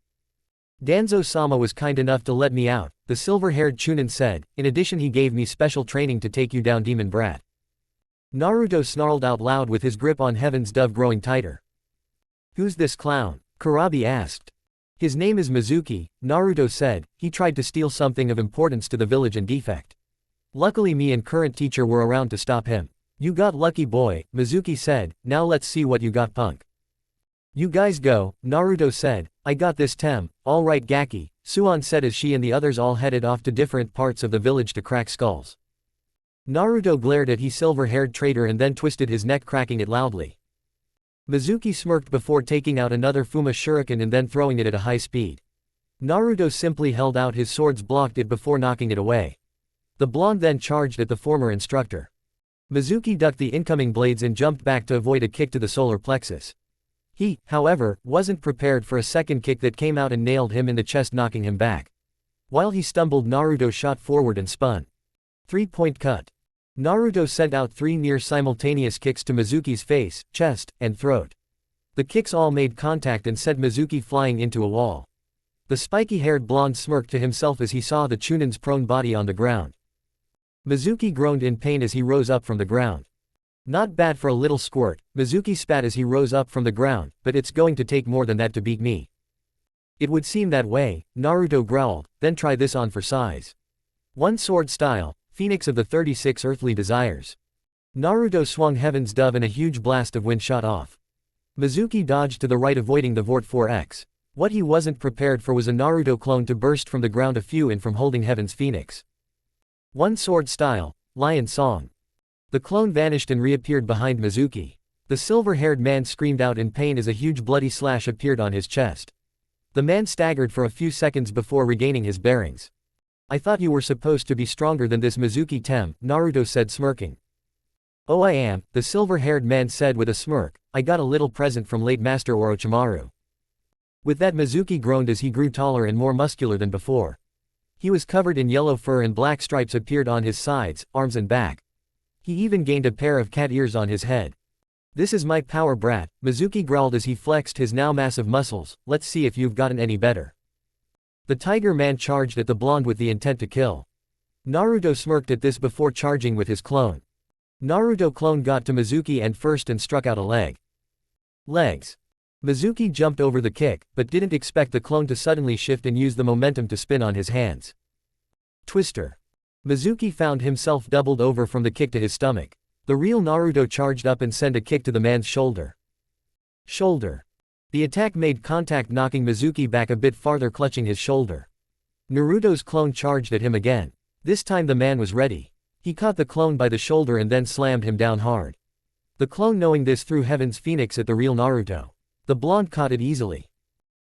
[SPEAKER 1] Danzo-sama was kind enough to let me out, the silver-haired Chunin said, in addition he gave me special training to take you down, demon brat. Naruto snarled out loud with his grip on Heaven's Dove growing tighter. Who's this clown? Kurabi asked. His name is Mizuki, Naruto said, he tried to steal something of importance to the village and defect. Luckily me and current teacher were around to stop him. You got lucky boy, Mizuki said, now let's see what you got punk. You guys go, Naruto said, I got this Tem, alright Gaki, Suan said as she and the others all headed off to different parts of the village to crack skulls. Naruto glared at his silver-haired traitor and then twisted his neck, cracking it loudly. Mizuki smirked before taking out another Fuma shuriken and then throwing it at a high speed. Naruto simply held out his swords, blocked it before knocking it away. The blonde then charged at the former instructor. Mizuki ducked the incoming blades and jumped back to avoid a kick to the solar plexus. He, however, wasn't prepared for a second kick that came out and nailed him in the chest, knocking him back. While he stumbled, Naruto shot forward and spun. 3-point cut. Naruto sent out 3 near simultaneous kicks to Mizuki's face, chest, and throat. The kicks all made contact and sent Mizuki flying into a wall. The spiky-haired blonde smirked to himself as he saw the Chunin's prone body on the ground. Mizuki groaned in pain as he rose up from the ground. Not bad for a little squirt, Mizuki spat as he rose up from the ground, but it's going to take more than that to beat me. It would seem that way, Naruto growled, then try this on for size. One sword style, Phoenix of the 36 earthly desires. Naruto swung Heaven's Dove and a huge blast of wind shot off. Mizuki dodged to the right, avoiding the Vort 4X. What he wasn't prepared for was a Naruto clone to burst from the ground a few in from holding Heaven's Phoenix. One sword style, Lion Song. The clone vanished and reappeared behind Mizuki. The silver-haired man screamed out in pain as a huge bloody slash appeared on his chest. The man staggered for a few seconds before regaining his bearings. I thought you were supposed to be stronger than this, Mizuki Tem, Naruto said, smirking. Oh, I am, the silver-haired man said with a smirk. I got a little present from late Master Orochimaru. With that, Mizuki groaned as he grew taller and more muscular than before. He was covered in yellow fur and black stripes appeared on his sides, arms and back. He even gained a pair of cat ears on his head. This is my power, brat, Mizuki growled as he flexed his now massive muscles. Let's see if you've gotten any better. The tiger man charged at the blonde with the intent to kill. Naruto smirked at this before charging with his clone. Naruto clone got to Mizuki and first and struck out a leg. Legs. Mizuki jumped over the kick, but didn't expect the clone to suddenly shift and use the momentum to spin on his hands. Twister. Mizuki found himself doubled over from the kick to his stomach. The real Naruto charged up and sent a kick to the man's shoulder. Shoulder. The attack made contact, knocking Mizuki back a bit farther, clutching his shoulder. Naruto's clone charged at him again. This time the man was ready. He caught the clone by the shoulder and then slammed him down hard. The clone, knowing this, threw Heaven's Phoenix at the real Naruto. The blonde caught it easily.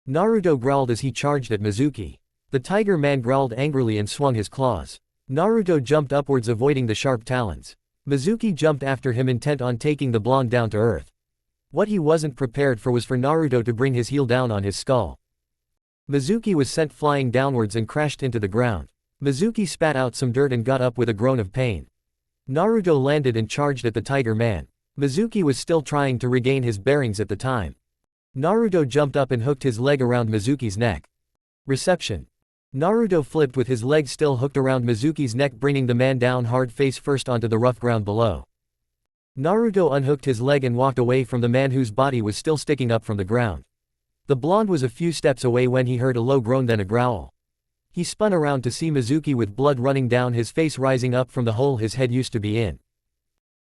[SPEAKER 1] Naruto growled as he charged at Mizuki. The tiger man growled angrily and swung his claws. Naruto jumped upwards, avoiding the sharp talons. Mizuki jumped after him, intent on taking the blonde down to earth. What he wasn't prepared for was for Naruto to bring his heel down on his skull. Mizuki was sent flying downwards and crashed into the ground. Mizuki spat out some dirt and got up with a groan of pain. Naruto landed and charged at the tiger man. Mizuki was still trying to regain his bearings at the time. Naruto jumped up and hooked his leg around Mizuki's neck. Reception. Naruto flipped with his leg still hooked around Mizuki's neck, bringing the man down hard face first onto the rough ground below. Naruto unhooked his leg and walked away from the man whose body was still sticking up from the ground. The blonde was a few steps away when he heard a low groan, then a growl. He spun around to see Mizuki with blood running down his face, rising up from the hole his head used to be in.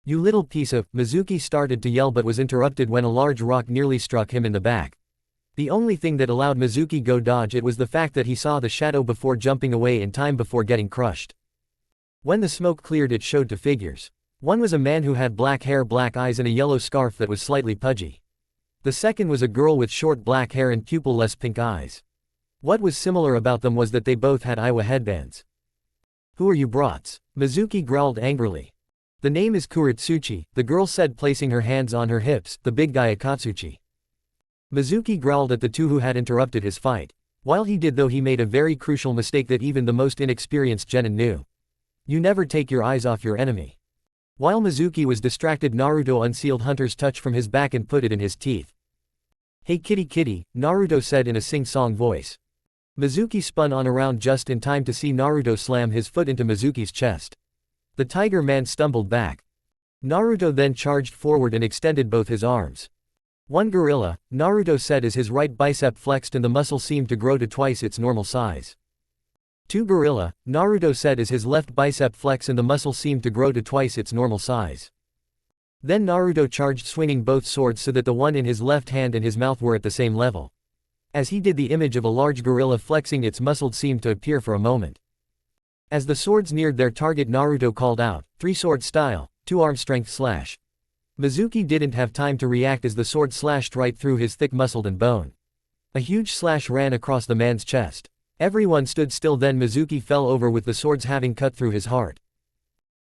[SPEAKER 1] You little piece of, Mizuki started to yell but was interrupted when a large rock nearly struck him in the back. The only thing that allowed Mizuki go dodge it was the fact that he saw the shadow before jumping away in time before getting crushed. When the smoke cleared, it showed two figures. One was a man who had black hair, black eyes and a yellow scarf that was slightly pudgy. The second was a girl with short black hair and pupil-less pink eyes. What was similar about them was that they both had Iwa headbands. Who are you brats? Mizuki growled angrily. The name is Kuritsuchi, the girl said, placing her hands on her hips, the big guy Akatsuchi. Mizuki growled at the two who had interrupted his fight. While he did though, he made a very crucial mistake that even the most inexperienced genin knew. You never take your eyes off your enemy. While Mizuki was distracted, Naruto unsealed Hunter's touch from his back and put it in his teeth. Hey kitty kitty, Naruto said in a sing-song voice. Mizuki spun on around just in time to see Naruto slam his foot into Mizuki's chest. The tiger man stumbled back. Naruto then charged forward and extended both his arms. One gorilla, Naruto said as his right bicep flexed and the muscle seemed to grow to twice its normal size. Two gorilla, Naruto said as his left bicep flexed and the muscle seemed to grow to twice its normal size. Then Naruto charged, swinging both swords so that the one in his left hand and his mouth were at the same level. As he did, the image of a large gorilla flexing its muscles seemed to appear for a moment. As the swords neared their target, Naruto called out, "Three-sword style, two-arm strength slash." Mizuki didn't have time to react as the sword slashed right through his thick muscle and bone. A huge slash ran across the man's chest. Everyone stood still, then Mizuki fell over with the swords having cut through his heart.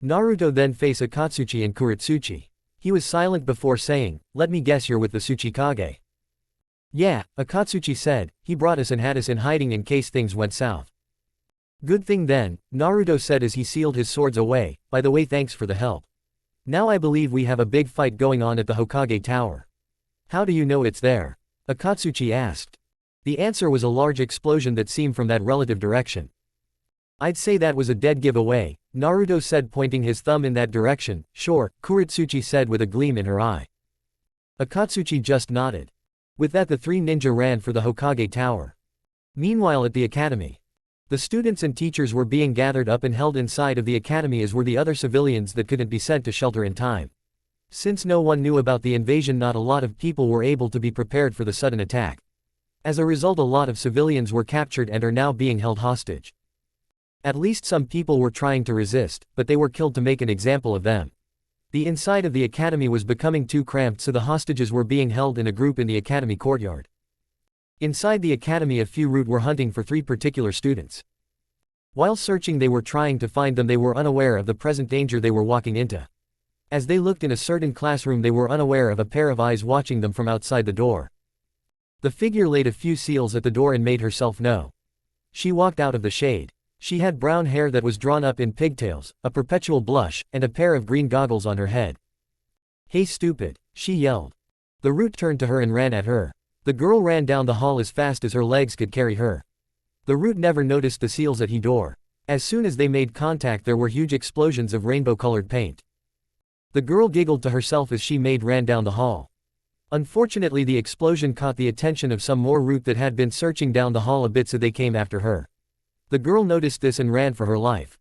[SPEAKER 1] Naruto then faced Akatsuchi and Kuritsuchi. He was silent before saying, "Let me guess, you're with the Tsuchikage." "Yeah," Akatsuchi said, "he brought us and had us in hiding in case things went south." "Good thing then," Naruto said as he sealed his swords away. "By the way, thanks for the help. Now I believe we have a big fight going on at the Hokage Tower." "How do you know it's there?" Akatsuchi asked. The answer was a large explosion that seemed from that relative direction. "I'd say that was a dead giveaway," Naruto said, pointing his thumb in that direction. "Sure," Kuritsuchi said with a gleam in her eye. Akatsuchi just nodded. With that, the three ninja ran for the Hokage Tower. Meanwhile, at the academy, the students and teachers were being gathered up and held inside of the academy, as were the other civilians that couldn't be sent to shelter in time. Since no one knew about the invasion, not a lot of people were able to be prepared for the sudden attack. As a result, a lot of civilians were captured and are now being held hostage. At least some people were trying to resist, but they were killed to make an example of them. The inside of the academy was becoming too cramped, so the hostages were being held in a group in the academy courtyard. Inside the academy, a few root were hunting for three particular students. While searching, they were trying to find them. They were unaware of the present danger they were walking into. As they looked in a certain classroom, they were unaware of a pair of eyes watching them from outside the door. The figure laid a few seals at the door and made herself known. She walked out of the shade. She had brown hair that was drawn up in pigtails, a perpetual blush, and a pair of green goggles on her head. "Hey stupid," she yelled. The root turned to her and ran at her. The girl ran down the hall as fast as her legs could carry her. The root never noticed the seals at her door. As soon as they made contact, there were huge explosions of rainbow-colored paint. The girl giggled to herself as she ran down the hall. Unfortunately, the explosion caught the attention of some more root that had been searching down the hall a bit, so they came after her. The girl noticed this and ran for her life.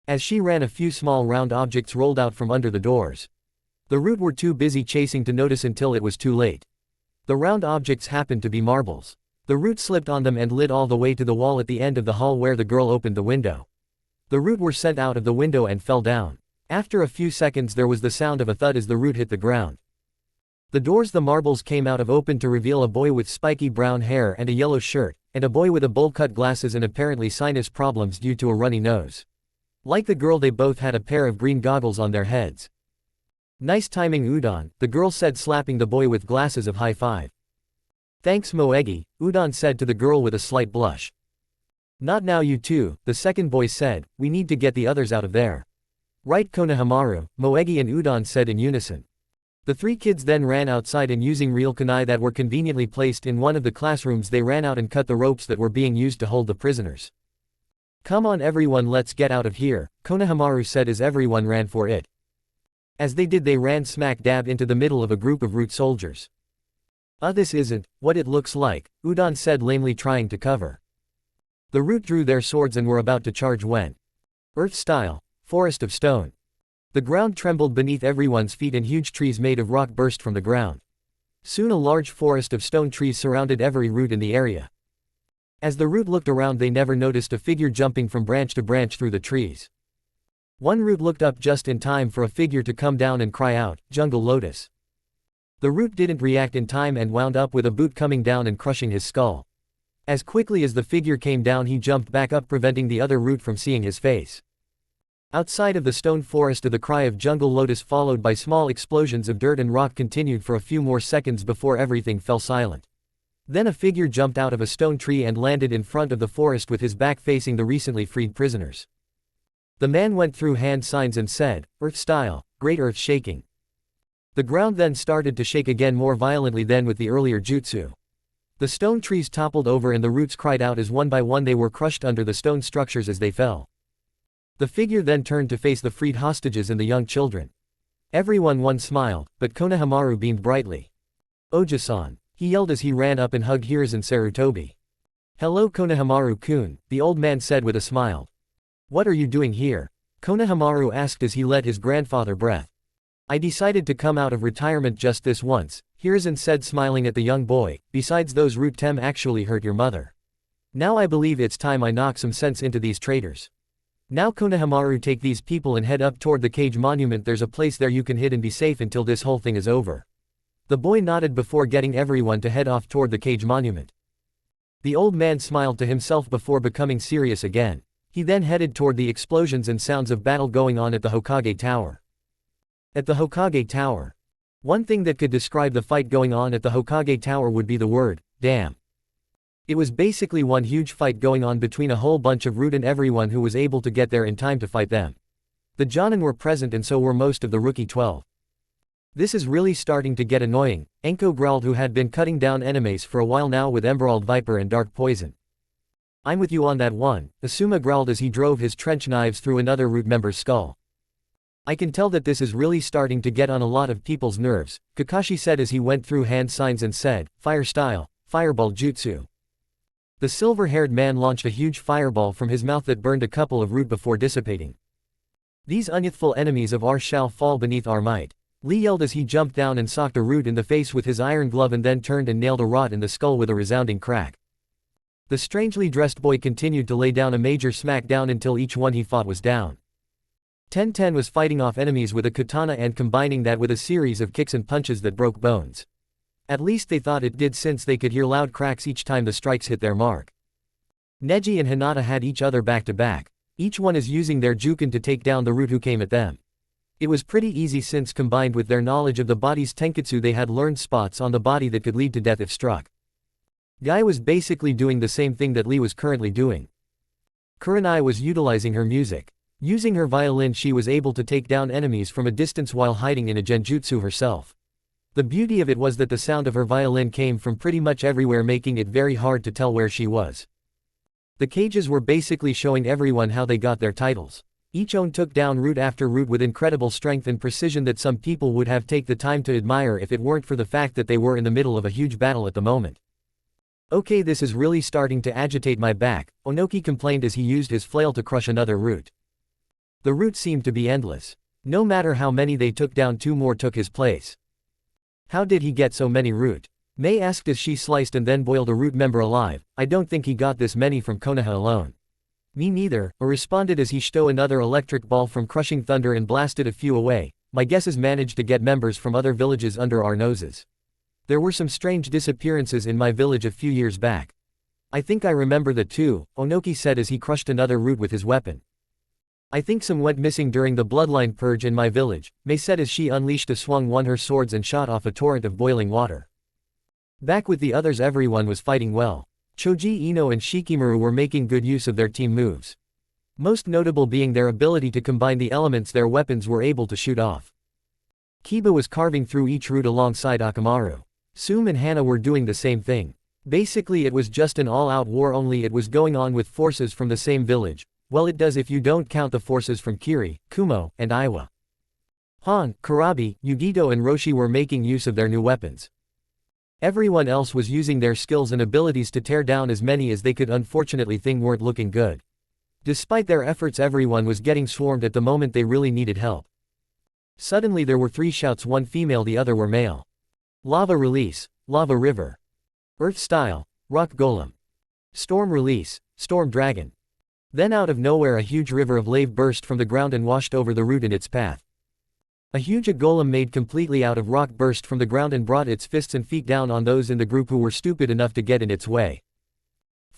[SPEAKER 1] As she ran, a few small round objects rolled out from under the doors. The root were too busy chasing to notice until it was too late. The round objects happened to be marbles. The root slipped on them and lit all the way to the wall at the end of the hall where the girl opened the window. The root were sent out of the window and fell down. After a few seconds, there was the sound of a thud as the root hit the ground. The doors the marbles came out of opened to reveal a boy with spiky brown hair and a yellow shirt, and a boy with a bowl-cut glasses and apparently sinus problems due to a runny nose. Like the girl, they both had a pair of green goggles on their heads. "Nice timing, Udon," the girl said, slapping the boy with glasses a high five. "Thanks, Moegi," Udon said to the girl with a slight blush. "Not now, you two," the second boy said. "We need to get the others out of there." "Right, Konohamaru," Moegi and Udon said in unison. The three kids then ran outside and, using real kunai that were conveniently placed in one of the classrooms, they ran out and cut the ropes that were being used to hold the prisoners. "Come on everyone, let's get out of here," Konohamaru said as everyone ran for it. As they did, they ran smack dab into the middle of a group of root soldiers. This isn't what it looks like," Udon said lamely, trying to cover. The root drew their swords and were about to charge when, Earth style, forest of stone. The ground trembled beneath everyone's feet and huge trees made of rock burst from the ground. Soon a large forest of stone trees surrounded every root in the area. As the root looked around, they never noticed a figure jumping from branch to branch through the trees. One root looked up just in time for a figure to come down and cry out, "Jungle Lotus." The root didn't react in time and wound up with a boot coming down and crushing his skull. As quickly as the figure came down, he jumped back up, preventing the other root from seeing his face. Outside of the stone forest the cry of jungle lotus followed by small explosions of dirt and rock continued for a few more seconds before everything fell silent. Then a figure jumped out of a stone tree and landed in front of the forest with his back facing the recently freed prisoners. The man went through hand signs and said, "Earth style, great earth shaking." The ground then started to shake again more violently than with the earlier jutsu. The stone trees toppled over and the roots cried out as one by one they were crushed under the stone structures as they fell. The figure then turned to face the freed hostages and the young children. Everyone smiled, but Konohamaru beamed brightly. "Oja-san," he yelled as he ran up and hugged Hiruzen Sarutobi. "Hello Konohamaru-kun," the old man said with a smile. "What are you doing here?" Konohamaru asked as he let his grandfather breath. "I decided to come out of retirement just this once," Hiruzen said smiling at the young boy. "Besides those root tem actually hurt your mother. Now I believe it's time I knock some sense into these traitors. Now Konohamaru, take these people and head up toward the cage monument. There's a place there you can hide and be safe until this whole thing is over." The boy nodded before getting everyone to head off toward the cage monument. The old man smiled to himself before becoming serious again. He then headed toward the explosions and sounds of battle going on at the Hokage Tower. At the Hokage Tower. One thing that could describe the fight going on at the Hokage Tower would be the word, damn. It was basically one huge fight going on between a whole bunch of root and everyone who was able to get there in time to fight them. The Jonin were present and so were most of the Rookie 12. "This is really starting to get annoying," Enko growled, who had been cutting down enemies for a while now with Emerald Viper and Dark Poison. "I'm with you on that one," Asuma growled as he drove his trench knives through another root member's skull. "I can tell that this is really starting to get on a lot of people's nerves," Kakashi said as he went through hand signs and said, "Fire style, fireball jutsu." The silver-haired man launched a huge fireball from his mouth that burned a couple of root before dissipating. "These unyouthful enemies of ours shall fall beneath our might," Lee yelled as he jumped down and socked a root in the face with his iron glove and then turned and nailed a rot in the skull with a resounding crack. The strangely dressed boy continued to lay down a major smackdown until each one he fought was down. Ten was fighting off enemies with a katana and combining that with a series of kicks and punches that broke bones. At least they thought it did, since they could hear loud cracks each time the strikes hit their mark. Neji and Hinata had each other back to back. Each one is using their juken to take down the root who came at them. It was pretty easy since combined with their knowledge of the body's tenketsu they had learned spots on the body that could lead to death if struck. Guy was basically doing the same thing that Lee was currently doing. Kurenai was utilizing her music. Using her violin she was able to take down enemies from a distance while hiding in a genjutsu herself. The beauty of it was that the sound of her violin came from pretty much everywhere, making it very hard to tell where she was. The cages were basically showing everyone how they got their titles. Each one took down root after root with incredible strength and precision that some people would have taken the time to admire if it weren't for the fact that they were in the middle of a huge battle at the moment. "Okay, this is really starting to agitate my back," Onoki complained as he used his flail to crush another root. The roots seemed to be endless. No matter how many they took down, two more took his place. "How did he get so many root?" Mei asked as she sliced and then boiled a root member alive. "I don't think he got this many from Konoha alone." "Me neither," O responded as he stole another electric ball from Crushing Thunder and blasted a few away. "My guess is managed to get members from other villages under our noses. There were some strange disappearances in my village a few years back. I think I remember that too," Onoki said as he crushed another root with his weapon. "I think some went missing during the bloodline purge in my village," Mei said as she unleashed a swung one her swords and shot off a torrent of boiling water. Back with the others, everyone was fighting well. Choji Ino and Shikamaru were making good use of their team moves. Most notable being their ability to combine the elements their weapons were able to shoot off. Kiba was carving through each root alongside Akamaru. Sum and Hana were doing the same thing. Basically it was just an all-out war, only it was going on with forces from the same village. Well, it does if you don't count the forces from Kiri, Kumo, and Iwa. Han, Karabi, Yugito and Roshi were making use of their new weapons. Everyone else was using their skills and abilities to tear down as many as they could. Unfortunately, things weren't looking good. Despite their efforts, everyone was getting swarmed at the moment they really needed help. Suddenly there were 3 shouts, one female, the other were male. Lava release, lava river. Earth style, rock golem. Storm release, storm dragon. Then out of nowhere a huge river of lava burst from the ground and washed over the root in its path. A huge golem made completely out of rock burst from the ground and brought its fists and feet down on those in the group who were stupid enough to get in its way.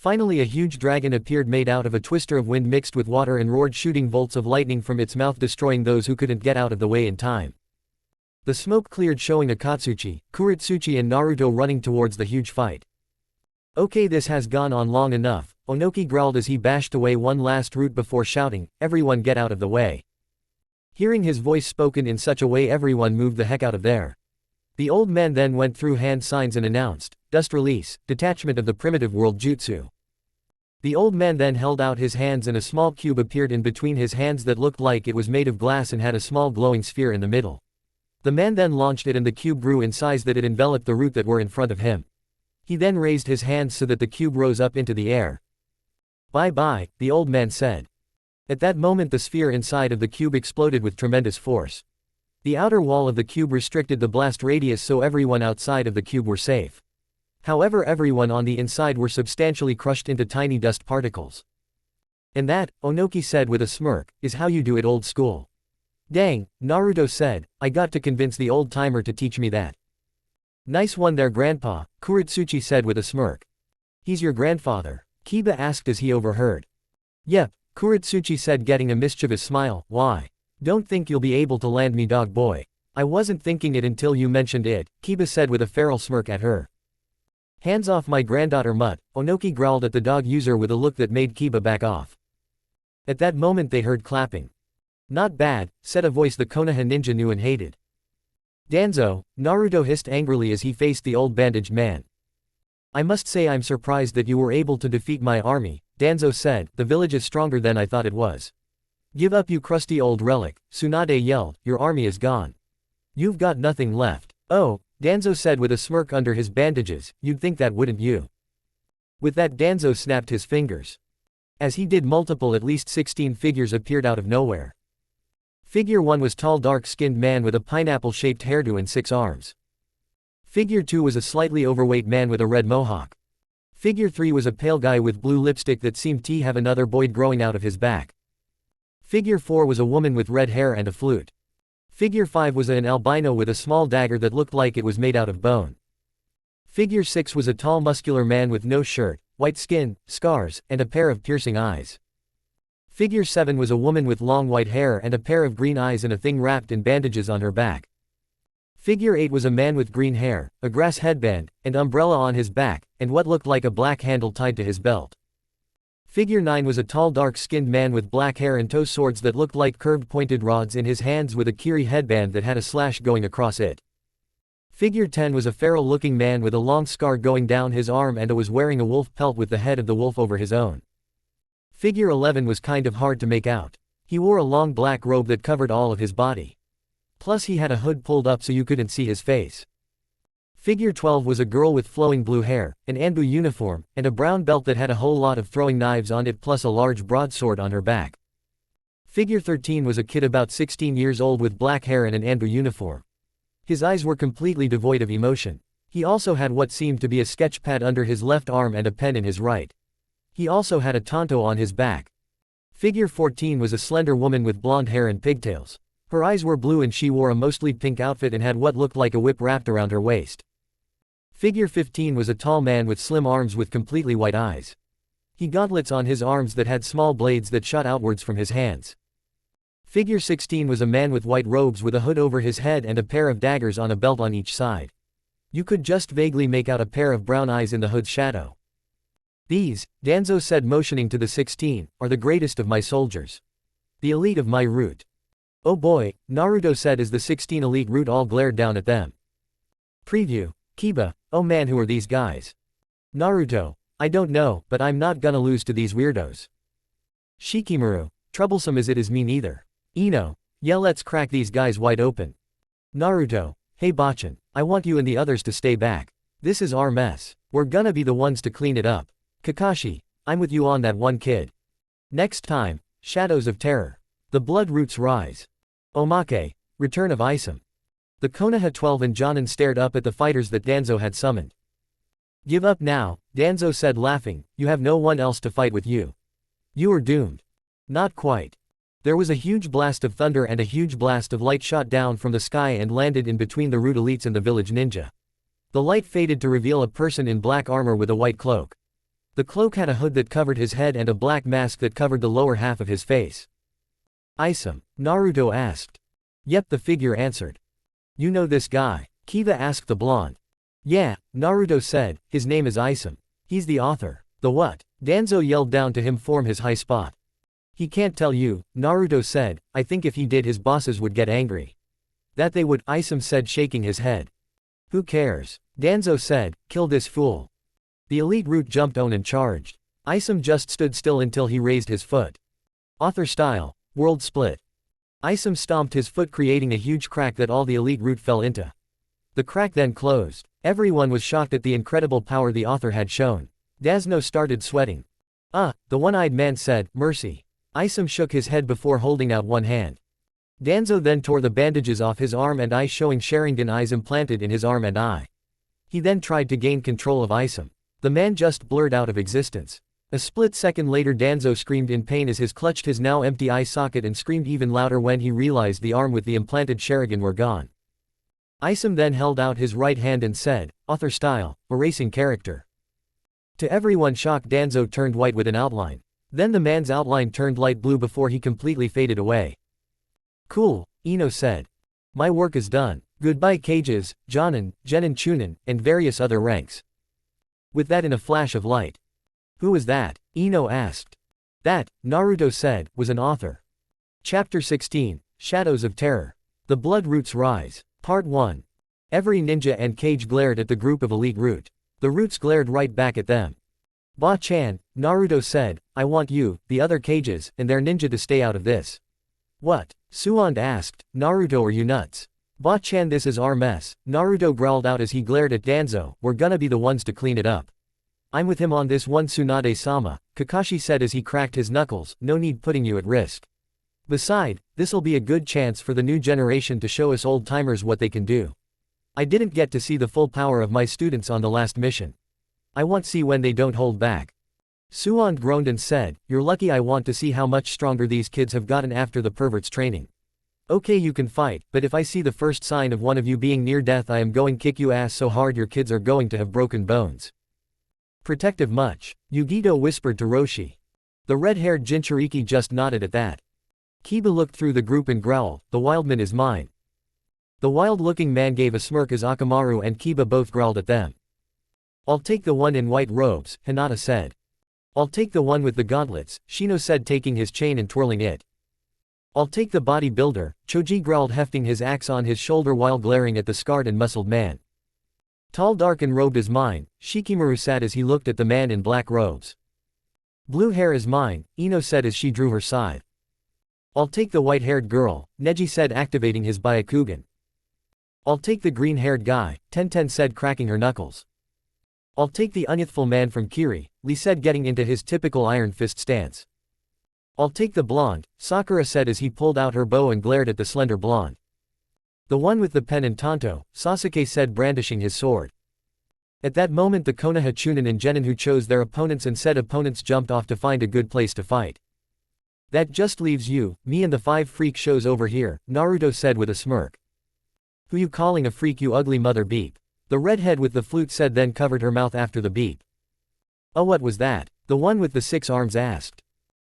[SPEAKER 1] Finally a huge dragon appeared made out of a twister of wind mixed with water and roared, shooting bolts of lightning from its mouth, destroying those who couldn't get out of the way in time. The smoke cleared, showing Akatsuchi, Kuretsuchi and Naruto running towards the huge fight. Okay, this has gone on long enough, Onoki growled as he bashed away one last root before shouting, everyone get out of the way. Hearing his voice spoken in such a way, everyone moved the heck out of there. The old man then went through hand signs and announced, dust release, detachment of the primitive world jutsu. The old man then held out his hands and a small cube appeared in between his hands that looked like it was made of glass and had a small glowing sphere in the middle. The man then launched it and the cube grew in size that it enveloped the root that were in front of him. He then raised his hands so that the cube rose up into the air. Bye-bye, the old man said. At that moment the sphere inside of the cube exploded with tremendous force. The outer wall of the cube restricted the blast radius so everyone outside of the cube were safe. However, everyone on the inside were substantially crushed into tiny dust particles. And that, Onoki said with a smirk, is how you do it old school. Dang, Naruto said, I got to convince the old timer to teach me that. Nice one there grandpa, Kuretsuchi said with a smirk. He's your grandfather? Kiba asked as he overheard. Yep, Kuretsuchi said, getting a mischievous smile. Why? Don't think you'll be able to land me, dog boy. I wasn't thinking it until you mentioned it, Kiba said with a feral smirk at her. Hands off my granddaughter Mutt, Onoki growled at the dog user with a look that made Kiba back off. At that moment they heard clapping. Not bad, said a voice the Konoha ninja knew and hated. Danzo, Naruto hissed angrily as he faced the old bandaged man. I must say I'm surprised that you were able to defeat my army, Danzo said, the village is stronger than I thought it was. Give up you crusty old relic, Tsunade yelled, your army is gone. You've got nothing left. Oh, Danzo said with a smirk under his bandages, you'd think that wouldn't you? With that Danzo snapped his fingers. As he did, multiple at least 16 figures appeared out of nowhere. Figure 1 was tall dark-skinned man with a pineapple-shaped hairdo and 6 arms. Figure 2 was a slightly overweight man with a red mohawk. Figure 3 was a pale guy with blue lipstick that seemed to have another boy growing out of his back. Figure 4 was a woman with red hair and a flute. Figure 5 was an albino with a small dagger that looked like it was made out of bone. Figure 6 was a tall muscular man with no shirt, white skin, scars, and a pair of piercing eyes. Figure 7 was a woman with long white hair and a pair of green eyes and a thing wrapped in bandages on her back. Figure 8 was a man with green hair, a grass headband, and umbrella on his back, and what looked like a black handle tied to his belt. Figure 9 was a tall dark-skinned man with black hair and toe swords that looked like curved pointed rods in his hands with a kiri headband that had a slash going across it. Figure 10 was a feral-looking man with a long scar going down his arm and was wearing a wolf pelt with the head of the wolf over his own. Figure 11 was kind of hard to make out. He wore a long black robe that covered all of his body. Plus he had a hood pulled up so you couldn't see his face. Figure 12 was a girl with flowing blue hair, an Anbu uniform, and a brown belt that had a whole lot of throwing knives on it plus a large broadsword on her back. Figure 13 was a kid about 16 years old with black hair and an Anbu uniform. His eyes were completely devoid of emotion. He also had what seemed to be a sketch pad under his left arm and a pen in his right. He also had a tanto on his back. Figure 14 was a slender woman with blonde hair and pigtails. Her eyes were blue and she wore a mostly pink outfit and had what looked like a whip wrapped around her waist. Figure 15 was a tall man with slim arms with completely white eyes. He had gauntlets on his arms that had small blades that shot outwards from his hands. Figure 16 was a man with white robes with a hood over his head and a pair of daggers on a belt on each side. You could just vaguely make out a pair of brown eyes in the hood's shadow. These, Danzo said motioning to the 16, are the greatest of my soldiers. The elite of my root. Oh boy, Naruto said as the 16 elite root all glared down at them. Preview. Kiba, oh man, who are these guys? Naruto, I don't know, but I'm not gonna lose to these weirdos. Shikamaru, troublesome as it is me neither. Ino, yeah, let's crack these guys wide open. Naruto, hey Bachan, I want you and the others to stay back. This is our mess. We're gonna be the ones to clean it up. Kakashi, I'm with you on that one kid. Next time, Shadows of Terror. The Blood Roots Rise. Omake, Return of Isam. The Konoha 12 and Jonin stared up at the fighters that Danzo had summoned. Give up now, Danzo said laughing, you have no one else to fight with you. You are doomed. Not quite. There was a huge blast of thunder and a huge blast of light shot down from the sky and landed in between the root elites and the village ninja. The light faded to reveal a person in black armor with a white cloak. The cloak had a hood that covered his head and a black mask that covered the lower half of his face. Isam? Naruto asked. Yep, the figure answered. You know this guy? Kiba asked the blonde. Yeah, Naruto said, his name is Isam. He's the author. The what? Danzo yelled down to him from his high spot. He can't tell you, Naruto said, I think if he did his bosses would get angry. That they would, Isam said shaking his head. Who cares? Danzo said, kill this fool. The elite root jumped on and charged. Isam just stood still until he raised his foot. Author style, world split. Isam stomped his foot creating a huge crack that all the elite root fell into. The crack then closed. Everyone was shocked at the incredible power the author had shown. Dazno started sweating. The one-eyed man said, mercy. Isam shook his head before holding out one hand. Danzo then tore the bandages off his arm and eye showing Sharingan eyes implanted in his arm and eye. He then tried to gain control of Isam. The man just blurred out of existence. A split second later Danzo screamed in pain as he clutched his now empty eye socket and screamed even louder when he realized the arm with the implanted Sharingan were gone. Isam then held out his right hand and said, author style, erasing character. To everyone shocked Danzo turned white with an outline. Then the man's outline turned light blue before he completely faded away. Cool, Ino said. My work is done. Goodbye Cages, Jonin, Genin Chunin, and various other ranks. With that in a flash of light. Who was that? Ino asked. That, Naruto said, was an author. Chapter 16, Shadows of Terror. The Blood Roots Rise. Part 1. Every ninja and Cage glared at the group of elite root. The roots glared right back at them. Ba-chan, Naruto said, I want you, the other Cages, and their ninja to stay out of this. What? Suand asked, Naruto are you nuts? Ba-chan this is our mess, Naruto growled out as he glared at Danzo, we're gonna be the ones to clean it up. I'm with him on this one Tsunade-sama, Kakashi said as he cracked his knuckles, no need putting you at risk. Beside, this'll be a good chance for the new generation to show us old-timers what they can do. I didn't get to see the full power of my students on the last mission. I want to see when they don't hold back. Suand groaned and said, you're lucky I want to see how much stronger these kids have gotten after the pervert's training. Okay you can fight, but if I see the first sign of one of you being near death I am going kick you ass so hard your kids are going to have broken bones. Protective much, Yugito whispered to Roshi. The red-haired Jinchuriki just nodded at that. Kiba looked through the group and growled, the wildman is mine. The wild-looking man gave a smirk as Akamaru and Kiba both growled at them. I'll take the one in white robes, Hinata said. I'll take the one with the gauntlets, Shino said taking his chain and twirling it. I'll take the bodybuilder, Choji growled hefting his axe on his shoulder while glaring at the scarred and muscled man. Tall dark and robed is mine, Shikamaru said as he looked at the man in black robes. Blue hair is mine, Ino said as she drew her scythe. I'll take the white-haired girl, Neji said activating his Byakugan. I'll take the green-haired guy, Tenten said cracking her knuckles. I'll take the unyouthful man from Kiri, Lee said getting into his typical iron fist stance. I'll take the blonde, Sakura said as he pulled out her bow and glared at the slender blonde. The one with the pen and tanto, Sasuke said brandishing his sword. At that moment the Konoha Chunin and Genin who chose their opponents and said opponents jumped off to find a good place to fight. That just leaves you, me and the 5 freak shows over here, Naruto said with a smirk. Who you calling a freak you ugly mother beep? The redhead with the flute said then covered her mouth after the beep. Oh what was that? The one with the 6 arms asked.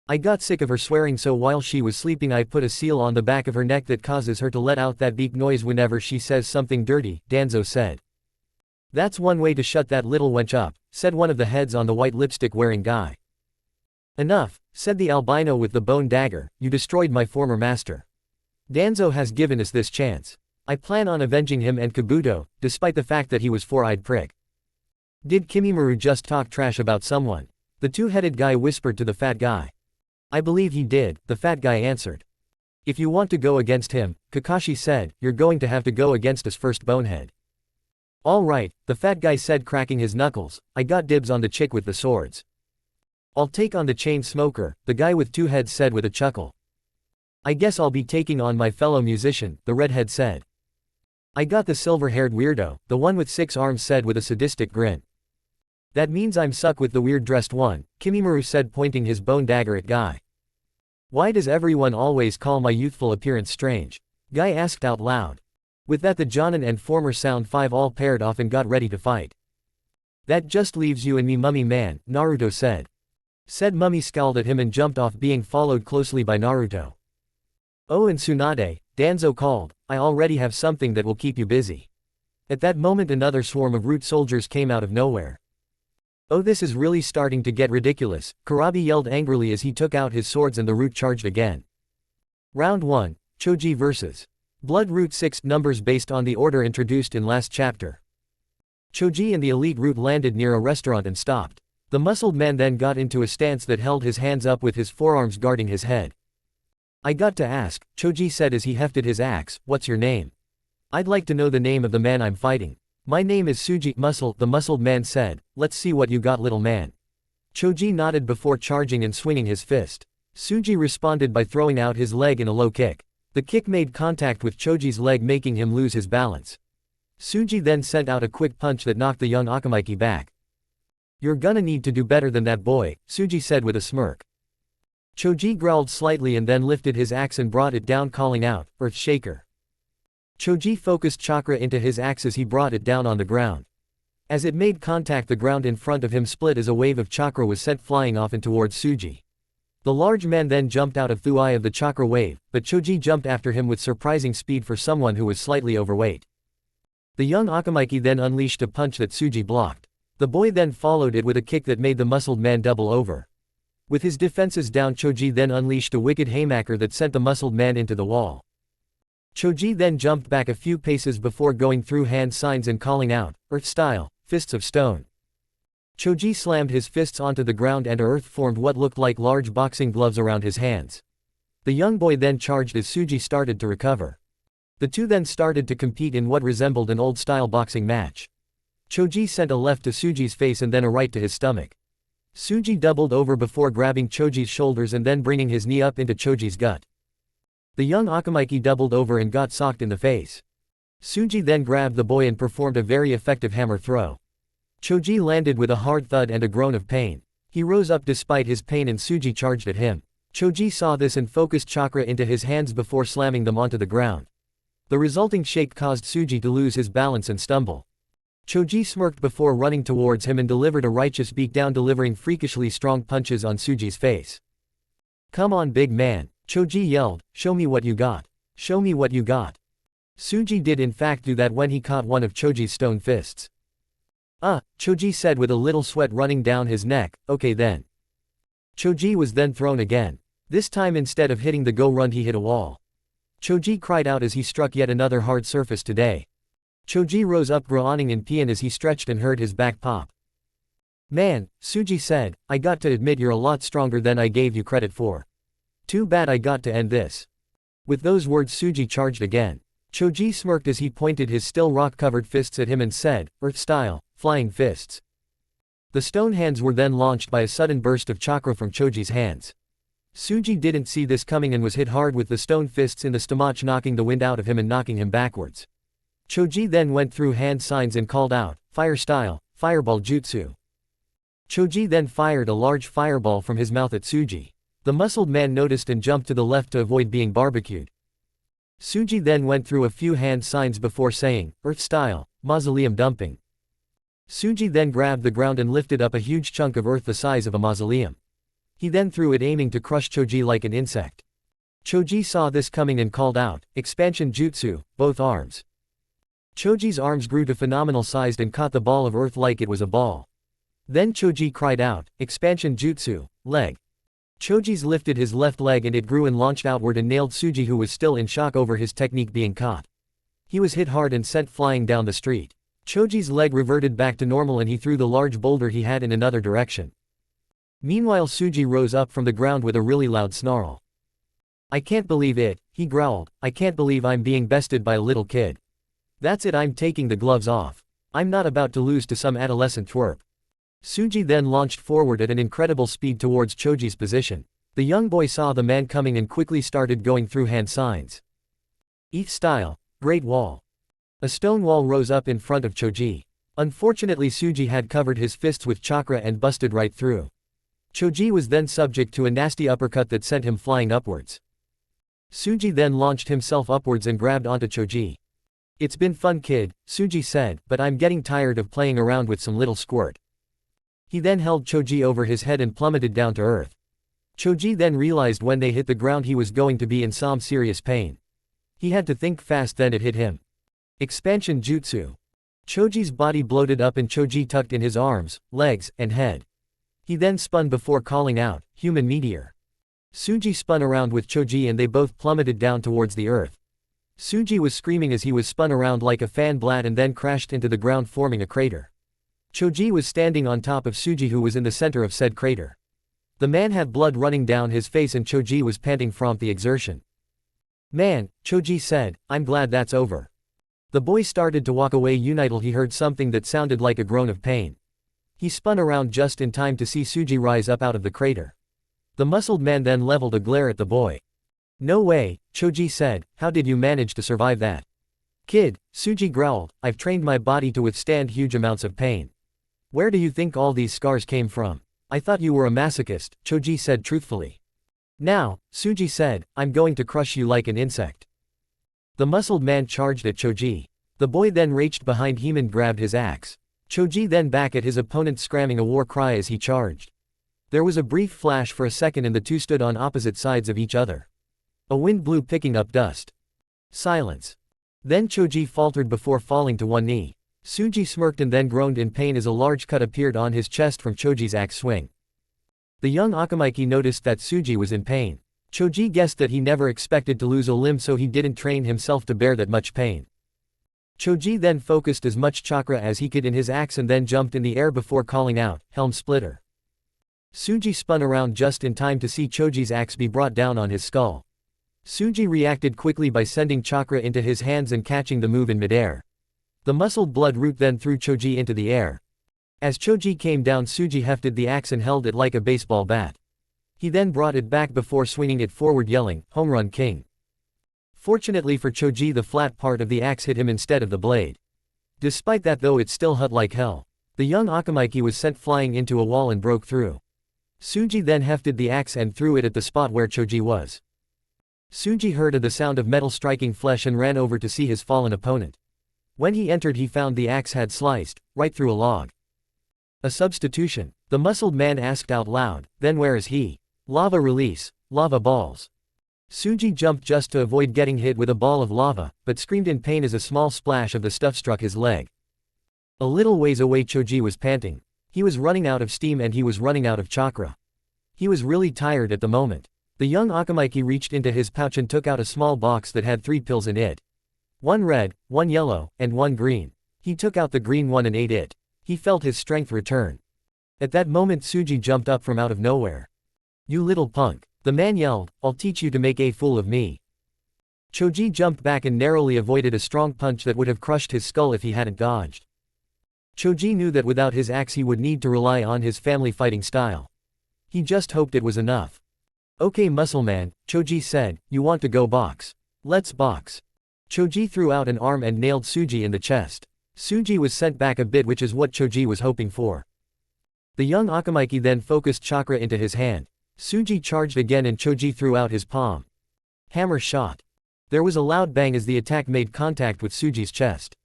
[SPEAKER 1] I got sick of her swearing so while she was sleeping I put a seal on the back of her neck that causes her to let out that beep noise whenever she says something dirty, Danzo said. That's one way to shut that little wench up, said one of the heads on the white lipstick wearing guy. Enough, said the albino with the bone dagger, you destroyed my former master. Danzo has given us this chance. I plan on avenging him and Kabuto, despite the fact that he was 4-eyed prick. Did Kimimaro just talk trash about someone? The 2-headed guy whispered to the fat guy. I believe he did, the fat guy answered. If you want to go against him, Kakashi said, you're going to have to go against us first bonehead. All right, the fat guy said cracking his knuckles, I got dibs on the chick with the swords. I'll take on the chain smoker, the guy with 2 heads said with a chuckle. I guess I'll be taking on my fellow musician, the redhead said. I got the silver-haired weirdo, the one with 6 arms said with a sadistic grin. That means I'm stuck with the weird-dressed one, Kimimaro said pointing his bone dagger at Guy. Why does everyone always call my youthful appearance strange? Guy asked out loud. With that the Jonin and former Sound 5 all paired off and got ready to fight. That just leaves you and me, mummy man, Naruto said. Said mummy scowled at him and jumped off, being followed closely by Naruto. Oh, and Tsunade, Danzo called, I already have something that will keep you busy. At that moment another swarm of root soldiers came out of nowhere. Oh, this is really starting to get ridiculous, Kurabi yelled angrily as he took out his swords and the root charged again. Round 1, Choji vs. Blood Root 6 numbers based on the order introduced in last chapter. Choji and the elite root landed near a restaurant and stopped. The muscled man then got into a stance that held his hands up with his forearms guarding his head. I got to ask, Choji said as he hefted his axe, what's your name? I'd like to know the name of the man I'm fighting. My name is Suji, the muscled man said, let's see what you got, little man. Choji nodded before charging and swinging his fist. Suji responded by throwing out his leg in a low kick. The kick made contact with Choji's leg, making him lose his balance. Suji then sent out a quick punch that knocked the young Uzumaki back. You're gonna need to do better than that, boy, Suji said with a smirk. Choji growled slightly and then lifted his axe and brought it down, calling out, Earth Shaker. Choji focused chakra into his axe as he brought it down on the ground. As it made contact, the ground in front of him split as a wave of chakra was sent flying off and towards Suji. The large man then jumped out of the eye of the chakra wave, but Choji jumped after him with surprising speed for someone who was slightly overweight. The young Uzumaki then unleashed a punch that Suji blocked. The boy then followed it with a kick that made the muscled man double over. With his defenses down, Choji then unleashed a wicked haymaker that sent the muscled man into the wall. Choji then jumped back a few paces before going through hand signs and calling out, Earth style, fists of stone. Choji slammed his fists onto the ground and earth formed what looked like large boxing gloves around his hands. The young boy then charged as Suji started to recover. The two then started to compete in what resembled an old-style boxing match. Choji sent a left to Suji's face and then a right to his stomach. Suji doubled over before grabbing Choji's shoulders and then bringing his knee up into Choji's gut. The young Uzumaki doubled over and got socked in the face. Suji then grabbed the boy and performed a very effective hammer throw. Choji landed with a hard thud and a groan of pain. He rose up despite his pain and Suji charged at him. Choji saw this and focused chakra into his hands before slamming them onto the ground. The resulting shake caused Suji to lose his balance and stumble. Choji smirked before running towards him and delivered a righteous beatdown, delivering freakishly strong punches on Suji's face. Come on, big man, Choji yelled, show me what you got. Show me what you got. Suji did in fact do that when he caught one of Choji's stone fists. Choji said with a little sweat running down his neck, okay then. Choji was then thrown again. This time instead of hitting the go-run he hit a wall. Choji cried out as he struck yet another hard surface today. Choji rose up groaning in pain as he stretched and heard his back pop. Man, Suji said, I got to admit you're a lot stronger than I gave you credit for. Too bad I got to end this. With those words Suji charged again. Choji smirked as he pointed his still rock-covered fists at him and said, Earth style, flying fists. The stone hands were then launched by a sudden burst of chakra from Choji's hands. Suji didn't see this coming and was hit hard with the stone fists in the stomach, knocking the wind out of him and knocking him backwards. Choji then went through hand signs and called out, Fire style, fireball jutsu. Choji then fired a large fireball from his mouth at Suji. The muscled man noticed and jumped to the left to avoid being barbecued. Suji then went through a few hand signs before saying, Earth style, mausoleum dumping. Suji then grabbed the ground and lifted up a huge chunk of earth the size of a mausoleum. He then threw it, aiming to crush Choji like an insect. Choji saw this coming and called out, Expansion jutsu, both arms. Choji's arms grew to phenomenal sized and caught the ball of earth like it was a ball. Then Choji cried out, Expansion jutsu, leg. Choji's lifted his left leg and it grew and launched outward and nailed Suji, who was still in shock over his technique being caught. He was hit hard and sent flying down the street. Choji's leg reverted back to normal and he threw the large boulder he had in another direction. Meanwhile Suji rose up from the ground with a really loud snarl. I can't believe it, he growled, I can't believe I'm being bested by a little kid. That's it, I'm taking the gloves off. I'm not about to lose to some adolescent twerp. Suji then launched forward at an incredible speed towards Choji's position. The young boy saw the man coming and quickly started going through hand signs. ETH style, Great Wall. A stone wall rose up in front of Choji. Unfortunately Suji had covered his fists with chakra and busted right through. Choji was then subject to a nasty uppercut that sent him flying upwards. Suji then launched himself upwards and grabbed onto Choji. It's been fun, kid, Suji said, but I'm getting tired of playing around with some little squirt. He then held Choji over his head and plummeted down to earth. Choji then realized when they hit the ground he was going to be in some serious pain. He had to think fast, then it hit him. Expansion Jutsu. Choji's body bloated up and Choji tucked in his arms, legs, and head. He then spun before calling out, "Human meteor." Suji spun around with Choji and they both plummeted down towards the earth. Suji was screaming as he was spun around like a fan blade and then crashed into the ground, forming a crater. Choji was standing on top of Suji, who was in the center of said crater. The man had blood running down his face and Choji was panting from the exertion. "Man," Choji said, "I'm glad that's over." The boy started to walk away until he heard something that sounded like a groan of pain. He spun around just in time to see Suji rise up out of the crater. The muscled man then leveled a glare at the boy. "No way," Choji said, "how did you manage to survive that?" "Kid," Suji growled, "I've trained my body to withstand huge amounts of pain. Where do you think all these scars came from?" "I thought you were a masochist," Choji said truthfully. "Now," Suji said, "I'm going to crush you like an insect." The muscled man charged at Choji. The boy then reached behind him and grabbed his axe. Choji then back at his opponent, screaming a war cry as he charged. There was a brief flash for a second and the two stood on opposite sides of each other. A wind blew, picking up dust. Silence. Then Choji faltered before falling to one knee. Suji smirked and then groaned in pain as a large cut appeared on his chest from Choji's axe swing. The young Uzumaki noticed that Suji was in pain. Choji guessed that he never expected to lose a limb, so he didn't train himself to bear that much pain. Choji then focused as much chakra as he could in his axe and then jumped in the air before calling out, "Helm splitter." Suji spun around just in time to see Choji's axe be brought down on his skull. Suji reacted quickly by sending chakra into his hands and catching the move in midair. The muscled blood root then threw Choji into the air. As Choji came down, Suji hefted the axe and held it like a baseball bat. He then brought it back before swinging it forward, yelling, "Home run, king." Fortunately for Choji, the flat part of the axe hit him instead of the blade. Despite that though, it still hurt like hell. The young Uzumaki was sent flying into a wall and broke through. Suji then hefted the axe and threw it at the spot where Choji was. Suji heard the sound of metal striking flesh and ran over to see his fallen opponent. When he entered, he found the axe had sliced right through a log. "A substitution?" the muscled man asked out loud. "Then where is he?" "Lava release, lava balls." Suji jumped just to avoid getting hit with a ball of lava, but screamed in pain as a small splash of the stuff struck his leg. A little ways away, Choji was panting. He was running out of steam and he was running out of chakra. He was really tired at the moment. The young Uzumaki reached into his pouch and took out a small box that had 3 pills in it. One red, one yellow, and one green. He took out the green one and ate it. He felt his strength return. At that moment, Suji jumped up from out of nowhere. "You little punk," the man yelled, "I'll teach you to make a fool of me." Choji jumped back and narrowly avoided a strong punch that would have crushed his skull if he hadn't dodged. Choji knew that without his axe he would need to rely on his family fighting style. He just hoped it was enough. "Okay, muscleman," Choji said, "you want to go box? Let's box." Choji threw out an arm and nailed Suji in the chest. Suji was sent back a bit, which is what Choji was hoping for. The young Uzumaki then focused chakra into his hand. Suji charged again and Choji threw out his palm. Hammer shot. There was a loud bang as the attack made contact with Suji's chest.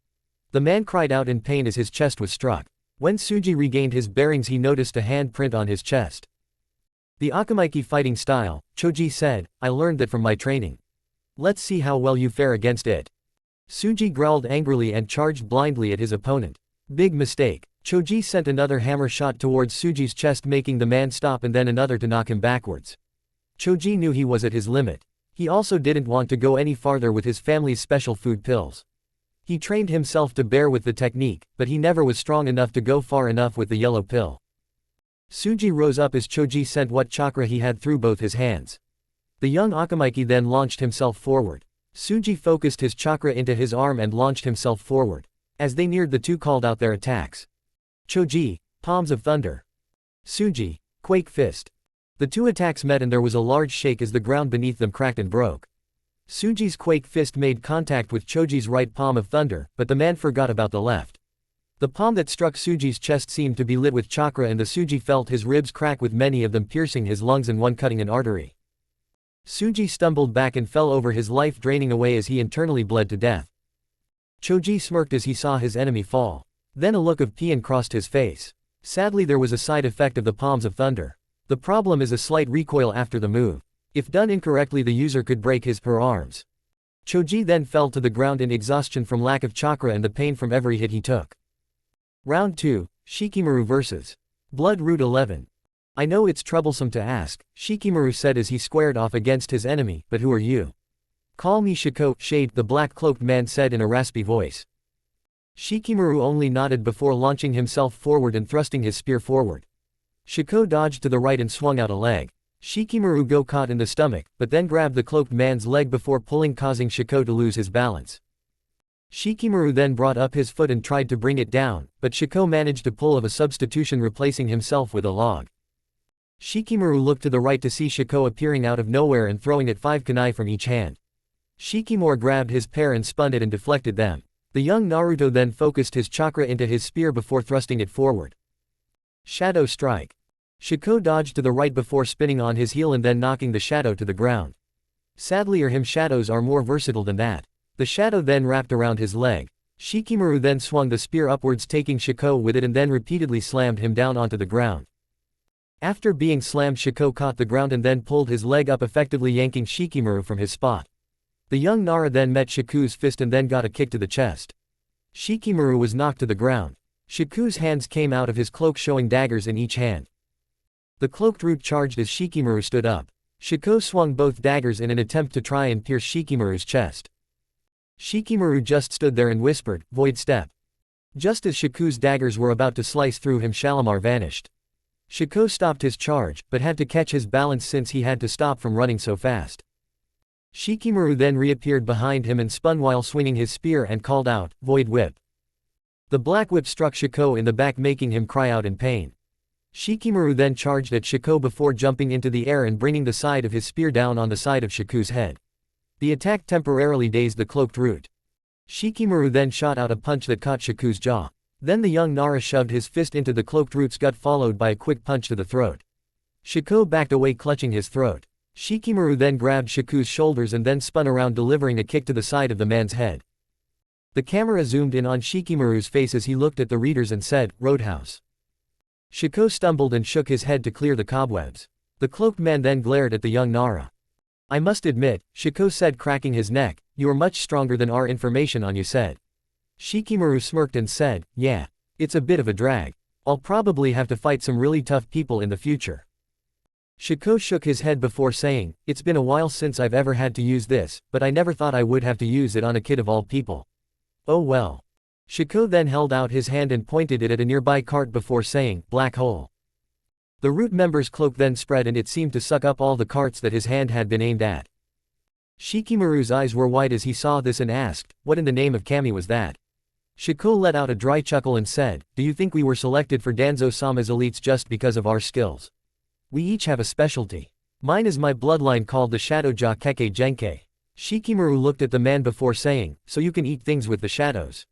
[SPEAKER 1] The man cried out in pain as his chest was struck. When Suji regained his bearings, he noticed a hand print on his chest. "The Uzumaki fighting style," Choji said, "I learned that from my training. Let's see how well you fare against it." Suji growled angrily and charged blindly at his opponent. Big mistake. Choji sent another hammer shot towards Suji's chest, making the man stop, and then another to knock him backwards. Choji knew he was at his limit. He also didn't want to go any farther with his family's special food pills. He trained himself to bear with the technique, but he never was strong enough to go far enough with the yellow pill. Suji rose up as Choji sent what chakra he had through both his hands. The young Uzumaki then launched himself forward. Suji focused his chakra into his arm and launched himself forward. As they neared, the two called out their attacks. Choji, palms of thunder. Suji, quake fist. The two attacks met and there was a large shake as the ground beneath them cracked and broke. Suji's quake fist made contact with Choji's right palm of thunder, but the man forgot about the left. The palm that struck Suji's chest seemed to be lit with chakra, and the Suji felt his ribs crack, with many of them piercing his lungs and one cutting an artery. Suji stumbled back and fell over, his life draining away as he internally bled to death. Choji smirked as he saw his enemy fall. Then a look of pain crossed his face. Sadly, there was a side effect of the palms of thunder. The problem is a slight recoil after the move. If done incorrectly, the user could break his/her arms. Choji then fell to the ground in exhaustion from lack of chakra and the pain from every hit he took. Round 2, Shikamaru vs. Blood Root 11. I know it's troublesome to ask, Shikamaru said as he squared off against his enemy, but who are you? Call me Shiko, Shade, the black-cloaked man said in a raspy voice. Shikamaru only nodded before launching himself forward and thrusting his spear forward. Shiko dodged to the right and swung out a leg. Shikamaru got caught in the stomach, but then grabbed the cloaked man's leg before pulling, causing Shiko to lose his balance. Shikamaru then brought up his foot and tried to bring it down, but Shiko managed to pull of a substitution, replacing himself with a log. Shikamaru looked to the right to see Shiko appearing out of nowhere and throwing it 5 kunai from each hand. Shikamaru grabbed his pair and spun it and deflected them. The young Naruto then focused his chakra into his spear before thrusting it forward. Shadow Strike. Shiko dodged to the right before spinning on his heel and then knocking the shadow to the ground. Sadly, him shadows are more versatile than that. The shadow then wrapped around his leg. Shikamaru then swung the spear upwards, taking Shiko with it, and then repeatedly slammed him down onto the ground. After being slammed, Shiko caught the ground and then pulled his leg up, effectively yanking Shikamaru from his spot. The young Nara then met Shiku's fist and then got a kick to the chest. Shikamaru was knocked to the ground. Shiku's hands came out of his cloak, showing daggers in each hand. The cloaked root charged as Shikamaru stood up. Shiko swung both daggers in an attempt to try and pierce Shikamaru's chest. Shikamaru just stood there and whispered, "Void step." Just as Shiku's daggers were about to slice through him, Shalimar vanished. Shiko stopped his charge, but had to catch his balance since he had to stop from running so fast. Shikamaru then reappeared behind him and spun while swinging his spear and called out, "Void Whip." The black whip struck Shiko in the back, making him cry out in pain. Shikamaru then charged at Shiko before jumping into the air and bringing the side of his spear down on the side of Shiku's head. The attack temporarily dazed the cloaked root. Shikamaru then shot out a punch that caught Shiku's jaw. Then the young Nara shoved his fist into the cloaked root's gut, followed by a quick punch to the throat. Shiko backed away, clutching his throat. Shikamaru then grabbed Shiku's shoulders and then spun around, delivering a kick to the side of the man's head. The camera zoomed in on Shikamaru's face as he looked at the readers and said, "Roadhouse." Shiko stumbled and shook his head to clear the cobwebs. The cloaked man then glared at the young Nara. "I must admit," Shiko said, cracking his neck, "you are much stronger than our information on you said." Shikamaru smirked and said, "Yeah. It's a bit of a drag. I'll probably have to fight some really tough people in the future." Shiko shook his head before saying, "It's been a while since I've ever had to use this, but I never thought I would have to use it on a kid of all people. Oh well." Shiko then held out his hand and pointed it at a nearby cart before saying, "Black hole." The root member's cloak then spread and it seemed to suck up all the carts that his hand had been aimed at. Shikamaru's eyes were wide as he saw this and asked, "What in the name of Kami was that?" Shiko let out a dry chuckle and said, "Do you think we were selected for Danzo-sama's elites just because of our skills? We each have a specialty. Mine is my bloodline called the Shadowja Keke Genkai." Shikamaru looked at the man before saying, "So you can eat things with the shadows?"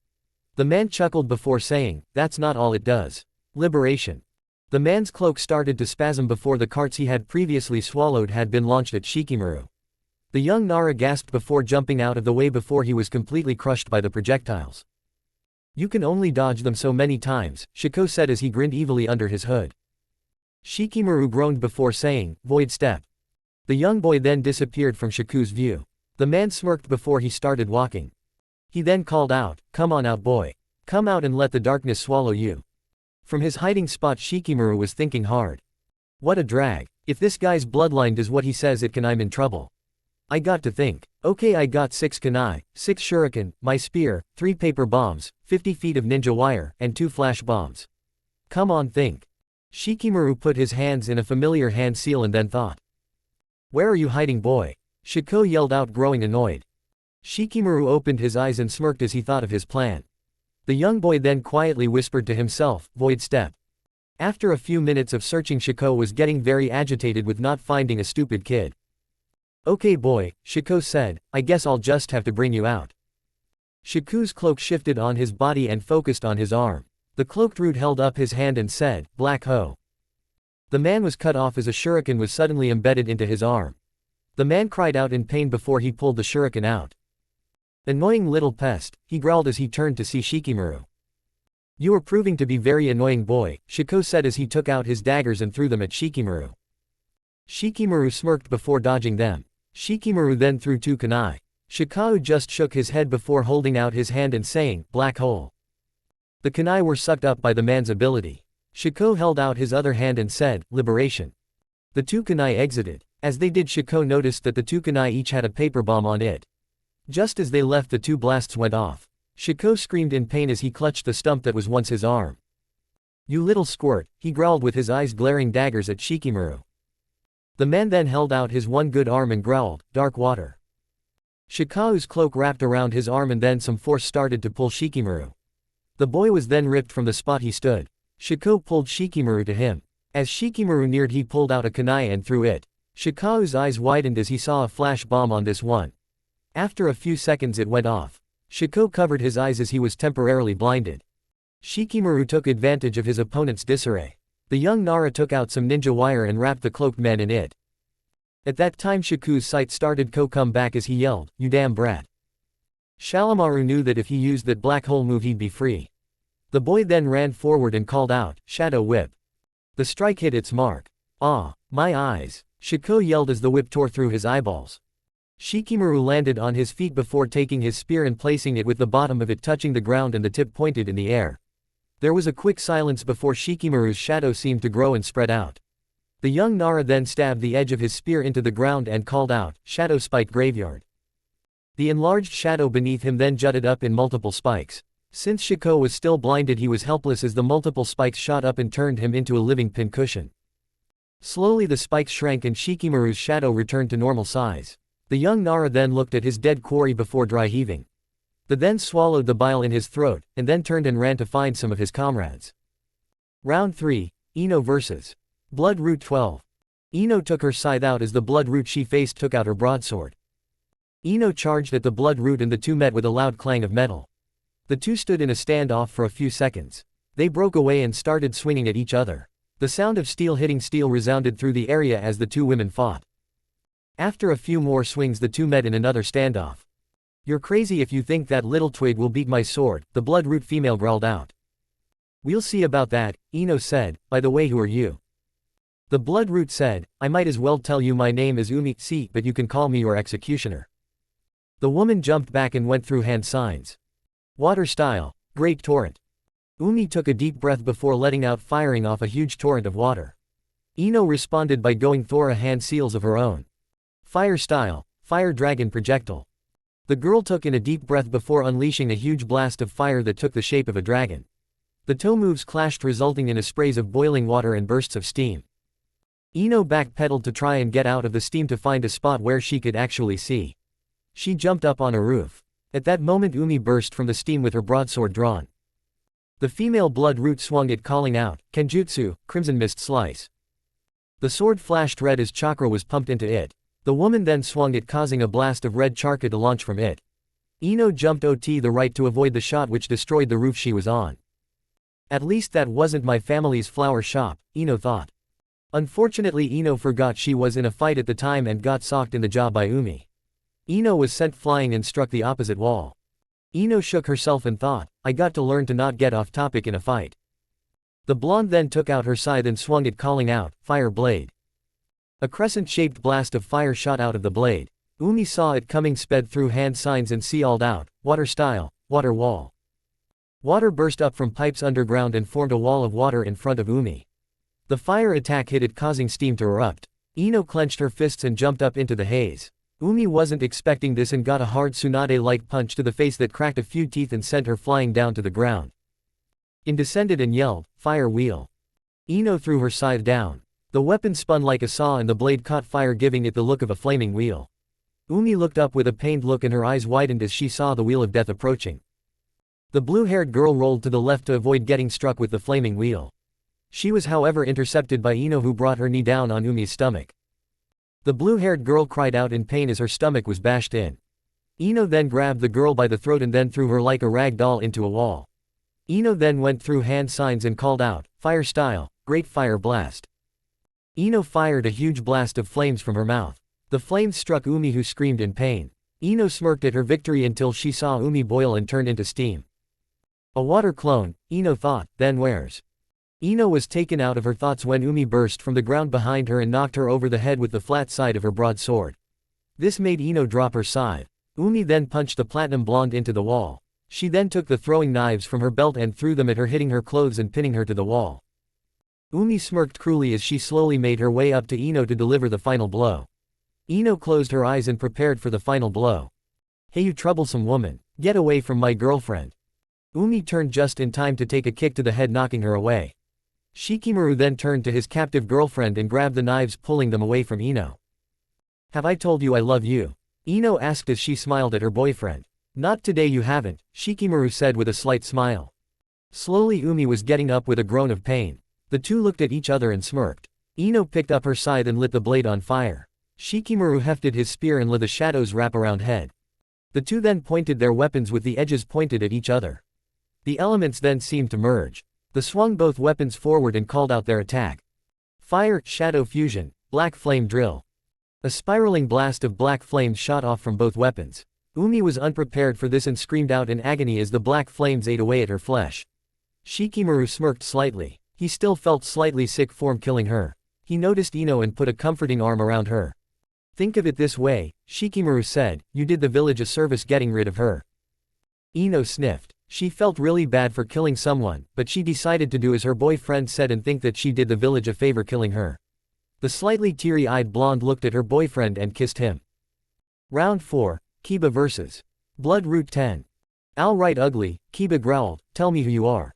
[SPEAKER 1] The man chuckled before saying, "That's not all it does. Liberation." The man's cloak started to spasm before the carts he had previously swallowed had been launched at Shikamaru. The young Nara gasped before jumping out of the way before he was completely crushed by the projectiles. "You can only dodge them so many times," Shiko said as he grinned evilly under his hood. Shikamaru groaned before saying, "Void step." The young boy then disappeared from Shiku's view. The man smirked before he started walking. He then called out, "Come on out, boy. Come out and let the darkness swallow you." From his hiding spot, Shikamaru was thinking hard. What a drag. If this guy's bloodline does what he says it can, I'm in trouble. I got to think. Okay, I got 6 kunai, 6 shuriken, my spear, 3 paper bombs, 50 feet of ninja wire, and 2 flash bombs. Come on, think. Shikamaru put his hands in a familiar hand seal and then thought. "Where are you hiding, boy?" Shiko yelled out, growing annoyed. Shikamaru opened his eyes and smirked as he thought of his plan. The young boy then quietly whispered to himself, "Void step." After a few minutes of searching, Shiko was getting very agitated with not finding a stupid kid. "Okay boy," Shiko said, "I guess I'll just have to bring you out." Shiku's cloak shifted on his body and focused on his arm. The cloaked root held up his hand and said, "Black hoe." The man was cut off as a shuriken was suddenly embedded into his arm. The man cried out in pain before he pulled the shuriken out. Annoying little pest, he growled as he turned to see Shikamaru. You are proving to be very annoying boy, Shiko said as he took out his daggers and threw them at Shikamaru. Shikamaru smirked before dodging them. Shikamaru then threw 2 kunai. Shikao just shook his head before holding out his hand and saying, black hole. The kunai were sucked up by the man's ability. Shiko held out his other hand and said, liberation. The 2 kunai exited. As they did, Shiko noticed that the 2 kunai each had a paper bomb on it. Just as they left, the 2 blasts went off. Shiko screamed in pain as he clutched the stump that was once his arm. You little squirt, he growled with his eyes glaring daggers at Shikamaru. The man then held out his one good arm and growled, dark water. Shikao's cloak wrapped around his arm and then some force started to pull Shikamaru. The boy was then ripped from the spot he stood. Shiko pulled Shikamaru to him. As Shikamaru neared, he pulled out a kunai and threw it. Shikao's eyes widened as he saw a flash bomb on this one. After a few seconds it went off. Shiko covered his eyes as he was temporarily blinded. Shikamaru took advantage of his opponent's disarray. The young Nara took out some ninja wire and wrapped the cloaked man in it. At that time Shiku's sight started to come back as he yelled, you damn brat. Shikamaru knew that if he used that black hole move he'd be free. The boy then ran forward and called out, shadow whip. The strike hit its mark. Ah, my eyes. Shiko yelled as the whip tore through his eyeballs. Shikamaru landed on his feet before taking his spear and placing it with the bottom of it touching the ground and the tip pointed in the air. There was a quick silence before Shikamaru's shadow seemed to grow and spread out. The young Nara then stabbed the edge of his spear into the ground and called out, shadow spike graveyard. The enlarged shadow beneath him then jutted up in multiple spikes. Since Shiko was still blinded, he was helpless as the multiple spikes shot up and turned him into a living pincushion. Slowly the spikes shrank and Shikamaru's shadow returned to normal size. The young Nara then looked at his dead quarry before dry heaving. The then swallowed the bile in his throat, and then turned and ran to find some of his comrades. Round 3, Ino vs. Blood Root 12. Ino took her scythe out as the blood root she faced took out her broadsword. Ino charged at the blood root and the two met with a loud clang of metal. The two stood in a standoff for a few seconds. They broke away and started swinging at each other. The sound of steel hitting steel resounded through the area as the two women fought. After a few more swings the two met in another standoff. You're crazy if you think that little twig will beat my sword, the blood root female growled out. We'll see about that, Ino said. By the way, who are you? The blood root said, I might as well tell you my name is Uzumaki, but you can call me your executioner. The woman jumped back and went through hand signs. Water style, great torrent. Umi took a deep breath before letting out firing off a huge torrent of water. Ino responded by going Thora hand seals of her own. Fire style, fire dragon projectile. The girl took in a deep breath before unleashing a huge blast of fire that took the shape of a dragon. The toe moves clashed resulting in a sprays of boiling water and bursts of steam. Ino backpedaled to try and get out of the steam to find a spot where she could actually see. She jumped up on a roof. At that moment Umi burst from the steam with her broadsword drawn. The female blood root swung it calling out, Kenjutsu, Crimson Mist Slice. The sword flashed red as chakra was pumped into it. The woman then swung it causing a blast of red chakra to launch from it. Ino jumped OT the right to avoid the shot which destroyed the roof she was on. At least that wasn't my family's flower shop, Ino thought. Unfortunately Ino forgot she was in a fight at the time and got socked in the jaw by Umi. Ino was sent flying and struck the opposite wall. Ino shook herself and thought, I got to learn to not get off topic in a fight. The blonde then took out her scythe and swung it calling out, Fire Blade. A crescent-shaped blast of fire shot out of the blade. Umi saw it coming, sped through hand signs and called out, Water style, water wall. Water burst up from pipes underground and formed a wall of water in front of Umi. The fire attack hit it causing steam to erupt. Ino clenched her fists and jumped up into the haze. Umi wasn't expecting this and got a hard tsunade-like punch to the face that cracked a few teeth and sent her flying down to the ground. In descended and yelled, Fire wheel. Ino threw her scythe down. The weapon spun like a saw and the blade caught fire giving it the look of a flaming wheel. Umi looked up with a pained look and her eyes widened as she saw the wheel of death approaching. The blue-haired girl rolled to the left to avoid getting struck with the flaming wheel. She was however intercepted by Ino who brought her knee down on Umi's stomach. The blue-haired girl cried out in pain as her stomach was bashed in. Ino then grabbed the girl by the throat and then threw her like a rag doll into a wall. Ino then went through hand signs and called out, Fire style, Great Fire Blast. Ino fired a huge blast of flames from her mouth. The flames struck Umi who screamed in pain. Ino smirked at her victory until she saw Umi boil and turn into steam. A water clone, Ino thought, then where's? Ino was taken out of her thoughts when Umi burst from the ground behind her and knocked her over the head with the flat side of her broadsword. This made Ino drop her scythe. Umi then punched the platinum blonde into the wall. She then took the throwing knives from her belt and threw them at her, hitting her clothes and pinning her to the wall. Umi smirked cruelly as she slowly made her way up to Ino to deliver the final blow. Ino closed her eyes and prepared for the final blow. "Hey you troublesome woman, get away from my girlfriend." Umi turned just in time to take a kick to the head, knocking her away. Shikamaru then turned to his captive girlfriend and grabbed the knives, pulling them away from Ino. "Have I told you I love you?" Ino asked as she smiled at her boyfriend. "Not today you haven't," Shikamaru said with a slight smile. Slowly Umi was getting up with a groan of pain. The two looked at each other and smirked. Ino picked up her scythe and lit the blade on fire. Shikamaru hefted his spear and let the shadows wrap around head. The two then pointed their weapons with the edges pointed at each other. The elements then seemed to merge. They swung both weapons forward and called out their attack. Fire, shadow fusion, black flame drill. A spiraling blast of black flames shot off from both weapons. Umi was unprepared for this and screamed out in agony as the black flames ate away at her flesh. Shikamaru smirked slightly. He still felt slightly sick from killing her. He noticed Ino and put a comforting arm around her. "Think of it this way," Shikamaru said, "you did the village a service getting rid of her." Ino sniffed. She felt really bad for killing someone, but she decided to do as her boyfriend said and think that she did the village a favor killing her. The slightly teary-eyed blonde looked at her boyfriend and kissed him. Round 4, Kiba vs. Blood Root 10. "All right ugly," Kiba growled, "tell me who you are.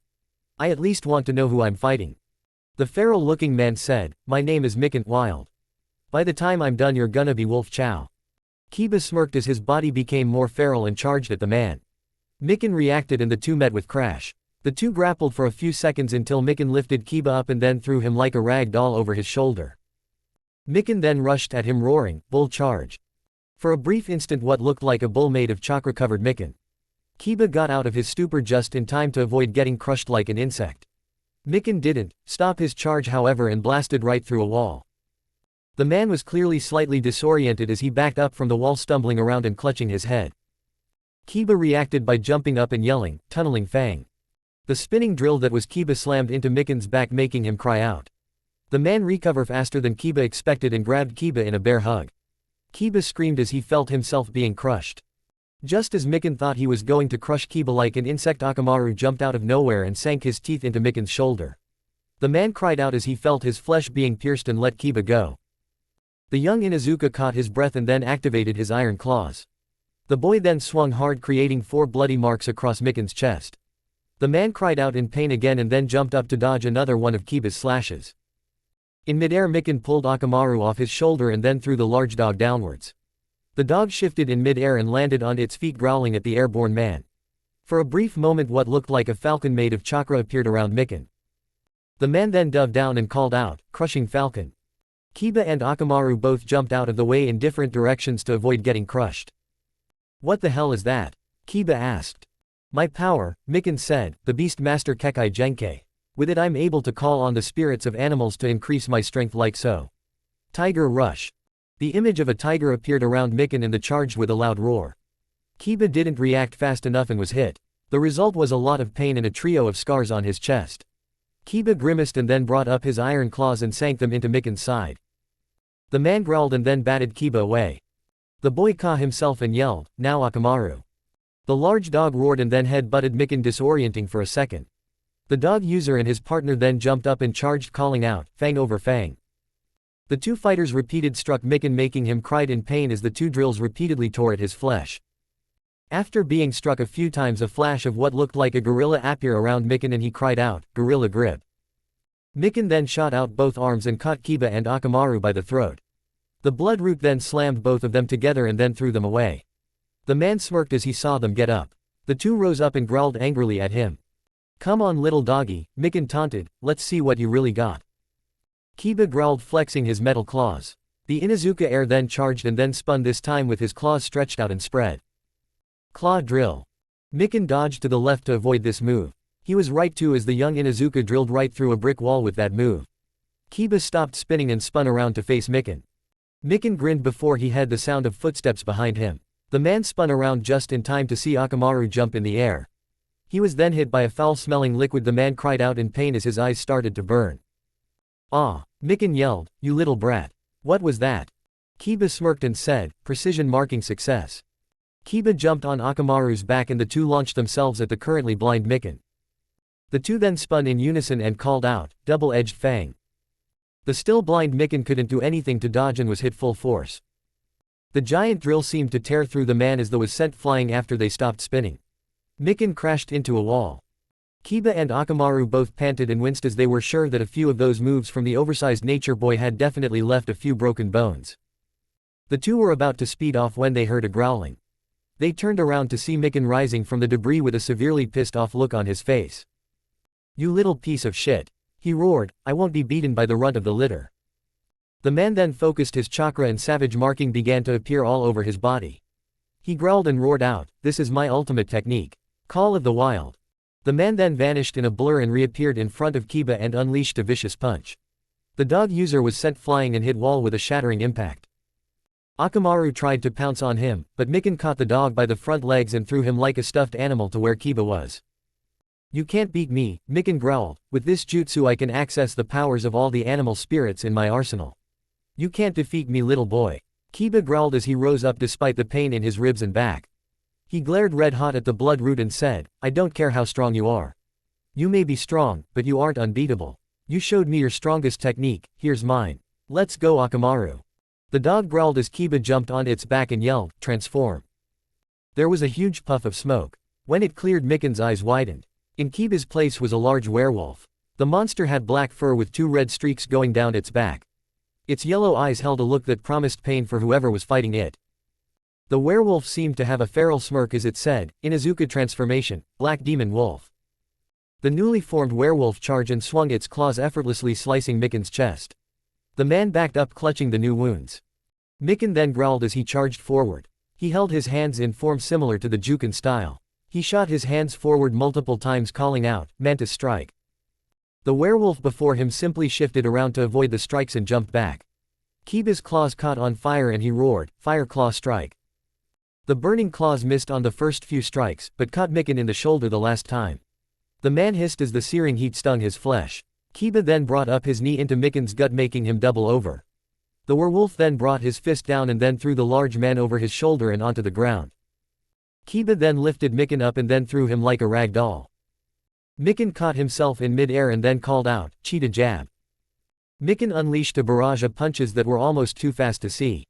[SPEAKER 1] I at least want to know who I'm fighting." The feral-looking man said, "My name is Mikan Wild. By the time I'm done you're gonna be Wolf Chow." Kiba smirked as his body became more feral and charged at the man. Mikan reacted and the two met with crash. The two grappled for a few seconds until Mikan lifted Kiba up and then threw him like a rag doll over his shoulder. Mikan then rushed at him roaring, "Bull charge." For a brief instant what looked like a bull made of chakra covered Mikan. Kiba got out of his stupor just in time to avoid getting crushed like an insect. Mikan didn't stop his charge however and blasted right through a wall. The man was clearly slightly disoriented as he backed up from the wall, stumbling around and clutching his head. Kiba reacted by jumping up and yelling, "Tunneling Fang." The spinning drill that was Kiba slammed into Mikan's back, making him cry out. The man recovered faster than Kiba expected and grabbed Kiba in a bear hug. Kiba screamed as he felt himself being crushed. Just as Mikan thought he was going to crush Kiba like an insect, Akamaru jumped out of nowhere and sank his teeth into Mikan's shoulder. The man cried out as he felt his flesh being pierced and let Kiba go. The young Inuzuka caught his breath and then activated his iron claws. The boy then swung hard, creating 4 bloody marks across Mikan's chest. The man cried out in pain again and then jumped up to dodge another one of Kiba's slashes. In midair, Mikan pulled Akamaru off his shoulder and then threw the large dog downwards. The dog shifted in midair and landed on its feet, growling at the airborne man. For a brief moment what looked like a falcon made of chakra appeared around Mikan. The man then dove down and called out, "Crushing Falcon." Kiba and Akamaru both jumped out of the way in different directions to avoid getting crushed. "What the hell is that?" Kiba asked. "My power," Mikan said, "the Beast Master Kekai Genkai. With it I'm able to call on the spirits of animals to increase my strength like so." Tiger Rush. The image of a tiger appeared around Mikan and the charged with a loud roar. Kiba didn't react fast enough and was hit. The result was a lot of pain and a trio of scars on his chest. Kiba grimaced and then brought up his iron claws and sank them into Mikan's side. The man growled and then batted Kiba away. The boy caught himself and yelled, "Now Akamaru." The large dog roared and then head-butted Mikan, disorienting for a second. The dog user and his partner then jumped up and charged, calling out, "Fang over Fang." The two fighters repeated struck Mikan, making him cry in pain as the two drills repeatedly tore at his flesh. After being struck a few times, a flash of what looked like a gorilla appeared around Mikan and he cried out, "Gorilla Grip." Mikan then shot out both arms and caught Kiba and Akamaru by the throat. The blood root then slammed both of them together and then threw them away. The man smirked as he saw them get up. The two rose up and growled angrily at him. "Come on little doggy," Mikan taunted, "let's see what you really got." Kiba growled, flexing his metal claws. The Inuzuka heir then charged and then spun, this time with his claws stretched out and spread. Claw drill. Mikan dodged to the left to avoid this move. He was right too, as the young Inuzuka drilled right through a brick wall with that move. Kiba stopped spinning and spun around to face Mikan. Mikan grinned before he had the sound of footsteps behind him. The man spun around just in time to see Akamaru jump in the air. He was then hit by a foul-smelling liquid. The man cried out in pain as his eyes started to burn. "Ah!" Mikan yelled, "You little brat. What was that?" Kiba smirked and said, "Precision marking success." Kiba jumped on Akamaru's back and the two launched themselves at the currently blind Mikan. The two then spun in unison and called out, "Double-edged fang." The still blind Mikan couldn't do anything to dodge and was hit full force. The giant drill seemed to tear through the man as though was sent flying after they stopped spinning. Mikan crashed into a wall. Kiba and Akamaru both panted and winced as they were sure that a few of those moves from the oversized nature boy had definitely left a few broken bones. The two were about to speed off when they heard a growling. They turned around to see Mikan rising from the debris with a severely pissed off look on his face. "You little piece of shit," he roared, "I won't be beaten by the runt of the litter." The man then focused his chakra and savage marking began to appear all over his body. He growled and roared out, "This is my ultimate technique. Call of the Wild." The man then vanished in a blur and reappeared in front of Kiba and unleashed a vicious punch. The dog user was sent flying and hit wall with a shattering impact. Akamaru tried to pounce on him, but Mikan caught the dog by the front legs and threw him like a stuffed animal to where Kiba was. "You can't beat me," Mikan growled. "With this jutsu I can access the powers of all the animal spirits in my arsenal. You can't defeat me, little boy." Kiba growled as he rose up despite the pain in his ribs and back. He glared red-hot at the blood root and said, "I don't care how strong you are. You may be strong, but you aren't unbeatable. You showed me your strongest technique, here's mine. Let's go, Akamaru." The dog growled as Kiba jumped on its back and yelled, "Transform." There was a huge puff of smoke. When it cleared, Mikan's eyes widened. In Kiba's place was a large werewolf. The monster had black fur with 2 red streaks going down its back. Its yellow eyes held a look that promised pain for whoever was fighting it. The werewolf seemed to have a feral smirk as it said, "Inazuka transformation, Black Demon Wolf." The newly formed werewolf charged and swung its claws effortlessly, slicing Mikan's chest. The man backed up, clutching the new wounds. Mikan then growled as he charged forward. He held his hands in form similar to the Juken style. He shot his hands forward multiple times, calling out, "Mantis strike." The werewolf before him simply shifted around to avoid the strikes and jumped back. Kiba's claws caught on fire and he roared, "Fire claw strike." The burning claws missed on the first few strikes, but caught Mikan in the shoulder the last time. The man hissed as the searing heat stung his flesh. Kiba then brought up his knee into Mikan's gut, making him double over. The werewolf then brought his fist down and then threw the large man over his shoulder and onto the ground. Kiba then lifted Mikan up and then threw him like a rag doll. Mikan caught himself in mid-air and then called out, "Cheetah jab." Mikan unleashed a barrage of punches that were almost too fast to see.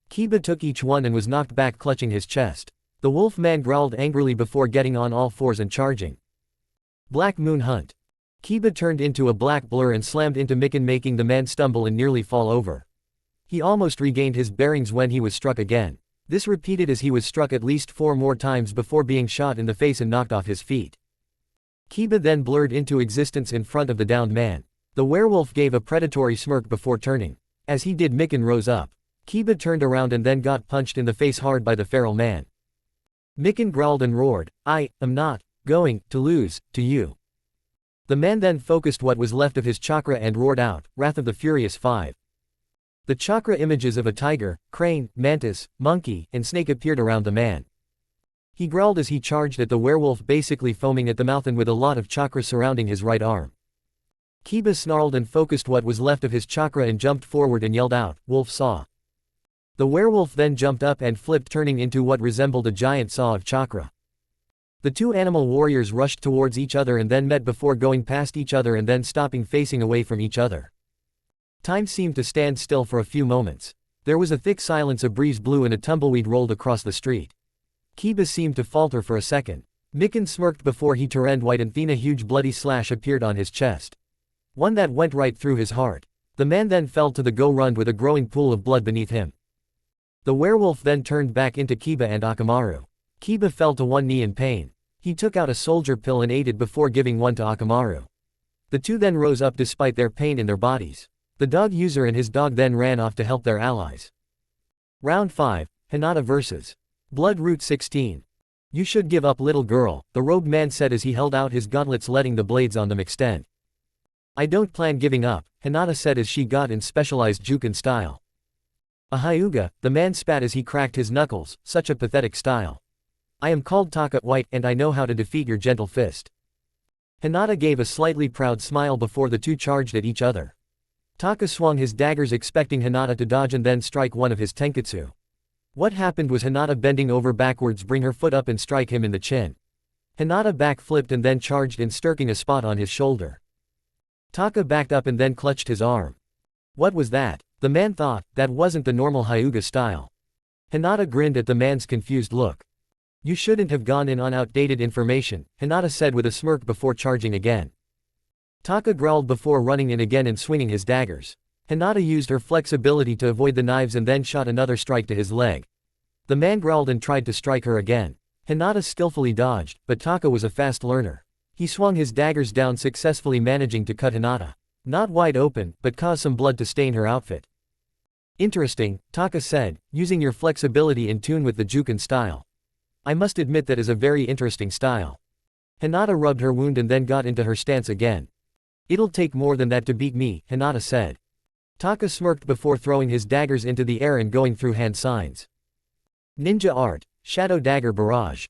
[SPEAKER 1] Kiba took each one and was knocked back, clutching his chest. The wolf man growled angrily before getting on all fours and charging. Black Moon Hunt. Kiba turned into a black blur and slammed into Mikan, making the man stumble and nearly fall over. He almost regained his bearings when he was struck again. This repeated as he was struck at least 4 more times before being shot in the face and knocked off his feet. Kiba then blurred into existence in front of the downed man. The werewolf gave a predatory smirk before turning. As he did, Mikan rose up. Kiba turned around and then got punched in the face hard by the feral man. Mikan growled and roared, "I am not going to lose to you." The man then focused what was left of his chakra and roared out, "Wrath of the Furious 5. The chakra images of a tiger, crane, mantis, monkey, and snake appeared around the man. He growled as he charged at the werewolf, basically foaming at the mouth and with a lot of chakra surrounding his right arm. Kiba snarled and focused what was left of his chakra and jumped forward and yelled out, "Wolf saw." The werewolf then jumped up and flipped, turning into what resembled a giant saw of chakra. The two animal warriors rushed towards each other and then met before going past each other and then stopping, facing away from each other. Time seemed to stand still for a few moments. There was a thick silence, a breeze blew and a tumbleweed rolled across the street. Kiba seemed to falter for a second. Mikan smirked before he turned white and then a huge bloody slash appeared on his chest. One that went right through his heart. The man then fell to the ground with a growing pool of blood beneath him. The werewolf then turned back into Kiba and Akamaru. Kiba fell to one knee in pain. He took out a soldier pill and ate it before giving one to Akamaru. The two then rose up despite their pain in their bodies. The dog user and his dog then ran off to help their allies. Round 5, Hinata vs. Blood Root 16. "You should give up, little girl," the robed man said as he held out his gauntlets, letting the blades on them extend. "I don't plan giving up," Hinata said as she got in specialized Juken style. A hyuga, the man spat as he cracked his knuckles, such a pathetic style. I am called Taka White and I know how to defeat your gentle fist. Hinata gave a slightly proud smile before the two charged at each other. Taka swung his daggers expecting Hinata to dodge and then strike one of his tenketsu. What happened was Hinata bending over backwards bring her foot up and strike him in the chin. Hinata backflipped and then charged in stirking a spot on his shoulder. Taka backed up and then clutched his arm. What was that? The man thought, that wasn't the normal hyuga style. Hinata grinned at the man's confused look. You shouldn't have gone in on outdated information, Hinata said with a smirk before charging again. Taka growled before running in again and swinging his daggers. Hinata used her flexibility to avoid the knives and then shot another strike to his leg. The man growled and tried to strike her again. Hinata skillfully dodged, but Taka was a fast learner. He swung his daggers down successfully managing to cut Hinata. Not wide open, but caused some blood to stain her outfit. Interesting, Taka said, using your flexibility in tune with the Juken style. I must admit that is a very interesting style. Hinata rubbed her wound and then got into her stance again. It'll take more than that to beat me, Hinata said. Taka smirked before throwing his daggers into the air and going through hand signs. Ninja art, shadow dagger barrage.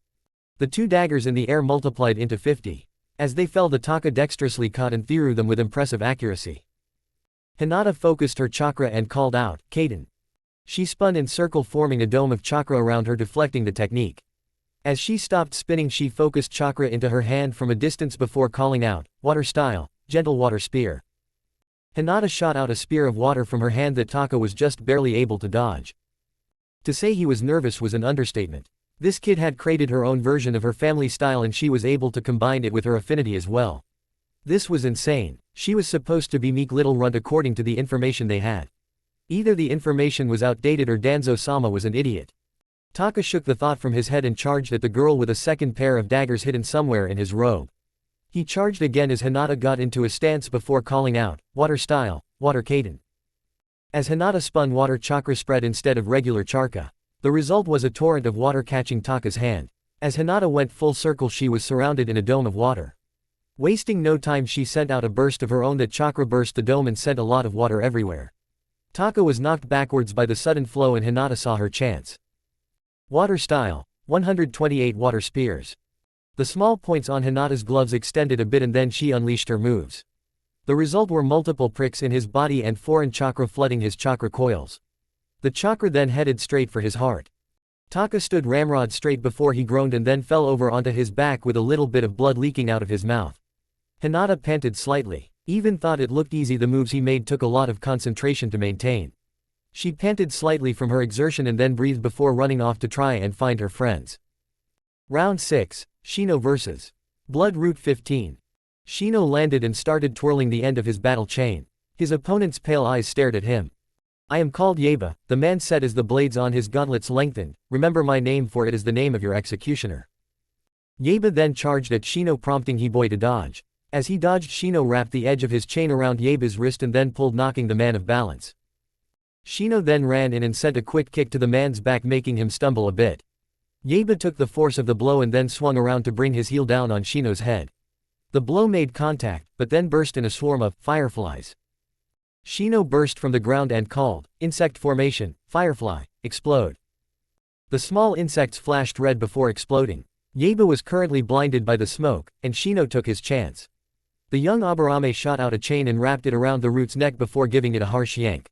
[SPEAKER 1] The two daggers in the air multiplied into 50. As they fell, the Taka dexterously caught and threw them with impressive accuracy. Hinata focused her chakra and called out, Kaden. She spun in circle forming a dome of chakra around her deflecting the technique. As she stopped spinning she focused chakra into her hand from a distance before calling out, water style, gentle water spear. Hinata shot out a spear of water from her hand that Taka was just barely able to dodge. To say he was nervous was an understatement. This kid had created her own version of her family style and she was able to combine it with her affinity as well. This was insane. She was supposed to be meek little runt according to the information they had. Either the information was outdated or Danzo-sama was an idiot. Taka shook the thought from his head and charged at the girl with a second pair of daggers hidden somewhere in his robe. He charged again as Hinata got into a stance before calling out, water style, water Kaden. As Hinata spun water chakra spread instead of regular chakra. The result was a torrent of water catching Taka's hand. As Hinata went full circle she was surrounded in a dome of water. Wasting no time she sent out a burst of her own that chakra burst the dome and sent a lot of water everywhere. Taka was knocked backwards by the sudden flow and Hinata saw her chance. Water style, 128 water spears. The small points on Hinata's gloves extended a bit and then she unleashed her moves. The result were multiple pricks in his body and foreign chakra flooding his chakra coils. The chakra then headed straight for his heart. Taka stood ramrod straight before he groaned and then fell over onto his back with a little bit of blood leaking out of his mouth. Hinata panted slightly. Even thought it looked easy, the moves he made took a lot of concentration to maintain. She panted slightly from her exertion and then breathed before running off to try and find her friends. Round 6, Shino vs. Blood Root 15. Shino landed and started twirling the end of his battle chain. His opponent's pale eyes stared at him. I am called Yeba, the man said as the blades on his gauntlets lengthened. Remember my name for it is the name of your executioner. Yeba then charged at Shino prompting Hiboy to dodge. As he dodged Shino wrapped the edge of his chain around Yeba's wrist and then pulled knocking the man of balance. Shino then ran in and sent a quick kick to the man's back making him stumble a bit. Yeba took the force of the blow and then swung around to bring his heel down on Shino's head. The blow made contact, but then burst in a swarm of fireflies. Shino burst from the ground and called, insect formation, firefly, explode. The small insects flashed red before exploding. Yeba was currently blinded by the smoke, and Shino took his chance. The young Aburame shot out a chain and wrapped it around the root's neck before giving it a harsh yank.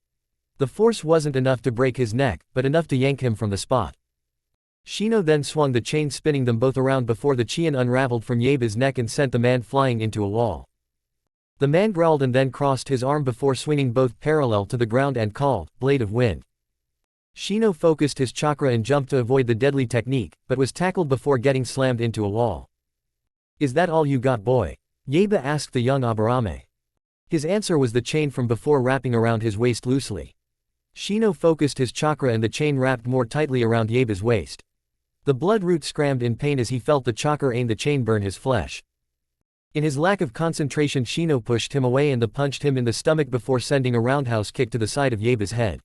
[SPEAKER 1] The force wasn't enough to break his neck, but enough to yank him from the spot. Shino then swung the chain spinning them both around before the chain unraveled from Yeba's neck and sent the man flying into a wall. The man growled and then crossed his arm before swinging both parallel to the ground and called, Blade of Wind. Shino focused his chakra and jumped to avoid the deadly technique, but was tackled before getting slammed into a wall. Is that all you got, boy? Yeba asked the young Aburame. His answer was the chain from before wrapping around his waist loosely. Shino focused his chakra and the chain wrapped more tightly around Yeba's waist. The blood root screamed in pain as he felt the chakra and the chain burn his flesh. In his lack of concentration Shino pushed him away and punched him in the stomach before sending a roundhouse kick to the side of Yeba's head.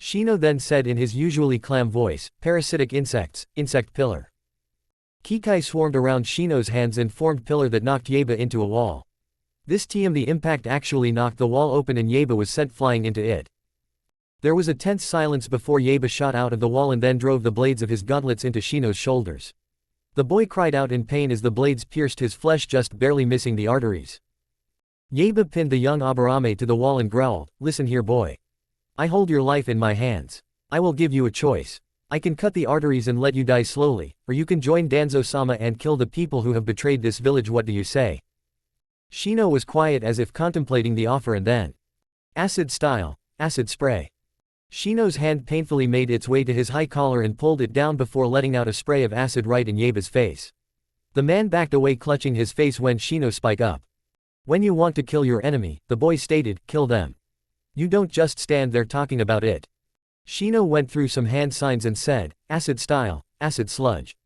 [SPEAKER 1] Shino then said in his usually calm voice, parasitic insects, insect pillar. Kikai swarmed around Shino's hands and formed pillar that knocked Yeba into a wall. This time the impact actually knocked the wall open and Yeba was sent flying into it. There was a tense silence before Yeba shot out of the wall and then drove the blades of his gauntlets into Shino's shoulders. The boy cried out in pain as the blades pierced his flesh, just barely missing the arteries. Yeba pinned the young Aburame to the wall and growled, "Listen here, boy. I hold your life in my hands. I will give you a choice. I can cut the arteries and let you die slowly, or you can join Danzo-sama and kill the people who have betrayed this village. What do you say?" Shino was quiet as if contemplating the offer and then, "Acid style, acid spray." Shino's hand painfully made its way to his high collar and pulled it down before letting out a spray of acid right in Yeba's face. The man backed away, clutching his face when Shino spiked up. "When you want to kill your enemy," the boy stated, "kill them. You don't just stand there talking about it." Shino went through some hand signs and said, "Acid style, acid sludge."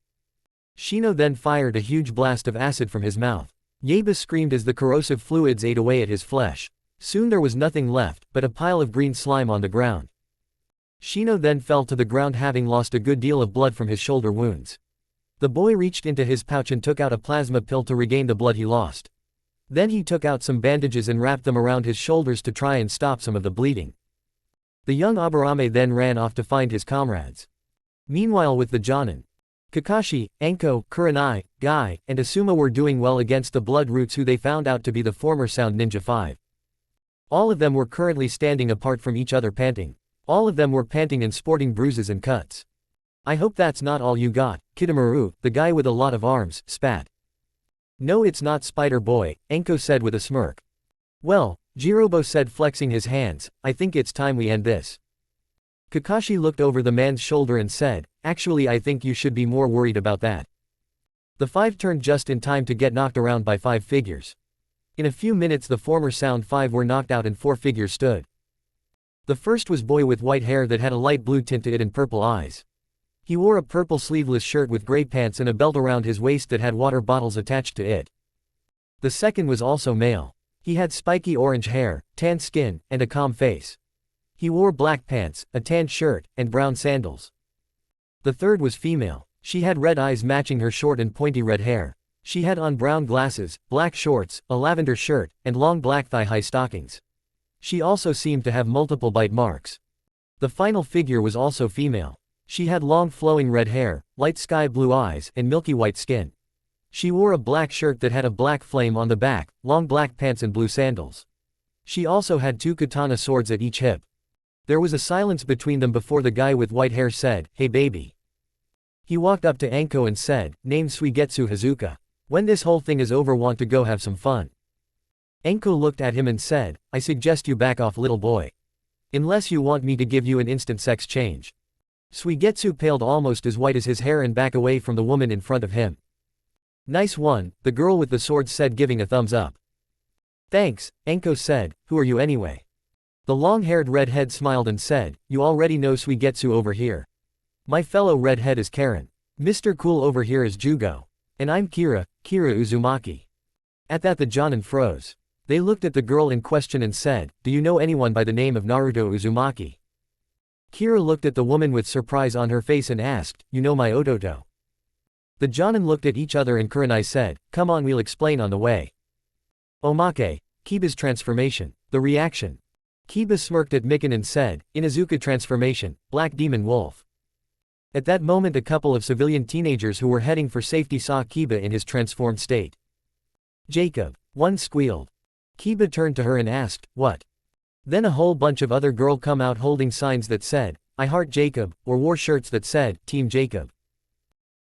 [SPEAKER 1] Shino then fired a huge blast of acid from his mouth. Yeba screamed as the corrosive fluids ate away at his flesh. Soon there was nothing left but a pile of green slime on the ground. Shino then fell to the ground, having lost a good deal of blood from his shoulder wounds. The boy reached into his pouch and took out a plasma pill to regain the blood he lost. Then he took out some bandages and wrapped them around his shoulders to try and stop some of the bleeding. The young Aburame then ran off to find his comrades. Meanwhile, with the Jonin, Kakashi, Anko, Kurenai, Guy, and Asuma were doing well against the Blood Roots, who they found out to be the former Sound Ninja 5. All of them were currently standing apart from each other, panting. All of them were panting and sporting bruises and cuts. "I hope that's not all you got," Kitamaru, the guy with a lot of arms, spat. "No, it's not, Spider Boy," Anko said with a smirk. "Well," Jirobo said, flexing his hands, "I think it's time we end this." Kakashi looked over the man's shoulder and said, "Actually, I think you should be more worried about that." The 5 turned just in time to get knocked around by 5 figures. In a few minutes the former Sound 5 were knocked out and 4 figures stood. The first was boy with white hair that had a light blue tint to it and purple eyes. He wore a purple sleeveless shirt with gray pants and a belt around his waist that had water bottles attached to it. The second was also male. He had spiky orange hair, tan skin, and a calm face. He wore black pants, a tan shirt, and brown sandals. The third was female. She had red eyes matching her short and pointy red hair. She had on brown glasses, black shorts, a lavender shirt, and long black thigh-high stockings. She also seemed to have multiple bite marks. The final figure was also female. She had long flowing red hair, light sky blue eyes, and milky white skin. She wore a black shirt that had a black flame on the back, long black pants and blue sandals. She also had 2 katana swords at each hip. There was a silence between them before the guy with white hair said, "Hey baby." He walked up to Anko and said, "Name's Suigetsu Hazuka. When this whole thing is over, want to go have some fun?" Anko looked at him and said, "I suggest you back off, little boy. Unless you want me to give you an instant sex change." Suigetsu paled almost as white as his hair and back away from the woman in front of him. "Nice one," the girl with the sword said, giving a thumbs up. "Thanks," Anko said. "Who are you anyway?" The long-haired redhead smiled and said, "You already know Suigetsu over here. My fellow redhead is Karen. Mr. Cool over here is Jugo. And I'm Kira Uzumaki." At that the Jonin froze. They looked at the girl in question and said, "Do you know anyone by the name of Naruto Uzumaki?" Kira looked at the woman with surprise on her face and asked, "You know my Ototo?" The Jonin looked at each other and Kurenai said, "Come on, we'll explain on the way." Omake, Kiba's transformation. The reaction. Kiba smirked at Mikan and said, "Inazuka transformation, Black Demon Wolf." At that moment a couple of civilian teenagers who were heading for safety saw Kiba in his transformed state. "Jacob," one squealed. Kiba turned to her and asked, "What?" Then a whole bunch of other girls come out holding signs that said, "I heart Jacob," or wore shirts that said, "Team Jacob."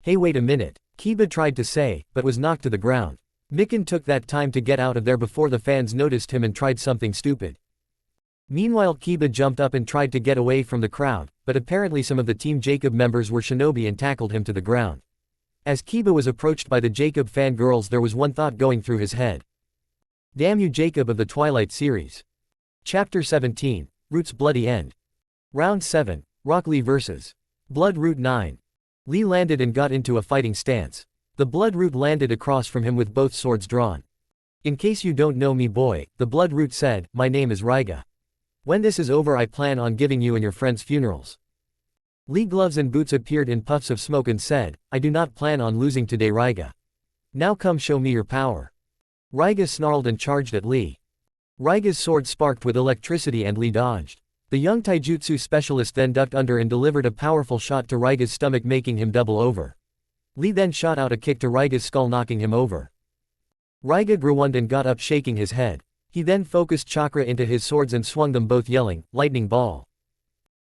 [SPEAKER 1] "Hey, wait a minute," Kiba tried to say, but was knocked to the ground. Mikan took that time to get out of there before the fans noticed him and tried something stupid. Meanwhile Kiba jumped up and tried to get away from the crowd, but apparently some of the Team Jacob members were shinobi and tackled him to the ground. As Kiba was approached by the Jacob fangirls, there was one thought going through his head. Damn you, Jacob of the Twilight series. Chapter 17, Root's Bloody End. Round 7, Rock Lee vs. Blood Root 9. Lee landed and got into a fighting stance. The Blood Root landed across from him with both swords drawn. "In case you don't know me, boy," the Blood Root said, "my name is Raiga. When this is over I plan on giving you and your friends funerals." Lee gloves and boots appeared in puffs of smoke and said, "I do not plan on losing today, Raiga. Now come show me your power." Raiga snarled and charged at Lee. Raiga's sword sparked with electricity and Lee dodged. The young taijutsu specialist then ducked under and delivered a powerful shot to Raiga's stomach, making him double over. Lee then shot out a kick to Raiga's skull, knocking him over. Raiga groaned and got up, shaking his head. He then focused chakra into his swords and swung them both, yelling, "Lightning ball!"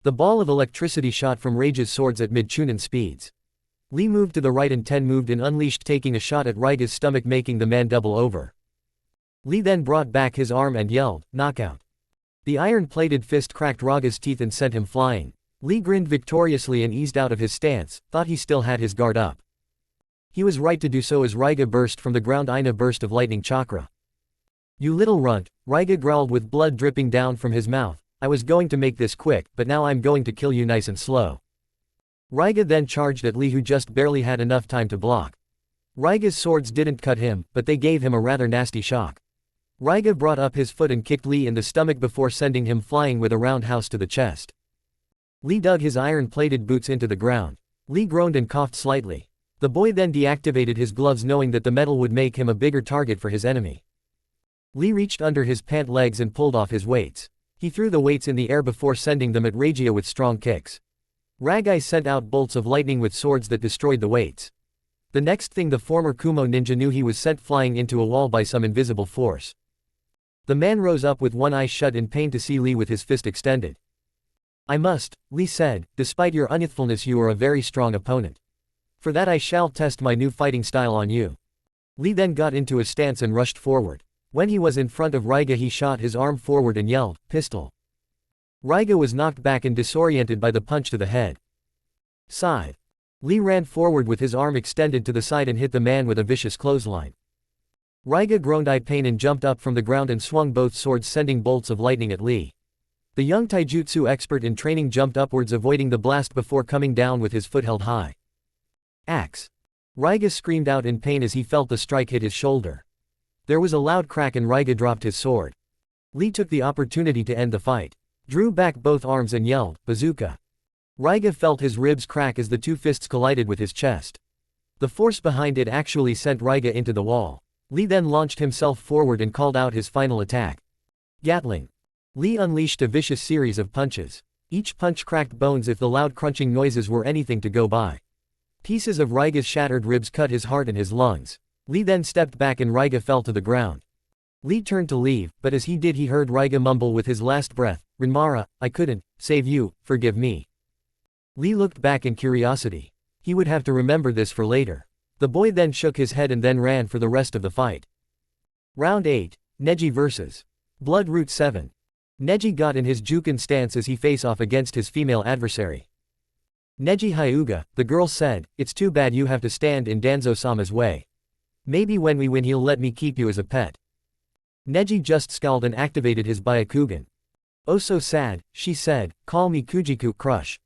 [SPEAKER 1] The ball of electricity shot from Raiga's swords at mid-chunin speeds. Lee moved to the right and Ten moved in, unleashed, taking a shot at Raiga's stomach, making the man double over. Lee then brought back his arm and yelled, "Knockout!" The iron-plated fist cracked Raiga's teeth and sent him flying. Lee grinned victoriously and eased out of his stance, thought he still had his guard up. He was right to do so as Raiga burst from the ground in a burst of lightning chakra. "You little runt," Raiga growled with blood dripping down from his mouth. "I was going to make this quick, but now I'm going to kill you nice and slow." Raiga then charged at Lee, who just barely had enough time to block. Raiga's swords didn't cut him, but they gave him a rather nasty shock. Raiga brought up his foot and kicked Lee in the stomach before sending him flying with a roundhouse to the chest. Lee dug his iron-plated boots into the ground. Lee groaned and coughed slightly. The boy then deactivated his gloves, knowing that the metal would make him a bigger target for his enemy. Lee reached under his pant legs and pulled off his weights. He threw the weights in the air before sending them at Raiga with strong kicks. Raiga sent out bolts of lightning with swords that destroyed the weights. The next thing the former Kumo ninja knew, he was sent flying into a wall by some invisible force. The man rose up with one eye shut in pain to see Lee with his fist extended. "I must," Lee said, "despite your unyouthfulness you are a very strong opponent. For that I shall test my new fighting style on you." Lee then got into a stance and rushed forward. When he was in front of Raiga, he shot his arm forward and yelled, "Pistol!" Raiga was knocked back and disoriented by the punch to the head. Side. Lee ran forward with his arm extended to the side and hit the man with a vicious clothesline. Raiga groaned in pain and jumped up from the ground and swung both swords, sending bolts of lightning at Lee. The young taijutsu expert in training jumped upwards, avoiding the blast before coming down with his foot held high. Axe! Raiga screamed out in pain as he felt the strike hit his shoulder. There was a loud crack and Raiga dropped his sword. Lee took the opportunity to end the fight. Drew back both arms and yelled, "Bazooka!" Raiga felt his ribs crack as the two fists collided with his chest. The force behind it actually sent Raiga into the wall. Lee then launched himself forward and called out his final attack. Gatling. Lee unleashed a vicious series of punches. Each punch cracked bones if the loud crunching noises were anything to go by. Pieces of Raiga's shattered ribs cut his heart and his lungs. Lee then stepped back and Raiga fell to the ground. Lee turned to leave, but as he did he heard Raiga mumble with his last breath, "Rinmara, I couldn't save you, forgive me." Lee looked back in curiosity. He would have to remember this for later. The boy then shook his head and then ran for the rest of the fight. Round 8. Neji vs. Blood Root 7. Neji got in his Juken stance as he face off against his female adversary. "Neji Hyuga," the girl said, "it's too bad you have to stand in Danzo-sama's way. Maybe when we win he'll let me keep you as a pet." Neji just scowled and activated his Byakugan. "Oh so sad," she said, "call me Kujiku Crush.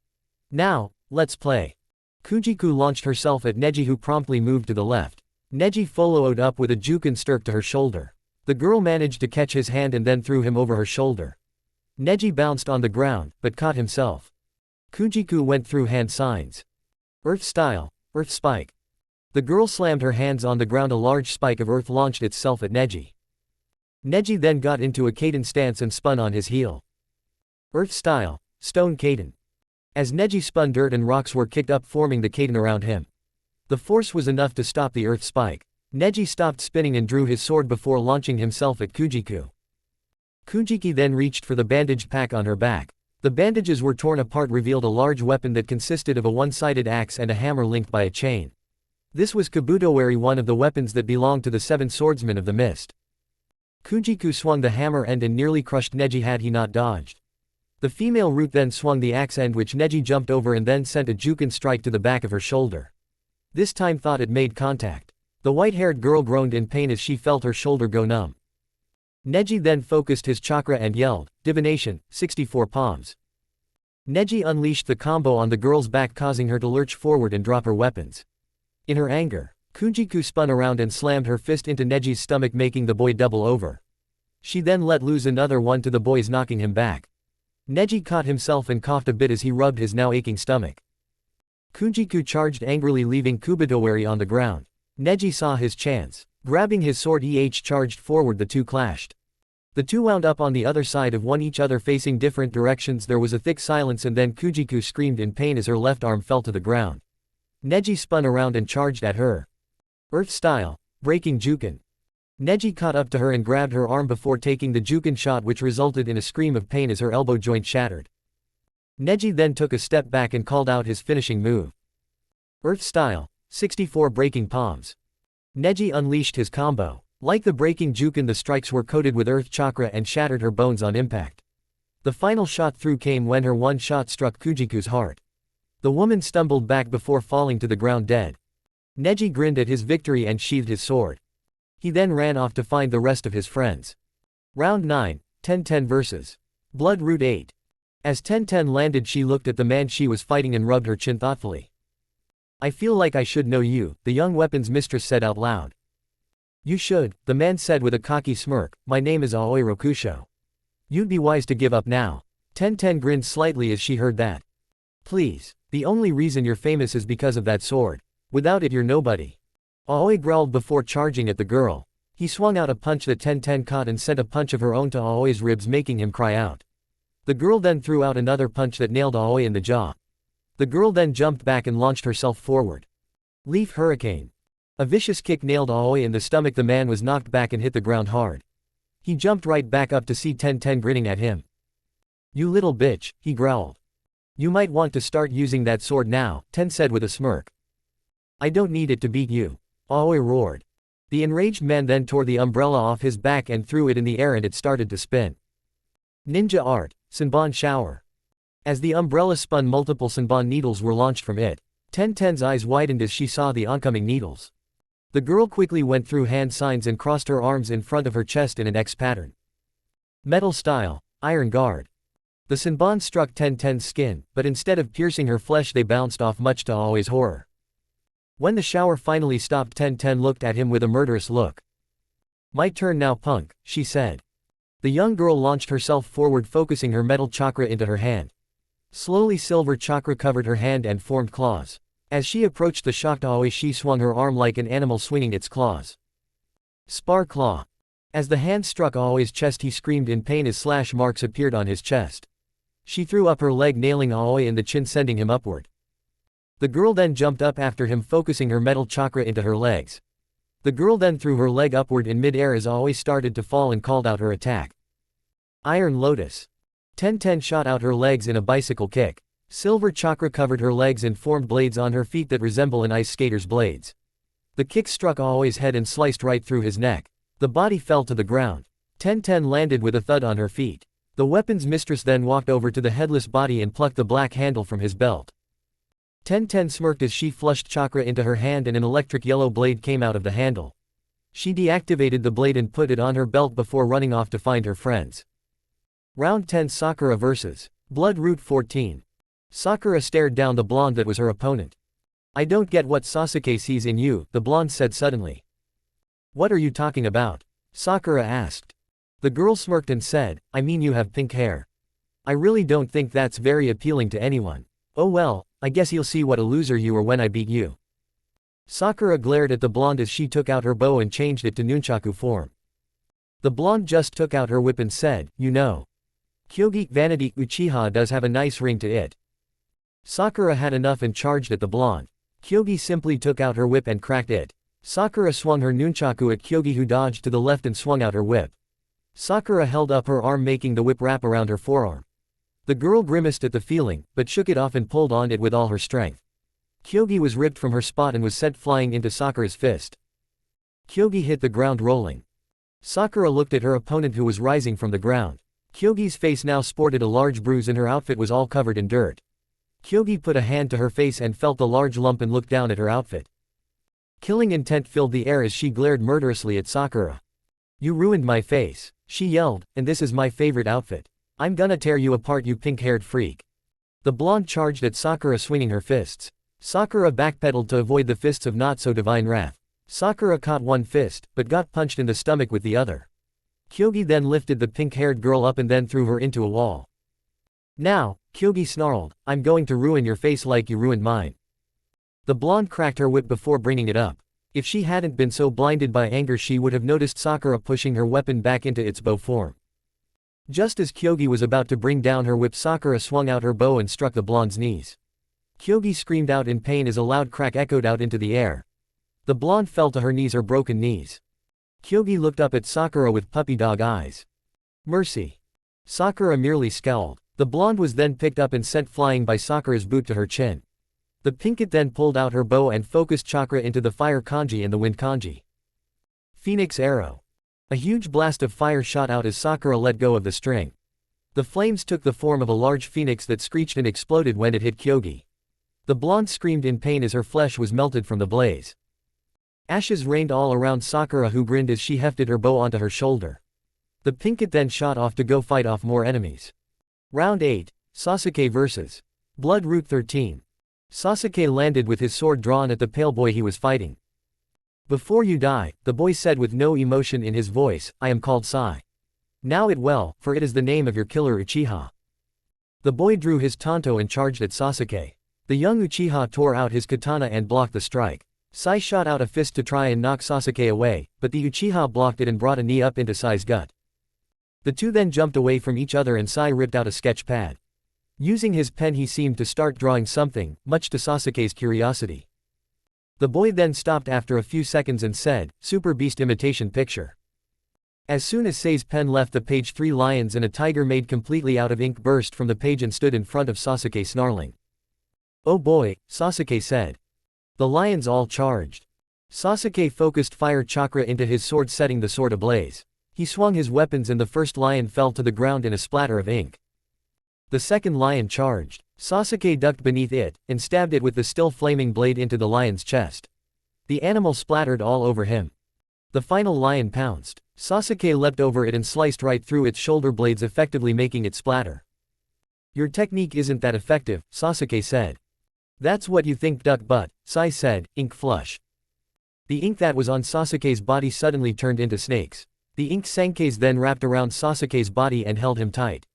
[SPEAKER 1] Now, let's play." Kujiku launched herself at Neji, who promptly moved to the left. Neji followed up with a Juken stirk to her shoulder. The girl managed to catch his hand and then threw him over her shoulder. Neji bounced on the ground, but caught himself. Kujiku went through hand signs. Earth style, earth spike. The girl slammed her hands on the ground. A large spike of earth launched itself at Neji. Neji then got into a Kaden stance and spun on his heel. Earth style, stone Kaden. As Neji spun, dirt and rocks were kicked up, forming the Kaden around him. The force was enough to stop the earth spike. Neji stopped spinning and drew his sword before launching himself at Kujiku. Kujiki then reached for the bandaged pack on her back. The bandages were torn apart, revealed a large weapon that consisted of a one-sided axe and a hammer linked by a chain. This was Kabutowari, one of the weapons that belonged to the 7 swordsmen of the mist. Kujiku swung the hammer end and nearly crushed Neji had he not dodged. The female root then swung the axe end, which Neji jumped over and then sent a Juken strike to the back of her shoulder. This time thought it made contact. The white-haired girl groaned in pain as she felt her shoulder go numb. Neji then focused his chakra and yelled, "Divination, 64 palms." Neji unleashed the combo on the girl's back, causing her to lurch forward and drop her weapons. In her anger, Kujiku spun around and slammed her fist into Neji's stomach, making the boy double over. She then let loose another one to the boy's, knocking him back. Neji caught himself and coughed a bit as he rubbed his now aching stomach. Kujiku charged angrily, leaving Kubutowari on the ground. Neji saw his chance. Grabbing his sword, he charged forward. The two clashed. The two wound up on the other side of one each other facing different directions. There was a thick silence and then Kujiku screamed in pain as her left arm fell to the ground. Neji spun around and charged at her. Earth style, breaking Juken. Neji caught up to her and grabbed her arm before taking the Juken shot, which resulted in a scream of pain as her elbow joint shattered. Neji then took a step back and called out his finishing move. Earth style, 64 breaking palms. Neji unleashed his combo. Like the breaking Juken, the strikes were coated with earth chakra and shattered her bones on impact. The final shot through came when her one shot struck Kujiku's heart. The woman stumbled back before falling to the ground dead. Neji grinned at his victory and sheathed his sword. He then ran off to find the rest of his friends. Round 9, 10-10 vs. Blood Root 8. As 10-10 landed, she looked at the man she was fighting and rubbed her chin thoughtfully. I feel like I should know you, the young weapons mistress said out loud. You should, the man said with a cocky smirk. My name is Aoi Rokusho. You'd be wise to give up now. 10-10 grinned slightly as she heard that. Please, the only reason you're famous is because of that sword. Without it you're nobody. Aoi growled before charging at the girl. He swung out a punch that 10-10 caught and sent a punch of her own to Aoi's ribs, making him cry out. The girl then threw out another punch that nailed Aoi in the jaw. The girl then jumped back and launched herself forward. Leaf Hurricane. A vicious kick nailed Aoi in the stomach. The man was knocked back and hit the ground hard. He jumped right back up to see 10-10 grinning at him. You little bitch, he growled. You might want to start using that sword now, 10 said with a smirk. I don't need it to beat you. Aoi roared. The enraged man then tore the umbrella off his back and threw it in the air and it started to spin. Ninja art, Senbon shower. As the umbrella spun, multiple Senbon needles were launched from it. 10-10's eyes widened as she saw the oncoming needles. The girl quickly went through hand signs and crossed her arms in front of her chest in an X pattern. Metal style, Iron Guard. The Senbon struck 10-10's skin, but instead of piercing her flesh they bounced off, much to Aoi's horror. When the shower finally stopped, 10-10 looked at him with a murderous look. My turn now, punk, she said. The young girl launched herself forward, focusing her metal chakra into her hand. Slowly silver chakra covered her hand and formed claws. As she approached the shocked Aoi, she swung her arm like an animal swinging its claws. Spar claw. As the hand struck Aoi's chest, he screamed in pain as slash marks appeared on his chest. She threw up her leg, nailing Aoi in the chin, sending him upward. The girl then jumped up after him, focusing her metal chakra into her legs. The girl then threw her leg upward in mid-air as Aoi started to fall and called out her attack. Iron Lotus. 10-10 shot out her legs in a bicycle kick. Silver chakra covered her legs and formed blades on her feet that resemble an ice skater's blades. The kick struck Aoi's head and sliced right through his neck. The body fell to the ground. 10-10 landed with a thud on her feet. The weapons mistress then walked over to the headless body and plucked the black handle from his belt. 10-10 smirked as she flushed chakra into her hand and an electric yellow blade came out of the handle. She deactivated the blade and put it on her belt before running off to find her friends. Round 10, Sakura vs. Blood Root 14. Sakura stared down the blonde that was her opponent. I don't get what Sasuke sees in you, the blonde said suddenly. What are you talking about? Sakura asked. The girl smirked and said, I mean, you have pink hair. I really don't think that's very appealing to anyone. Oh well, I guess you'll see what a loser you are when I beat you. Sakura glared at the blonde as she took out her bow and changed it to nunchaku form. The blonde just took out her whip and said, you know, Kyogi Vanity Uchiha does have a nice ring to it. Sakura had enough and charged at the blonde. Kyogi simply took out her whip and cracked it. Sakura swung her nunchaku at Kyogi, who dodged to the left and swung out her whip. Sakura held up her arm, making the whip wrap around her forearm. The girl grimaced at the feeling, but shook it off and pulled on it with all her strength. Kyogi was ripped from her spot and was sent flying into Sakura's fist. Kyogi hit the ground rolling. Sakura looked at her opponent, who was rising from the ground. Kyogi's face now sported a large bruise and her outfit was all covered in dirt. Kyogi put a hand to her face and felt the large lump and looked down at her outfit. Killing intent filled the air as she glared murderously at Sakura. You ruined my face, she yelled, and this is my favorite outfit. I'm gonna tear you apart, you pink-haired freak. The blonde charged at Sakura, swinging her fists. Sakura backpedaled to avoid the fists of not-so-divine wrath. Sakura caught one fist, but got punched in the stomach with the other. Kyogi then lifted the pink-haired girl up and then threw her into a wall. Now, Kyogi snarled, I'm going to ruin your face like you ruined mine. The blonde cracked her whip before bringing it up. If she hadn't been so blinded by anger, she would have noticed Sakura pushing her weapon back into its bow form. Just as Kyogi was about to bring down her whip, Sakura swung out her bow and struck the blonde's knees. Kyogi screamed out in pain as a loud crack echoed out into the air. The blonde fell to her knees, her broken knees. Kyogi looked up at Sakura with puppy dog eyes. Mercy. Sakura merely scowled. The blonde was then picked up and sent flying by Sakura's boot to her chin. The pinkett then pulled out her bow and focused chakra into the fire kanji and the wind kanji. Phoenix arrow. A huge blast of fire shot out as Sakura let go of the string. The flames took the form of a large phoenix that screeched and exploded when it hit Kyogi. The blonde screamed in pain as her flesh was melted from the blaze. Ashes rained all around Sakura, who grinned as she hefted her bow onto her shoulder. The pinkett then shot off to go fight off more enemies. Round 8, Sasuke vs. Blood Route 13. Sasuke landed with his sword drawn at the pale boy he was fighting. Before you die, the boy said with no emotion in his voice, I am called Sai. Know it well, for it is the name of your killer Uchiha. The boy drew his tanto and charged at Sasuke. The young Uchiha tore out his katana and blocked the strike. Sai shot out a fist to try and knock Sasuke away, but the Uchiha blocked it and brought a knee up into Sai's gut. The two then jumped away from each other and Sai ripped out a sketch pad. Using his pen he seemed to start drawing something, much to Sasuke's curiosity. The boy then stopped after a few seconds and said, Super Beast imitation picture. As soon as Sai's pen left the page, 3 lions and a tiger made completely out of ink burst from the page and stood in front of Sasuke snarling. Oh boy, Sasuke said. The lions all charged. Sasuke focused fire chakra into his sword, setting the sword ablaze. He swung his weapons and the first lion fell to the ground in a splatter of ink. The second lion charged. Sasuke ducked beneath it, and stabbed it with the still flaming blade into the lion's chest. The animal splattered all over him. The final lion pounced. Sasuke leapt over it and sliced right through its shoulder blades, effectively making it splatter. Your technique isn't that effective, Sasuke said. That's what you think, duck butt, Sai said, ink flush. The ink that was on Sasuke's body suddenly turned into snakes. The ink sankes then wrapped around Sasuke's body and held him tight.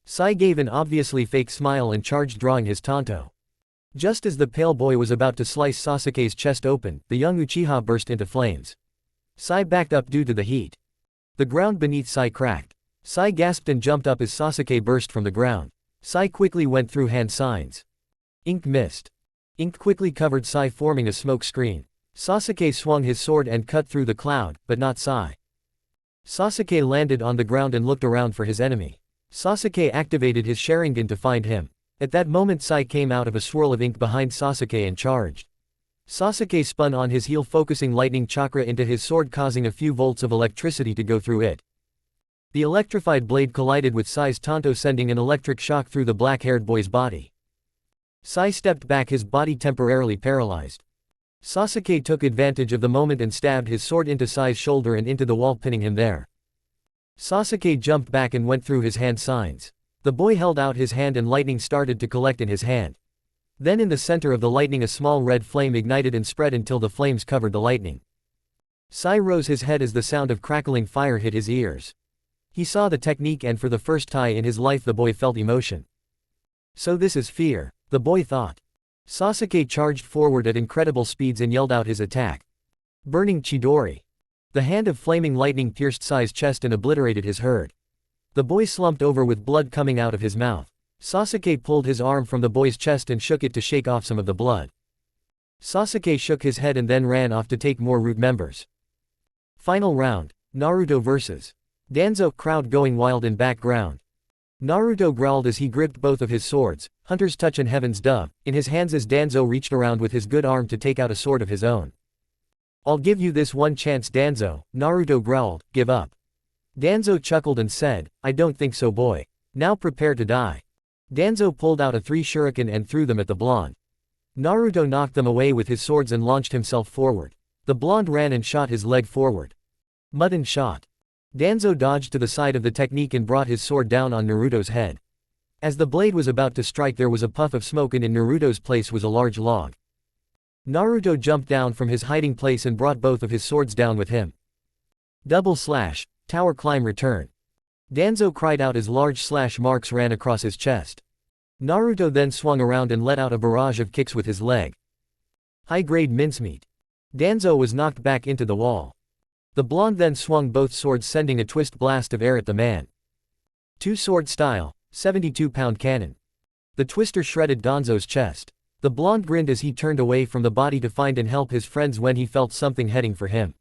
[SPEAKER 1] Sai gave an obviously fake smile and charged, drawing his tanto. Just as the pale boy was about to slice Sasuke's chest open, the young Uchiha burst into flames. Sai backed up due to the heat. The ground beneath Sai cracked. Sai gasped and jumped up as Sasuke burst from the ground. Sai quickly went through hand signs. Ink mist. Ink quickly covered Sai, forming a smoke screen. Sasuke swung his sword and cut through the cloud, but not Sai. Sasuke landed on the ground and looked around for his enemy. Sasuke activated his Sharingan to find him. At that moment Sai came out of a swirl of ink behind Sasuke and charged. Sasuke spun on his heel, focusing lightning chakra into his sword, causing a few volts of electricity to go through it. The electrified blade collided with Sai's tanto, sending an electric shock through the black-haired boy's body. Sai stepped back, his body temporarily paralyzed. Sasuke took advantage of the moment and stabbed his sword into Sai's shoulder and into the wall, pinning him there. Sasuke jumped back and went through his hand signs. The boy held out his hand and lightning started to collect in his hand. Then in the center of the lightning a small red flame ignited and spread until the flames covered the lightning. Sai rose his head as the sound of crackling fire hit his ears. He saw the technique and for the first time in his life the boy felt emotion. So this is fear, the boy thought. Sasuke charged forward at incredible speeds and yelled out his attack. Burning Chidori. The hand of flaming lightning pierced Sai's chest and obliterated his herd. The boy slumped over with blood coming out of his mouth. Sasuke pulled his arm from the boy's chest and shook it to shake off some of the blood. Sasuke shook his head and then ran off to take more root members. Final round, Naruto vs. Danzo, crowd going wild in background. Naruto growled as he gripped both of his swords, Hunter's Touch and Heaven's Dove, in his hands as Danzo reached around with his good arm to take out a sword of his own. I'll give you this one chance, Danzo, Naruto growled, give up. Danzo chuckled and said, I don't think so, boy. Now prepare to die. Danzo pulled out 3 shuriken and threw them at the blonde. Naruto knocked them away with his swords and launched himself forward. The blonde ran and shot his leg forward. Mutton shot. Danzo dodged to the side of the technique and brought his sword down on Naruto's head. As the blade was about to strike there was a puff of smoke and in Naruto's place was a large log. Naruto jumped down from his hiding place and brought both of his swords down with him. Double slash, tower climb return. Danzo cried out as large slash marks ran across his chest. Naruto then swung around and let out a barrage of kicks with his leg. High-grade mincemeat. Danzo was knocked back into the wall. The blonde then swung both swords, sending a twist blast of air at the man. Two-sword style, 72-pound cannon. The twister shredded Danzo's chest. The blonde grinned as he turned away from the body to find and help his friends when he felt something heading for him.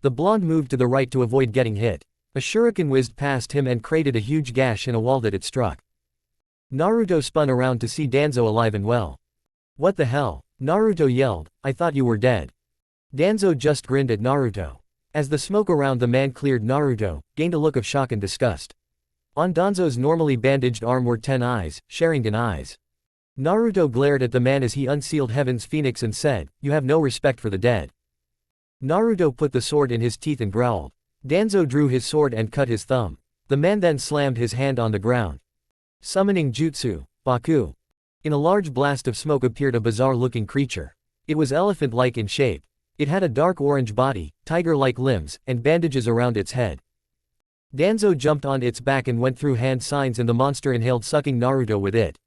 [SPEAKER 1] The blonde moved to the right to avoid getting hit. A shuriken whizzed past him and created a huge gash in a wall that it struck. Naruto spun around to see Danzo alive and well. What the hell? Naruto yelled, I thought you were dead. Danzo just grinned at Naruto. As the smoke around the man cleared, Naruto gained a look of shock and disgust. On Danzo's normally bandaged arm were 10 eyes, Sharingan eyes. Naruto glared at the man as he unsealed Heaven's Phoenix and said, you have no respect for the dead. Naruto put the sword in his teeth and growled. Danzo drew his sword and cut his thumb. The man then slammed his hand on the ground. Summoning Jutsu, Baku. In a large blast of smoke appeared a bizarre-looking creature. It was elephant-like in shape. It had a dark orange body, tiger-like limbs, and bandages around its head. Danzo jumped on its back and went through hand signs and the monster inhaled, sucking Naruto with it.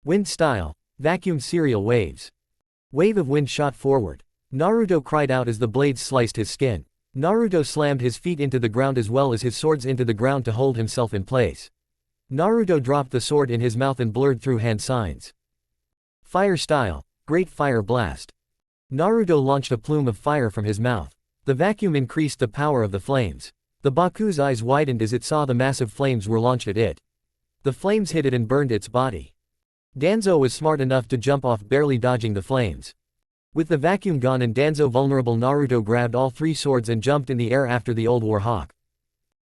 [SPEAKER 1] Wind style, vacuum serial waves. Wave of wind shot forward. Naruto cried out as the blades sliced his skin. Naruto slammed his feet into the ground as well as his swords into the ground to hold himself in place. Naruto dropped the sword in his mouth and blurred through hand signs. Fire style, great fire blast. Naruto launched a plume of fire from his mouth. The vacuum increased the power of the flames. The Baku's eyes widened as it saw the massive flames were launched at it. The flames hit it and burned its body. Danzo was smart enough to jump off, barely dodging the flames. With the vacuum gone and Danzo vulnerable, Naruto grabbed all 3 swords and jumped in the air after the old war hawk.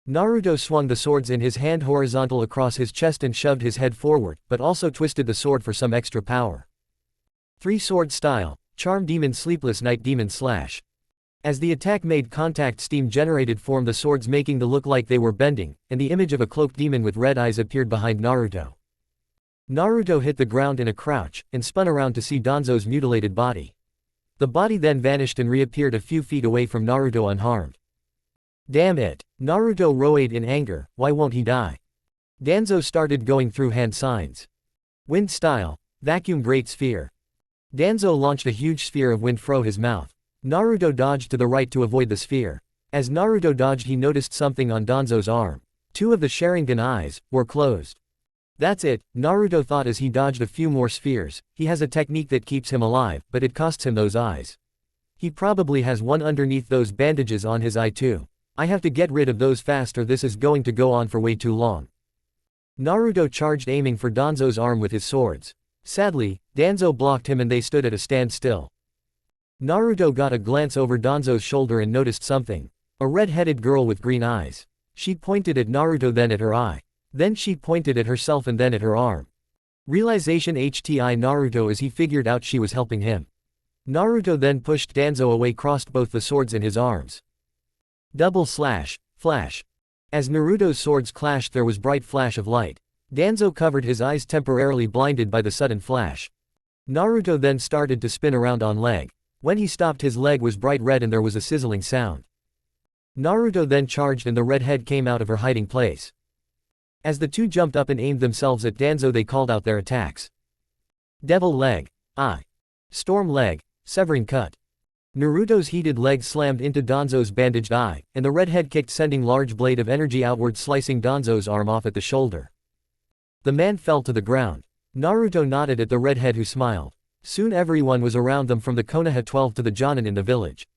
[SPEAKER 1] Naruto swung the swords in his hand horizontal across his chest and shoved his head forward, but also twisted the sword for some extra power. 3-sword style, Charm Demon Sleepless Night Demon Slash. As the attack made contact, steam generated from the swords, making the look like they were bending, and the image of a cloaked demon with red eyes appeared behind Naruto. Naruto hit the ground in a crouch, and spun around to see Danzo's mutilated body. The body then vanished and reappeared a few feet away from Naruto unharmed. Damn it! Naruto roared in anger, why won't he die? Danzo started going through hand signs. Wind style, vacuum great sphere. Danzo launched a huge sphere of wind from his mouth. Naruto dodged to the right to avoid the sphere. As Naruto dodged, he noticed something on Danzo's arm. 2 of the Sharingan eyes were closed. That's it, Naruto thought as he dodged a few more spheres. He has a technique that keeps him alive, but it costs him those eyes. He probably has one underneath those bandages on his eye too. I have to get rid of those fast or this is going to go on for way too long. Naruto charged, aiming for Danzo's arm with his swords. Sadly, Danzo blocked him and they stood at a standstill. Naruto got a glance over Danzo's shoulder and noticed something. A red-headed girl with green eyes. She pointed at Naruto, then at her eye. Then she pointed at herself and then at her arm. Realization HTI Naruto as he figured out she was helping him. Naruto then pushed Danzo away, crossed both the swords in his arms. Double slash, flash. As Naruto's swords clashed, there was bright flash of light. Danzo covered his eyes, temporarily blinded by the sudden flash. Naruto then started to spin around on leg. When he stopped, his leg was bright red and there was a sizzling sound. Naruto then charged and the red head came out of her hiding place. As the two jumped up and aimed themselves at Danzo, they called out their attacks. Devil leg, eye. Storm leg, severing cut. Naruto's heated leg slammed into Danzo's bandaged eye, and the red head kicked, sending large blade of energy outward, slicing Danzo's arm off at the shoulder. The man fell to the ground. Naruto nodded at the redhead, who smiled. Soon everyone was around them, from the Konoha 12 to the Jonin in the village.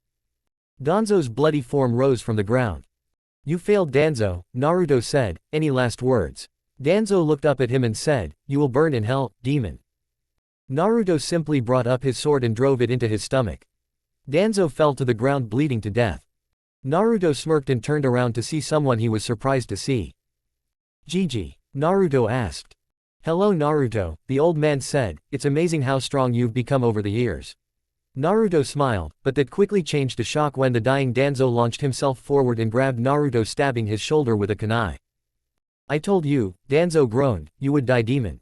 [SPEAKER 1] Danzo's bloody form rose from the ground. You failed, Danzo, Naruto said. Any last words? Danzo looked up at him and said, you will burn in hell, demon. Naruto simply brought up his sword and drove it into his stomach. Danzo fell to the ground bleeding to death. Naruto smirked and turned around to see someone he was surprised to see. Gigi, Naruto asked. Hello Naruto, the old man said, it's amazing how strong you've become over the years. Naruto smiled, but that quickly changed to shock when the dying Danzo launched himself forward and grabbed Naruto, stabbing his shoulder with a kunai. I told you, Danzo groaned, you would die, demon.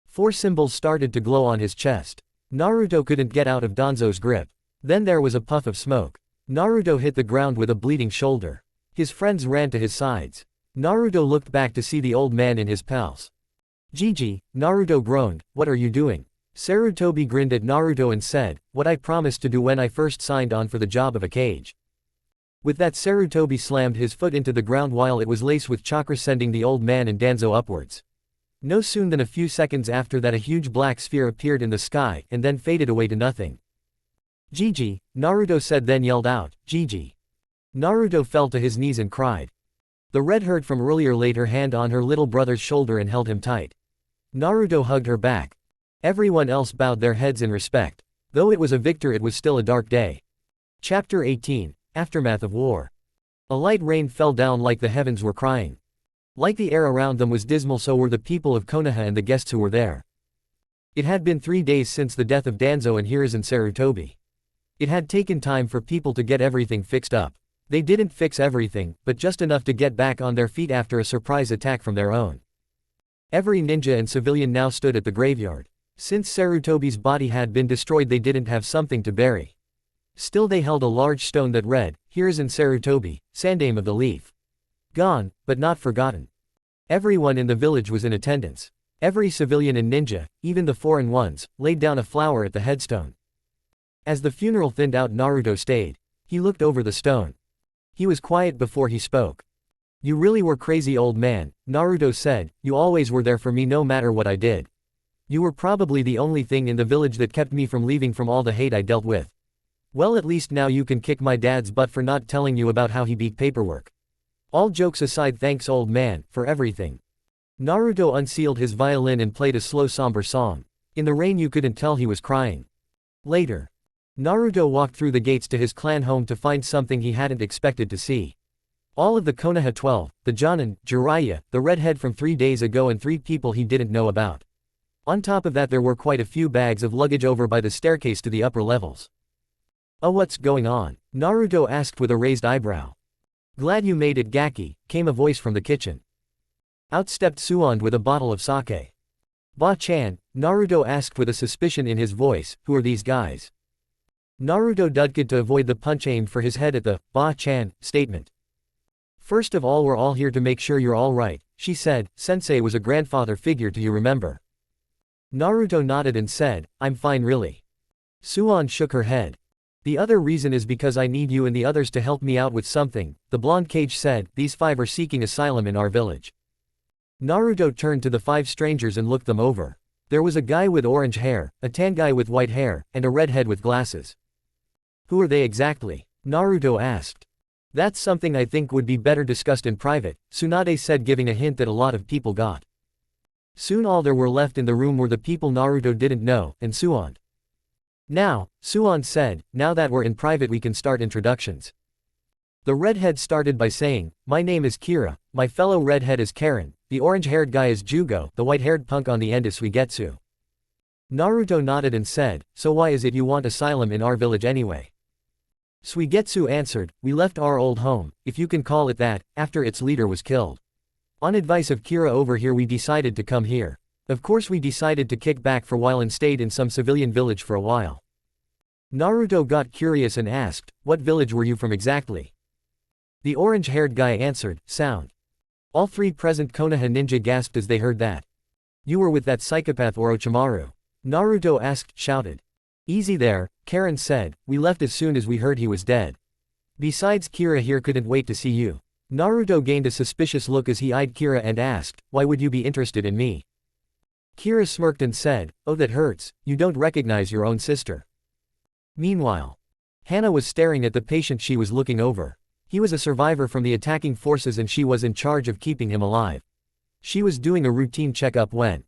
[SPEAKER 1] 4 symbols started to glow on his chest. Naruto couldn't get out of Danzo's grip. Then there was a puff of smoke. Naruto hit the ground with a bleeding shoulder. His friends ran to his sides. Naruto looked back to see the old man in his pals. Gigi, Naruto groaned, what are you doing? Sarutobi grinned at Naruto and said, what I promised to do when I first signed on for the job of a cage. With that, Sarutobi slammed his foot into the ground while it was laced with chakra, sending the old man and Danzo upwards. No sooner than a few seconds after that, a huge black sphere appeared in the sky and then faded away to nothing. "Gigi," Naruto said, then yelled out, "Gigi." Naruto fell to his knees and cried. The red-haired from earlier laid her hand on her little brother's shoulder and held him tight. Naruto hugged her back. Everyone else bowed their heads in respect. Though it was a victor, it was still a dark day. Chapter 18. Aftermath of War. A light rain fell down like the heavens were crying. Like the air around them was dismal, so were the people of Konoha and the guests who were there. It had been 3 days since the death of Danzo and Hiruzen Sarutobi. It had taken time for people to get everything fixed up. They didn't fix everything, but just enough to get back on their feet after a surprise attack from their own. Every ninja and civilian now stood at the graveyard. Since Sarutobi's body had been destroyed, they didn't have something to bury. Still, they held a large stone that read, "Hiruzen Sarutobi, Sandaime of the Leaf." Gone, but not forgotten. Everyone in the village was in attendance. Every civilian and ninja, even the foreign ones, laid down a flower at the headstone. As the funeral thinned out, Naruto stayed. He looked over the stone. He was quiet before he spoke. "You really were crazy, old man," Naruto said. "You always were there for me no matter what I did. You were probably the only thing in the village that kept me from leaving from all the hate I dealt with. Well, at least now you can kick my dad's butt for not telling you about how he beat paperwork. All jokes aside, thanks, old man, for everything." Naruto unsealed his violin and played a slow, somber song. In the rain you couldn't tell he was crying. Later, Naruto walked through the gates to his clan home to find something he hadn't expected to see. All of the Konoha 12, the Jonin, Jiraiya, the redhead from 3 days ago, and 3 people he didn't know about. On top of that, there were quite a few bags of luggage over by the staircase to the upper levels. "Oh, what's going on?" Naruto asked with a raised eyebrow. "Glad you made it, Gaki," came a voice from the kitchen. Out stepped Suand with a bottle of sake. "Ba-chan," Naruto asked with a suspicion in his voice, "who are these guys?" Naruto dudked to avoid the punch aimed for his head at the "Ba-chan" statement. "First of all, we're all here to make sure you're all right," she said. "Sensei was a grandfather figure, do you remember?" Naruto nodded and said, "I'm fine, really." Suand shook her head. "The other reason is because I need you and the others to help me out with something," the blonde cage said. "These 5 are seeking asylum in our village." Naruto turned to the 5 strangers and looked them over. There was a guy with orange hair, a tan guy with white hair, and a redhead with glasses. "Who are they exactly?" Naruto asked. "That's something I think would be better discussed in private," Tsunade said, giving a hint that a lot of people got. Soon all there were left in the room were the people Naruto didn't know, and Suand. "Now," Suand said, "now that we're in private we can start introductions." The redhead started by saying, "My name is Kira, my fellow redhead is Karen, the orange-haired guy is Jugo, the white-haired punk on the end is Suigetsu." Naruto nodded and said, "So why is it you want asylum in our village anyway?" Suigetsu answered, "We left our old home, if you can call it that, after its leader was killed. On advice of Kira over here we decided to come here. Of course we decided to kick back for a while and stayed in some civilian village for a while." Naruto got curious and asked, "What village were you from exactly?" The orange-haired guy answered, "Sound." All 3 present Konoha ninja gasped as they heard that. "You were with that psychopath Orochimaru?" Naruto shouted. "Easy there," Karen said, "we left as soon as we heard he was dead. Besides, Kira here couldn't wait to see you." Naruto gained a suspicious look as he eyed Kira and asked, "Why would you be interested in me?" Kira smirked and said, "Oh, that hurts, you don't recognize your own sister." Meanwhile, Henna was staring at the patient she was looking over. He was a survivor from the attacking forces and she was in charge of keeping him alive. She was doing a routine checkup when,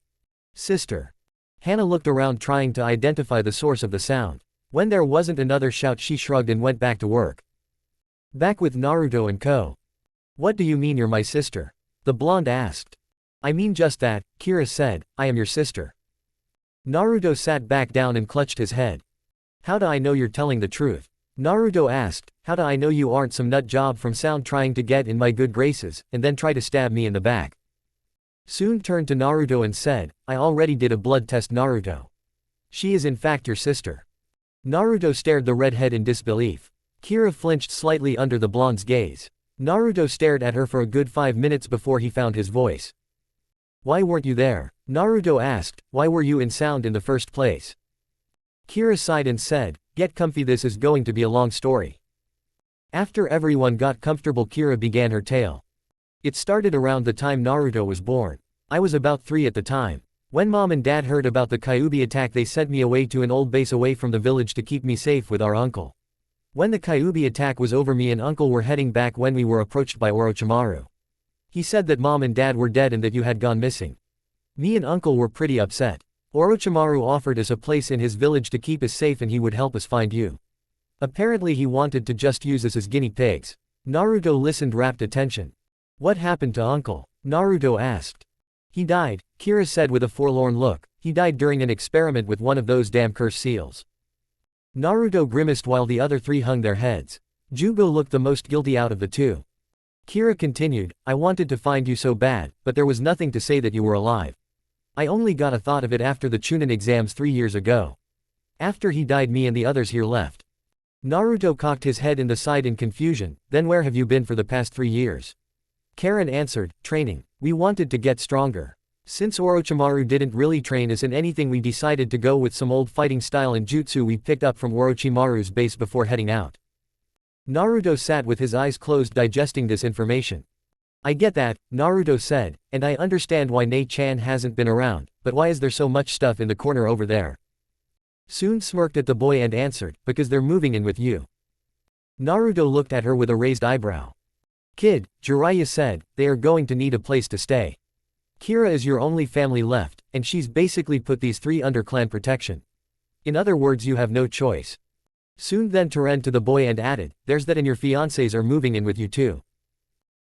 [SPEAKER 1] "Sister." Henna looked around trying to identify the source of the sound. When there wasn't another shout, she shrugged and went back to work. Back with Naruto and Co. "What do you mean you're my sister?" the blonde asked. "I mean just that," Kira said, "I am your sister." Naruto sat back down and clutched his head. "How do I know you're telling the truth?" Naruto asked. "How do I know you aren't some nut job from Sound trying to get in my good graces, and then try to stab me in the back?" Soon turned to Naruto and said, "I already did a blood test, Naruto. She is in fact your sister." Naruto stared the redhead in disbelief. Kira flinched slightly under the blonde's gaze. Naruto stared at her for a good 5 minutes before he found his voice. "Why weren't you there?" Naruto asked. "Why were you in Sound in the first place?" Kira sighed and said, "Get comfy, this is going to be a long story." After everyone got comfortable, Kira began her tale. It started around the time Naruto was born. I was about 3 at the time. When mom and dad heard about the Kyuubi attack, they sent me away to an old base away from the village to keep me safe with our uncle. When the Kyuubi attack was over, me and uncle were heading back when we were approached by Orochimaru. He said that mom and dad were dead and that you had gone missing. Me and uncle were pretty upset. Orochimaru offered us a place in his village to keep us safe and he would help us find you. Apparently he wanted to just use us as guinea pigs. Naruto listened rapt attention. What happened to uncle? Naruto asked. He died, Kira said with a forlorn look. He died during an experiment with one of those damn curse seals. Naruto grimaced while the other 3 hung their heads. Jugo looked the most guilty out of the 2. Kira continued, I wanted to find you so bad, but there was nothing to say that you were alive. I only got a thought of it after the Chunin exams 3 years ago. After he died, me and the others here left. Naruto cocked his head in the side in confusion. Then where have you been for the past 3 years? Karen answered, training. We wanted to get stronger. Since Orochimaru didn't really train us in anything, we decided to go with some old fighting style and jutsu we picked up from Orochimaru's base before heading out. Naruto sat with his eyes closed digesting this information. I get that, Naruto said, and I understand why Nei-chan hasn't been around, but why is there so much stuff in the corner over there? Soon smirked at the boy and answered, because they're moving in with you. Naruto looked at her with a raised eyebrow. Kid, Jiraiya said, they are going to need a place to stay. Kira is your only family left, and she's basically put these 3 under clan protection. In other words, you have no choice. Soon then turned to the boy and added, there's that and your fiancés are moving in with you too.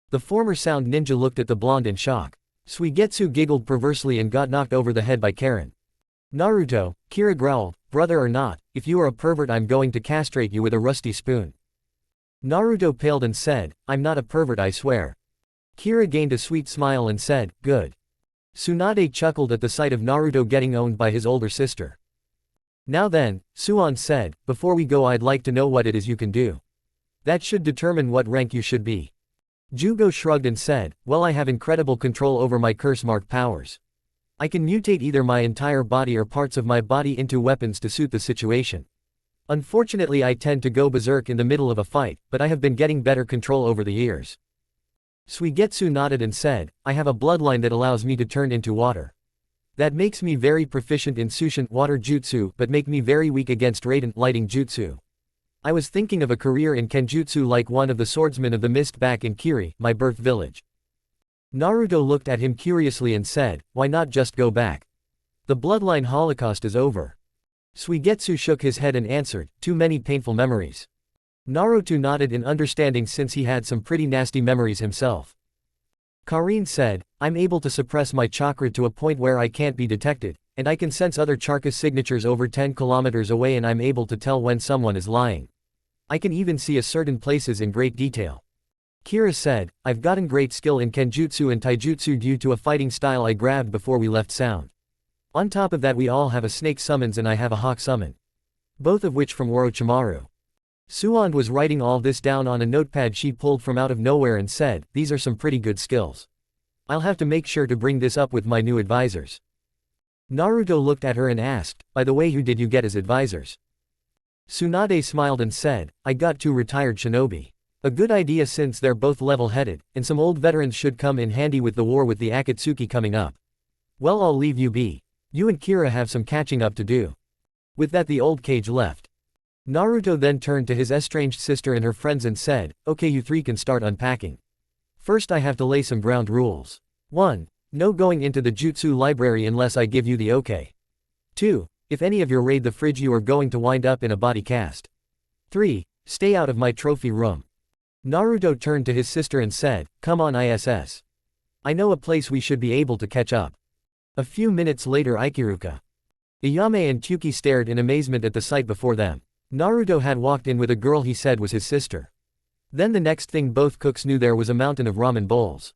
[SPEAKER 1] The former sound ninja looked at the blonde in shock. Suigetsu giggled perversely and got knocked over the head by Karen. Naruto, Kira growled, brother or not, if you are a pervert I'm going to castrate you with a rusty spoon. Naruto paled and said, I'm not a pervert, I swear. Kira gained a sweet smile and said, good. Tsunade chuckled at the sight of Naruto getting owned by his older sister. Now then, Suan said, before we go I'd like to know what it is you can do. That should determine what rank you should be. Jugo shrugged and said, well, I have incredible control over my curse mark powers. I can mutate either my entire body or parts of my body into weapons to suit the situation. Unfortunately I tend to go berserk in the middle of a fight, but I have been getting better control over the years. Suigetsu nodded and said, I have a bloodline that allows me to turn into water. That makes me very proficient in Sushin water jutsu but make me very weak against Raiden lighting jutsu. I was thinking of a career in kenjutsu like one of the swordsmen of the mist back in Kiri, my birth village. Naruto looked at him curiously and said, why not just go back? The bloodline holocaust is over. Suigetsu shook his head and answered, too many painful memories. Naruto nodded in understanding since he had some pretty nasty memories himself. Karin said, I'm able to suppress my chakra to a point where I can't be detected, and I can sense other chakra signatures over 10 kilometers away and I'm able to tell when someone is lying. I can even see a certain places in great detail. Kira said, I've gotten great skill in kenjutsu and taijutsu due to a fighting style I grabbed before we left Sound. On top of that we all have a snake summons and I have a hawk summon. Both of which from Orochimaru. Suan was writing all this down on a notepad she pulled from out of nowhere and said, these are some pretty good skills. I'll have to make sure to bring this up with my new advisors. Naruto looked at her and asked, by the way, who did you get as advisors? Tsunade smiled and said, I got 2 retired shinobi. A good idea since they're both level-headed, and some old veterans should come in handy with the war with the Akatsuki coming up. Well, I'll leave you be. You and Kira have some catching up to do. With that the old cage left. Naruto then turned to his estranged sister and her friends and said, okay, you 3 can start unpacking. First I have to lay some ground rules. 1. No going into the jutsu library unless I give you the okay. 2. If any of you raid the fridge you are going to wind up in a body cast. 3. Stay out of my trophy room. Naruto turned to his sister and said, come on ISS. I know a place we should be able to catch up. A few minutes later Ikiruka. Iyame and Kyuki stared in amazement at the sight before them. Naruto had walked in with a girl he said was his sister. Then the next thing both cooks knew there was a mountain of ramen bowls.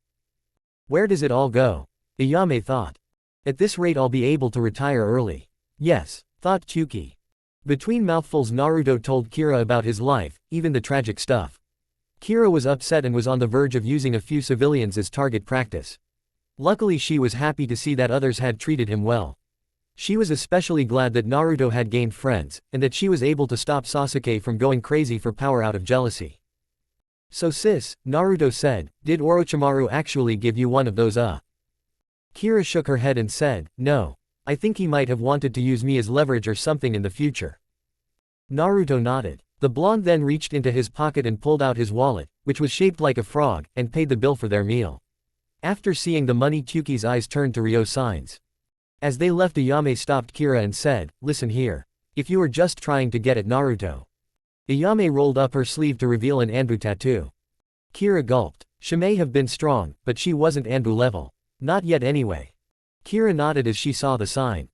[SPEAKER 1] Where does it all go? Iyame thought. At this rate I'll be able to retire early. Yes, thought Kyuki. Between mouthfuls Naruto told Kira about his life, even the tragic stuff. Kira was upset and was on the verge of using a few civilians as target practice. Luckily she was happy to see that others had treated him well. She was especially glad that Naruto had gained friends, and that she was able to stop Sasuke from going crazy for power out of jealousy. So sis, Naruto said, did Orochimaru actually give you one of those Kira shook her head and said, no. I think he might have wanted to use me as leverage or something in the future. Naruto nodded. The blonde then reached into his pocket and pulled out his wallet, which was shaped like a frog, and paid the bill for their meal. After seeing the money, Kyuki's eyes turned to Ryo signs. As they left, Ayame stopped Kira and said, listen here. If you were just trying to get at Naruto. Ayame rolled up her sleeve to reveal an Anbu tattoo. Kira gulped. She may have been strong, but she wasn't Anbu level. Not yet anyway. Kira nodded as she saw the sign.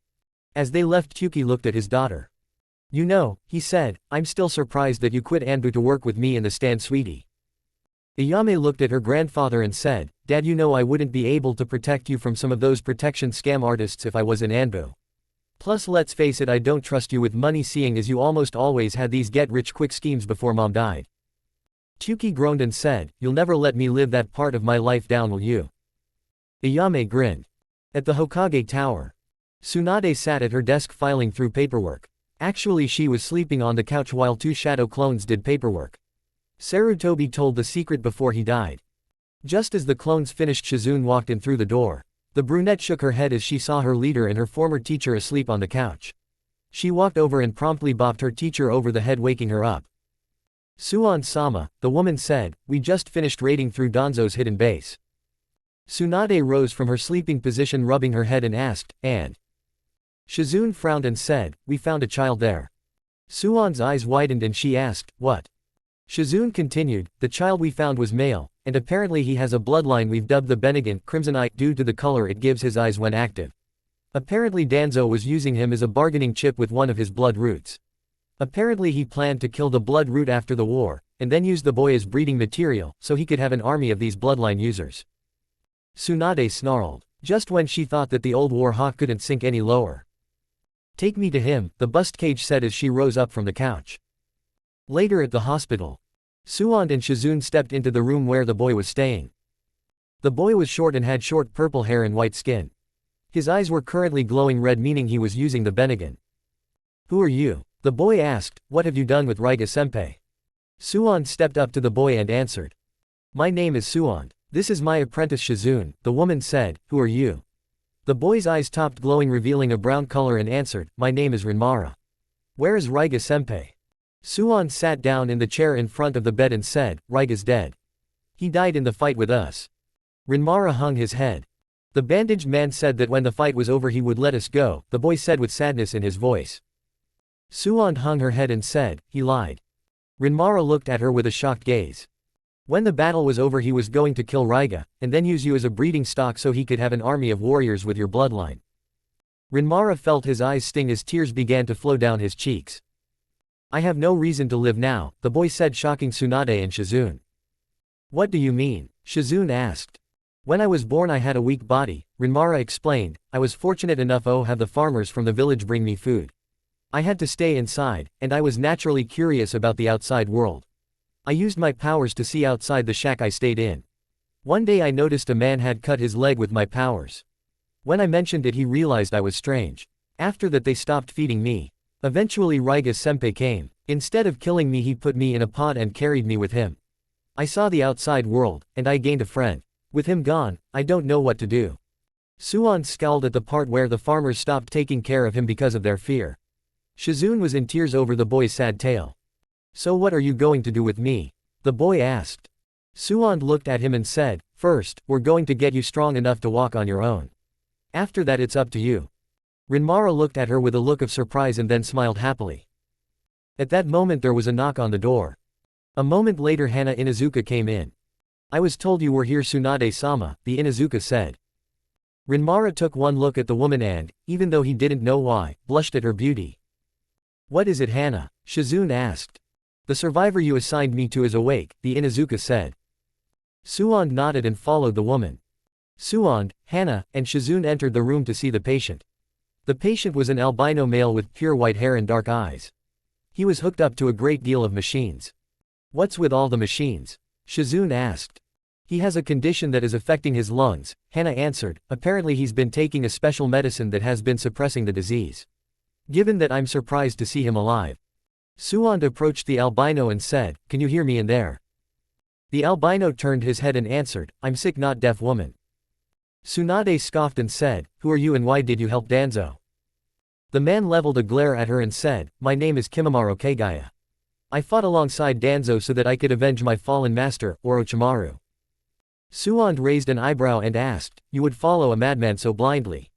[SPEAKER 1] As they left, Kyuki looked at his daughter. You know, he said, I'm still surprised that you quit Anbu to work with me in the stand, sweetie. Ayame looked at her grandfather and said, Dad, you know I wouldn't be able to protect you from some of those protection scam artists if I was in Anbu. Plus let's face it, I don't trust you with money, seeing as you almost always had these get-rich-quick schemes before Mom died. Kyuki groaned and said, you'll never let me live that part of my life down, will you? Ayame grinned. At the Hokage Tower. Tsunade sat at her desk filing through paperwork. Actually, she was sleeping on the couch while two shadow clones did paperwork. Sarutobi told the secret before he died. Just as the clones finished, Shizune walked in through the door. The brunette shook her head as she saw her leader and her former teacher asleep on the couch. She walked over and promptly bopped her teacher over the head, waking her up. Suan-sama, the woman said, we just finished raiding through Danzo's hidden base. Tsunade rose from her sleeping position, rubbing her head, and asked, and? Shizune frowned and said, we found a child there. Suan's eyes widened and she asked, what? Shizune continued, the child we found was male, and apparently he has a bloodline we've dubbed the Bennigan Crimsonite due to the color it gives his eyes when active. Apparently Danzo was using him as a bargaining chip with one of his blood roots. Apparently he planned to kill the blood root after the war, and then use the boy as breeding material, so he could have an army of these bloodline users. Tsunade snarled, just when she thought that the old war hawk couldn't sink any lower. Take me to him, the bust cage said as she rose up from the couch. Later at the hospital. Suan and Shizune stepped into the room where the boy was staying. The boy was short and had short purple hair and white skin. His eyes were currently glowing red, meaning he was using the Bennigan. Who are you? The boy asked, what have you done with Raiga-senpai? Suan stepped up to the boy and answered. My name is Suan. This is my apprentice Shizune, the woman said, who are you? The boy's eyes topped glowing, revealing a brown color, and answered, my name is Rinmara. Where is Raiga-senpai? Suan sat down in the chair in front of the bed and said, Raiga's dead. He died in the fight with us. Rinmara hung his head. The bandaged man said that when the fight was over he would let us go, the boy said with sadness in his voice. Suan hung her head and said, he lied. Rinmara looked at her with a shocked gaze. When the battle was over he was going to kill Raiga, and then use you as a breeding stock so he could have an army of warriors with your bloodline. Rinmara felt his eyes sting as tears began to flow down his cheeks. I have no reason to live now, the boy said, shocking Tsunade and Shizune. What do you mean? Shizune asked. When I was born I had a weak body, Rinmara explained. I was fortunate enough to have the farmers from the village bring me food. I had to stay inside, and I was naturally curious about the outside world. I used my powers to see outside the shack I stayed in. One day I noticed a man had cut his leg with my powers. When I mentioned it he realized I was strange. After that they stopped feeding me. Eventually Raiga-senpai came. Instead of killing me he put me in a pod and carried me with him. I saw the outside world, and I gained a friend. With him gone, I don't know what to do. Suan scowled at the part where the farmers stopped taking care of him because of their fear. Shizune was in tears over the boy's sad tale. So what are you going to do with me? The boy asked. Suan looked at him and said, first, we're going to get you strong enough to walk on your own. After that it's up to you. Rinmara looked at her with a look of surprise and then smiled happily. At that moment there was a knock on the door. A moment later Hana Inuzuka came in. I was told you were here, Tsunade-sama, the Inuzuka said. Rinmara took one look at the woman and, even though he didn't know why, blushed at her beauty. What is it, Hana? Shizune asked. The survivor you assigned me to is awake, the Inuzuka said. Suan nodded and followed the woman. Suan, Hana, and Shizune entered the room to see the patient. The patient was an albino male with pure white hair and dark eyes. He was hooked up to a great deal of machines. What's with all the machines? Shizune asked. He has a condition that is affecting his lungs, Hana answered. Apparently he's been taking a special medicine that has been suppressing the disease. Given that, I'm surprised to see him alive. Suan approached the albino and said, can you hear me in there? The albino turned his head and answered, I'm sick not deaf woman. Tsunade scoffed and said, who are you and why did you help Danzo? The man leveled a glare at her and said, my name is Kimimaro Kagaya. I fought alongside Danzo so that I could avenge my fallen master, Orochimaru. Suand raised an eyebrow and asked, you would follow a madman so blindly?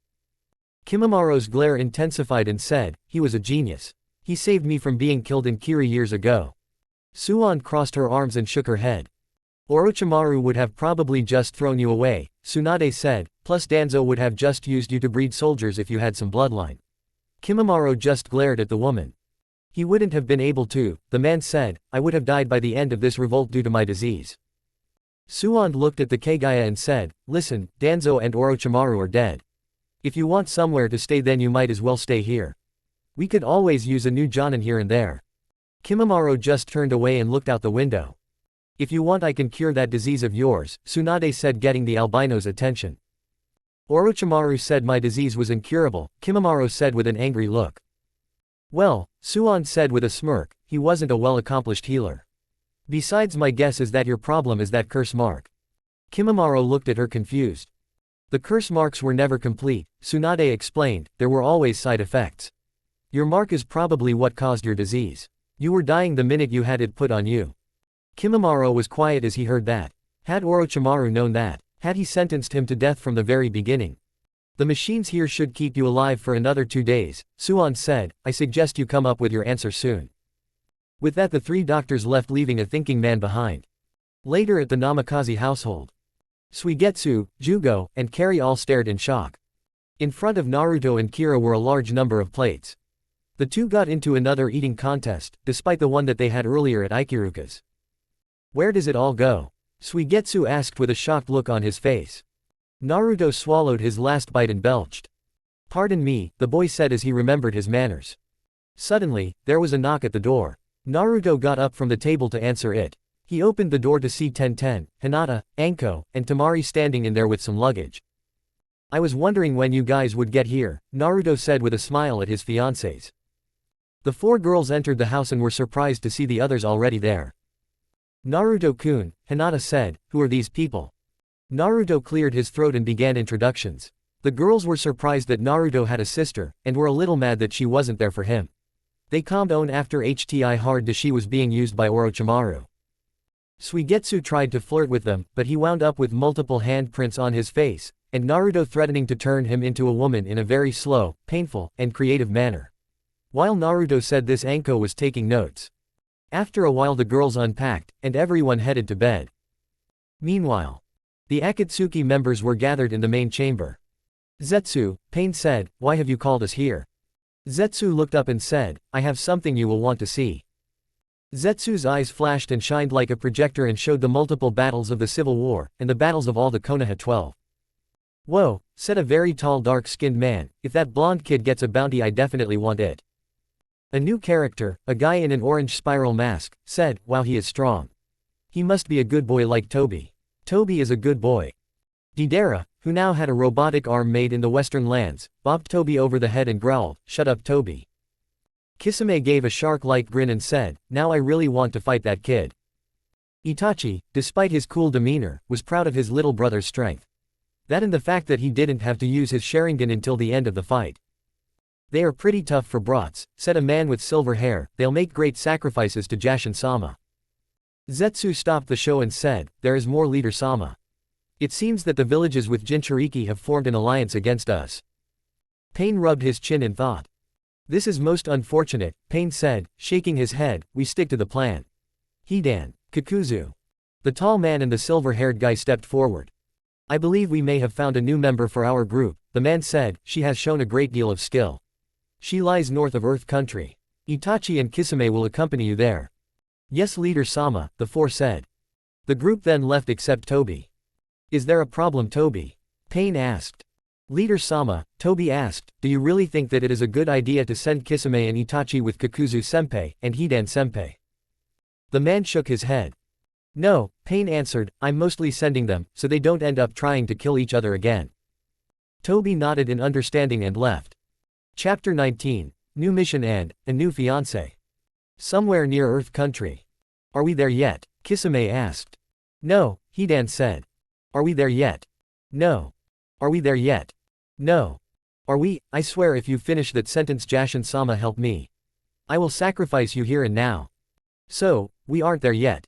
[SPEAKER 1] Kimimaro's glare intensified and said, he was a genius. He saved me from being killed in Kiri years ago. Suand crossed her arms and shook her head. Orochimaru would have probably just thrown you away, Tsunade said, plus Danzo would have just used you to breed soldiers if you had some bloodline. Kimimaro just glared at the woman. He wouldn't have been able to, the man said, I would have died by the end of this revolt due to my disease. Suand looked at the Kagaya and said, listen, Danzo and Orochimaru are dead. If you want somewhere to stay then you might as well stay here. We could always use a new Jonin here and there. Kimimaro just turned away and looked out the window. If you want I can cure that disease of yours, Tsunade said, getting the albino's attention. Orochimaru said my disease was incurable, Kimimaro said with an angry look. Well, Suand said with a smirk, he wasn't a well-accomplished healer. Besides my guess is that your problem is that curse mark. Kimimaro looked at her confused. The curse marks were never complete, Tsunade explained, there were always side effects. Your mark is probably what caused your disease. You were dying the minute you had it put on you. Kimimaro was quiet as he heard that. Had Orochimaru known that, had he sentenced him to death from the very beginning. The machines here should keep you alive for another 2 days, Suand said, I suggest you come up with your answer soon. With that the 3 doctors left leaving a thinking man behind. Later at the Namikaze household. Suigetsu, Jugo, and Kari all stared in shock. In front of Naruto and Kira were a large number of plates. The two got into another eating contest, despite the one that they had earlier at Ikiruka's. Where does it all go? Suigetsu asked with a shocked look on his face. Naruto swallowed his last bite and belched. Pardon me, the boy said as he remembered his manners. Suddenly, there was a knock at the door. Naruto got up from the table to answer it. He opened the door to see Tenten, Hinata, Anko, and Tamari standing in there with some luggage. I was wondering when you guys would get here, Naruto said with a smile at his fiancés. The 4 girls entered the house and were surprised to see the others already there. Naruto-kun, Hinata said, who are these people? Naruto cleared his throat and began introductions. The girls were surprised that Naruto had a sister, and were a little mad that she wasn't there for him. They calmed on after HTI hard she was being used by Orochimaru. Suigetsu tried to flirt with them, but he wound up with multiple handprints on his face, and Naruto threatening to turn him into a woman in a very slow, painful, and creative manner. While Naruto said this, Anko was taking notes. After a while the girls unpacked, and everyone headed to bed. Meanwhile, the Akatsuki members were gathered in the main chamber. Zetsu, Pain said, why have you called us here? Zetsu looked up and said, I have something you will want to see. Zetsu's eyes flashed and shined like a projector and showed the multiple battles of the Civil War, and the battles of all the Konoha 12. Whoa, said a very tall dark-skinned man, if that blonde kid gets a bounty I definitely want it. A new character, a guy in an orange spiral mask, said, wow he is strong. He must be a good boy like Toby. Toby is a good boy. Deidara, who now had a robotic arm made in the western lands, bopped Toby over the head and growled, shut up Toby. Kisame gave a shark-like grin and said, now I really want to fight that kid. Itachi, despite his cool demeanor, was proud of his little brother's strength. That and the fact that he didn't have to use his Sharingan until the end of the fight. They are pretty tough for brats, said a man with silver hair, they'll make great sacrifices to Jashin-sama. Zetsu stopped the show and said, there is more Leader-sama. It seems that the villages with Jinchuriki have formed an alliance against us. Pain rubbed his chin in thought. This is most unfortunate, Pain said, shaking his head, we stick to the plan. Hidan, Kakuzu. The tall man and the silver-haired guy stepped forward. I believe we may have found a new member for our group, the man said, she has shown a great deal of skill. She lies north of Earth Country. Itachi and Kisame will accompany you there. Yes Leader-sama, the 4 said. The group then left except Toby. Is there a problem Toby? Pain asked. Leader-sama, Toby asked, do you really think that it is a good idea to send Kisame and Itachi with Kakuzu-senpai, and Hidan-senpai? The man shook his head. No, Pain answered, I'm mostly sending them, so they don't end up trying to kill each other again. Toby nodded in understanding and left. Chapter 19, New Mission and a New Fiancé. Somewhere near Earth Country. Are we there yet? Kisame asked. No, Hidan said. Are we there yet? No. Are we there yet? No. Are we? I swear if you finish that sentence Jashin-sama help me. I will sacrifice you here and now. So, we aren't there yet.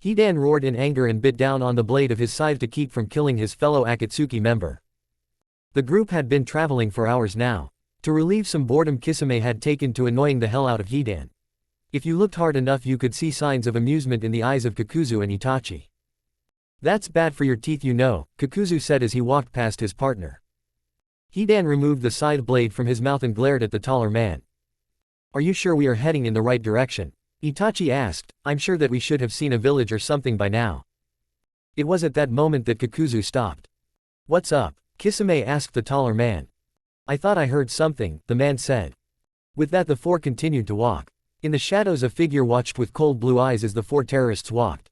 [SPEAKER 1] Hidan roared in anger and bit down on the blade of his scythe to keep from killing his fellow Akatsuki member. The group had been traveling for hours now. To relieve some boredom Kisame had taken to annoying the hell out of Hidan. If you looked hard enough you could see signs of amusement in the eyes of Kakuzu and Itachi. That's bad for your teeth you know, Kakuzu said as he walked past his partner. Hidan removed the scythe blade from his mouth and glared at the taller man. Are you sure we are heading in the right direction? Itachi asked. I'm sure that we should have seen a village or something by now. It was at that moment that Kakuzu stopped. What's up? Kisame asked the taller man. I thought I heard something, the man said. With that the four continued to walk. In the shadows a figure watched with cold blue eyes as the four terrorists walked.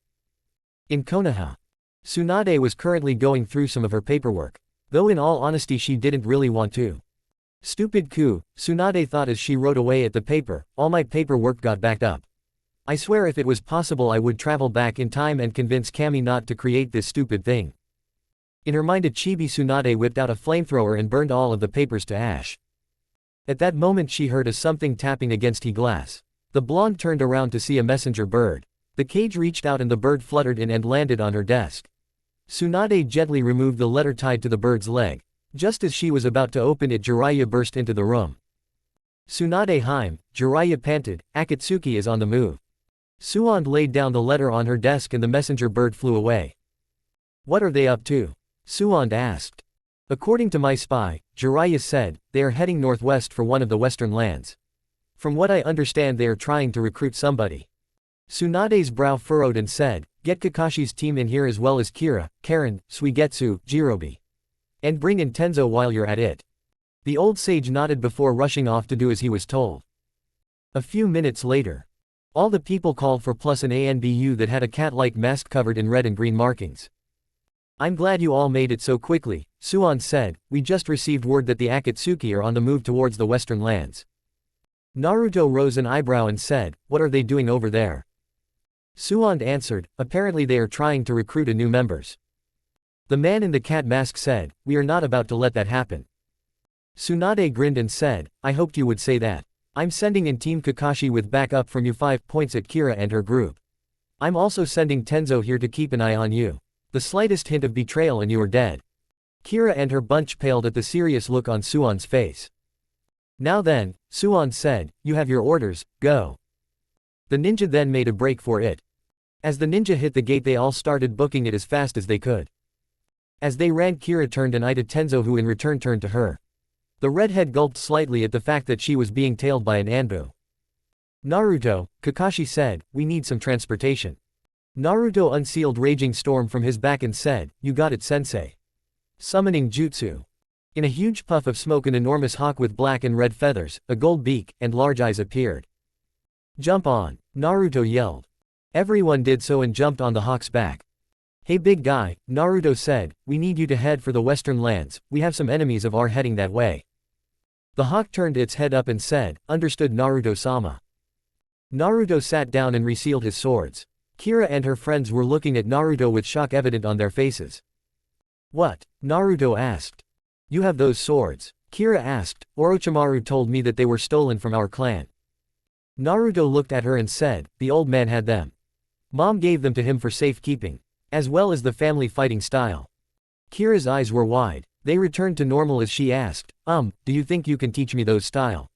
[SPEAKER 1] In Konoha. Tsunade was currently going through some of her paperwork. Though in all honesty she didn't really want to. Stupid coup, Tsunade thought as she wrote away at the paper, all my paperwork got backed up. I swear if it was possible I would travel back in time and convince Kami not to create this stupid thing. In her mind a chibi Tsunade whipped out a flamethrower and burned all of the papers to ash. At that moment she heard a something tapping against her glass. The blonde turned around to see a messenger bird. The cage reached out and the bird fluttered in and landed on her desk. Tsunade gently removed the letter tied to the bird's leg. Just as she was about to open it Jiraiya burst into the room. Tsunade Heim, Jiraiya panted, Akatsuki is on the move. Suand laid down the letter on her desk and the messenger bird flew away. What are they up to? Suand asked. According to my spy, Jiraiya said, they are heading northwest for one of the western lands. From what I understand they are trying to recruit somebody. Tsunade's brow furrowed and said, get Kakashi's team in here as well as Kira, Karen, Suigetsu, Jirobe. And bring in Tenzo while you're at it. The old sage nodded before rushing off to do as he was told. A few minutes later. All the people called for plus an ANBU that had a cat-like mask covered in red and green markings. I'm glad you all made it so quickly, Suan said, we just received word that the Akatsuki are on the move towards the western lands. Naruto rose an eyebrow and said, what are they doing over there? Suan answered, apparently they are trying to recruit a new members. The man in the cat mask said, we are not about to let that happen. Tsunade grinned and said, I hoped you would say that. I'm sending in Team Kakashi with backup from you 5 points at Kira and her group. I'm also sending Tenzo here to keep an eye on you. The slightest hint of betrayal and you are dead. Kira and her bunch paled at the serious look on Suan's face. Now then, Suan said, you have your orders, go. The ninja then made a break for it. As the ninja hit the gate they all started booking it as fast as they could. As they ran Kira turned and eyed Tenzo who in return turned to her. The redhead gulped slightly at the fact that she was being tailed by an Anbu. Naruto, Kakashi said, we need some transportation. Naruto unsealed Raging Storm from his back and said, you got it sensei. Summoning Jutsu. In a huge puff of smoke an enormous hawk with black and red feathers, a gold beak, and large eyes appeared. Jump on, Naruto yelled. Everyone did so and jumped on the hawk's back. Hey big guy, Naruto said, we need you to head for the western lands, we have some enemies of ours heading that way. The hawk turned its head up and said, understood Naruto-sama. Naruto sat down and resealed his swords. Kira and her friends were looking at Naruto with shock evident on their faces. What? Naruto asked. You have those swords? Kira asked, Orochimaru told me that they were stolen from our clan. Naruto looked at her and said, the old man had them. Mom gave them to him for safekeeping. As well as the family fighting style. Kira's eyes were wide. They returned to normal as she asked, do you think you can teach me those style?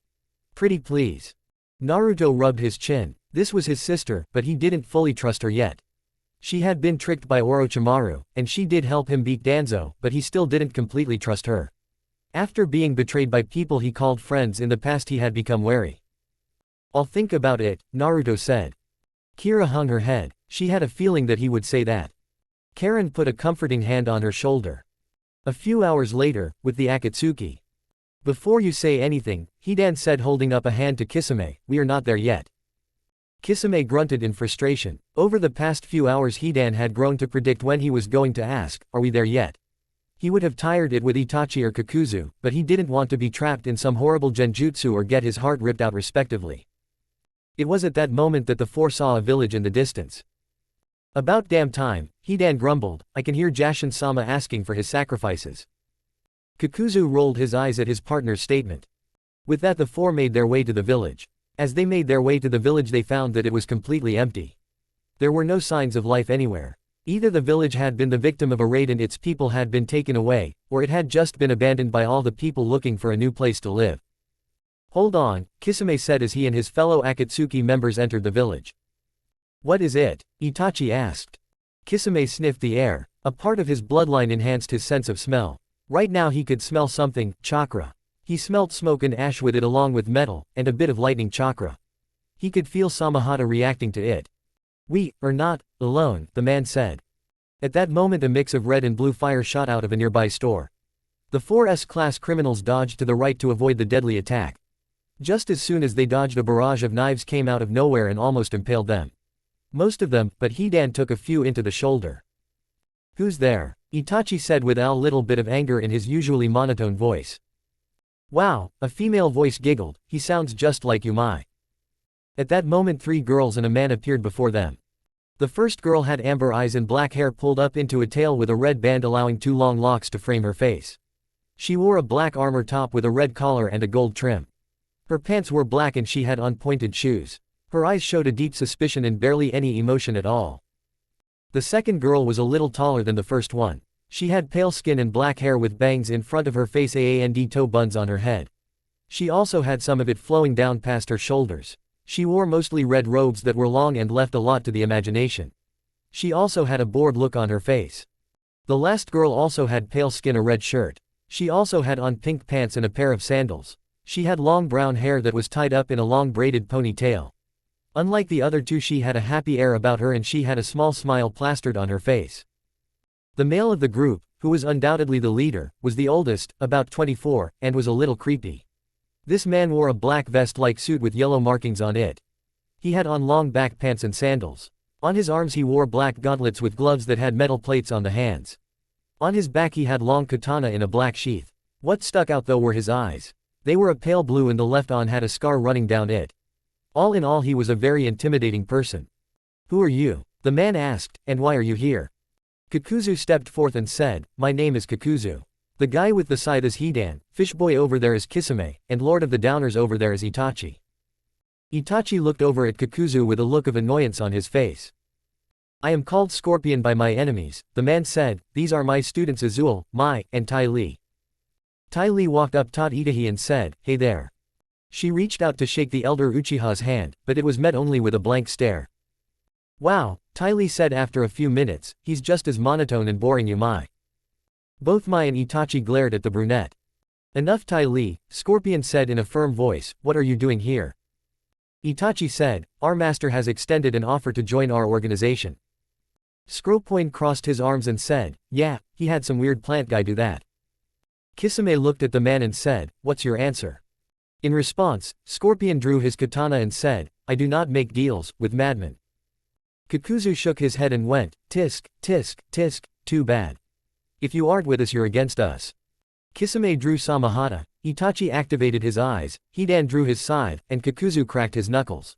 [SPEAKER 1] Pretty please. Naruto rubbed his chin. This was his sister, but he didn't fully trust her yet. She had been tricked by Orochimaru, and she did help him beat Danzo, but he still didn't completely trust her. After being betrayed by people he called friends in the past he had become wary. I'll think about it, Naruto said. Kira hung her head. She had a feeling that he would say that. Karen put a comforting hand on her shoulder. A few hours later, with the Akatsuki. Before you say anything, Hidan said holding up a hand to Kisame, we are not there yet. Kisame grunted in frustration. Over the past few hours Hidan had grown to predict when he was going to ask, are we there yet? He would have tired it with Itachi or Kakuzu, but he didn't want to be trapped in some horrible genjutsu or get his heart ripped out respectively. It was at that moment that the four saw a village in the distance. About damn time, Hidan grumbled, I can hear Jashin-sama asking for his sacrifices. Kakuzu rolled his eyes at his partner's statement. With that the four made their way to the village. As they made their way to the village they found that it was completely empty. There were no signs of life anywhere. Either the village had been the victim of a raid and its people had been taken away, or it had just been abandoned by all the people looking for a new place to live. Hold on, Kisame said as he and his fellow Akatsuki members entered the village. What is it? Itachi asked. Kisame sniffed the air. A part of his bloodline enhanced his sense of smell. Right now he could smell something, chakra. He smelled smoke and ash with it along with metal, and a bit of lightning chakra. He could feel Samahata reacting to it. We are not alone, the man said. At that moment a mix of red and blue fire shot out of a nearby store. The four S-class criminals dodged to the right to avoid the deadly attack. Just as soon as they dodged, a barrage of knives came out of nowhere and almost impaled them. Most of them, but Hidan took a few into the shoulder. Who's there? Itachi said with a little bit of anger in his usually monotone voice. Wow, a female voice giggled, he sounds just like Yumai. At that moment 3 girls and a man appeared before them. The first girl had amber eyes and black hair pulled up into a tail with a red band allowing 2 long locks to frame her face. She wore a black armor top with a red collar and a gold trim. Her pants were black and she had unpointed shoes. Her eyes showed a deep suspicion and barely any emotion at all. The second girl was a little taller than the first one. She had pale skin and black hair with bangs in front of her face and toe buns on her head. She also had some of it flowing down past her shoulders. She wore mostly red robes that were long and left a lot to the imagination. She also had a bored look on her face. The last girl also had pale skin, a red shirt. She also had on pink pants and a pair of sandals. She had long brown hair that was tied up in a long braided ponytail. Unlike the other 2, she had a happy air about her and she had a small smile plastered on her face. The male of the group, who was undoubtedly the leader, was the oldest, about 24, and was a little creepy. This man wore a black vest-like suit with yellow markings on it. He had on long back pants and sandals. On his arms he wore black gauntlets with gloves that had metal plates on the hands. On his back he had long katana in a black sheath. What stuck out though were his eyes. They were a pale blue and the left one had a scar running down it. All in all he was a very intimidating person. Who are you? The man asked, and why are you here? Kakuzu stepped forth and said, my name is Kakuzu. The guy with the scythe is Hidan, Fishboy over there is Kisame, and Lord of the Downers over there is Itachi. Itachi looked over at Kakuzu with a look of annoyance on his face. I am called Scorpion by my enemies, the man said, these are my students Azul, Mai, and Tai Li. Tai Li walked up to Itachi and said, hey there. She reached out to shake the elder Uchiha's hand, but it was met only with a blank stare. Wow, Tai Li said after a few minutes, he's just as monotone and boring Yumai. Both Mai and Itachi glared at the brunette. Enough Tai Li, Scorpion said in a firm voice, what are you doing here? Itachi said, our master has extended an offer to join our organization. Scorpion crossed his arms and said, yeah, he had some weird plant guy do that. Kisame looked at the man and said, what's your answer? In response, Scorpion drew his katana and said, I do not make deals with madmen. Kakuzu shook his head and went, tisk, tisk, tisk, too bad. If you aren't with us you're against us. Kisame drew Samahata, Itachi activated his eyes, Hidan drew his scythe, and Kakuzu cracked his knuckles.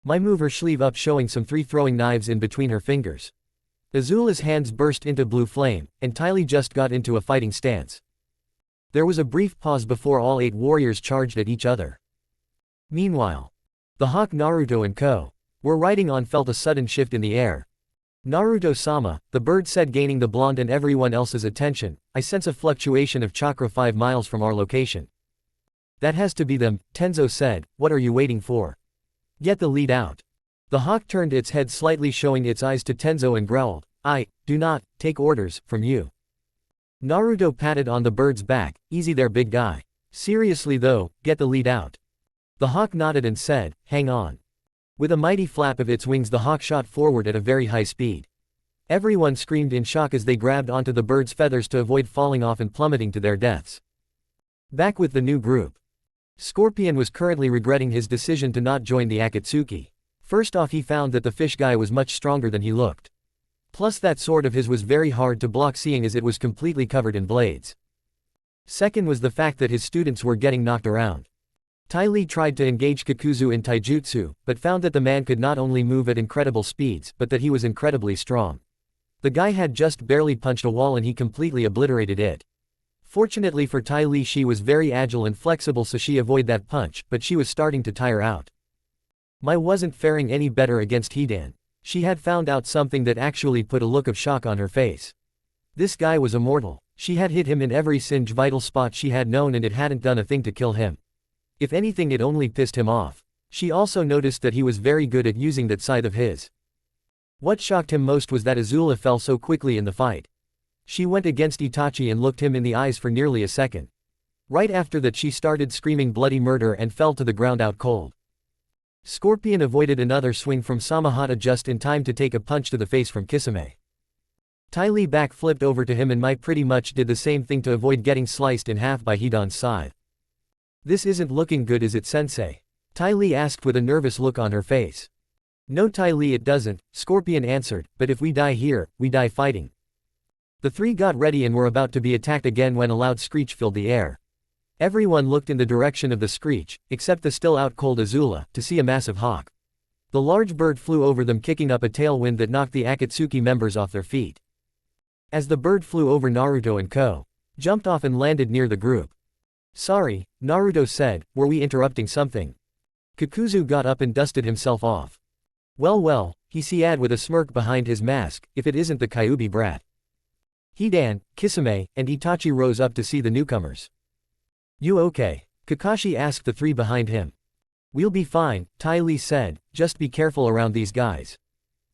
[SPEAKER 1] Mai moved her sleeve up showing some 3 throwing knives in between her fingers. Azula's hands burst into blue flame, and Tai Li just got into a fighting stance. There was a brief pause before all 8 warriors charged at each other. Meanwhile, the hawk Naruto and Co. were riding on felt a sudden shift in the air. Naruto-sama, the bird said, gaining the blonde and everyone else's attention, I sense a fluctuation of chakra 5 miles from our location. That has to be them, Tenzo said, what are you waiting for? Get the lead out. The hawk turned its head slightly showing its eyes to Tenzo and growled, I do not take orders from you. Naruto patted on the bird's back, easy there big guy. Seriously though, get the lead out. The hawk nodded and said, hang on. With a mighty flap of its wings the hawk shot forward at a very high speed. Everyone screamed in shock as they grabbed onto the bird's feathers to avoid falling off and plummeting to their deaths. Back with the new group. Scorpion was currently regretting his decision to not join the Akatsuki. First off he found that the fish guy was much stronger than he looked. Plus that sword of his was very hard to block seeing as it was completely covered in blades. Second was the fact that his students were getting knocked around. Tai Li tried to engage Kikuzu in taijutsu, but found that the man could not only move at incredible speeds, but that he was incredibly strong. The guy had just barely punched a wall and he completely obliterated it. Fortunately for Tai Li, she was very agile and flexible, so she avoided that punch, but she was starting to tire out. Mai wasn't faring any better against Hidan. She had found out something that actually put a look of shock on her face. This guy was immortal. She had hit him in every single vital spot she had known and it hadn't done a thing to kill him. If anything, it only pissed him off. She also noticed that he was very good at using that side of his. What shocked him most was that Azula fell so quickly in the fight. She went against Itachi and looked him in the eyes for nearly a second. Right after that she started screaming bloody murder and fell to the ground out cold. Scorpion avoided another swing from Samahata just in time to take a punch to the face from Kisame. Tai Li backflipped over to him and Mai pretty much did the same thing to avoid getting sliced in half by Hidan's scythe. "This isn't looking good, is it, sensei?" Tai Li asked with a nervous look on her face. "No, Tai Li, it doesn't," Scorpion answered, "but if we die here, we die fighting." The three got ready and were about to be attacked again when a loud screech filled the air. Everyone looked in the direction of the screech, except the still out cold Azula, to see a massive hawk. The large bird flew over them, kicking up a tailwind that knocked the Akatsuki members off their feet. As the bird flew over, Naruto and Ko jumped off and landed near the group. "Sorry," Naruto said, "were we interrupting something?" Kikuzu got up and dusted himself off. Well, he said with a smirk behind his mask, "if it isn't the Kyuubi brat." Hidan, Kisame, and Itachi rose up to see the newcomers. "You okay?" Kakashi asked the three behind him. "We'll be fine," Tai Li said, "just be careful around these guys.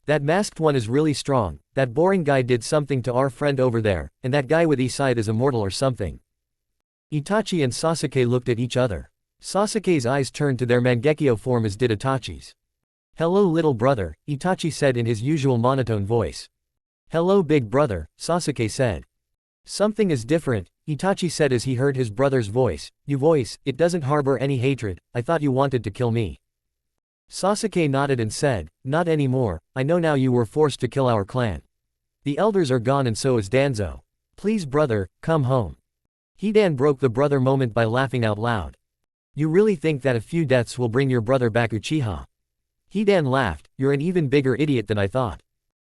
[SPEAKER 1] That masked one is really strong, that boring guy did something to our friend over there, and that guy with his scythe is immortal or something." Itachi and Sasuke looked at each other. Sasuke's eyes turned to their Mangekyo form as did Itachi's. "Hello little brother," Itachi said in his usual monotone voice. "Hello big brother," Sasuke said. "Something is different," Itachi said as he heard his brother's voice. "You voice, it doesn't harbor any hatred, I thought you wanted to kill me." Sasuke nodded and said, "Not anymore, I know now you were forced to kill our clan. The elders are gone and so is Danzo. Please brother, come home." Hidan broke the brother moment by laughing out loud. "You really think that a few deaths will bring your brother back, Uchiha?" Hidan laughed, "You're an even bigger idiot than I thought."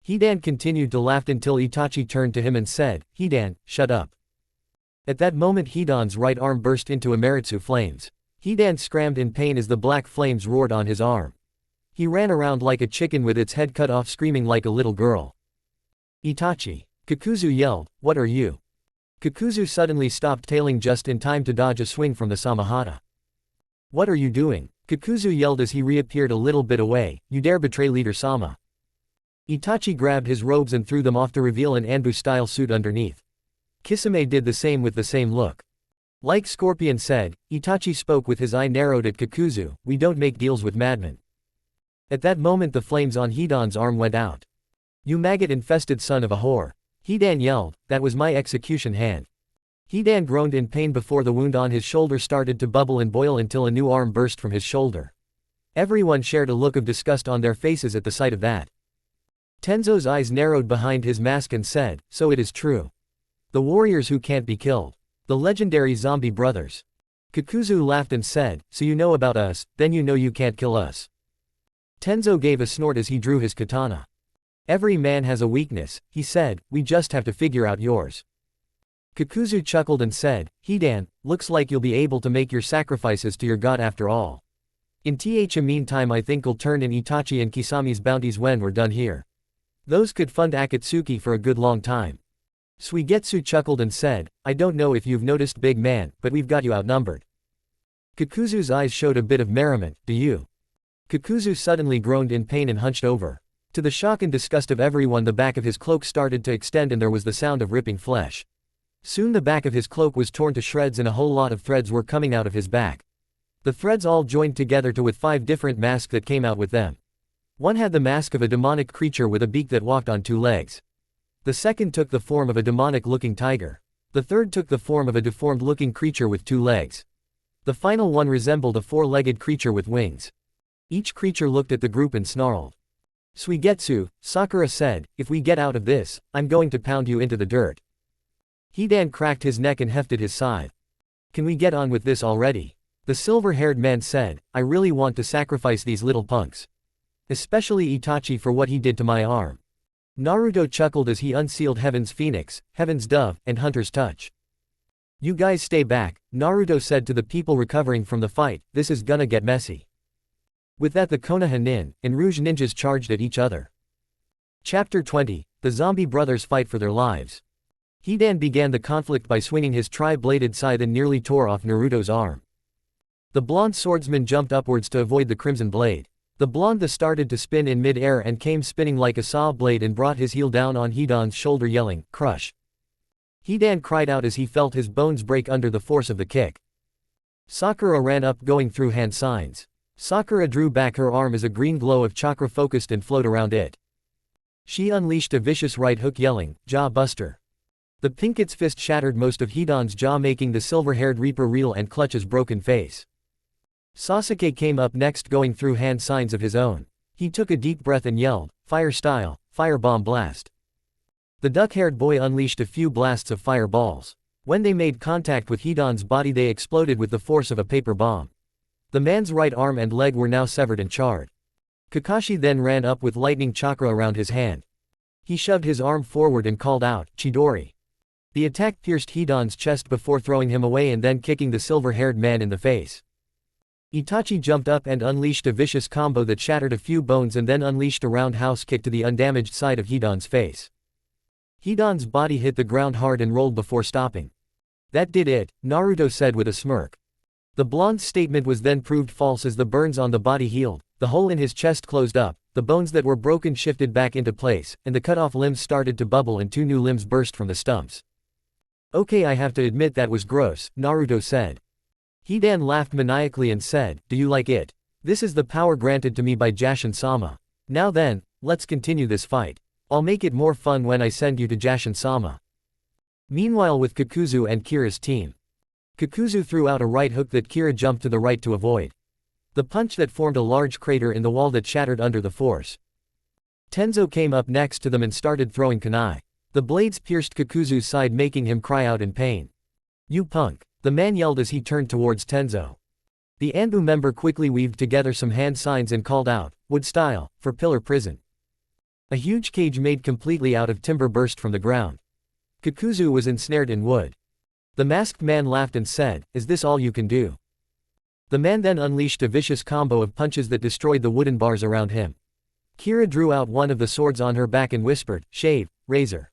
[SPEAKER 1] Hidan continued to laugh until Itachi turned to him and said, "Hidan, shut up." At that moment Hidan's right arm burst into Amaritsu flames. Hidan screamed in pain as the black flames roared on his arm. He ran around like a chicken with its head cut off, screaming like a little girl. "Itachi!" Kikuzu yelled, "What are you?" Kikuzu suddenly stopped, tailing just in time to dodge a swing from the Samahata. "What are you doing?" Kikuzu yelled as he reappeared a little bit away. "You dare betray Leader Sama." Itachi grabbed his robes and threw them off to reveal an Anbu-style suit underneath. Kisame did the same with the same look. Like Scorpion said, Itachi spoke with his eye narrowed at Kikuzu, "We don't make deals with madmen." At that moment the flames on Hidan's arm went out. "You maggot-infested son of a whore!" Hidan yelled, "That was my execution hand." Hidan groaned in pain before the wound on his shoulder started to bubble and boil until a new arm burst from his shoulder. Everyone shared a look of disgust on their faces at the sight of that. Tenzo's eyes narrowed behind his mask and said, "So it is true. The warriors who can't be killed. The legendary zombie brothers." Kikuzu laughed and said, "So you know about us, then you know you can't kill us." Tenzo gave a snort as he drew his katana. "Every man has a weakness," he said, "we just have to figure out yours." Kikuzu chuckled and said, "Hidan, looks like you'll be able to make your sacrifices to your god after all. In the meantime I think we'll turn in Itachi and Kisami's bounties when we're done here. Those could fund Akatsuki for a good long time." Suigetsu chuckled and said, "I don't know if you've noticed big man, but we've got you outnumbered." Kikuzu's eyes showed a bit of merriment, "Do you?" Kikuzu suddenly groaned in pain and hunched over. To the shock and disgust of everyone, the back of his cloak started to extend and there was the sound of ripping flesh. Soon the back of his cloak was torn to shreds and a whole lot of threads were coming out of his back. The threads all joined together to with 5 different masks that came out with them. One had the mask of a demonic creature with a beak that walked on 2 legs. The second took the form of a demonic-looking tiger. The third took the form of a deformed-looking creature with 2 legs. The final one resembled a 4-legged creature with wings. Each creature looked at the group and snarled. "Suigetsu," Sakura said, "if we get out of this, I'm going to pound you into the dirt." Hidan cracked his neck and hefted his scythe. "Can we get on with this already?" The silver-haired man said, I really want to sacrifice these little punks. Especially Itachi for what he did to my arm. Naruto chuckled as he unsealed Heaven's Phoenix, Heaven's Dove, and Hunter's Touch. You guys stay back, Naruto said to the people recovering from the fight, this is gonna get messy. With that the Konoha nin and Rouge ninjas charged at each other. Chapter 20, the zombie brothers fight for their lives. Hidan began the conflict by swinging his tri-bladed scythe and nearly tore off Naruto's arm. The blonde swordsman jumped upwards to avoid the crimson blade. The blonde started to spin in mid-air and came spinning like a saw blade and brought his heel down on Hidan's shoulder yelling, crush. Hidan cried out as he felt his bones break under the force of the kick. Sakura ran up going through hand signs. Sakura drew back her arm as a green glow of chakra focused and flowed around it. She unleashed a vicious right hook yelling, jaw buster. The Pinket's fist shattered most of Hidan's jaw making the silver-haired Reaper reel and clutch his broken face. Sasuke came up next going through hand signs of his own. He took a deep breath and yelled, fire style, firebomb blast. The duck-haired boy unleashed a few blasts of fireballs. When they made contact with Hidan's body they exploded with the force of a paper bomb. The man's right arm and leg were now severed and charred. Kakashi then ran up with lightning chakra around his hand. He shoved his arm forward and called out, Chidori. The attack pierced Hidan's chest before throwing him away and then kicking the silver-haired man in the face. Itachi jumped up and unleashed a vicious combo that shattered a few bones and then unleashed a roundhouse kick to the undamaged side of Hidan's face. Hidan's body hit the ground hard and rolled before stopping. That did it, Naruto said with a smirk. The blonde's statement was then proved false as the burns on the body healed, the hole in his chest closed up, the bones that were broken shifted back into place, and the cut-off limbs started to bubble and 2 new limbs burst from the stumps. Okay, I have to admit that was gross, Naruto said. Hidan laughed maniacally and said, do you like it? This is the power granted to me by Jashin-sama. Now then, let's continue this fight. I'll make it more fun when I send you to Jashin-sama. Meanwhile with Kakuzu and Kira's team. Kakuzu threw out a right hook that Kira jumped to the right to avoid. The punch that formed a large crater in the wall that shattered under the force. Tenzo came up next to them and started throwing kunai. The blades pierced Kakuzu's side making him cry out in pain. You punk! The man yelled as he turned towards Tenzo. The Anbu member quickly weaved together some hand signs and called out, wood style, for pillar prison. A huge cage made completely out of timber burst from the ground. Kakuzu was ensnared in wood. The masked man laughed and said, is this all you can do? The man then unleashed a vicious combo of punches that destroyed the wooden bars around him. Kira drew out one of the swords on her back and whispered, shave, razor.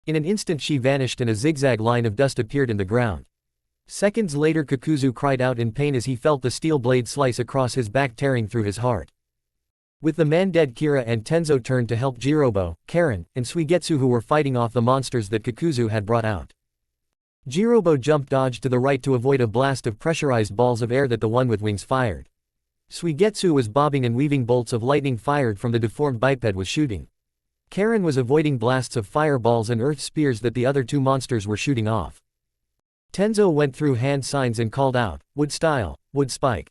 [SPEAKER 1] In an instant she vanished and a zigzag line of dust appeared in the ground. Seconds later Kakuzu cried out in pain as he felt the steel blade slice across his back tearing through his heart. With the man dead Kira and Tenzo turned to help Jirobo, Karen, and Suigetsu who were fighting off the monsters that Kakuzu had brought out. Jirobo jump dodged to the right to avoid a blast of pressurized balls of air that the one with wings fired. Suigetsu was bobbing and weaving bolts of lightning fired from the deformed biped was shooting. Karen was avoiding blasts of fireballs and earth spears that the other 2 monsters were shooting off. Tenzo went through hand signs and called out, wood style, wood spike.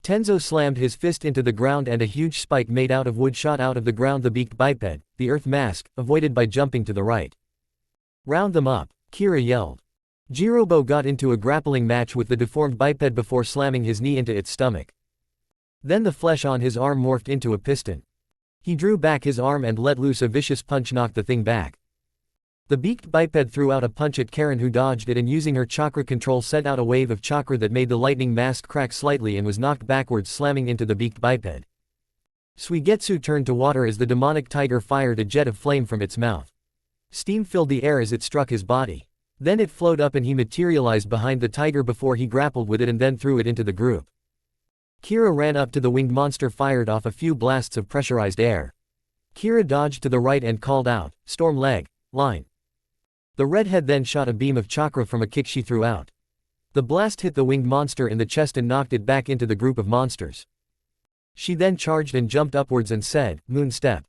[SPEAKER 1] Tenzo slammed his fist into the ground and a huge spike made out of wood shot out of the ground. The beaked biped, the earth mask, avoided by jumping to the right. Round them up, Kira yelled. Jirobo got into a grappling match with the deformed biped before slamming his knee into its stomach. Then the flesh on his arm morphed into a piston. He drew back his arm and let loose a vicious punch knocked the thing back. The beaked biped threw out a punch at Karen who dodged it and using her chakra control sent out a wave of chakra that made the lightning mask crack slightly and was knocked backwards slamming into the beaked biped. Suigetsu turned to water as the demonic tiger fired a jet of flame from its mouth. Steam filled the air as it struck his body. Then it flowed up and he materialized behind the tiger before he grappled with it and then threw it into the group. Kira ran up to the winged monster fired off a few blasts of pressurized air. Kira dodged to the right and called out, storm leg, line. The redhead then shot a beam of chakra from a kick she threw out. The blast hit the winged monster in the chest and knocked it back into the group of monsters. She then charged and jumped upwards and said, moon step.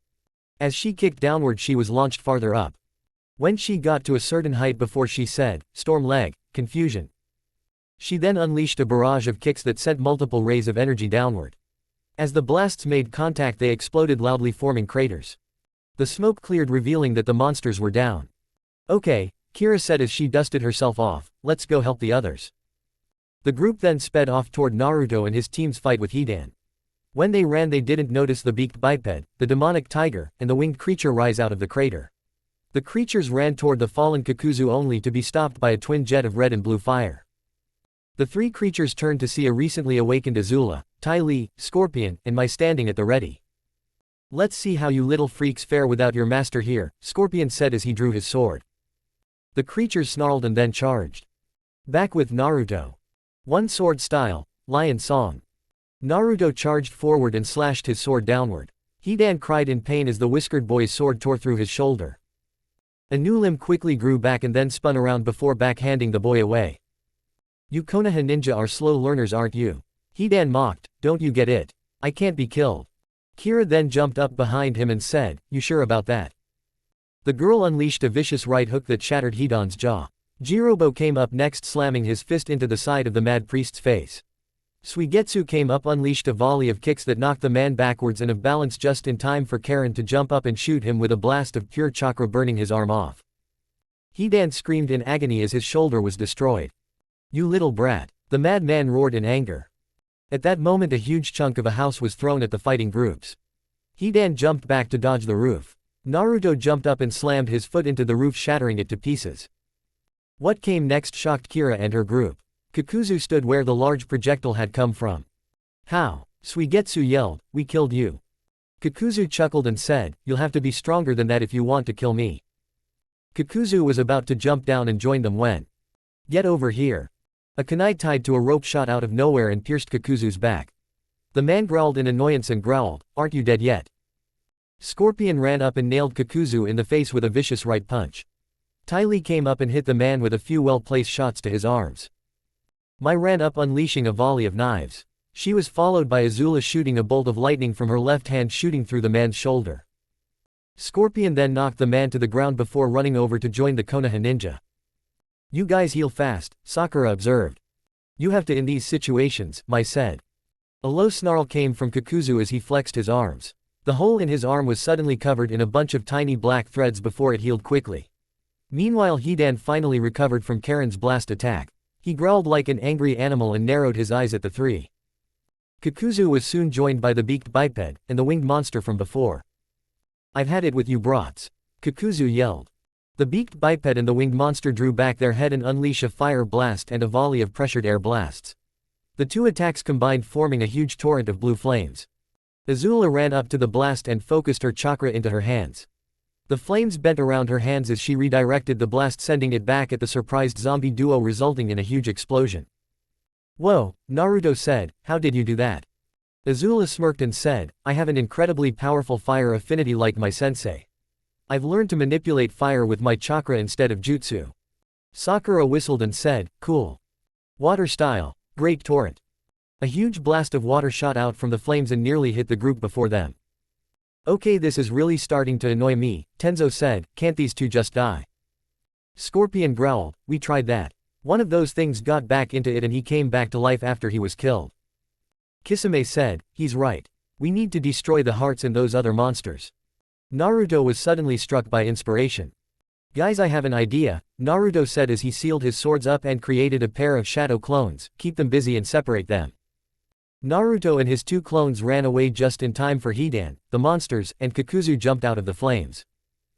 [SPEAKER 1] As she kicked downward she was launched farther up. When she got to a certain height before she said, storm leg, confusion. She then unleashed a barrage of kicks that sent multiple rays of energy downward. As the blasts made contact they exploded loudly forming craters. The smoke cleared revealing that the monsters were down. Okay, Kira said as she dusted herself off, let's go help the others. The group then sped off toward Naruto and his team's fight with Hidan. When they ran they didn't notice the beaked biped, the demonic tiger, and the winged creature rise out of the crater. The creatures ran toward the fallen Kakuzu only to be stopped by a twin jet of red and blue fire. The three creatures turned to see a recently awakened Azula, Ty Lee, Scorpion, and Mai standing at the ready. "Let's see how you little freaks fare without your master here," Scorpion said as he drew his sword. The creatures snarled and then charged. Back with Naruto. One sword style, lion song. Naruto charged forward and slashed his sword downward. Hidan cried in pain as the whiskered boy's sword tore through his shoulder. A new limb quickly grew back and then spun around before backhanding the boy away. "You Konoha ninja are slow learners, aren't you?" Hidan mocked, "Don't you get it? I can't be killed." Kira then jumped up behind him and said, "You sure about that?" The girl unleashed a vicious right hook that shattered Hidan's jaw. Jirobo came up next, slamming his fist into the side of the mad priest's face. Suigetsu came up, unleashed a volley of kicks that knocked the man backwards and of balance just in time for Karen to jump up and shoot him with a blast of pure chakra, burning his arm off. Hidan screamed in agony as his shoulder was destroyed. "You little brat!" the madman roared in anger. At that moment a huge chunk of a house was thrown at the fighting groups. Hidan jumped back to dodge the roof. Naruto jumped up and slammed his foot into the roof, shattering it to pieces. What came next shocked Kira and her group. Kakuzu stood where the large projectile had come from. "How?" Suigetsu yelled, "We killed you." Kakuzu chuckled and said, "You'll have to be stronger than that if you want to kill me." Kakuzu was about to jump down and join them when, "Get over here." A kunai tied to a rope shot out of nowhere and pierced Kakuzu's back. The man growled in annoyance and growled, "Aren't you dead yet?" Scorpion ran up and nailed Kakuzu in the face with a vicious right punch. Ty Lee came up and hit the man with a few well-placed shots to his arms. Mai ran up, unleashing a volley of knives. She was followed by Azula shooting a bolt of lightning from her left hand, shooting through the man's shoulder. Scorpion then knocked the man to the ground before running over to join the Konoha ninja. "You guys heal fast," Sakura observed. "You have to in these situations," Mai said. A low snarl came from Kakuzu as he flexed his arms. The hole in his arm was suddenly covered in a bunch of tiny black threads before it healed quickly. Meanwhile Hidan finally recovered from Karen's blast attack. He growled like an angry animal and narrowed his eyes at the three. Kakuzu was soon joined by the beaked biped, and the winged monster from before. "I've had it with you brats," Kakuzu yelled. The beaked biped and the winged monster drew back their head and unleashed a fire blast and a volley of pressured air blasts. The two attacks combined, forming a huge torrent of blue flames. Azula ran up to the blast and focused her chakra into her hands. The flames bent around her hands as she redirected the blast, sending it back at the surprised zombie duo, resulting in a huge explosion. "Whoa," Naruto said, "how did you do that?" Azula smirked and said, "I have an incredibly powerful fire affinity like my sensei. I've learned to manipulate fire with my chakra instead of jutsu." Sakura whistled and said, "Cool. Water style, great torrent." A huge blast of water shot out from the flames and nearly hit the group before them. "Okay, this is really starting to annoy me," Tenzo said, "can't these two just die?" Scorpion growled, "We tried that. One of those things got back into it and he came back to life after he was killed." Kisame said, "He's right. We need to destroy the hearts in those other monsters." Naruto was suddenly struck by inspiration. "Guys, I have an idea," Naruto said as he sealed his swords up and created a pair of shadow clones. "Keep them busy and separate them." Naruto and his two clones ran away just in time for Hidan, the monsters, and Kakuzu jumped out of the flames.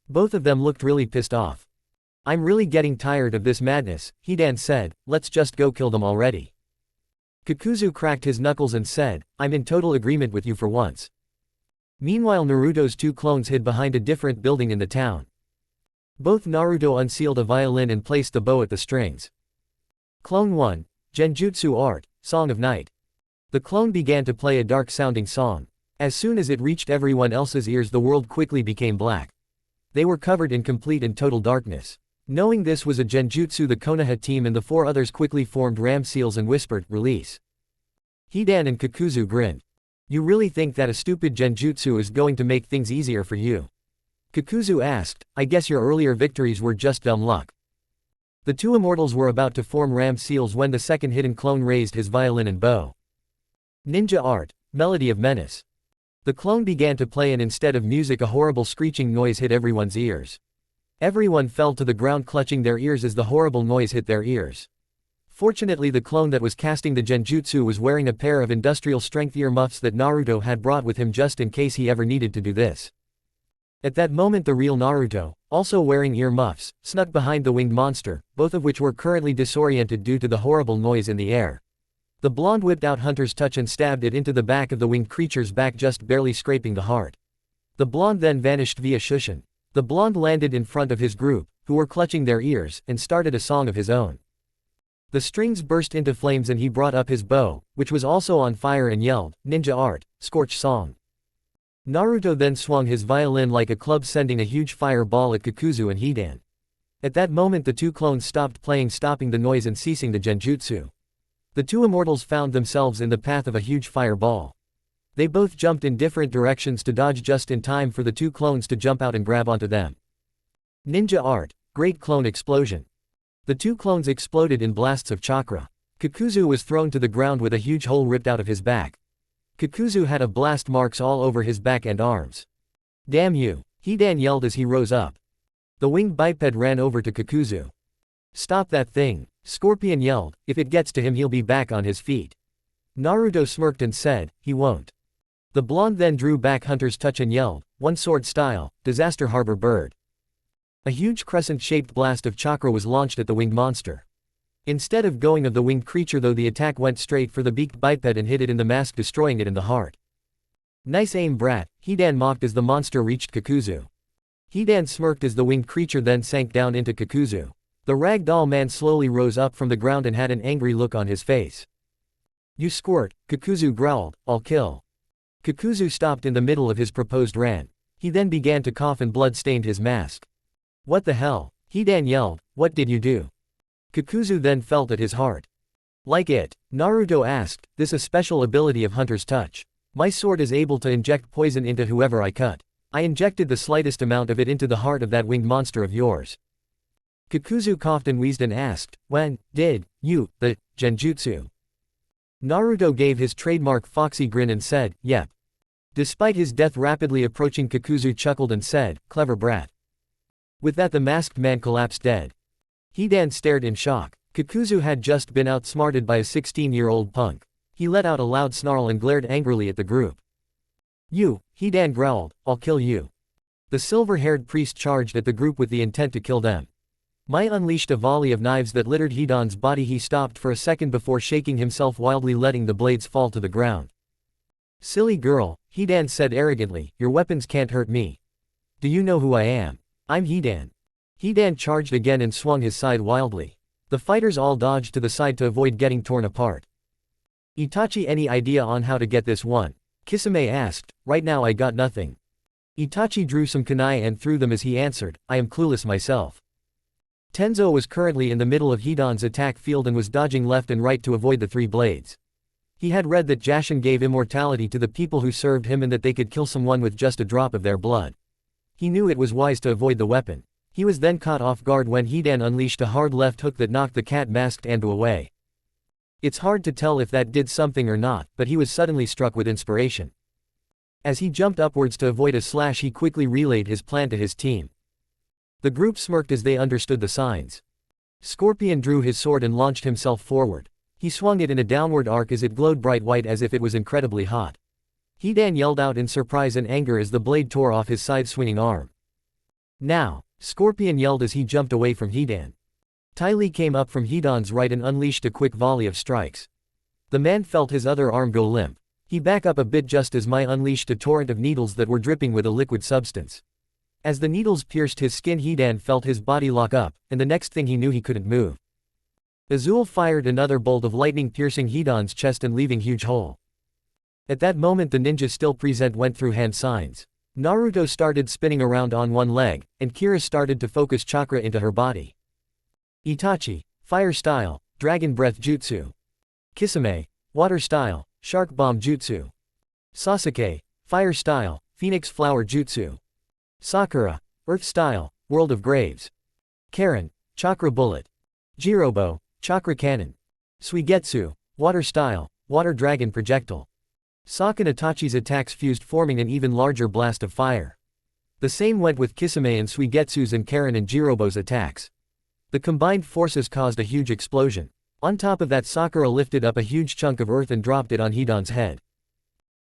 [SPEAKER 1] Both of them looked really pissed off. "I'm really getting tired of this madness," Hidan said, "let's just go kill them already." Kakuzu cracked his knuckles and said, "I'm in total agreement with you for once." Meanwhile Naruto's two clones hid behind a different building in the town. Both Naruto unsealed a violin and placed the bow at the strings. Clone 1. Genjutsu Art, Song of Night. The clone began to play a dark-sounding song. As soon as it reached everyone else's ears the world quickly became black. They were covered in complete and total darkness. Knowing this was a genjutsu, the Konoha team and the four others quickly formed ram seals and whispered, "Release." Hidan and Kakuzu grinned. "You really think that a stupid genjutsu is going to make things easier for you?" Kakuzu asked, "I guess your earlier victories were just dumb luck." The two immortals were about to form ram seals when the second hidden clone raised his violin and bow. Ninja Art, Melody of Menace. The clone began to play and instead of music a horrible screeching noise hit everyone's ears. Everyone fell to the ground clutching their ears as the horrible noise hit their ears. Fortunately, the clone that was casting the genjutsu was wearing a pair of industrial-strength earmuffs that Naruto had brought with him just in case he ever needed to do this. At that moment, the real Naruto, also wearing earmuffs, snuck behind the winged monster, both of which were currently disoriented due to the horrible noise in the air. The blonde whipped out Hunter's touch and stabbed it into the back of the winged creature's back, just barely scraping the heart. The blonde then vanished via Shushin. The blonde landed in front of his group, who were clutching their ears, and started a song of his own. The strings burst into flames and he brought up his bow, which was also on fire, and yelled, "Ninja art, scorch song." Naruto then swung his violin like a club, sending a huge fireball at Kakuzu and Hidan. At that moment, the two clones stopped playing, stopping the noise and ceasing the genjutsu. The two immortals found themselves in the path of a huge fireball. They both jumped in different directions to dodge just in time for the two clones to jump out and grab onto them. Ninja art, great clone explosion. The two clones exploded in blasts of chakra. Kakuzu was thrown to the ground with a huge hole ripped out of his back. Kakuzu had a blast marks all over his back and arms. "Damn you!" Hidan yelled as he rose up. The winged biped ran over to Kakuzu. "Stop that thing!" Scorpion yelled. "If it gets to him, he'll be back on his feet." Naruto smirked and said, "He won't." The blonde then drew back Hunter's touch and yelled, "One sword style, disaster harbor bird." A huge crescent-shaped blast of chakra was launched at the winged monster. Instead of going of the winged creature though, the attack went straight for the beaked biped and hit it in the mask, destroying it in the heart. "Nice aim, brat," Hidan mocked as the monster reached Kakuzu. Hidan smirked as the winged creature then sank down into Kakuzu. The ragdoll man slowly rose up from the ground and had an angry look on his face. "You squirt," Kakuzu growled, "I'll kill." Kakuzu stopped in the middle of his proposed rant. He then began to cough and blood stained his mask. "What the hell?" Hidan yelled, "What did you do?" Kakuzu then felt at his heart. "Like it?" Naruto asked, "This a special ability of Hunter's touch. My sword is able to inject poison into whoever I cut. I injected the slightest amount of it into the heart of that winged monster of yours." Kakuzu coughed and wheezed and asked, "When did you, the genjutsu?" Naruto gave his trademark foxy grin and said, "Yep." Despite his death rapidly approaching, Kakuzu chuckled and said, "Clever brat." With that, the masked man collapsed dead. Hidan stared in shock. Kakuzu had just been outsmarted by a 16-year-old punk. He let out a loud snarl and glared angrily at the group. "You," Hidan growled, "I'll kill you." The silver-haired priest charged at the group with the intent to kill them. Mai unleashed a volley of knives that littered Hidan's body. He stopped for a second before shaking himself wildly, letting the blades fall to the ground. "Silly girl," Hidan said arrogantly, "your weapons can't hurt me. Do you know who I am? I'm Hidan." Hidan charged again and swung his side wildly. The fighters all dodged to the side to avoid getting torn apart. "Itachi, any idea on how to get this one?" Kisame asked. "Right now I got nothing." Itachi drew some kunai and threw them as he answered, "I am clueless myself." Tenzo was currently in the middle of Hidan's attack field and was dodging left and right to avoid the three blades. He had read that Jashin gave immortality to the people who served him and that they could kill someone with just a drop of their blood. He knew it was wise to avoid the weapon. He was then caught off guard when Hidan unleashed a hard left hook that knocked the cat-masked Ando away. It's hard to tell if that did something or not, but he was suddenly struck with inspiration. As he jumped upwards to avoid a slash, he quickly relayed his plan to his team. The group smirked as they understood the signs. Scorpion drew his sword and launched himself forward. He swung it in a downward arc as it glowed bright white as if it was incredibly hot. Hidan yelled out in surprise and anger as the blade tore off his side-swinging arm. "Now!" Scorpion yelled as he jumped away from Hidan. Ty Lee came up from Hidan's right and unleashed a quick volley of strikes. The man felt his other arm go limp. He backed up a bit just as Mai unleashed a torrent of needles that were dripping with a liquid substance. As the needles pierced his skin, Hidan felt his body lock up, and the next thing he knew, he couldn't move. Azul fired another bolt of lightning, piercing Hidan's chest and leaving huge hole. At that moment, the ninja still present went through hand signs. Naruto started spinning around on one leg, and Kira started to focus chakra into her body. Itachi, fire style, dragon breath jutsu. Kisame, water style, shark bomb jutsu. Sasuke, fire style, phoenix flower jutsu. Sakura, earth style, world of graves. Karen, chakra bullet. Jirobo, chakra cannon. Suigetsu, water style, water dragon projectile. Sokka and Itachi's attacks fused, forming an even larger blast of fire. The same went with Kisame and Suigetsu's and Karen and Jirobo's attacks. The combined forces caused a huge explosion. On top of that, Sakura lifted up a huge chunk of earth and dropped it on Hidan's head.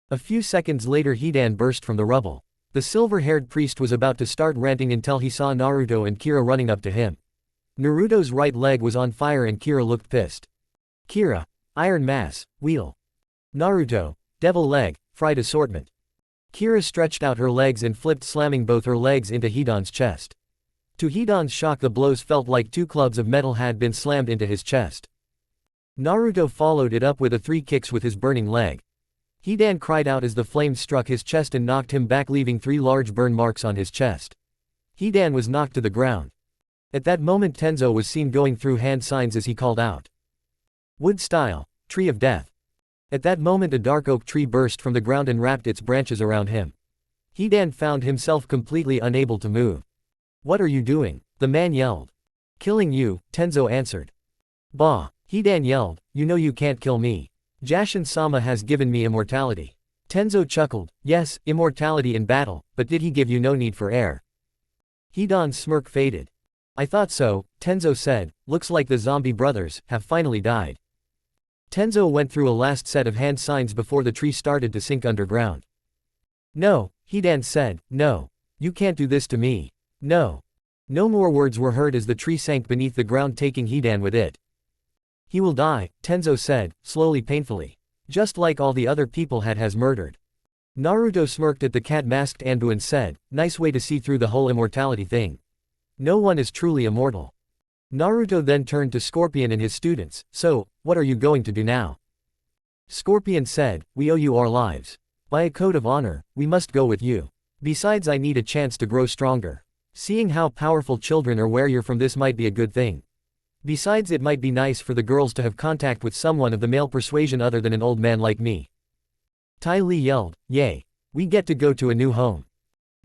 [SPEAKER 1] A few seconds later, Hidan burst from the rubble. The silver-haired priest was about to start ranting until he saw Naruto and Kira running up to him. Naruto's right leg was on fire and Kira looked pissed. Kira, iron mass, wheel. Naruto, devil leg, fried assortment. Kira stretched out her legs and flipped, slamming both her legs into Hidan's chest. To Hidan's shock, the blows felt like two clubs of metal had been slammed into his chest. Naruto followed it up with 3 kicks with his burning leg. Hidan cried out as the flames struck his chest and knocked him back, leaving 3 large burn marks on his chest. Hidan was knocked to the ground. At that moment, Tenzo was seen going through hand signs as he called out, "Wood style, tree of death." At that moment, a dark oak tree burst from the ground and wrapped its branches around him. Hidan found himself completely unable to move. "What are you doing?" the man yelled. "Killing you," Tenzo answered. "Bah," Hidan yelled, "you know you can't kill me. Jashin-sama has given me immortality." Tenzo chuckled, "Yes, immortality in battle, but did he give you no need for air?" Hidan's smirk faded. "I thought so," Tenzo said, "looks like the zombie brothers have finally died." Tenzo went through a last set of hand signs before the tree started to sink underground. "No," Hidan said, "no. You can't do this to me. No." No more words were heard as the tree sank beneath the ground, taking Hidan with it. "He will die," Tenzo said, slowly, painfully. "Just like all the other people has murdered." Naruto smirked at the cat-masked Anbu and said, "Nice way to see through the whole immortality thing. No one is truly immortal." Naruto then turned to Scorpion and his students, "So, what are you going to do now?" Scorpion said, "We owe you our lives. By a code of honor, we must go with you. Besides, I need a chance to grow stronger. Seeing how powerful children are where you're from, this might be a good thing. Besides, it might be nice for the girls to have contact with someone of the male persuasion other than an old man like me." Tai Li yelled, "Yay! We get to go to a new home."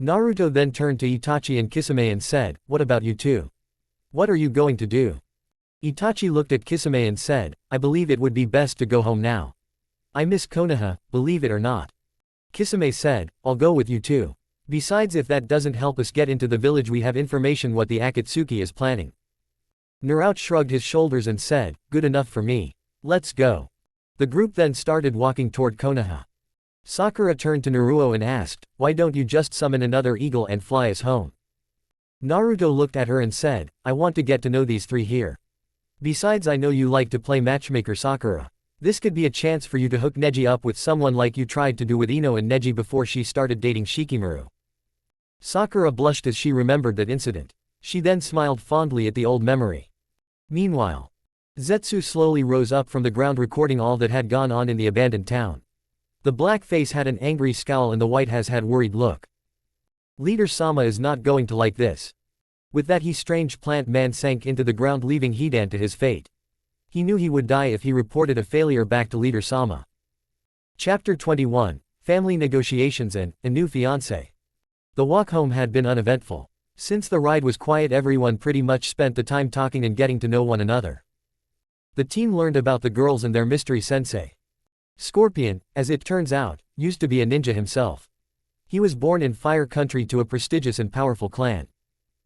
[SPEAKER 1] Naruto then turned to Itachi and Kisame and said, "What about you two? What are you going to do?" Itachi looked at Kisame and said, "I believe it would be best to go home now. I miss Konoha, believe it or not." Kisame said, "I'll go with you too. Besides, if that doesn't help us get into the village, we have information what the Akatsuki is planning." Naruto shrugged his shoulders and said, "Good enough for me. Let's go." The group then started walking toward Konoha. Sakura turned to Naruto and asked, "Why don't you just summon another eagle and fly us home?" Naruto looked at her and said, "I want to get to know these 3 here. Besides, I know you like to play matchmaker, Sakura. This could be a chance for you to hook Neji up with someone like you tried to do with Ino and Neji before she started dating Shikamaru." Sakura blushed as she remembered that incident. She then smiled fondly at the old memory. Meanwhile, Zetsu slowly rose up from the ground, recording all that had gone on in the abandoned town. The black face had an angry scowl and the white has had worried look. "Leader Sama is not going to like this." With that, strange plant man sank into the ground, leaving Hidan to his fate. He knew he would die if he reported a failure back to Leader Sama. Chapter 21, Family Negotiations and a New Fiancé. The walk home had been uneventful. Since the ride was quiet, everyone pretty much spent the time talking and getting to know one another. The team learned about the girls and their mystery sensei. Scorpion, as it turns out, used to be a ninja himself. He was born in Fire Country to a prestigious and powerful clan.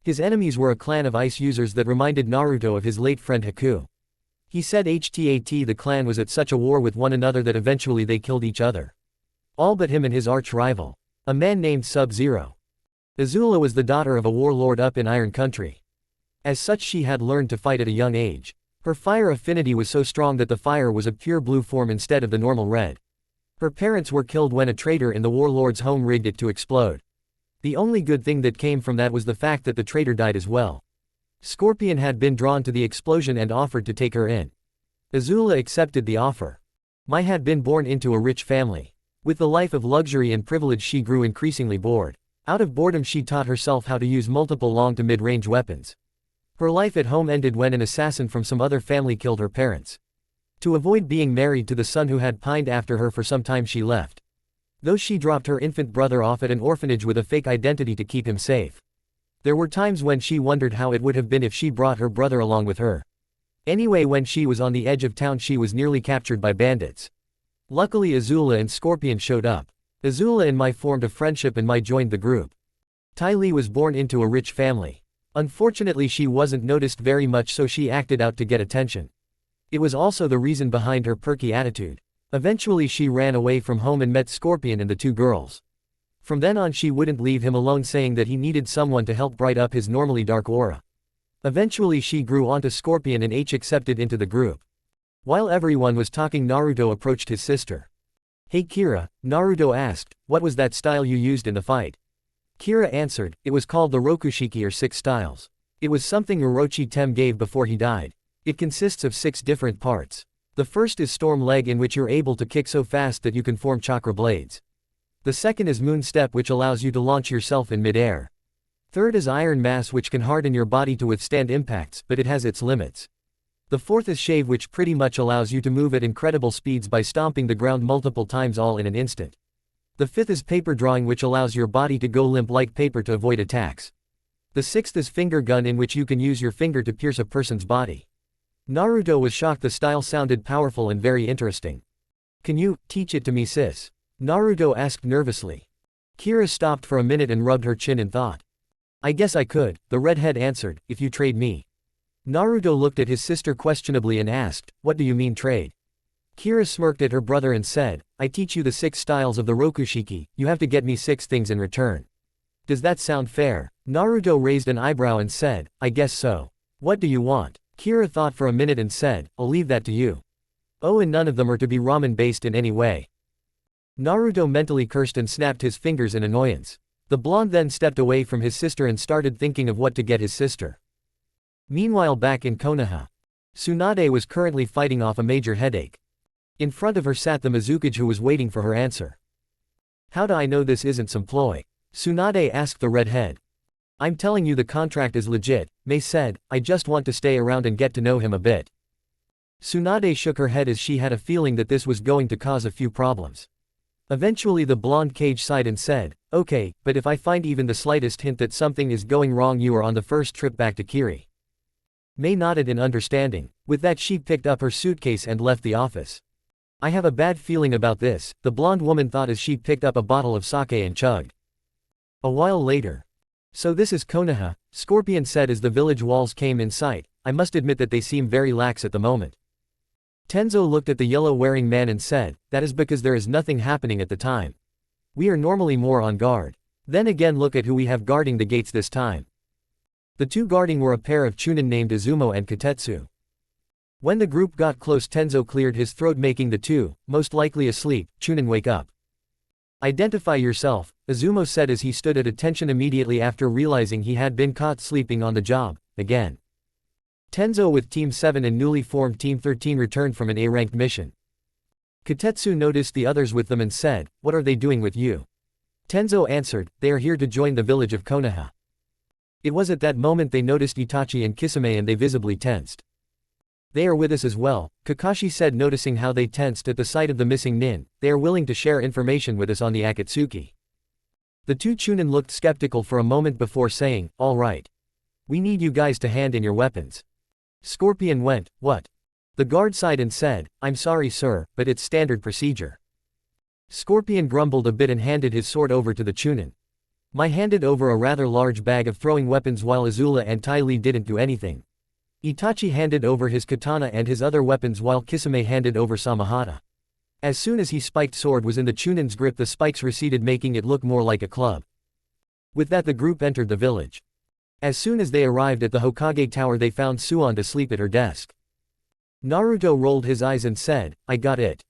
[SPEAKER 1] His enemies were a clan of ice users that reminded Naruto of his late friend Haku. He said the clan was at such a war with one another that eventually they killed each other. All but him and his arch-rival, a man named Sub-Zero. Azula was the daughter of a warlord up in Iron Country. As such, she had learned to fight at a young age. Her fire affinity was so strong that the fire was a pure blue form instead of the normal red. Her parents were killed when a traitor in the warlord's home rigged it to explode. The only good thing that came from that was the fact that the traitor died as well. Scorpion had been drawn to the explosion and offered to take her in. Azula accepted the offer. Mai had been born into a rich family. With the life of luxury and privilege, she grew increasingly bored. Out of boredom, she taught herself how to use multiple long to mid-range weapons. Her life at home ended when an assassin from some other family killed her parents. To avoid being married to the son who had pined after her for some time, she left. Though she dropped her infant brother off at an orphanage with a fake identity to keep him safe. There were times when she wondered how it would have been if she brought her brother along with her. Anyway, when she was on the edge of town, she was nearly captured by bandits. Luckily, Azula and Scorpion showed up. Azula and Mai formed a friendship and Mai joined the group. Tai Li was born into a rich family. Unfortunately, she wasn't noticed very much, so she acted out to get attention. It was also the reason behind her perky attitude. Eventually she ran away from home and met Scorpion and the two girls. From then on she wouldn't leave him alone, saying that he needed someone to help bright up his normally dark aura. Eventually she grew onto Scorpion and accepted into the group. While everyone was talking, Naruto approached his sister. "Hey Kira," Naruto asked, "what was that style you used in the fight?" Kira answered, "It was called the Rokushiki, or 6 styles. It was something Orochi Tem gave before he died. It consists of 6 different parts. The first is Storm Leg, in which you're able to kick so fast that you can form chakra blades. The second is Moon Step, which allows you to launch yourself in mid-air. Third is Iron Mass, which can harden your body to withstand impacts, but it has its limits. The fourth is Shave, which pretty much allows you to move at incredible speeds by stomping the ground multiple times all in an instant. The fifth is Paper Drawing, which allows your body to go limp like paper to avoid attacks. The sixth is Finger Gun, in which you can use your finger to pierce a person's body." Naruto was shocked. The style sounded powerful and very interesting. "Can you teach it to me, sis?" Naruto asked nervously. Kira stopped for a minute and rubbed her chin in thought. "I guess I could," the redhead answered, "if you trade me." Naruto looked at his sister questionably and asked, "What do you mean trade?" Kira smirked at her brother and said, "I teach you the 6 styles of the Rokushiki, you have to get me 6 things in return. Does that sound fair?" Naruto raised an eyebrow and said, "I guess so. What do you want?" Kira thought for a minute and said, "I'll leave that to you. Oh, and none of them are to be ramen based in any way." Naruto mentally cursed and snapped his fingers in annoyance. The blonde then stepped away from his sister and started thinking of what to get his sister. Meanwhile, back in Konoha, Tsunade was currently fighting off a major headache. In front of her sat the Mizukage, who was waiting for her answer. "How do I know this isn't some ploy?" Tsunade asked the redhead. "I'm telling you, the contract is legit," Mei said. "I just want to stay around and get to know him a bit." Tsunade shook her head as she had a feeling that this was going to cause a few problems. Eventually the blonde Kage sighed and said, "Okay, but if I find even the slightest hint that something is going wrong, you are on the first trip back to Kiri." Mei nodded in understanding. With that she picked up her suitcase and left the office. "I have a bad feeling about this," the blonde woman thought as she picked up a bottle of sake and chugged. A while later. "So this is Konoha," Scorpion said as the village walls came in sight. "I must admit that they seem very lax at the moment." Tenzo looked at the yellow-wearing man and said, "That is because there is nothing happening at the time. We are normally more on guard. Then again, look at who we have guarding the gates this time." The two guarding were a pair of Chunin named Izumo and Katetsu. When the group got close, Tenzo cleared his throat, making the two, most likely asleep, Chunin wake up. "Identify yourself," Izumo said as he stood at attention immediately after realizing he had been caught sleeping on the job, again. Tenzo with Team 7 and newly formed Team 13 returned from an A-ranked mission. Katetsu noticed the others with them and said, "What are they doing with you?" Tenzo answered, "They are here to join the village of Konoha." It was at that moment they noticed Itachi and Kisame and they visibly tensed. "They are with us as well," Kakashi said, noticing how they tensed at the sight of the missing nin. "They are willing to share information with us on the Akatsuki." The two Chunin looked skeptical for a moment before saying, "All right. We need you guys to hand in your weapons." Scorpion went, "What?" The guard sighed and said, "I'm sorry sir, but it's standard procedure." Scorpion grumbled a bit and handed his sword over to the Chunin. Mai handed over a rather large bag of throwing weapons while Azula and Tai Li didn't do anything. Itachi handed over his katana and his other weapons while Kisame handed over Samahata. As soon as his spiked sword was in the Chunin's grip, the spikes receded, making it look more like a club. With that the group entered the village. As soon as they arrived at the Hokage Tower, they found Suan asleep at her desk. Naruto rolled his eyes and said, "I got it."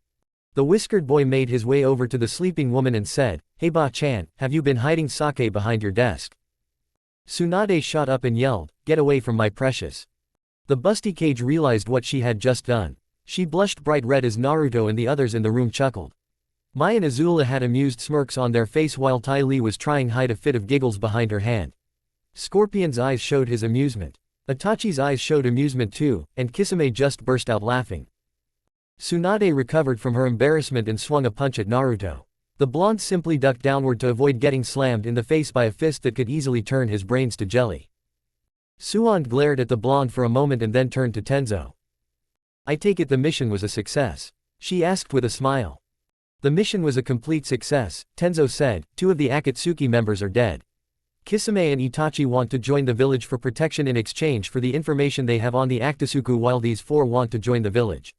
[SPEAKER 1] The whiskered boy made his way over to the sleeping woman and said, "Hey Ba-chan, have you been hiding sake behind your desk?" Tsunade shot up and yelled, "Get away from my precious." The busty Kage realized what she had just done. She blushed bright red as Naruto and the others in the room chuckled. Mai and Azula had amused smirks on their face while Tai Li was trying to hide a fit of giggles behind her hand. Scorpion's eyes showed his amusement. Itachi's eyes showed amusement too, and Kisame just burst out laughing. Tsunade recovered from her embarrassment and swung a punch at Naruto. The blonde simply ducked downward to avoid getting slammed in the face by a fist that could easily turn his brains to jelly. Suan glared at the blonde for a moment and then turned to Tenzo. "I take it the mission was a success?" she asked with a smile. "The mission was a complete success," Tenzo said. "Two of the Akatsuki members are dead. Kisame and Itachi want to join the village for protection in exchange for the information they have on the Akatsuki, while these four want to join the village.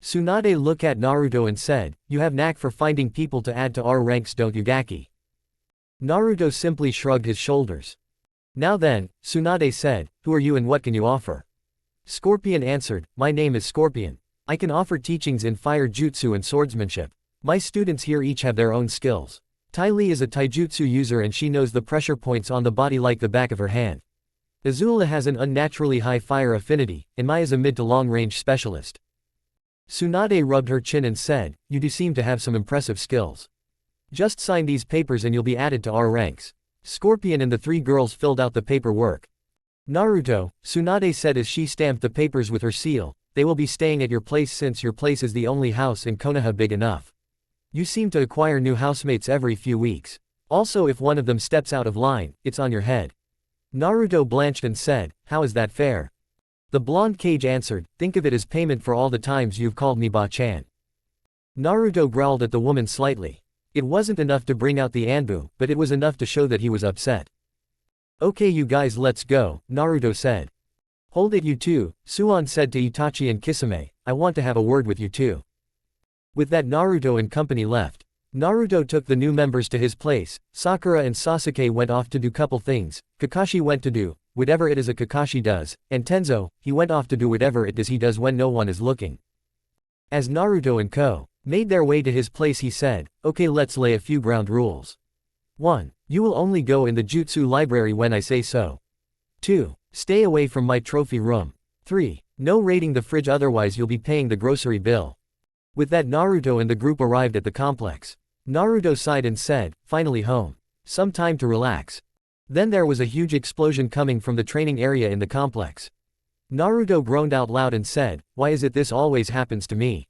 [SPEAKER 1] Tsunade looked at Naruto and said, "You have knack for finding people to add to our ranks, don't you, Gaki?" Naruto simply shrugged his shoulders. "Now then," Tsunade said, "who are you and what can you offer?" Scorpion answered, "My name is Scorpion. I can offer teachings in fire jutsu and swordsmanship. My students here each have their own skills. Tai Li is a taijutsu user and she knows the pressure points on the body like the back of her hand. Azula has an unnaturally high fire affinity, and Mai is a mid to long range specialist." Tsunade rubbed her chin and said, "You do seem to have some impressive skills. Just sign these papers and you'll be added to our ranks." Scorpion and the three girls filled out the paperwork. "Naruto," Tsunade said as she stamped the papers with her seal, "they will be staying at your place since your place is the only house in Konoha big enough. You seem to acquire new housemates every few weeks. Also, if one of them steps out of line, it's on your head." Naruto blanched and said, "How is that fair?" The blonde Kage answered, "Think of it as payment for all the times you've called me Ba-chan." Naruto growled at the woman slightly. It wasn't enough to bring out the Anbu, but it was enough to show that he was upset. "Okay, you guys, let's go," Naruto said. "Hold it, you two," Suon said to Itachi and Kisame, "I want to have a word with you too." With that, Naruto and company left. Naruto took the new members to his place. Sakura and Sasuke went off to do couple things. Kakashi went to do whatever it is a Kakashi does, and Tenzo, he went off to do whatever it is he does when no one is looking. As Naruto and Co. made their way to his place, he said, "Okay, let's lay a few ground rules. 1. You will only go in the jutsu library when I say so. 2. Stay away from my trophy room. 3. No raiding the fridge, otherwise you'll be paying the grocery bill." With that, Naruto and the group arrived at the complex. Naruto sighed and said, "Finally home. Some time to relax." Then there was a huge explosion coming from the training area in the complex. Naruto groaned out loud and said, "Why is it this always happens to me?"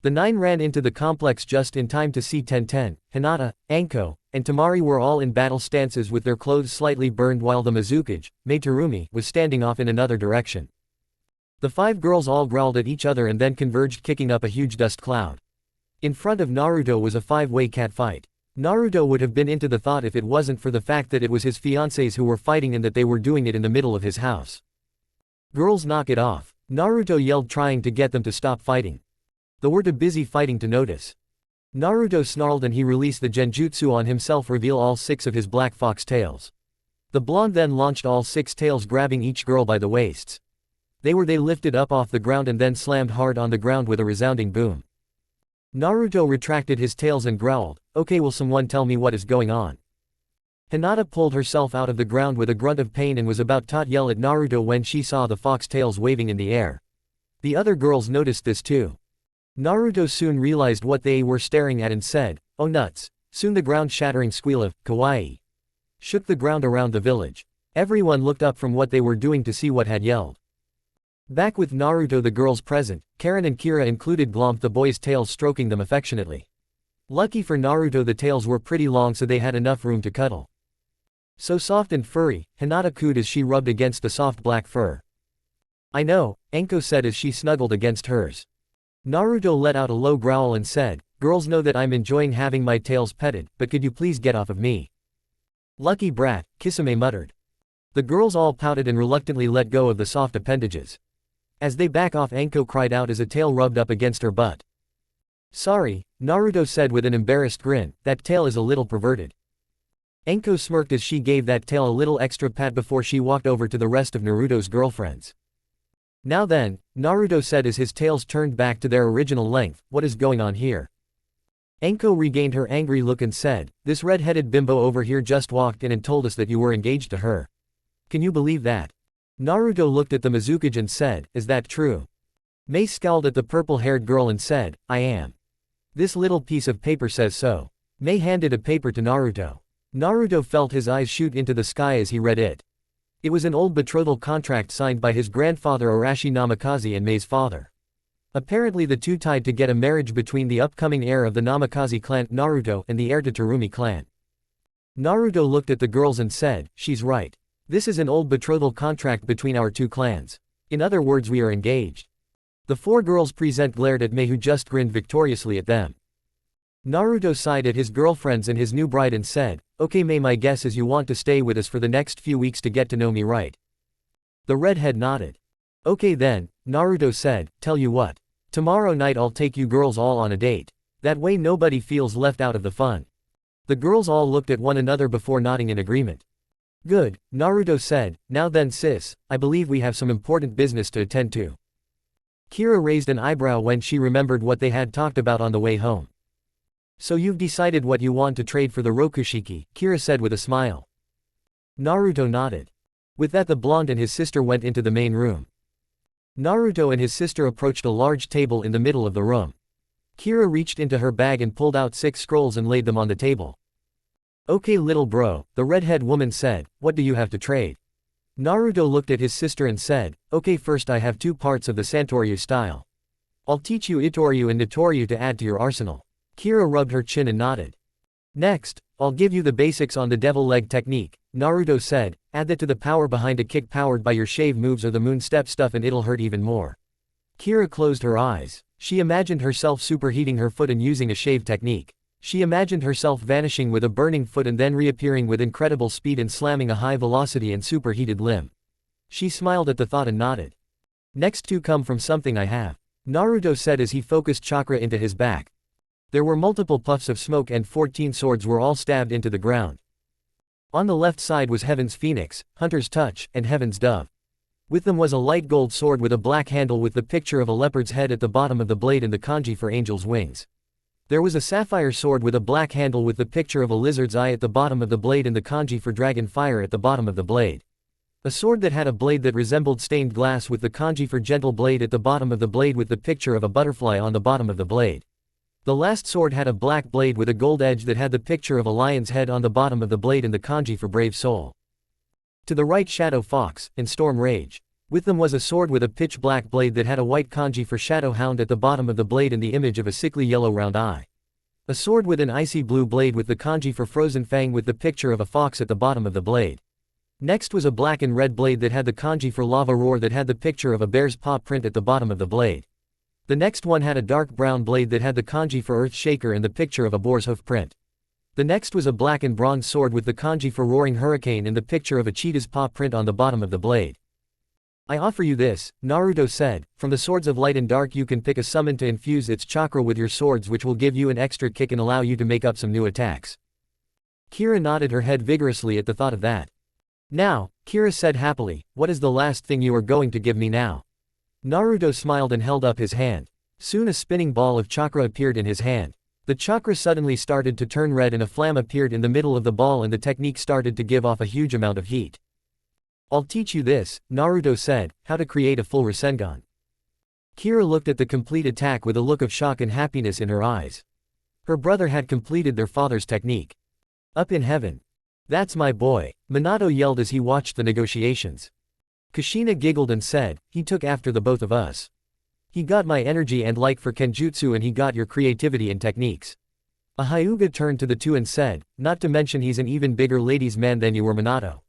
[SPEAKER 1] The 9 ran into the complex just in time to see Tenten, Hinata, Anko, and Temari were all in battle stances with their clothes slightly burned, while the Mizukage, Meitarumi, was standing off in another direction. The 5 girls all growled at each other and then converged, kicking up a huge dust cloud. In front of Naruto was a 5-way cat fight. Naruto would have been into the thought if it wasn't for the fact that it was his fiancées who were fighting and that they were doing it in the middle of his house. "Girls, knock it off," Naruto yelled, trying to get them to stop fighting. They were too busy fighting to notice. Naruto snarled and he released the genjutsu on himself, reveal all 6 of his black fox tails. The blonde then launched all 6 tails, grabbing each girl by the waists. They lifted up off the ground and then slammed hard on the ground with a resounding boom. Naruto retracted his tails and growled, "Okay, will someone tell me what is going on?" Hinata pulled herself out of the ground with a grunt of pain and was about to yell at Naruto when she saw the fox tails waving in the air. The other girls noticed this too. Naruto soon realized what they were staring at and said, "Oh nuts." Soon the ground-shattering squeal of "kawaii" shook the ground around the village. Everyone looked up from what they were doing to see what had yelled. Back with Naruto, the girls present, Karen and Kira included, glomped the boys' tails, stroking them affectionately. Lucky for Naruto, the tails were pretty long, so they had enough room to cuddle. So soft and furry, Hinata cooed as she rubbed against the soft black fur. "I know," Anko said as she snuggled against hers. Naruto let out a low growl and said, "Girls know that I'm enjoying having my tails petted, but could you please get off of me?" "Lucky brat," Kisame muttered. The girls all pouted and reluctantly let go of the soft appendages. As they back off, Anko cried out as a tail rubbed up against her butt. "Sorry," Naruto said with an embarrassed grin, "that tail is a little perverted." Anko smirked as she gave that tail a little extra pat before she walked over to the rest of Naruto's girlfriends. "Now then," Naruto said as his tails turned back to their original length, "what is going on here?" Anko regained her angry look and said, "This red-headed bimbo over here just walked in and told us that you were engaged to her. Can you believe that?" Naruto looked at the Mizukage and said, "Is that true?" Mei scowled at the purple-haired girl and said, "I am. This little piece of paper says so." Mei handed a paper to Naruto. Naruto felt his eyes shoot into the sky as he read it. It was an old betrothal contract signed by his grandfather Arashi Namikaze and Mei's father. Apparently the two tied to get a marriage between the upcoming heir of the Namikaze clan, Naruto, and the heir to Terumi clan. Naruto looked at the girls and said, "She's right. This is an old betrothal contract between our 2 clans. In other words, we are engaged." The 4 girls present glared at Mei, who just grinned victoriously at them. Naruto sighed at his girlfriends and his new bride and said, Okay, my guess is you want to stay with us for the next few weeks to get to know me, right? The redhead nodded. Okay then, Naruto said, tell you what. Tomorrow night I'll take you girls all on a date. That way nobody feels left out of the fun. The girls all looked at one another before nodding in agreement. Good, Naruto said, now then sis, I believe we have some important business to attend to. Kira raised an eyebrow when she remembered what they had talked about on the way home. So you've decided what you want to trade for the Rokushiki, Kira said with a smile. Naruto nodded. With that the blonde and his sister went into the main room. Naruto and his sister approached a large table in the middle of the room. Kira reached into her bag and pulled out 6 scrolls and laid them on the table. Okay little bro, the redhead woman said, what do you have to trade? Naruto looked at his sister and said, okay first I have 2 parts of the Santoryu style. I'll teach you Itoryu and Nitoryu to add to your arsenal. Kira rubbed her chin and nodded. Next, I'll give you the basics on the devil leg technique, Naruto said, add that to the power behind a kick powered by your shave moves or the moon step stuff and it'll hurt even more. Kira closed her eyes. She imagined herself superheating her foot and using a shave technique. She imagined herself vanishing with a burning foot and then reappearing with incredible speed and slamming a high velocity and superheated limb. She smiled at the thought and nodded. Next 2 come from something I have, Naruto said as he focused chakra into his back. There were multiple puffs of smoke and 14 swords were all stabbed into the ground. On the left side was Heaven's Phoenix, Hunter's Touch, and Heaven's Dove. With them was a light gold sword with a black handle with the picture of a leopard's head at the bottom of the blade and the kanji for angel's wings. There was a sapphire sword with a black handle with the picture of a lizard's eye at the bottom of the blade and the kanji for dragon fire at the bottom of the blade. A sword that had a blade that resembled stained glass with the kanji for gentle blade at the bottom of the blade with the picture of a butterfly on the bottom of the blade. The last sword had a black blade with a gold edge that had the picture of a lion's head on the bottom of the blade and the kanji for brave soul. To the right Shadow Fox, and Storm Rage. With them was a sword with a pitch black blade that had a white kanji for Shadow Hound at the bottom of the blade and the image of a sickly yellow round eye. A sword with an icy blue blade with the kanji for Frozen Fang with the picture of a fox at the bottom of the blade. Next was a black and red blade that had the kanji for Lava Roar that had the picture of a bear's paw print at the bottom of the blade. The next one had a dark brown blade that had the kanji for Earth Shaker and the picture of a boar's hoof print. The next was a black and bronze sword with the kanji for Roaring Hurricane and the picture of a cheetah's paw print on the bottom of the blade. I offer you this, Naruto said, from the swords of light and dark you can pick a summon to infuse its chakra with your swords which will give you an extra kick and allow you to make up some new attacks. Kira nodded her head vigorously at the thought of that. Now, Kira said happily, what is the last thing you are going to give me now? Naruto smiled and held up his hand. Soon a spinning ball of chakra appeared in his hand. The chakra suddenly started to turn red and a flame appeared in the middle of the ball and the technique started to give off a huge amount of heat. I'll teach you this, Naruto said, how to create a full rasengan. Kira looked at the complete attack with a look of shock and happiness in her eyes. Her brother had completed their father's technique. Up in heaven. That's my boy, Minato yelled as he watched the negotiations. Kushina giggled and said, he took after the both of us. He got my energy and like for kenjutsu and he got your creativity and techniques. A Hyuga turned to the 2 and said, not to mention he's an even bigger ladies' man than you were Minato.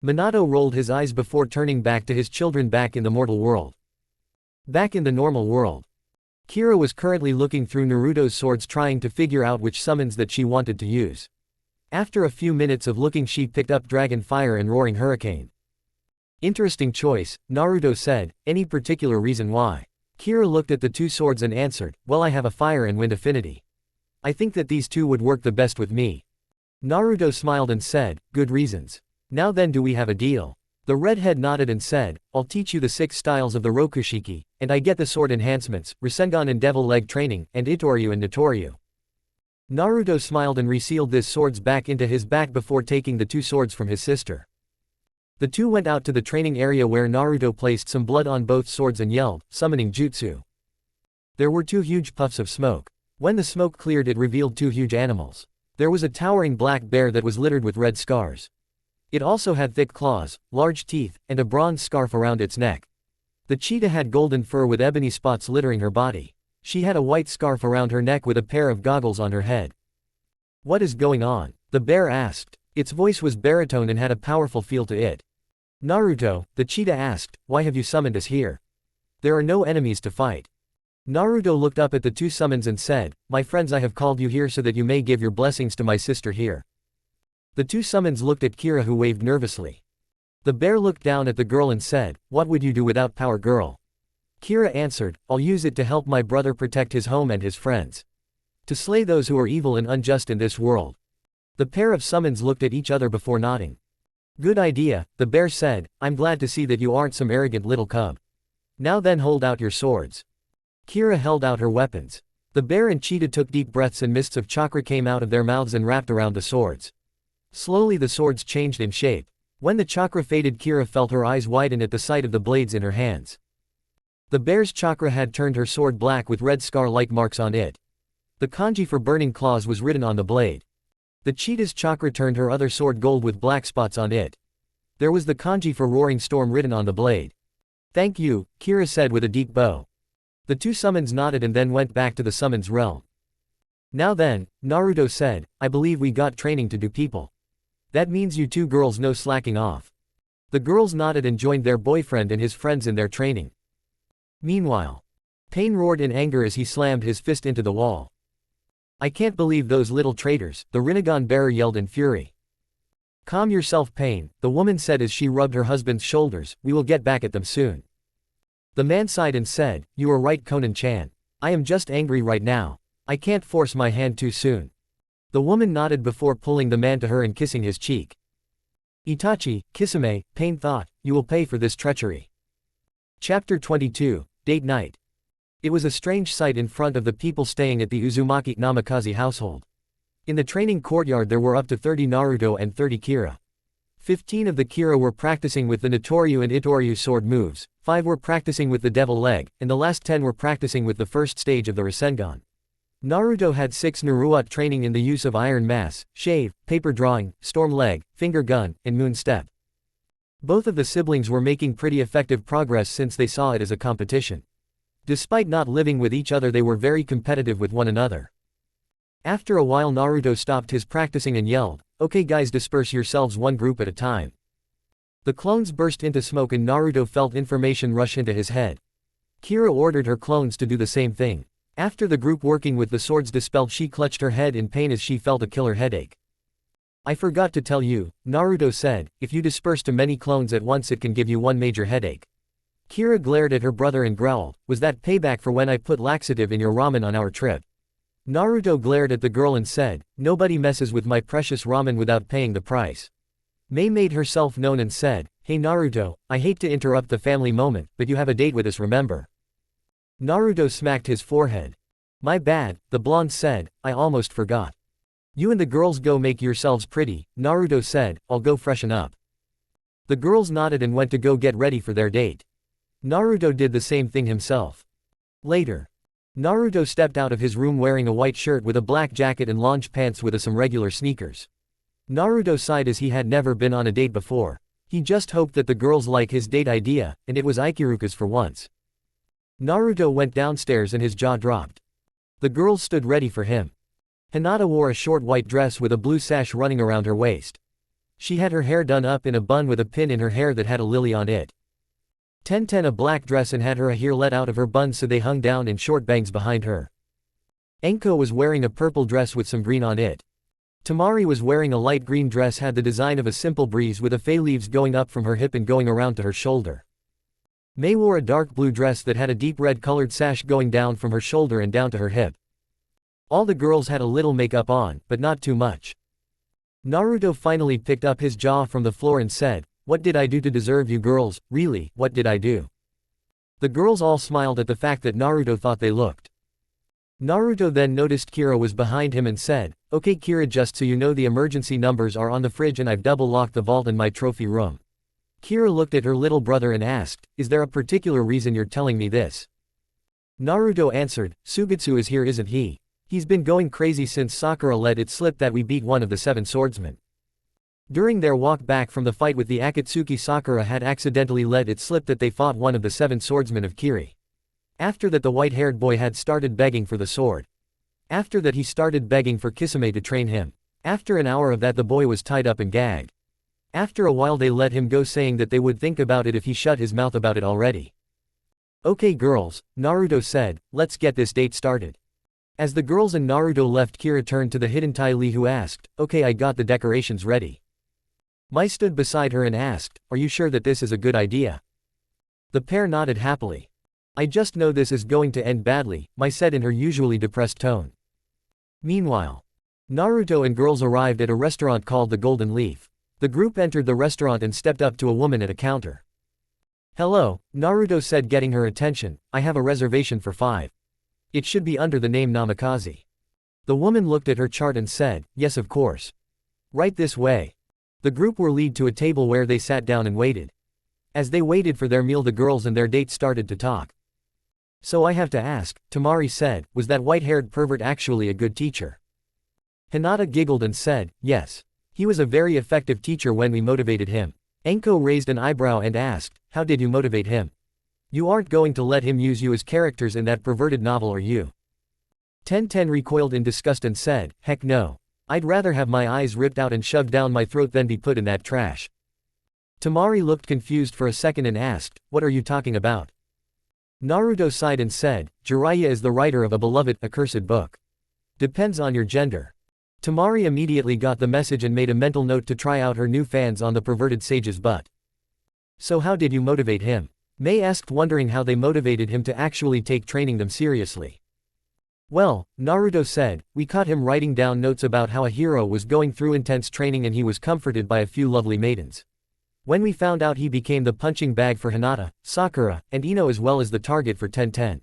[SPEAKER 1] Minato rolled his eyes before turning back to his children back in the mortal world. Back in the normal world. Kira was currently looking through Naruto's swords trying to figure out which summons that she wanted to use. After a few minutes of looking she picked up Dragon Fire and Roaring Hurricane. Interesting choice, Naruto said, any particular reason why? Kira looked at the 2 swords and answered, well I have a fire and wind affinity. I think that these 2 would work the best with me. Naruto smiled and said, good reasons. Now then do we have a deal? The redhead nodded and said, I'll teach you the 6 styles of the Rokushiki, and I get the sword enhancements, Rasengan and devil leg training, and Itoryu and Nitoryu. Naruto smiled and resealed these swords back into his back before taking the 2 swords from his sister. The 2 went out to the training area where Naruto placed some blood on both swords and yelled, summoning jutsu. There were 2 huge puffs of smoke. When the smoke cleared it revealed 2 huge animals. There was a towering black bear that was littered with red scars. It also had thick claws, large teeth, and a bronze scarf around its neck. The cheetah had golden fur with ebony spots littering her body. She had a white scarf around her neck with a pair of goggles on her head. What is going on? The bear asked. Its voice was baritone and had a powerful feel to it. Naruto, the cheetah asked, why have you summoned us here? There are no enemies to fight. Naruto looked up at the 2 summons and said, my friends I have called you here so that you may give your blessings to my sister here. The two summons looked at Kira, who waved nervously. The bear looked down at the girl and said, "What would you do without power, girl?" Kira answered, "I'll use it to help my brother protect his home and his friends. To slay those who are evil and unjust in this world." The pair of summons looked at each other before nodding. "Good idea," the bear said. "I'm glad to see that you aren't some arrogant little cub. Now then, hold out your swords." Kira held out her weapons. The bear and cheetah took deep breaths and mists of chakra came out of their mouths and wrapped around the swords. Slowly the swords changed in shape. When the chakra faded, Kira felt her eyes widen at the sight of the blades in her hands. The bear's chakra had turned her sword black with red scar-like marks on it. The kanji for burning claws was written on the blade. The cheetah's chakra turned her other sword gold with black spots on it. There was the kanji for roaring storm written on the blade. "Thank you," Kira said with a deep bow. The two summons nodded and then went back to the summons realm. "Now then," Naruto said, "I believe we got training to do, people. That means you two girls no slacking off." The girls nodded and joined their boyfriend and his friends in their training. Meanwhile, Pain roared in anger as he slammed his fist into the wall. "I can't believe those little traitors," the Rinnegan bearer yelled in fury. "Calm yourself, Pain," the woman said as she rubbed her husband's shoulders. "We will get back at them soon." The man sighed and said, "You are right, Konan-chan. I am just angry right now. I can't force my hand too soon." The woman nodded before pulling the man to her and kissing his cheek. "Itachi, Kisame," Pain thought, "you will pay for this treachery." Chapter 22, Date Night. It was a strange sight in front of the people staying at the Uzumaki Namikaze household. In the training courtyard there were up to 30 Naruto and 30 Kira. 15 of the Kira were practicing with the Notoryu and Itoryu sword moves, 5 were practicing with the devil leg, and the last 10 were practicing with the first stage of the rasengan. Naruto had 6 Naruto training in the use of iron mass, shave, paper drawing, storm leg, finger gun, and moon step. Both of the siblings were making pretty effective progress since they saw it as a competition. Despite not living with each other, they were very competitive with one another. After a while Naruto stopped his practicing and yelled, "Okay guys, disperse yourselves one group at a time." The clones burst into smoke and Naruto felt information rush into his head. Kira ordered her clones to do the same thing. After the group working with the swords dispelled, she clutched her head in pain as she felt a killer headache. "I forgot to tell you," Naruto said, "if you disperse too many clones at once it can give you one major headache." Kira glared at her brother and growled, "Was that payback for when I put laxative in your ramen on our trip?" Naruto glared at the girl and said, "Nobody messes with my precious ramen without paying the price." Mei made herself known and said, "Hey Naruto, I hate to interrupt the family moment, but you have a date with us, remember?" Naruto smacked his forehead. "My bad," the blonde said, "I almost forgot." "You and the girls go make yourselves pretty," Naruto said, "I'll go freshen up." The girls nodded and went to go get ready for their date. Naruto did the same thing himself. Later, Naruto stepped out of his room wearing a white shirt with a black jacket and lounge pants with some regular sneakers. Naruto sighed as he had never been on a date before. He just hoped that the girls like his date idea, and it was Ikiruka's for once. Naruto went downstairs and his jaw dropped. The girls stood ready for him. Hinata wore a short white dress with a blue sash running around her waist. She had her hair done up in a bun with a pin in her hair that had a lily on it. Tenten a black dress and had her hair let out of her bun so they hung down in short bangs behind her. Enko was wearing a purple dress with some green on it. Tamari was wearing a light green dress had the design of a simple breeze with a fay leaves going up from her hip and going around to her shoulder. Mei wore a dark blue dress that had a deep red colored sash going down from her shoulder and down to her hip. All the girls had a little makeup on, but not too much. Naruto finally picked up his jaw from the floor and said, "What did I do to deserve you girls, really, what did I do?" The girls all smiled at the fact that Naruto thought they looked. Naruto then noticed Kira was behind him and said, "Okay Kira, just so you know the emergency numbers are on the fridge and I've double locked the vault in my trophy room." Kira looked at her little brother and asked, "Is there a particular reason you're telling me this?" Naruto answered, "Sugetsu is here, isn't he? He's been going crazy since Sakura let it slip that we beat one of the 7 swordsmen." During their walk back from the fight with the Akatsuki, Sakura had accidentally let it slip that they fought one of the 7 swordsmen of Kiri. After that the white-haired boy had started begging for the sword. After that he started begging for Kisame to train him. After an hour of that the boy was tied up and gagged. After a while they let him go saying that they would think about it if he shut his mouth about it already. "Okay girls," Naruto said, "let's get this date started." As the girls and Naruto left, Kira turned to the hidden Tai Li, who asked, "Okay, I got the decorations ready." Mai stood beside her and asked, "Are you sure that this is a good idea?" The pair nodded happily. "I just know this is going to end badly," Mai said in her usually depressed tone. Meanwhile, Naruto and girls arrived at a restaurant called the Golden Leaf. The group entered the restaurant and stepped up to a woman at a counter. "Hello," Naruto said, getting her attention, "I have a reservation for 5. It should be under the name Namikaze." The woman looked at her chart and said, "Yes, of course. Right this way." The group were led to a table where they sat down and waited. As they waited for their meal, the girls and their date started to talk. "So I have to ask," Tamari said, "was that white-haired pervert actually a good teacher?" Hinata giggled and said, "Yes. He was a very effective teacher when we motivated him." Enko raised an eyebrow and asked, "How did you motivate him? You aren't going to let him use you as characters in that perverted novel, are you?" Ten recoiled in disgust and said, "Heck no. I'd rather have my eyes ripped out and shoved down my throat than be put in that trash." Tamari looked confused for a second and asked, "What are you talking about?" Naruto sighed and said, "Jiraiya is the writer of a beloved, accursed book. Depends on your gender." Tamari immediately got the message and made a mental note to try out her new fans on the perverted sage's butt. "So how did you motivate him?" May asked, wondering how they motivated him to actually take training them seriously. "Well," Naruto said, "we caught him writing down notes about how a hero was going through intense training and he was comforted by a few lovely maidens. When we found out, he became the punching bag for Hinata, Sakura, and Ino, as well as the target for Ten.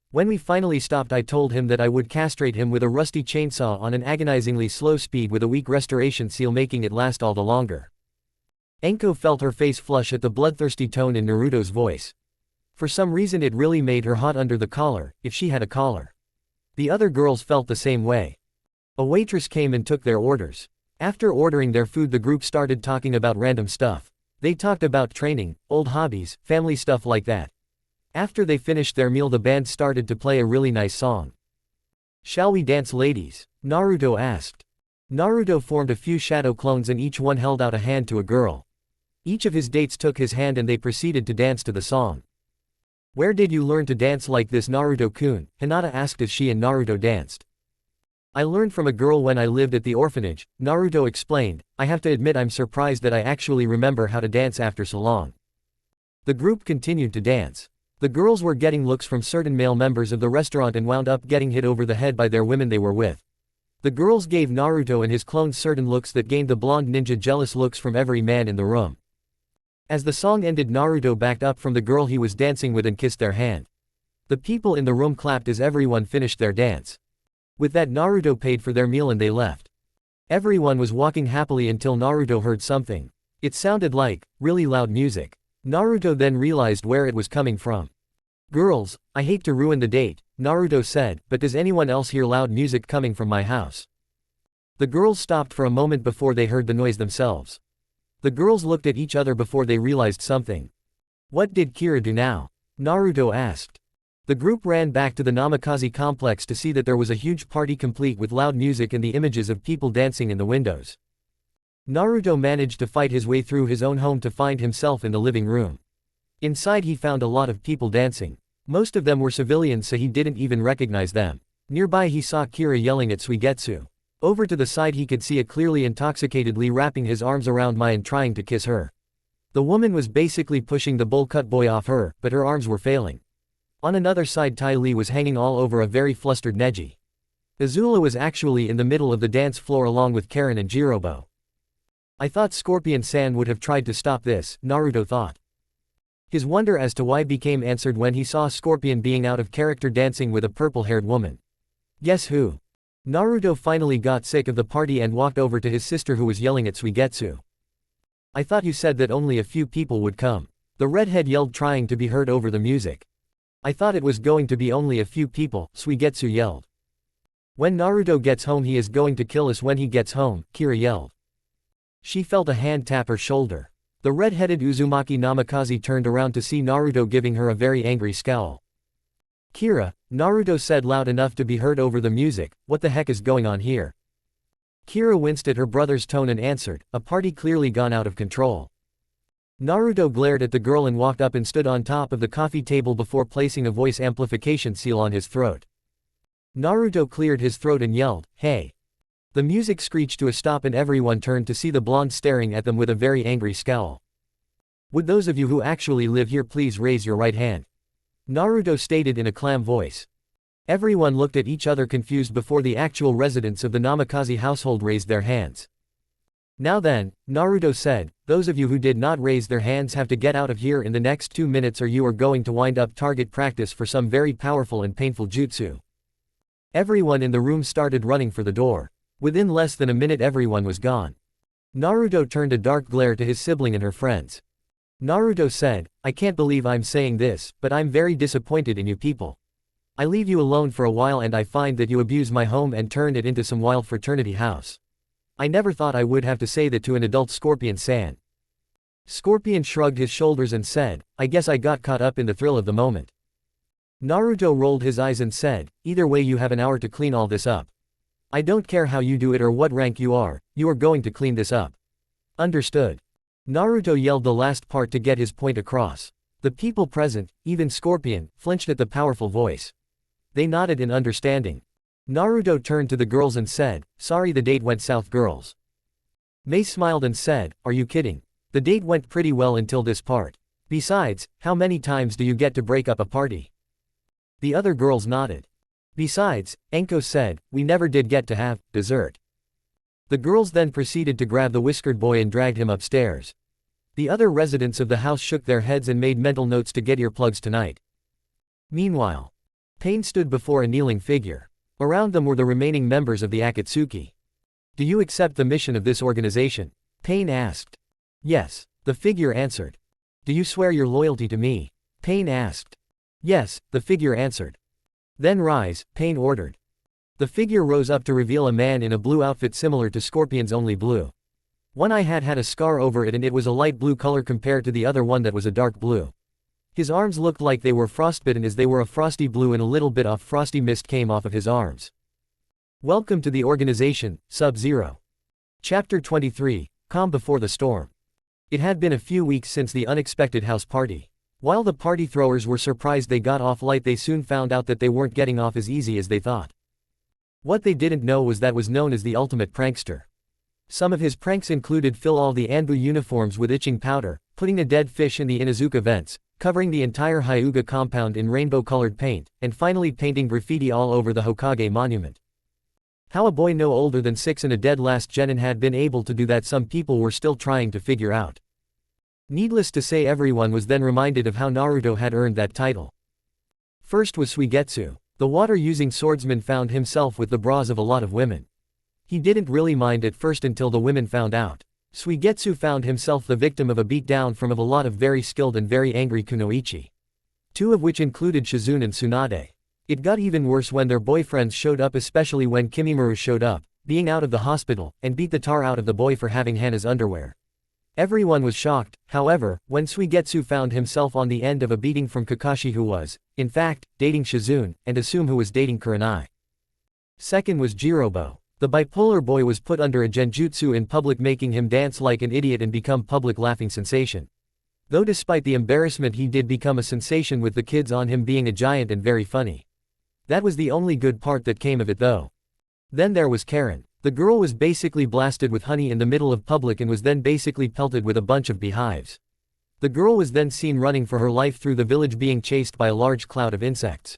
[SPEAKER 1] When we finally stopped, I told him that I would castrate him with a rusty chainsaw on an agonizingly slow speed with a weak restoration seal, making it last all the longer." Enko felt her face flush at the bloodthirsty tone in Naruto's voice. For some reason it really made her hot under the collar, if she had a collar. The other girls felt the same way. A waitress came and took their orders. After ordering their food, the group started talking about random stuff. They talked about training, old hobbies, family stuff like that. After they finished their meal, the band started to play a really nice song. "Shall we dance, ladies?" Naruto asked. Naruto formed a few shadow clones and each one held out a hand to a girl. Each of his dates took his hand and they proceeded to dance to the song. "Where did you learn to dance like this, Naruto-kun?" Hinata asked as she and Naruto danced. "I learned from a girl when I lived at the orphanage," Naruto explained. "I have to admit I'm surprised that I actually remember how to dance after so long." The group continued to dance. The girls were getting looks from certain male members of the restaurant and wound up getting hit over the head by their women they were with. The girls gave Naruto and his clones certain looks that gained the blonde ninja jealous looks from every man in the room. As the song ended, Naruto backed up from the girl he was dancing with and kissed their hand. The people in the room clapped as everyone finished their dance. With that, Naruto paid for their meal and they left. Everyone was walking happily until Naruto heard something. It sounded like really loud music. Naruto then realized where it was coming from. "Girls, I hate to ruin the date," Naruto said, "but does anyone else hear loud music coming from my house?" The girls stopped for a moment before they heard the noise themselves. The girls looked at each other before they realized something. "What did Kira do now?" Naruto asked. The group ran back to the Namikaze complex to see that there was a huge party complete with loud music and the images of people dancing in the windows. Naruto managed to fight his way through his own home to find himself in the living room. Inside he found a lot of people dancing. Most of them were civilians, so he didn't even recognize them. Nearby he saw Kira yelling at Suigetsu. Over to the side he could see a clearly intoxicated Lee wrapping his arms around Mai and trying to kiss her. The woman was basically pushing the bowl-cut boy off her, but her arms were failing. On another side, Tai Lee was hanging all over a very flustered Neji. Azula was actually in the middle of the dance floor along with Karen and Jirobo. "I thought Scorpion-san would have tried to stop this," Naruto thought. His wonder as to why became answered when he saw Scorpion being out of character dancing with a purple-haired woman. Guess who? Naruto finally got sick of the party and walked over to his sister, who was yelling at Suigetsu. "I thought you said that only a few people would come." The redhead yelled, trying to be heard over the music. "I thought it was going to be only a few people," Suigetsu yelled. "When Naruto gets home he is going to kill us when he gets home," Kira yelled. She felt a hand tap her shoulder. The red-headed Uzumaki Namikaze turned around to see Naruto giving her a very angry scowl. "Kira," Naruto said loud enough to be heard over the music, "what the heck is going on here?" Kira winced at her brother's tone and answered, "A party clearly gone out of control." Naruto glared at the girl and walked up and stood on top of the coffee table before placing a voice amplification seal on his throat. Naruto cleared his throat and yelled, "Hey!" The music screeched to a stop and everyone turned to see the blonde staring at them with a very angry scowl. "Would those of you who actually live here please raise your right hand?" Naruto stated in a calm voice. Everyone looked at each other confused before the actual residents of the Namikaze household raised their hands. "Now then," Naruto said, "those of you who did not raise their hands have to get out of here in the next 2 minutes or you are going to wind up target practice for some very powerful and painful jutsu." Everyone in the room started running for the door. Within less than a minute everyone was gone. Naruto turned a dark glare to his sibling and her friends. Naruto said, "I can't believe I'm saying this, but I'm very disappointed in you people. I leave you alone for a while and I find that you abuse my home and turn it into some wild fraternity house. I never thought I would have to say that to an adult Scorpion-san." Scorpion shrugged his shoulders and said, "I guess I got caught up in the thrill of the moment." Naruto rolled his eyes and said, "Either way you have an hour to clean all this up. I don't care how you do it or what rank you are going to clean this up. Understood?" Naruto yelled the last part to get his point across. The people present, even Scorpion, flinched at the powerful voice. They nodded in understanding. Naruto turned to the girls and said, "Sorry the date went south girls." Mei smiled and said, "Are you kidding? The date went pretty well until this part. Besides, how many times do you get to break up a party?" The other girls nodded. "Besides," Enko said, "we never did get to have dessert." The girls then proceeded to grab the whiskered boy and dragged him upstairs. The other residents of the house shook their heads and made mental notes to get earplugs tonight. Meanwhile, Pain stood before a kneeling figure. Around them were the remaining members of the Akatsuki. "Do you accept the mission of this organization?" Pain asked. "Yes," the figure answered. "Do you swear your loyalty to me?" Pain asked. "Yes," the figure answered. "Then rise," Pain ordered. The figure rose up to reveal a man in a blue outfit similar to Scorpion's only blue. One eye had a scar over it and it was a light blue color compared to the other one that was a dark blue. His arms looked like they were frostbitten as they were a frosty blue and a little bit of frosty mist came off of his arms. Welcome to the organization, Sub-Zero. Chapter 23, Calm Before the Storm. It had been a few weeks since the unexpected house party. While the party throwers were surprised they got off light, they soon found out that they weren't getting off as easy as they thought. What they didn't know was that was known as the ultimate prankster. Some of his pranks included fill all the Anbu uniforms with itching powder, putting a dead fish in the Inuzuka vents, covering the entire Hyuga compound in rainbow-colored paint, and finally painting graffiti all over the Hokage monument. How a boy no older than 6 and a dead last genin had been able to do that some people were still trying to figure out. Needless to say, everyone was then reminded of how Naruto had earned that title. First was Suigetsu. The water-using swordsman found himself with the bras of a lot of women. He didn't really mind at first until the women found out. Suigetsu found himself the victim of a beatdown from a lot of very skilled and very angry kunoichi. 2 of which included Shizune and Tsunade. It got even worse when their boyfriends showed up, especially when Kimimaro showed up, being out of the hospital, and beat the tar out of the boy for having Hana's underwear. Everyone was shocked, however, when Suigetsu found himself on the end of a beating from Kakashi, who was, in fact, dating Shizune, and Assume, who was dating Kurenai. Second was Jirobo. The bipolar boy was put under a genjutsu in public, making him dance like an idiot and become public laughing sensation. Though despite the embarrassment he did become a sensation with the kids on him being a giant and very funny. That was the only good part that came of it though. Then there was Karen. The girl was basically blasted with honey in the middle of public and was then basically pelted with a bunch of beehives. The girl was then seen running for her life through the village, being chased by a large cloud of insects.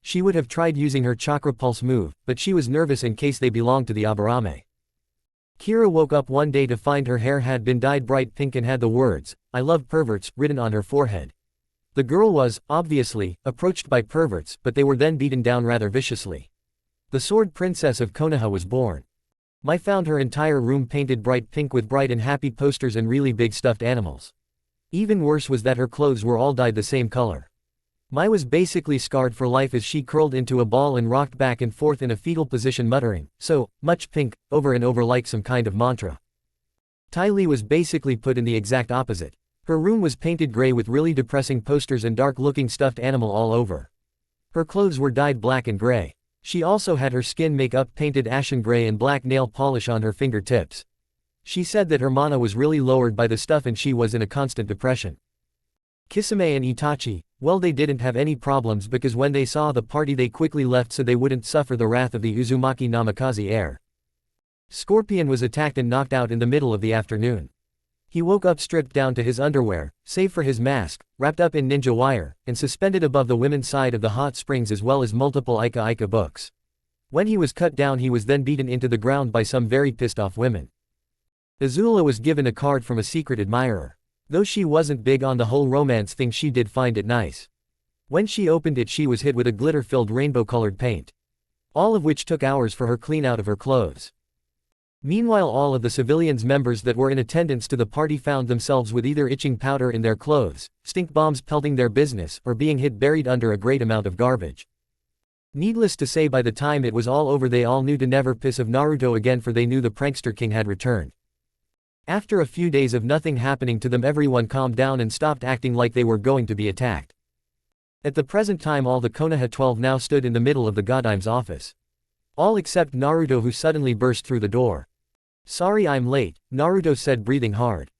[SPEAKER 1] She would have tried using her chakra pulse move, but she was nervous in case they belonged to the Aburame. Kira woke up one day to find her hair had been dyed bright pink and had the words, "I love perverts," written on her forehead. The girl was, obviously, approached by perverts, but they were then beaten down rather viciously. The Sword Princess of Konoha was born. Mai found her entire room painted bright pink with bright and happy posters and really big stuffed animals. Even worse was that her clothes were all dyed the same color. Mai was basically scarred for life as she curled into a ball and rocked back and forth in a fetal position, muttering, "So much pink," over and over like some kind of mantra. Ty Lee was basically put in the exact opposite. Her room was painted gray with really depressing posters and dark-looking stuffed animal all over. Her clothes were dyed black and gray. She also had her skin makeup painted ashen gray and black nail polish on her fingertips. She said that her mana was really lowered by the stuff and she was in a constant depression. Kisame and Itachi, Well, they didn't have any problems because when they saw the party they quickly left so they wouldn't suffer the wrath of the Uzumaki Namikaze heir. Scorpion was attacked and knocked out in the middle of the afternoon. He woke up stripped down to his underwear, save for his mask, wrapped up in ninja wire, and suspended above the women's side of the hot springs as well as multiple Ika books. When he was cut down he was then beaten into the ground by some very pissed off women. Azula was given a card from a secret admirer. Though she wasn't big on the whole romance thing, she did find it nice. When she opened it she was hit with a glitter-filled rainbow-colored paint. All of which took hours for her clean out of her clothes. Meanwhile all of the civilians members that were in attendance to the party found themselves with either itching powder in their clothes, stink bombs pelting their business, or being hit buried under a great amount of garbage. Needless to say, by the time it was all over they all knew to never piss of Naruto again, for they knew the prankster king had returned. After a few days of nothing happening to them, everyone calmed down and stopped acting like they were going to be attacked. At the present time all the Konoha 12 now stood in the middle of the Godime's office. All except Naruto, who suddenly burst through the door. "Sorry I'm late," Naruto said, breathing hard.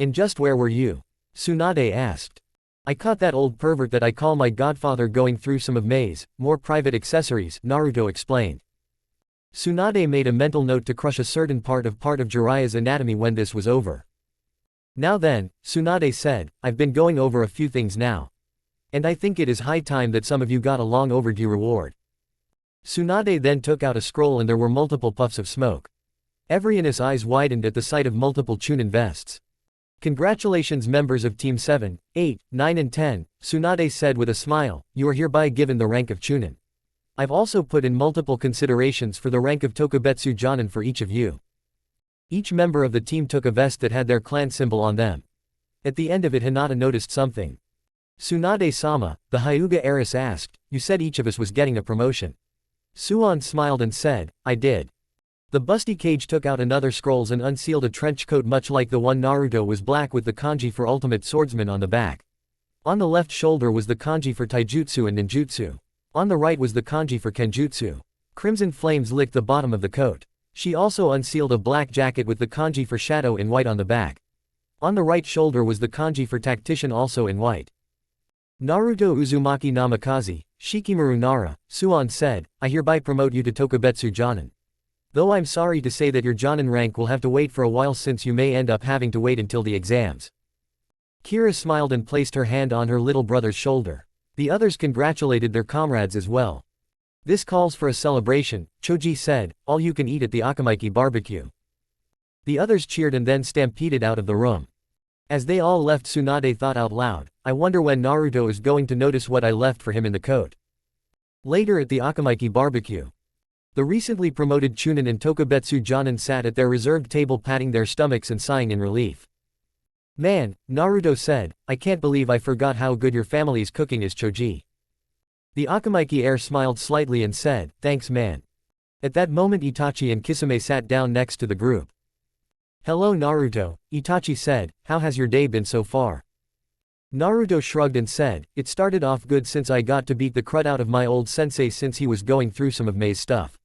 [SPEAKER 1] "And just where were you?" Tsunade asked. "I caught that old pervert that I call my godfather going through some of Mei's more private accessories," Naruto explained. Tsunade made a mental note to crush a certain part of Jiraiya's anatomy when this was over. "Now then," Tsunade said, "I've been going over a few things now. And I think it is high time that some of you got a long overdue reward." Tsunade then took out a scroll and there were multiple puffs of smoke. Everyone's eyes widened at the sight of multiple Chunin vests. "Congratulations members of Team 7, 8, 9 and 10, Tsunade said with a smile, "you are hereby given the rank of Chunin. I've also put in multiple considerations for the rank of Tokubetsu Jonin for each of you." Each member of the team took a vest that had their clan symbol on them. At the end of it Hinata noticed something. "Tsunade-sama," the Hyuga heiress asked, "you said each of us was getting a promotion." Suon smiled and said, "I did." The Boosty Cage took out another scrolls and unsealed a trench coat much like the one Naruto was, black with the kanji for Ultimate Swordsman on the back. On the left shoulder was the kanji for taijutsu and ninjutsu. On the right was the kanji for kenjutsu. Crimson flames licked the bottom of the coat. She also unsealed a black jacket with the kanji for shadow in white on the back. On the right shoulder was the kanji for tactician, also in white. "Naruto Uzumaki Namikaze, Shikamaru Nara," Suon said, "I hereby promote you to Tokubetsu Jonin. Though I'm sorry to say that your Jonin rank will have to wait for a while, since you may end up having to wait until the exams." Kira smiled and placed her hand on her little brother's shoulder. The others congratulated their comrades as well. "This calls for a celebration," Choji said, "all you can eat at the Akamiki barbecue." The others cheered and then stampeded out of the room. As they all left, Tsunade thought out loud, "I wonder when Naruto is going to notice what I left for him in the coat." Later at the Akamiki barbecue, the recently promoted Chunin and Tokubetsu Jonin sat at their reserved table patting their stomachs and sighing in relief. "Man," Naruto said, "I can't believe I forgot how good your family's cooking is, Choji." The Akamiki heir smiled slightly and said, "Thanks man." At that moment Itachi and Kisame sat down next to the group. "Hello Naruto," Itachi said, "how has your day been so far?" Naruto shrugged and said, "It started off good since I got to beat the crud out of my old sensei since he was going through some of Mei's stuff.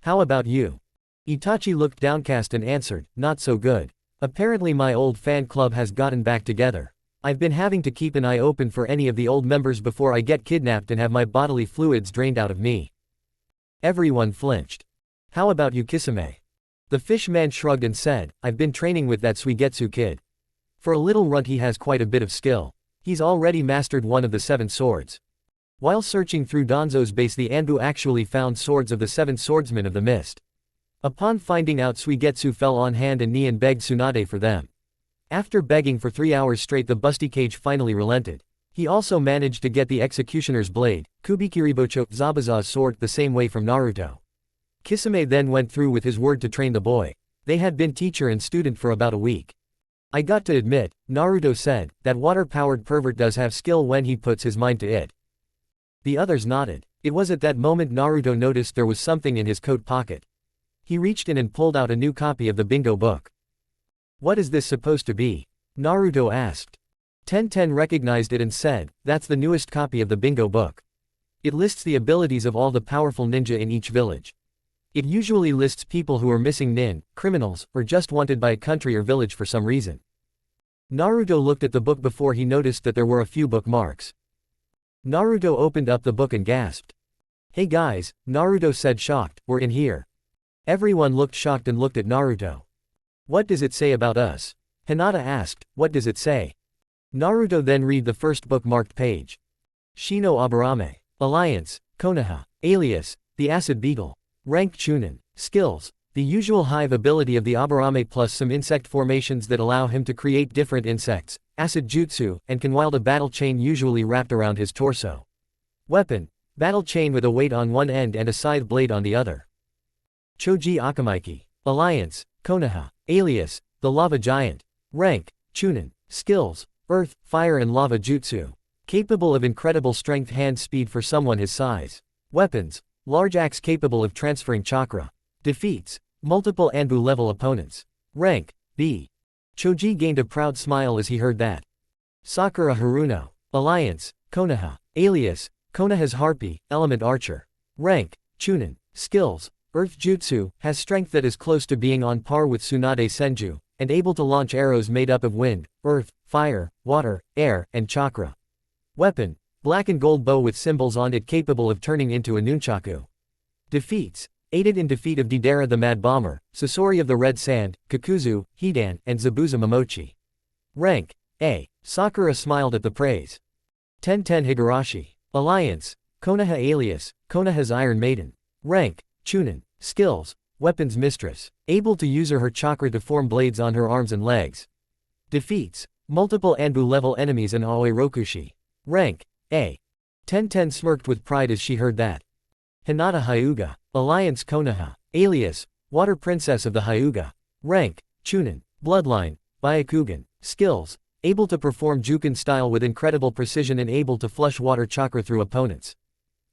[SPEAKER 1] How about you?" Itachi looked downcast and answered, "Not so good. Apparently my old fan club has gotten back together. I've been having to keep an eye open for any of the old members before I get kidnapped and have my bodily fluids drained out of me." Everyone flinched. "How about you Kisame?" The fish man shrugged and said, "I've been training with that Suigetsu kid. For a little runt he has quite a bit of skill. He's already mastered one of the 7 swords." While searching through Danzo's base, the Anbu actually found swords of the 7 swordsmen of the mist. Upon finding out, Suigetsu fell on hand and knee and begged Tsunade for them. After begging for 3 hours straight, the Boosty Cage finally relented. He also managed to get the Executioner's blade, Kubikiribocho, Zabuza's sword, the same way from Naruto. Kisame then went through with his word to train the boy. They had been teacher and student for about a week. "I got to admit," Naruto said, "that water-powered pervert does have skill when he puts his mind to it." The others nodded. It was at that moment Naruto noticed there was something in his coat pocket. He reached in and pulled out a new copy of the bingo book. "What is this supposed to be?" Naruto asked. Tenten recognized it and said, "That's the newest copy of the bingo book. It lists the abilities of all the powerful ninja in each village. It usually lists people who are missing nin, criminals, or just wanted by a country or village for some reason." Naruto looked at the book before he noticed that there were a few bookmarks. Naruto opened up the book and gasped. Hey guys, Naruto said shocked, we're in here. Everyone looked shocked and looked at Naruto. What does it say about us? Hinata asked, what does it say? Naruto then read the first bookmarked page. Shino Aburame. Alliance, Konoha. Alias, the Acid Beetle. Rank Chunin. Skills, the usual hive ability of the Aburame plus some insect formations that allow him to create different insects, acid jutsu, and can wield a battle chain usually wrapped around his torso. Weapon, battle chain with a weight on one end and a scythe blade on the other. Choji Akamaiki. Alliance, Konoha. Alias, the Lava Giant. Rank, Chunin. Skills, Earth, Fire and Lava Jutsu. Capable of incredible strength hand speed for someone his size. Weapons, large axe capable of transferring chakra. Defeats, multiple Anbu level opponents. Rank, B. Choji gained a proud smile as he heard that. Sakura Haruno. Alliance, Konoha. Alias, Konoha's Harpy, Element Archer. Rank, Chunin. Skills, Earth Jutsu, has strength that is close to being on par with Tsunade Senju, and able to launch arrows made up of wind, earth, fire, water, air, and chakra. Weapon, black and gold bow with symbols on it capable of turning into a nunchaku. Defeats, aided in defeat of Deidara the Mad Bomber, Sasori of the Red Sand, Kakuzu, Hidan, and Zabuza Momochi. Rank, A. Sakura smiled at the praise. 1010 Higurashi. Alliance, Konoha alias, Konoha's Iron Maiden. Rank, Chunin. Skills, Weapons Mistress, able to use her chakra to form blades on her arms and legs. Defeats, multiple Anbu level enemies and Aoi Rokushi. Rank, A. 1010 smirked with pride as she heard that. Hinata Hyuga. Alliance Konoha. Alias, Water Princess of the Hyuga. Rank, Chunin. Bloodline, Byakugan. Skills, able to perform Juken style with incredible precision and able to flush water chakra through opponents.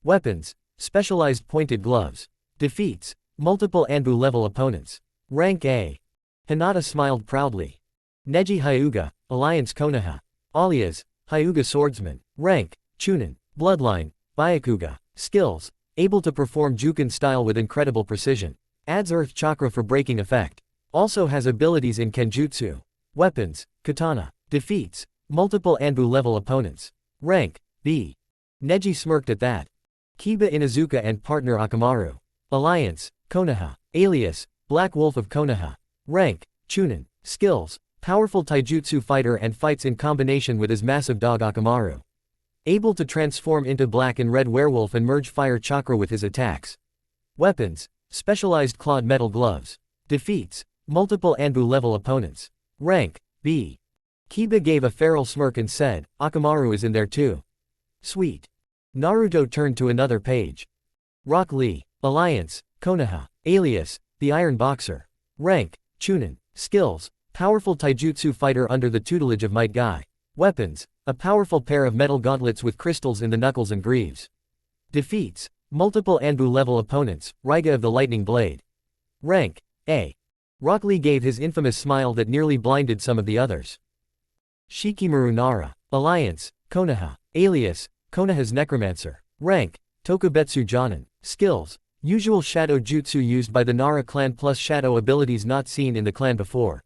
[SPEAKER 1] Weapons, specialized pointed gloves. Defeats, multiple Anbu level opponents. Rank A. Hinata smiled proudly. Neji Hyuga. Alliance Konoha. Alias, Hyuga Swordsman. Rank, Chunin. Bloodline, Byakuga. Skills, able to perform Juken style with incredible precision. Adds earth chakra for breaking effect. Also has abilities in Kenjutsu. Weapons, Katana. Defeats, multiple Anbu level opponents. Rank, B. Neji smirked at that. Kiba Inuzuka and partner Akamaru. Alliance, Konoha. Alias, Black Wolf of Konoha. Rank, Chunin. Skills, powerful taijutsu fighter and fights in combination with his massive dog Akamaru. Able to transform into black and red werewolf and merge fire chakra with his attacks. Weapons, specialized clawed metal gloves. Defeats, multiple Anbu level opponents. Rank, B. Kiba gave a feral smirk and said, Akamaru is in there too. Sweet. Naruto turned to another page. Rock Lee. Alliance, Konoha. Alias, the Iron Boxer. Rank, Chunin. Skills, powerful taijutsu fighter under the tutelage of Might Guy. Weapons, a powerful pair of metal gauntlets with crystals in the knuckles and greaves. Defeats, multiple Anbu level opponents, Raiga of the Lightning Blade. Rank, A. Rock Lee gave his infamous smile that nearly blinded some of the others. Shikamaru Nara. Alliance, Konoha. Alias, Konoha's Necromancer. Rank, Tokubetsu Jonin. Skills, usual shadow jutsu used by the Nara clan plus shadow abilities not seen in the clan before.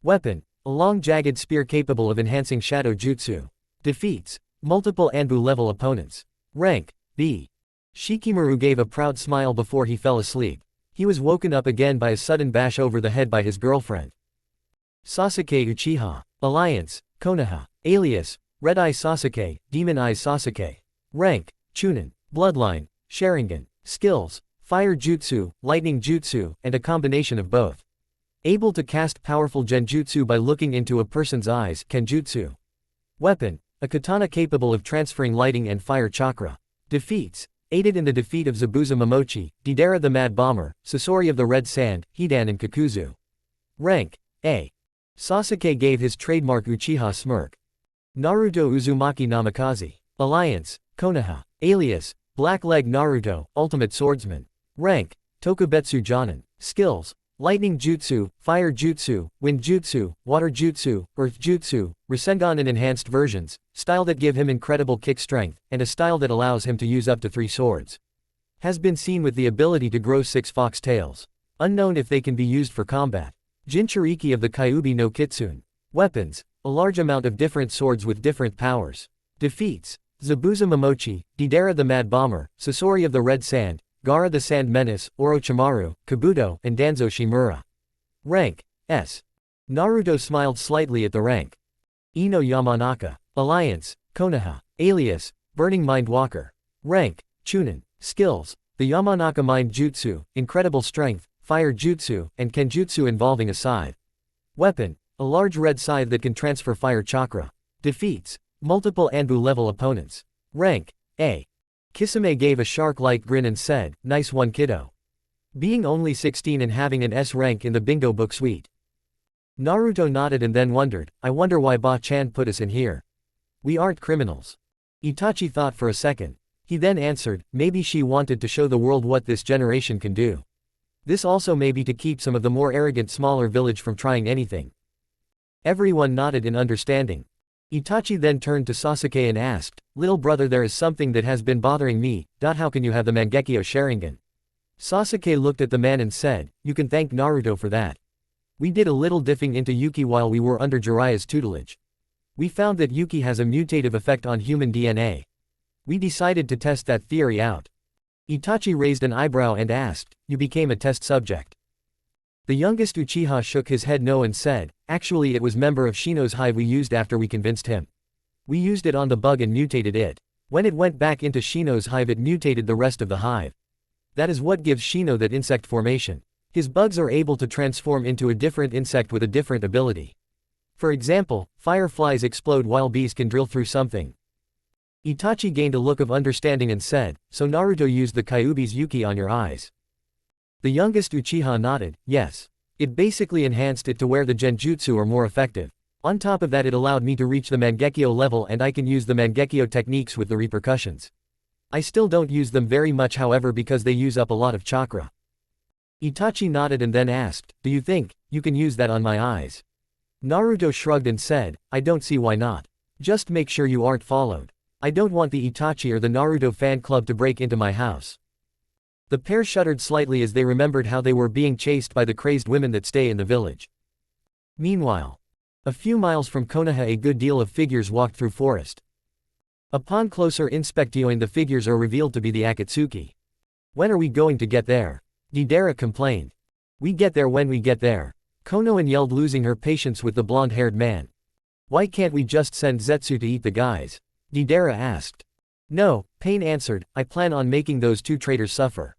[SPEAKER 1] Weapon, a long jagged spear capable of enhancing shadow jutsu. Defeats, multiple Anbu level opponents. Rank, B. Shikamaru gave a proud smile before he fell asleep. He was woken up again by a sudden bash over the head by his girlfriend. Sasuke Uchiha. Alliance, Konoha. Alias, Red Eye Sasuke, Demon Eyes Sasuke. Rank, Chunin. Bloodline, Sharingan. Skills, Fire Jutsu, Lightning Jutsu, and a combination of both. Able to cast powerful genjutsu by looking into a person's eyes, Kenjutsu. Weapon, a katana capable of transferring lighting and fire chakra. Defeats, aided in the defeat of Zabuza Momochi, Deidara the Mad Bomber, Sasori of the Red Sand, Hidan and Kakuzu. Rank, A. Sasuke gave his trademark Uchiha smirk. Naruto Uzumaki Namikaze. Alliance, Konoha. Alias, Black Leg Naruto, Ultimate Swordsman. Rank, Tokubetsu Jonin. Skills, Lightning Jutsu, Fire Jutsu, Wind Jutsu, Water Jutsu, Earth Jutsu, Rasengan in enhanced versions, style that give him incredible kick strength, and a style that allows him to use up to 3 swords. Has been seen with the ability to grow 6 fox tails. Unknown if they can be used for combat. Jinchuriki of the Kyuubi no Kitsune. Weapons, a large amount of different swords with different powers. Defeats, Zabuza Momochi, Deidara the Mad Bomber, Sasori of the Red Sand, Gaara the Sand Menace, Orochimaru, Kabuto, and Danzo Shimura. Rank S. Naruto smiled slightly at the rank. Ino Yamanaka. Alliance, Konoha. Alias, Burning Mind Walker. Rank, Chunin. Skills, the Yamanaka Mind Jutsu, Incredible Strength, Fire Jutsu, and Kenjutsu involving a scythe. Weapon, a large red scythe that can transfer fire chakra. Defeats, multiple Anbu-level opponents. Rank, A. Kisame gave a shark-like grin and said, "Nice one kiddo." Being only 16 and having an S rank in the bingo book suite. Naruto nodded and then wondered, I wonder why Ba-chan put us in here. We aren't criminals. Itachi thought for a second. He then answered, maybe she wanted to show the world what this generation can do. This also may be to keep some of the more arrogant smaller village from trying anything. Everyone nodded in understanding. Itachi then turned to Sasuke and asked, little brother, there is something that has been bothering me. How can you have the Mangekyo Sharingan? Sasuke looked at the man and said, you can thank Naruto for that. We did a little diffing into Yuki while we were under Jiraiya's tutelage. We found that Yuki has a mutative effect on human DNA. We decided to test that theory out. Itachi raised an eyebrow and asked, you became a test subject. The youngest Uchiha shook his head no and said, actually it was member of Shino's hive we used after we convinced him. We used it on the bug and mutated it. When it went back into Shino's hive it mutated the rest of the hive. That is what gives Shino that insect formation. His bugs are able to transform into a different insect with a different ability. For example, fireflies explode while bees can drill through something. Itachi gained a look of understanding and said, so Naruto used the Kyuubi's Yuki on your eyes. The youngest Uchiha nodded, yes. It basically enhanced it to where the genjutsu are more effective. On top of that it allowed me to reach the Mangekyo level and I can use the Mangekyo techniques with the repercussions. I still don't use them very much however because they use up a lot of chakra. Itachi nodded and then asked, do you think you can use that on my eyes? Naruto shrugged and said, I don't see why not. Just make sure you aren't followed. I don't want the Itachi or the Naruto fan club to break into my house. The pair shuddered slightly as they remembered how they were being chased by the crazed women that stay in the village. Meanwhile, a few miles from Konoha a good deal of figures walked through forest. Upon closer inspection the figures are revealed to be the Akatsuki. When are we going to get there? Deidara complained. We get there when we get there. Konoha yelled, losing her patience with the blonde-haired man. Why can't we just send Zetsu to eat the guys? Deidara asked. No, Pain answered, I plan on making those two traitors suffer.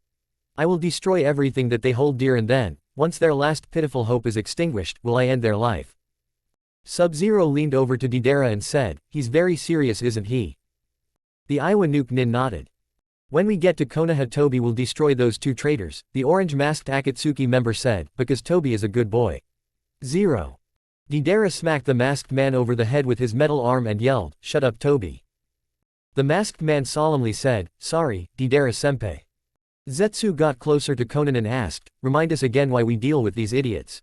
[SPEAKER 1] I will destroy everything that they hold dear and then, once their last pitiful hope is extinguished, will I end their life. Sub-Zero leaned over to Deidara and said, he's very serious isn't he? The Iwanuke Nin nodded. When we get to Konoha Tobi will destroy those two traitors, the orange-masked Akatsuki member said, because Tobi is a good boy. Zero. Deidara smacked the masked man over the head with his metal arm and yelled, shut up Tobi. The masked man solemnly said, sorry, Deidara-senpai. Zetsu got closer to Konan and asked, remind us again why we deal with these idiots.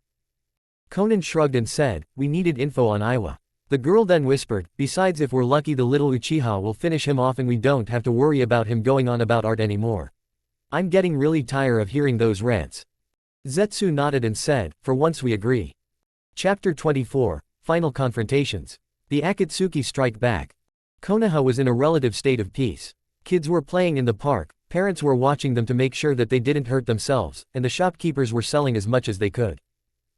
[SPEAKER 1] Konan shrugged and said, we needed info on Iwa. The girl then whispered, besides if we're lucky the little Uchiha will finish him off and we don't have to worry about him going on about art anymore. I'm getting really tired of hearing those rants. Zetsu nodded and said, for once we agree. Chapter 24, Final Confrontations. The Akatsuki strike back. Konoha was in a relative state of peace. Kids were playing in the park, parents were watching them to make sure that they didn't hurt themselves, and the shopkeepers were selling as much as they could.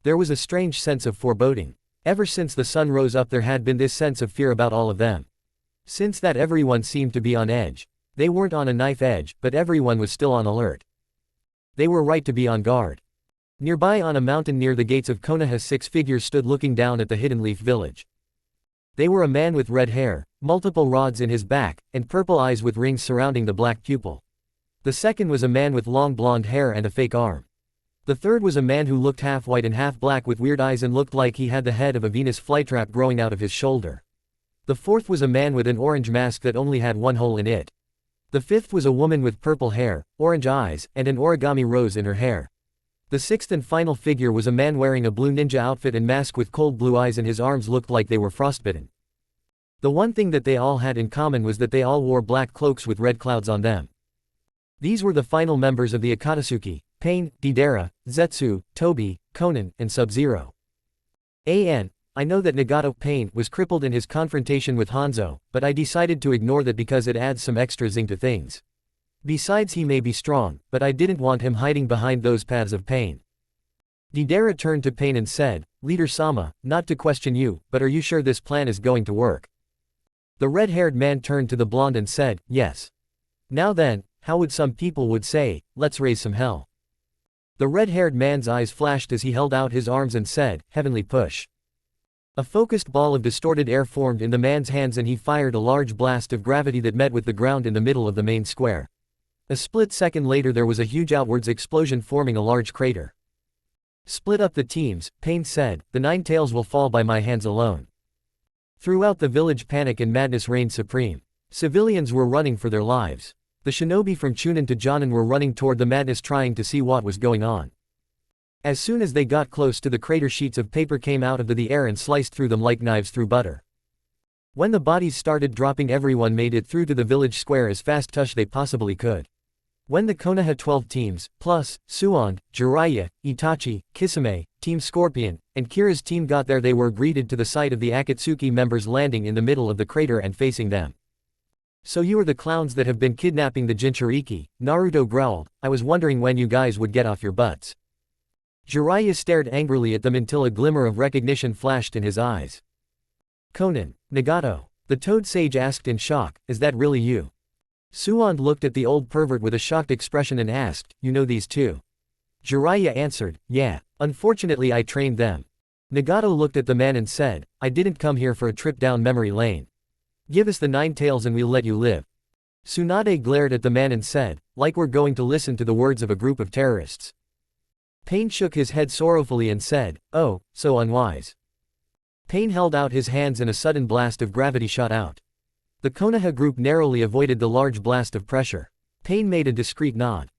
[SPEAKER 1] There was a strange sense of foreboding. Ever since the sun rose up there had been this sense of fear about all of them. Since that everyone seemed to be on edge. They weren't on a knife edge, but everyone was still on alert. They were right to be on guard. Nearby on a mountain near the gates of Konoha 6 figures stood looking down at the Hidden Leaf village. They were a man with red hair, multiple rods in his back, and purple eyes with rings surrounding the black pupil. The second was a man with long blonde hair and a fake arm. The third was a man who looked half white and half black with weird eyes and looked like he had the head of a Venus flytrap growing out of his shoulder. The fourth was a man with an orange mask that only had one hole in it. The fifth was a woman with purple hair, orange eyes, and an origami rose in her hair. The sixth and final figure was a man wearing a blue ninja outfit and mask with cold blue eyes and his arms looked like they were frostbitten. The one thing that they all had in common was that they all wore black cloaks with red clouds on them. These were the final members of the Akatsuki: Pain, Deidara, Zetsu, Tobi, Konan, and Sub-Zero. I know that Nagato Pain was crippled in his confrontation with Hanzo, but I decided to ignore that because it adds some extra zing to things. Besides, he may be strong, but I didn't want him hiding behind those paths of pain. Deidara turned to Pain and said, Leader Sama, not to question you, but are you sure this plan is going to work? The red-haired man turned to the blonde and said, yes. Now then, how would some people would say, let's raise some hell. The red-haired man's eyes flashed as he held out his arms and said, heavenly push. A focused ball of distorted air formed in the man's hands and he fired a large blast of gravity that met with the ground in the middle of the main square. A split second later there was a huge outwards explosion forming a large crater. Split up the teams, Pain said, the nine tails will fall by my hands alone. Throughout the village panic and madness reigned supreme. Civilians were running for their lives. The shinobi from Chunin to Jonin were running toward the madness trying to see what was going on. As soon as they got close to the crater, sheets of paper came out of the air and sliced through them like knives through butter. When the bodies started dropping, everyone made it through to the village square as fast as they possibly could. When the Konoha 12 teams, plus, Suon, Jiraiya, Itachi, Kisame, Team Scorpion, and Kira's team got there, they were greeted to the sight of the Akatsuki members landing in the middle of the crater and facing them. So you are the clowns that have been kidnapping the Jinchuriki, Naruto growled, I was wondering when you guys would get off your butts. Jiraiya stared angrily at them until a glimmer of recognition flashed in his eyes. Conan, Nagato. The Toad Sage asked in shock, is that really you? Suon looked at the old pervert with a shocked expression and asked, you know these two? Jiraiya answered, yeah, unfortunately I trained them. Nagato looked at the man and said, I didn't come here for a trip down memory lane. Give us the nine tails and we'll let you live. Tsunade glared at the man and said, like we're going to listen to the words of a group of terrorists. Pain shook his head sorrowfully and said, oh, so unwise. Pain held out his hands and a sudden blast of gravity shot out. The Konoha group narrowly avoided the large blast of pressure. Pain made a discreet nod.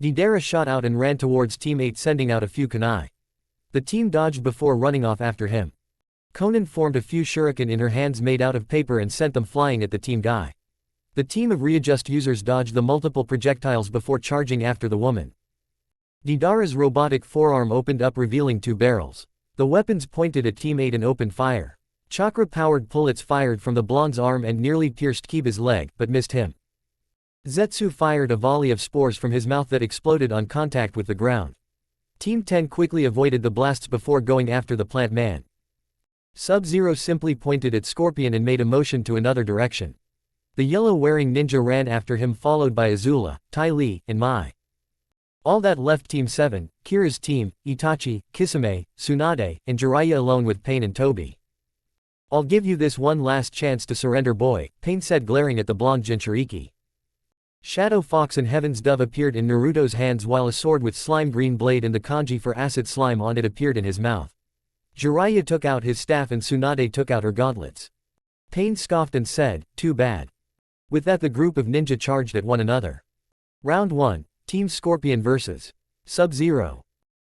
[SPEAKER 1] Deidara shot out and ran towards Team 8, sending out a few kunai. The team dodged before running off after him. Conan formed a few shuriken in her hands made out of paper and sent them flying at the team guy. The team of readjust users dodged the multiple projectiles before charging after the woman. Deidara's robotic forearm opened up, revealing two barrels. The weapons pointed at Team 8 and opened fire. Chakra-powered bullets fired from the blonde's arm and nearly pierced Kiba's leg, but missed him. Zetsu fired a volley of spores from his mouth that exploded on contact with the ground. Team 10 quickly avoided the blasts before going after the plant man. Sub-Zero simply pointed at Scorpion and made a motion to another direction. The yellow-wearing ninja ran after him, followed by Azula, Tai Lee, and Mai. All that left Team 7, Kira's team, Itachi, Kisame, Tsunade, and Jiraiya alone with Pain and Toby. I'll give you this one last chance to surrender, boy, Pain said, glaring at the blonde Jinchuriki. Shadow Fox and Heaven's Dove appeared in Naruto's hands while a sword with slime green blade and the kanji for acid slime on it appeared in his mouth. Jiraiya took out his staff and Tsunade took out her gauntlets. Pain scoffed and said, too bad. With that the group of ninja charged at one another. Round 1. Team Scorpion vs. Sub-Zero.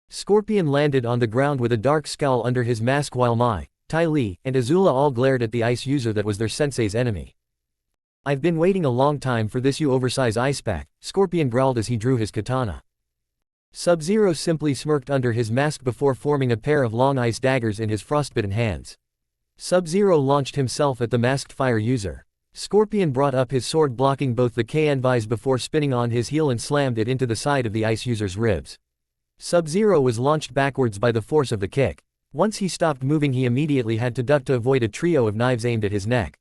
[SPEAKER 1] Scorpion landed on the ground with a dark scowl under his mask while Mai, Tai Lee, and Azula all glared at the ice user that was their sensei's enemy. I've been waiting a long time for this, you oversized ice pack, Scorpion growled as he drew his katana. Sub-Zero simply smirked under his mask before forming a pair of long ice daggers in his frostbitten hands. Sub-Zero launched himself at the masked fire user. Scorpion brought up his sword, blocking both the Kanvis before spinning on his heel and slammed it into the side of the ice user's ribs. Sub-Zero was launched backwards by the force of the kick. Once he stopped moving, he immediately had to duck to avoid a trio of knives aimed at his neck.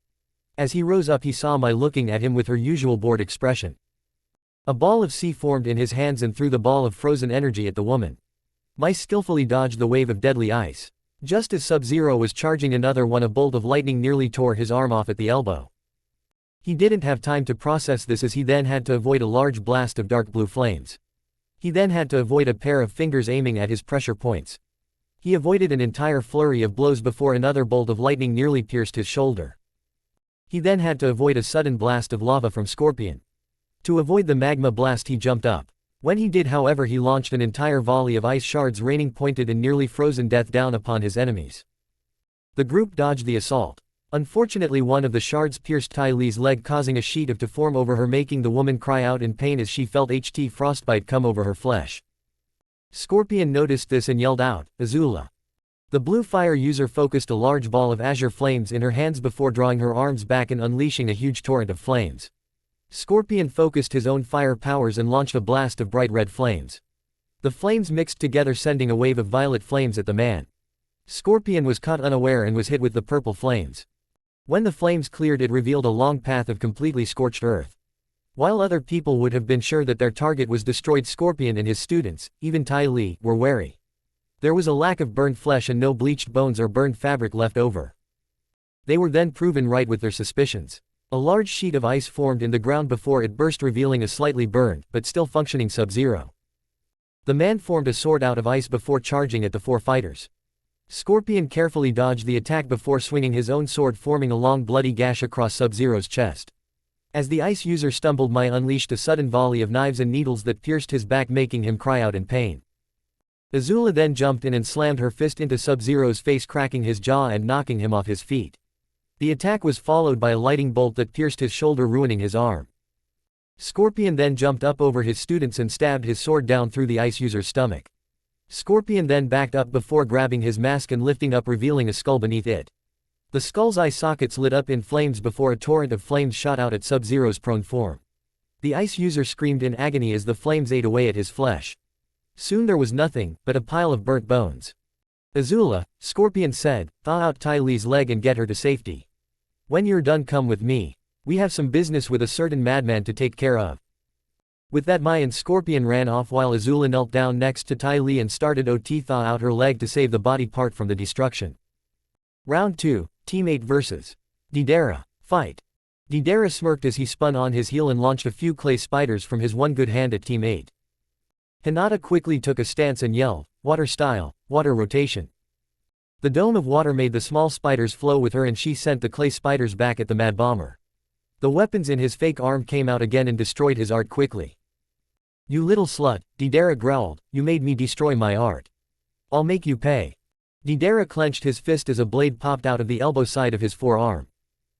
[SPEAKER 1] As he rose up, he saw Mai looking at him with her usual bored expression. A ball of sea formed in his hands and threw the ball of frozen energy at the woman. Mai skillfully dodged the wave of deadly ice. Just as Sub-Zero was charging another one, a bolt of lightning nearly tore his arm off at the elbow. He didn't have time to process this, as he then had to avoid a large blast of dark blue flames. He then had to avoid a pair of fingers aiming at his pressure points. He avoided an entire flurry of blows before another bolt of lightning nearly pierced his shoulder. He then had to avoid a sudden blast of lava from Scorpion. To avoid the magma blast, he jumped up. When he did, however, he launched an entire volley of ice shards raining pointed and nearly frozen death down upon his enemies. The group dodged the assault. Unfortunately, one of the shards pierced Tai Lee's leg, causing a sheet of to form over her, making the woman cry out in pain as she felt frostbite come over her flesh. Scorpion noticed this and yelled out, Azula. The blue fire user focused a large ball of azure flames in her hands before drawing her arms back and unleashing a huge torrent of flames. Scorpion focused his own fire powers and launched a blast of bright red flames. The flames mixed together, sending a wave of violet flames at the man. Scorpion was caught unaware and was hit with the purple flames. When the flames cleared, it revealed a long path of completely scorched earth. While other people would have been sure that their target was destroyed, Scorpion and his students, even Tai Li, were wary. There was a lack of burned flesh and no bleached bones or burned fabric left over. They were then proven right with their suspicions. A large sheet of ice formed in the ground before it burst, revealing a slightly burned, but still functioning Sub-Zero. The man formed a sword out of ice before charging at the four fighters. Scorpion carefully dodged the attack before swinging his own sword, forming a long bloody gash across Sub-Zero's chest. As the ice user stumbled, Mai unleashed a sudden volley of knives and needles that pierced his back, making him cry out in pain. Azula then jumped in and slammed her fist into Sub-Zero's face, cracking his jaw and knocking him off his feet. The attack was followed by a lightning bolt that pierced his shoulder, ruining his arm. Scorpion then jumped up over his students and stabbed his sword down through the ice user's stomach. Scorpion then backed up before grabbing his mask and lifting up, revealing a skull beneath it. The skull's eye sockets lit up in flames before a torrent of flames shot out at Sub-Zero's prone form. The ice user screamed in agony as the flames ate away at his flesh. Soon there was nothing but a pile of burnt bones. Azula, Scorpion said, thaw out Tai Li's leg and get her to safety. When you're done, come with me. We have some business with a certain madman to take care of. With that, Mai and Scorpion ran off while Azula knelt down next to Tai Li and started to thaw out her leg to save the body part from the destruction. Round 2, Team 8 vs. Deidara. Fight. Deidara smirked as he spun on his heel and launched a few clay spiders from his one good hand at Team 8. Hinata quickly took a stance and yelled, "Water style, water rotation." The dome of water made the small spiders flow with her, and she sent the clay spiders back at the Mad Bomber. The weapons in his fake arm came out again and destroyed his art quickly. "You little slut," Deidara growled, "you made me destroy my art. I'll make you pay." Deidara clenched his fist as a blade popped out of the elbow side of his forearm.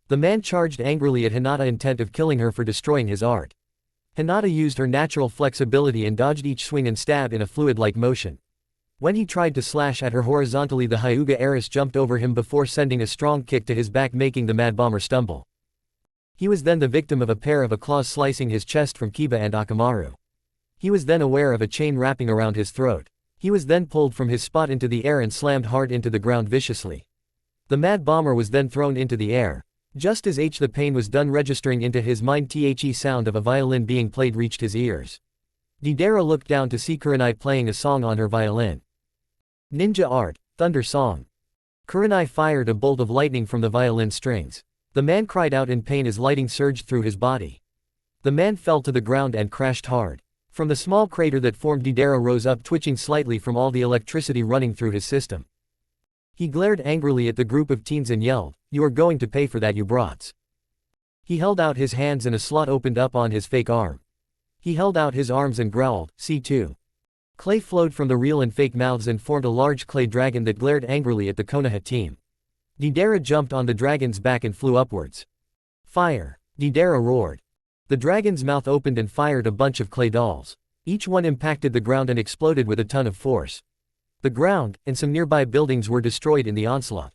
[SPEAKER 1] The man charged angrily at Hinata, intent of killing her for destroying his art. Hinata used her natural flexibility and dodged each swing and stab in a fluid-like motion. When he tried to slash at her horizontally, the Hyuga heiress jumped over him before sending a strong kick to his back, making the Mad Bomber stumble. He was then the victim of a pair of claws slicing his chest from Kiba and Akamaru. He was then aware of a chain wrapping around his throat. He was then pulled from his spot into the air and slammed hard into the ground viciously. The Mad Bomber was then thrown into the air. Just as the pain was done registering into his mind, the sound of a violin being played reached his ears. Deidara looked down to see Kurenai playing a song on her violin. Ninja art, thunder song. Kurenai fired a bolt of lightning from the violin strings. The man cried out in pain as lightning surged through his body. The man fell to the ground and crashed hard. From the small crater that formed, Deidara rose up, twitching slightly from all the electricity running through his system. He glared angrily at the group of teens and yelled, "You are going to pay for that, you brats." He held out his hands and a slot opened up on his fake arm. He held out his arms and growled, "C2." Clay flowed from the real and fake mouths and formed a large clay dragon that glared angrily at the Konoha team. Deidara jumped on the dragon's back and flew upwards. "Fire!" Deidara roared. The dragon's mouth opened and fired a bunch of clay dolls. Each one impacted the ground and exploded with a ton of force. The ground, and some nearby buildings were destroyed in the onslaught.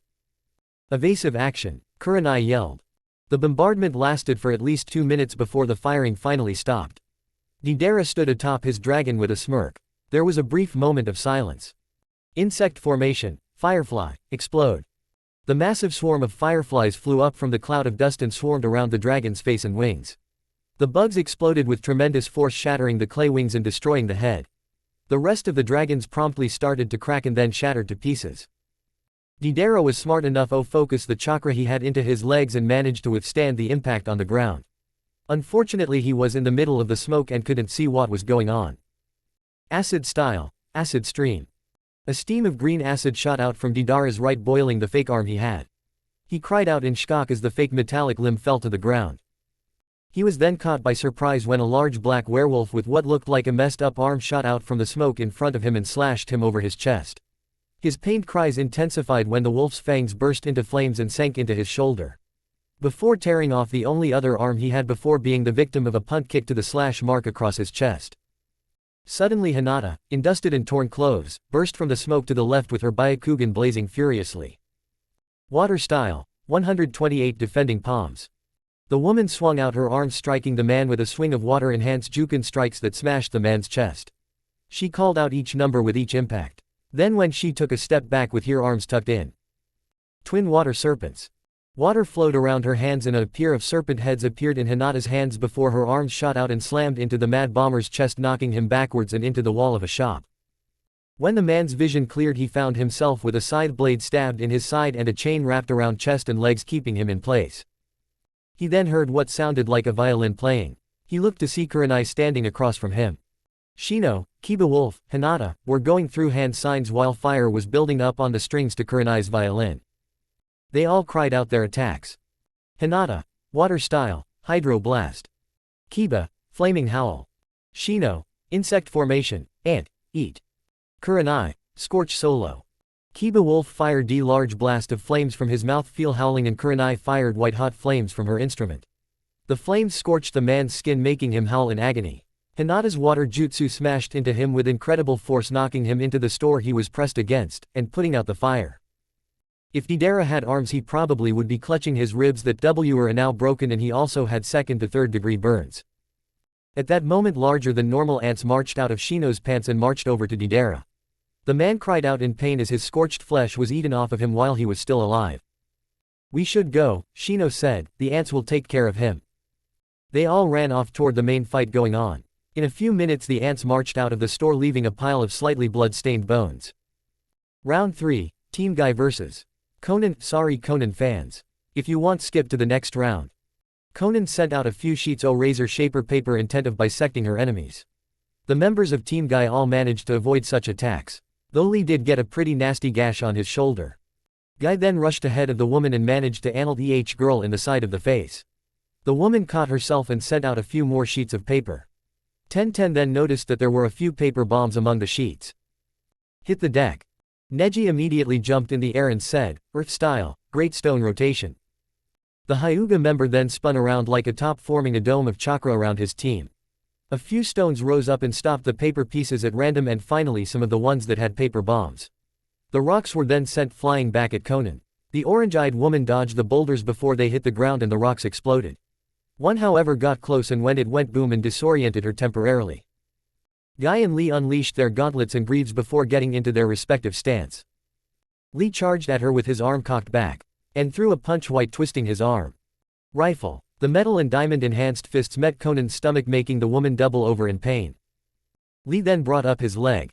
[SPEAKER 1] "Evasive action," Kurenai yelled. The bombardment lasted for at least 2 minutes before the firing finally stopped. Deidara stood atop his dragon with a smirk. There was a brief moment of silence. Insect formation, firefly, explode. The massive swarm of fireflies flew up from the cloud of dust and swarmed around the dragon's face and wings. The bugs exploded with tremendous force, shattering the clay wings and destroying the head. The rest of the dragons promptly started to crack and then shattered to pieces. Deidara was smart enough to focus the chakra he had into his legs and managed to withstand the impact on the ground. Unfortunately, he was in the middle of the smoke and couldn't see what was going on. Acid style, acid stream. A steam of green acid shot out from Deidara's right, boiling the fake arm he had. He cried out in shock as the fake metallic limb fell to the ground. He was then caught by surprise when a large black werewolf with what looked like a messed up arm shot out from the smoke in front of him and slashed him over his chest. His pained cries intensified when the wolf's fangs burst into flames and sank into his shoulder. Before tearing off the only other arm he had before being the victim of a punt kick to the slash mark across his chest. Suddenly Hinata, in dusted and torn clothes, burst from the smoke to the left with her Byakugan blazing furiously. Water style, 128 defending palms. The woman swung out her arms striking the man with a swing of water-enhanced Juken strikes that smashed the man's chest. She called out each number with each impact. Then when she took a step back with her arms tucked in. Twin water serpents. Water flowed around her hands and a pair of serpent heads appeared in Hinata's hands before her arms shot out and slammed into the mad bomber's chest, knocking him backwards and into the wall of a shop. When the man's vision cleared, he found himself with a scythe blade stabbed in his side and a chain wrapped around chest and legs keeping him in place. He then heard what sounded like a violin playing. He looked to see Kurenai standing across from him. Shino, Kiba Wolf, Hinata, were going through hand signs while fire was building up on the strings to Kurenai's violin. They all cried out their attacks. Hinata, Water Style, Hydro Blast. Kiba, Flaming Howl. Shino, Insect Formation, Ant, Eat. Kurenai, Scorch Solo. Kiba Wolf fired a large blast of flames from his mouth feel howling and Kurenai fired white-hot flames from her instrument. The flames scorched the man's skin making him howl in agony. Hinata's water jutsu smashed into him with incredible force knocking him into the store he was pressed against, and putting out the fire. If Deidara had arms he probably would be clutching his ribs that were now broken, and he also had 2nd to 3rd degree burns. At that moment larger than normal ants marched out of Shino's pants and marched over to Deidara. The man cried out in pain as his scorched flesh was eaten off of him while he was still alive. "We should go," Shino said, "the ants will take care of him." They all ran off toward the main fight going on. In a few minutes the ants marched out of the store leaving a pile of slightly blood-stained bones. Round 3, Team Guy vs. Conan. Sorry Conan fans. If you want skip to the next round. Conan sent out a few sheets of razor shaper paper intent of bisecting her enemies. The members of Team Guy all managed to avoid such attacks, though Lee did get a pretty nasty gash on his shoulder. Guy then rushed ahead of the woman and managed to anal girl in the side of the face. The woman caught herself and sent out a few more sheets of paper. 1010 then noticed that there were a few paper bombs among the sheets. Hit the deck. Neji immediately jumped in the air and said, "Earth style, Great Stone Rotation." The Hyuga member then spun around like a top forming a dome of chakra around his team. A few stones rose up and stopped the paper pieces at random and finally some of the ones that had paper bombs. The rocks were then sent flying back at Conan. The orange-eyed woman dodged the boulders before they hit the ground and the rocks exploded. One however got close and when it went boom and disoriented her temporarily. Guy and Lee unleashed their gauntlets and greaves before getting into their respective stance. Lee charged at her with his arm cocked back, and threw a punch white twisting his arm. Rifle. The metal and diamond-enhanced fists met Conan's stomach making the woman double over in pain. Lee then brought up his leg.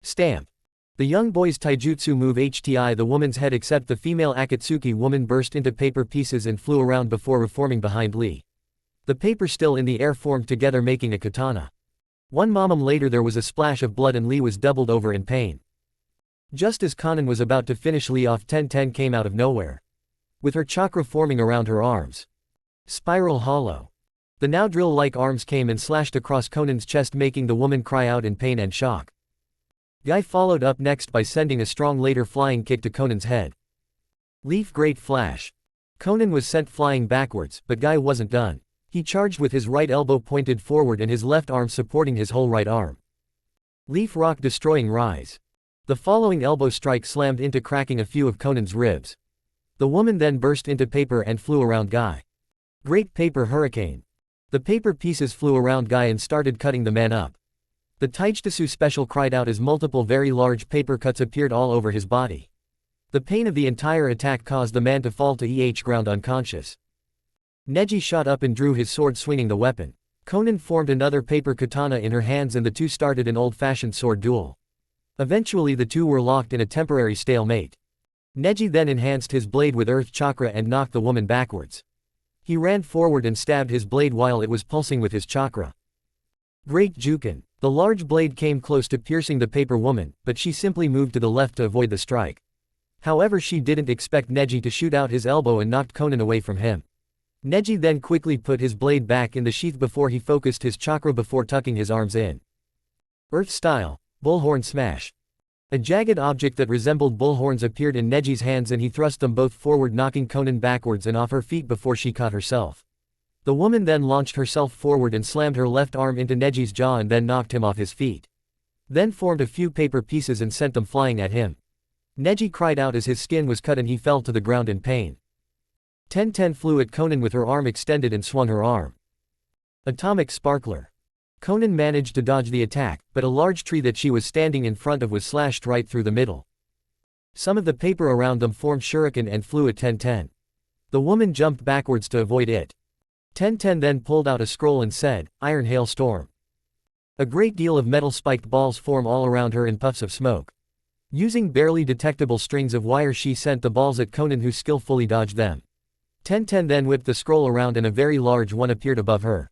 [SPEAKER 1] Stamp. The young boy's taijutsu move HTI the woman's head except the female Akatsuki woman burst into paper pieces and flew around before reforming behind Lee. The paper still in the air formed together making a katana. One moment later there was a splash of blood and Lee was doubled over in pain. Just as Conan was about to finish Lee off 1010 came out of nowhere. With her chakra forming around her arms. Spiral hollow. The now drill-like arms came and slashed across Conan's chest making the woman cry out in pain and shock. Guy followed up next by sending a strong later flying kick to Conan's head. Leaf Great Flash. Conan was sent flying backwards, but Guy wasn't done. He charged with his right elbow pointed forward and his left arm supporting his whole right arm. Leaf Rock Destroying Rise. The following elbow strike slammed into cracking a few of Conan's ribs. The woman then burst into paper and flew around Guy. Great Paper Hurricane. The paper pieces flew around Guy and started cutting the man up. The Taijutsu special cried out as multiple very large paper cuts appeared all over his body. The pain of the entire attack caused the man to fall to ground unconscious. Neji shot up and drew his sword swinging the weapon. Conan formed another paper katana in her hands and the two started an old-fashioned sword duel. Eventually the two were locked in a temporary stalemate. Neji then enhanced his blade with earth chakra and knocked the woman backwards. He ran forward and stabbed his blade while it was pulsing with his chakra. Great Juken. The large blade came close to piercing the paper woman, but she simply moved to the left to avoid the strike. However she didn't expect Neji to shoot out his elbow and knocked Conan away from him. Neji then quickly put his blade back in the sheath before he focused his chakra before tucking his arms in. Earth Style. Bullhorn Smash. A jagged object that resembled bullhorns appeared in Neji's hands and he thrust them both forward knocking Conan backwards and off her feet before she caught herself. The woman then launched herself forward and slammed her left arm into Neji's jaw and then knocked him off his feet. Then formed a few paper pieces and sent them flying at him. Neji cried out as his skin was cut and he fell to the ground in pain. Tenten flew at Konan with her arm extended and swung her arm. Atomic Sparkler. Konan managed to dodge the attack, but a large tree that she was standing in front of was slashed right through the middle. Some of the paper around them formed shuriken and flew at Tenten. The woman jumped backwards to avoid it. Tenten then pulled out a scroll and said, "Iron Hailstorm." A great deal of metal spiked balls form all around her in puffs of smoke. Using barely detectable strings of wire she sent the balls at Konan who skillfully dodged them. Tenten then whipped the scroll around and a very large one appeared above her.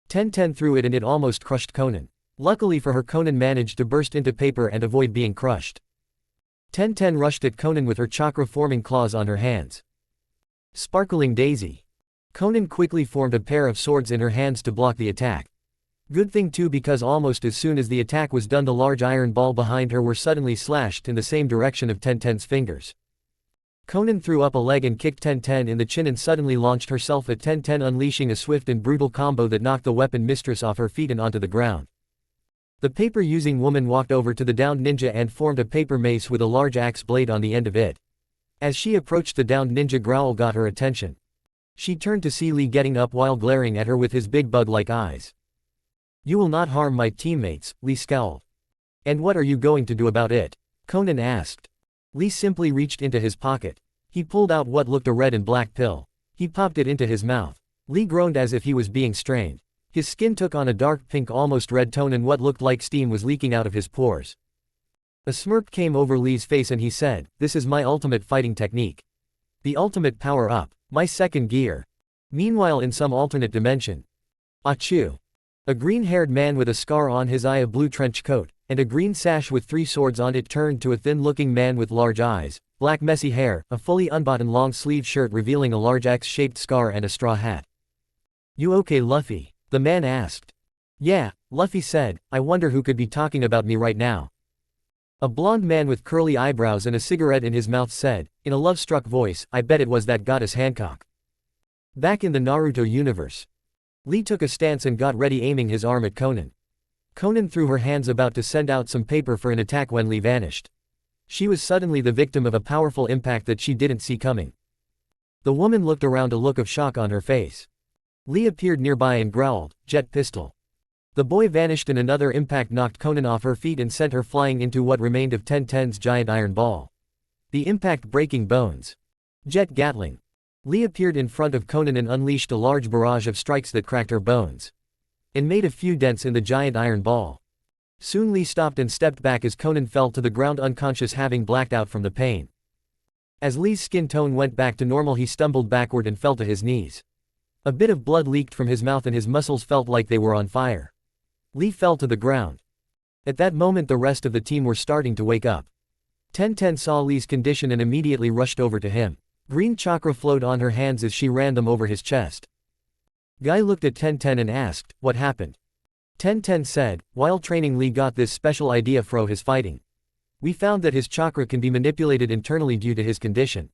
[SPEAKER 1] Tenten threw it and it almost crushed Konan. Luckily for her, Konan managed to burst into paper and avoid being crushed. Tenten rushed at Konan with her chakra-forming claws on her hands. Sparkling Daisy. Konan quickly formed a pair of swords in her hands to block the attack. Good thing too, because almost as soon as the attack was done the large iron ball behind her were suddenly slashed in the same direction of Tenten's fingers. Konan threw up a leg and kicked Tenten in the chin and suddenly launched herself at Tenten, unleashing a swift and brutal combo that knocked the weapon mistress off her feet and onto the ground. The paper-using woman walked over to the downed ninja and formed a paper mace with a large axe blade on the end of it. As she approached, the downed ninja growl got her attention. She turned to see Lee getting up while glaring at her with his big bug-like eyes. "You will not harm my teammates," Lee scowled. "And what are you going to do about it?" Konan asked. Lee simply reached into his pocket. He pulled out what looked a red and black pill. He popped it into his mouth. Lee groaned as if he was being strained. His skin took on a dark pink, almost red tone, and what looked like steam was leaking out of his pores. A smirk came over Lee's face and he said, "This is my ultimate fighting technique. The ultimate power-up. My second gear." Meanwhile, in some alternate dimension. Achoo. A green-haired man with a scar on his eye, a blue trench coat, and a green sash with 3 swords on it turned to a thin-looking man with large eyes, black messy hair, a fully unbuttoned long-sleeved shirt revealing a large X-shaped scar and a straw hat. "You okay, Luffy?" the man asked. "Yeah," Luffy said, "I wonder who could be talking about me right now." A blonde man with curly eyebrows and a cigarette in his mouth said, in a love-struck voice, "I bet it was that goddess Hancock." Back in the Naruto universe. Lee took a stance and got ready, aiming his arm at Konan. Konan threw her hands about to send out some paper for an attack when Lee vanished. She was suddenly the victim of a powerful impact that she didn't see coming. The woman looked around, a look of shock on her face. Lee appeared nearby and growled, "Jet pistol." The boy vanished and another impact knocked Konan off her feet and sent her flying into what remained of Tenten's giant iron ball. The impact breaking bones. Jet Gatling. Lee appeared in front of Konan and unleashed a large barrage of strikes that cracked her bones and made a few dents in the giant iron ball. Soon Lee stopped and stepped back as Konan fell to the ground unconscious, having blacked out from the pain. As Lee's skin tone went back to normal, he stumbled backward and fell to his knees. A bit of blood leaked from his mouth and his muscles felt like they were on fire. Lee fell to the ground. At that moment the rest of the team were starting to wake up. Tenten saw Lee's condition and immediately rushed over to him. Green chakra flowed on her hands as she ran them over his chest. Guy looked at Tenten and asked, "What happened?" Tenten said, "While training, Lee got this special idea for his fighting. We found that his chakra can be manipulated internally due to his condition.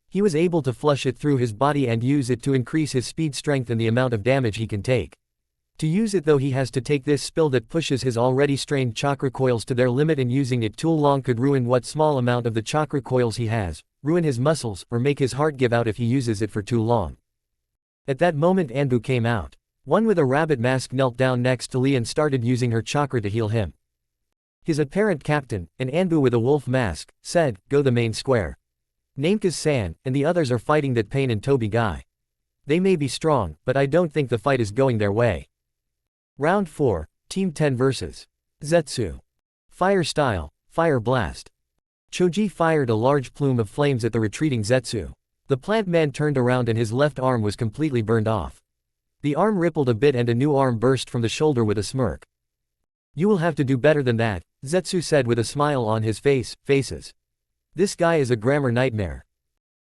[SPEAKER 1] He was able to flush it through his body and use it to increase his speed, strength and the amount of damage he can take. To use it though, he has to take this spill that pushes his already strained chakra coils to their limit, and using it too long could ruin what small amount of the chakra coils he has, ruin his muscles, or make his heart give out if he uses it for too long." At that moment Anbu came out. One with a rabbit mask knelt down next to Lee and started using her chakra to heal him. His apparent captain, an Anbu with a wolf mask, said, "Go the main square. Nameka's-san and the others are fighting that Pain and Toby guy. They may be strong, but I don't think the fight is going their way." Round 4, Team 10 vs. Zetsu. Fire style, Fire Blast. Choji fired a large plume of flames at the retreating Zetsu. The plant man turned around and his left arm was completely burned off. The arm rippled a bit and a new arm burst from the shoulder with a smirk. "You will have to do better than that," Zetsu said with a smile on his face. "Faces. This guy is a grammar nightmare."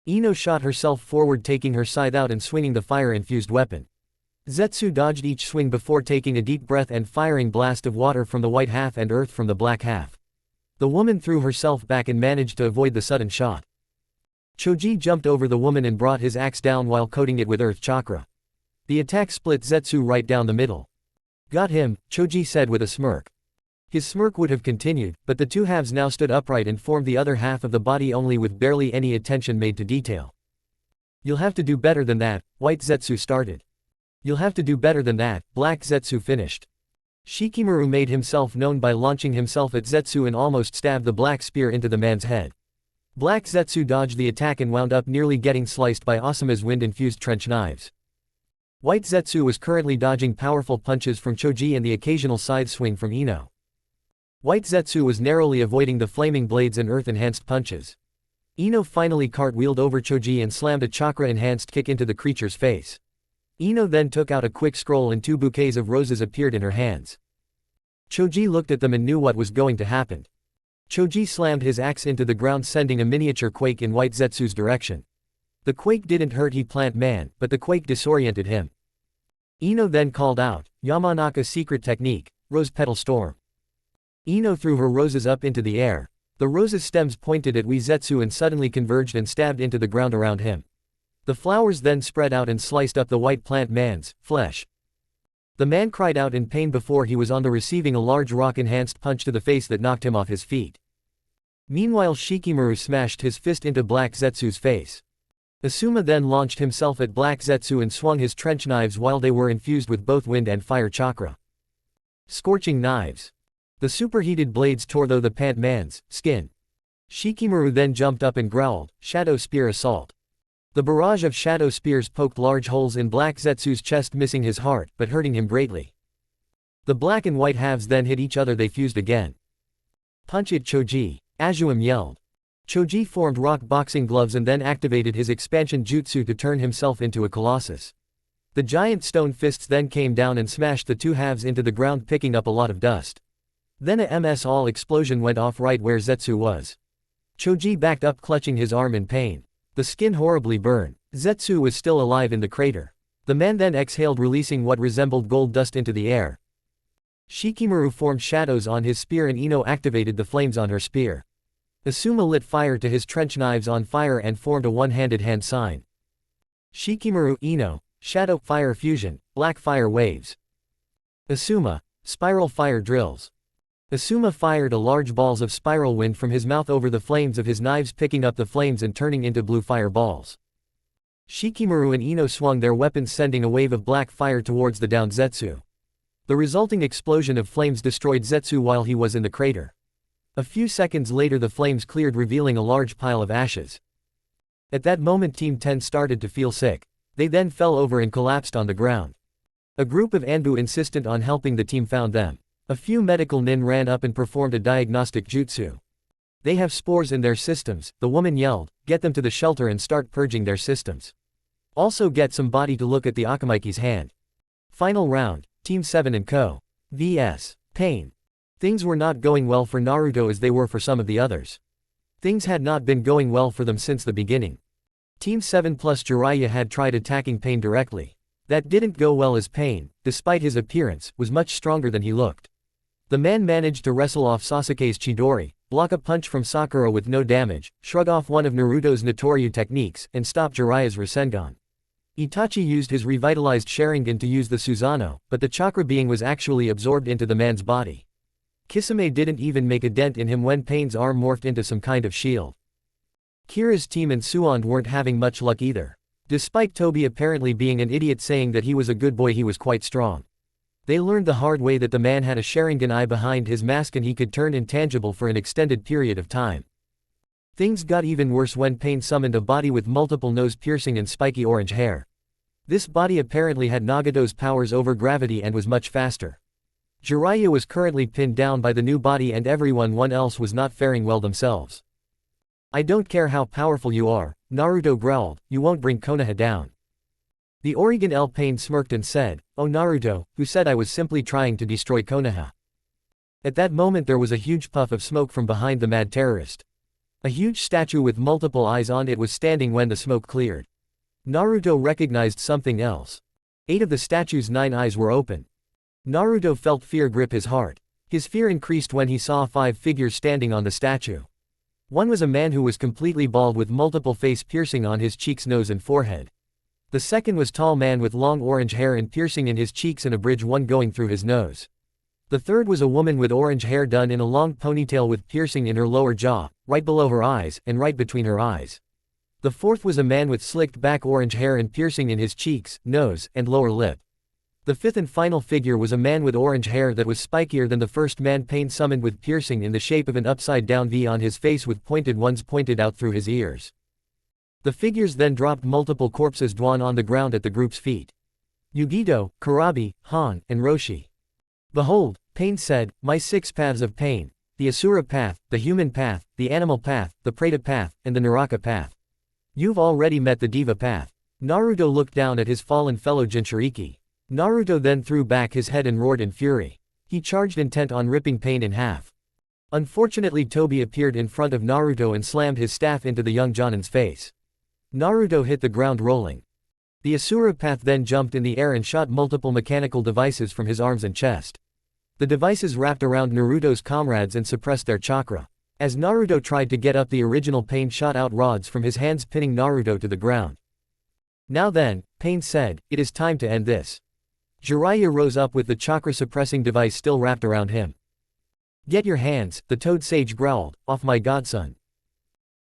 [SPEAKER 1] Ino shot herself forward, taking her scythe out and swinging the fire-infused weapon. Zetsu dodged each swing before taking a deep breath and firing blast of water from the white half and earth from the black half. The woman threw herself back and managed to avoid the sudden shot. Choji jumped over the woman and brought his axe down while coating it with earth chakra. The attack split Zetsu right down the middle. Got him, Choji said with a smirk. His smirk would have continued, but the two halves now stood upright and formed the other half of the body only with barely any attention made to detail. You'll have to do better than that, White Zetsu started. You'll have to do better than that, Black Zetsu finished. Shikamaru made himself known by launching himself at Zetsu and almost stabbed the black spear into the man's head. Black Zetsu dodged the attack and wound up nearly getting sliced by Asuma's wind-infused trench knives. White Zetsu was currently dodging powerful punches from Choji and the occasional side swing from Ino. White Zetsu was narrowly avoiding the flaming blades and earth-enhanced punches. Ino finally cartwheeled over Choji and slammed a chakra-enhanced kick into the creature's face. Ino then took out a quick scroll and 2 bouquets of roses appeared in her hands. Choji looked at them and knew what was going to happen. Choji slammed his axe into the ground, sending a miniature quake in White Zetsu's direction. The quake didn't hurt he plant man, but the quake disoriented him. Ino then called out, Yamanaka's secret technique, Rose Petal Storm. Ino threw her roses up into the air. The roses' stems pointed at Zetsu and suddenly converged and stabbed into the ground around him. The flowers then spread out and sliced up the white plant man's flesh. The man cried out in pain before he was on the receiving a large rock-enhanced punch to the face that knocked him off his feet. Meanwhile Shikamaru smashed his fist into Black Zetsu's face. Asuma then launched himself at Black Zetsu and swung his trench knives while they were infused with both wind and fire chakra. Scorching knives. The superheated blades tore through the pant man's skin. Shikamaru then jumped up and growled, Shadow Spear Assault. The barrage of shadow spears poked large holes in Black Zetsu's chest, missing his heart, but hurting him greatly. The black and white halves then hit each other, they fused again. Punch it, Choji, Azuam yelled. Choji formed rock boxing gloves and then activated his expansion jutsu to turn himself into a colossus. The giant stone fists then came down and smashed the two halves into the ground, picking up a lot of dust. Then a MS-all explosion went off right where Zetsu was. Choji backed up, clutching his arm in pain. The skin horribly burned. Zetsu was still alive in the crater. The man then exhaled, releasing what resembled gold dust into the air. Shikamaru formed shadows on his spear and Ino activated the flames on her spear. Asuma lit fire to his trench knives on fire and formed a one-handed hand sign. Shikamaru, Ino, shadow, fire fusion, black fire waves. Asuma, spiral fire drills. Asuma fired a large balls of spiral wind from his mouth over the flames of his knives, picking up the flames and turning into blue fire balls. Shikamaru and Ino swung their weapons, sending a wave of black fire towards the downed Zetsu. The resulting explosion of flames destroyed Zetsu while he was in the crater. A few seconds later the flames cleared, revealing a large pile of ashes. At that moment Team 10 started to feel sick. They then fell over and collapsed on the ground. A group of Anbu insistent on helping the team found them. A few medical nin ran up and performed a diagnostic jutsu. They have spores in their systems, the woman yelled. Get them to the shelter and start purging their systems. Also get somebody to look at the Akamaki's hand. Final round, Team 7 and Co. vs. Pain. Things were not going well for Naruto as they were for some of the others. Things had not been going well for them since the beginning. Team 7 plus Jiraiya had tried attacking Pain directly. That didn't go well as Pain, despite his appearance, was much stronger than he looked. The man managed to wrestle off Sasuke's Chidori, block a punch from Sakura with no damage, shrug off one of Naruto's Notoryu techniques, and stop Jiraiya's Rasengan. Itachi used his revitalized Sharingan to use the Susanoo, but the chakra being was actually absorbed into the man's body. Kisame didn't even make a dent in him when Pain's arm morphed into some kind of shield. Kira's team and Suand weren't having much luck either. Despite Toby apparently being an idiot saying that he was a good boy, he was quite strong. They learned the hard way that the man had a Sharingan eye behind his mask and he could turn intangible for an extended period of time. Things got even worse when Pain summoned a body with multiple nose piercing and spiky orange hair. This body apparently had Nagato's powers over gravity and was much faster. Jiraiya was currently pinned down by the new body and everyone else was not faring well themselves. I don't care how powerful you are, Naruto growled, you won't bring Konoha down. The Oregon L. Pain smirked and said, Oh Naruto, who said I was simply trying to destroy Konoha? At that moment there was a huge puff of smoke from behind the mad terrorist. A huge statue with multiple eyes on it was standing when the smoke cleared. Naruto recognized something else. 8 of the statue's 9 eyes were open. Naruto felt fear grip his heart. His fear increased when he saw 5 figures standing on the statue. One was a man who was completely bald with multiple face piercing on his cheeks, nose and forehead. The second was tall man with long orange hair and piercing in his cheeks and a bridge one going through his nose. The third was a woman with orange hair done in a long ponytail with piercing in her lower jaw, right below her eyes, and right between her eyes. The fourth was a man with slicked back orange hair and piercing in his cheeks, nose, and lower lip. The fifth and final figure was a man with orange hair that was spikier than the first man Pain summoned with piercing in the shape of an upside-down V on his face with pointed ones pointed out through his ears. The figures then dropped multiple corpses drawn on the ground at the group's feet. Yugito, Kurabi, Han, and Roshi. Behold, Pain said, my 6 paths of pain, the Asura path, the human path, the animal path, the Preta path, and the Naraka path. You've already met the Diva path. Naruto looked down at his fallen fellow Jinchuriki. Naruto then threw back his head and roared in fury. He charged intent on ripping Pain in half. Unfortunately Tobi appeared in front of Naruto and slammed his staff into the young Jonin's face. Naruto hit the ground rolling. The Asura path then jumped in the air and shot multiple mechanical devices from his arms and chest. The devices wrapped around Naruto's comrades and suppressed their chakra. As Naruto tried to get up, the original Pain shot out rods from his hands, pinning Naruto to the ground. Now then, Pain said, it is time to end this. Jiraiya rose up with the chakra-suppressing device still wrapped around him. Get your hands, the Toad Sage growled, off my godson.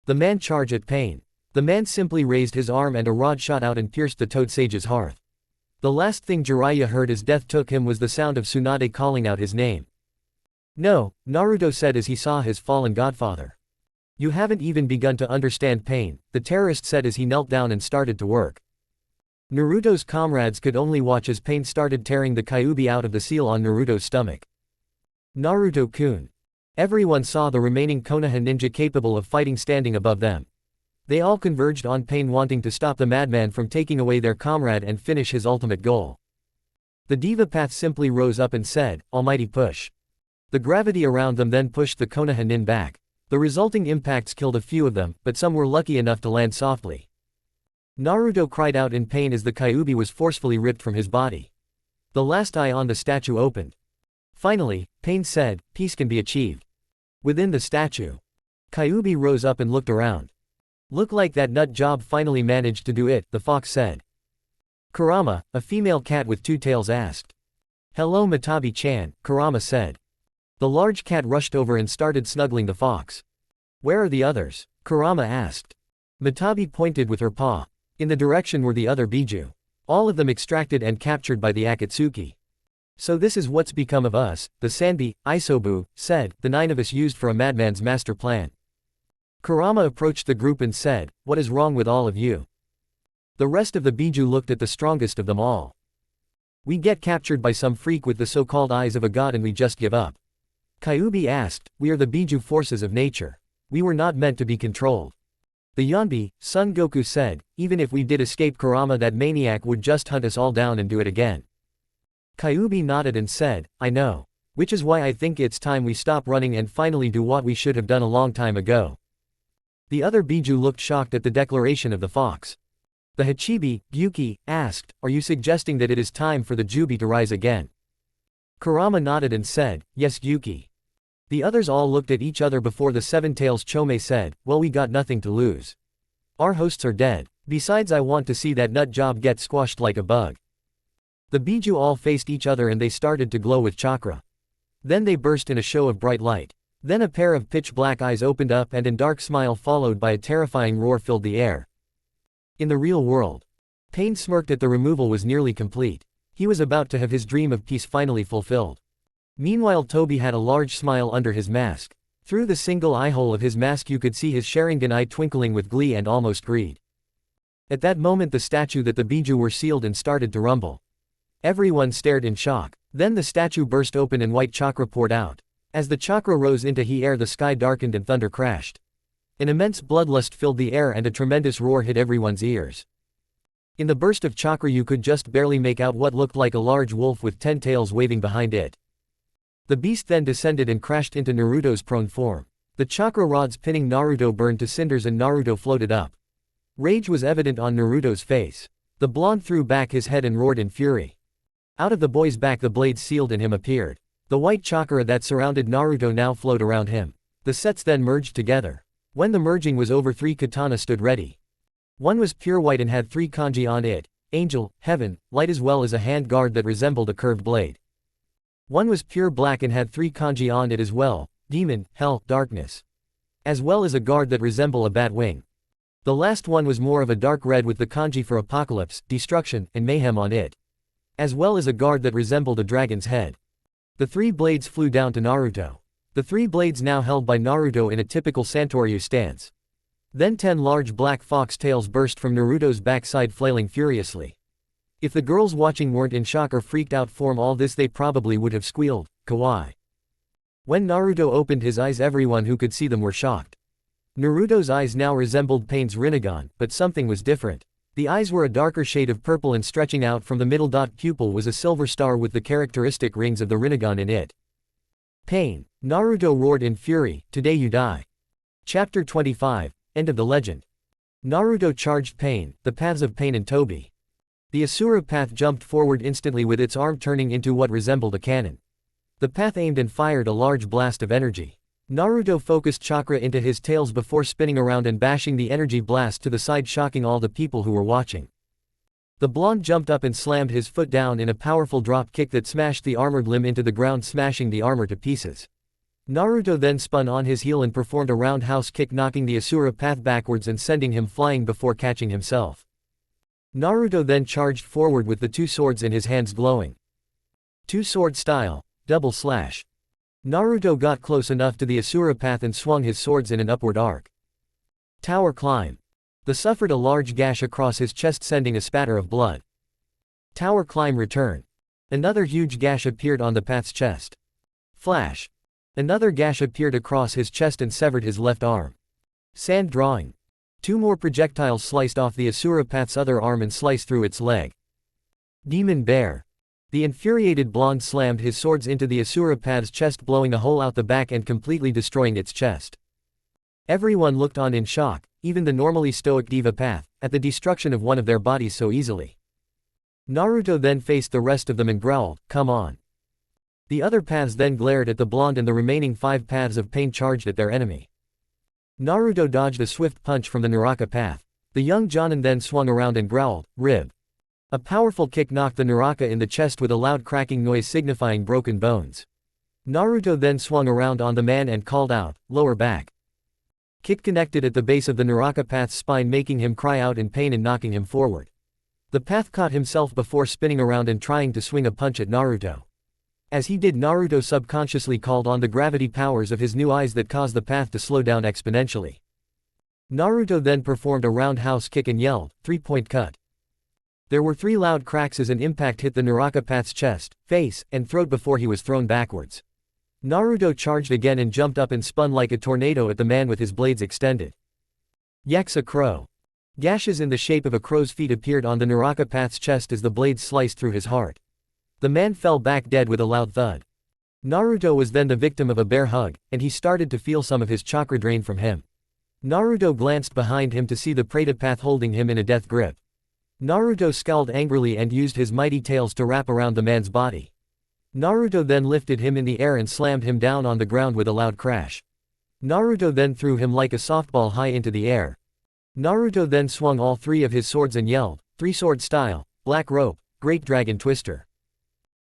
[SPEAKER 1] The man charged at Pain. The man simply raised his arm and a rod shot out and pierced the Toad Sage's heart. The last thing Jiraiya heard as death took him was the sound of Tsunade calling out his name. No, Naruto said as he saw his fallen godfather. You haven't even begun to understand Pain, the terrorist said as he knelt down and started to work. Naruto's comrades could only watch as Pain started tearing the Kyuubi out of the seal on Naruto's stomach. Naruto-kun. Everyone saw the remaining Konoha ninja capable of fighting standing above them. They all converged on Pain, wanting to stop the madman from taking away their comrade and finish his ultimate goal. The Diva path simply rose up and said, Almighty push. The gravity around them then pushed the Konoha nin back. The resulting impacts killed a few of them, but some were lucky enough to land softly. Naruto cried out in pain as the Kyuubi was forcefully ripped from his body. The last eye on the statue opened. Finally, Pain said, peace can be achieved. Within the statue, Kyuubi rose up and looked around. Look like that nut job finally managed to do it, the fox said. Kurama, a female cat with 2 tails, asked. Hello Matabi-chan, Kurama said. The large cat rushed over and started snuggling the fox. Where are the others? Kurama asked. Matabi pointed with her paw. In the direction were the other Biju. All of them extracted and captured by the Akatsuki. So this is what's become of us, the Sanbi, Isobu, said, the 9 of us used for a madman's master plan. Kurama approached the group and said, what is wrong with all of you? The rest of the Biju looked at the strongest of them all. We get captured by some freak with the so-called eyes of a god and we just give up. Kyuubi asked, we are the Biju forces of nature. We were not meant to be controlled. The Yonbi, Son Goku said, even if we did escape Kurama, that maniac would just hunt us all down and do it again. Kyuubi nodded and said, I know. Which is why I think it's time we stop running and finally do what we should have done a long time ago. The other Biju looked shocked at the declaration of the fox. The Hachibi, Gyuki, asked, are you suggesting that it is time for the Jubi to rise again? Kurama nodded and said, yes Gyuki. The others all looked at each other before the 7 Tails Chome said, well, we got nothing to lose. Our hosts are dead. Besides, I want to see that nut job get squashed like a bug. The Biju all faced each other and they started to glow with chakra. Then they burst in a show of bright light. Then a pair of pitch black eyes opened up and a dark smile followed by a terrifying roar filled the air. In the real world, Pain smirked at the removal was nearly complete. He was about to have his dream of peace finally fulfilled. Meanwhile, Tobi had a large smile under his mask. Through the single eye hole of his mask you could see his Sharingan eye twinkling with glee and almost greed. At that moment the statue that the Biju were sealed and started to rumble. Everyone stared in shock. Then the statue burst open and white chakra poured out. As the chakra rose into he air, the sky darkened and thunder crashed. An immense bloodlust filled the air and a tremendous roar hit everyone's ears. In the burst of chakra you could just barely make out what looked like a large wolf with 10 tails waving behind it. The beast then descended and crashed into Naruto's prone form. The chakra rods pinning Naruto burned to cinders and Naruto floated up. Rage was evident on Naruto's face. The blonde threw back his head and roared in fury. Out of the boy's back the blade sealed in him appeared. The white chakra that surrounded Naruto now flowed around him. The sets then merged together. When the merging was over, 3 katana stood ready. One was pure white and had 3 kanji on it, angel, heaven, light, as well as a hand guard that resembled a curved blade. One was pure black and had 3 kanji on it as well: demon, hell, darkness. As well as a guard that resembled a bat wing. The last one was more of a dark red with the kanji for apocalypse, destruction, and mayhem on it. As well as a guard that resembled a dragon's head. The 3 blades flew down to Naruto. The 3 blades now held by Naruto in a typical Santoryu stance. Then 10 large black fox tails burst from Naruto's backside, flailing furiously. If the girls watching weren't in shock or freaked out from all this, they probably would have squealed, kawaii. When Naruto opened his eyes, everyone who could see them were shocked. Naruto's eyes now resembled Pain's Rinnegan, but something was different. The eyes were a darker shade of purple, and stretching out from the middle pupil was a silver star with the characteristic rings of the Rinnegan in it. Pain. Naruto roared in fury, "Today you die." Chapter 25. End of the legend. Naruto charged Pain, the paths of Pain and Tobi. The Asura path jumped forward instantly with its arm turning into what resembled a cannon. The path aimed and fired a large blast of energy. Naruto focused chakra into his tails before spinning around and bashing the energy blast to the side, shocking all the people who were watching. The blonde jumped up and slammed his foot down in a powerful drop kick that smashed the armored limb into the ground, smashing the armor to pieces. Naruto then spun on his heel and performed a roundhouse kick, knocking the Asura path backwards and sending him flying before catching himself. Naruto then charged forward with the 2 swords in his hands, glowing. 2-sword style, double slash. Naruto got close enough to the Asura path and swung his swords in an upward arc. Tower climb. The suffered a large gash across his chest, sending a spatter of blood. Tower climb return. Another huge gash appeared on the path's chest. Flash. Another gash appeared across his chest and severed his left arm. Sand drawing. 2 more projectiles sliced off the Asura path's other arm and sliced through its leg. Demon bear. The infuriated blonde slammed his swords into the Asura path's chest, blowing a hole out the back and completely destroying its chest. Everyone looked on in shock, even the normally stoic diva path, at the destruction of one of their bodies so easily. Naruto then faced the rest of them and growled, "Come on." The other paths then glared at the blonde, and the remaining 5 paths of Pain charged at their enemy. Naruto dodged a swift punch from the Naraka path. The young Jonin then swung around and growled, "Rib." A powerful kick knocked the Naraka in the chest with a loud cracking noise signifying broken bones. Naruto then swung around on the man and called out, "Lower back." Kick connected at the base of the Naraka path's spine, making him cry out in pain and knocking him forward. The path caught himself before spinning around and trying to swing a punch at Naruto. As he did, Naruto subconsciously called on the gravity powers of his new eyes that caused the path to slow down exponentially. Naruto then performed a roundhouse kick and yelled, "3-point cut." There were 3 loud cracks as an impact hit the Naraka path's chest, face, and throat before he was thrown backwards. Naruto charged again and jumped up and spun like a tornado at the man with his blades extended. Yaks a crow. Gashes in the shape of a crow's feet appeared on the Naraka path's chest as the blades sliced through his heart. The man fell back dead with a loud thud. Naruto was then the victim of a bear hug, and he started to feel some of his chakra drain from him. Naruto glanced behind him to see the Preta path holding him in a death grip. Naruto scowled angrily and used his mighty tails to wrap around the man's body. Naruto then lifted him in the air and slammed him down on the ground with a loud crash. Naruto then threw him like a softball high into the air. Naruto then swung all 3 of his swords and yelled, "3-sword style, black rope, great dragon twister."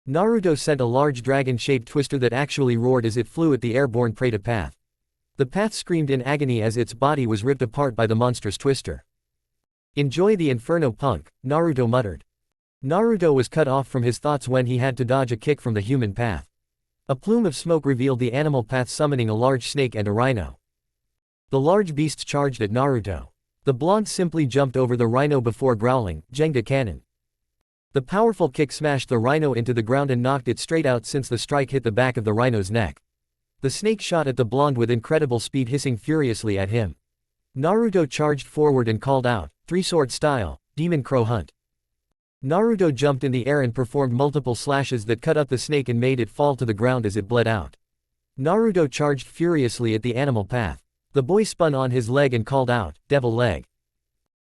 [SPEAKER 1] Naruto sent a large dragon-shaped twister that actually roared as it flew at the airborne Preta path. The path screamed in agony as its body was ripped apart by the monstrous twister. "Enjoy the inferno, punk," Naruto muttered. Naruto was cut off from his thoughts when he had to dodge a kick from the human path. A plume of smoke revealed the animal path summoning a large snake and a rhino. The large beasts charged at Naruto. The blonde simply jumped over the rhino before growling, "Jenga cannon." The powerful kick smashed the rhino into the ground and knocked it straight out since the strike hit the back of the rhino's neck. The snake shot at the blonde with incredible speed, hissing furiously at him. Naruto charged forward and called out, "3-sword style, demon crow hunt." Naruto jumped in the air and performed multiple slashes that cut up the snake and made it fall to the ground as it bled out. Naruto charged furiously at the animal path. The boy spun on his leg and called out, "Devil leg."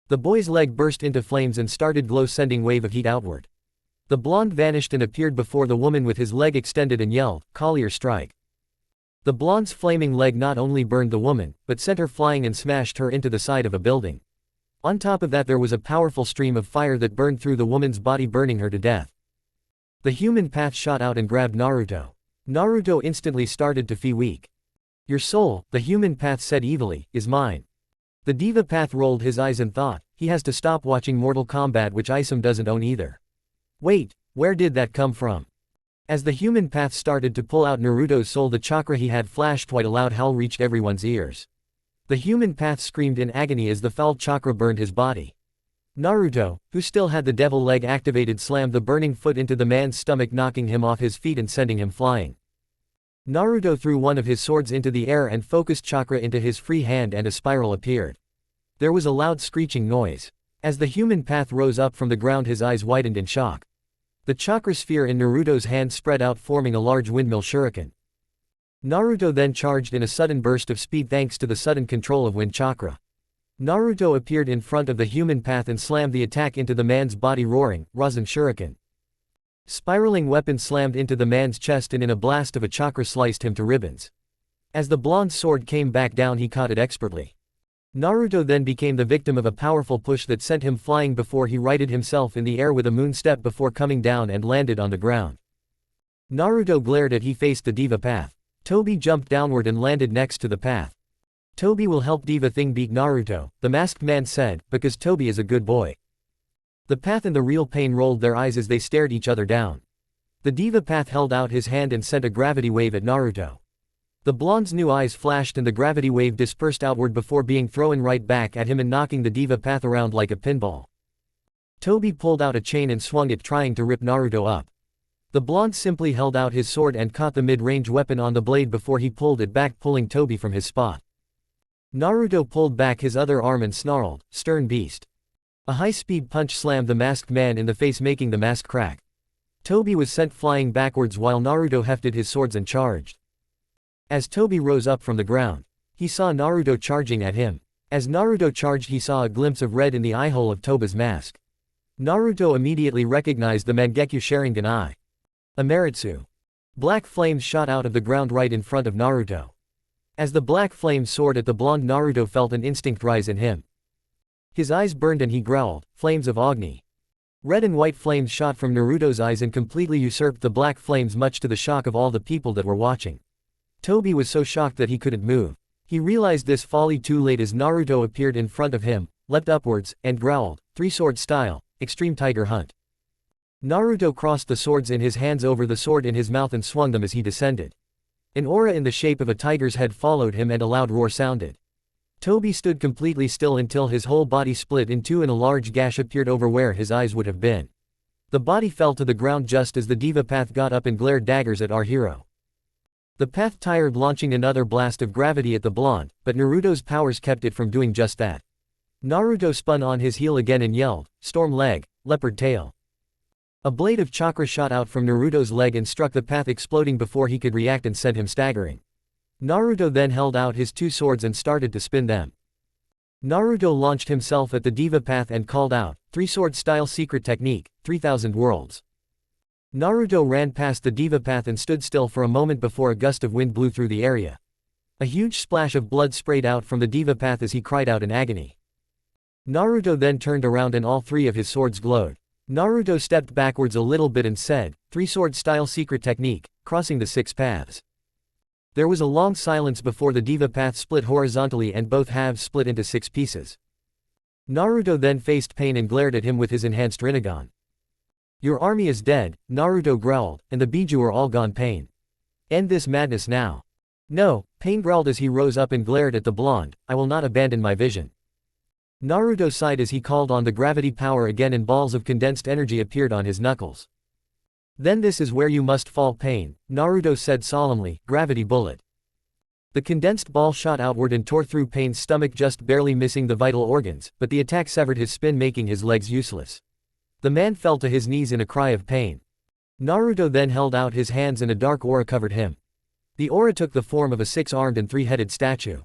[SPEAKER 1] The boy's leg burst into flames and started glow, sending wave of heat outward. The blonde vanished and appeared before the woman with his leg extended and yelled, "Collier strike." The blonde's flaming leg not only burned the woman, but sent her flying and smashed her into the side of a building. On top of that there was a powerful stream of fire that burned through the woman's body, burning her to death. The human path shot out and grabbed Naruto. Naruto instantly started to feel weak. Your soul, the human path said evilly, is mine. The diva path rolled his eyes and thought, he has to stop watching Mortal Kombat, which Isam doesn't own either. Wait, where did that come from? As the human path started to pull out Naruto's soul, the chakra he had flashed white, a loud howl reached everyone's ears. The human path screamed in agony as the foul chakra burned his body. Naruto, who still had the devil leg activated, slammed the burning foot into the man's stomach, knocking him off his feet and sending him flying. Naruto threw one of his swords into the air and focused chakra into his free hand, and a spiral appeared. There was a loud screeching noise. As the human path rose up from the ground, his eyes widened in shock. The chakra sphere in Naruto's hand spread out, forming a large windmill shuriken. Naruto then charged in a sudden burst of speed thanks to the sudden control of wind chakra. Naruto appeared in front of the human path and slammed the attack into the man's body, roaring, Rasen Shuriken. Spiraling weapon slammed into the man's chest and in a blast of a chakra sliced him to ribbons. As the blonde's sword came back down, he caught it expertly. Naruto then became the victim of a powerful push that sent him flying before he righted himself in the air with a moon step before coming down and landed on the ground. Naruto glared at he faced the diva path. Tobi jumped downward and landed next to the path. Tobi will help Diva Thing beat Naruto, the masked man said, because Tobi is a good boy. The path and the real pain rolled their eyes as they stared each other down. The diva path held out his hand and sent a gravity wave at Naruto. The blonde's new eyes flashed and the gravity wave dispersed outward before being thrown right back at him and knocking the diva path around like a pinball. Tobi pulled out a chain and swung it, trying to rip Naruto up. The blonde simply held out his sword and caught the mid-range weapon on the blade before he pulled it back, pulling Tobi from his spot. Naruto pulled back his other arm and snarled, "Stern beast." A high-speed punch slammed the masked man in the face, making the mask crack. Tobi was sent flying backwards while Naruto hefted his swords and charged. As Tobi rose up from the ground, he saw Naruto charging at him. As Naruto charged, he saw a glimpse of red in the eyehole of Tobi's mask. Naruto immediately recognized the Mangekyo Sharingan eye. Amaritsu. Black flames shot out of the ground right in front of Naruto. As the black flames soared at the blonde, Naruto felt an instinct rise in him. His eyes burned and he growled, "Flames of Agni." Red and white flames shot from Naruto's eyes and completely usurped the black flames, much to the shock of all the people that were watching. Tobi was so shocked that he couldn't move. He realized this folly too late as Naruto appeared in front of him, leapt upwards, and growled, "Three-sword style, extreme tiger hunt." Naruto crossed the swords in his hands over the sword in his mouth and swung them as he descended. An aura in the shape of a tiger's head followed him and a loud roar sounded. Tobi stood completely still until his whole body split in two and a large gash appeared over where his eyes would have been. The body fell to the ground just as the diva path got up and glared daggers at our hero. The path tired, launching another blast of gravity at the blonde, but Naruto's powers kept it from doing just that. Naruto spun on his heel again and yelled, "Storm leg, leopard tail." A blade of chakra shot out from Naruto's leg and struck the path, exploding before he could react and sent him staggering. Naruto then held out his two swords and started to spin them. Naruto launched himself at the diva path and called out, "Three-sword style secret technique, 3000 worlds." Naruto ran past the diva path and stood still for a moment before a gust of wind blew through the area. A huge splash of blood sprayed out from the diva path as he cried out in agony. Naruto then turned around and all three of his swords glowed. Naruto stepped backwards a little bit and said, "Three-sword style secret technique, crossing the six paths." There was a long silence before the diva path split horizontally and both halves split into 6 pieces. Naruto then faced Pain and glared at him with his enhanced Rinnegan. "Your army is dead," Naruto growled, "and the Biju are all gone, Pain. End this madness now." "No," Pain growled as he rose up and glared at the blonde, "I will not abandon my vision." Naruto sighed as he called on the gravity power again and balls of condensed energy appeared on his knuckles. "Then this is where you must fall, Pain," Naruto said solemnly, "Gravity bullet." The condensed ball shot outward and tore through Pain's stomach, just barely missing the vital organs, but the attack severed his spin, making his legs useless. The man fell to his knees in a cry of pain. Naruto then held out his hands and a dark aura covered him. The aura took the form of a 6-armed and 3-headed statue.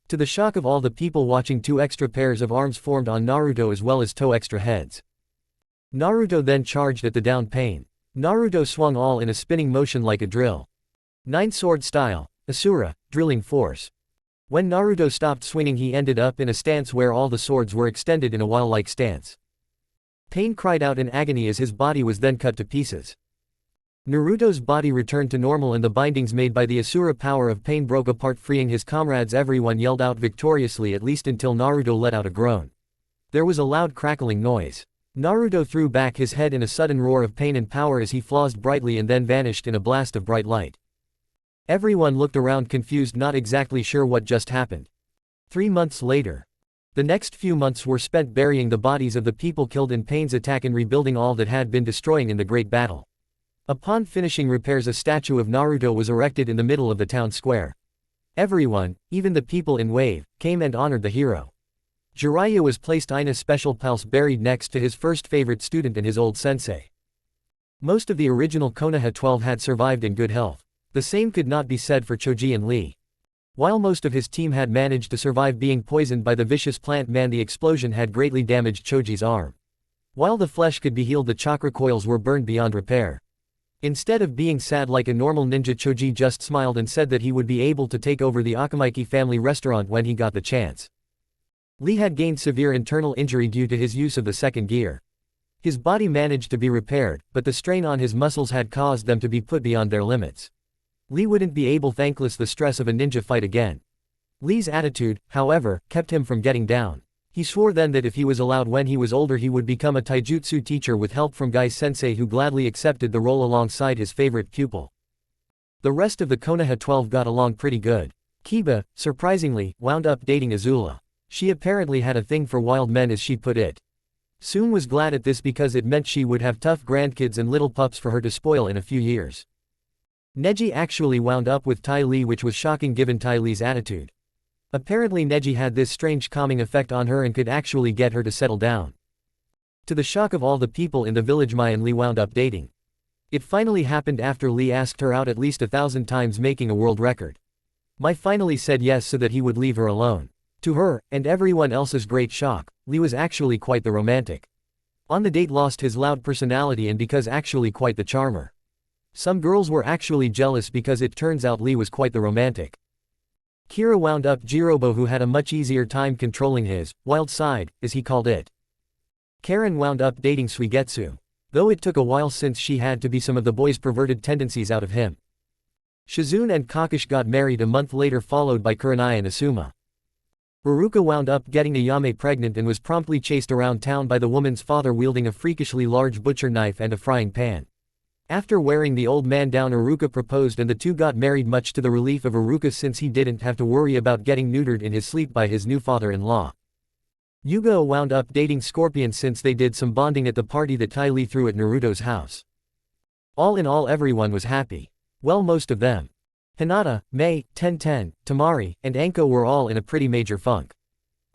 [SPEAKER 1] To the shock of all the people watching, 2 extra pairs of arms formed on Naruto as well as 2 extra heads. Naruto then charged at the downed Pain. Naruto swung all in a spinning motion like a drill. 9-sword style, Asura, drilling force. When Naruto stopped swinging, he ended up in a stance where all the swords were extended in a wall-like stance. Pain cried out in agony as his body was then cut to pieces. Naruto's body returned to normal and the bindings made by the Asura power of pain broke apart, freeing his comrades. Everyone yelled out victoriously, at least until Naruto let out a groan. There was a loud crackling noise. Naruto threw back his head in a sudden roar of pain and power as he flossed brightly and then vanished in a blast of bright light. Everyone looked around confused, not exactly sure what just happened. 3 months later. The next few months were spent burying the bodies of the people killed in Pain's attack and rebuilding all that had been destroying in the great battle. Upon finishing repairs, a statue of Naruto was erected in the middle of the town square. Everyone, even the people in Wave, came and honored the hero. Jiraiya was placed in a special palace buried next to his first favorite student and his old sensei. Most of the original Konoha 12 had survived in good health. The same could not be said for Choji and Lee. While most of his team had managed to survive being poisoned by the vicious plant man, the explosion had greatly damaged Choji's arm. While the flesh could be healed, the chakra coils were burned beyond repair. Instead of being sad like a normal ninja, Choji just smiled and said that he would be able to take over the Uzumaki family restaurant when he got the chance. Lee had gained severe internal injury due to his use of the second gear. His body managed to be repaired, but the strain on his muscles had caused them to be put beyond their limits. Lee wouldn't be able to thankless the stress of a ninja fight again. Lee's attitude, however, kept him from getting down. He swore then that if he was allowed when he was older, he would become a taijutsu teacher with help from Guy Sensei, who gladly accepted the role alongside his favorite pupil. The rest of the Konoha 12 got along pretty good. Kiba, surprisingly, wound up dating Azula. She apparently had a thing for wild men, as she put it. Soon was glad at this because it meant she would have tough grandkids and little pups for her to spoil in a few years. Neji actually wound up with Tai Lee, which was shocking given Tai Lee's attitude. Apparently Neji had this strange calming effect on her and could actually get her to settle down. To the shock of all the people in the village, Mai and Lee wound up dating. It finally happened after Lee asked her out at least 1,000 times, making a world record. Mai finally said yes so that he would leave her alone. To her, and everyone else's great shock, Lee was actually quite the romantic. On the date lost his loud personality and because actually quite the charmer. Some girls were actually jealous because it turns out Lee was quite the romantic. Kira wound up Jirobo, who had a much easier time controlling his wild side, as he called it. Karen wound up dating Suigetsu. Though it took a while since she had to be some of the boys' perverted tendencies out of him. Shizune and Kakashi got married a month later, followed by Kurenai and Asuma. Uruka wound up getting Ayame pregnant and was promptly chased around town by the woman's father wielding a freakishly large butcher knife and a frying pan. After wearing the old man down, Uruka proposed and the two got married, much to the relief of Uruka since he didn't have to worry about getting neutered in his sleep by his new father-in-law. Yugo wound up dating Scorpion since they did some bonding at the party that Tai Lee threw at Naruto's house. All in all, everyone was happy. Well, most of them. Hinata, Mei, Tenten, Tamari, and Anko were all in a pretty major funk.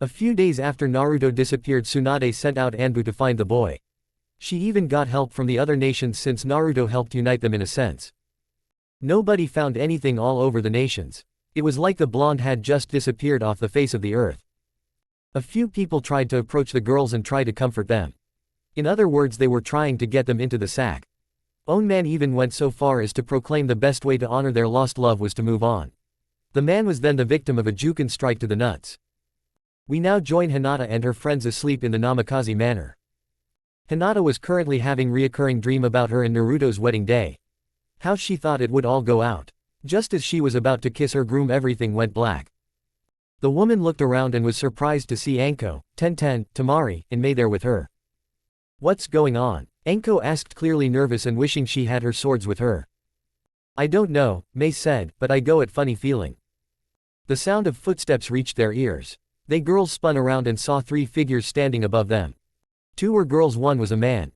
[SPEAKER 1] A few days after Naruto disappeared, Tsunade sent out Anbu to find the boy. She even got help from the other nations since Naruto helped unite them in a sense. Nobody found anything all over the nations. It was like the blonde had just disappeared off the face of the earth. A few people tried to approach the girls and try to comfort them. In other words, they were trying to get them into the sack. Own man even went so far as to proclaim the best way to honor their lost love was to move on. The man was then the victim of a Juken strike to the nuts. We now join Hinata and her friends asleep in the Namikaze manor. Hinata was currently having reoccurring dream about her and Naruto's wedding day. How she thought it would all go out. Just as she was about to kiss her groom, everything went black. The woman looked around and was surprised to see Anko, Tenten, Tamari, and Mei there with her. What's going on? Anko asked, clearly nervous and wishing she had her swords with her. I don't know, Mei said, but I go at funny feeling. The sound of footsteps reached their ears. They girls spun around and saw 3 figures standing above them. 2 were girls, 1 was a man.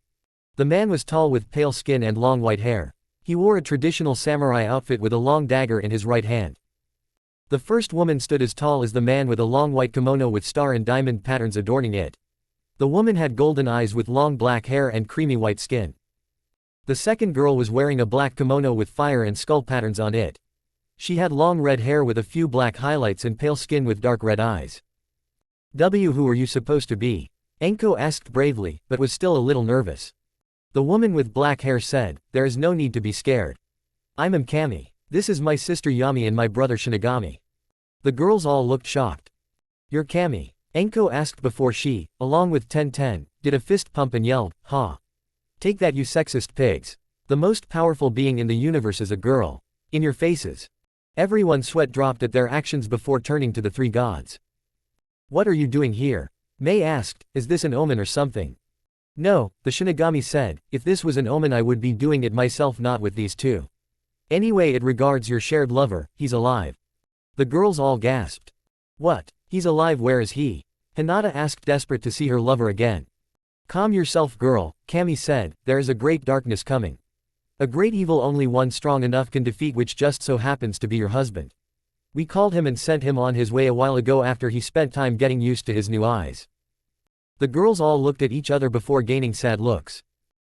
[SPEAKER 1] The man was tall with pale skin and long white hair. He wore a traditional samurai outfit with a long dagger in his right hand. The first woman stood as tall as the man with a long white kimono with star and diamond patterns adorning it. The woman had golden eyes with long black hair and creamy white skin. The second girl was wearing a black kimono with fire and skull patterns on it. She had long red hair with a few black highlights and pale skin with dark red eyes. Who are you supposed to be? Anko asked bravely, but was still a little nervous. The woman with black hair said, there is no need to be scared. I'm Kami. This is my sister Yami and my brother Shinigami. The girls all looked shocked. "You're Cammy?" Enko asked before she, along with Ten, did a fist pump and yelled, "Ha! Take that, you sexist pigs. The most powerful being in the universe is a girl. In your faces." Everyone's sweat dropped at their actions before turning to the three gods. "What are you doing here?" Mei asked, "Is this an omen or something?" "No," the Shinigami said, "if this was an omen I would be doing it myself, not with these two. Anyway, it regards your shared lover, he's alive." The girls all gasped. "What? He's alive, where is he?" Hinata asked, desperate to see her lover again. "Calm yourself, girl," Cammy said, "there is a great darkness coming. A great evil only one strong enough can defeat, which just so happens to be your husband. We called him and sent him on his way a while ago after he spent time getting used to his new eyes." The girls all looked at each other before gaining sad looks.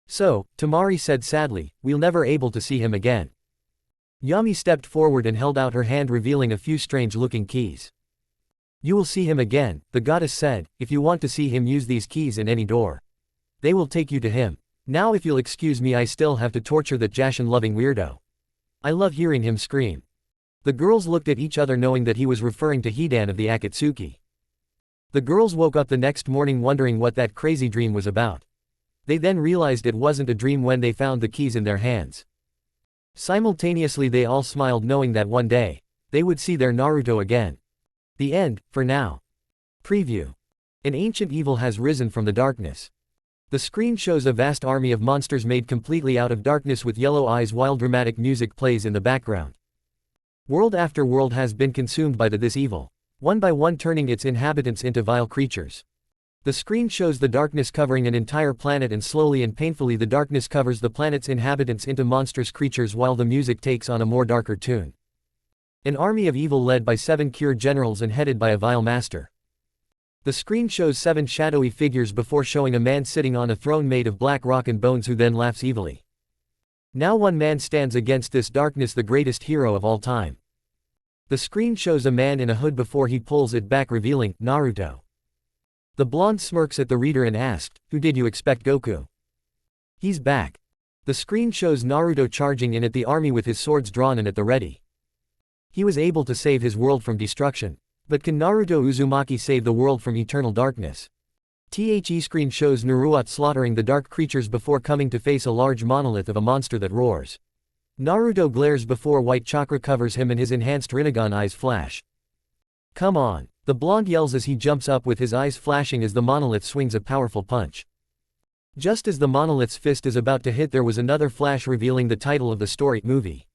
[SPEAKER 1] "So," Tamari said sadly, "we'll never able to see him again." Yami stepped forward and held out her hand, revealing a few strange-looking keys. "You will see him again," the goddess said, "if you want to see him use these keys in any door. They will take you to him. Now if you'll excuse me, I still have to torture that Jashin-loving weirdo. I love hearing him scream." The girls looked at each other knowing that he was referring to Hidan of the Akatsuki. The girls woke up the next morning wondering what that crazy dream was about. They then realized it wasn't a dream when they found the keys in their hands. Simultaneously they all smiled knowing that one day, they would see their Naruto again. The end, for now. Preview. An ancient evil has risen from the darkness. The screen shows a vast army of monsters made completely out of darkness with yellow eyes while dramatic music plays in the background. World after world has been consumed by this evil, one by one turning its inhabitants into vile creatures. The screen shows the darkness covering an entire planet, and slowly and painfully the darkness covers the planet's inhabitants into monstrous creatures while the music takes on a more darker tune. An army of evil led by 7 cured generals and headed by a vile master. The screen shows 7 shadowy figures before showing a man sitting on a throne made of black rock and bones who then laughs evilly. Now one man stands against this darkness, the greatest hero of all time. The screen shows a man in a hood before he pulls it back, revealing Naruto. The blonde smirks at the reader and asked, "Who did you expect, Goku? He's back." The screen shows Naruto charging in at the army with his swords drawn and at the ready. He was able to save his world from destruction. But can Naruto Uzumaki save the world from eternal darkness? The screen shows Naruto slaughtering the dark creatures before coming to face a large monolith of a monster that roars. Naruto glares before white chakra covers him and his enhanced Rinnegan eyes flash. "Come on," the blonde yells as he jumps up with his eyes flashing as the monolith swings a powerful punch. Just as the monolith's fist is about to hit, there was another flash revealing the title of the story movie.